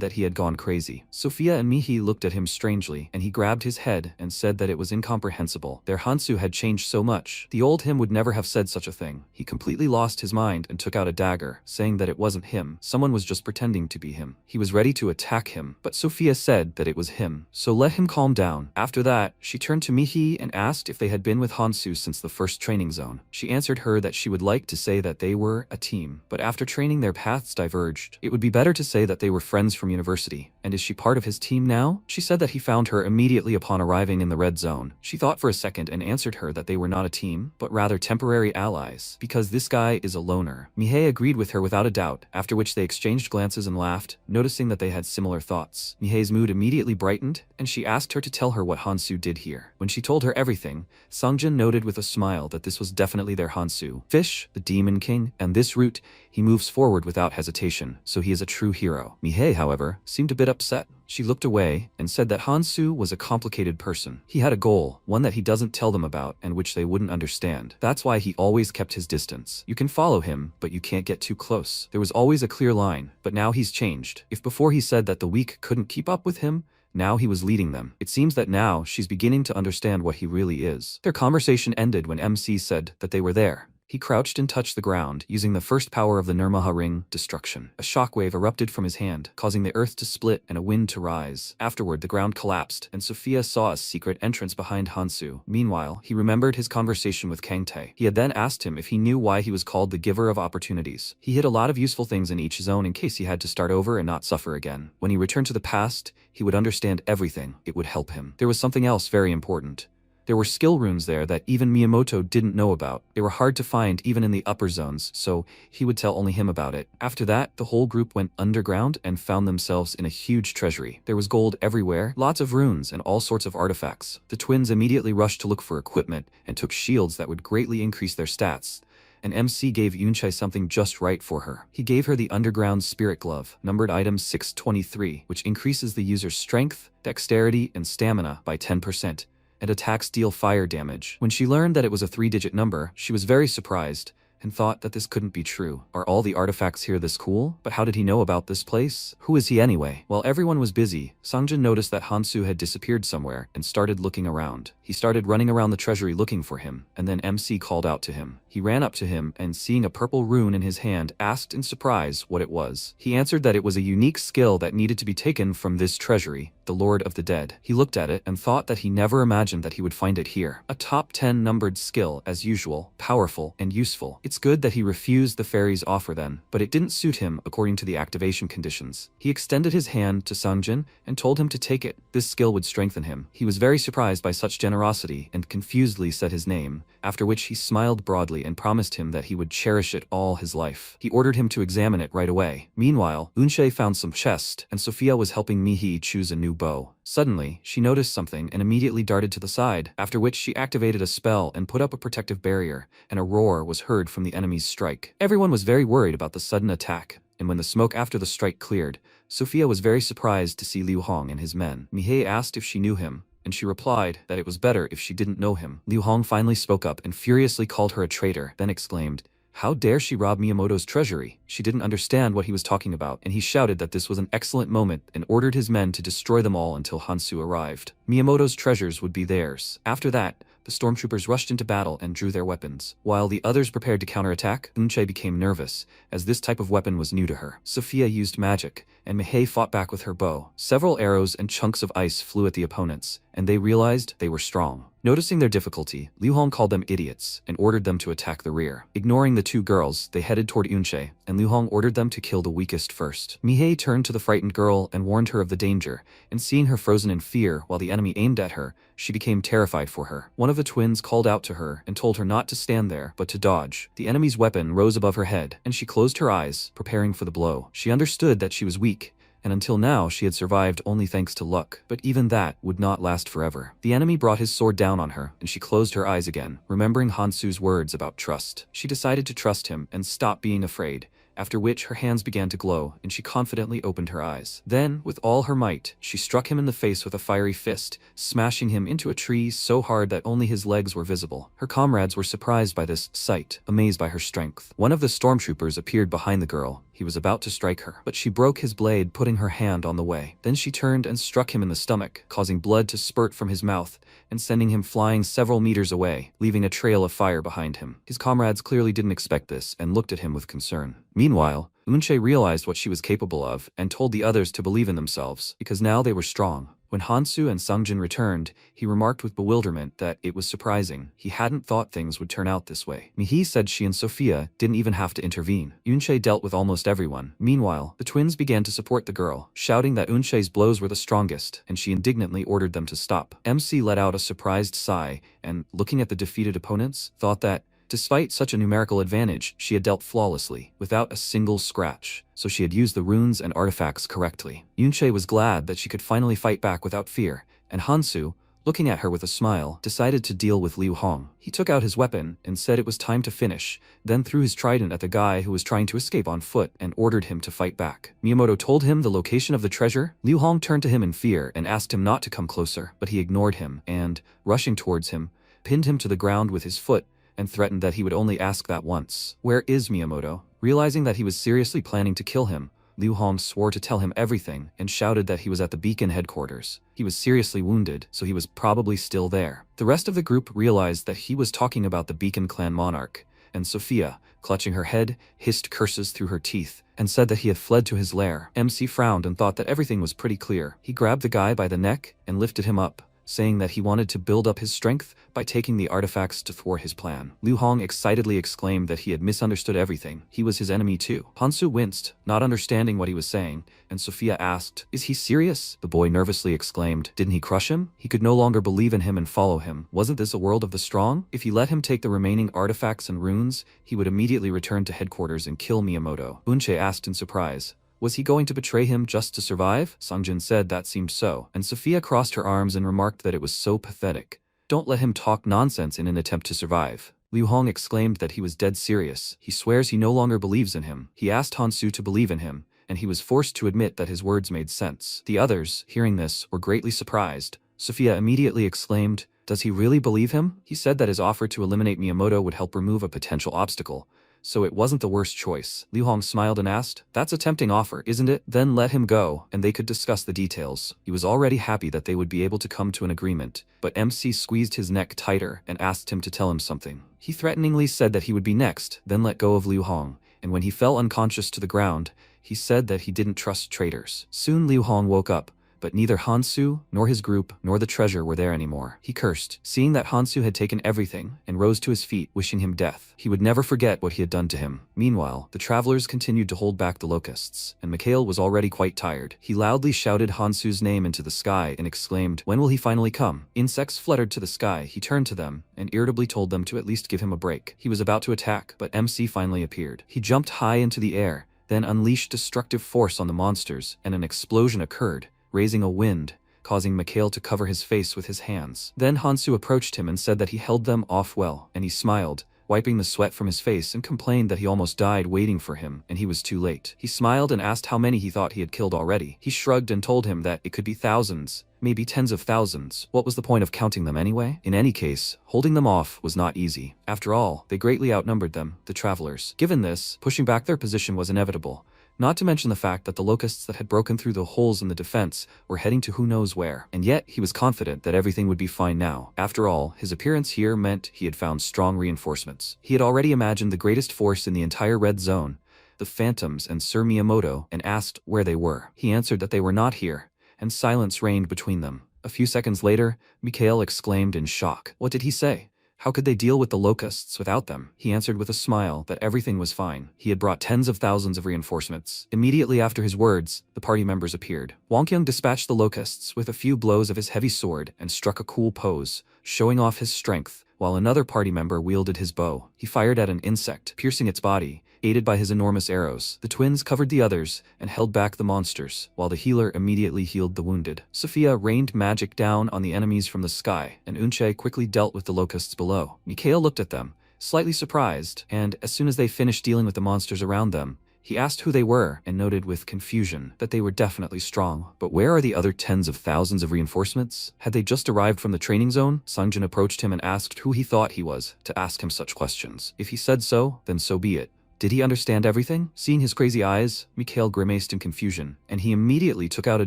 that he had gone crazy. Sophia and Mihi looked at him strangely, and he grabbed his head and said that it was incomprehensible. Their Hansu had changed so much. The old him would never have said such a thing. He completely lost his mind and took out a dagger, saying that it wasn't him. Someone was just pretending to be him. He was ready to attack him, but Sophia said that it was him. So let him calm down. After that, she turned to Mihi and asked if they had been with Hansu since the first training zone. She answered her that she would like to say that they were a team, but after training their paths diverged. It would be better to say that they were friends from university. And is she part of his team now? She said that he found her immediately upon arriving in the red zone. She thought for a second and answered her that they were not a team, but rather temporary allies, because this guy is a loner. Mihei agreed with her without a doubt, after which they exchanged glances and laughed, noticing that they had similar thoughts. Mihei's mood immediately brightened, and she asked her to tell her what Hansu did here. When she told her everything, Sangjin noted with a smile that this was definitely their Hansu. Fish, the demon king, and this route, he moves forward without hesitation, so he is a true hero. Mihei, however, seemed a bit upset. She looked away and said that Hansu was a complicated person. He had a goal, one that he doesn't tell them about and which they wouldn't understand. That's why he always kept his distance. You can follow him, but you can't get too close. There was always a clear line, but now he's changed. If before he said that the weak couldn't keep up with him, now he was leading them. It seems that now she's beginning to understand what he really is. Their conversation ended when MC said that they were there. He crouched and touched the ground, using the first power of the Nirmaha ring, destruction. A shockwave erupted from his hand, causing the earth to split and a wind to rise. Afterward, the ground collapsed, and Sophia saw a secret entrance behind Hansu. Meanwhile, he remembered his conversation with Kangtae. He had then asked him if he knew why he was called the giver of opportunities. He hid a lot of useful things in each zone in case he had to start over and not suffer again. When he returned to the past, he would understand everything. It would help him. There was something else very important. There were skill runes there that even Miyamoto didn't know about. They were hard to find even in the upper zones, so he would tell only him about it. After that, the whole group went underground and found themselves in a huge treasury. There was gold everywhere, lots of runes, and all sorts of artifacts. The twins immediately rushed to look for equipment and took shields that would greatly increase their stats. And MC gave Yunchai something just right for her. He gave her the Underground Spirit Glove, numbered item 623, which increases the user's strength, dexterity, and stamina by 10%, and attacks deal fire damage. When she learned that it was a 3-digit number, she was very surprised and thought that this couldn't be true. Are all the artifacts here this cool? But how did he know about this place? Who is he anyway? While everyone was busy, Sangjin noticed that Hansu had disappeared somewhere and started looking around. He started running around the treasury looking for him, and then MC called out to him. He ran up to him and, seeing a purple rune in his hand, asked in surprise what it was. He answered that it was a unique skill that needed to be taken from this treasury, the Lord of the Dead. He looked at it and thought that he never imagined that he would find it here. A top 10 numbered skill, as usual, powerful and useful. It's good that he refused the fairy's offer then, but it didn't suit him according to the activation conditions. He extended his hand to Sangjin and told him to take it. This skill would strengthen him. He was very surprised by such generosity and confusedly said his name, after which he smiled broadly and promised him that he would cherish it all his life. He ordered him to examine it right away. Meanwhile, Unshe found some chest, and Sophia was helping Mihi choose a new bow. Suddenly, she noticed something and immediately darted to the side, after which she activated a spell and put up a protective barrier, and a roar was heard from the enemy's strike. Everyone was very worried about the sudden attack, and when the smoke after the strike cleared, Sophia was very surprised to see Liu Hong and his men. Mihei asked if she knew him, and she replied that it was better if she didn't know him. Liu Hong finally spoke up and furiously called her a traitor, then exclaimed, "How dare she rob Miyamoto's treasury?" She didn't understand what he was talking about, and he shouted that this was an excellent moment and ordered his men to destroy them all until Hansu arrived. Miyamoto's treasures would be theirs. After that, the stormtroopers rushed into battle and drew their weapons. While the others prepared to counterattack, Unche became nervous, as this type of weapon was new to her. Sophia used magic, and Mihei fought back with her bow. Several arrows and chunks of ice flew at the opponents, and they realized they were strong. Noticing their difficulty, Liu Hong called them idiots and ordered them to attack the rear. Ignoring the two girls, they headed toward Unche, and Liu Hong ordered them to kill the weakest first. Mihei turned to the frightened girl and warned her of the danger, and seeing her frozen in fear while the enemy aimed at her, she became terrified for her. One of the twins called out to her and told her not to stand there, but to dodge. The enemy's weapon rose above her head, and she closed her eyes, preparing for the blow. She understood that she was weak, and until now she had survived only thanks to luck, but even that would not last forever. The enemy brought his sword down on her, and she closed her eyes again, remembering Hansu's words about trust. She decided to trust him and stop being afraid, after which her hands began to glow, and she confidently opened her eyes. Then, with all her might, she struck him in the face with a fiery fist, smashing him into a tree so hard that only his legs were visible. Her comrades were surprised by this sight, amazed by her strength. One of the stormtroopers appeared behind the girl. He was about to strike her, but she broke his blade, putting her hand on the way. Then she turned and struck him in the stomach, causing blood to spurt from his mouth and sending him flying several meters away, leaving a trail of fire behind him. His comrades clearly didn't expect this and looked at him with concern. Meanwhile, Unche realized what she was capable of and told the others to believe in themselves, because now they were strong. When Hansu and Sangjin returned, he remarked with bewilderment that it was surprising. He hadn't thought things would turn out this way. Mihi said she and Sophia didn't even have to intervene. Unche dealt with almost everyone. Meanwhile, the twins began to support the girl, shouting that Unche's blows were the strongest, and she indignantly ordered them to stop. MC let out a surprised sigh and, looking at the defeated opponents, thought that, despite such a numerical advantage, she had dealt flawlessly, without a single scratch, so she had used the runes and artifacts correctly. Yunche was glad that she could finally fight back without fear, and Hansu, looking at her with a smile, decided to deal with Liu Hong. He took out his weapon and said it was time to finish, then threw his trident at the guy who was trying to escape on foot and ordered him to fight back. Miyamoto told him the location of the treasure. Liu Hong turned to him in fear and asked him not to come closer, but he ignored him and, rushing towards him, pinned him to the ground with his foot and threatened that he would only ask that once. "Where is Miyamoto?" Realizing that he was seriously planning to kill him, Liu Hong swore to tell him everything and shouted that he was at the beacon headquarters. He was seriously wounded, so he was probably still there. The rest of the group realized that he was talking about the beacon clan monarch, and Sophia, clutching her head, hissed curses through her teeth and said that he had fled to his lair. MC frowned and thought that everything was pretty clear. He grabbed the guy by the neck and lifted him up, saying that he wanted to build up his strength by taking the artifacts to thwart his plan. Liu Hong excitedly exclaimed that he had misunderstood everything. He was his enemy too. Hansu winced, not understanding what he was saying, and Sophia asked, "Is he serious?" The boy nervously exclaimed, "Didn't he crush him?" He could no longer believe in him and follow him. Wasn't this a world of the strong? If he let him take the remaining artifacts and runes, he would immediately return to headquarters and kill Miyamoto. Unche asked in surprise, was he going to betray him just to survive? Sangjin said that seemed so, and Sophia crossed her arms and remarked that it was so pathetic. Don't let him talk nonsense in an attempt to survive. Liu Hong exclaimed that he was dead serious. He swears he no longer believes in him. He asked Hansu to believe in him, and he was forced to admit that his words made sense. The others, hearing this, were greatly surprised. Sophia immediately exclaimed, "Does he really believe him?" He said that his offer to eliminate Miyamoto would help remove a potential obstacle, so it wasn't the worst choice. Liu Hong smiled and asked, "That's a tempting offer, isn't it? Then let him go, and they could discuss the details." He was already happy that they would be able to come to an agreement, but MC squeezed his neck tighter and asked him to tell him something. He threateningly said that he would be next, then let go of Liu Hong, and when he fell unconscious to the ground, he said that he didn't trust traitors. Soon Liu Hong woke up, but neither Hansu, nor his group, nor the treasure were there anymore. He cursed, seeing that Hansu had taken everything, and rose to his feet, wishing him death. He would never forget what he had done to him. Meanwhile, the travelers continued to hold back the locusts, and Mikhail was already quite tired. He loudly shouted Hansu's name into the sky and exclaimed, "When will he finally come?" Insects fluttered to the sky. He turned to them, and irritably told them to at least give him a break. He was about to attack, but MC finally appeared. He jumped high into the air, then unleashed destructive force on the monsters, and an explosion occurred, raising a wind, causing Mikhail to cover his face with his hands. Then Hansu approached him and said that he held them off well, and he smiled, wiping the sweat from his face, and complained that he almost died waiting for him, and he was too late. He smiled and asked how many he thought he had killed already. He shrugged and told him that it could be thousands, maybe tens of thousands. What was the point of counting them anyway? In any case, holding them off was not easy. After all, they greatly outnumbered them, the travelers. Given this, pushing back their position was inevitable. Not to mention the fact that the locusts that had broken through the holes in the defense were heading to who knows where. And yet, he was confident that everything would be fine now. After all, his appearance here meant he had found strong reinforcements. He had already imagined the greatest force in the entire red zone, the Phantoms and Sir Miyamoto, and asked where they were. He answered that they were not here, and silence reigned between them. A few seconds later, Mikhail exclaimed in shock. What did he say? How could they deal with the locusts without them? He answered with a smile that everything was fine. He had brought tens of thousands of reinforcements. Immediately after his words, the party members appeared. Wang Kyung dispatched the locusts with a few blows of his heavy sword and struck a cool pose, showing off his strength, while another party member wielded his bow. He fired at an insect, piercing its body, aided by his enormous arrows. The twins covered the others and held back the monsters, while the healer immediately healed the wounded. Sophia rained magic down on the enemies from the sky, and Unche quickly dealt with the locusts below. Mikhail looked at them, slightly surprised, and as soon as they finished dealing with the monsters around them, he asked who they were and noted with confusion that they were definitely strong. But where are the other tens of thousands of reinforcements? Had they just arrived from the training zone? Sangjin approached him and asked who he thought he was to ask him such questions. If he said so, then so be it. Did he understand everything? Seeing his crazy eyes, Mikhail grimaced in confusion, and he immediately took out a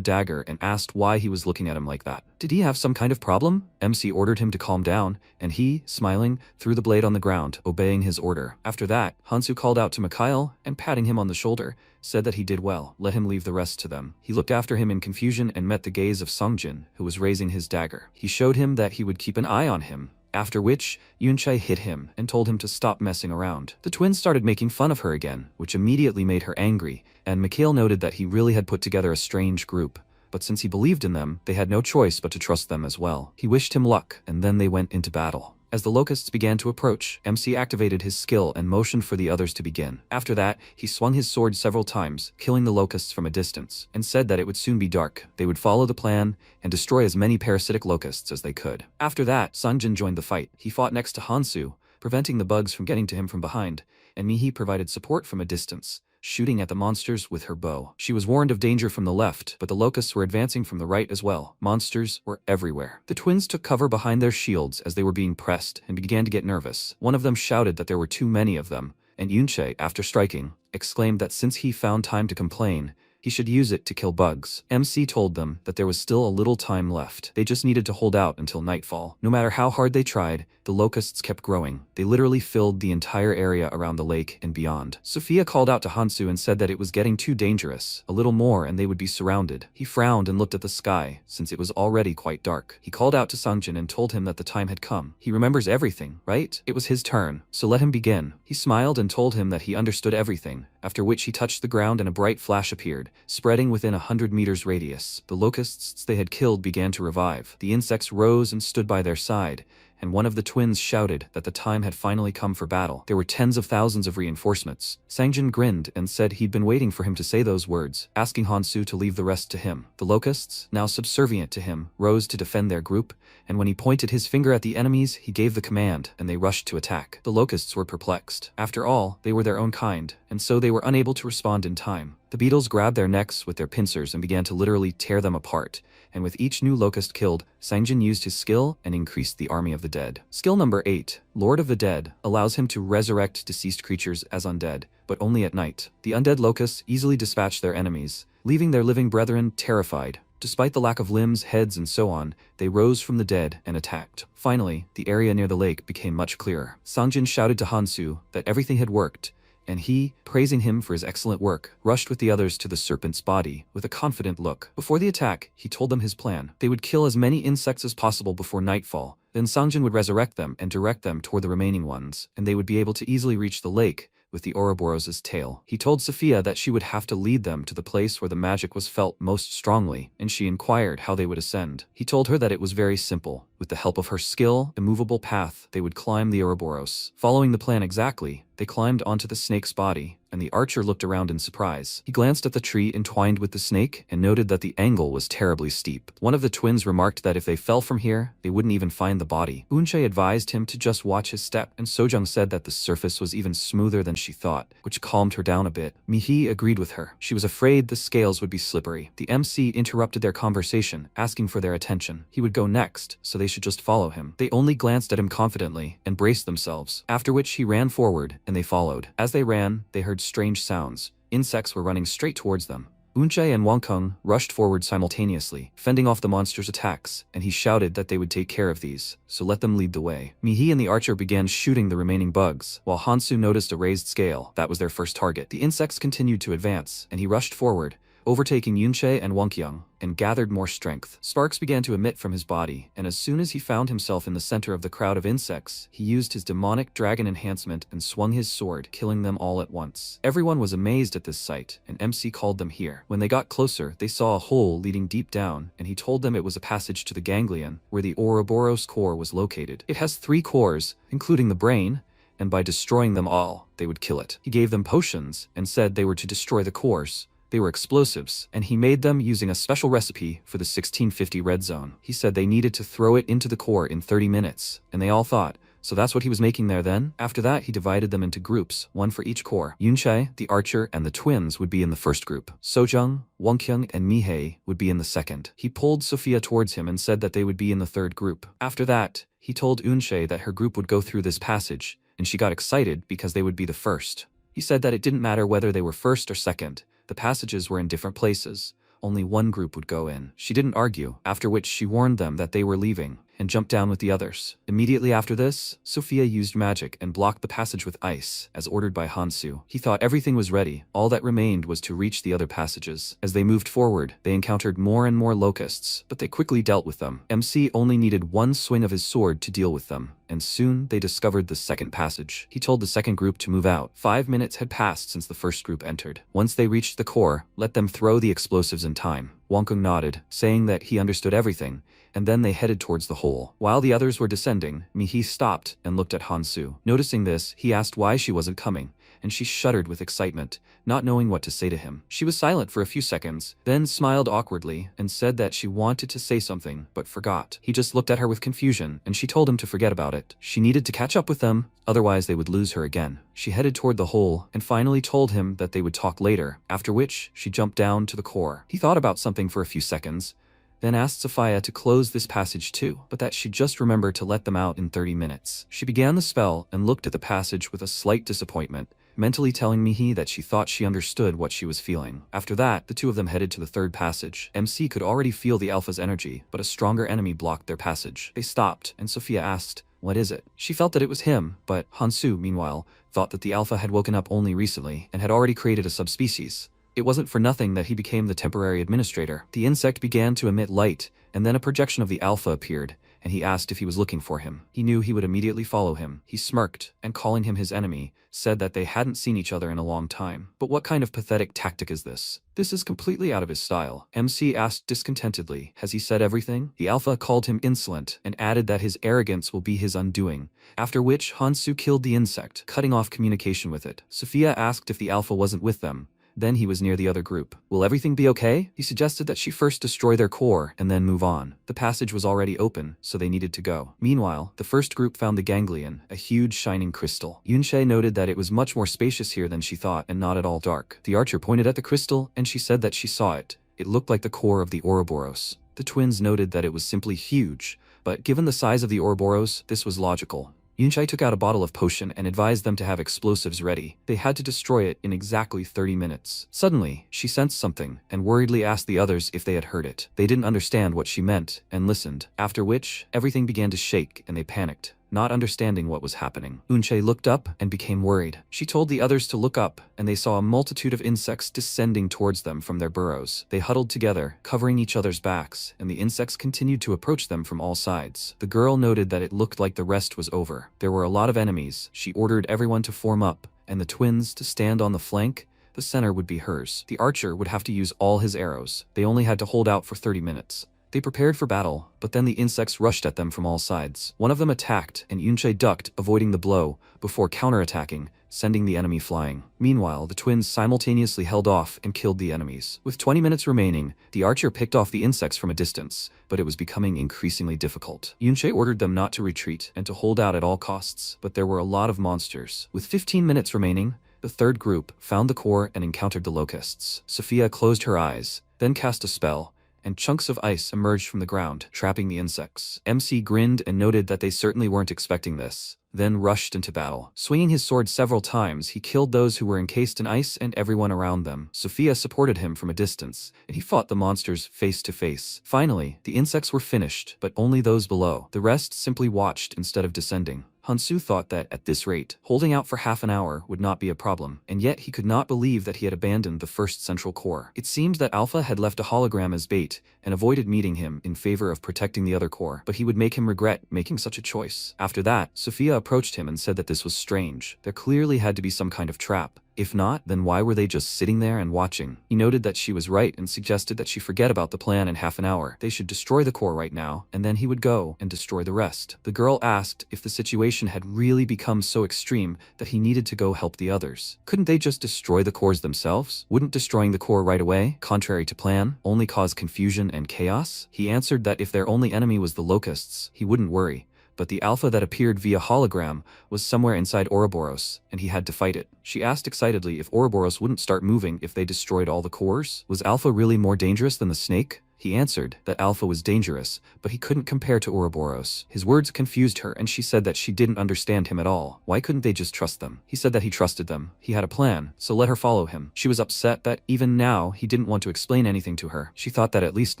dagger and asked why he was looking at him like that. Did he have some kind of problem? MC ordered him to calm down, and he, smiling, threw the blade on the ground, obeying his order. After that, Hansu called out to Mikhail, and patting him on the shoulder, said that he did well. Let him leave the rest to them. He looked after him in confusion and met the gaze of Sangjin, who was raising his dagger. He showed him that he would keep an eye on him, after which, Yunchai hit him and told him to stop messing around. The twins started making fun of her again, which immediately made her angry, and Mikhail noted that he really had put together a strange group. But since he believed in them, they had no choice but to trust them as well. He wished him luck, and then they went into battle. As the locusts began to approach, MC activated his skill and motioned for the others to begin. After that, he swung his sword several times, killing the locusts from a distance, and said that it would soon be dark. They would follow the plan and destroy as many parasitic locusts as they could. After that, Sangjin joined the fight. He fought next to Hansu, preventing the bugs from getting to him from behind, and Mihi provided support from a distance, shooting at the monsters with her bow. She was warned of danger from the left, but the locusts were advancing from the right as well. Monsters were everywhere. The twins took cover behind their shields as they were being pressed and began to get nervous. One of them shouted that there were too many of them, and Yunche, after striking, exclaimed that since he found time to complain, He should use it to kill bugs. MC told them that there was still a little time left. They just needed to hold out until nightfall. No matter how hard they tried, the locusts kept growing. They literally filled the entire area around the lake and beyond. Sophia called out to Hansu and said that it was getting too dangerous. A little more and they would be surrounded. He frowned and looked at the sky, since it was already quite dark. He called out to Sangjin and told him that the time had come. He remembers everything, right? It was his turn, so let him begin. He smiled and told him that he understood everything, after which he touched the ground and a bright flash appeared, spreading within 100 meters radius. The locusts they had killed began to revive. The insects rose and stood by their side, and one of the twins shouted that the time had finally come for battle. There were tens of thousands of reinforcements. Sangjin grinned and said he'd been waiting for him to say those words, asking Hansu to leave the rest to him. The locusts, now subservient to him, rose to defend their group, and when he pointed his finger at the enemies, he gave the command, and they rushed to attack. The locusts were perplexed. After all, they were their own kind, and so they were unable to respond in time. The beetles grabbed their necks with their pincers and began to literally tear them apart, and with each new locust killed, Sangjin used his skill and increased the army of the dead. Skill number 8, Lord of the Dead, allows him to resurrect deceased creatures as undead, but only at night. The undead locusts easily dispatched their enemies, leaving their living brethren terrified. Despite the lack of limbs, heads, and so on, they rose from the dead and attacked. Finally, the area near the lake became much clearer. Sangjin shouted to Hansu that everything had worked, and he, praising him for his excellent work, rushed with the others to the serpent's body with a confident look. Before the attack, he told them his plan. They would kill as many insects as possible before nightfall. Then Sangjin would resurrect them and direct them toward the remaining ones, and they would be able to easily reach the lake with the Ouroboros' tail. He told Sophia that she would have to lead them to the place where the magic was felt most strongly, and she inquired how they would ascend. He told her that it was very simple. With the help of her skill, immovable path, they would climb the Ouroboros. Following the plan exactly, they climbed onto the snake's body, and the archer looked around in surprise. He glanced at the tree entwined with the snake and noted that the angle was terribly steep. One of the twins remarked that if they fell from here, they wouldn't even find the body. Eunchae advised him to just watch his step, and Sojung said that the surface was even smoother than she thought, which calmed her down a bit. Mihi agreed with her. She was afraid the scales would be slippery. The MC interrupted their conversation, asking for their attention. He would go next, so they should just follow him. They only glanced at him confidently and braced themselves, after which he ran forward, and they followed. As they ran, they heard strange sounds. Insects were running straight towards them. Eunchae and Wangkung rushed forward simultaneously, fending off the monster's attacks, and he shouted that they would take care of these, so let them lead the way. Mihi and the archer began shooting the remaining bugs, while Hansu noticed a raised scale. That was their first target. The insects continued to advance, and he rushed forward, overtaking Eunchae and Wangkyung, and gathered more strength. Sparks began to emit from his body, and as soon as he found himself in the center of the crowd of insects, he used his demonic dragon enhancement and swung his sword, killing them all at once. Everyone was amazed at this sight, and MC called them here. When they got closer, they saw a hole leading deep down, and he told them it was a passage to the ganglion, where the Ouroboros core was located. It has 3 cores, including the brain, and by destroying them all, they would kill it. He gave them potions, and said they were to destroy the cores. They were explosives, and he made them using a special recipe for the 1650 red zone. He said they needed to throw it into the core in 30 minutes, and they all thought, so that's what he was making there then? After that, he divided them into groups, 1 for each core. Eunchae, the archer, and the twins would be in the first group. Sojung, Wangkyung, and Mihei would be in the second. He pulled Sophia towards him and said that they would be in the third group. After that, he told Eunchae that her group would go through this passage, and she got excited because they would be the first. He said that it didn't matter whether they were first or second. The passages were in different places. Only one group would go in. She didn't argue, after which she warned them that they were leaving, and jumped down with the others. Immediately after this, Sophia used magic and blocked the passage with ice, as ordered by Hansu. He thought everything was ready. All that remained was to reach the other passages. As they moved forward, they encountered more and more locusts, but they quickly dealt with them. MC only needed 1 swing of his sword to deal with them, and soon they discovered the second passage. He told the second group to move out. 5 minutes had passed since the first group entered. Once they reached the core, let them throw the explosives in time. Wangkung nodded, saying that he understood everything, and then they headed towards the hole. While the others were descending, Mihi stopped and looked at Hansu. Noticing this, he asked why she wasn't coming, and she shuddered with excitement, not knowing what to say to him. She was silent for a few seconds, then smiled awkwardly and said that she wanted to say something, but forgot. He just looked at her with confusion, and she told him to forget about it. She needed to catch up with them, otherwise they would lose her again. She headed toward the hole, and finally told him that they would talk later, after which she jumped down to the core. He thought about something for a few seconds, then asked Sophia to close this passage too, but that she'd just remember to let them out in 30 minutes. She began the spell and looked at the passage with a slight disappointment, mentally telling me that she thought she understood what she was feeling. After that, the two of them headed to the third passage. MC could already feel the Alpha's energy, but a stronger enemy blocked their passage. They stopped, and Sophia asked, "What is it?" She felt that it was him, but Hansu, meanwhile, thought that the Alpha had woken up only recently and had already created a subspecies. It wasn't for nothing that he became the temporary administrator. The insect began to emit light, and then a projection of the Alpha appeared, and he asked if he was looking for him. He knew he would immediately follow him. He smirked, and calling him his enemy, said that they hadn't seen each other in a long time. But what kind of pathetic tactic is this? This is completely out of his style. MC asked discontentedly, "Has he said everything?" The Alpha called him insolent, and added that his arrogance will be his undoing, after which Hansu killed the insect, cutting off communication with it. Sophia asked if the Alpha wasn't with them. Then he was near the other group. "Will everything be okay?" He suggested that she first destroy their core and then move on. The passage was already open, so they needed to go. Meanwhile, the first group found the ganglion, a huge shining crystal. Yunche noted that it was much more spacious here than she thought and not at all dark. The archer pointed at the crystal, and she said that she saw it. It looked like the core of the Ouroboros. The twins noted that it was simply huge, but given the size of the Ouroboros, this was logical. Yunchai took out a bottle of potion and advised them to have explosives ready. They had to destroy it in exactly 30 minutes. Suddenly, she sensed something and worriedly asked the others if they had heard it. They didn't understand what she meant and listened, after which, everything began to shake and they panicked, not understanding what was happening. Unche looked up and became worried. She told the others to look up, and they saw a multitude of insects descending towards them from their burrows. They huddled together, covering each other's backs, and the insects continued to approach them from all sides. The girl noted that it looked like the rest was over. There were a lot of enemies. She ordered everyone to form up, and the twins to stand on the flank. The center would be hers. The archer would have to use all his arrows. They only had to hold out for 30 minutes. They prepared for battle, but then the insects rushed at them from all sides. One of them attacked, and Yunche ducked, avoiding the blow, before counterattacking, sending the enemy flying. Meanwhile, the twins simultaneously held off and killed the enemies. With 20 minutes remaining, the archer picked off the insects from a distance, but it was becoming increasingly difficult. Yunche ordered them not to retreat and to hold out at all costs, but there were a lot of monsters. With 15 minutes remaining, the third group found the core and encountered the locusts. Sophia closed her eyes, then cast a spell, and chunks of ice emerged from the ground, trapping the insects. MC grinned and noted that they certainly weren't expecting this, then rushed into battle. Swinging his sword several times, he killed those who were encased in ice and everyone around them. Sophia supported him from a distance, and he fought the monsters face to face. Finally, the insects were finished, but only those below. The rest simply watched instead of descending. Hansu thought that, at this rate, holding out for half an hour would not be a problem, and yet he could not believe that he had abandoned the first central core. It seemed that Alpha had left a hologram as bait, and avoided meeting him in favor of protecting the other core, but he would make him regret making such a choice. After that, Sophia approached him and said that this was strange. There clearly had to be some kind of trap. If not, then why were they just sitting there and watching? He noted that she was right and suggested that she forget about the plan in half an hour. They should destroy the core right now, and then he would go and destroy the rest. The girl asked if the situation had really become so extreme that he needed to go help the others. Couldn't they just destroy the cores themselves? Wouldn't destroying the core right away, contrary to plan, only cause confusion and chaos? He answered that if their only enemy was the locusts, he wouldn't worry. But the Alpha that appeared via hologram was somewhere inside Ouroboros, and he had to fight it. She asked excitedly if Ouroboros wouldn't start moving if they destroyed all the cores. Was Alpha really more dangerous than the snake? He answered that Alpha was dangerous, but he couldn't compare to Ouroboros. His words confused her, and she said that she didn't understand him at all. Why couldn't they just trust them? He said that he trusted them. He had a plan, so let her follow him. She was upset that even now he didn't want to explain anything to her. She thought that at least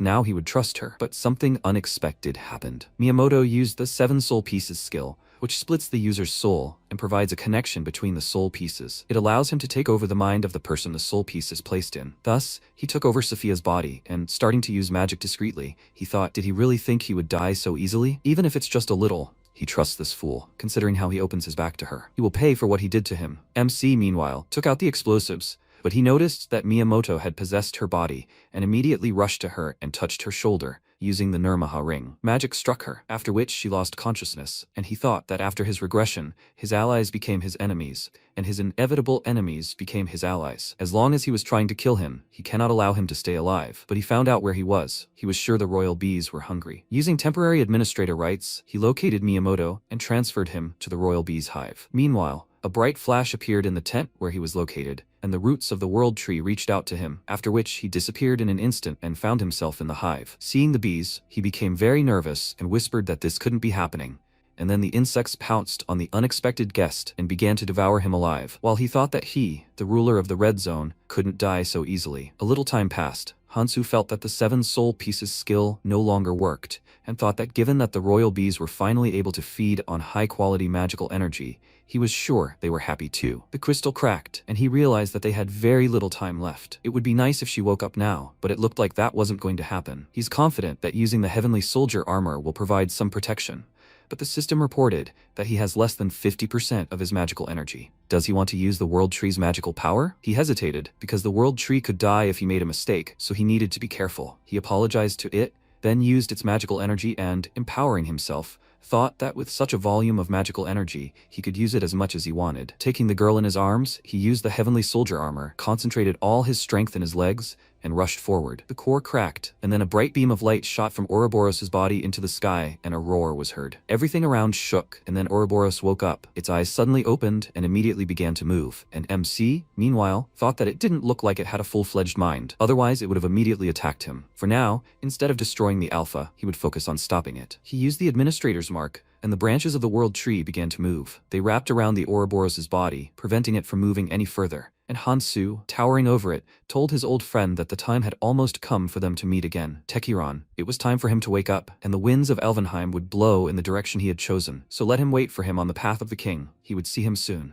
now he would trust her. But something unexpected happened. Miyamoto used the 7 soul pieces skill, which splits the user's soul and provides a connection between the soul pieces. It allows him to take over the mind of the person the soul piece is placed in. Thus, he took over Sophia's body, and starting to use magic discreetly, he thought, did he really think he would die so easily? Even if it's just a little. He trusts this fool, considering how he opens his back to her. He will pay for what he did to him. MC, meanwhile, took out the explosives, but he noticed that Miyamoto had possessed her body and immediately rushed to her and touched her shoulder, using the Nirmaha ring. Magic struck her, after which she lost consciousness, and he thought that after his regression, his allies became his enemies, and his inevitable enemies became his allies. As long as he was trying to kill him, he cannot allow him to stay alive. But he found out where he was. He was sure the royal bees were hungry. Using temporary administrator rights, he located Miyamoto and transferred him to the royal bees hive. Meanwhile, a bright flash appeared in the tent where he was located, and the roots of the world tree reached out to him, after which he disappeared in an instant and found himself in the hive. Seeing the bees, he became very nervous and whispered that this couldn't be happening, and then the insects pounced on the unexpected guest and began to devour him alive. While he thought that he, the ruler of the red zone, couldn't die so easily. A little time passed. Hansu felt that the 7 soul pieces skill no longer worked, and thought that given that the royal bees were finally able to feed on high-quality magical energy, he was sure they were happy too. The crystal cracked, and he realized that they had very little time left. It would be nice if she woke up now, but it looked like that wasn't going to happen. He's confident that using the heavenly soldier armor will provide some protection, but the system reported that he has less than 50% of his magical energy. Does he want to use the World Tree's magical power? He hesitated, because the World Tree could die if he made a mistake, so he needed to be careful. He apologized to it, then used its magical energy and, empowering himself, thought that with such a volume of magical energy, he could use it as much as he wanted. Taking the girl in his arms, he used the heavenly soldier armor, concentrated all his strength in his legs, and rushed forward. The core cracked, and then a bright beam of light shot from Ouroboros' body into the sky, and a roar was heard. Everything around shook, and then Ouroboros woke up. Its eyes suddenly opened and immediately began to move. And MC, meanwhile, thought that it didn't look like it had a full-fledged mind. Otherwise, it would have immediately attacked him. For now, instead of destroying the Alpha, he would focus on stopping it. He used the Administrator's Mark, and the branches of the World Tree began to move. They wrapped around the Ouroboros' body, preventing it from moving any further. And Hansu, towering over it, told his old friend that the time had almost come for them to meet again. Tekiron. It was time for him to wake up, and the winds of Elvenheim would blow in the direction he had chosen, so let him wait for him on the path of the king. He would see him soon.